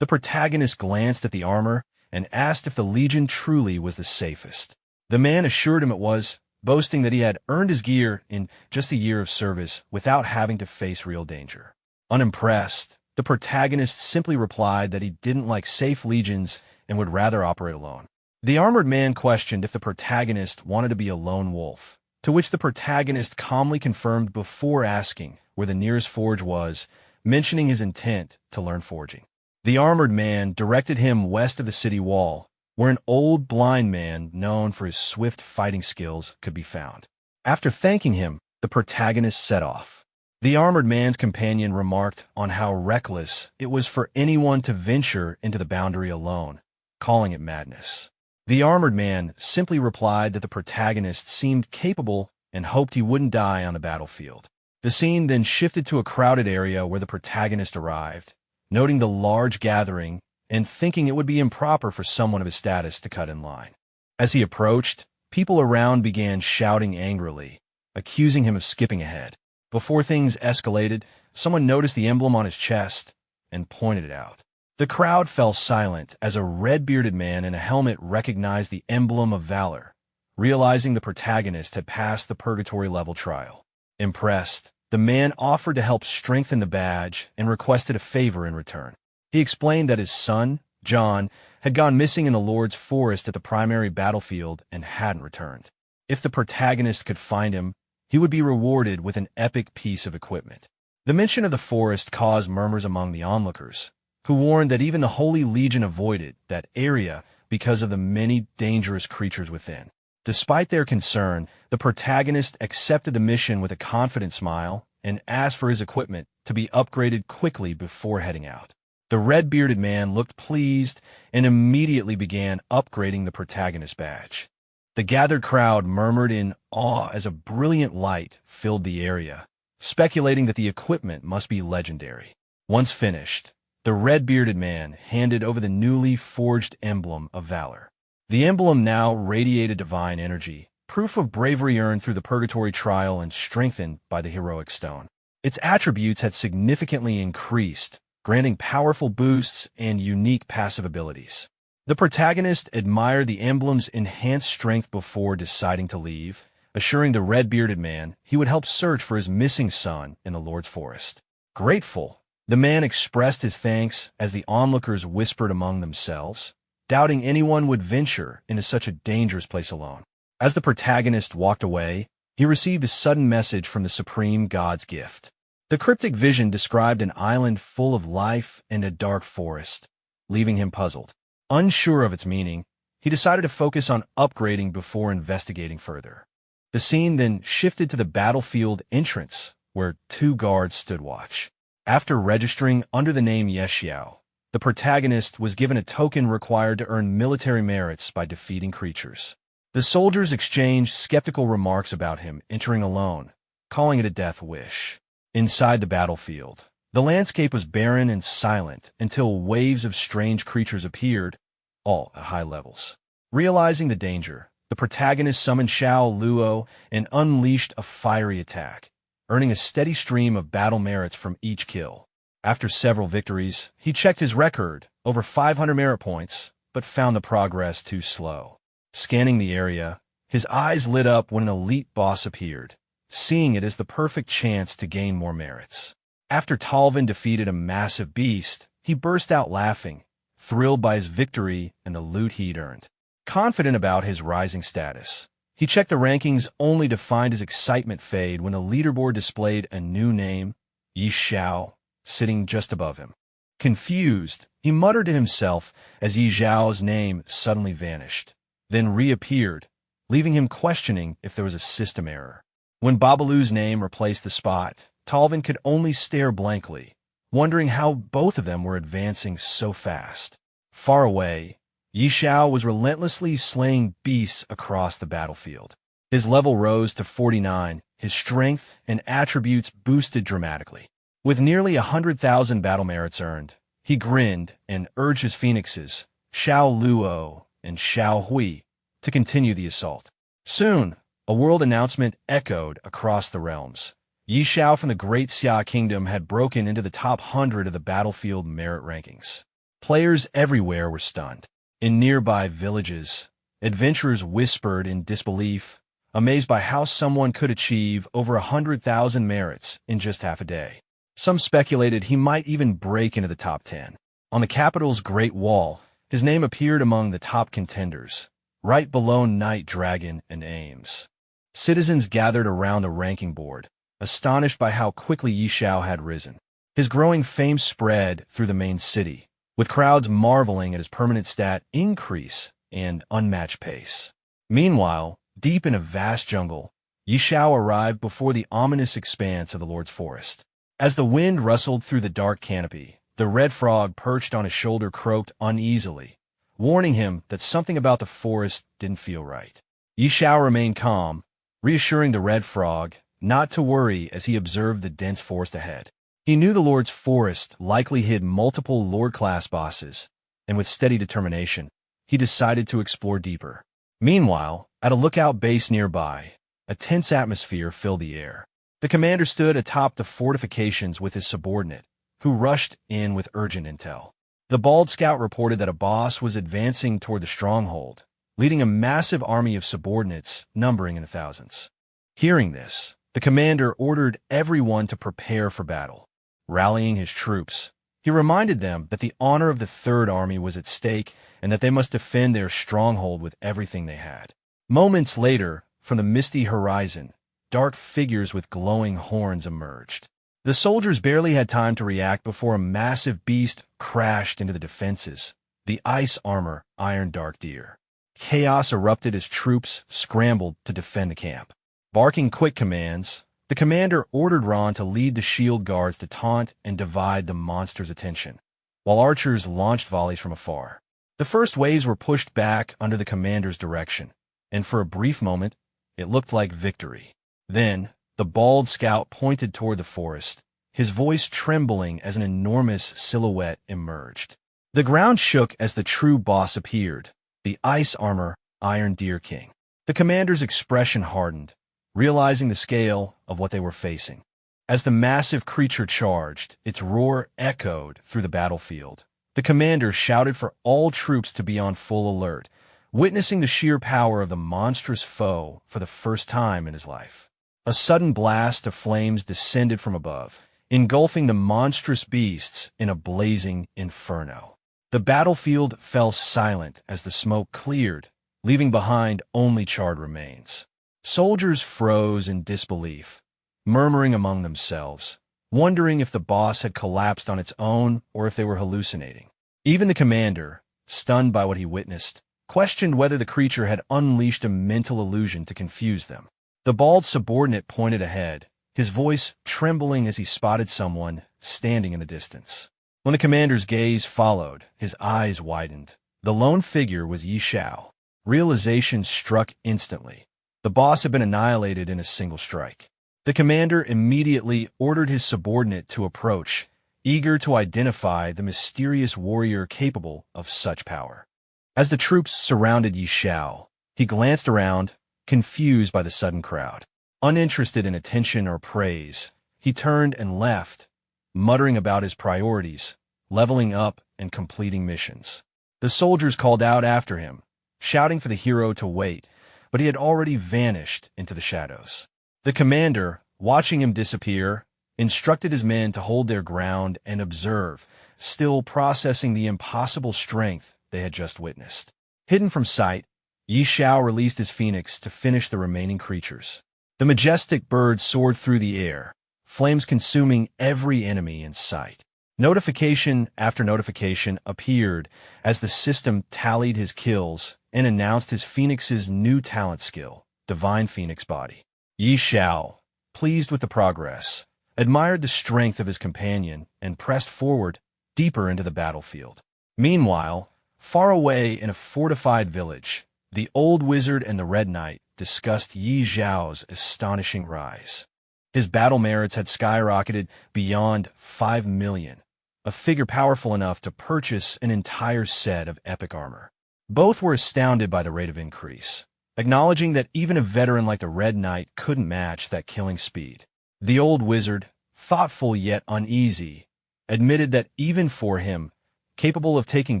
The protagonist glanced at the armor and asked if the legion truly was the safest. The man assured him it was, boasting that he had earned his gear in just a year of service without having to face real danger. Unimpressed, The protagonist simply replied that he didn't like safe legions and would rather operate alone. The armored man questioned if the protagonist wanted to be a lone wolf, to which the protagonist calmly confirmed before asking where the nearest forge was, mentioning his intent to learn forging. The armored man directed him west of the city wall, where an old blind man known for his swift fighting skills could be found. After thanking him, the protagonist set off. The armored man's companion remarked on how reckless it was for anyone to venture into the boundary alone, calling it madness. The armored man simply replied that the protagonist seemed capable and hoped he wouldn't die on the battlefield. The scene then shifted to a crowded area where the protagonist arrived, noting the large gathering and thinking it would be improper for someone of his status to cut in line. As he approached, people around began shouting angrily, accusing him of skipping ahead. Before things escalated, someone noticed the emblem on his chest and pointed it out. The crowd fell silent as a red-bearded man in a helmet recognized the emblem of valor, realizing the protagonist had passed the purgatory level trial. Impressed, the man offered to help strengthen the badge and requested a favor in return. He explained that his son, John, had gone missing in the Lord's forest at the primary battlefield and hadn't returned. If the protagonist could find him, he would be rewarded with an epic piece of equipment. The mention of the forest caused murmurs among the onlookers, who warned that even the Holy Legion avoided that area because of the many dangerous creatures within. Despite their concern, the protagonist accepted the mission with a confident smile and asked for his equipment to be upgraded quickly before heading out. The red-bearded man looked pleased and immediately began upgrading the protagonist's badge. The gathered crowd murmured in awe as a brilliant light filled the area, speculating that the equipment must be legendary. Once finished, the red-bearded man handed over the newly forged emblem of valor. The emblem now radiated divine energy, proof of bravery earned through the purgatory trial and strengthened by the heroic stone. Its attributes had significantly increased, granting powerful boosts and unique passive abilities. The protagonist admired the emblem's enhanced strength before deciding to leave, assuring the red-bearded man he would help search for his missing son in the Lord's forest. Grateful, the man expressed his thanks as the onlookers whispered among themselves, doubting anyone would venture into such a dangerous place alone. As the protagonist walked away, he received a sudden message from the supreme god's gift. The cryptic vision described an island full of life and a dark forest, leaving him puzzled. Unsure of its meaning, he decided to focus on upgrading before investigating further. The scene then shifted to the battlefield entrance, where two guards stood watch. After registering under the name Xiao, the protagonist was given a token required to earn military merits by defeating creatures. The soldiers exchanged skeptical remarks about him entering alone, calling it a death wish. Inside the battlefield, the landscape was barren and silent until waves of strange creatures appeared, all at high levels. Realizing the danger, the protagonist summoned Xiao Luo and unleashed a fiery attack, earning a steady stream of battle merits from each kill. After several victories, he checked his record, over 500 merit points, but found the progress too slow. Scanning the area, his eyes lit up when an elite boss appeared, seeing it as the perfect chance to gain more merits. After Talvin defeated a massive beast, he burst out laughing, thrilled by his victory and the loot he'd earned. Confident about his rising status, he checked the rankings only to find his excitement fade when the leaderboard displayed a new name, Xiao, sitting just above him. Confused, he muttered to himself as Xiao's name suddenly vanished, then reappeared, leaving him questioning if there was a system error. When Babalu's name replaced the spot, Talvin could only stare blankly, wondering how both of them were advancing so fast. Far away, Xiao was relentlessly slaying beasts across the battlefield. His level rose to 49, his strength and attributes boosted dramatically. With nearly 100,000 battle merits earned, he grinned and urged his phoenixes, Xiao Luo and Xiao Hui, to continue the assault. Soon, a world announcement echoed across the realms. Xiao from the Great Xia Kingdom had broken into the top 100 of the battlefield merit rankings. Players everywhere were stunned. In nearby villages, adventurers whispered in disbelief, amazed by how someone could achieve over 100,000 merits in just half a day. Some speculated he might even break into the top 10. On the capital's Great Wall, his name appeared among the top contenders, right below Night Dragon and Ames. Citizens gathered around the ranking board, astonished by how quickly Xiao had risen. His growing fame spread through the main city, with crowds marveling at his permanent stat increase and unmatched pace. Meanwhile, deep in a vast jungle, Xiao arrived before the ominous expanse of the Lord's Forest. As the wind rustled through the dark canopy, the red frog perched on his shoulder croaked uneasily, warning him that something about the forest didn't feel right. Xiao remained calm, reassuring the red frog not to worry as he observed the dense forest ahead. He knew the Lord's Forest likely hid multiple Lord-class bosses, and with steady determination, he decided to explore deeper. Meanwhile, at a lookout base nearby, a tense atmosphere filled the air. The commander stood atop the fortifications with his subordinate, who rushed in with urgent intel. The bald scout reported that a boss was advancing toward the stronghold, leading a massive army of subordinates numbering in the thousands. Hearing this, the commander ordered everyone to prepare for battle. Rallying his troops, he reminded them that the honor of the Third Army was at stake and that they must defend their stronghold with everything they had. Moments later, from the misty horizon, dark figures with glowing horns emerged. The soldiers barely had time to react before a massive beast crashed into the defenses, the ice armor Iron Dark Deer. Chaos erupted as troops scrambled to defend the camp. Barking quick commands, the commander ordered Ron to lead the shield guards to taunt and divide the monster's attention, while archers launched volleys from afar. The first waves were pushed back under the commander's direction, and for a brief moment, it looked like victory. Then, the bald scout pointed toward the forest, his voice trembling as an enormous silhouette emerged. The ground shook as the true boss appeared, the ice armor Iron Deer King. The commander's expression hardened, realizing the scale of what they were facing. As the massive creature charged, its roar echoed through the battlefield. The commander shouted for all troops to be on full alert, witnessing the sheer power of the monstrous foe for the first time in his life. A sudden blast of flames descended from above, engulfing the monstrous beasts in a blazing inferno. The battlefield fell silent as the smoke cleared, leaving behind only charred remains. Soldiers froze in disbelief, murmuring among themselves, wondering if the boss had collapsed on its own or if they were hallucinating. Even the commander, stunned by what he witnessed, questioned whether the creature had unleashed a mental illusion to confuse them. The bald subordinate pointed ahead, his voice trembling as he spotted someone standing in the distance. When the commander's gaze followed, his eyes widened. The lone figure was Xiao. Realization struck instantly. The boss had been annihilated in a single strike. The commander immediately ordered his subordinate to approach, eager to identify the mysterious warrior capable of such power. As the troops surrounded Xiao, he glanced around, confused by the sudden crowd. Uninterested in attention or praise, he turned and left, muttering about his priorities, leveling up and completing missions. The soldiers called out after him, shouting for the hero to wait, but he had already vanished into the shadows. The commander, watching him disappear, instructed his men to hold their ground and observe, still processing the impossible strength they had just witnessed. Hidden from sight, Xiao released his phoenix to finish the remaining creatures. The majestic bird soared through the air, flames consuming every enemy in sight. Notification after notification appeared as the system tallied his kills and announced his phoenix's new talent skill, Divine Phoenix Body. Xiao, pleased with the progress, admired the strength of his companion and pressed forward deeper into the battlefield. Meanwhile, far away in a fortified village, the old wizard and the Red Knight discussed Xiao's astonishing rise. His battle merits had skyrocketed beyond 5 million, a figure powerful enough to purchase an entire set of epic armor. Both were astounded by the rate of increase, acknowledging that even a veteran like the Red Knight couldn't match that killing speed. The old wizard, thoughtful yet uneasy, admitted that even for him, capable of taking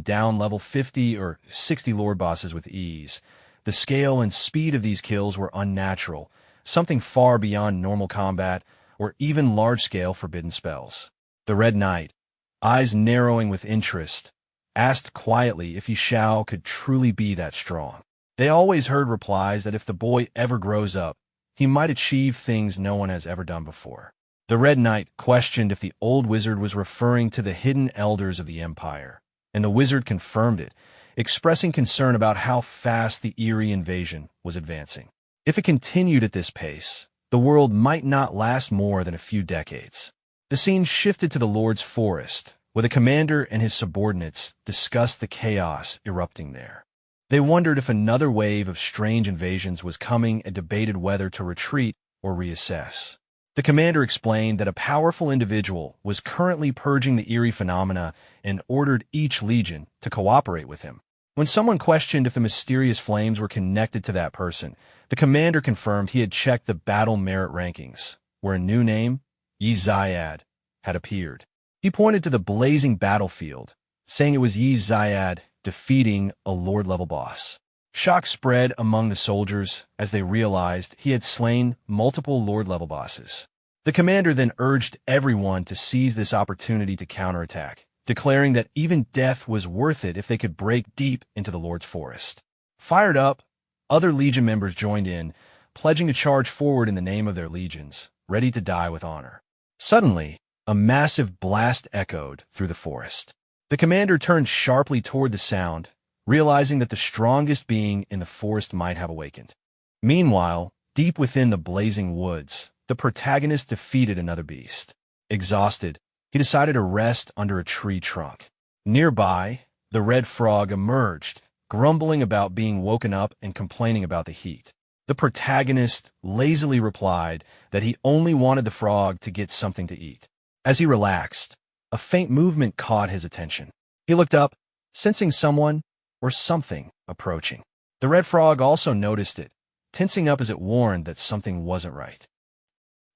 down level 50 or 60 lord bosses with ease, the scale and speed of these kills were unnatural, something far beyond normal combat, or even large-scale forbidden spells. The Red Knight, eyes narrowing with interest, asked quietly if Xiao could truly be that strong. They always heard replies that if the boy ever grows up, he might achieve things no one has ever done before. The Red Knight questioned if the old wizard was referring to the hidden elders of the Empire, and the wizard confirmed it, expressing concern about how fast the eerie invasion was advancing. If it continued at this pace, the world might not last more than a few decades. The scene shifted to the Lord's Forest, where the commander and his subordinates discussed the chaos erupting there. They wondered if another wave of strange invasions was coming and debated whether to retreat or reassess. The commander explained that a powerful individual was currently purging the eerie phenomena and ordered each legion to cooperate with him. When someone questioned if the mysterious flames were connected to that person, the commander confirmed he had checked the battle merit rankings, where a new name, Yi Zayad, had appeared. He pointed to the blazing battlefield, saying it was Yi Zayad defeating a Lord-level boss. Shock spread among the soldiers as they realized he had slain multiple Lord-level bosses. The commander then urged everyone to seize this opportunity to counterattack, declaring that even death was worth it if they could break deep into the Lord's Forest. Fired up, other Legion members joined in, pledging to charge forward in the name of their legions, ready to die with honor. Suddenly, a massive blast echoed through the forest. The commander turned sharply toward the sound, realizing that the strongest being in the forest might have awakened. Meanwhile, deep within the blazing woods, the protagonist defeated another beast. Exhausted, he decided to rest under a tree trunk. Nearby, the red frog emerged, grumbling about being woken up and complaining about the heat. The protagonist lazily replied that he only wanted the frog to get something to eat. As he relaxed, a faint movement caught his attention. He looked up, sensing someone or something approaching. The red frog also noticed it, tensing up as it warned that something wasn't right.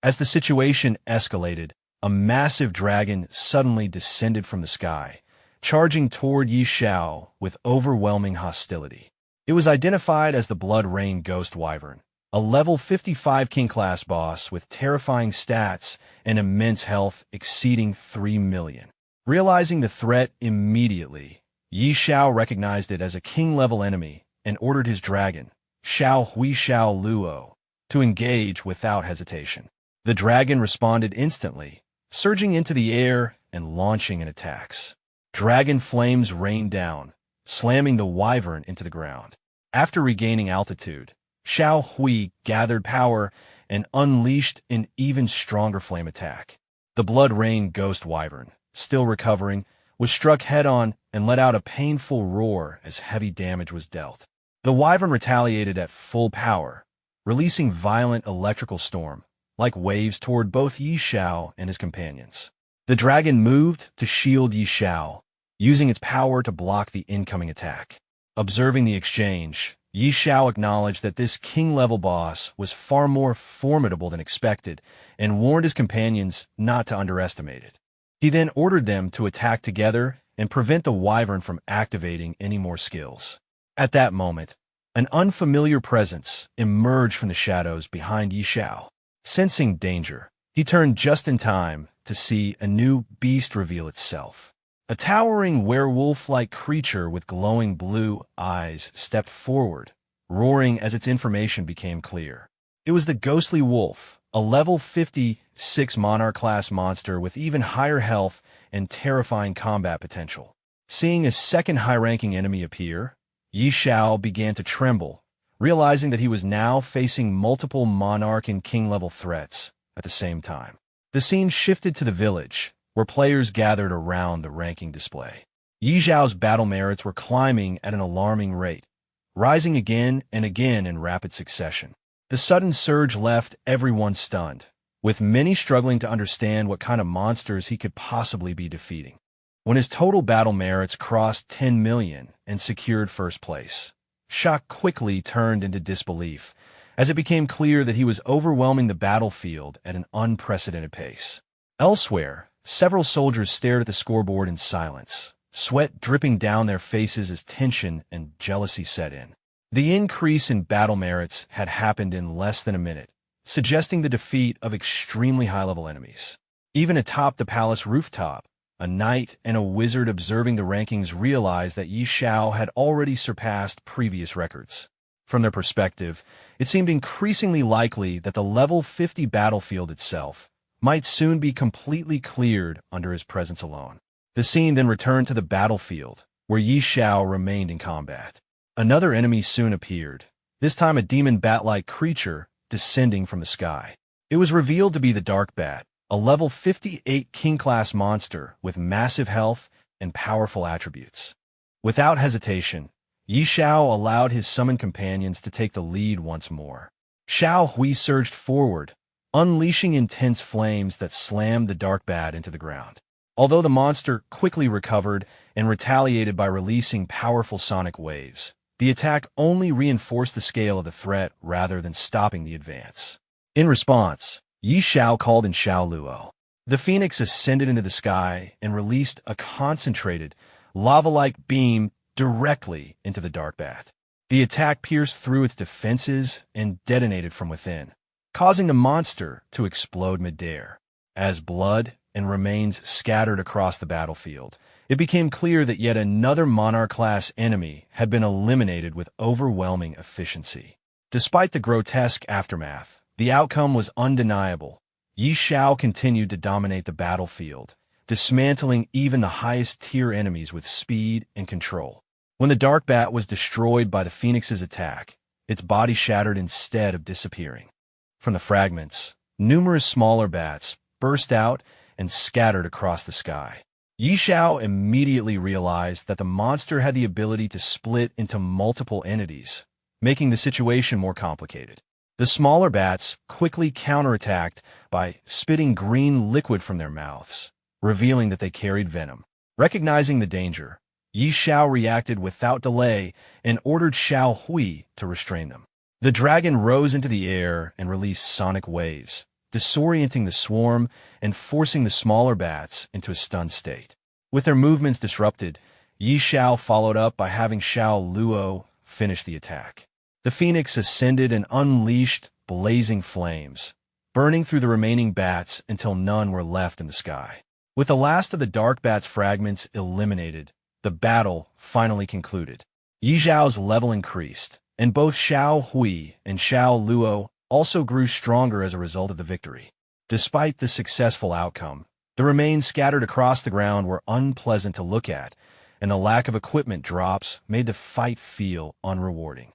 As the situation escalated, a massive dragon suddenly descended from the sky, charging toward Xiao with overwhelming hostility. It was identified as the Blood Rain Ghost Wyvern, a level 55 King-class boss with terrifying stats and immense health exceeding 3 million. Realizing the threat immediately, Xiao recognized it as a king-level enemy and ordered his dragon, Xiao Hui Xiao Luo, to engage without hesitation. The dragon responded instantly, surging into the air and launching in attacks. Dragon flames rained down, slamming the wyvern into the ground. After regaining altitude, Xiao Hui gathered power and unleashed an even stronger flame attack. The Blood Rain Ghost Wyvern, still recovering, was struck head-on and let out a painful roar as heavy damage was dealt. The wyvern retaliated at full power, releasing violent electrical storm, like waves toward both Xiao and his companions. The dragon moved to shield Xiao, using its power to block the incoming attack. Observing the exchange, Xiao acknowledged that this king-level boss was far more formidable than expected and warned his companions not to underestimate it. He then ordered them to attack together and prevent the wyvern from activating any more skills. At that moment, an unfamiliar presence emerged from the shadows behind Xiao. Sensing danger, he turned just in time to see a new beast reveal itself. A towering werewolf-like creature with glowing blue eyes stepped forward, roaring as its information became clear. It was the Ghostly Wolf, a level 56 Monarch-class monster with even higher health and terrifying combat potential. Seeing a second high-ranking enemy appear, Xiao began to tremble, realizing that he was now facing multiple Monarch and King-level threats at the same time. The scene shifted to the village, where players gathered around the ranking display. Xiao's battle merits were climbing at an alarming rate, rising again and again in rapid succession. The sudden surge left everyone stunned, with many struggling to understand what kind of monsters he could possibly be defeating. When his total battle merits crossed 10 million and secured first place, shock quickly turned into disbelief, as it became clear that he was overwhelming the battlefield at an unprecedented pace. Elsewhere, several soldiers stared at the scoreboard in silence, sweat dripping down their faces as tension and jealousy set in. The increase in battle merits had happened in less than a minute, suggesting the defeat of extremely high-level enemies. Even atop the palace rooftop, a knight and a wizard observing the rankings realized that Xiao had already surpassed previous records. From their perspective, it seemed increasingly likely that the level 50 battlefield itself might soon be completely cleared under his presence alone. The scene then returned to the battlefield, where Xiao remained in combat. Another enemy soon appeared, this time a demon bat-like creature descending from the sky. It was revealed to be the Dark Bat, a level 58 king-class monster with massive health and powerful attributes. Without hesitation, Xiao allowed his summoned companions to take the lead once more. Xiao Hui surged forward, unleashing intense flames that slammed the Dark Bat into the ground. Although the monster quickly recovered and retaliated by releasing powerful sonic waves, the attack only reinforced the scale of the threat rather than stopping the advance. In response, Xiao called in Xiao Luo. The phoenix ascended into the sky and released a concentrated, lava-like beam directly into the Dark Bat. The attack pierced through its defenses and detonated from within, causing the monster to explode midair. As blood and remains scattered across the battlefield, it became clear that yet another Monarch-class enemy had been eliminated with overwhelming efficiency. Despite the grotesque aftermath, the outcome was undeniable. Xiao continued to dominate the battlefield, dismantling even the highest-tier enemies with speed and control. When the Dark Bat was destroyed by the Phoenix's attack, its body shattered instead of disappearing. From the fragments, numerous smaller bats burst out and scattered across the sky. Xiao immediately realized that the monster had the ability to split into multiple entities, making the situation more complicated. The smaller bats quickly counterattacked by spitting green liquid from their mouths, revealing that they carried venom. Recognizing the danger, Xiao reacted without delay and ordered Xiao Hui to restrain them. The dragon rose into the air and released sonic waves, disorienting the swarm and forcing the smaller bats into a stunned state. With their movements disrupted, Xiao followed up by having Xiao Luo finish the attack. The phoenix ascended and unleashed blazing flames, burning through the remaining bats until none were left in the sky. With the last of the Dark Bat's fragments eliminated, the battle finally concluded. Xiao's level increased, and both Xiao Hui and Xiao Luo also grew stronger as a result of the victory. Despite the successful outcome, the remains scattered across the ground were unpleasant to look at, and the lack of equipment drops made the fight feel unrewarding.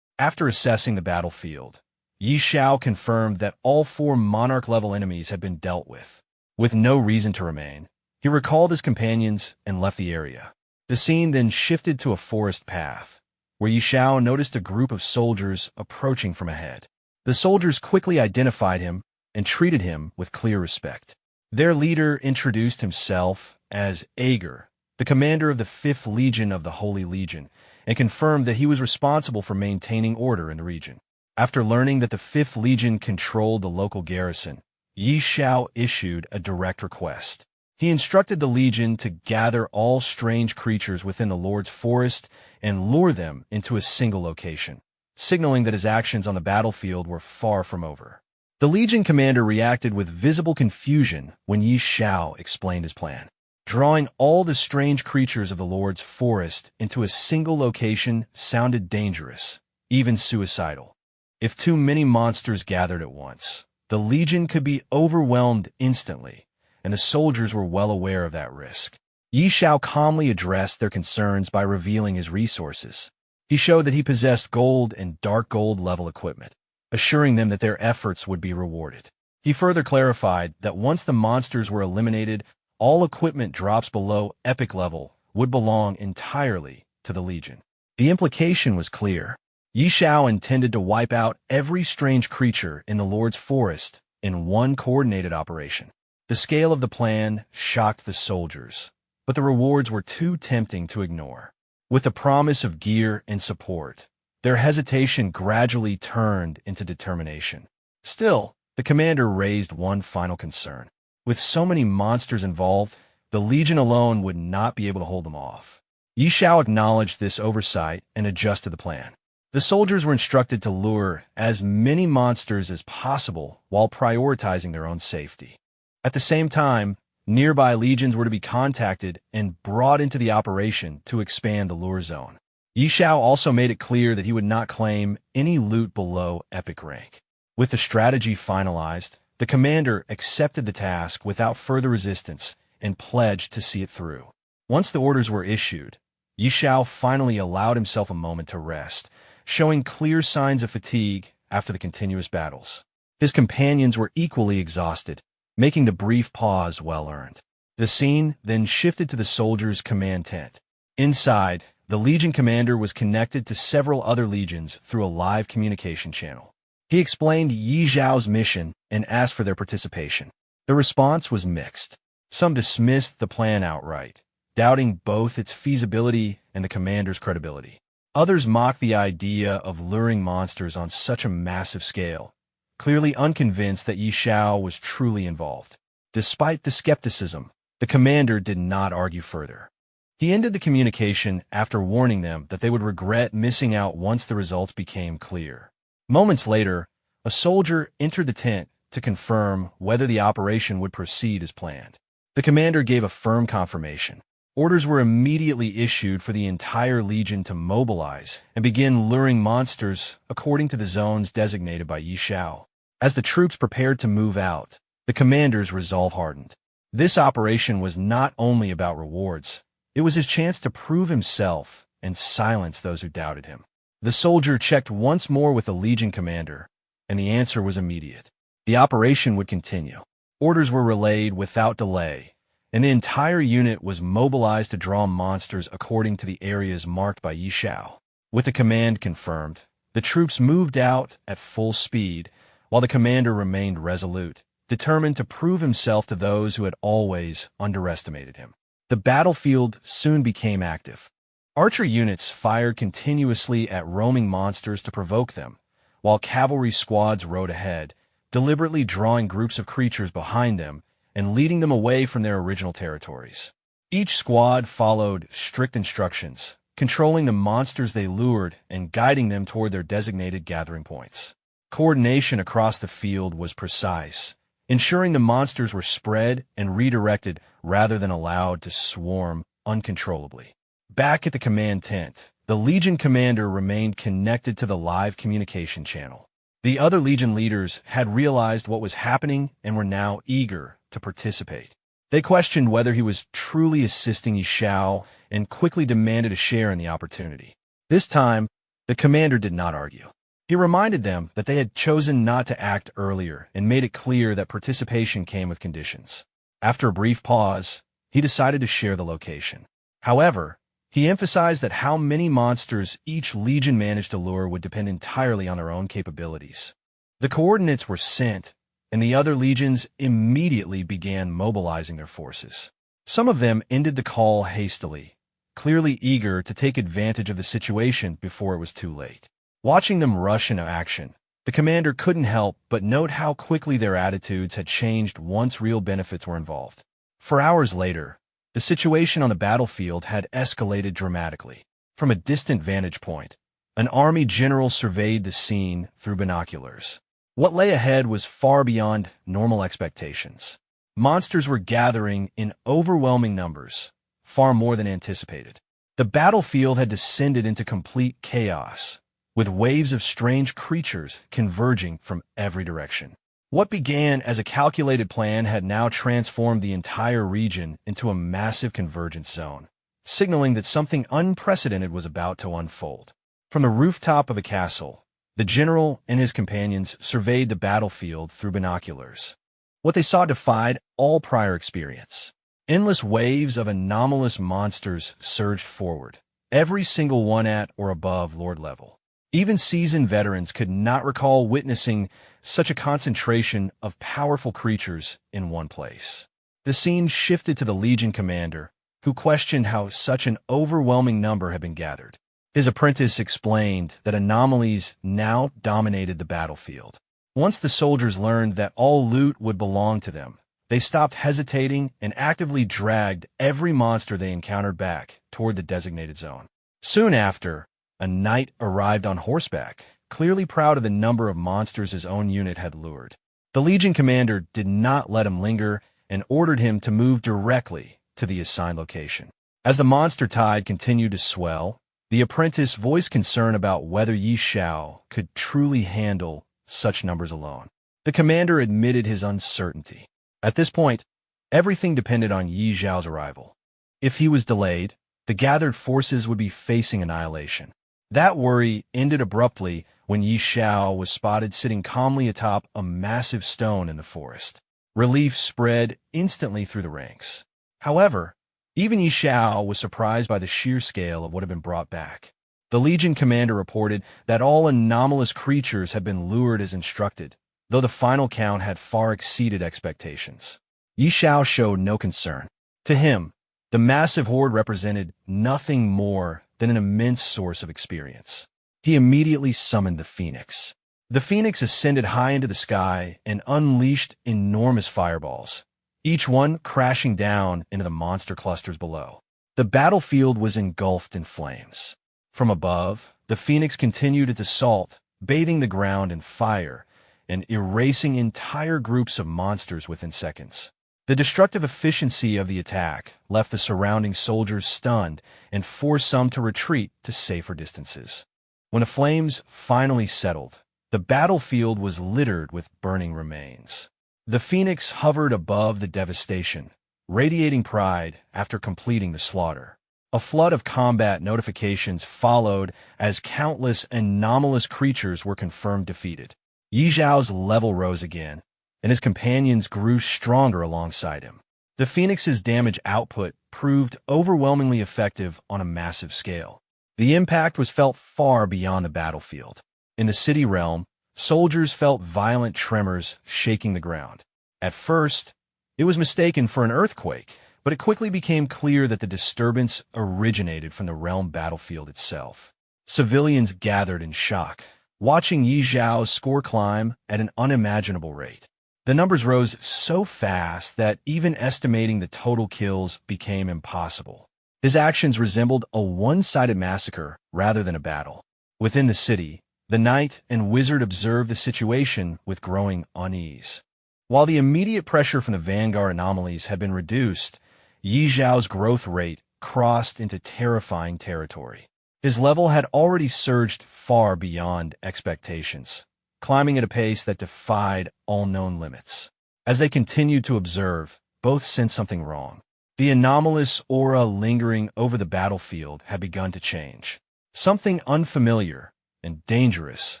After assessing the battlefield, Xiao confirmed that all 4 Monarch-level enemies had been dealt with. With no reason to remain, he recalled his companions and left the area. The scene then shifted to a forest path, where Xiao noticed a group of soldiers approaching from ahead. The soldiers quickly identified him and treated him with clear respect. Their leader introduced himself as Ager, the commander of the 5th Legion of the Holy Legion, and confirmed that he was responsible for maintaining order in the region. After learning that the 5th Legion controlled the local garrison, Xiao issued a direct request. He instructed the Legion to gather all strange creatures within the Lord's forest and lure them into a single location, signaling that his actions on the battlefield were far from over. The Legion commander reacted with visible confusion when Xiao explained his plan. Drawing all the strange creatures of the Lord's forest into a single location sounded dangerous, even suicidal. If too many monsters gathered at once, the Legion could be overwhelmed instantly, and the soldiers were well aware of that risk. Xiao calmly addressed their concerns by revealing his resources. He showed that he possessed gold and dark gold level equipment, assuring them that their efforts would be rewarded. He further clarified that once the monsters were eliminated, all equipment drops below epic level would belong entirely to the Legion. The implication was clear. Xiao intended to wipe out every strange creature in the Lord's forest in one coordinated operation. The scale of the plan shocked the soldiers, but the rewards were too tempting to ignore. With the promise of gear and support, their hesitation gradually turned into determination. Still, the commander raised one final concern. With so many monsters involved, the Legion alone would not be able to hold them off. Xiao acknowledged this oversight and adjusted the plan. The soldiers were instructed to lure as many monsters as possible while prioritizing their own safety. At the same time, nearby legions were to be contacted and brought into the operation to expand the lure zone. Xiao also made it clear that he would not claim any loot below epic rank. With the strategy finalized, the commander accepted the task without further resistance and pledged to see it through. Once the orders were issued, Xiao finally allowed himself a moment to rest, showing clear signs of fatigue after the continuous battles. His companions were equally exhausted, making the brief pause well-earned. The scene then shifted to the soldiers' command tent. Inside, the Legion commander was connected to several other legions through a live communication channel. He explained Yi Zhao's mission and asked for their participation. The response was mixed. Some dismissed the plan outright, doubting both its feasibility and the commander's credibility. Others mocked the idea of luring monsters on such a massive scale, clearly unconvinced that Yi Xiao was truly involved. Despite the skepticism, the commander did not argue further. He ended the communication after warning them that they would regret missing out once the results became clear. Moments later, a soldier entered the tent to confirm whether the operation would proceed as planned. The commander gave a firm confirmation. Orders were immediately issued for the entire legion to mobilize and begin luring monsters according to the zones designated by Yi Xiao. As the troops prepared to move out, the commander's resolve hardened. This operation was not only about rewards, it was his chance to prove himself and silence those who doubted him. The soldier checked once more with the legion commander, and the answer was immediate. The operation would continue. Orders were relayed without delay, and the entire unit was mobilized to draw monsters according to the areas marked by Yi Xiao. With the command confirmed, the troops moved out at full speed, while the commander remained resolute, determined to prove himself to those who had always underestimated him. The battlefield soon became active. Archer units fired continuously at roaming monsters to provoke them, while cavalry squads rode ahead, deliberately drawing groups of creatures behind them and leading them away from their original territories. Each squad followed strict instructions, controlling the monsters they lured and guiding them toward their designated gathering points. Coordination across the field was precise, ensuring the monsters were spread and redirected rather than allowed to swarm uncontrollably. Back at the command tent, the Legion commander remained connected to the live communication channel. The other Legion leaders had realized what was happening and were now eager to participate. They questioned whether he was truly assisting Yi Xiao and quickly demanded a share in the opportunity. This time, the commander did not argue. He reminded them that they had chosen not to act earlier and made it clear that participation came with conditions. After a brief pause, he decided to share the location. However, he emphasized that how many monsters each legion managed to lure would depend entirely on their own capabilities. The coordinates were sent, and the other legions immediately began mobilizing their forces. Some of them ended the call hastily, clearly eager to take advantage of the situation before it was too late. Watching them rush into action, the commander couldn't help but note how quickly their attitudes had changed once real benefits were involved. For hours later, the situation on the battlefield had escalated dramatically. From a distant vantage point, an army general surveyed the scene through binoculars. What lay ahead was far beyond normal expectations. Monsters were gathering in overwhelming numbers, far more than anticipated. The battlefield had descended into complete chaos, with waves of strange creatures converging from every direction. What began as a calculated plan had now transformed the entire region into a massive convergence zone, signaling that something unprecedented was about to unfold. From the rooftop of a castle, the general and his companions surveyed the battlefield through binoculars. What they saw defied all prior experience. Endless waves of anomalous monsters surged forward, every single one at or above Lord level. Even seasoned veterans could not recall witnessing such a concentration of powerful creatures in one place. The scene shifted to the Legion commander, who questioned how such an overwhelming number had been gathered. His apprentice explained that anomalies now dominated the battlefield. Once the soldiers learned that all loot would belong to them, they stopped hesitating and actively dragged every monster they encountered back toward the designated zone. Soon after, a knight arrived on horseback, clearly proud of the number of monsters his own unit had lured. The Legion commander did not let him linger and ordered him to move directly to the assigned location. As the monster tide continued to swell, the apprentice voiced concern about whether Xiao could truly handle such numbers alone. The commander admitted his uncertainty. At this point, everything depended on Xiao's arrival. If he was delayed, the gathered forces would be facing annihilation. That worry ended abruptly when Xiao was spotted sitting calmly atop a massive stone in the forest. Relief spread instantly through the ranks. However, even Xiao was surprised by the sheer scale of what had been brought back. The Legion commander reported that all anomalous creatures had been lured as instructed, though the final count had far exceeded expectations. Xiao showed no concern. To him, the massive horde represented nothing more than an immense source of experience. He immediately summoned the Phoenix. The Phoenix ascended high into the sky and unleashed enormous fireballs, each one crashing down into the monster clusters below. The battlefield was engulfed in flames. From above, the Phoenix continued its assault, bathing the ground in fire and erasing entire groups of monsters within seconds. The destructive efficiency of the attack left the surrounding soldiers stunned and forced some to retreat to safer distances. When the flames finally settled, the battlefield was littered with burning remains. The Phoenix hovered above the devastation, radiating pride after completing the slaughter. A flood of combat notifications followed as countless anomalous creatures were confirmed defeated. Xiao's level rose again, and his companions grew stronger alongside him. The Phoenix's damage output proved overwhelmingly effective on a massive scale. The impact was felt far beyond the battlefield. In the city realm, soldiers felt violent tremors shaking the ground. At first, it was mistaken for an earthquake, but it quickly became clear that the disturbance originated from the realm battlefield itself. Civilians gathered in shock, watching Xiao's score climb at an unimaginable rate. The numbers rose so fast that even estimating the total kills became impossible. His actions resembled a one-sided massacre rather than a battle. Within the city, the knight and wizard observed the situation with growing unease. While the immediate pressure from the vanguard anomalies had been reduced, Xiao's growth rate crossed into terrifying territory. His level had already surged far beyond expectations, climbing at a pace that defied all known limits. As they continued to observe, both sensed something wrong. The anomalous aura lingering over the battlefield had begun to change. Something unfamiliar and dangerous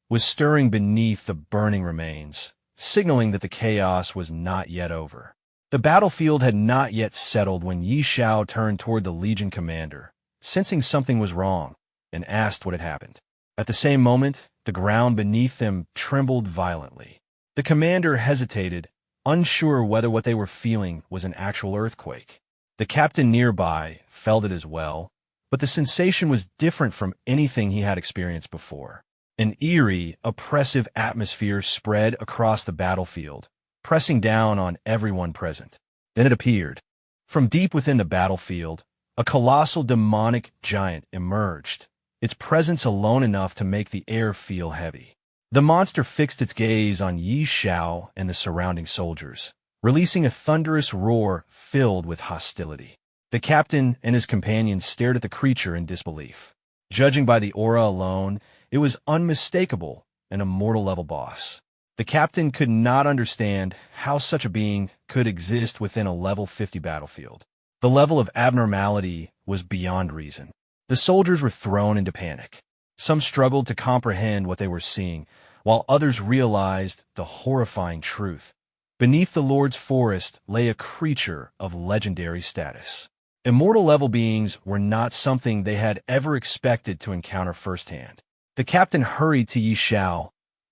was stirring beneath the burning remains, signaling that the chaos was not yet over. The battlefield had not yet settled when Xiao turned toward the Legion commander, sensing something was wrong, and asked what had happened. At the same moment, the ground beneath them trembled violently. The commander hesitated, unsure whether what they were feeling was an actual earthquake. The captain nearby felt it as well, but the sensation was different from anything he had experienced before. An eerie, oppressive atmosphere spread across the battlefield, pressing down on everyone present. Then it appeared. From deep within the battlefield, a colossal demonic giant emerged, its presence alone enough to make the air feel heavy. The monster fixed its gaze on Xiao and the surrounding soldiers, releasing a thunderous roar filled with hostility. The captain and his companions stared at the creature in disbelief. Judging by the aura alone, it was unmistakable, an immortal-level boss. The captain could not understand how such a being could exist within a level 50 battlefield. The level of abnormality was beyond reason. The soldiers were thrown into panic. Some struggled to comprehend what they were seeing, while others realized the horrifying truth. Beneath the Lord's forest lay a creature of legendary status. Immortal-level beings were not something they had ever expected to encounter firsthand. The captain hurried to Xiao,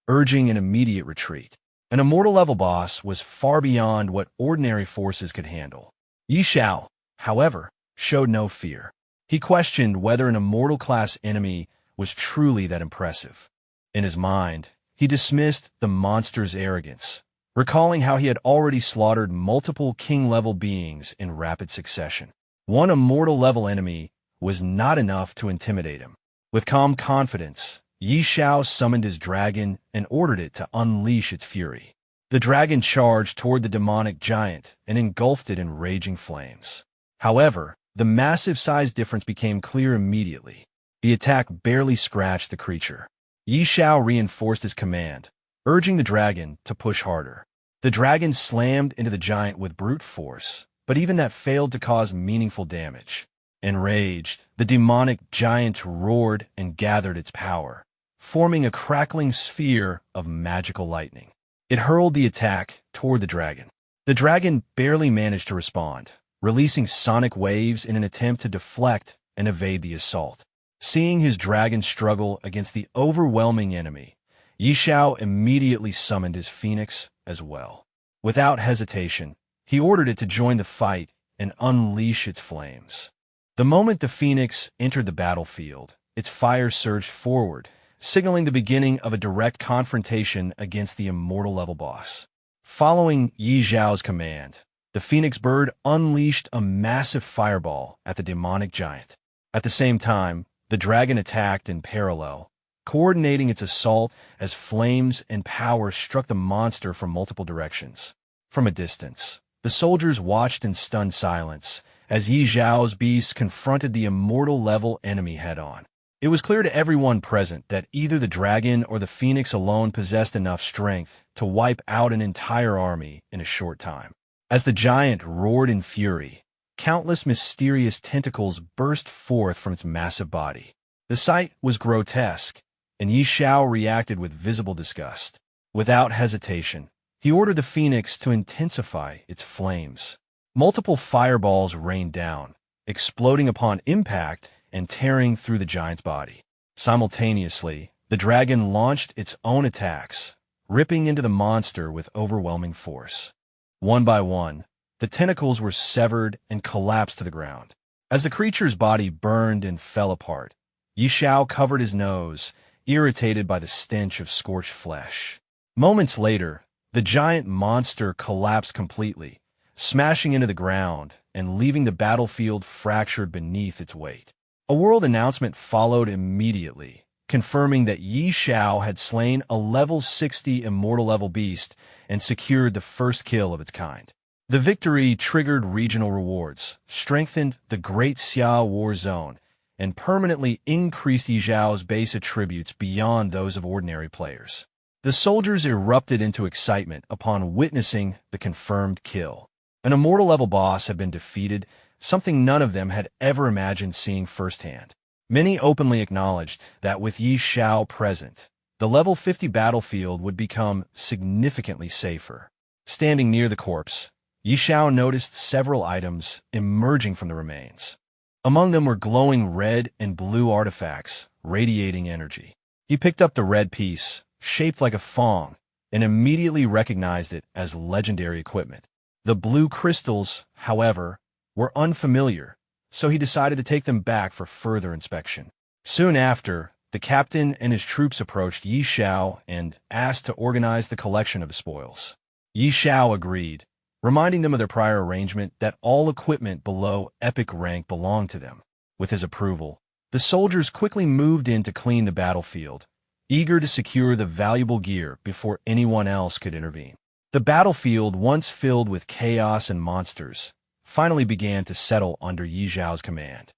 urging an immediate retreat. An immortal-level boss was far beyond what ordinary forces could handle. Xiao, however, showed no fear. He questioned whether an immortal-class enemy was truly that impressive. In his mind, he dismissed the monster's arrogance, recalling how he had already slaughtered multiple king-level beings in rapid succession. One immortal-level enemy was not enough to intimidate him. With calm confidence, Xiao summoned his dragon and ordered it to unleash its fury. The dragon charged toward the demonic giant and engulfed it in raging flames. However, the massive size difference became clear immediately. The attack barely scratched the creature. Xiao reinforced his command, urging the dragon to push harder. The dragon slammed into the giant with brute force, but even that failed to cause meaningful damage. Enraged, the demonic giant roared and gathered its power, forming a crackling sphere of magical lightning. It hurled the attack toward the dragon. The dragon barely managed to respond, releasing sonic waves in an attempt to deflect and evade the assault. Seeing his dragon struggle against the overwhelming enemy, Xiao immediately summoned his phoenix as well. Without hesitation, he ordered it to join the fight and unleash its flames. The moment the phoenix entered the battlefield, its fire surged forward, signaling the beginning of a direct confrontation against the immortal-level boss. Following Xiao's command, the phoenix bird unleashed a massive fireball at the demonic giant. At the same time, the dragon attacked in parallel, coordinating its assault as flames and power struck the monster from multiple directions. From a distance, the soldiers watched in stunned silence as Xiao's beast confronted the immortal-level enemy head-on. It was clear to everyone present that either the dragon or the phoenix alone possessed enough strength to wipe out an entire army in a short time. As the giant roared in fury, countless mysterious tentacles burst forth from its massive body. The sight was grotesque, and Xiao reacted with visible disgust. Without hesitation, he ordered the phoenix to intensify its flames. Multiple fireballs rained down, exploding upon impact and tearing through the giant's body. Simultaneously, the dragon launched its own attacks, ripping into the monster with overwhelming force. One by one, the tentacles were severed and collapsed to the ground. As the creature's body burned and fell apart, Xiao covered his nose, irritated by the stench of scorched flesh. Moments later, the giant monster collapsed completely, smashing into the ground and leaving the battlefield fractured beneath its weight. A world announcement followed immediately, confirming that Xiao had slain a level 60 immortal-level beast and secured the first kill of its kind. The victory triggered regional rewards, strengthened the Great Xiao War Zone, and permanently increased Xiao's base attributes beyond those of ordinary players. The soldiers erupted into excitement upon witnessing the confirmed kill. An immortal-level boss had been defeated, something none of them had ever imagined seeing firsthand. Many openly acknowledged that with Xiao present, the level 50 battlefield would become significantly safer. Standing near the corpse, Xiao noticed several items emerging from the remains. Among them were glowing red and blue artifacts, radiating energy. He picked up the red piece, shaped like a fong, and immediately recognized it as legendary equipment. The blue crystals, however, were unfamiliar, so he decided to take them back for further inspection. Soon after, the captain and his troops approached Xiao and asked to organize the collection of the spoils. Xiao agreed, reminding them of their prior arrangement that all equipment below epic rank belonged to them. With his approval, the soldiers quickly moved in to clean the battlefield, eager to secure the valuable gear before anyone else could intervene. The battlefield, once filled with chaos and monsters, finally began to settle under Xiao's command.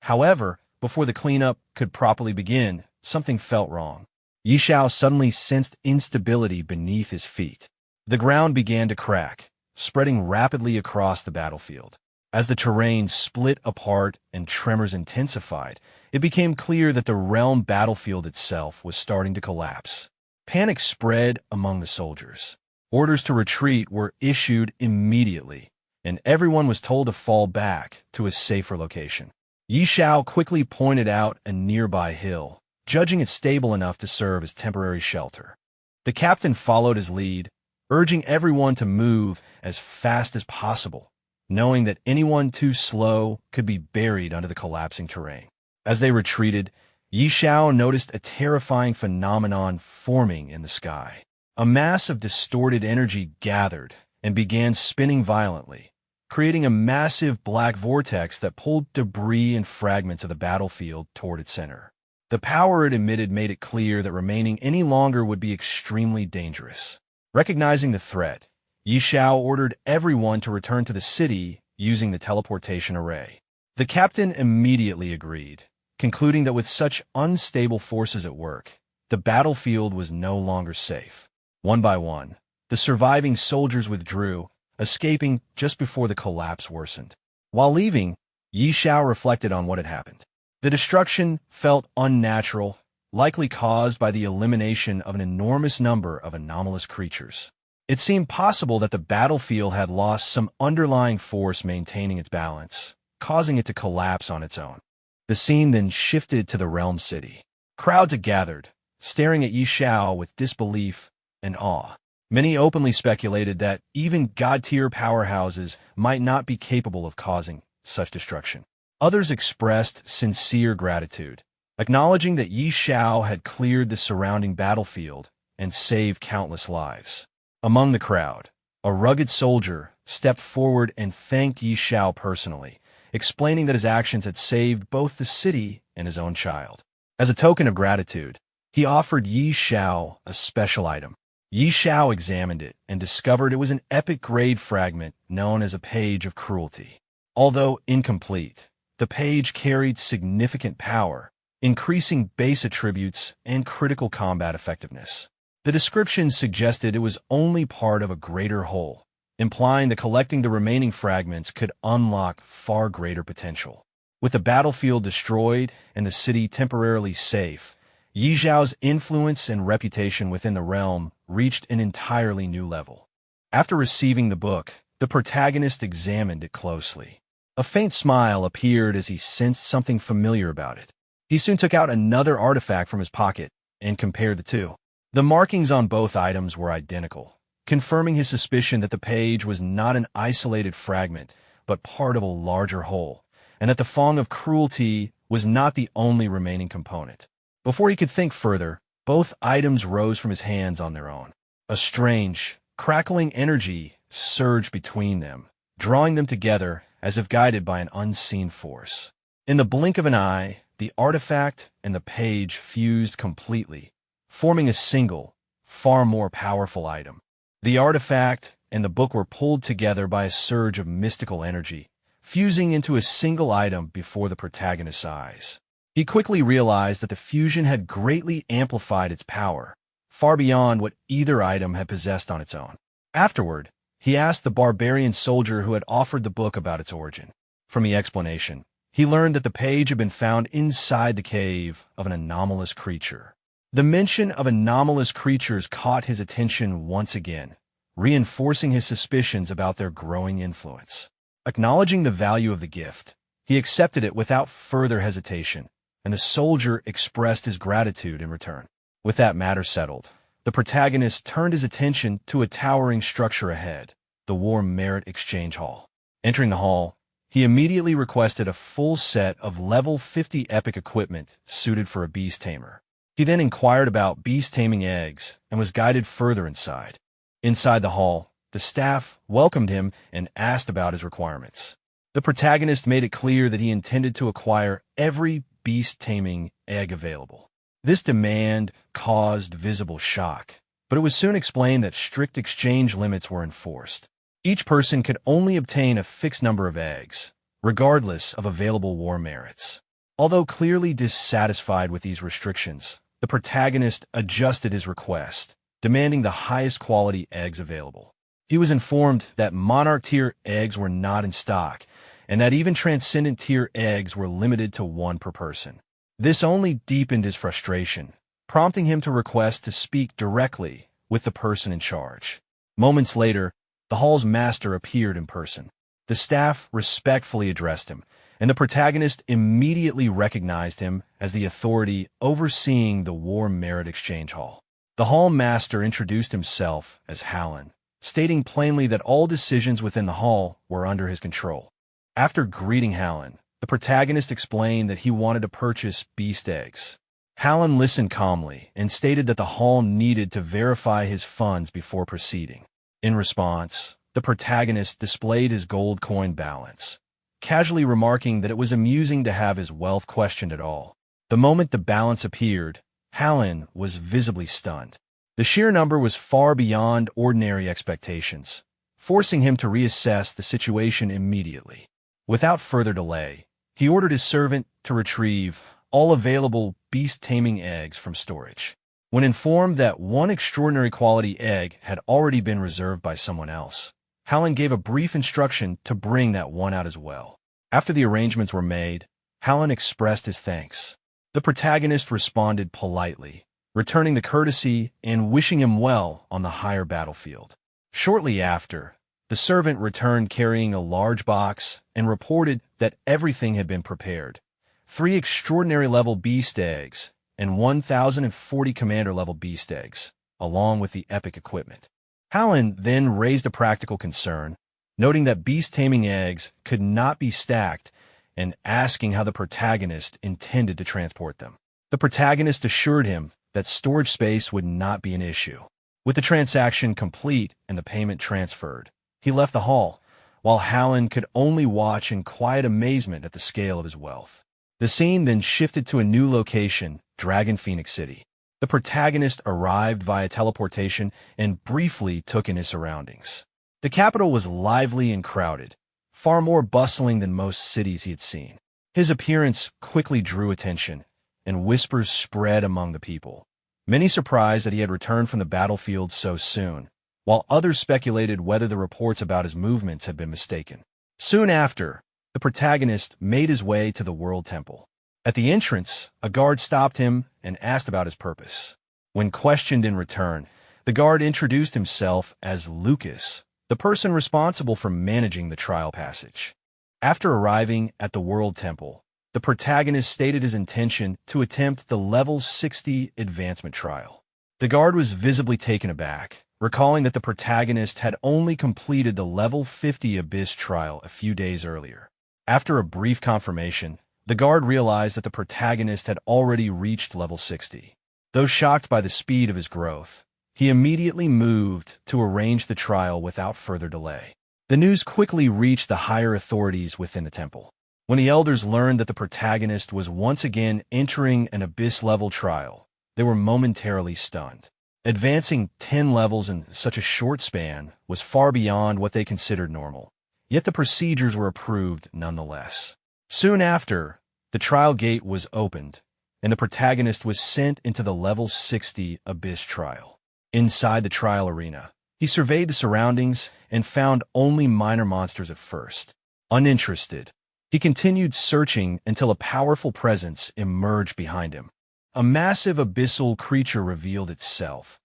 However, before the cleanup could properly begin, something felt wrong. Xiao suddenly sensed instability beneath his feet. The ground began to crack, spreading rapidly across the battlefield. As the terrain split apart and tremors intensified, it became clear that the realm battlefield itself was starting to collapse. Panic spread among the soldiers. Orders to retreat were issued immediately, and everyone was told to fall back to a safer location. Xiao quickly pointed out a nearby hill, judging it stable enough to serve as temporary shelter. The captain followed his lead, urging everyone to move as fast as possible, knowing that anyone too slow could be buried under the collapsing terrain. As they retreated, Xiao noticed a terrifying phenomenon forming in the sky. A mass of distorted energy gathered and began spinning violently, creating a massive black vortex that pulled debris and fragments of the battlefield toward its center. The power it emitted made it clear that remaining any longer would be extremely dangerous. Recognizing the threat, Xiao ordered everyone to return to the city using the teleportation array. The captain immediately agreed, concluding that with such unstable forces at work, the battlefield was no longer safe. One by one, the surviving soldiers withdrew, escaping just before the collapse worsened. While leaving, Xiao reflected on what had happened. The destruction felt unnatural, likely caused by the elimination of an enormous number of anomalous creatures. It seemed possible that the battlefield had lost some underlying force maintaining its balance, causing it to collapse on its own. The scene then shifted to the realm city. Crowds had gathered, staring at Xiao with disbelief and awe. Many openly speculated that even god-tier powerhouses might not be capable of causing such destruction. Others expressed sincere gratitude, acknowledging that Xiao had cleared the surrounding battlefield and saved countless lives. Among the crowd, a rugged soldier stepped forward and thanked Xiao personally, explaining that his actions had saved both the city and his own child. As a token of gratitude, he offered Xiao a special item. Xiao examined it and discovered it was an epic-grade fragment known as a Page of Cruelty. Although incomplete, the page carried significant power, increasing base attributes and critical combat effectiveness. The description suggested it was only part of a greater whole, implying that collecting the remaining fragments could unlock far greater potential. With the battlefield destroyed and the city temporarily safe, Xiao's influence and reputation within the realm reached an entirely new level. After receiving the book, the protagonist examined it closely. A faint smile appeared as he sensed something familiar about it. He soon took out another artifact from his pocket and compared the two. The markings on both items were identical, confirming his suspicion that the page was not an isolated fragment, but part of a larger whole, and that the Fong of Cruelty was not the only remaining component. Before he could think further, both items rose from his hands on their own. A strange, crackling energy surged between them, drawing them together as if guided by an unseen force. In the blink of an eye, the artifact and the page fused completely, forming a single, far more powerful item. The artifact and the book were pulled together by a surge of mystical energy, fusing into a single item before the protagonist's eyes. He quickly realized that the fusion had greatly amplified its power, far beyond what either item had possessed on its own. Afterward, he asked the barbarian soldier who had offered the book about its origin. From the explanation, he learned that the page had been found inside the cave of an anomalous creature. The mention of anomalous creatures caught his attention once again, reinforcing his suspicions about their growing influence. Acknowledging the value of the gift, he accepted it without further hesitation, and the soldier expressed his gratitude in return. With that matter settled, the protagonist turned his attention to a towering structure ahead, the War Merit Exchange Hall. Entering the hall, he immediately requested a full set of level 50 epic equipment suited for a beast tamer. He then inquired about beast taming eggs and was guided further inside. Inside the hall, the staff welcomed him and asked about his requirements. The protagonist made it clear that he intended to acquire every beast taming egg available. This demand caused visible shock, but it was soon explained that strict exchange limits were enforced. Each person could only obtain a fixed number of eggs, regardless of available war merits. Although clearly dissatisfied with these restrictions, the protagonist adjusted his request, demanding the highest quality eggs available. He was informed that Monarch-tier eggs were not in stock, and that even Transcendent-tier eggs were limited to one per person. This only deepened his frustration, prompting him to request to speak directly with the person in charge. Moments later, the hall's master appeared in person. The staff respectfully addressed him, and the protagonist immediately recognized him as the authority overseeing the War Merit Exchange Hall. The hall master introduced himself as Hallen, stating plainly that all decisions within the hall were under his control. After greeting Hallen, the protagonist explained that he wanted to purchase beast eggs. Hallen listened calmly and stated that the hall needed to verify his funds before proceeding. In response, the protagonist displayed his gold coin balance, casually remarking that it was amusing to have his wealth questioned at all. The moment the balance appeared, Hallen was visibly stunned. The sheer number was far beyond ordinary expectations, forcing him to reassess the situation immediately. Without further delay, he ordered his servant to retrieve all available beast-taming eggs from storage. When informed that one extraordinary quality egg had already been reserved by someone else, Hallen gave a brief instruction to bring that one out as well. After the arrangements were made, Hallen expressed his thanks. The protagonist responded politely, returning the courtesy and wishing him well on the higher battlefield. Shortly after, the servant returned carrying a large box and reported that everything had been prepared. 3 extraordinary-level beast eggs and 1,040 commander-level beast eggs, along with the epic equipment. Hallen then raised a practical concern, noting that beast-taming eggs could not be stacked and asking how the protagonist intended to transport them. The protagonist assured him that storage space would not be an issue. With the transaction complete and the payment transferred, he left the hall, while Hallen could only watch in quiet amazement at the scale of his wealth. The scene then shifted to a new location, Dragon Phoenix City. The protagonist arrived via teleportation and briefly took in his surroundings. The capital was lively and crowded, far more bustling than most cities he had seen. His appearance quickly drew attention, and whispers spread among the people. Many surprised that he had returned from the battlefield so soon, while others speculated whether the reports about his movements had been mistaken. Soon after, the protagonist made his way to the World Temple. At the entrance, a guard stopped him and asked about his purpose. When questioned in return, the guard introduced himself as Lucas, the person responsible for managing the trial passage. After arriving at the World Temple, the protagonist stated his intention to attempt the level 60 advancement trial. The guard was visibly taken aback, recalling that the protagonist had only completed the level 50 abyss trial a few days earlier. After a brief confirmation, the guard realized that the protagonist had already reached level 60. Though shocked by the speed of his growth, he immediately moved to arrange the trial without further delay. The news quickly reached the higher authorities within the temple. When the elders learned that the protagonist was once again entering an abyss-level trial, they were momentarily stunned. Advancing 10 levels in such a short span was far beyond what they considered normal, yet the procedures were approved nonetheless. Soon after, the trial gate was opened, and the protagonist was sent into the level 60 abyss trial. Inside the trial arena, he surveyed the surroundings and found only minor monsters at first. Uninterested, he continued searching until a powerful presence emerged behind him. A massive abyssal creature revealed itself,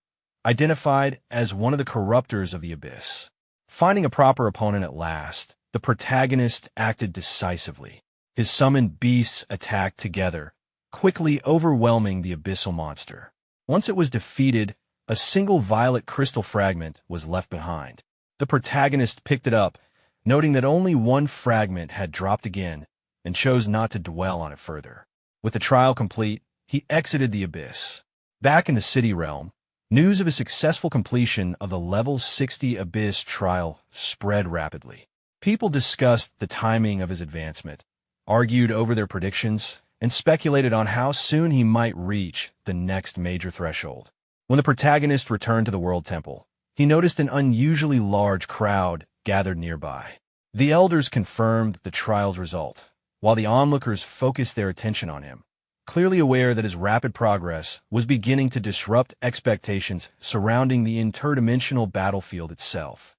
identified as one of the corruptors of the abyss. Finding a proper opponent at last, the protagonist acted decisively. His summoned beasts attacked together, quickly overwhelming the abyssal monster. Once it was defeated, a single violet crystal fragment was left behind. The protagonist picked it up, noting that only one fragment had dropped again, and chose not to dwell on it further. With the trial complete, he exited the abyss. Back in the city realm, news of his successful completion of the level 60 abyss trial spread rapidly. People discussed the timing of his advancement, argued over their predictions, and speculated on how soon he might reach the next major threshold. When the protagonist returned to the World Temple, he noticed an unusually large crowd gathered nearby. The elders confirmed the trial's result, while the onlookers focused their attention on him, clearly aware that his rapid progress was beginning to disrupt expectations surrounding the interdimensional battlefield itself.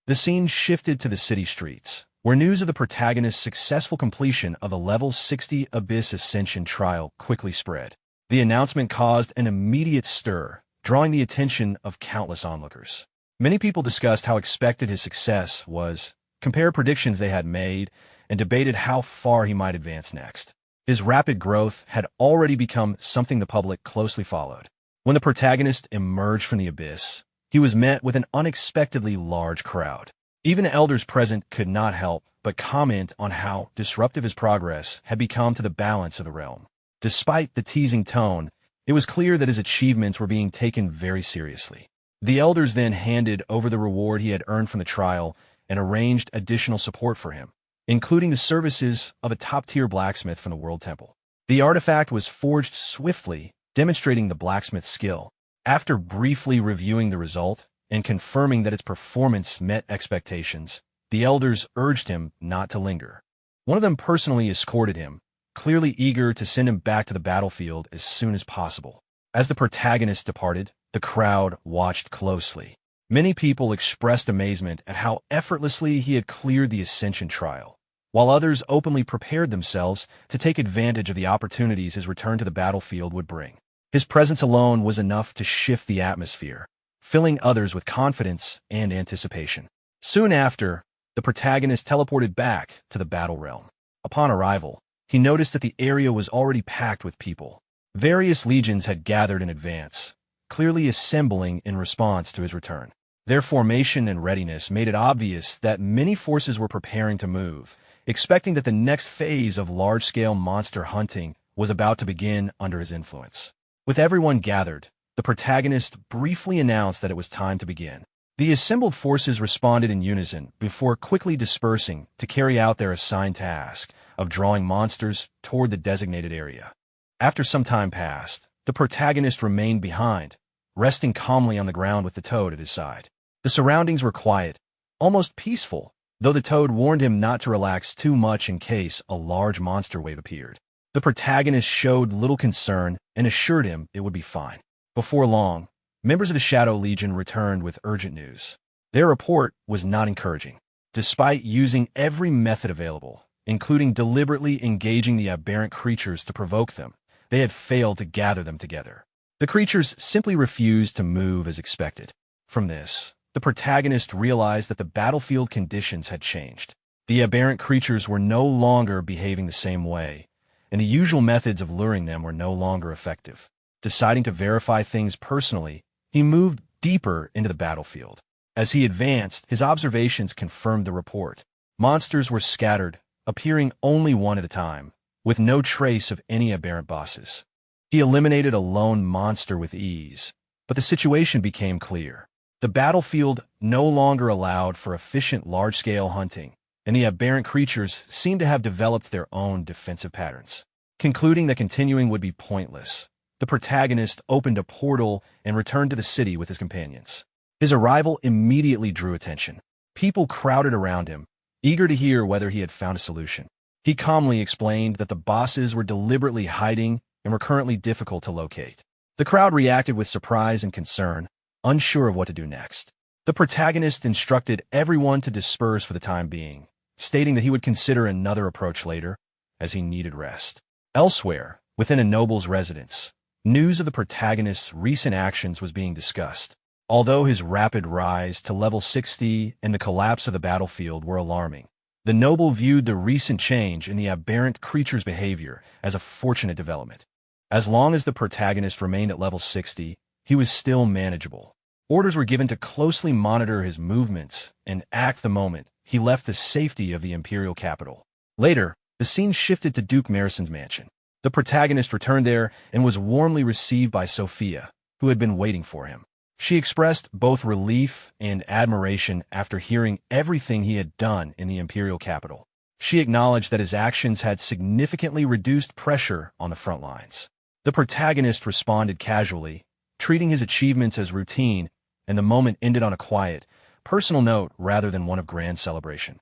The scene shifted to the city streets, where news of the protagonist's successful completion of the level 60 Abyss Ascension trial quickly spread. The announcement caused an immediate stir, drawing the attention of countless onlookers. Many people discussed how expected his success was, compared predictions they had made, and debated how far he might advance next. His rapid growth had already become something the public closely followed. When the protagonist emerged from the abyss, he was met with an unexpectedly large crowd. Even the elders present could not help but comment on how disruptive his progress had become to the balance of the realm. Despite the teasing tone, it was clear that his achievements were being taken very seriously. The elders then handed over the reward he had earned from the trial and arranged additional support for him, including the services of a top-tier blacksmith from the World Temple. The artifact was forged swiftly, demonstrating the blacksmith's skill. After briefly reviewing the result and confirming that its performance met expectations, the elders urged him not to linger. One of them personally escorted him, clearly eager to send him back to the battlefield as soon as possible. As the protagonist departed, the crowd watched closely. Many people expressed amazement at how effortlessly he had cleared the Ascension trial, while others openly prepared themselves to take advantage of the opportunities his return to the battlefield would bring. His presence alone was enough to shift the atmosphere, filling others with confidence and anticipation. Soon after, the protagonist teleported back to the battle realm. Upon arrival, he noticed that the area was already packed with people. Various legions had gathered in advance, clearly assembling in response to his return. Their formation and readiness made it obvious that many forces were preparing to move, expecting that the next phase of large-scale monster hunting was about to begin under his influence. With everyone gathered, the protagonist briefly announced that it was time to begin. The assembled forces responded in unison before quickly dispersing to carry out their assigned task of drawing monsters toward the designated area. After some time passed, the protagonist remained behind, resting calmly on the ground with the toad at his side. The surroundings were quiet, almost peaceful, though the toad warned him not to relax too much in case a large monster wave appeared. The protagonist showed little concern and assured him it would be fine. Before long, members of the Shadow Legion returned with urgent news. Their report was not encouraging. Despite using every method available, including deliberately engaging the aberrant creatures to provoke them, they had failed to gather them together. The creatures simply refused to move as expected. From this, the protagonist realized that the battlefield conditions had changed. The aberrant creatures were no longer behaving the same way, and the usual methods of luring them were no longer effective. Deciding to verify things personally, he moved deeper into the battlefield. As he advanced, his observations confirmed the report. Monsters were scattered, appearing only one at a time, with no trace of any aberrant bosses. He eliminated a lone monster with ease, but the situation became clear. The battlefield no longer allowed for efficient large-scale hunting, and the aberrant creatures seemed to have developed their own defensive patterns. Concluding that continuing would be pointless, the protagonist opened a portal and returned to the city with his companions. His arrival immediately drew attention. People crowded around him, eager to hear whether he had found a solution. He calmly explained that the bosses were deliberately hiding and were currently difficult to locate. The crowd reacted with surprise and concern, unsure of what to do next. The protagonist instructed everyone to disperse for the time being, stating that he would consider another approach later, as he needed rest. Elsewhere, within a noble's residence, news of the protagonist's recent actions was being discussed. Although his rapid rise to level 60 and the collapse of the battlefield were alarming, the noble viewed the recent change in the aberrant creature's behavior as a fortunate development. As long as the protagonist remained at level 60, he was still manageable. Orders were given to closely monitor his movements and act the moment he left the safety of the imperial capital. Later, the scene shifted to Duke Marison's mansion. The protagonist returned there and was warmly received by Sophia, who had been waiting for him. She expressed both relief and admiration after hearing everything he had done in the imperial capital. She acknowledged that his actions had significantly reduced pressure on the front lines. The protagonist responded casually, treating his achievements as routine, and the moment ended on a quiet, personal note rather than one of grand celebration.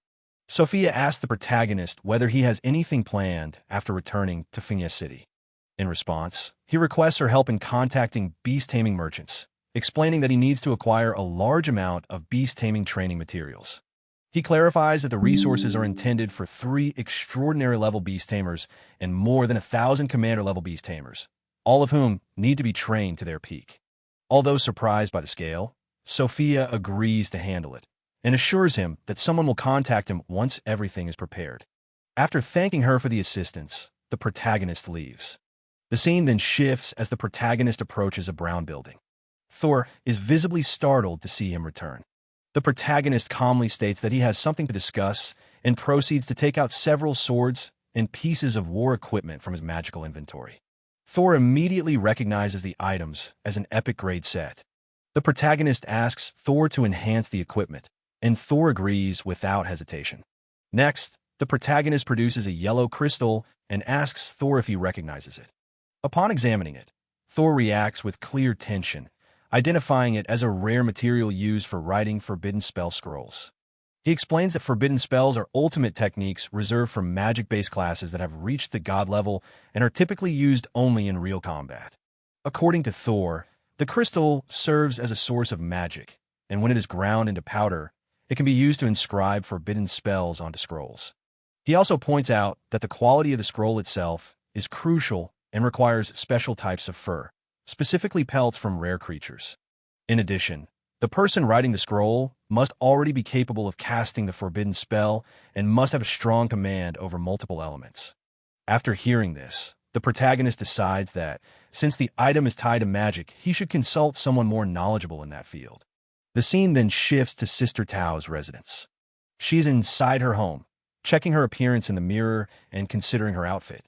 Sophia asked the protagonist whether he has anything planned after returning to Finya City. In response, he requests her help in contacting beast-taming merchants, explaining that he needs to acquire a large amount of beast-taming training materials. He clarifies that the resources are intended for 3 extraordinary-level beast-tamers and more than 1,000 commander-level beast-tamers, all of whom need to be trained to their peak. Although surprised by the scale, Sophia agrees to handle it and assures him that someone will contact him once everything is prepared. After thanking her for the assistance, the protagonist leaves. The scene then shifts as the protagonist approaches a brown building. Thor is visibly startled to see him return. The protagonist calmly states that he has something to discuss and proceeds to take out several swords and pieces of war equipment from his magical inventory. Thor immediately recognizes the items as an epic-grade set. The protagonist asks Thor to enhance the equipment, and Thor agrees without hesitation. Next, the protagonist produces a yellow crystal and asks Thor if he recognizes it. Upon examining it, Thor reacts with clear tension, identifying it as a rare material used for writing forbidden spell scrolls. He explains that forbidden spells are ultimate techniques reserved for magic-based classes that have reached the god level and are typically used only in real combat. According to Thor, the crystal serves as a source of magic, and when it is ground into powder, it can be used to inscribe forbidden spells onto scrolls. He also points out that the quality of the scroll itself is crucial and requires special types of fur, specifically pelts from rare creatures. In addition, the person writing the scroll must already be capable of casting the forbidden spell and must have a strong command over multiple elements. After hearing this, the protagonist decides that, since the item is tied to magic, he should consult someone more knowledgeable in that field. The scene then shifts to Sister Tao's residence. She's inside her home, checking her appearance in the mirror and considering her outfit.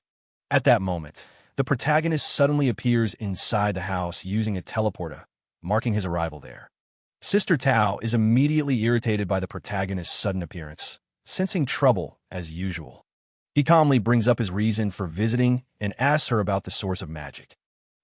At that moment, the protagonist suddenly appears inside the house using a teleporter, marking his arrival there. Sister Tao is immediately irritated by the protagonist's sudden appearance, sensing trouble as usual. He calmly brings up his reason for visiting and asks her about the source of magic.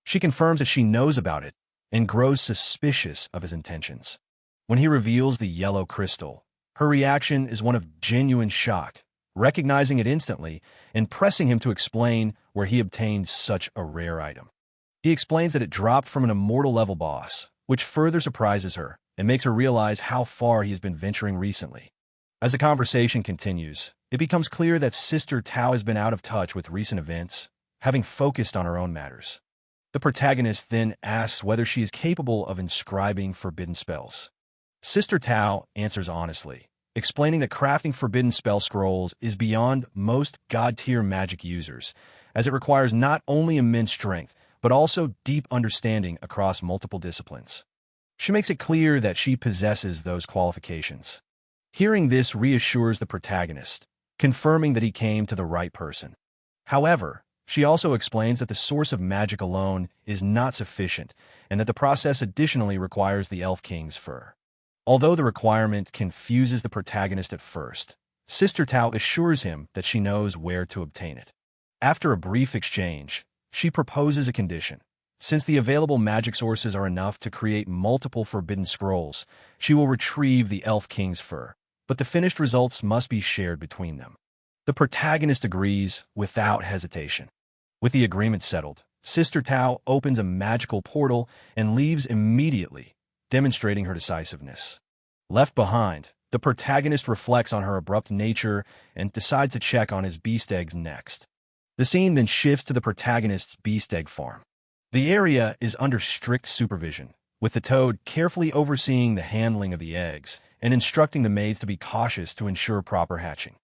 She confirms that she knows about it and grows suspicious of his intentions. When he reveals the yellow crystal, her reaction is one of genuine shock, recognizing it instantly and pressing him to explain where he obtained such a rare item. He explains that it dropped from an immortal level boss, which further surprises her and makes her realize how far he has been venturing recently. As the conversation continues, it becomes clear that Sister Tao has been out of touch with recent events, having focused on her own matters. The protagonist then asks whether she is capable of inscribing forbidden spells. Sister Tao answers honestly, explaining that crafting forbidden spell scrolls is beyond most god-tier magic users, as it requires not only immense strength, but also deep understanding across multiple disciplines. She makes it clear that she possesses those qualifications. Hearing this reassures the protagonist, confirming that he came to the right person. However, she also explains that the source of magic alone is not sufficient, and that the process additionally requires the Elf King's fur. Although the requirement confuses the protagonist at first, Sister Tao assures him that she knows where to obtain it. After a brief exchange, she proposes a condition. Since the available magic sources are enough to create multiple forbidden scrolls, she will retrieve the Elf King's fur, but the finished results must be shared between them. The protagonist agrees without hesitation. With the agreement settled, Sister Tao opens a magical portal and leaves immediately, demonstrating her decisiveness. Left behind, the protagonist reflects on her abrupt nature and decides to check on his beast eggs next. The scene then shifts to the protagonist's beast egg farm. The area is under strict supervision, with the toad carefully overseeing the handling of the eggs and instructing the maids to be cautious to ensure proper hatching.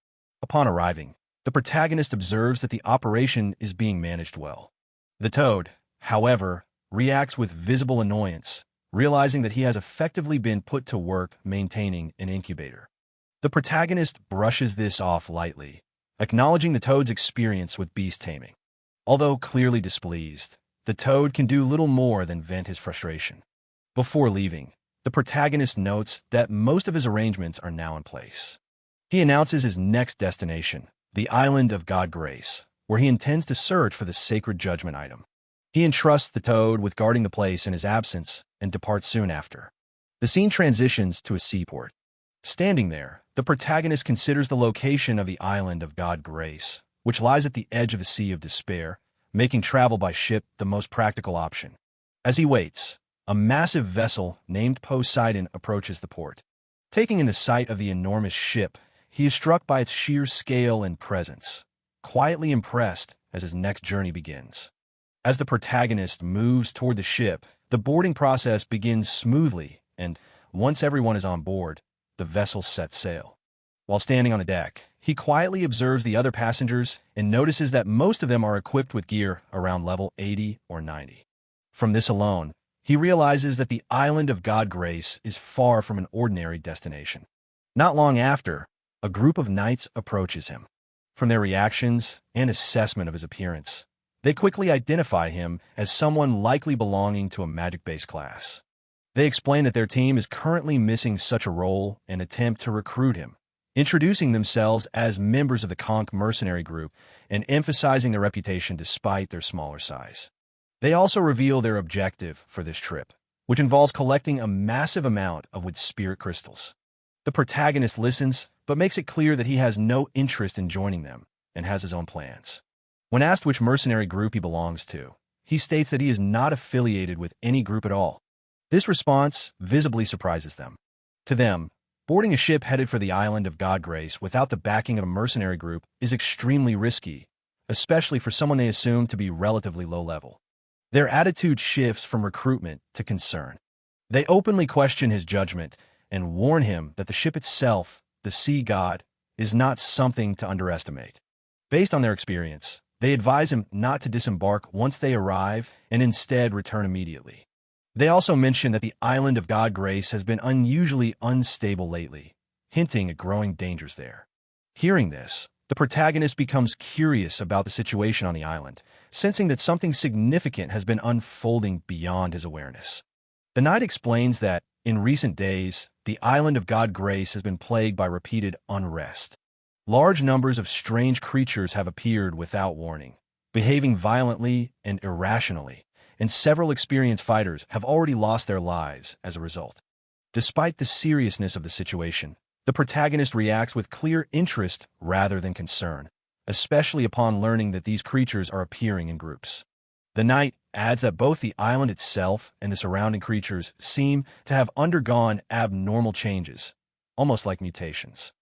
Upon arriving, the protagonist observes that the operation is being managed well. The toad, however, reacts with visible annoyance, realizing that he has effectively been put to work maintaining an incubator. The protagonist brushes this off lightly, acknowledging the toad's experience with beast taming. Although clearly displeased, the toad can do little more than vent his frustration. Before leaving, the protagonist notes that most of his arrangements are now in place. He announces his next destination, the island of God Grace, where he intends to search for the sacred judgment item. He entrusts the toad with guarding the place in his absence and departs soon after. The scene transitions to a seaport. Standing there, the protagonist considers the location of the island of God Grace, which lies at the edge of the Sea of Despair, making travel by ship the most practical option. As he waits, a massive vessel named Poseidon approaches the port. Taking in the sight of the enormous ship, he is struck by its sheer scale and presence, quietly impressed as his next journey begins. As the protagonist moves toward the ship, the boarding process begins smoothly, and once everyone is on board, the vessel sets sail. While standing on the deck, he quietly observes the other passengers and notices that most of them are equipped with gear around level 80 or 90. From this alone, he realizes that the island of God Grace is far from an ordinary destination. Not long after, a group of knights approaches him. From their reactions and assessment of his appearance, they quickly identify him as someone likely belonging to a magic-based class. They explain that their team is currently missing such a role and attempt to recruit him, introducing themselves as members of the Conch mercenary group and emphasizing their reputation despite their smaller size. They also reveal their objective for this trip, which involves collecting a massive amount of wood spirit crystals. The protagonist listens, but makes it clear that he has no interest in joining them and has his own plans. When asked which mercenary group he belongs to, he states that he is not affiliated with any group at all. This response visibly surprises them. To them, boarding a ship headed for the island of God Grace without the backing of a mercenary group is extremely risky, especially for someone they assume to be relatively low level. Their attitude shifts from recruitment to concern. They openly question his judgment and warn him that the ship itself, the sea god, is not something to underestimate. Based on their experience, they advise him not to disembark once they arrive and instead return immediately. They also mention that the island of God Grace has been unusually unstable lately, hinting at growing dangers there. Hearing this, the protagonist becomes curious about the situation on the island, sensing that something significant has been unfolding beyond his awareness. The knight explains that, in recent days, the island of God Grace has been plagued by repeated unrest. Large numbers of strange creatures have appeared without warning, behaving violently and irrationally, and several experienced fighters have already lost their lives as a result. Despite the seriousness of the situation, the protagonist reacts with clear interest rather than concern, especially upon learning that these creatures are appearing in groups. The knight adds that both the island itself and the surrounding creatures seem to have undergone abnormal changes, almost like mutations.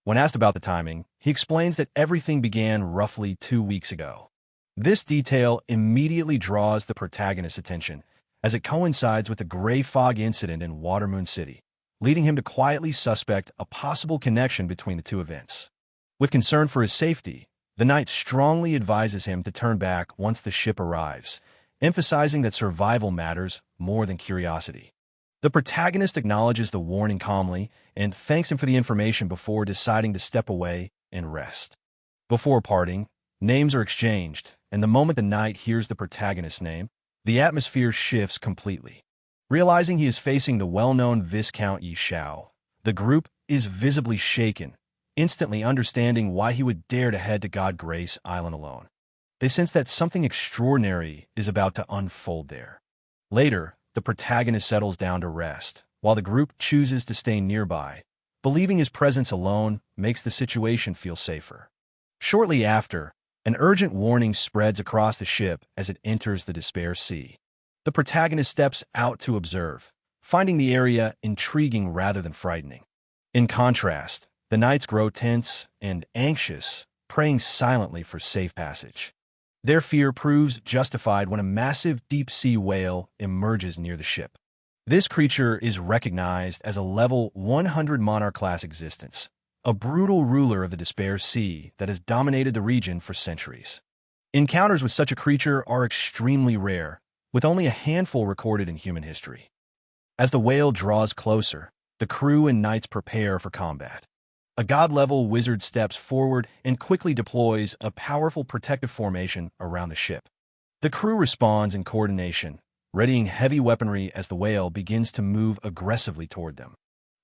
When asked about the timing, he explains that everything began roughly 2 weeks ago. This detail immediately draws the protagonist's attention, as it coincides with the gray fog incident in Watermoon City, leading him to quietly suspect a possible connection between the two events. With concern for his safety, the knight strongly advises him to turn back once the ship arrives, emphasizing that survival matters more than curiosity. The protagonist acknowledges the warning calmly and thanks him for the information before deciding to step away and rest. Before parting, names are exchanged, and the moment the knight hears the protagonist's name, the atmosphere shifts completely. Realizing he is facing the well-known Viscount Xiao, the group is visibly shaken, instantly understanding why he would dare to head to God Grace Island alone. They sense that something extraordinary is about to unfold there. Later, the protagonist settles down to rest, while the group chooses to stay nearby, believing his presence alone makes the situation feel safer. Shortly after, an urgent warning spreads across the ship as it enters the Despair Sea. The protagonist steps out to observe, finding the area intriguing rather than frightening. In contrast, the knights grow tense and anxious, praying silently for safe passage. Their fear proves justified when a massive deep-sea whale emerges near the ship. This creature is recognized as a level 100 monarch-class existence, a brutal ruler of the Despair Sea that has dominated the region for centuries. Encounters with such a creature are extremely rare, with only a handful recorded in human history. As the whale draws closer, the crew and knights prepare for combat. A god-level wizard steps forward and quickly deploys a powerful protective formation around the ship. The crew responds in coordination, readying heavy weaponry as the whale begins to move aggressively toward them.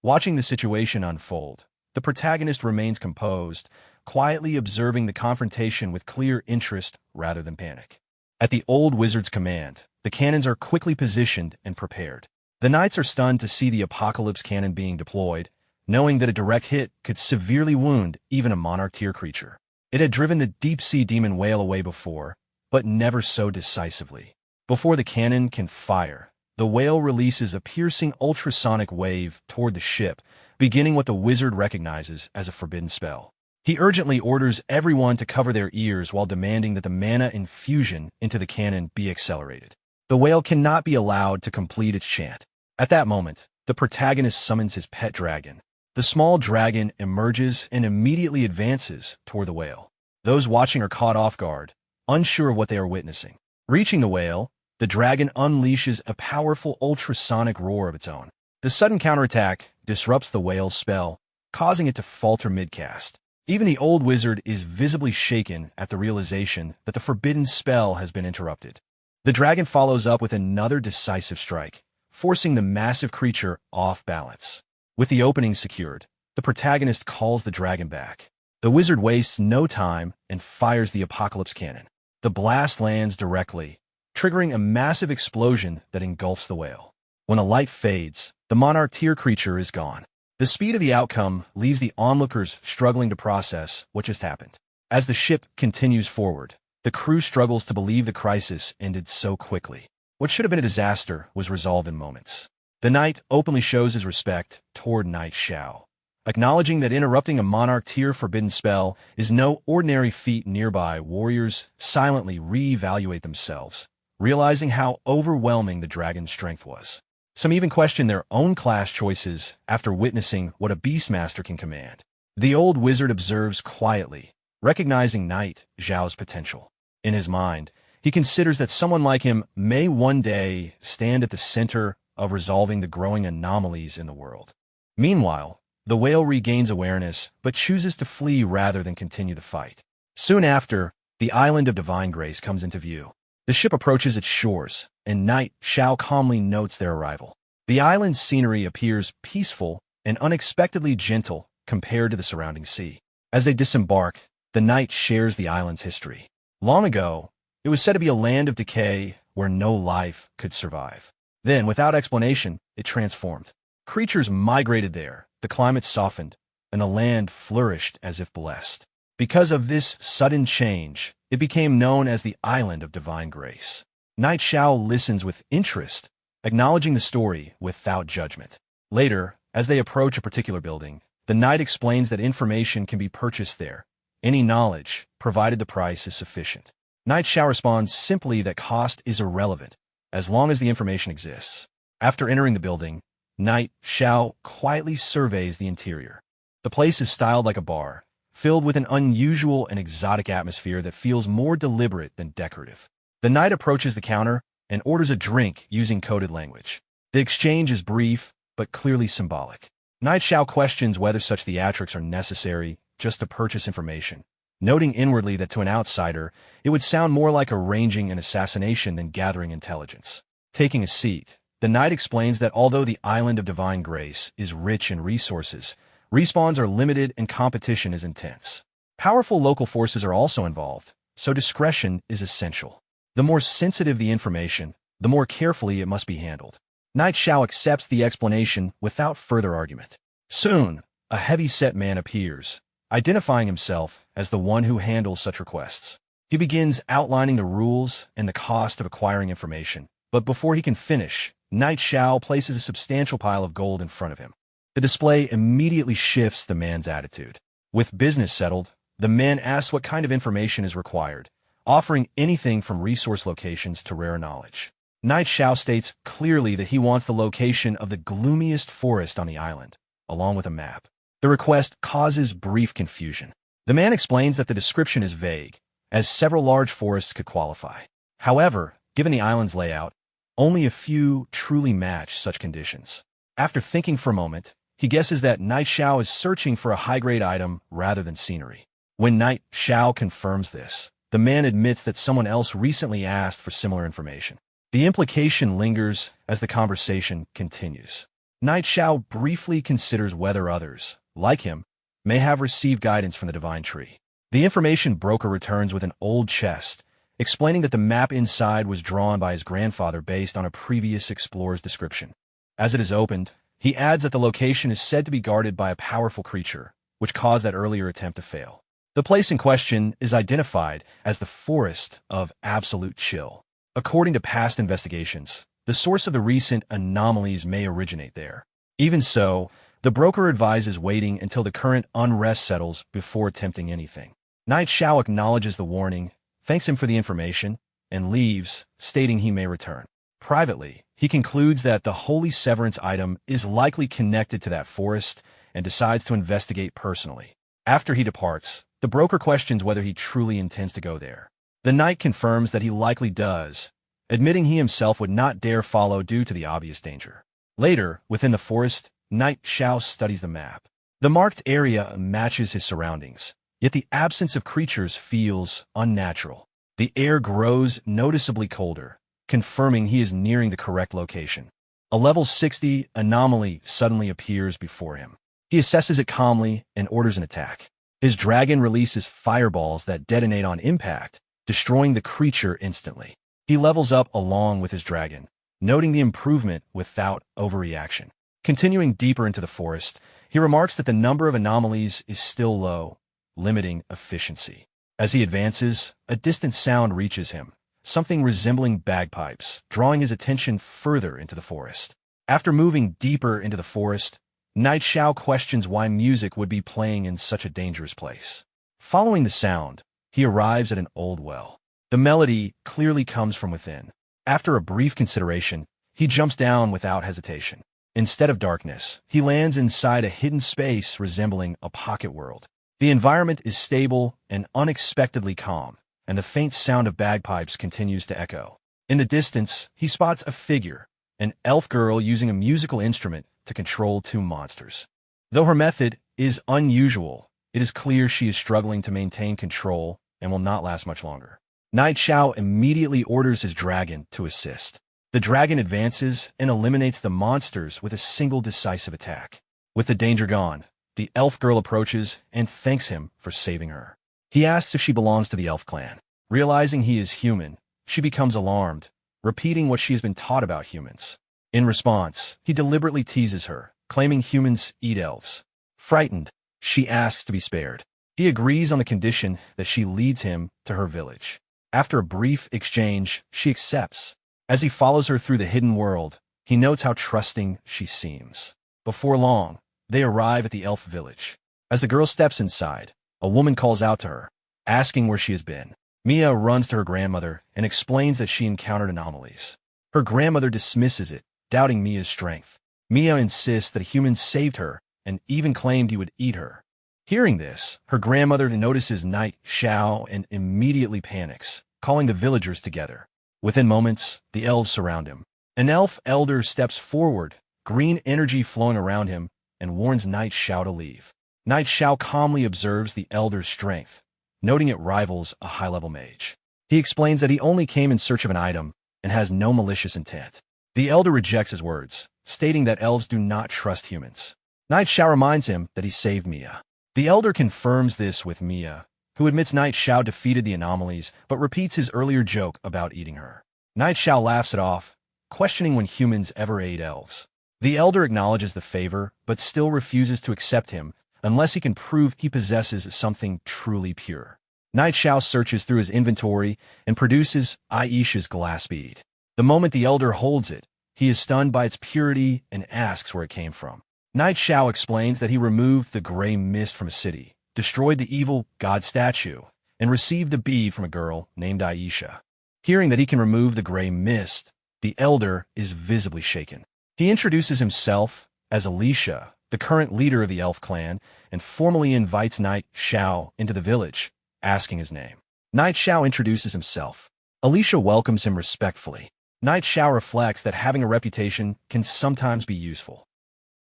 Watching the situation unfold, the protagonist remains composed, quietly observing the confrontation with clear interest rather than panic. At the old wizard's command, the cannons are quickly positioned and prepared. The knights are stunned to see the apocalypse cannon being deployed, knowing that a direct hit could severely wound even a monarch-tier creature. It had driven the deep-sea demon whale away before, but never so decisively. Before the cannon can fire, the whale releases a piercing ultrasonic wave toward the ship, beginning what the wizard recognizes as a forbidden spell. He urgently orders everyone to cover their ears while demanding that the mana infusion into the cannon be accelerated. The whale cannot be allowed to complete its chant. At that moment, the protagonist summons his pet dragon. The small dragon emerges and immediately advances toward the whale. Those watching are caught off guard, unsure of what they are witnessing. Reaching the whale, the dragon unleashes a powerful ultrasonic roar of its own. The sudden counterattack disrupts the whale's spell, causing it to falter mid-cast. Even the old wizard is visibly shaken at the realization that the forbidden spell has been interrupted. The dragon follows up with another decisive strike, forcing the massive creature off balance. With the opening secured, the protagonist calls the dragon back. The wizard wastes no time and fires the apocalypse cannon. The blast lands directly, triggering a massive explosion that engulfs the whale. When the light fades, the monarch tier creature is gone. The speed of the outcome leaves the onlookers struggling to process what just happened. As the ship continues forward, the crew struggles to believe the crisis ended so quickly. What should have been a disaster was resolved in moments. The knight openly shows his respect toward Knight Xiao, acknowledging that interrupting a monarch tier forbidden spell is no ordinary feat. Nearby warriors silently re-evaluate themselves, realizing how overwhelming the dragon's strength was. Some even question their own class choices after witnessing what a beastmaster can command. The old wizard observes quietly, recognizing Knight Xiao's potential. In his mind, he considers that someone like him may one day stand at the center of resolving the growing anomalies in the world. Meanwhile, the whale regains awareness but chooses to flee rather than continue the fight. Soon after, the island of Divine Grace comes into view. The ship approaches its shores, and Knight Xiao calmly notes their arrival. The island's scenery appears peaceful and unexpectedly gentle compared to the surrounding sea. As they disembark, the knight shares the island's history. Long ago, it was said to be a land of decay where no life could survive. Then, without explanation, it transformed. Creatures migrated there, the climate softened, and the land flourished as if blessed. Because of this sudden change, it became known as the Island of Divine Grace. Knight Xiao listens with interest, acknowledging the story without judgment. Later, as they approach a particular building, the knight explains that information can be purchased there. Any knowledge, provided the price is sufficient. Knight Xiao responds simply that cost is irrelevant, as long as the information exists. After entering the building, Knight Xiao quietly surveys the interior. The place is styled like a bar, filled with an unusual and exotic atmosphere that feels more deliberate than decorative. The knight approaches the counter and orders a drink using coded language. The exchange is brief, but clearly symbolic. Knight Xiao questions whether such theatrics are necessary just to purchase information, noting inwardly that to an outsider, it would sound more like arranging an assassination than gathering intelligence. Taking a seat, the knight explains that although the Island of Divine Grace is rich in resources, respawns are limited and competition is intense. Powerful local forces are also involved, so discretion is essential. The more sensitive the information, the more carefully it must be handled. Knight Xiao accepts the explanation without further argument. Soon, a heavy-set man appears, identifying himself as the one who handles such requests. He begins outlining the rules and the cost of acquiring information, but before he can finish, Knight Xiao places a substantial pile of gold in front of him. The display immediately shifts the man's attitude. With business settled, the man asks what kind of information is required, offering anything from resource locations to rare knowledge. Knight Xiao states clearly that he wants the location of the gloomiest forest on the island, along with a map. The request causes brief confusion. The man explains that the description is vague, as several large forests could qualify. However, given the island's layout, only a few truly match such conditions. After thinking for a moment, he guesses that Knight Xiao is searching for a high-grade item rather than scenery. When Knight Xiao confirms this, the man admits that someone else recently asked for similar information. The implication lingers as the conversation continues. Knight Xiao briefly considers whether others, like him, may have received guidance from the Divine Tree. The information broker returns with an old chest, explaining that the map inside was drawn by his grandfather based on a previous explorer's description. As it is opened, he adds that the location is said to be guarded by a powerful creature, which caused that earlier attempt to fail. The place in question is identified as the Forest of Absolute Chill. According to past investigations, the source of the recent anomalies may originate there. Even so, the broker advises waiting until the current unrest settles before attempting anything. Knight Xiao acknowledges the warning, thanks him for the information, and leaves, stating he may return. Privately, he concludes that the Holy Severance item is likely connected to that forest and decides to investigate personally. After he departs, the broker questions whether he truly intends to go there. The knight confirms that he likely does, admitting he himself would not dare follow due to the obvious danger. Later, within the forest, Knight Xiao studies the map. The marked area matches his surroundings, yet the absence of creatures feels unnatural. The air grows noticeably colder, confirming he is nearing the correct location. A level 60 anomaly suddenly appears before him. He assesses it calmly and orders an attack. His dragon releases fireballs that detonate on impact, destroying the creature instantly. He levels up along with his dragon, noting the improvement without overreaction. Continuing deeper into the forest, he remarks that the number of anomalies is still low, limiting efficiency. As he advances, a distant sound reaches him, something resembling bagpipes, drawing his attention further into the forest. After moving deeper into the forest, Knight Xiao questions why music would be playing in such a dangerous place. Following the sound, he arrives at an old well. The melody clearly comes from within. After a brief consideration, he jumps down without hesitation. Instead of darkness, he lands inside a hidden space resembling a pocket world. The environment is stable and unexpectedly calm, and the faint sound of bagpipes continues to echo. In the distance, he spots a figure, an elf girl using a musical instrument to control two monsters. Though her method is unusual, it is clear she is struggling to maintain control and will not last much longer. Knight Xiao immediately orders his dragon to assist. The dragon advances and eliminates the monsters with a single decisive attack. With the danger gone, the elf girl approaches and thanks him for saving her. He asks if she belongs to the elf clan. Realizing he is human, she becomes alarmed, repeating what she has been taught about humans. In response, he deliberately teases her, claiming humans eat elves. Frightened, she asks to be spared. He agrees on the condition that she leads him to her village. After a brief exchange, she accepts. As he follows her through the hidden world, he notes how trusting she seems. Before long, they arrive at the elf village. As the girl steps inside, a woman calls out to her, asking where she has been. Mia runs to her grandmother and explains that she encountered anomalies. Her grandmother dismisses it, doubting Mia's strength. Mia insists that humans saved her and even claimed he would eat her. Hearing this, her grandmother notices Knight Xiao and immediately panics, calling the villagers together. Within moments, the elves surround him. An elf elder steps forward, green energy flowing around him, and warns Knight Xiao to leave. Knight Xiao calmly observes the elder's strength, noting it rivals a high-level mage. He explains that he only came in search of an item and has no malicious intent. The elder rejects his words, stating that elves do not trust humans. Knight Xiao reminds him that he saved Mia. The elder confirms this with Mia, who admits Knight Xiao defeated the anomalies but repeats his earlier joke about eating her. Knight Xiao laughs it off, questioning when humans ever ate elves. The elder acknowledges the favor, but still refuses to accept him unless he can prove he possesses something truly pure. Knight Xiao searches through his inventory and produces Aisha's glass bead. The moment the elder holds it, he is stunned by its purity and asks where it came from. Knight Xiao explains that he removed the gray mist from a city, destroyed the evil god statue, and received the bead from a girl named Aisha. Hearing that he can remove the gray mist, the elder is visibly shaken. He introduces himself as Alicia, the current leader of the elf clan, and formally invites Knight Xiao into the village, asking his name. Knight Xiao introduces himself. Alicia welcomes him respectfully. Knight Xiao reflects that having a reputation can sometimes be useful.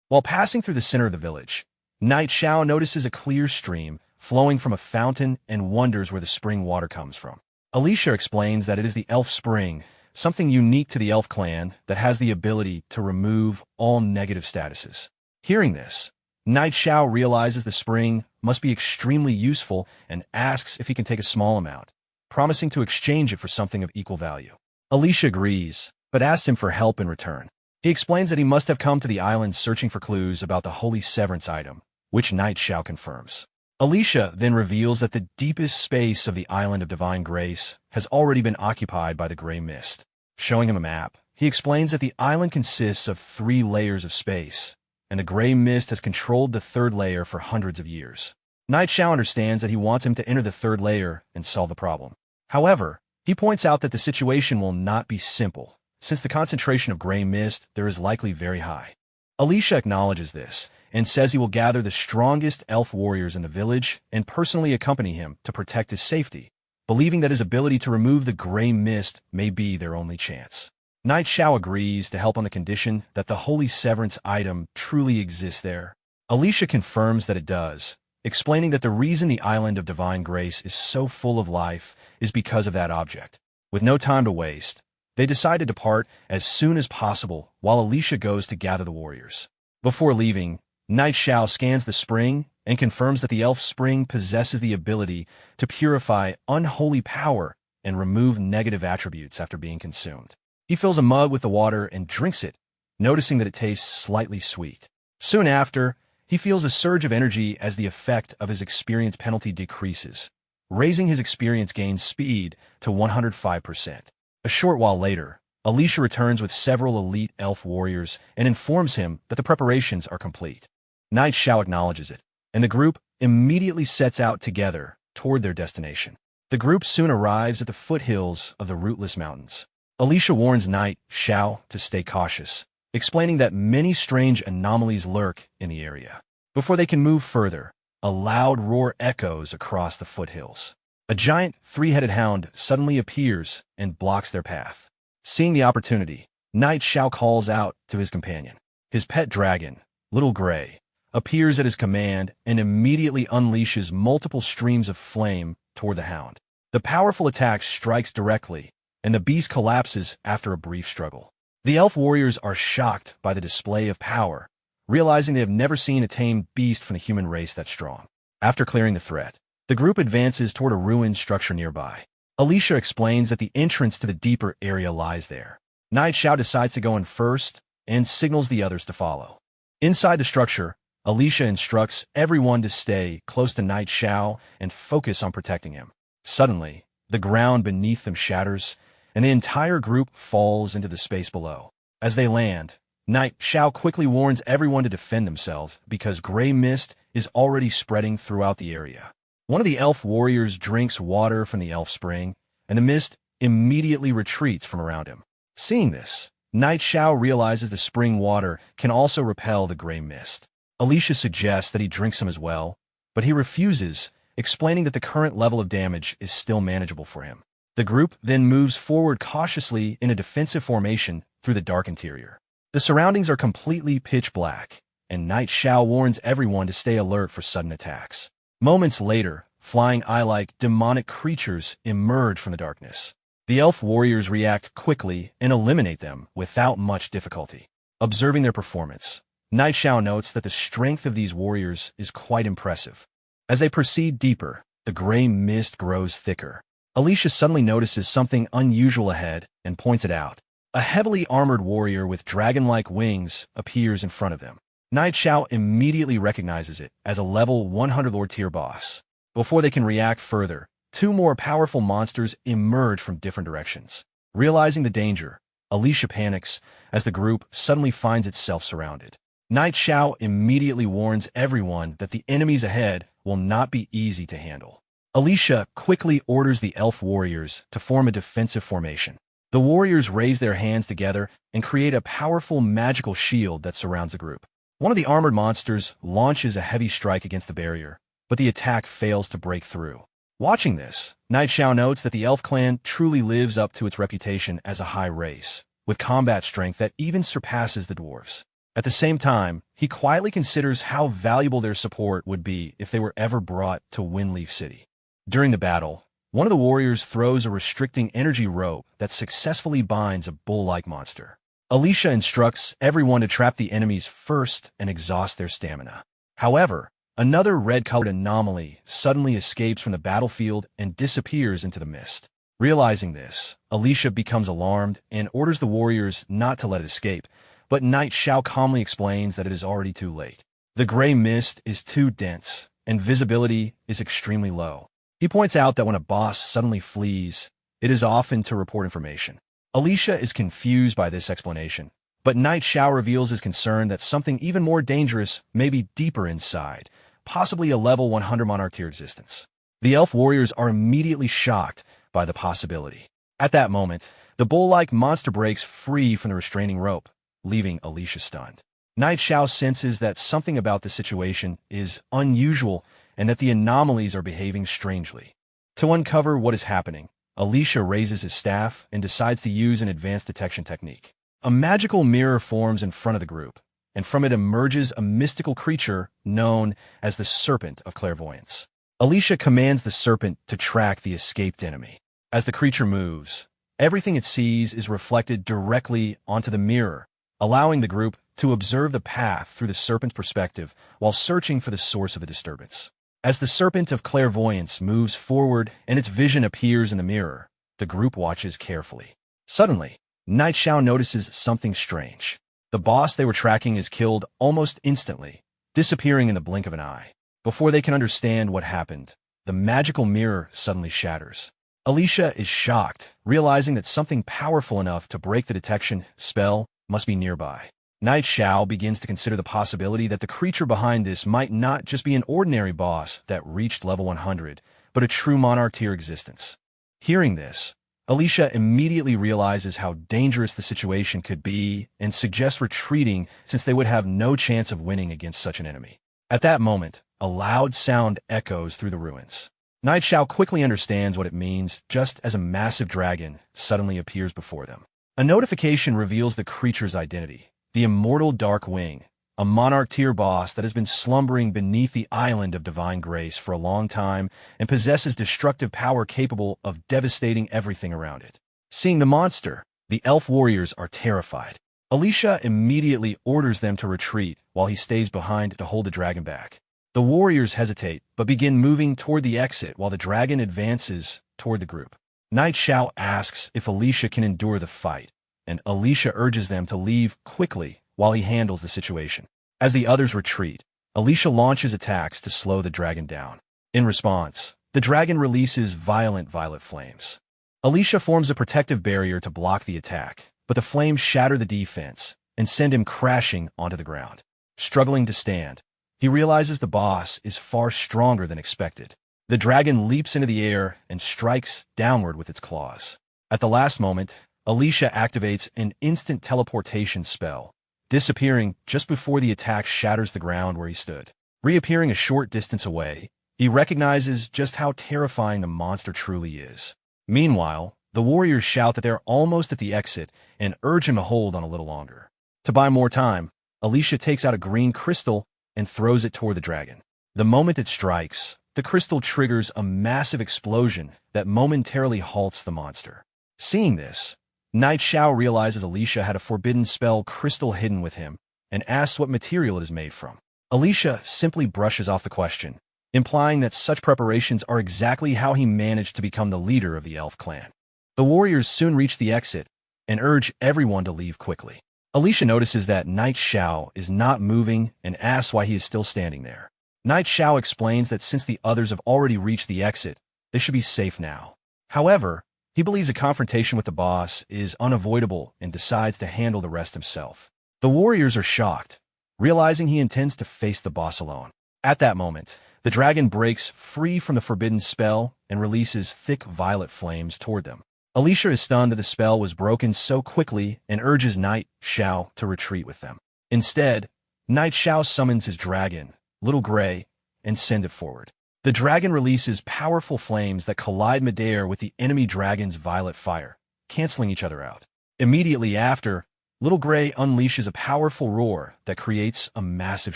While passing through the center of the village, Knight Xiao notices a clear stream flowing from a fountain and wonders where the spring water comes from. Alicia explains that it is the elf spring, something unique to the elf clan that has the ability to remove all negative statuses. Hearing this, Knight Xiao realizes the spring must be extremely useful and asks if he can take a small amount, promising to exchange it for something of equal value. Alicia agrees, but asks him for help in return. He explains that he must have come to the island searching for clues about the holy severance item, which Knight Xiao confirms. Alicia then reveals that the deepest space of the island of divine grace has already been occupied by the gray mist. Showing him a map, he explains that the island consists of 3 layers of space, and the gray mist has controlled the 3rd layer for hundreds of years. Knight Xiao understands that he wants him to enter the 3rd layer and solve the problem. However, he points out that the situation will not be simple, since the concentration of gray mist there is likely very high. Alicia acknowledges this, and says he will gather the strongest elf warriors in the village and personally accompany him to protect his safety, believing that his ability to remove the gray mist may be their only chance. Knight Xiao agrees to help on the condition that the holy severance item truly exists there. Alicia confirms that it does, explaining that the reason the island of divine grace is so full of life is because of that object. With no time to waste, they decide to depart as soon as possible while Alicia goes to gather the warriors. Before leaving, Knight Xiao scans the spring and confirms that the elf spring possesses the ability to purify unholy power and remove negative attributes after being consumed. He fills a mug with the water and drinks it, noticing that it tastes slightly sweet. Soon after, he feels a surge of energy as the effect of his experience penalty decreases, raising his experience gain speed to 105%. A short while later, Alicia returns with several elite elf warriors and informs him that the preparations are complete. Knight Xiao acknowledges it, and the group immediately sets out together toward their destination. The group soon arrives at the foothills of the Rootless Mountains. Alicia warns Knight Xiao to stay cautious, explaining that many strange anomalies lurk in the area. Before they can move further, a loud roar echoes across the foothills. A giant three-headed hound suddenly appears and blocks their path. Seeing the opportunity, Knight Xiao calls out to his companion. His pet dragon, Little Gray, appears at his command and immediately unleashes multiple streams of flame toward the hound. The powerful attack strikes directly, and the beast collapses after a brief struggle. The elf warriors are shocked by the display of power, realizing they have never seen a tamed beast from the human race that strong. After clearing the threat, the group advances toward a ruined structure nearby. Alicia explains that the entrance to the deeper area lies there. Knight Xiao decides to go in first and signals the others to follow. Inside the structure, Alicia instructs everyone to stay close to Knight Xiao and focus on protecting him. Suddenly, the ground beneath them shatters, and the entire group falls into the space below. As they land, Knight Xiao quickly warns everyone to defend themselves because gray mist is already spreading throughout the area. One of the elf warriors drinks water from the elf spring, and the mist immediately retreats from around him. Seeing this, Knight Xiao realizes the spring water can also repel the gray mist. Alicia suggests that he drink some as well, but he refuses, explaining that the current level of damage is still manageable for him. The group then moves forward cautiously in a defensive formation through the dark interior. The surroundings are completely pitch black, and Knight Xiao warns everyone to stay alert for sudden attacks. Moments later, flying eye-like demonic creatures emerge from the darkness. The elf warriors react quickly and eliminate them without much difficulty. Observing their performance, Knight Xiao notes that the strength of these warriors is quite impressive. As they proceed deeper, the gray mist grows thicker. Alicia suddenly notices something unusual ahead and points it out. A heavily armored warrior with dragon-like wings appears in front of them. Knight Xiao immediately recognizes it as a level 100 Lord tier boss. Before they can react further, two more powerful monsters emerge from different directions. Realizing the danger, Alicia panics as the group suddenly finds itself surrounded. Knight Xiao immediately warns everyone that the enemies ahead will not be easy to handle. Alicia quickly orders the elf warriors to form a defensive formation. The warriors raise their hands together and create a powerful magical shield that surrounds the group. One of the armored monsters launches a heavy strike against the barrier, but the attack fails to break through. Watching this, Knight Xiao notes that the elf clan truly lives up to its reputation as a high race, with combat strength that even surpasses the dwarves. At the same time, he quietly considers how valuable their support would be if they were ever brought to Windleaf City. During the battle, one of the warriors throws a restricting energy rope that successfully binds a bull-like monster. Alicia instructs everyone to trap the enemies first and exhaust their stamina. However, another red-colored anomaly suddenly escapes from the battlefield and disappears into the mist. Realizing this, Alicia becomes alarmed and orders the warriors not to let it escape, but Knight Xiao calmly explains that it is already too late. The gray mist is too dense, and visibility is extremely low. He points out that when a boss suddenly flees, it is often to report information. Alicia is confused by this explanation, but Knight Xiao reveals his concern that something even more dangerous may be deeper inside, possibly a level 100 monarch tier existence. The elf warriors are immediately shocked by the possibility. At that moment, the bull-like monster breaks free from the restraining rope, leaving Alicia stunned. Knight Xiao senses that something about the situation is unusual and that the anomalies are behaving strangely. To uncover what is happening, Alicia raises his staff and decides to use an advanced detection technique. A magical mirror forms in front of the group, and from it emerges a mystical creature known as the Serpent of Clairvoyance. Alicia commands the serpent to track the escaped enemy. As the creature moves, everything it sees is reflected directly onto the mirror, allowing the group to observe the path through the serpent's perspective while searching for the source of the disturbance. As the serpent of clairvoyance moves forward and its vision appears in the mirror, the group watches carefully. Suddenly, Night Xiao notices something strange. The boss they were tracking is killed almost instantly, disappearing in the blink of an eye. Before they can understand what happened, the magical mirror suddenly shatters. Alicia is shocked, realizing that something powerful enough to break the detection spell must be nearby. Night Xiao begins to consider the possibility that the creature behind this might not just be an ordinary boss that reached level 100, but a true monarch tier existence. Hearing this, Alicia immediately realizes how dangerous the situation could be and suggests retreating since they would have no chance of winning against such an enemy. At that moment, a loud sound echoes through the ruins. Night Xiao quickly understands what it means just as a massive dragon suddenly appears before them. A notification reveals the creature's identity, the immortal Dark Wing, a monarch tier boss that has been slumbering beneath the island of divine grace for a long time and possesses destructive power capable of devastating everything around it. Seeing the monster, the elf warriors are terrified. Alicia immediately orders them to retreat while he stays behind to hold the dragon back. The warriors hesitate, but begin moving toward the exit while the dragon advances toward the group. Night Xiao asks if Alicia can endure the fight, and Alicia urges them to leave quickly while he handles the situation. As the others retreat, Alicia launches attacks to slow the dragon down. In response, the dragon releases violent violet flames. Alicia forms a protective barrier to block the attack, but the flames shatter the defense and send him crashing onto the ground. Struggling to stand, he realizes the boss is far stronger than expected. The dragon leaps into the air and strikes downward with its claws. At the last moment, Alicia activates an instant teleportation spell, disappearing just before the attack shatters the ground where he stood. Reappearing a short distance away, he recognizes just how terrifying the monster truly is. Meanwhile, the warriors shout that they're almost at the exit and urge him to hold on a little longer. To buy more time, Alicia takes out a green crystal and throws it toward the dragon. The moment it strikes, the crystal triggers a massive explosion that momentarily halts the monster. Seeing this, Night Xiao realizes Alicia had a forbidden spell crystal hidden with him and asks what material it is made from. Alicia simply brushes off the question, implying that such preparations are exactly how he managed to become the leader of the elf clan. The warriors soon reach the exit and urge everyone to leave quickly. Alicia notices that Night Xiao is not moving and asks why he is still standing there. Night Xiao explains that since the others have already reached the exit, they should be safe now. However, he believes a confrontation with the boss is unavoidable and decides to handle the rest himself. The warriors are shocked, realizing he intends to face the boss alone. At that moment, the dragon breaks free from the forbidden spell and releases thick violet flames toward them. Alicia is stunned that the spell was broken so quickly and urges Night Xiao to retreat with them. Instead, Night Xiao summons his dragon, Little Gray, and sends it forward. The dragon releases powerful flames that collide midair with the enemy dragon's violet fire, canceling each other out. Immediately after, Little Gray unleashes a powerful roar that creates a massive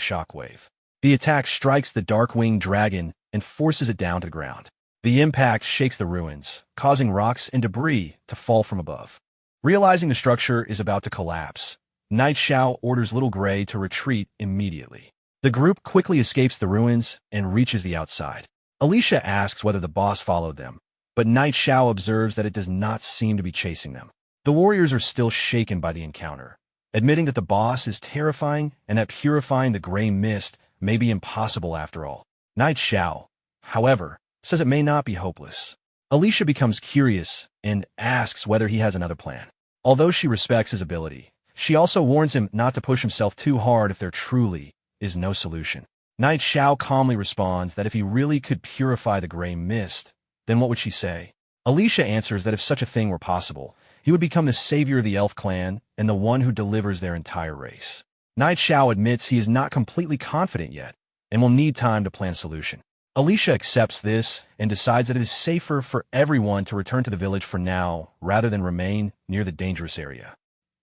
shockwave. The attack strikes the dark-winged dragon and forces it down to the ground. The impact shakes the ruins, causing rocks and debris to fall from above. Realizing the structure is about to collapse, Night Xiao orders Little Gray to retreat immediately. The group quickly escapes the ruins and reaches the outside. Alicia asks whether the boss followed them, but Night Xiao observes that it does not seem to be chasing them. The warriors are still shaken by the encounter, admitting that the boss is terrifying and that purifying the gray mist may be impossible after all. Night Xiao, however, says it may not be hopeless. Alicia becomes curious and asks whether he has another plan. Although she respects his ability, she also warns him not to push himself too hard if there truly is no solution. Night Xiao calmly responds that if he really could purify the gray mist, then what would she say? Alicia answers that if such a thing were possible, he would become the savior of the elf clan and the one who delivers their entire race. Night Xiao admits he is not completely confident yet and will need time to plan a solution. Alicia accepts this and decides that it is safer for everyone to return to the village for now rather than remain near the dangerous area.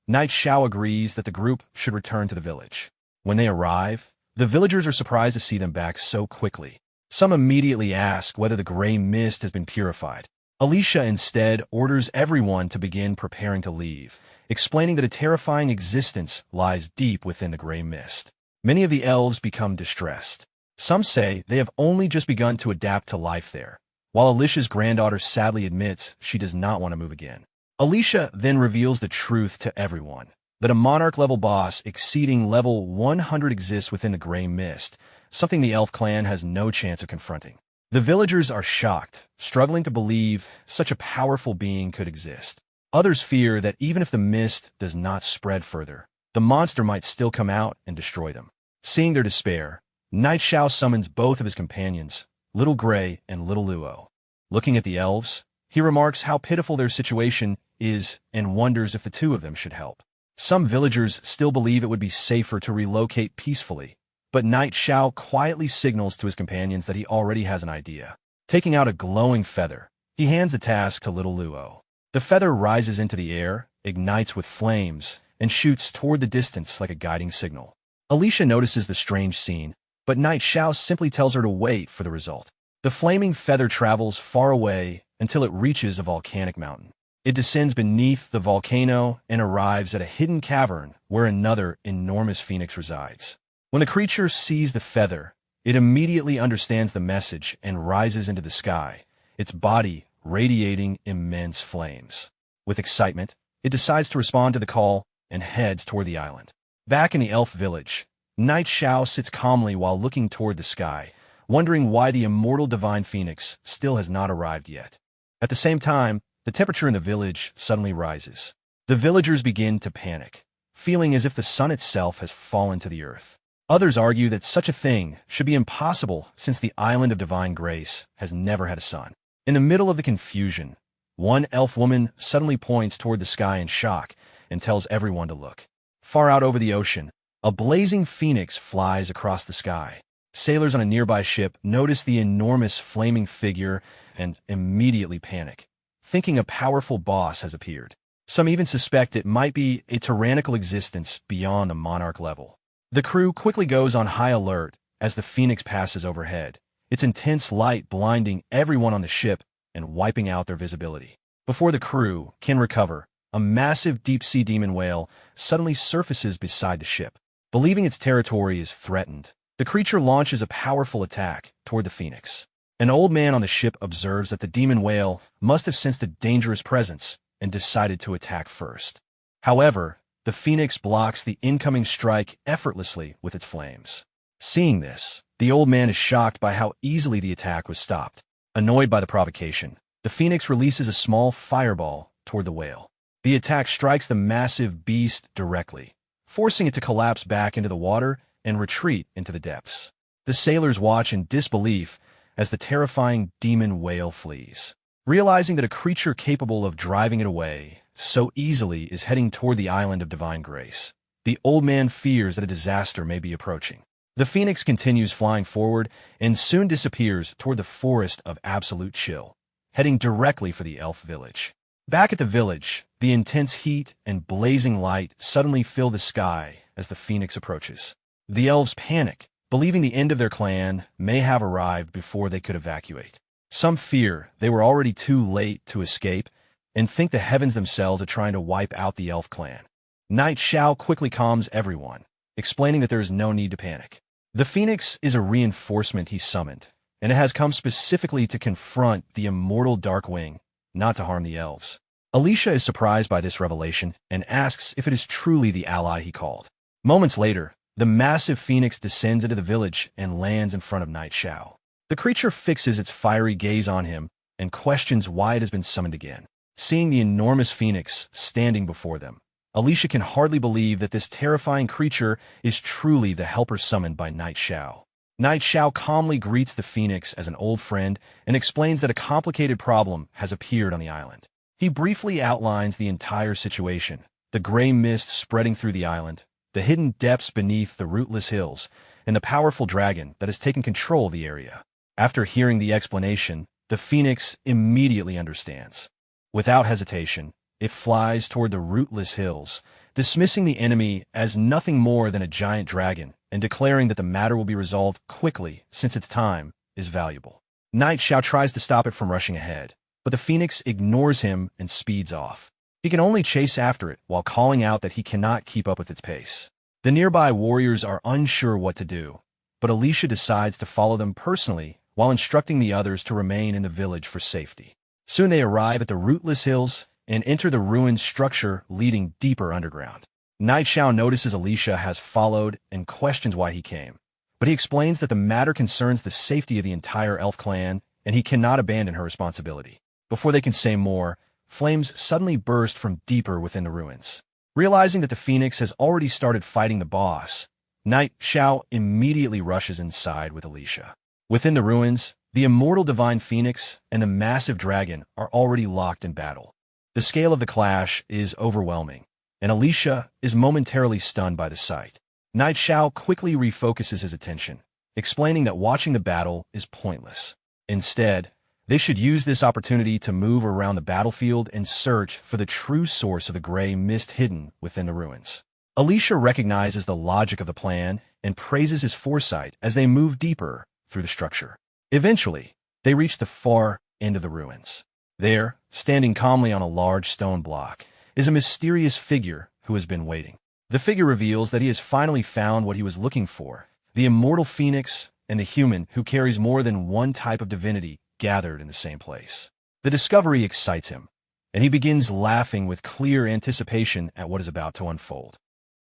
Night Xiao agrees that the group should return to the village. When they arrive, the villagers are surprised to see them back so quickly. Some immediately ask whether the gray mist has been purified. Alicia instead orders everyone to begin preparing to leave, explaining that a terrifying existence lies deep within the gray mist. Many of the elves become distressed. Some say they have only just begun to adapt to life there, while Alicia's granddaughter sadly admits she does not want to move again. Alicia then reveals the truth to everyone, that a monarch-level boss exceeding level 100 exists within the gray mist, something the elf clan has no chance of confronting. The villagers are shocked, struggling to believe such a powerful being could exist. Others fear that even if the mist does not spread further, the monster might still come out and destroy them. Seeing their despair, Knight Xiao summons both of his companions, Little Gray and Little Luo. Looking at the elves, he remarks how pitiful their situation is and wonders if the two of them should help. Some villagers still believe it would be safer to relocate peacefully, but Knight Xiao quietly signals to his companions that he already has an idea. Taking out a glowing feather, he hands a task to Little Luo. The feather rises into the air, ignites with flames, and shoots toward the distance like a guiding signal. Alicia notices the strange scene, but Knight Xiao simply tells her to wait for the result. The flaming feather travels far away until it reaches a volcanic mountain. It descends beneath the volcano and arrives at a hidden cavern where another enormous phoenix resides. When the creature sees the feather, it immediately understands the message and rises into the sky, its body radiating immense flames. With excitement, it decides to respond to the call and heads toward the island. Back in the elf village, Knight Xiao sits calmly while looking toward the sky, wondering why the immortal divine phoenix still has not arrived yet. At the same time, the temperature in the village suddenly rises. The villagers begin to panic, feeling as if the sun itself has fallen to the earth. Others argue that such a thing should be impossible since the island of divine grace has never had a sun. In the middle of the confusion, one elf woman suddenly points toward the sky in shock and tells everyone to look. Far out over the ocean, a blazing phoenix flies across the sky. Sailors on a nearby ship notice the enormous flaming figure and immediately panic, thinking a powerful boss has appeared. Some even suspect it might be a tyrannical existence beyond the monarch level. The crew quickly goes on high alert as the phoenix passes overhead, its intense light blinding everyone on the ship and wiping out their visibility. Before the crew can recover, a massive deep-sea demon whale suddenly surfaces beside the ship. Believing its territory is threatened, the creature launches a powerful attack toward the phoenix. An old man on the ship observes that the demon whale must have sensed a dangerous presence and decided to attack first. However, the phoenix blocks the incoming strike effortlessly with its flames. Seeing this, the old man is shocked by how easily the attack was stopped. Annoyed by the provocation, the phoenix releases a small fireball toward the whale. The attack strikes the massive beast directly, forcing it to collapse back into the water and retreat into the depths. The sailors watch in disbelief as the terrifying demon whale flees. Realizing that a creature capable of driving it away so easily is heading toward the island of divine grace, the old man fears that a disaster may be approaching. The phoenix continues flying forward and soon disappears toward the forest of absolute chill, heading directly for the elf village. Back at the village, the intense heat and blazing light suddenly fill the sky as the phoenix approaches. The elves panic, believing the end of their clan may have arrived before they could evacuate. Some fear they were already too late to escape and think the heavens themselves are trying to wipe out the elf clan. Knight Xiao quickly calms everyone, explaining that there is no need to panic. The phoenix is a reinforcement he summoned, and it has come specifically to confront the immortal Darkwing, not to harm the elves. Alicia is surprised by this revelation and asks if it is truly the ally he called. Moments later, the massive phoenix descends into the village and lands in front of Knight Xiao. The creature fixes its fiery gaze on him and questions why it has been summoned again. Seeing the enormous phoenix standing before them, Alicia can hardly believe that this terrifying creature is truly the helper summoned by Knight Xiao. Knight Xiao calmly greets the phoenix as an old friend and explains that a complicated problem has appeared on the island. He briefly outlines the entire situation, the gray mist spreading through the island, the hidden depths beneath the rootless hills, and the powerful dragon that has taken control of the area. After hearing the explanation, the phoenix immediately understands. Without hesitation, it flies toward the rootless hills, dismissing the enemy as nothing more than a giant dragon and declaring that the matter will be resolved quickly since its time is valuable. Knight Xiao tries to stop it from rushing ahead, but the phoenix ignores him and speeds off. He can only chase after it while calling out that he cannot keep up with its pace. The nearby warriors are unsure what to do, but Alicia decides to follow them personally while instructing the others to remain in the village for safety. Soon they arrive at the rootless hills and enter the ruined structure leading deeper underground. Night Xiao notices Alicia has followed and questions why he came, but he explains that the matter concerns the safety of the entire elf clan and he cannot abandon her responsibility. Before they can say more, flames suddenly burst from deeper within the ruins. Realizing that the phoenix has already started fighting the boss, Night Xiao immediately rushes inside with Alicia. Within the ruins, the immortal divine phoenix and the massive dragon are already locked in battle. The scale of the clash is overwhelming, and Alicia is momentarily stunned by the sight. Night Xiao quickly refocuses his attention, explaining that watching the battle is pointless. Instead, they should use this opportunity to move around the battlefield and search for the true source of the gray mist hidden within the ruins. Alicia recognizes the logic of the plan and praises his foresight as they move deeper through the structure. Eventually, they reach the far end of the ruins. There, standing calmly on a large stone block, is a mysterious figure who has been waiting. The figure reveals that he has finally found what he was looking for, the immortal phoenix and the human who carries more than one type of divinity gathered in the same place. The discovery excites him, and he begins laughing with clear anticipation at what is about to unfold.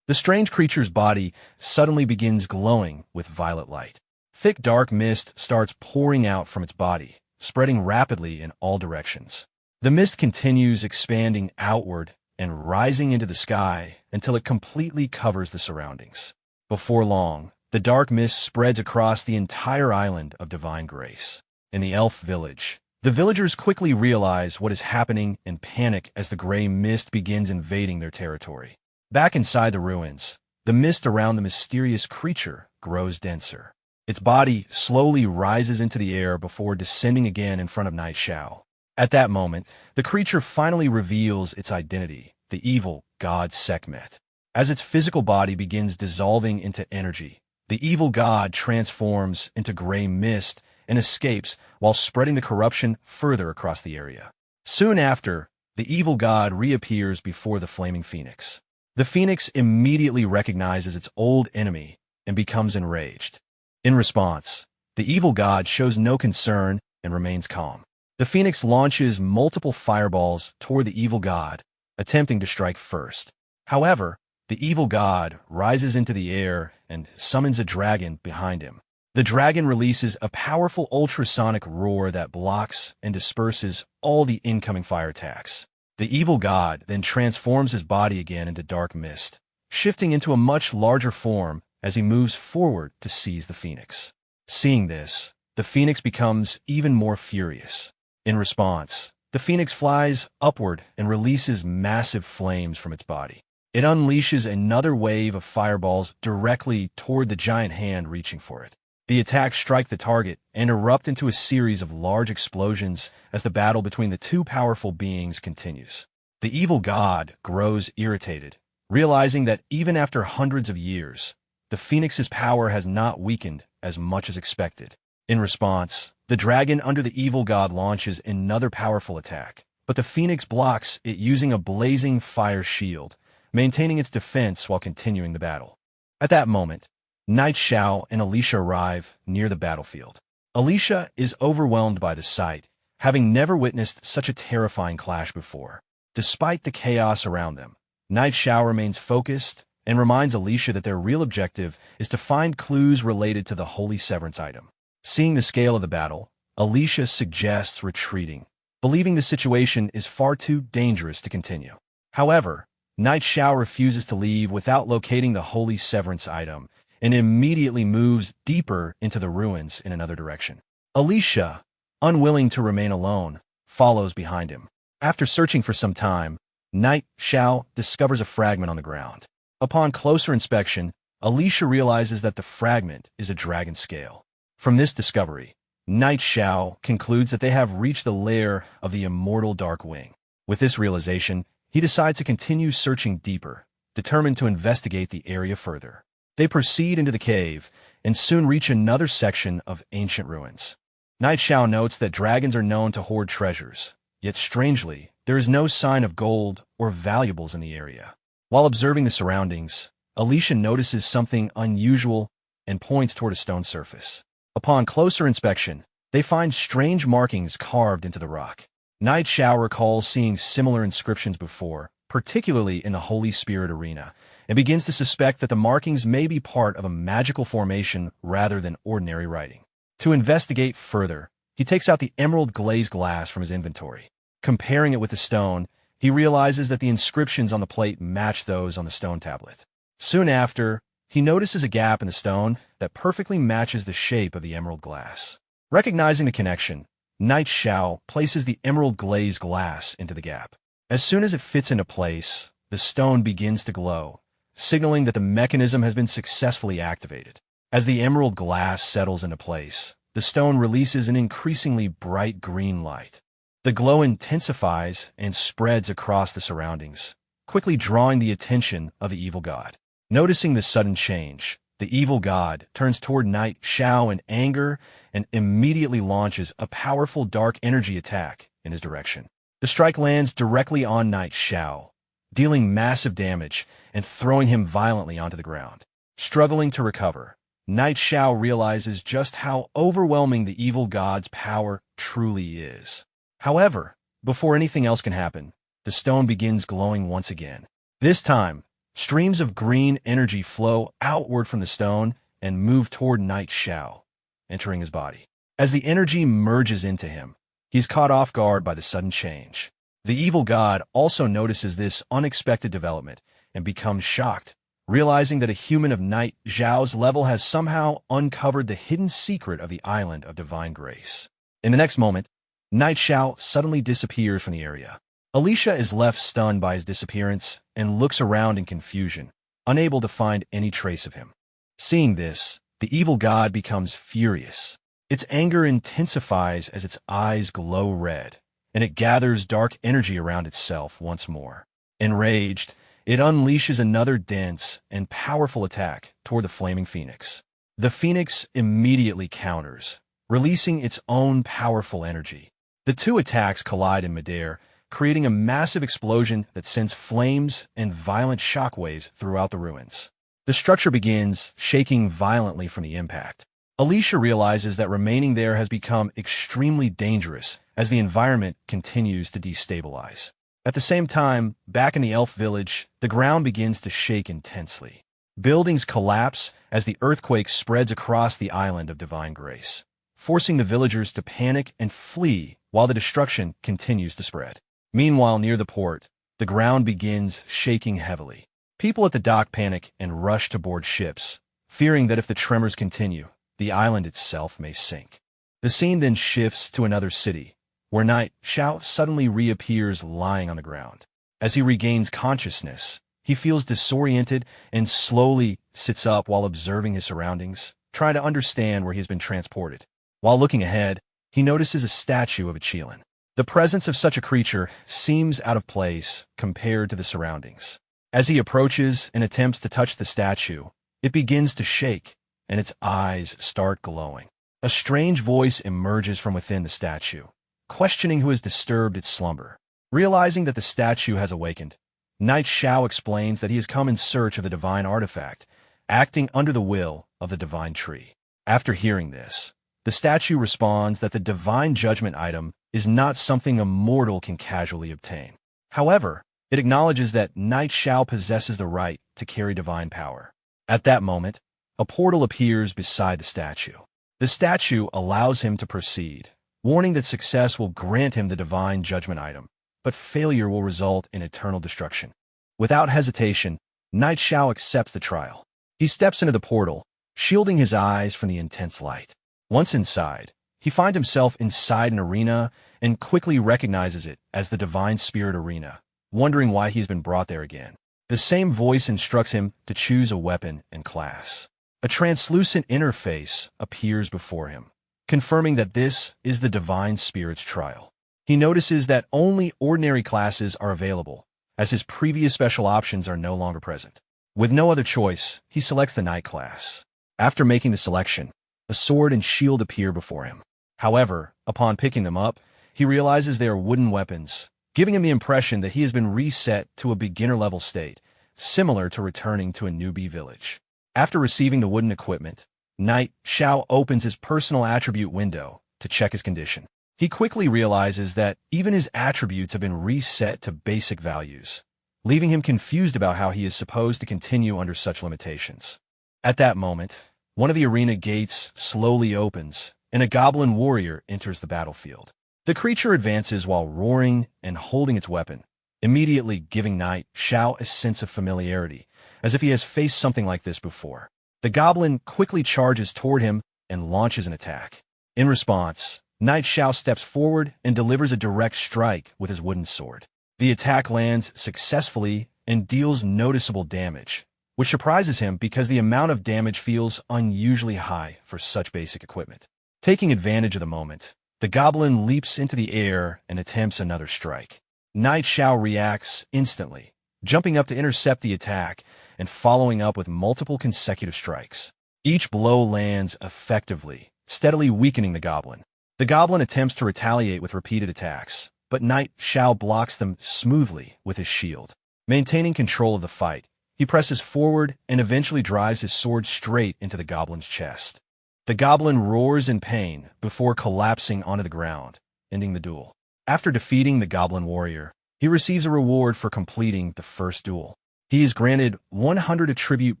The strange creature's body suddenly begins glowing with violet light. Thick dark mist starts pouring out from its body, spreading rapidly in all directions. The mist continues expanding outward and rising into the sky until it completely covers the surroundings. Before long, the dark mist spreads across the entire island of divine grace. In the elf village, the villagers quickly realize what is happening and panic as the gray mist begins invading their territory. Back inside the ruins, the mist around the mysterious creature grows denser. Its body slowly rises into the air before descending again in front of Night Xiao. At that moment, the creature finally reveals its identity, the evil god Sekhmet. As its physical body begins dissolving into energy, the evil god transforms into gray mist and escapes while spreading the corruption further across the area. Soon after, the evil god reappears before the flaming phoenix. The phoenix immediately recognizes its old enemy and becomes enraged. In response, the evil god shows no concern and remains calm. The phoenix launches multiple fireballs toward the evil god, attempting to strike first. However, the evil god rises into the air and summons a dragon behind him. The dragon releases a powerful ultrasonic roar that blocks and disperses all the incoming fire attacks. The evil god then transforms his body again into dark mist, shifting into a much larger form as he moves forward to seize the phoenix. Seeing this, the phoenix becomes even more furious. In response, the phoenix flies upward and releases massive flames from its body. It unleashes another wave of fireballs directly toward the giant hand reaching for it. The attacks strike the target and erupt into a series of large explosions as the battle between the two powerful beings continues. The evil god grows irritated, realizing that even after hundreds of years, the phoenix's power has not weakened as much as expected. In response, the dragon under the evil god launches another powerful attack, but the phoenix blocks it using a blazing fire shield, maintaining its defense while continuing the battle. At that moment, Night Xiao and Alicia arrive near the battlefield. Alicia is overwhelmed by the sight, having never witnessed such a terrifying clash before. Despite the chaos around them, Night Xiao remains focused and reminds Alicia that their real objective is to find clues related to the Holy Severance item. Seeing the scale of the battle, Alicia suggests retreating, believing the situation is far too dangerous to continue. However, Night Xiao refuses to leave without locating the Holy Severance item and immediately moves deeper into the ruins in another direction. Alicia, unwilling to remain alone, follows behind him. After searching for some time, Night Xiao discovers a fragment on the ground. Upon closer inspection, Alicia realizes that the fragment is a dragon scale. From this discovery, Night Xiao concludes that they have reached the lair of the immortal Dark Wing. With this realization, he decides to continue searching deeper, determined to investigate the area further. They proceed into the cave and soon reach another section of ancient ruins. Night Xiao notes that dragons are known to hoard treasures, yet strangely, there is no sign of gold or valuables in the area. While observing the surroundings, Alicia notices something unusual and points toward a stone surface. Upon closer inspection, they find strange markings carved into the rock. Knight Xiao recalls seeing similar inscriptions before, particularly in the Holy Spirit arena, and begins to suspect that the markings may be part of a magical formation rather than ordinary writing. To investigate further, he takes out the emerald glazed glass from his inventory. Comparing it with the stone, he realizes that the inscriptions on the plate match those on the stone tablet. Soon after, he notices a gap in the stone that perfectly matches the shape of the emerald glass. Recognizing the connection, Knight Xiao places the emerald glazed glass into the gap. As soon as it fits into place, the stone begins to glow, signaling that the mechanism has been successfully activated. As the emerald glass settles into place, the stone releases an increasingly bright green light. The glow intensifies and spreads across the surroundings, quickly drawing the attention of the evil god. Noticing this sudden change, the evil god turns toward Knight Xiao in anger and immediately launches a powerful dark energy attack in his direction. The strike lands directly on Knight Xiao, dealing massive damage and throwing him violently onto the ground. Struggling to recover, Knight Xiao realizes just how overwhelming the evil god's power truly is. However, before anything else can happen, the stone begins glowing once again. This time, streams of green energy flow outward from the stone and move toward Knight Xiao, entering his body. As the energy merges into him, he's caught off guard by the sudden change. The evil god also notices this unexpected development and becomes shocked, realizing that a human of Knight Xiao's level has somehow uncovered the hidden secret of the Island of Divine Grace. In the next moment, Knight Xiao suddenly disappears from the area. Alicia is left stunned by his disappearance and looks around in confusion, unable to find any trace of him. Seeing this, the evil god becomes furious. Its anger intensifies as its eyes glow red, and it gathers dark energy around itself once more. Enraged, it unleashes another dense and powerful attack toward the flaming phoenix. The phoenix immediately counters, releasing its own powerful energy. The two attacks collide in midair, creating a massive explosion that sends flames and violent shockwaves throughout the ruins. The structure begins shaking violently from the impact. Alicia realizes that remaining there has become extremely dangerous as the environment continues to destabilize. At the same time, back in the elf village, the ground begins to shake intensely. Buildings collapse as the earthquake spreads across the Island of Divine Grace, forcing the villagers to panic and flee while the destruction continues to spread. Meanwhile, near the port, the ground begins shaking heavily. People at the dock panic and rush to board ships, fearing that if the tremors continue, the island itself may sink. The scene then shifts to another city, where Knight Xiao suddenly reappears lying on the ground. As he regains consciousness, he feels disoriented and slowly sits up while observing his surroundings, trying to understand where he has been transported. While looking ahead, he notices a statue of a Qilin. The presence of such a creature seems out of place compared to the surroundings. As he approaches and attempts to touch the statue, it begins to shake, and its eyes start glowing. A strange voice emerges from within the statue, questioning who has disturbed its slumber. Realizing that the statue has awakened, Knight Xiao explains that he has come in search of the divine artifact, acting under the will of the divine tree. After hearing this, the statue responds that the divine judgment item is not something a mortal can casually obtain. However, it acknowledges that Knight Xiao possesses the right to carry divine power. At that moment, a portal appears beside the statue. The statue allows him to proceed, warning that success will grant him the divine judgment item, but failure will result in eternal destruction. Without hesitation, Knight Xiao accepts the trial. He steps into the portal, shielding his eyes from the intense light. Once inside, he finds himself inside an arena and quickly recognizes it as the Divine Spirit Arena, wondering why he's been brought there again. The same voice instructs him to choose a weapon and class. A translucent interface appears before him, confirming that this is the Divine Spirit's trial. He notices that only ordinary classes are available, as his previous special options are no longer present. With no other choice, he selects the Knight class. After making the selection, a sword and shield appear before him. However, upon picking them up, he realizes they are wooden weapons, giving him the impression that he has been reset to a beginner-level state, similar to returning to a newbie village. After receiving the wooden equipment, Knight Xiao opens his personal attribute window to check his condition. He quickly realizes that even his attributes have been reset to basic values, leaving him confused about how he is supposed to continue under such limitations. At that moment, one of the arena gates slowly opens, and a goblin warrior enters the battlefield. The creature advances while roaring and holding its weapon, immediately giving Knight Xiao a sense of familiarity, as if he has faced something like this before. The goblin quickly charges toward him and launches an attack. In response, Knight Xiao steps forward and delivers a direct strike with his wooden sword. The attack lands successfully and deals noticeable damage, which surprises him because the amount of damage feels unusually high for such basic equipment. Taking advantage of the moment, the goblin leaps into the air and attempts another strike. Knight Xiao reacts instantly, jumping up to intercept the attack and following up with multiple consecutive strikes. Each blow lands effectively, steadily weakening the goblin. The goblin attempts to retaliate with repeated attacks, but Knight Xiao blocks them smoothly with his shield. Maintaining control of the fight, he presses forward and eventually drives his sword straight into the goblin's chest. The goblin roars in pain before collapsing onto the ground, ending the duel. After defeating the goblin warrior, he receives a reward for completing the first duel. He is granted 100 attribute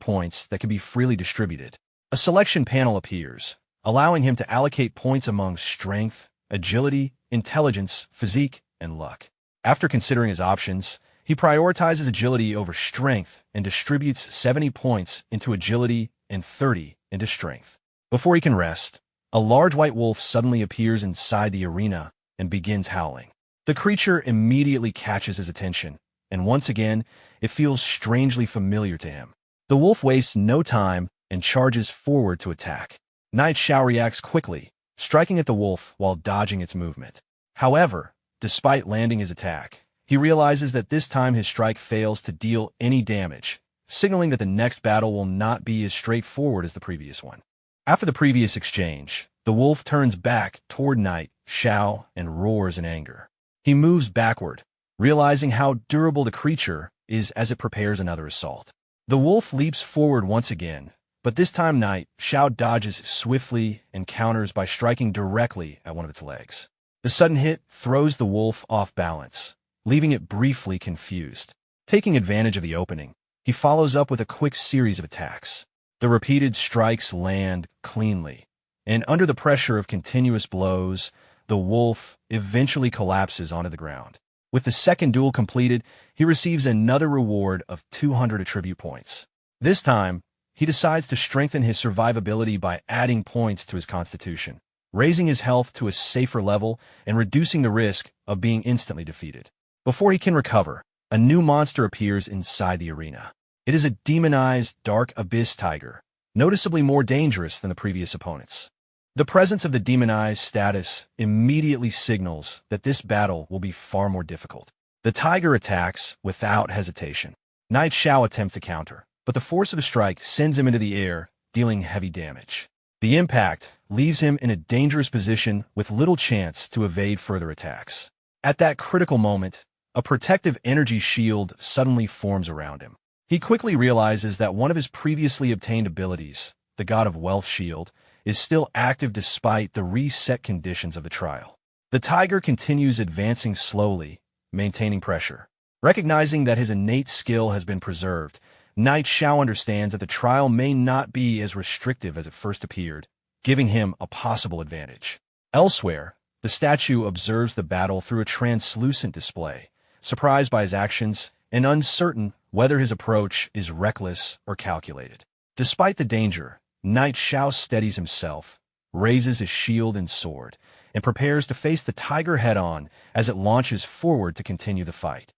points that can be freely distributed. A selection panel appears, allowing him to allocate points among strength, agility, intelligence, physique, and luck. After considering his options, he prioritizes agility over strength and distributes 70 points into agility and 30 into strength. Before he can rest, a large white wolf suddenly appears inside the arena and begins howling. The creature immediately catches his attention, and once again, it feels strangely familiar to him. The wolf wastes no time and charges forward to attack. Knight Xiao reacts quickly, striking at the wolf while dodging its movement. However, despite landing his attack, he realizes that this time his strike fails to deal any damage, signaling that the next battle will not be as straightforward as the previous one. After the previous exchange, the wolf turns back toward Knight Xiao and roars in anger. He moves backward, realizing how durable the creature is as it prepares another assault. The wolf leaps forward once again, but this time Knight Xiao dodges swiftly and counters by striking directly at one of its legs. The sudden hit throws the wolf off balance, leaving it briefly confused. Taking advantage of the opening, he follows up with a quick series of attacks. The repeated strikes land cleanly, and under the pressure of continuous blows, the wolf eventually collapses onto the ground. With the second duel completed, he receives another reward of 200 attribute points. This time, he decides to strengthen his survivability by adding points to his constitution, raising his health to a safer level and reducing the risk of being instantly defeated. Before he can recover, a new monster appears inside the arena. It is a demonized dark abyss tiger, noticeably more dangerous than the previous opponents. The presence of the demonized status immediately signals that this battle will be far more difficult. The tiger attacks without hesitation. Knight Xiao attempts to counter, but the force of the strike sends him into the air, dealing heavy damage. The impact leaves him in a dangerous position with little chance to evade further attacks. At that critical moment, a protective energy shield suddenly forms around him. He quickly realizes that one of his previously obtained abilities, the God of Wealth Shield, is still active despite the reset conditions of the trial. The tiger continues advancing slowly, maintaining pressure. Recognizing that his innate skill has been preserved, Knight Xiao understands that the trial may not be as restrictive as it first appeared, giving him a possible advantage. Elsewhere, the statue observes the battle through a translucent display, surprised by his actions and uncertain whether his approach is reckless or calculated. Despite the danger, Knight Xiao steadies himself, raises his shield and sword, and prepares to face the tiger head-on as it launches forward to continue the fight.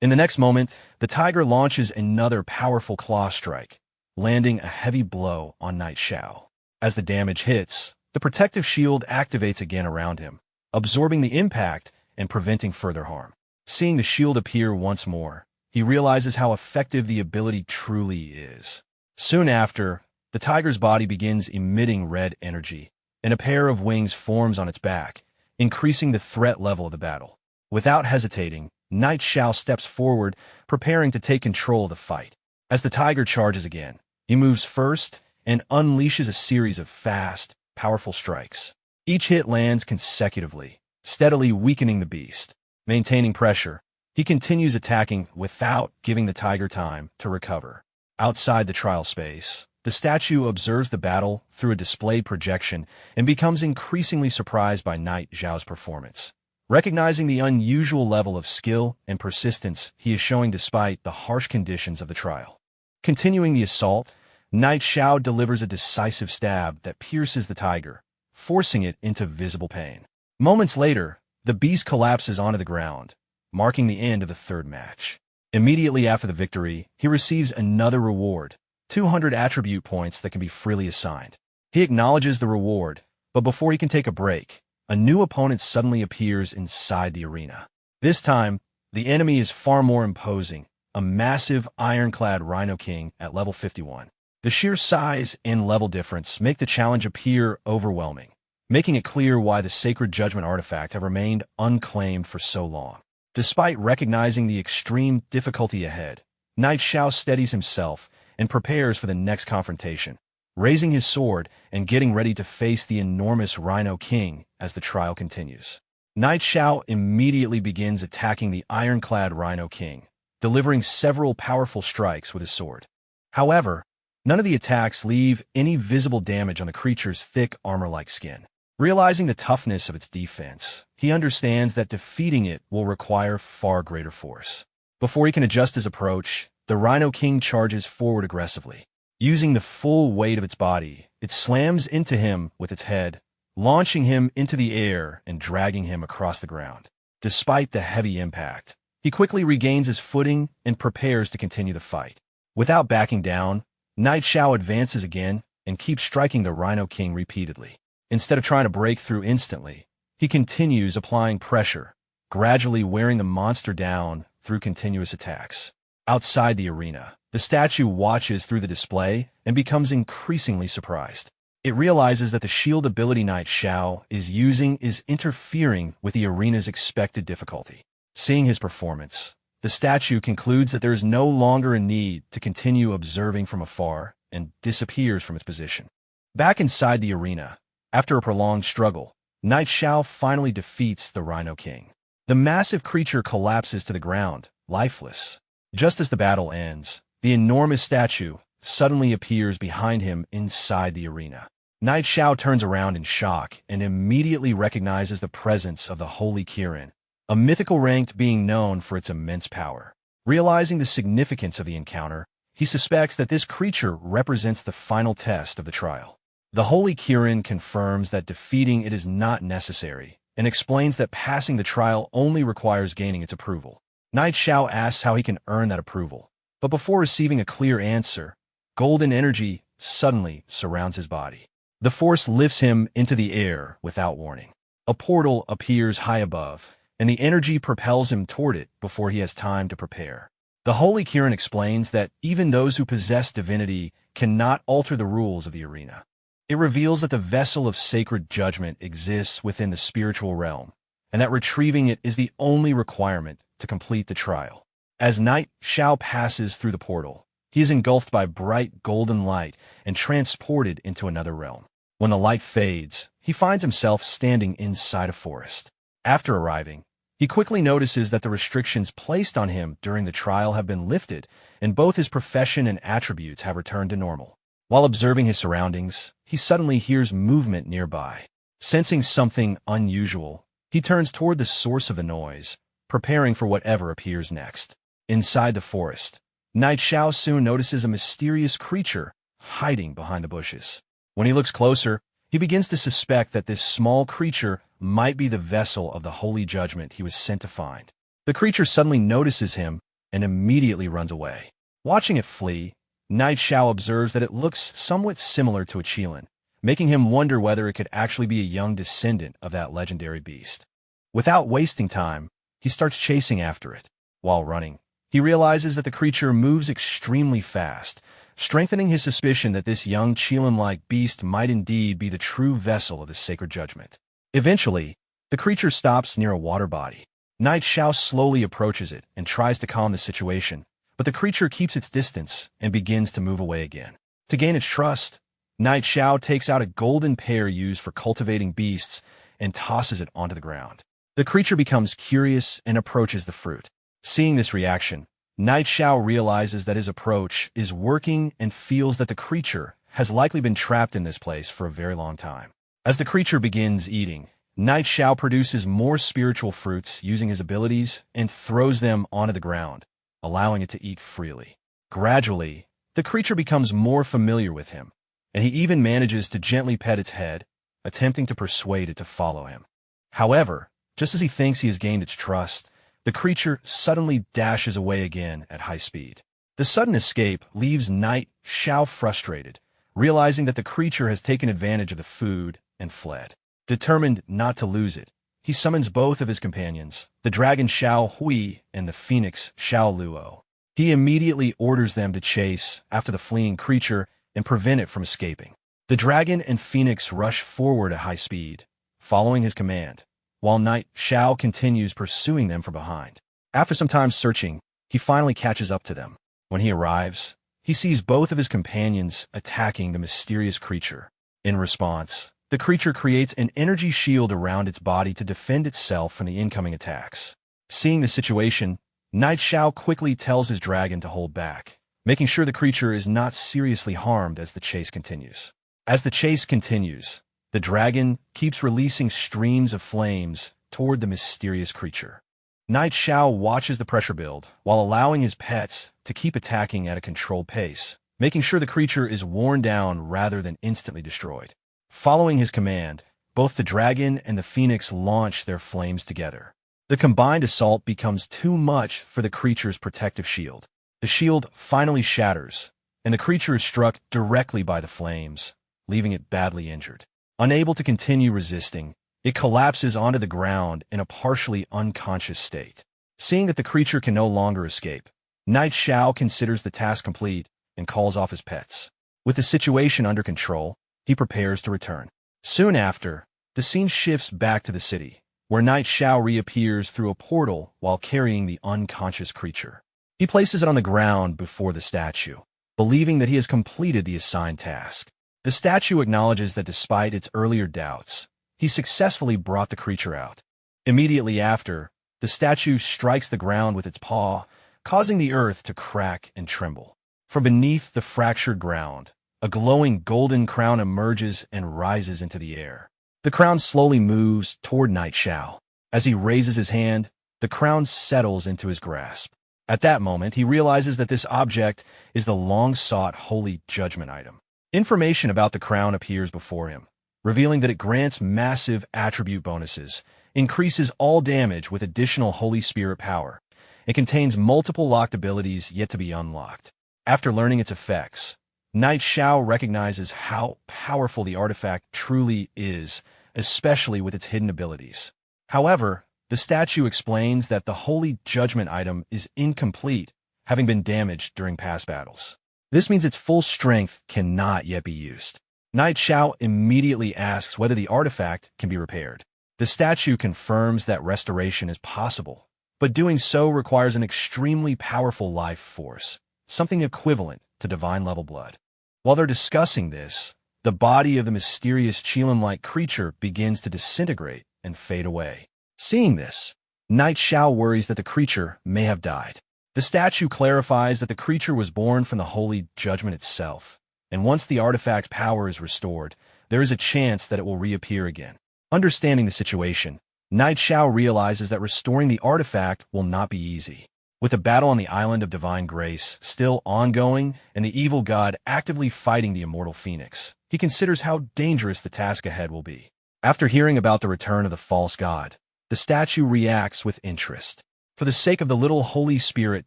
In the next moment, the tiger launches another powerful claw strike, landing a heavy blow on Knight Xiao. As the damage hits, the protective shield activates again around him, absorbing the impact and preventing further harm. Seeing the shield appear once more, he realizes how effective the ability truly is. Soon after, the tiger's body begins emitting red energy, and a pair of wings forms on its back, increasing the threat level of the battle. Without hesitating, Knight Xiao steps forward, preparing to take control of the fight. As the tiger charges again, he moves first and unleashes a series of fast, powerful strikes. Each hit lands consecutively, steadily weakening the beast. Maintaining pressure, he continues attacking without giving the tiger time to recover. Outside the trial space, the statue observes the battle through a displayed projection and becomes increasingly surprised by Knight Xiao's performance. Recognizing the unusual level of skill and persistence he is showing despite the harsh conditions of the trial. Continuing the assault, Knight Xiao delivers a decisive stab that pierces the tiger, forcing it into visible pain. Moments later, the beast collapses onto the ground, marking the end of the third match. Immediately after the victory, he receives another reward, 200 attribute points that can be freely assigned. He acknowledges the reward, but before he can take a break, a new opponent suddenly appears inside the arena. This time, the enemy is far more imposing, a massive ironclad Rhino King at level 51. The sheer size and level difference make the challenge appear overwhelming, making it clear why the Sacred Judgment artifact have remained unclaimed for so long. Despite recognizing the extreme difficulty ahead, Knight Xiao steadies himself and prepares for the next confrontation, raising his sword and getting ready to face the enormous Rhino King as the trial continues. Knight Xiao immediately begins attacking the ironclad Rhino King, delivering several powerful strikes with his sword. However, none of the attacks leave any visible damage on the creature's thick armor-like skin. Realizing the toughness of its defense, he understands that defeating it will require far greater force. Before he can adjust his approach, the Rhino King charges forward aggressively. Using the full weight of its body, it slams into him with its head, launching him into the air and dragging him across the ground. Despite the heavy impact, he quickly regains his footing and prepares to continue the fight. Without backing down, Knight Xiao advances again and keeps striking the Rhino King repeatedly. Instead of trying to break through instantly, he continues applying pressure, gradually wearing the monster down through continuous attacks. Outside the arena, the statue watches through the display and becomes increasingly surprised. It realizes that the shield ability Knight Xiao is using is interfering with the arena's expected difficulty. Seeing his performance, the statue concludes that there is no longer a need to continue observing from afar and disappears from its position. Back inside the arena, after a prolonged struggle, Knight Xiao finally defeats the Rhino King. The massive creature collapses to the ground, lifeless. Just as the battle ends, the enormous statue suddenly appears behind him inside the arena. Knight Xiao turns around in shock and immediately recognizes the presence of the Holy Kirin, a mythical ranked being known for its immense power. Realizing the significance of the encounter, he suspects that this creature represents the final test of the trial. The Holy Kirin confirms that defeating it is not necessary and explains that passing the trial only requires gaining its approval. Knight Xiao asks how he can earn that approval, but before receiving a clear answer, golden energy suddenly surrounds his body. The force lifts him into the air without warning. A portal appears high above, and the energy propels him toward it before he has time to prepare. The Holy Kirin explains that even those who possess divinity cannot alter the rules of the arena. It reveals that the vessel of sacred judgment exists within the spiritual realm, and that retrieving it is the only requirement to complete the trial. As Knight Xiao passes through the portal, he is engulfed by bright golden light and transported into another realm. When the light fades, he finds himself standing inside a forest. After arriving, he quickly notices that the restrictions placed on him during the trial have been lifted, and both his profession and attributes have returned to normal. While observing his surroundings, he suddenly hears movement nearby. Sensing something unusual, he turns toward the source of the noise, preparing for whatever appears next. Inside the forest, Knight Xiao soon notices a mysterious creature hiding behind the bushes. When he looks closer, he begins to suspect that this small creature might be the vessel of the holy judgment he was sent to find. The creature suddenly notices him and immediately runs away. Watching it flee, Knight Xiao observes that it looks somewhat similar to a Qilin, making him wonder whether it could actually be a young descendant of that legendary beast. Without wasting time, he starts chasing after it. While running, he realizes that the creature moves extremely fast, strengthening his suspicion that this young Qilin-like beast might indeed be the true vessel of the sacred judgment. Eventually, the creature stops near a water body. Knight Xiao slowly approaches it and tries to calm the situation, but the creature keeps its distance and begins to move away again. To gain its trust, Knight Xiao takes out a golden pear used for cultivating beasts and tosses it onto the ground. The creature becomes curious and approaches the fruit. Seeing this reaction, Knight Xiao realizes that his approach is working and feels that the creature has likely been trapped in this place for a very long time. As the creature begins eating, Knight Xiao produces more spiritual fruits using his abilities and throws them onto the ground, allowing it to eat freely. Gradually, the creature becomes more familiar with him, and he even manages to gently pet its head, attempting to persuade it to follow him. However, just as he thinks he has gained its trust, the creature suddenly dashes away again at high speed. The sudden escape leaves Knight Xiao frustrated, realizing that the creature has taken advantage of the food and fled. Determined not to lose it, he summons both of his companions, the dragon Xiao Hui and the phoenix Xiao Luo. He immediately orders them to chase after the fleeing creature and prevent it from escaping. The dragon and phoenix rush forward at high speed, following his command, while Knight Xiao continues pursuing them from behind. After some time searching, he finally catches up to them. When he arrives, he sees both of his companions attacking the mysterious creature. In response, the creature creates an energy shield around its body to defend itself from the incoming attacks. Seeing the situation, Knight Xiao quickly tells his dragon to hold back, making sure the creature is not seriously harmed as the chase continues. As the chase continues, the dragon keeps releasing streams of flames toward the mysterious creature. Knight Xiao watches the pressure build while allowing his pets to keep attacking at a controlled pace, making sure the creature is worn down rather than instantly destroyed. Following his command, both the dragon and the phoenix launch their flames together. The combined assault becomes too much for the creature's protective shield. The shield finally shatters, and the creature is struck directly by the flames, leaving it badly injured. Unable to continue resisting, it collapses onto the ground in a partially unconscious state. Seeing that the creature can no longer escape, Knight Xiao considers the task complete and calls off his pets. With the situation under control, he prepares to return. Soon after, the scene shifts back to the city, where Knight Xiao reappears through a portal while carrying the unconscious creature. He places it on the ground before the statue, believing that he has completed the assigned task. The statue acknowledges that despite its earlier doubts, he successfully brought the creature out. Immediately after, the statue strikes the ground with its paw, causing the earth to crack and tremble. From beneath the fractured ground, a glowing golden crown emerges and rises into the air. The crown slowly moves toward Knight Xiao. As he raises his hand, the crown settles into his grasp. At that moment, he realizes that this object is the long-sought holy judgment item. Information about the crown appears before him, revealing that it grants massive attribute bonuses, increases all damage with additional Holy Spirit power, and contains multiple locked abilities yet to be unlocked. After learning its effects, Knight Xiao recognizes how powerful the artifact truly is, especially with its hidden abilities. However, the statue explains that the holy judgment item is incomplete, having been damaged during past battles. This means its full strength cannot yet be used. Knight Xiao immediately asks whether the artifact can be repaired. The statue confirms that restoration is possible, but doing so requires an extremely powerful life force, something equivalent to divine-level blood. While they're discussing this, the body of the mysterious Qilin-like creature begins to disintegrate and fade away. Seeing this, Knight Xiao worries that the creature may have died. The statue clarifies that the creature was born from the holy judgment itself, and once the artifact's power is restored, there is a chance that it will reappear again. Understanding the situation, Knight Xiao realizes that restoring the artifact will not be easy. With the battle on the island of Divine Grace still ongoing and the evil god actively fighting the immortal phoenix, he considers how dangerous the task ahead will be. After hearing about the return of the false god, the statue reacts with interest. For the sake of the little holy spirit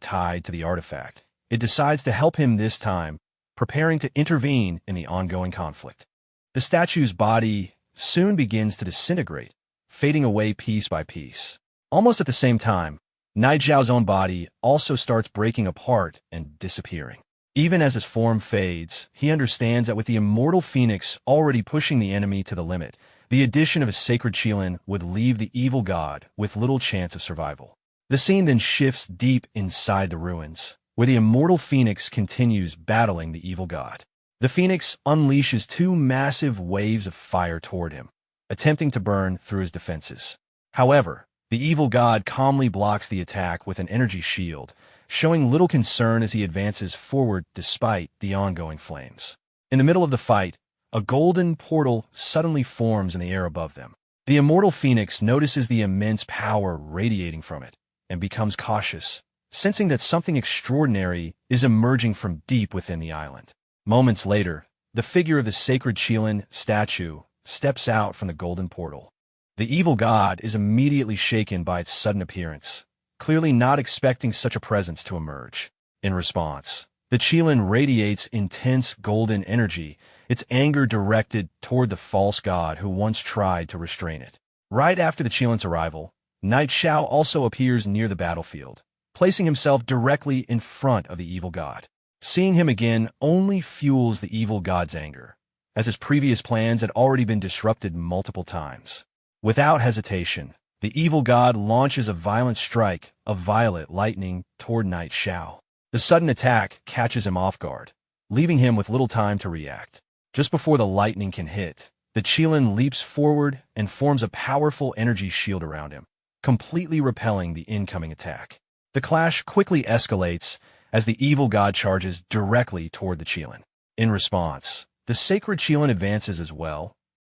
tied to the artifact, it decides to help him this time, preparing to intervene in the ongoing conflict. The statue's body soon begins to disintegrate, fading away piece by piece. Almost at the same time, Knight Xiao's own body also starts breaking apart and disappearing. Even as his form fades, he understands that with the immortal phoenix already pushing the enemy to the limit, The addition of a sacred Qilin would leave the evil god with little chance of survival. The scene then shifts deep inside the ruins, where the immortal phoenix continues battling the evil god. The phoenix unleashes two massive waves of fire toward him, attempting to burn through his defenses. However, the evil god calmly blocks the attack with an energy shield, showing little concern as he advances forward despite the ongoing flames. In the middle of the fight, a golden portal suddenly forms in the air above them. The immortal phoenix notices the immense power radiating from it and becomes cautious, sensing that something extraordinary is emerging from deep within the island. Moments later, the figure of the sacred Qilin statue steps out from the golden portal. The evil god is immediately shaken by its sudden appearance, clearly not expecting such a presence to emerge. In response, the Qilin radiates intense golden energy, its anger directed toward the false god who once tried to restrain it. Right after the Qilin's arrival, Knight Xiao also appears near the battlefield, placing himself directly in front of the evil god. Seeing him again only fuels the evil god's anger, as his previous plans had already been disrupted multiple times. Without hesitation, the evil god launches a violent strike of violet lightning toward Knight Xiao. The sudden attack catches him off guard, leaving him with little time to react. Just before the lightning can hit, the Qilin leaps forward and forms a powerful energy shield around him, completely repelling the incoming attack. The clash quickly escalates as the evil god charges directly toward the Qilin. In response, the sacred Qilin advances as well.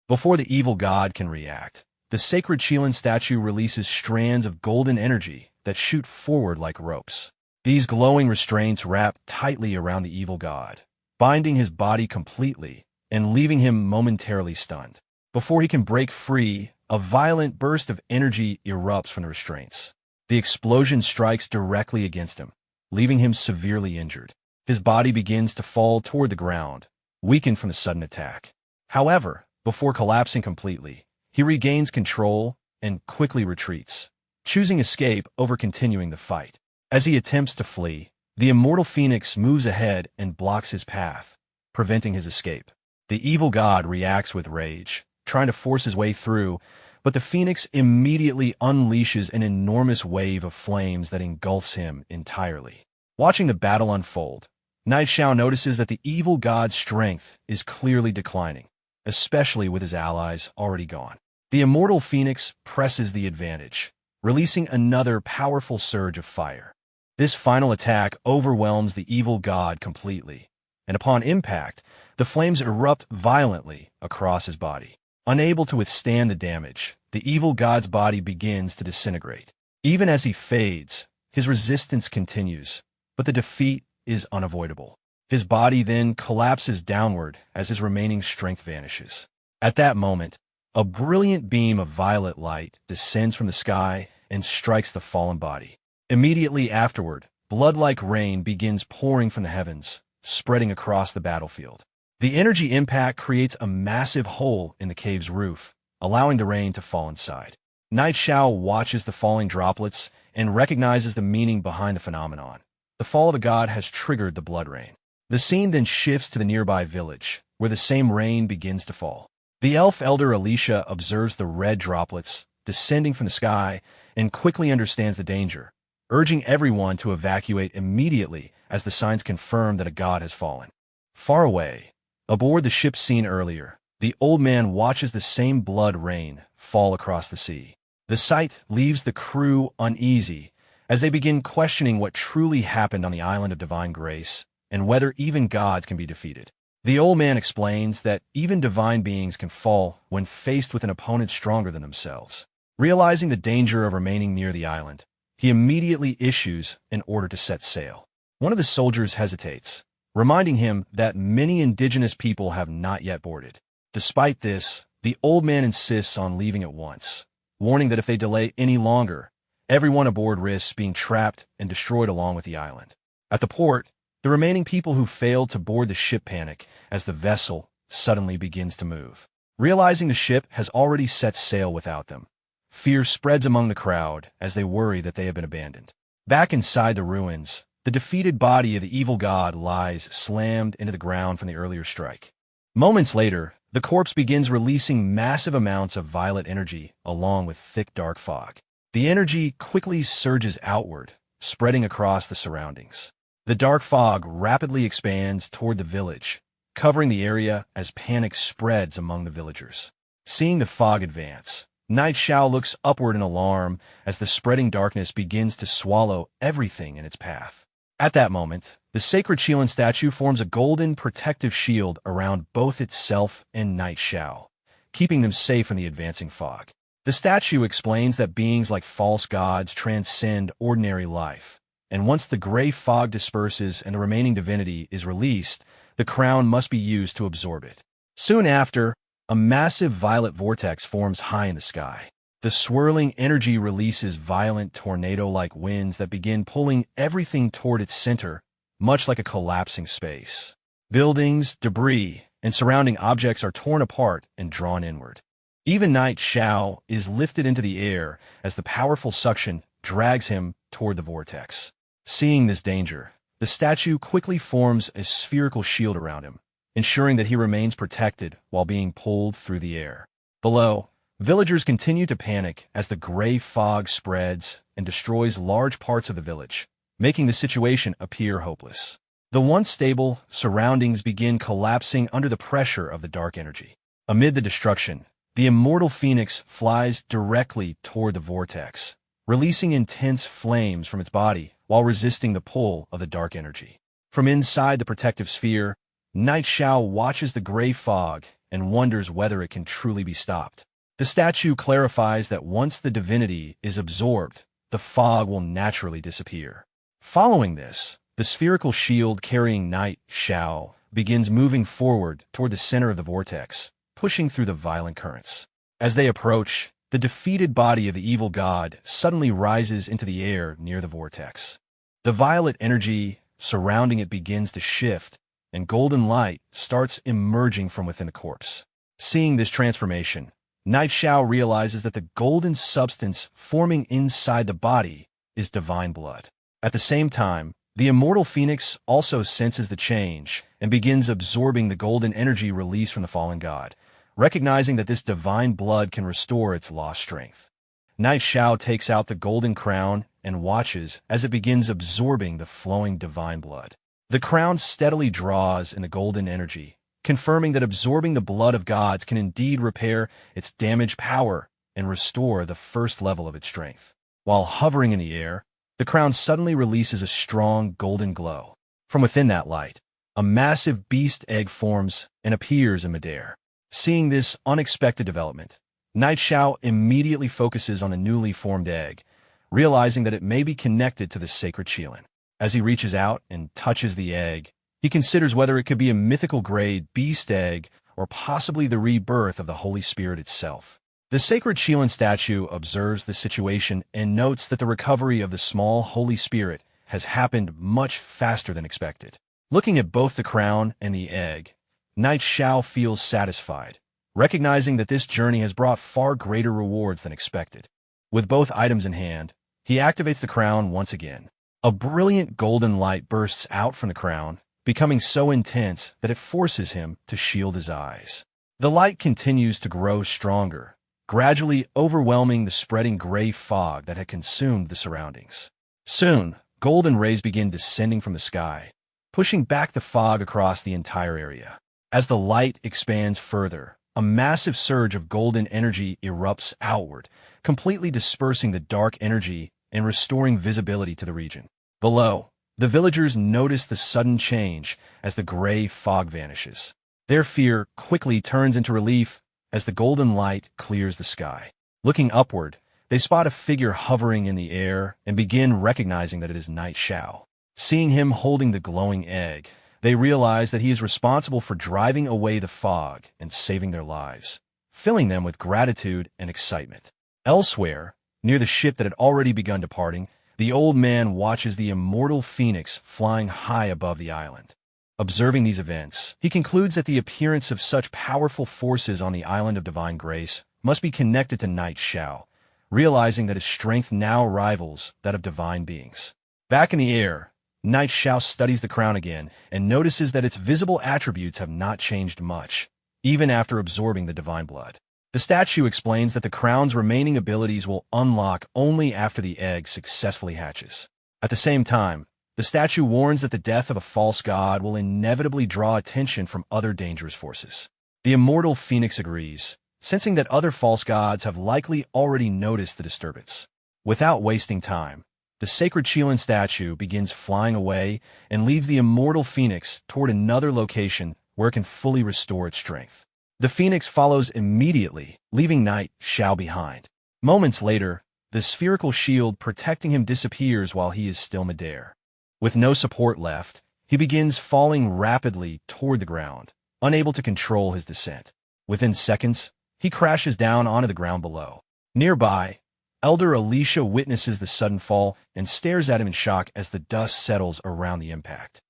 Before the evil god can react, the sacred Qilin statue releases strands of golden energy that shoot forward like ropes. These glowing restraints wrap tightly around the evil god, binding his body completely and leaving him momentarily stunned. Before he can break free, a violent burst of energy erupts from the restraints. The explosion strikes directly against him, leaving him severely injured. His body begins to fall toward the ground, weakened from the sudden attack. However, before collapsing completely, he regains control and quickly retreats, choosing escape over continuing the fight. As he attempts to flee, the immortal phoenix moves ahead and blocks his path, preventing his escape. The evil god reacts with rage, trying to force his way through, but the phoenix immediately unleashes an enormous wave of flames that engulfs him entirely. Watching the battle unfold, Knight Xiao notices that the evil god's strength is clearly declining, especially with his allies already gone. The immortal phoenix presses the advantage, releasing another powerful surge of fire. This final attack overwhelms the evil god completely, and upon impact, the flames erupt violently across his body. Unable to withstand the damage, the evil god's body begins to disintegrate. Even as he fades, his resistance continues, but the defeat is unavoidable. His body then collapses downward as his remaining strength vanishes. At that moment, a brilliant beam of violet light descends from the sky and strikes the fallen body. Immediately afterward, blood-like rain begins pouring from the heavens, spreading across the battlefield. The energy impact creates a massive hole in the cave's roof, allowing the rain to fall inside. Knight Xiao watches the falling droplets and recognizes the meaning behind the phenomenon. The fall of the god has triggered the blood rain. The scene then shifts to the nearby village, where the same rain begins to fall. The elf elder Alicia observes the red droplets descending from the sky and quickly understands the danger, urging everyone to evacuate immediately as the signs confirm that a god has fallen. Far away, aboard the ship seen earlier, the old man watches the same blood rain fall across the sea. The sight leaves the crew uneasy as they begin questioning what truly happened on the island of divine grace and whether even gods can be defeated. The old man explains that even divine beings can fall when faced with an opponent stronger than themselves. Realizing the danger of remaining near the island, he immediately issues an order to set sail. One of the soldiers hesitates, reminding him that many indigenous people have not yet boarded. Despite this, the old man insists on leaving at once, warning that if they delay any longer, everyone aboard risks being trapped and destroyed along with the island. At the port, the remaining people who failed to board the ship panic as the vessel suddenly begins to move. Realizing the ship has already set sail without them, fear spreads among the crowd as they worry that they have been abandoned. Back inside the ruins, the defeated body of the evil god lies slammed into the ground from the earlier strike. Moments later, the corpse begins releasing massive amounts of violet energy along with thick dark fog. The energy quickly surges outward, spreading across the surroundings. The dark fog rapidly expands toward the village, covering the area as panic spreads among the villagers. Seeing the fog advance, Night Xiao looks upward in alarm as the spreading darkness begins to swallow everything in its path. At that moment, the sacred Qilin statue forms a golden protective shield around both itself and Night Xiao, keeping them safe in the advancing fog. The statue explains that beings like false gods transcend ordinary life, and once the gray fog disperses and the remaining divinity is released, the crown must be used to absorb it. Soon after, a massive violet vortex forms high in the sky. The swirling energy releases violent tornado-like winds that begin pulling everything toward its center, much like a collapsing space. Buildings, debris, and surrounding objects are torn apart and drawn inward. Even Night Xiao is lifted into the air as the powerful suction drags him toward the vortex. Seeing this danger, the statue quickly forms a spherical shield around him, ensuring that he remains protected while being pulled through the air. Below, villagers continue to panic as the gray fog spreads and destroys large parts of the village, making the situation appear hopeless. The once stable surroundings begin collapsing under the pressure of the dark energy. Amid the destruction, the immortal phoenix flies directly toward the vortex, releasing intense flames from its body while resisting the pull of the dark energy. From inside the protective sphere, Night Xiao watches the gray fog and wonders whether it can truly be stopped. The statue clarifies that once the divinity is absorbed, the fog will naturally disappear. Following this, the spherical shield carrying Night Xiao begins moving forward toward the center of the vortex, pushing through the violent currents. As they approach, the defeated body of the evil god suddenly rises into the air near the vortex. The violet energy surrounding it begins to shift, and golden light starts emerging from within the corpse. Seeing this transformation, Night Xiao realizes that the golden substance forming inside the body is divine blood. At the same time, the immortal phoenix also senses the change and begins absorbing the golden energy released from the fallen god, recognizing that this divine blood can restore its lost strength. Night Xiao takes out the golden crown and watches as it begins absorbing the flowing divine blood. The crown steadily draws in the golden energy, confirming that absorbing the blood of gods can indeed repair its damaged power and restore the first level of its strength. While hovering in the air, the crown suddenly releases a strong golden glow. From within that light, a massive beast egg forms and appears in midair. Seeing this unexpected development, Night Xiao immediately focuses on the newly formed egg, realizing that it may be connected to the sacred Qilin. As he reaches out and touches the egg, he considers whether it could be a mythical-grade beast egg or possibly the rebirth of the Holy Spirit itself. The sacred Qilin statue observes the situation and notes that the recovery of the small Holy Spirit has happened much faster than expected. Looking at both the crown and the egg, Night Xiao feels satisfied, recognizing that this journey has brought far greater rewards than expected. With both items in hand, he activates the crown once again. A brilliant golden light bursts out from the crown, becoming so intense that it forces him to shield his eyes. The light continues to grow stronger, gradually overwhelming the spreading gray fog that had consumed the surroundings. Soon, golden rays begin descending from the sky, pushing back the fog across the entire area. As the light expands further, a massive surge of golden energy erupts outward, completely dispersing the dark energy and restoring visibility to the region. Below, the villagers notice the sudden change as the gray fog vanishes. Their fear quickly turns into relief as the golden light clears the sky. Looking upward, they spot a figure hovering in the air and begin recognizing that it is Night Xiao. Seeing him holding the glowing egg, they realize that he is responsible for driving away the fog and saving their lives, filling them with gratitude and excitement. Elsewhere, near the ship that had already begun departing, the old man watches the immortal phoenix flying high above the island. Observing these events, he concludes that the appearance of such powerful forces on the island of divine grace must be connected to Night Xiao, realizing that his strength now rivals that of divine beings. Back in the air, Night Xiao studies the crown again and notices that its visible attributes have not changed much, even after absorbing the divine blood. The statue explains that the crown's remaining abilities will unlock only after the egg successfully hatches. At the same time, the statue warns that the death of a false god will inevitably draw attention from other dangerous forces. The immortal phoenix agrees, sensing that other false gods have likely already noticed the disturbance. Without wasting time, the sacred Qilin statue begins flying away and leads the immortal phoenix toward another location where it can fully restore its strength. The phoenix follows immediately, leaving Knight Xiao behind. Moments later, the spherical shield protecting him disappears while he is still midair. With no support left, he begins falling rapidly toward the ground, unable to control his descent. Within seconds, he crashes down onto the ground below. Nearby, Elder Alicia witnesses the sudden fall and stares at him in shock as the dust settles around the impact.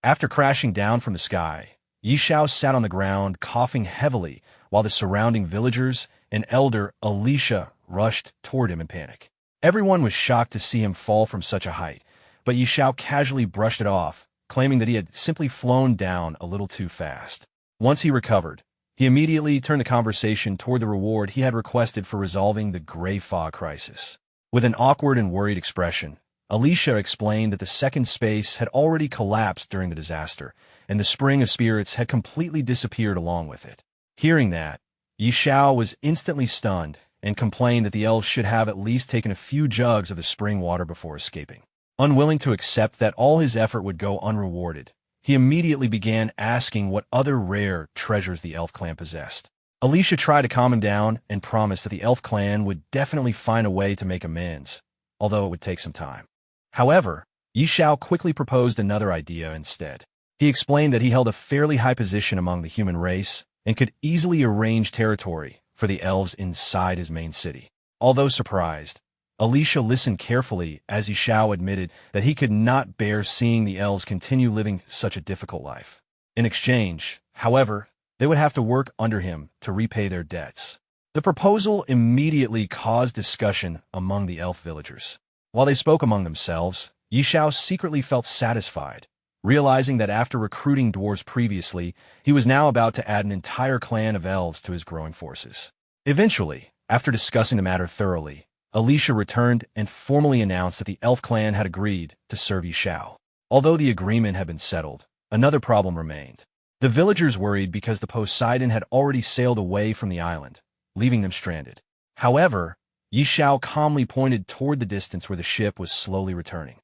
After crashing down from the sky, Xiao sat on the ground, coughing heavily, while the surrounding villagers and Elder Alicia rushed toward him in panic. Everyone was shocked to see him fall from such a height, but Xiao casually brushed it off, claiming that he had simply flown down a little too fast. Once he recovered, he immediately turned the conversation toward the reward he had requested for resolving the gray fog crisis. With an awkward and worried expression, Alicia explained that the second space had already collapsed during the disaster, and the spring of spirits had completely disappeared along with it. Hearing that, Xiao was instantly stunned and complained that the elves should have at least taken a few jugs of the spring water before escaping. Unwilling to accept that all his effort would go unrewarded, he immediately began asking what other rare treasures the elf clan possessed. Alicia tried to calm him down and promised that the elf clan would definitely find a way to make amends, although it would take some time. However, Xiao quickly proposed another idea instead. He explained that he held a fairly high position among the human race and could easily arrange territory for the elves inside his main city. Although surprised, Alicia listened carefully as Xiao admitted that he could not bear seeing the elves continue living such a difficult life. In exchange, however, they would have to work under him to repay their debts. The proposal immediately caused discussion among the elf villagers. While they spoke among themselves, Xiao secretly felt satisfied, realizing that after recruiting dwarves previously, he was now about to add an entire clan of elves to his growing forces. Eventually, after discussing the matter thoroughly, Alicia returned and formally announced that the elf clan had agreed to serve Xiao. Although the agreement had been settled, another problem remained. The villagers worried because the Poseidon had already sailed away from the island, leaving them stranded. However, Xiao calmly pointed toward the distance where the ship was slowly returning.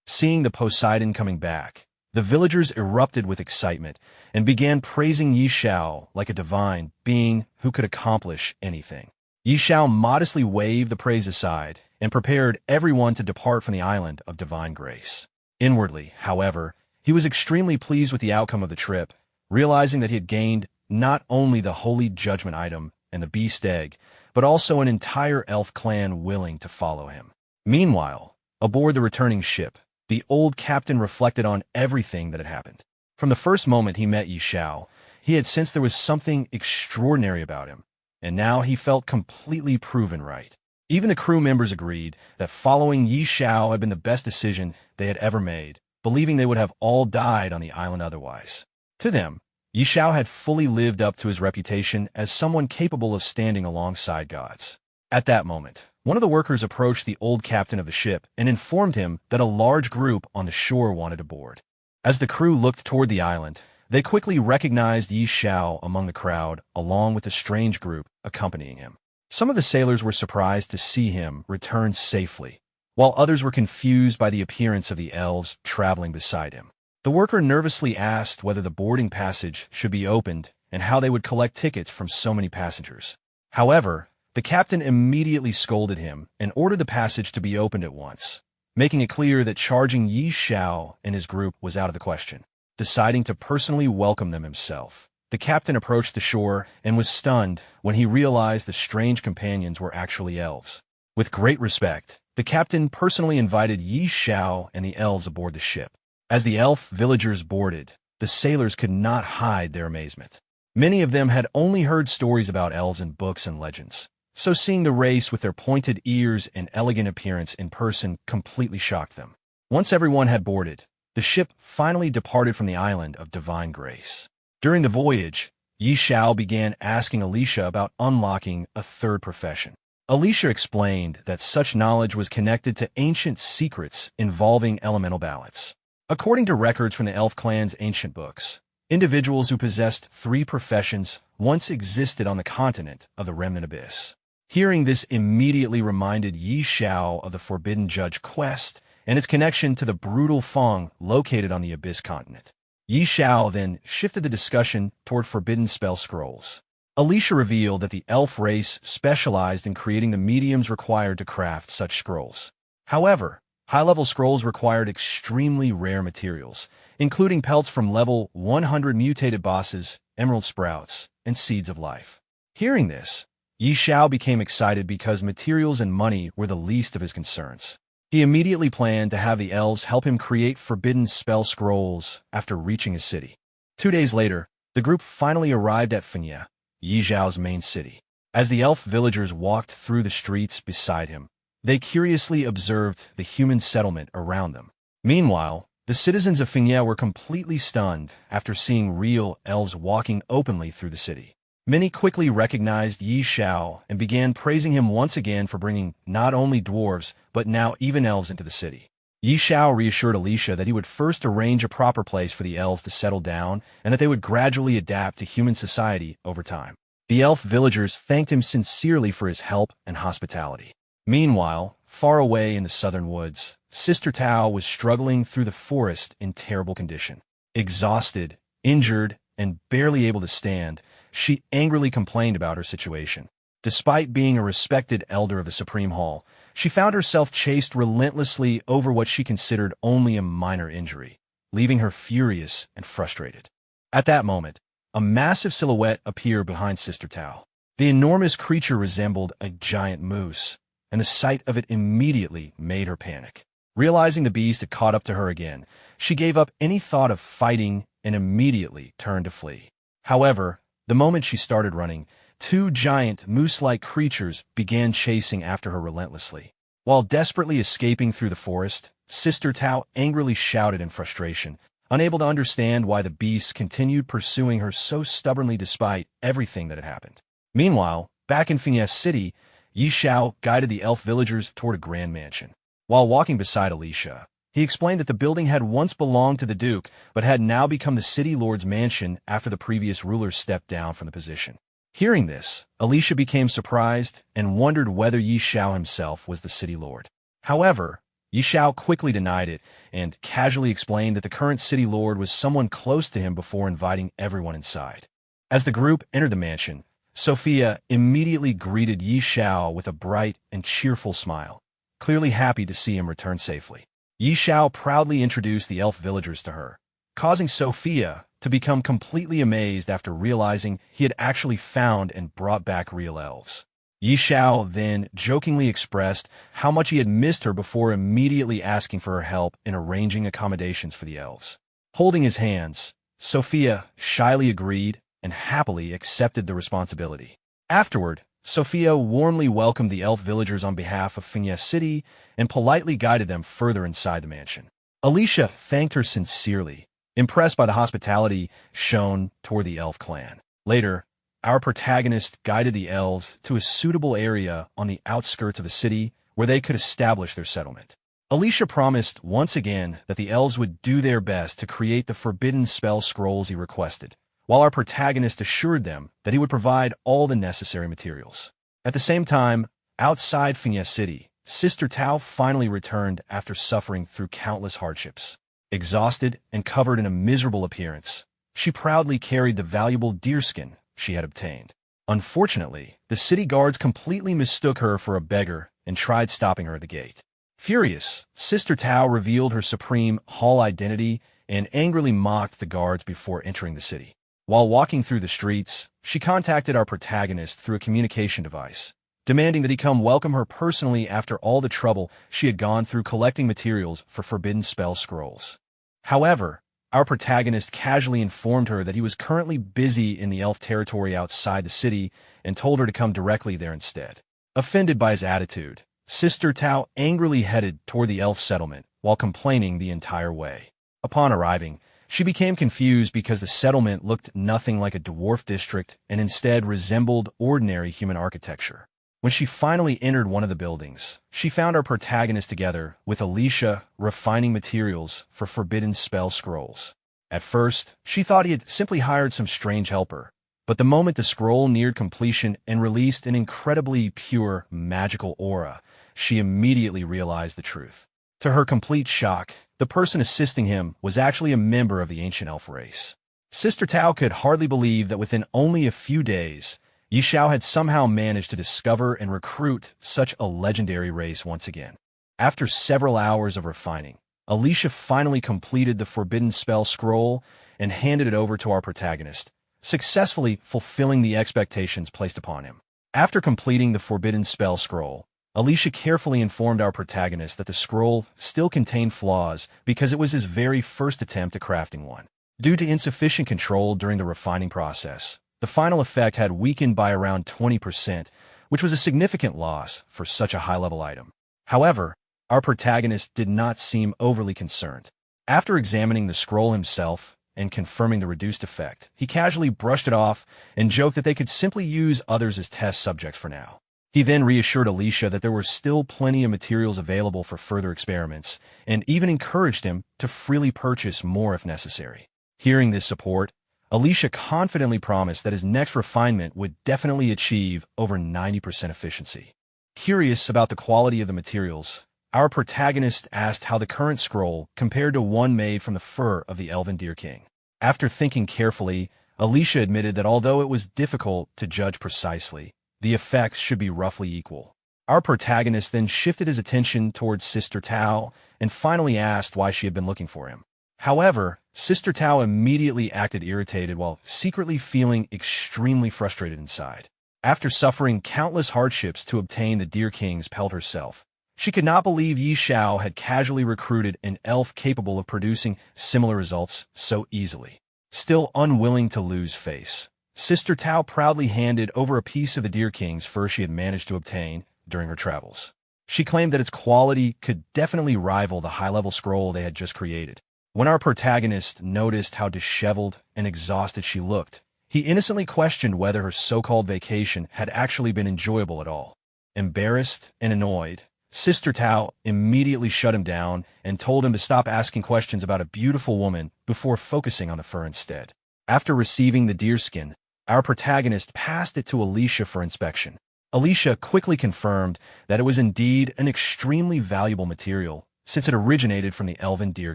Seeing the Poseidon coming back, the villagers erupted with excitement and began praising Xiao like a divine being who could accomplish anything. Xiao modestly waved the praise aside and prepared everyone to depart from the island of divine grace. Inwardly, however, he was extremely pleased with the outcome of the trip, realizing that he had gained not only the holy judgment item and the beast egg, but also an entire elf clan willing to follow him. Meanwhile, aboard the returning ship, the old captain reflected on everything that had happened. From the first moment he met Xiao, he had sensed there was something extraordinary about him, and now he felt completely proven right. Even the crew members agreed that following Xiao had been the best decision they had ever made, believing they would have all died on the island otherwise. To them, Xiao had fully lived up to his reputation as someone capable of standing alongside gods. At that moment, one of the workers approached the old captain of the ship and informed him that a large group on the shore wanted to board. As the crew looked toward the island, they quickly recognized Xiao among the crowd, along with a strange group accompanying him. Some of the sailors were surprised to see him return safely, while others were confused by the appearance of the elves traveling beside him. The worker nervously asked whether the boarding passage should be opened and how they would collect tickets from so many passengers. However, the captain immediately scolded him and ordered the passage to be opened at once, making it clear that charging Xiao and his group was out of the question. Deciding to personally welcome them himself, the captain approached the shore and was stunned when he realized the strange companions were actually elves. With great respect, the captain personally invited Xiao and the elves aboard the ship. As the elf villagers boarded, the sailors could not hide their amazement. Many of them had only heard stories about elves in books and legends, so seeing the race with their pointed ears and elegant appearance in person completely shocked them. Once everyone had boarded, the ship finally departed from the island of divine grace. During the voyage, Yi Xiao began asking Alicia about unlocking a third profession. Alicia explained that such knowledge was connected to ancient secrets involving elemental balance. According to records from the elf clan's ancient books, individuals who possessed 3 professions once existed on the continent of the Remnant Abyss. Hearing this immediately reminded Yi Xiao of the Forbidden Judge quest and its connection to the brutal Feng located on the Abyss continent. Yi Xiao then shifted the discussion toward forbidden spell scrolls. Alicia revealed that the elf race specialized in creating the mediums required to craft such scrolls. However, high-level scrolls required extremely rare materials, including pelts from level 100 mutated bosses, emerald sprouts, and seeds of life. Hearing this, Yi Xiao became excited because materials and money were the least of his concerns. He immediately planned to have the elves help him create forbidden spell scrolls after reaching his city. 2 days later, the group finally arrived at Fenya, Yi Xiao's main city. As the elf villagers walked through the streets beside him, they curiously observed the human settlement around them. Meanwhile, the citizens of Fenya were completely stunned after seeing real elves walking openly through the city. Many quickly recognized Yi Xiao and began praising him once again for bringing not only dwarves, but now even elves into the city. Yi Xiao reassured Alicia that he would first arrange a proper place for the elves to settle down and that they would gradually adapt to human society over time. The elf villagers thanked him sincerely for his help and hospitality. Meanwhile, far away in the southern woods, Sister Tao was struggling through the forest in terrible condition. Exhausted, injured, and barely able to stand, she angrily complained about her situation. Despite being a respected elder of the Supreme Hall, she found herself chased relentlessly over what she considered only a minor injury, leaving her furious and frustrated. At that moment, a massive silhouette appeared behind Sister Tao. The enormous creature resembled a giant moose, and the sight of it immediately made her panic. Realizing the beast had caught up to her again, she gave up any thought of fighting and immediately turned to flee. However, the moment she started running, 2 giant moose-like creatures began chasing after her relentlessly. While desperately escaping through the forest, Sister Tao angrily shouted in frustration, unable to understand why the beasts continued pursuing her so stubbornly despite everything that had happened. Meanwhile, back in Fenya City, Yi Xiao guided the elf villagers toward a grand mansion. While walking beside Alicia, he explained that the building had once belonged to the Duke, but had now become the city lord's mansion after the previous ruler stepped down from the position. Hearing this, Alicia became surprised and wondered whether Yi Xiao himself was the city lord. However, Yi Xiao quickly denied it and casually explained that the current city lord was someone close to him before inviting everyone inside. As the group entered the mansion, Sophia immediately greeted Yi Xiao with a bright and cheerful smile, clearly happy to see him return safely. Yi Xiao proudly introduced the elf villagers to her, causing Sophia to become completely amazed after realizing he had actually found and brought back real elves. Yi Xiao then jokingly expressed how much he had missed her before immediately asking for her help in arranging accommodations for the elves. Holding his hands, Sophia shyly agreed and happily accepted the responsibility. Afterward, Sophia warmly welcomed the elf villagers on behalf of Fenya City and politely guided them further inside the mansion. Alicia thanked her sincerely, impressed by the hospitality shown toward the elf clan. Later, our protagonist guided the elves to a suitable area on the outskirts of the city where they could establish their settlement. Alicia promised once again that the elves would do their best to create the forbidden spell scrolls he requested, while our protagonist assured them that he would provide all the necessary materials. At the same time, outside Fenya City, Sister Tao finally returned after suffering through countless hardships. Exhausted and covered in a miserable appearance, she proudly carried the valuable deerskin she had obtained. Unfortunately, the city guards completely mistook her for a beggar and tried stopping her at the gate. Furious, Sister Tao revealed her Supreme Hall identity and angrily mocked the guards before entering the city. While walking through the streets, she contacted our protagonist through a communication device, demanding that he come welcome her personally after all the trouble she had gone through collecting materials for forbidden spell scrolls. However, our protagonist casually informed her that he was currently busy in the elf territory outside the city and told her to come directly there instead. Offended by his attitude, Sister Tao angrily headed toward the elf settlement while complaining the entire way. Upon arriving, She became confused because the settlement looked nothing like a dwarf district and instead resembled ordinary human architecture. When she finally entered one of the buildings, she found our protagonist together with Alicia refining materials for forbidden spell scrolls. At first, she thought he had simply hired some strange helper, but the moment the scroll neared completion and released an incredibly pure, magical aura, she immediately realized the truth. To her complete shock, the person assisting him was actually a member of the ancient elf race. Sister Tao could hardly believe that within only a few days, Xiao had somehow managed to discover and recruit such a legendary race once again. After several hours of refining, Alicia finally completed the forbidden spell scroll and handed it over to our protagonist, successfully fulfilling the expectations placed upon him. After completing the forbidden spell scroll, Alicia carefully informed our protagonist that the scroll still contained flaws because it was his very first attempt at crafting one. Due to insufficient control during the refining process, the final effect had weakened by around 20%, which was a significant loss for such a high-level item. However, our protagonist did not seem overly concerned. After examining the scroll himself and confirming the reduced effect, he casually brushed it off and joked that they could simply use others as test subjects for now. He then reassured Alicia that there were still plenty of materials available for further experiments, and even encouraged him to freely purchase more if necessary. Hearing this support, Alicia confidently promised that his next refinement would definitely achieve over 90% efficiency. Curious about the quality of the materials, our protagonist asked how the current scroll compared to one made from the fur of the elven deer king. After thinking carefully, Alicia admitted that although it was difficult to judge precisely, the effects should be roughly equal. Our protagonist then shifted his attention towards Sister Tao and finally asked why she had been looking for him. However, Sister Tao immediately acted irritated while secretly feeling extremely frustrated inside. After suffering countless hardships to obtain the Deer King's pelt herself, she could not believe Xiao had casually recruited an elf capable of producing similar results so easily. Still unwilling to lose face, Sister Tao proudly handed over a piece of the Deer King's fur she had managed to obtain during her travels. She claimed that its quality could definitely rival the high-level scroll they had just created. When our protagonist noticed how disheveled and exhausted she looked, he innocently questioned whether her so-called vacation had actually been enjoyable at all. Embarrassed and annoyed, Sister Tao immediately shut him down and told him to stop asking questions about a beautiful woman before focusing on the fur instead. After receiving the deerskin, our protagonist passed it to Alicia for inspection. Alicia quickly confirmed that it was indeed an extremely valuable material since it originated from the elven Deer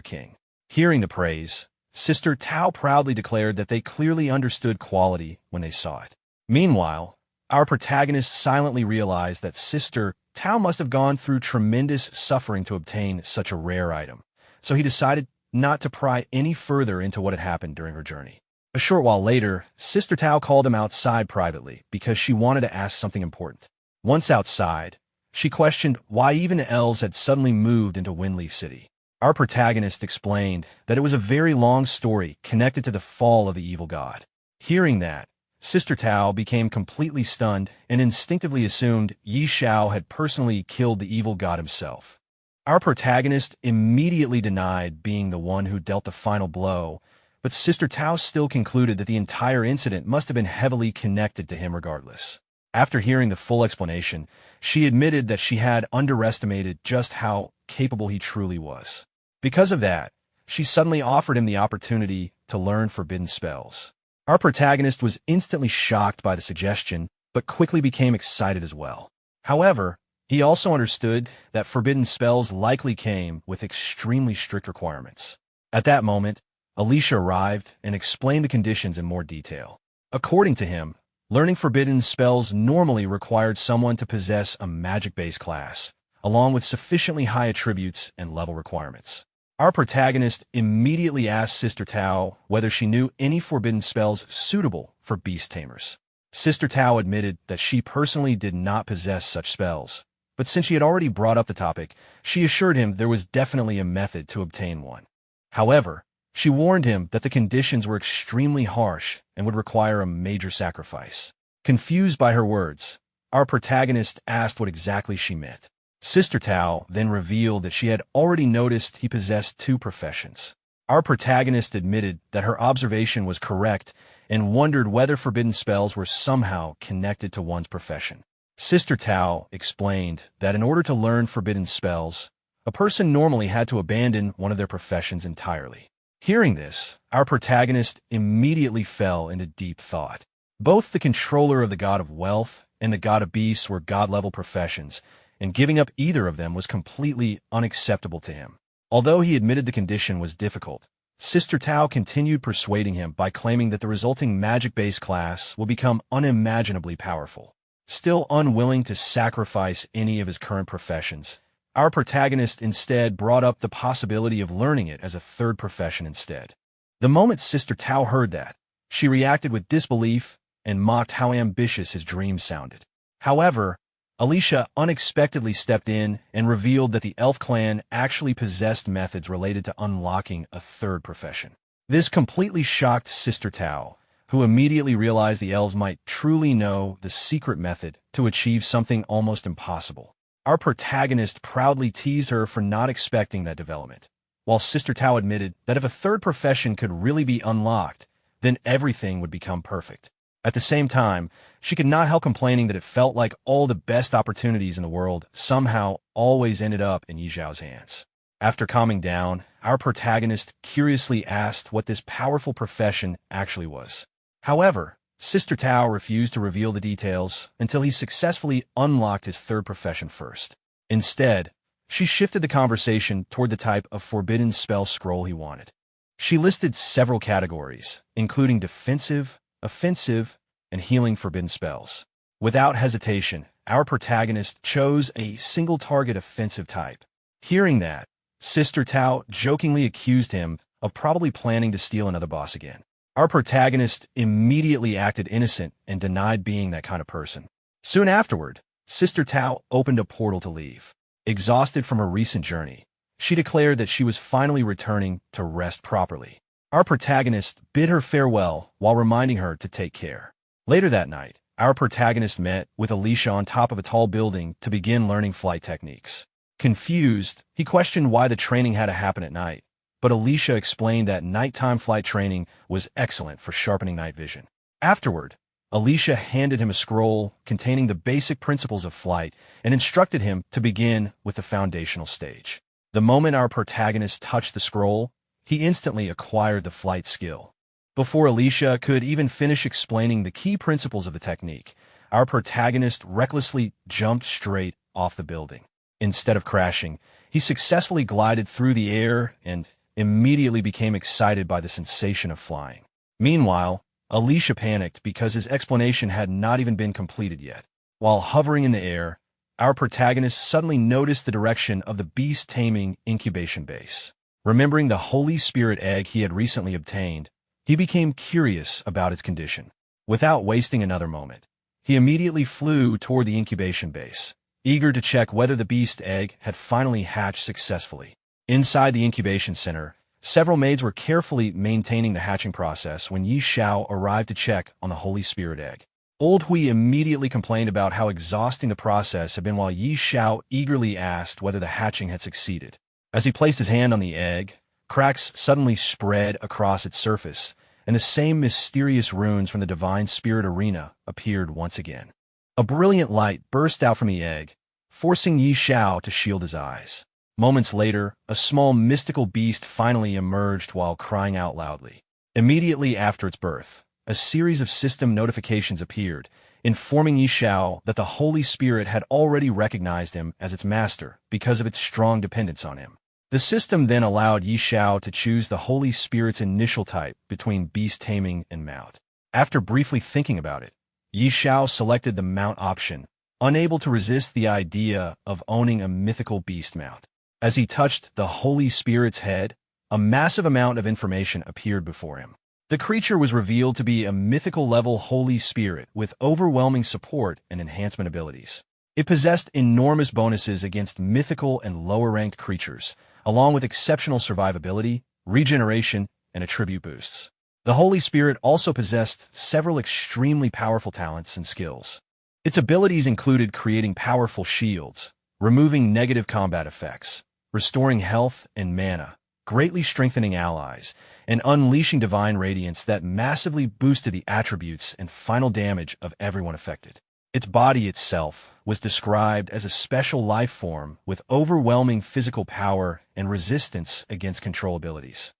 King. Hearing the praise, Sister Tao proudly declared that they clearly understood quality when they saw it. Meanwhile, our protagonist silently realized that Sister Tao must have gone through tremendous suffering to obtain such a rare item, so he decided not to pry any further into what had happened during her journey. A short while later, Sister Tao called him outside privately because she wanted to ask something important. Once outside, she questioned why even the elves had suddenly moved into Windleaf City. Our protagonist explained that it was a very long story connected to the fall of the evil god. Hearing that, Sister Tao became completely stunned and instinctively assumed Xiao had personally killed the evil god himself. Our protagonist immediately denied being the one who dealt the final blow, but Sister Tao still concluded that the entire incident must have been heavily connected to him regardless. After hearing the full explanation, she admitted that she had underestimated just how capable he truly was. Because of that, she suddenly offered him the opportunity to learn forbidden spells. Our protagonist was instantly shocked by the suggestion, but quickly became excited as well. However, he also understood that forbidden spells likely came with extremely strict requirements. At that moment, Alicia arrived and explained the conditions in more detail. According to him, learning forbidden spells normally required someone to possess a magic-based class, along with sufficiently high attributes and level requirements. Our protagonist immediately asked Sister Tao whether she knew any forbidden spells suitable for beast tamers. Sister Tao admitted that she personally did not possess such spells, but since she had already brought up the topic, she assured him there was definitely a method to obtain one. However, she warned him that the conditions were extremely harsh and would require a major sacrifice. Confused by her words, our protagonist asked what exactly she meant. Sister Tao then revealed that she had already noticed he possessed two professions. Our protagonist admitted that her observation was correct and wondered whether forbidden spells were somehow connected to one's profession. Sister Tao explained that in order to learn forbidden spells, a person normally had to abandon one of their professions entirely. Hearing this, our protagonist immediately fell into deep thought. Both the controller of the god of wealth and the god of beasts were god-level professions, and giving up either of them was completely unacceptable to him. Although he admitted the condition was difficult, Sister Tao continued persuading him by claiming that the resulting magic-based class will become unimaginably powerful. Still unwilling to sacrifice any of his current professions, our protagonist instead brought up the possibility of learning it as a third profession instead. The moment Sister Tao heard that, she reacted with disbelief and mocked how ambitious his dream sounded. However, Alicia unexpectedly stepped in and revealed that the elf clan actually possessed methods related to unlocking a third profession. This completely shocked Sister Tao, who immediately realized the elves might truly know the secret method to achieve something almost impossible. Our protagonist proudly teased her for not expecting that development, while Sister Tao admitted that if a third profession could really be unlocked, then everything would become perfect. At the same time, she could not help complaining that it felt like all the best opportunities in the world somehow always ended up in Yi Xiao's hands. After calming down, our protagonist curiously asked what this powerful profession actually was. However, Sister Tao refused to reveal the details until he successfully unlocked his third profession first. Instead, she shifted the conversation toward the type of forbidden spell scroll he wanted. She listed several categories, including defensive, offensive, and healing forbidden spells. Without hesitation, our protagonist chose a single-target offensive type. Hearing that, Sister Tao jokingly accused him of probably planning to steal another boss again. Our protagonist immediately acted innocent and denied being that kind of person. Soon afterward, Sister Tao opened a portal to leave. Exhausted from her recent journey, she declared that she was finally returning to rest properly. Our protagonist bid her farewell while reminding her to take care. Later that night, our protagonist met with Alicia on top of a tall building to begin learning flight techniques. Confused, he questioned why the training had to happen at night, but Alicia explained that nighttime flight training was excellent for sharpening night vision. Afterward, Alicia handed him a scroll containing the basic principles of flight and instructed him to begin with the foundational stage. The moment our protagonist touched the scroll, he instantly acquired the flight skill. Before Alicia could even finish explaining the key principles of the technique, our protagonist recklessly jumped straight off the building. Instead of crashing, he successfully glided through the air and immediately became excited by the sensation of flying. Meanwhile, Alicia panicked because his explanation had not even been completed yet. While hovering in the air, our protagonist suddenly noticed the direction of the beast taming incubation base. Remembering the Holy Spirit egg he had recently obtained, he became curious about its condition. Without wasting another moment, he immediately flew toward the incubation base, eager to check whether the beast egg had finally hatched successfully. Inside the incubation center, several maids were carefully maintaining the hatching process when Yi Xiao arrived to check on the Holy Spirit egg. Old Hui immediately complained about how exhausting the process had been while Yi Xiao eagerly asked whether the hatching had succeeded. As he placed his hand on the egg, cracks suddenly spread across its surface, and the same mysterious runes from the Divine Spirit Arena appeared once again. A brilliant light burst out from the egg, forcing Yi Xiao to shield his eyes. Moments later, a small mystical beast finally emerged while crying out loudly. Immediately after its birth, a series of system notifications appeared, informing Yi Xiao that the Holy Spirit had already recognized him as its master because of its strong dependence on him. The system then allowed Yi Xiao to choose the Holy Spirit's initial type between beast taming and mount. After briefly thinking about it, Yi Xiao selected the mount option, unable to resist the idea of owning a mythical beast mount. As he touched the Holy Spirit's head, a massive amount of information appeared before him. The creature was revealed to be a mythical-level Holy Spirit with overwhelming support and enhancement abilities. It possessed enormous bonuses against mythical and lower-ranked creatures, along with exceptional survivability, regeneration, and attribute boosts. The Holy Spirit also possessed several extremely powerful talents and skills. Its abilities included creating powerful shields, removing negative combat effects, restoring health and mana, greatly strengthening allies, and unleashing divine radiance that massively boosted the attributes and final damage of everyone affected. Its body itself was described as a special life form with overwhelming physical power and resistance against control abilities.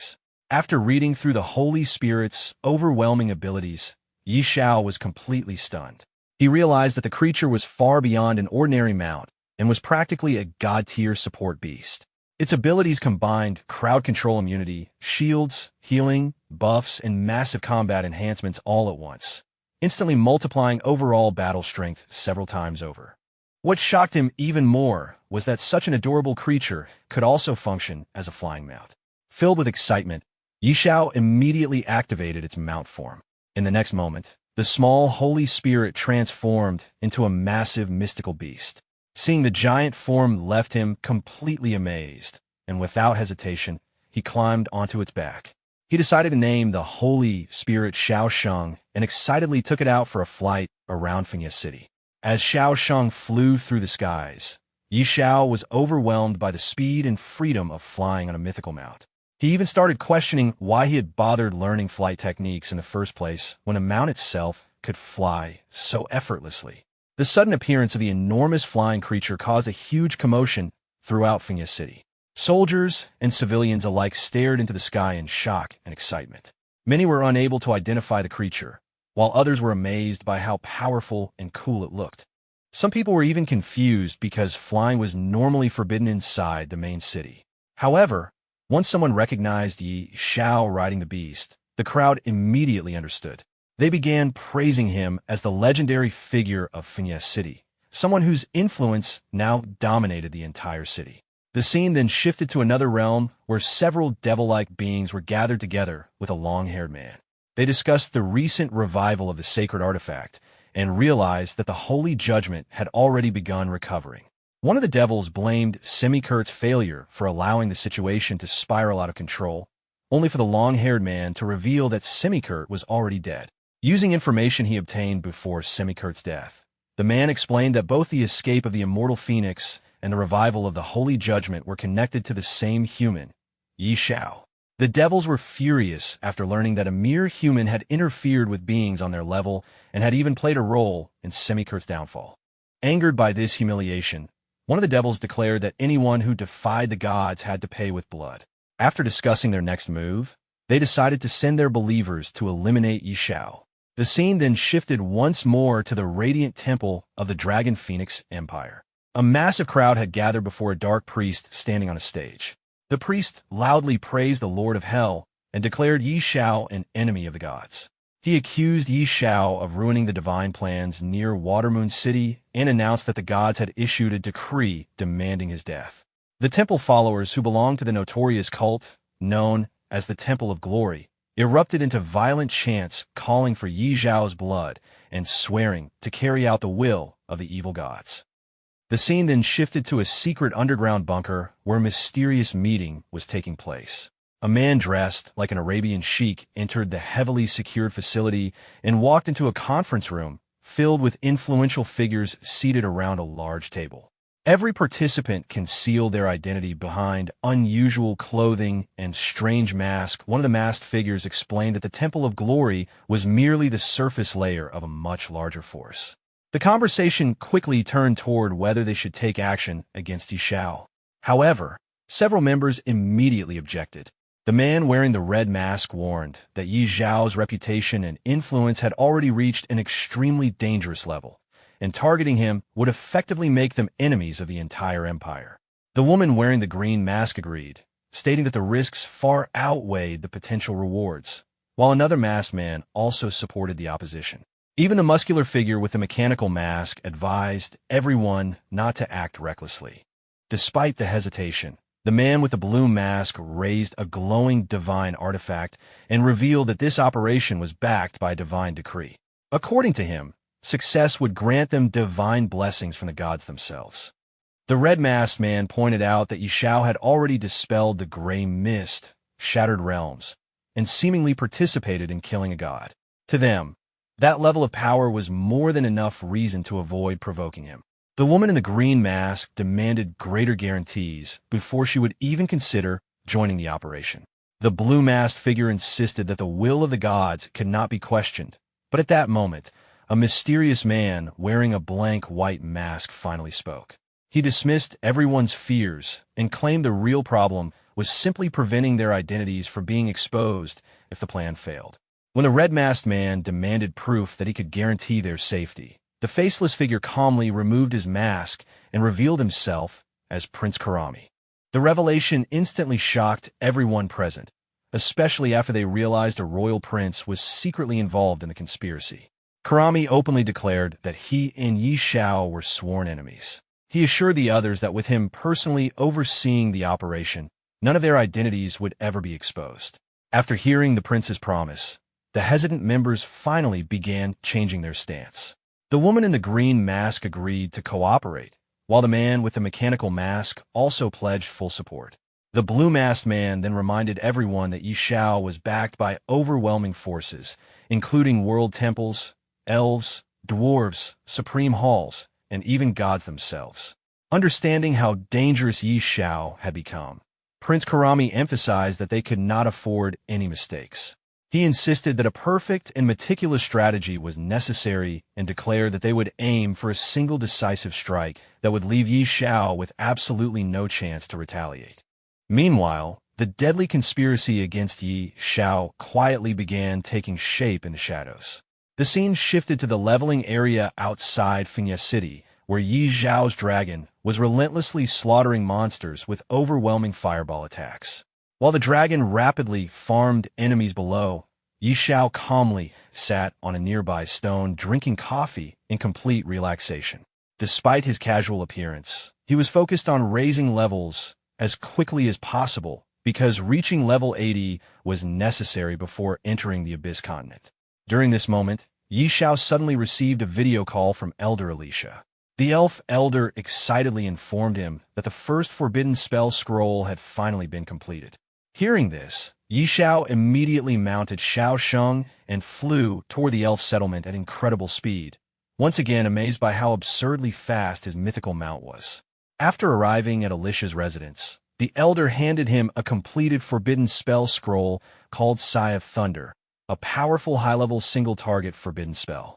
After reading through the Holy Spirit's overwhelming abilities, Xiao was completely stunned. He realized that the creature was far beyond an ordinary mount and was practically a god-tier support beast. Its abilities combined crowd control immunity, shields, healing, buffs, and massive combat enhancements all at once, instantly multiplying overall battle strength several times over. What shocked him even more was that such an adorable creature could also function as a flying mount. Filled with excitement, Xiao immediately activated its mount form. In the next moment, the small Holy Spirit transformed into a massive mystical beast. Seeing the giant form left him completely amazed, and without hesitation, he climbed onto its back. He decided to name the Holy Spirit Xiao Sheng and excitedly took it out for a flight around Fengye City. As Xiao Sheng flew through the skies, Xiao was overwhelmed by the speed and freedom of flying on a mythical mount. He even started questioning why he had bothered learning flight techniques in the first place when a mount itself could fly so effortlessly. The sudden appearance of the enormous flying creature caused a huge commotion throughout Fengye City. Soldiers and civilians alike stared into the sky in shock and excitement. Many were unable to identify the creature, while others were amazed by how powerful and cool it looked. Some people were even confused because flying was normally forbidden inside the main city. However, once someone recognized Xiao riding the beast, the crowd immediately understood. They began praising him as the legendary figure of Fengye City, someone whose influence now dominated the entire city. The scene then shifted to another realm where several devil-like beings were gathered together with a long-haired man. They discussed the recent revival of the sacred artifact and realized that the holy judgment had already begun recovering. One of the devils blamed Semikurt's failure for allowing the situation to spiral out of control, only for the long-haired man to reveal that Semikurt was already dead. Using information he obtained before Semikurt's death, the man explained that both the escape of the immortal phoenix and the revival of the holy judgment were connected to the same human, Xiao. The devils were furious after learning that a mere human had interfered with beings on their level and had even played a role in Semikurt's downfall. Angered by this humiliation, one of the devils declared that anyone who defied the gods had to pay with blood. After discussing their next move, they decided to send their believers to eliminate Xiao. The scene then shifted once more to the radiant temple of the Dragon Phoenix Empire. A massive crowd had gathered before a dark priest standing on a stage. The priest loudly praised the Lord of Hell and declared Xiao an enemy of the gods. He accused Xiao of ruining the divine plans near Watermoon City and announced that the gods had issued a decree demanding his death. The temple followers who belonged to the notorious cult, known as the Temple of Glory, erupted into violent chants calling for Xiao's blood and swearing to carry out the will of the evil gods. The scene then shifted to a secret underground bunker where a mysterious meeting was taking place. A man dressed like an Arabian sheik entered the heavily secured facility and walked into a conference room filled with influential figures seated around a large table. Every participant concealed their identity behind unusual clothing and strange masks. One of the masked figures explained that the Temple of Glory was merely the surface layer of a much larger force. The conversation quickly turned toward whether they should take action against Xiao. However, several members immediately objected. The man wearing the red mask warned that Xiao's reputation and influence had already reached an extremely dangerous level, and targeting him would effectively make them enemies of the entire empire. The woman wearing the green mask agreed, stating that the risks far outweighed the potential rewards, while another masked man also supported the opposition. Even the muscular figure with the mechanical mask advised everyone not to act recklessly. Despite the hesitation, the man with the blue mask raised a glowing divine artifact and revealed that this operation was backed by a divine decree. According to him, success would grant them divine blessings from the gods themselves. The red-masked man pointed out that Xiao had already dispelled the gray mist, shattered realms, and seemingly participated in killing a god. To them, that level of power was more than enough reason to avoid provoking him. The woman in the green mask demanded greater guarantees before she would even consider joining the operation. The blue-masked figure insisted that the will of the gods could not be questioned, but at that moment, a mysterious man wearing a blank white mask finally spoke. He dismissed everyone's fears and claimed the real problem was simply preventing their identities from being exposed if the plan failed. When the red-masked man demanded proof that he could guarantee their safety, the faceless figure calmly removed his mask and revealed himself as Prince Karami. The revelation instantly shocked everyone present, especially after they realized a royal prince was secretly involved in the conspiracy. Karami openly declared that he and Xiao were sworn enemies. He assured the others that with him personally overseeing the operation, none of their identities would ever be exposed. After hearing the prince's promise, the hesitant members finally began changing their stance. The woman in the green mask agreed to cooperate, while the man with the mechanical mask also pledged full support. The blue-masked man then reminded everyone that Xiao was backed by overwhelming forces, including world temples, elves, dwarves, supreme halls, and even gods themselves. Understanding how dangerous Xiao had become, Prince Karami emphasized that they could not afford any mistakes. He insisted that a perfect and meticulous strategy was necessary and declared that they would aim for a single decisive strike that would leave Xiao with absolutely no chance to retaliate. Meanwhile, the deadly conspiracy against Xiao quietly began taking shape in the shadows. The scene shifted to the leveling area outside Finya City, where Xiao's dragon was relentlessly slaughtering monsters with overwhelming fireball attacks. While the dragon rapidly farmed enemies below, Xiao calmly sat on a nearby stone drinking coffee in complete relaxation. Despite his casual appearance, he was focused on raising levels as quickly as possible because reaching level 80 was necessary before entering the Abyss continent. During this moment, Xiao suddenly received a video call from Elder Alicia. The elf elder excitedly informed him that the first forbidden spell scroll had finally been completed. Hearing this, Xiao immediately mounted Xiao Sheng and flew toward the elf settlement at incredible speed, once again amazed by how absurdly fast his mythical mount was. After arriving at Alicia's residence, the elder handed him a completed forbidden spell scroll called Sigh of Thunder, a powerful high-level single-target forbidden spell.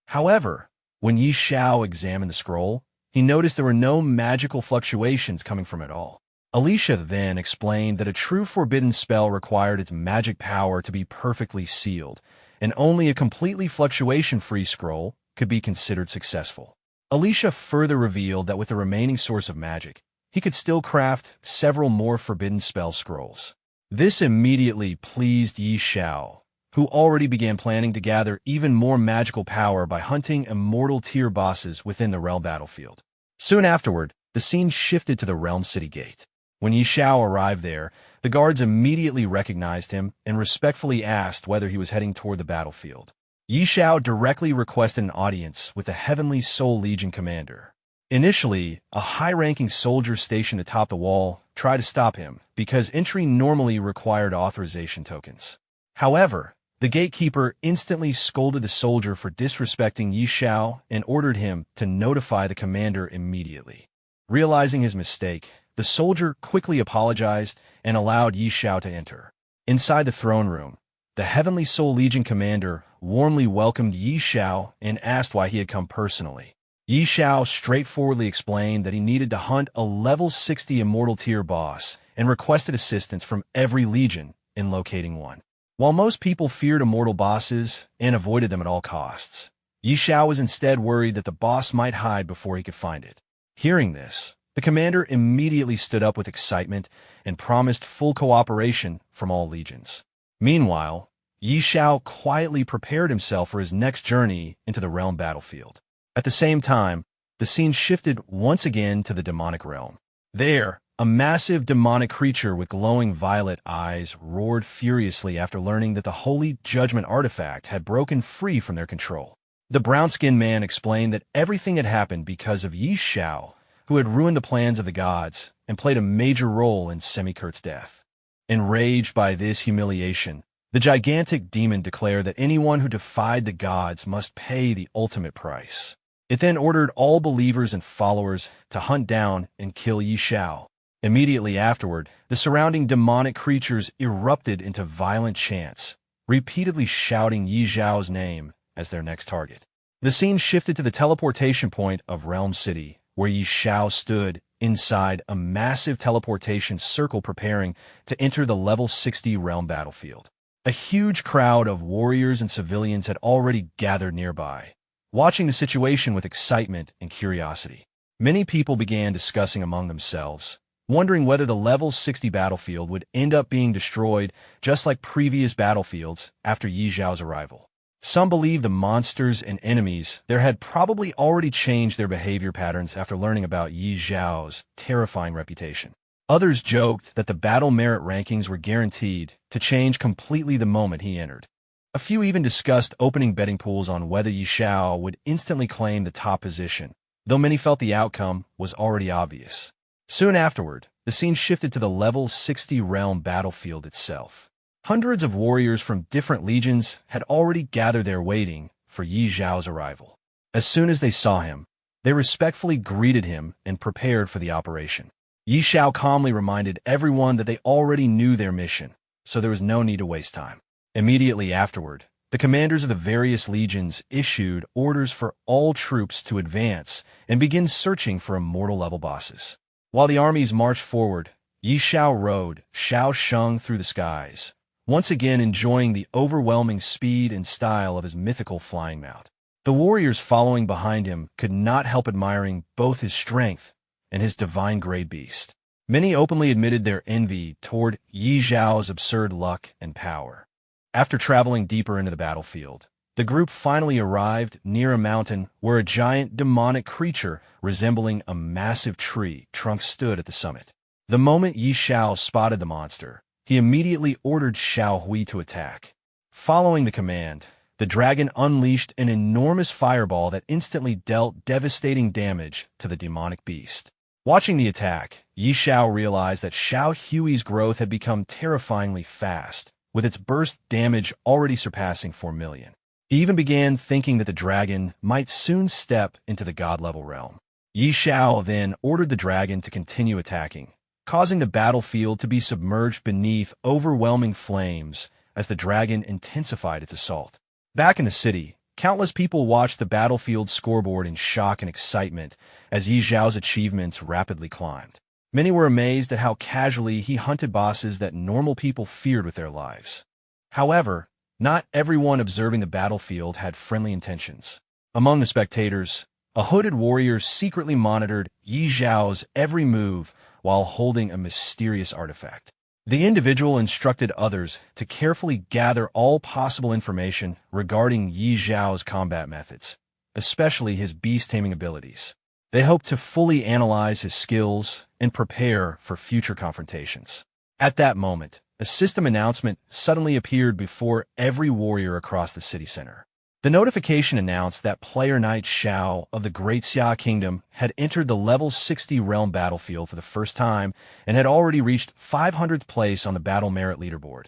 However, when Xiao examined the scroll, he noticed there were no magical fluctuations coming from it all. Alicia then explained that a true forbidden spell required its magic power to be perfectly sealed, and only a completely fluctuation-free scroll could be considered successful. Alicia further revealed that with the remaining source of magic, he could still craft several more forbidden spell scrolls. This immediately pleased Xiao, who already began planning to gather even more magical power by hunting immortal tier bosses within the realm battlefield. Soon afterward, the scene shifted to the realm city gate. When Xiao arrived there, the guards immediately recognized him and respectfully asked whether he was heading toward the battlefield. Xiao directly requested an audience with the Heavenly Soul Legion commander. Initially, a high-ranking soldier stationed atop the wall tried to stop him because entry normally required authorization tokens. However, the gatekeeper instantly scolded the soldier for disrespecting Xiao and ordered him to notify the commander immediately. Realizing his mistake, the soldier quickly apologized and allowed Xiao to enter. Inside the throne room, the Heavenly Soul Legion commander warmly welcomed Xiao and asked why he had come personally. Xiao straightforwardly explained that he needed to hunt a level 60 immortal tier boss and requested assistance from every legion in locating one. While most people feared immortal bosses and avoided them at all costs, Xiao was instead worried that the boss might hide before he could find it. Hearing this, the commander immediately stood up with excitement and promised full cooperation from all legions. Meanwhile, Xiao quietly prepared himself for his next journey into the realm battlefield. At the same time, the scene shifted once again to the demonic realm. There, a massive demonic creature with glowing violet eyes roared furiously after learning that the Holy Judgment artifact had broken free from their control. The brown-skinned man explained that everything had happened because of Xiao, who had ruined the plans of the gods and played a major role in Semikurt's death. Enraged by this humiliation, the gigantic demon declared that anyone who defied the gods must pay the ultimate price. It then ordered all believers and followers to hunt down and kill Xiao. Immediately afterward, the surrounding demonic creatures erupted into violent chants, repeatedly shouting Yi Zhao's name as their next target. The scene shifted to the teleportation point of Realm City, where Yi Zhao stood inside a massive teleportation circle preparing to enter the level 60 realm battlefield. A huge crowd of warriors and civilians had already gathered nearby, watching the situation with excitement and curiosity. Many people began discussing among themselves, wondering whether the level 60 battlefield would end up being destroyed just like previous battlefields after Yi Zhao's arrival. Some believed the monsters and enemies there had probably already changed their behavior patterns after learning about Yi Zhao's terrifying reputation. Others joked that the battle merit rankings were guaranteed to change completely the moment he entered. A few even discussed opening betting pools on whether Yi Zhao would instantly claim the top position, though many felt the outcome was already obvious. Soon afterward, the scene shifted to the level 60 realm battlefield itself. Hundreds of warriors from different legions had already gathered there waiting for Yi Zhao's arrival. As soon as they saw him, they respectfully greeted him and prepared for the operation. Yi Zhao calmly reminded everyone that they already knew their mission, so there was no need to waste time. Immediately afterward, the commanders of the various legions issued orders for all troops to advance and begin searching for immortal level bosses. While the armies marched forward, Yi Zhao rode Xiao Sheng through the skies, once again enjoying the overwhelming speed and style of his mythical flying mount. The warriors following behind him could not help admiring both his strength and his divine grade beast. Many openly admitted their envy toward Yi Zhao's absurd luck and power. After traveling deeper into the battlefield, the group finally arrived near a mountain where a giant demonic creature resembling a massive tree trunk stood at the summit. The moment Yi Zhao spotted the monster, he immediately ordered Xiao Hui to attack. Following the command, the dragon unleashed an enormous fireball that instantly dealt devastating damage to the demonic beast. Watching the attack, Yi Zhao realized that Xiao Hui's growth had become terrifyingly fast, with its burst damage already surpassing 4 million. He even began thinking that the dragon might soon step into the god-level realm. Yi Zhao then ordered the dragon to continue attacking, causing the battlefield to be submerged beneath overwhelming flames as the dragon intensified its assault. Back in the city, countless people watched the battlefield scoreboard in shock and excitement as Yi Zhao's achievements rapidly climbed. Many were amazed at how casually he hunted bosses that normal people feared with their lives. However, not everyone observing the battlefield had friendly intentions. Among the spectators, a hooded warrior secretly monitored Yi Zhao's every move while holding a mysterious artifact. The individual instructed others to carefully gather all possible information regarding Yi Zhao's combat methods, especially his beast-taming abilities. They hoped to fully analyze his skills and prepare for future confrontations. At that moment, a system announcement suddenly appeared before every warrior across the city center. The notification announced that player knight Xiao of the Great Xia Kingdom had entered the level 60 realm battlefield for the first time and had already reached 500th place on the battle merit leaderboard,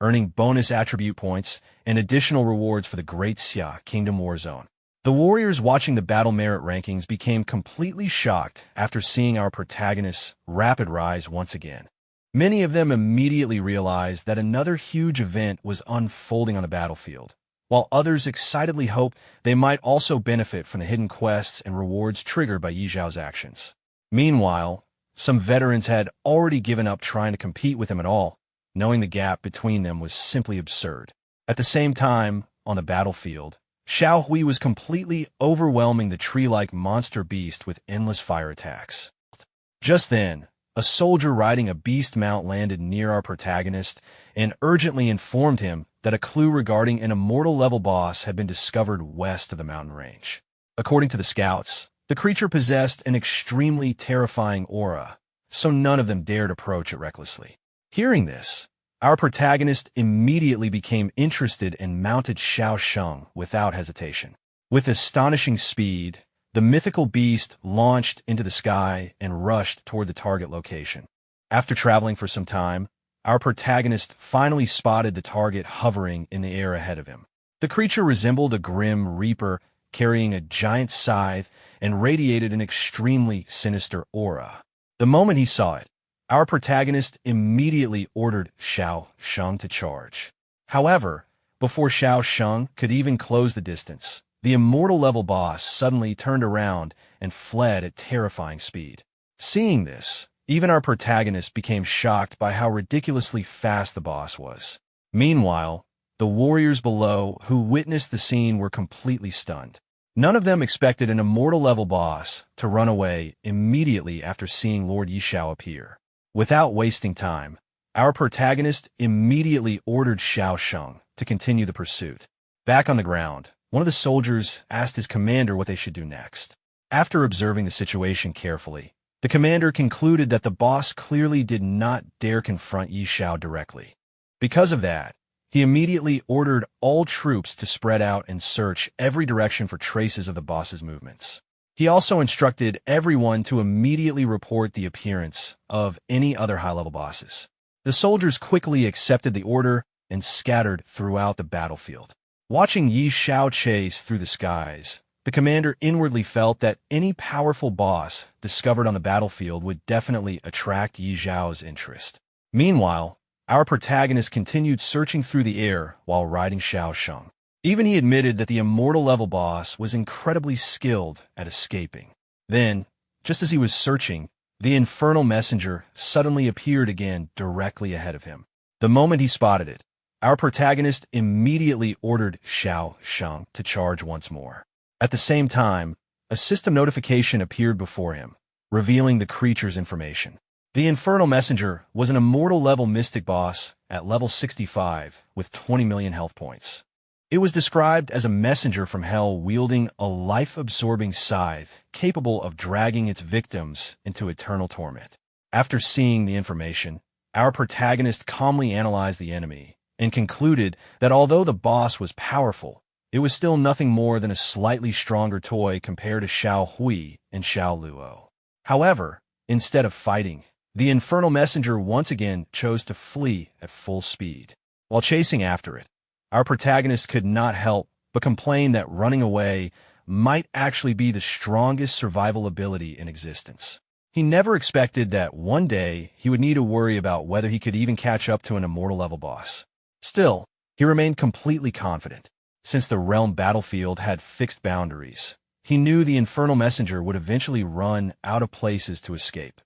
earning bonus attribute points and additional rewards for the Great Xia Kingdom war zone. The warriors watching the battle merit rankings became completely shocked after seeing our protagonist's rapid rise once again. Many of them immediately realized that another huge event was unfolding on the battlefield, while others excitedly hoped they might also benefit from the hidden quests and rewards triggered by Yi Zhao's actions. Meanwhile, some veterans had already given up trying to compete with him at all, knowing the gap between them was simply absurd. At the same time, on the battlefield, Xiao Hui was completely overwhelming the tree-like monster beast with endless fire attacks. Just then, a soldier riding a beast mount landed near our protagonist and urgently informed him that a clue regarding an immortal-level boss had been discovered west of the mountain range. According to the scouts, the creature possessed an extremely terrifying aura, so none of them dared approach it recklessly. Hearing this, our protagonist immediately became interested and mounted Xiao Sheng without hesitation. With astonishing speed, the mythical beast launched into the sky and rushed toward the target location. After traveling for some time, our protagonist finally spotted the target hovering in the air ahead of him. The creature resembled a grim reaper carrying a giant scythe and radiated an extremely sinister aura. The moment he saw it, our protagonist immediately ordered Xiao Sheng to charge. However, before Xiao Sheng could even close the distance, the immortal-level boss suddenly turned around and fled at terrifying speed. Seeing this, even our protagonist became shocked by how ridiculously fast the boss was. Meanwhile, the warriors below who witnessed the scene were completely stunned. None of them expected an immortal-level boss to run away immediately after seeing Lord Yixiao appear. Without wasting time, our protagonist immediately ordered Xiao Sheng to continue the pursuit. Back on the ground, one of the soldiers asked his commander what they should do next. After observing the situation carefully, the commander concluded that the boss clearly did not dare confront Yixiao directly. Because of that, he immediately ordered all troops to spread out and search every direction for traces of the boss's movements. He also instructed everyone to immediately report the appearance of any other high-level bosses. The soldiers quickly accepted the order and scattered throughout the battlefield. Watching Yixiao chase through the skies, the commander inwardly felt that any powerful boss discovered on the battlefield would definitely attract Yixiao's interest. Meanwhile, our protagonist continued searching through the air while riding Xiao Sheng. Even he admitted that the immortal-level boss was incredibly skilled at escaping. Then, just as he was searching, the infernal messenger suddenly appeared again directly ahead of him. The moment he spotted it, our protagonist immediately ordered Xiao Sheng to charge once more. At the same time, a system notification appeared before him, revealing the creature's information. The infernal messenger was an immortal-level mystic boss at level 65 with 20 million health points. It was described as a messenger from hell wielding a life-absorbing scythe capable of dragging its victims into eternal torment. After seeing the information, our protagonist calmly analyzed the enemy and concluded that although the boss was powerful, it was still nothing more than a slightly stronger toy compared to Xiao Hui and Xiao Luo. However, instead of fighting, the infernal messenger once again chose to flee at full speed. While chasing after it, our protagonist could not help but complain that running away might actually be the strongest survival ability in existence. He never expected that one day he would need to worry about whether he could even catch up to an immortal-level boss. Still, he remained completely confident. Since the realm battlefield had fixed boundaries, he knew the infernal messenger would eventually run out of places to escape.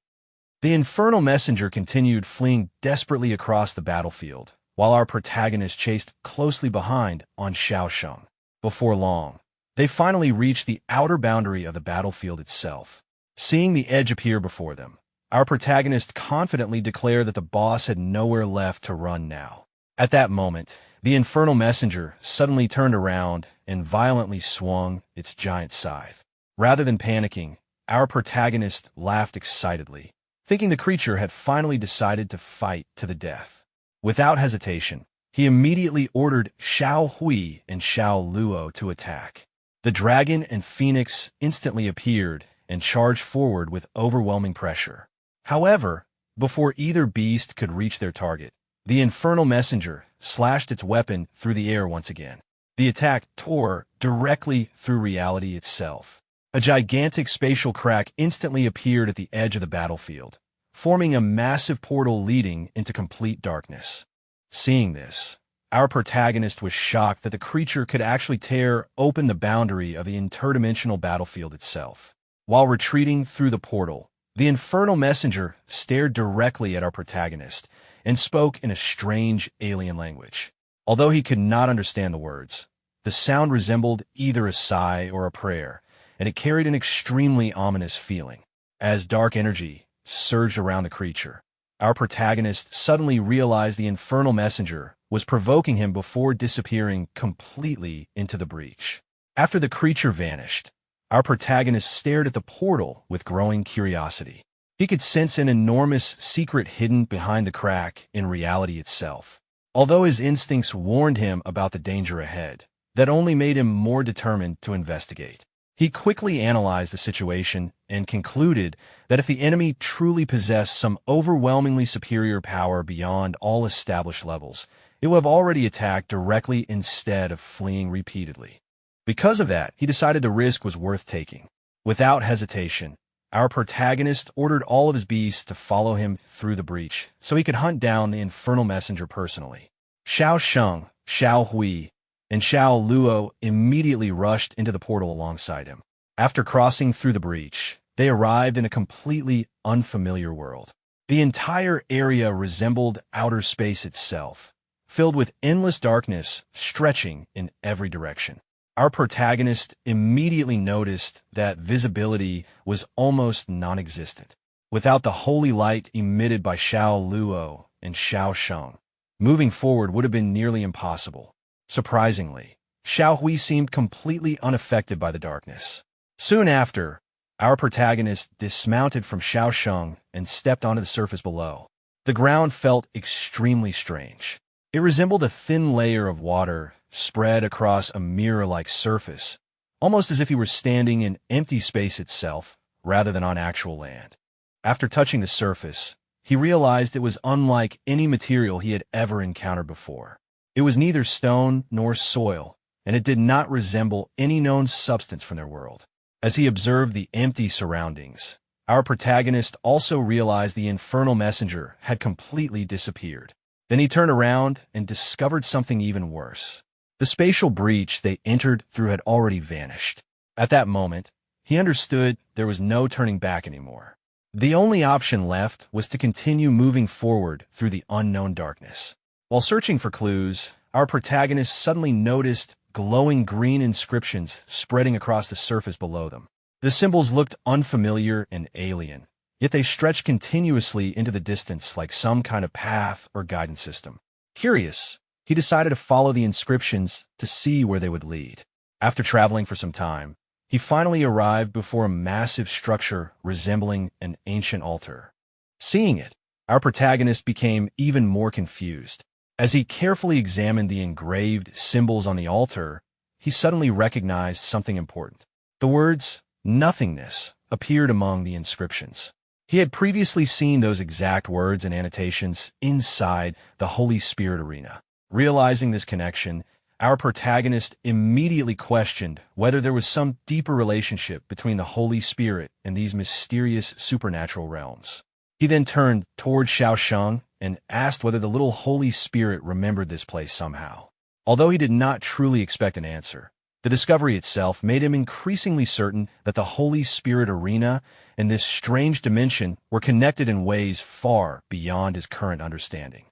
The infernal messenger continued fleeing desperately across the battlefield, while our protagonist chased closely behind on Xiao Sheng. Before long, they finally reached the outer boundary of the battlefield itself. Seeing the edge appear before them, our protagonist confidently declared that the boss had nowhere left to run now. At that moment, the infernal messenger suddenly turned around and violently swung its giant scythe. Rather than panicking, our protagonist laughed excitedly, thinking the creature had finally decided to fight to the death. Without hesitation, he immediately ordered Xiao Hui and Xiao Luo to attack. The dragon and phoenix instantly appeared and charged forward with overwhelming pressure. However, before either beast could reach their target, the infernal messenger slashed its weapon through the air once again. The attack tore directly through reality itself. A gigantic spatial crack instantly appeared at the edge of the battlefield, forming a massive portal leading into complete darkness. Seeing this, our protagonist was shocked that the creature could actually tear open the boundary of the interdimensional battlefield itself. While retreating through the portal, the infernal messenger stared directly at our protagonist and spoke in a strange alien language. Although he could not understand the words, the sound resembled either a sigh or a prayer, and it carried an extremely ominous feeling. As dark energy surged around the creature, our protagonist suddenly realized the infernal messenger was provoking him before disappearing completely into the breach. After the creature vanished, our protagonist stared at the portal with growing curiosity. He could sense an enormous secret hidden behind the crack in reality itself. Although his instincts warned him about the danger ahead, that only made him more determined to investigate. He quickly analyzed the situation and concluded that if the enemy truly possessed some overwhelmingly superior power beyond all established levels, it would have already attacked directly instead of fleeing repeatedly. Because of that, he decided the risk was worth taking. Without hesitation, our protagonist ordered all of his beasts to follow him through the breach so he could hunt down the infernal messenger personally. Xiao Sheng, Xiao Hui, and Xiao Luo immediately rushed into the portal alongside him. After crossing through the breach, they arrived in a completely unfamiliar world. The entire area resembled outer space itself, filled with endless darkness stretching in every direction. Our protagonist immediately noticed that visibility was almost non-existent. Without the holy light emitted by Xiao Luo and Xiao Sheng, moving forward would have been nearly impossible. Surprisingly, Xiao Hui seemed completely unaffected by the darkness. Soon after, our protagonist dismounted from Xiao Sheng and stepped onto the surface below. The ground felt extremely strange. It resembled a thin layer of water spread across a mirror-like surface, almost as if he were standing in empty space itself rather than on actual land. After touching the surface, he realized it was unlike any material he had ever encountered before. It was neither stone nor soil, and it did not resemble any known substance from their world. As he observed the empty surroundings, our protagonist also realized the infernal messenger had completely disappeared. Then he turned around and discovered something even worse. The spatial breach they entered through had already vanished. At that moment, he understood there was no turning back anymore. The only option left was to continue moving forward through the unknown darkness. While searching for clues, our protagonist suddenly noticed glowing green inscriptions spreading across the surface below them. The symbols looked unfamiliar and alien, yet they stretched continuously into the distance like some kind of path or guidance system. Curious, he decided to follow the inscriptions to see where they would lead. After traveling for some time, he finally arrived before a massive structure resembling an ancient altar. Seeing it, our protagonist became even more confused. As he carefully examined the engraved symbols on the altar, he suddenly recognized something important. The words, "nothingness," appeared among the inscriptions. He had previously seen those exact words and annotations inside the Holy Spirit arena. Realizing this connection, our protagonist immediately questioned whether there was some deeper relationship between the Holy Spirit and these mysterious supernatural realms. He then turned toward Xiao Sheng and asked whether the little Holy Spirit remembered this place somehow. Although he did not truly expect an answer, the discovery itself made him increasingly certain that the Holy Spirit arena and this strange dimension were connected in ways far beyond his current understanding.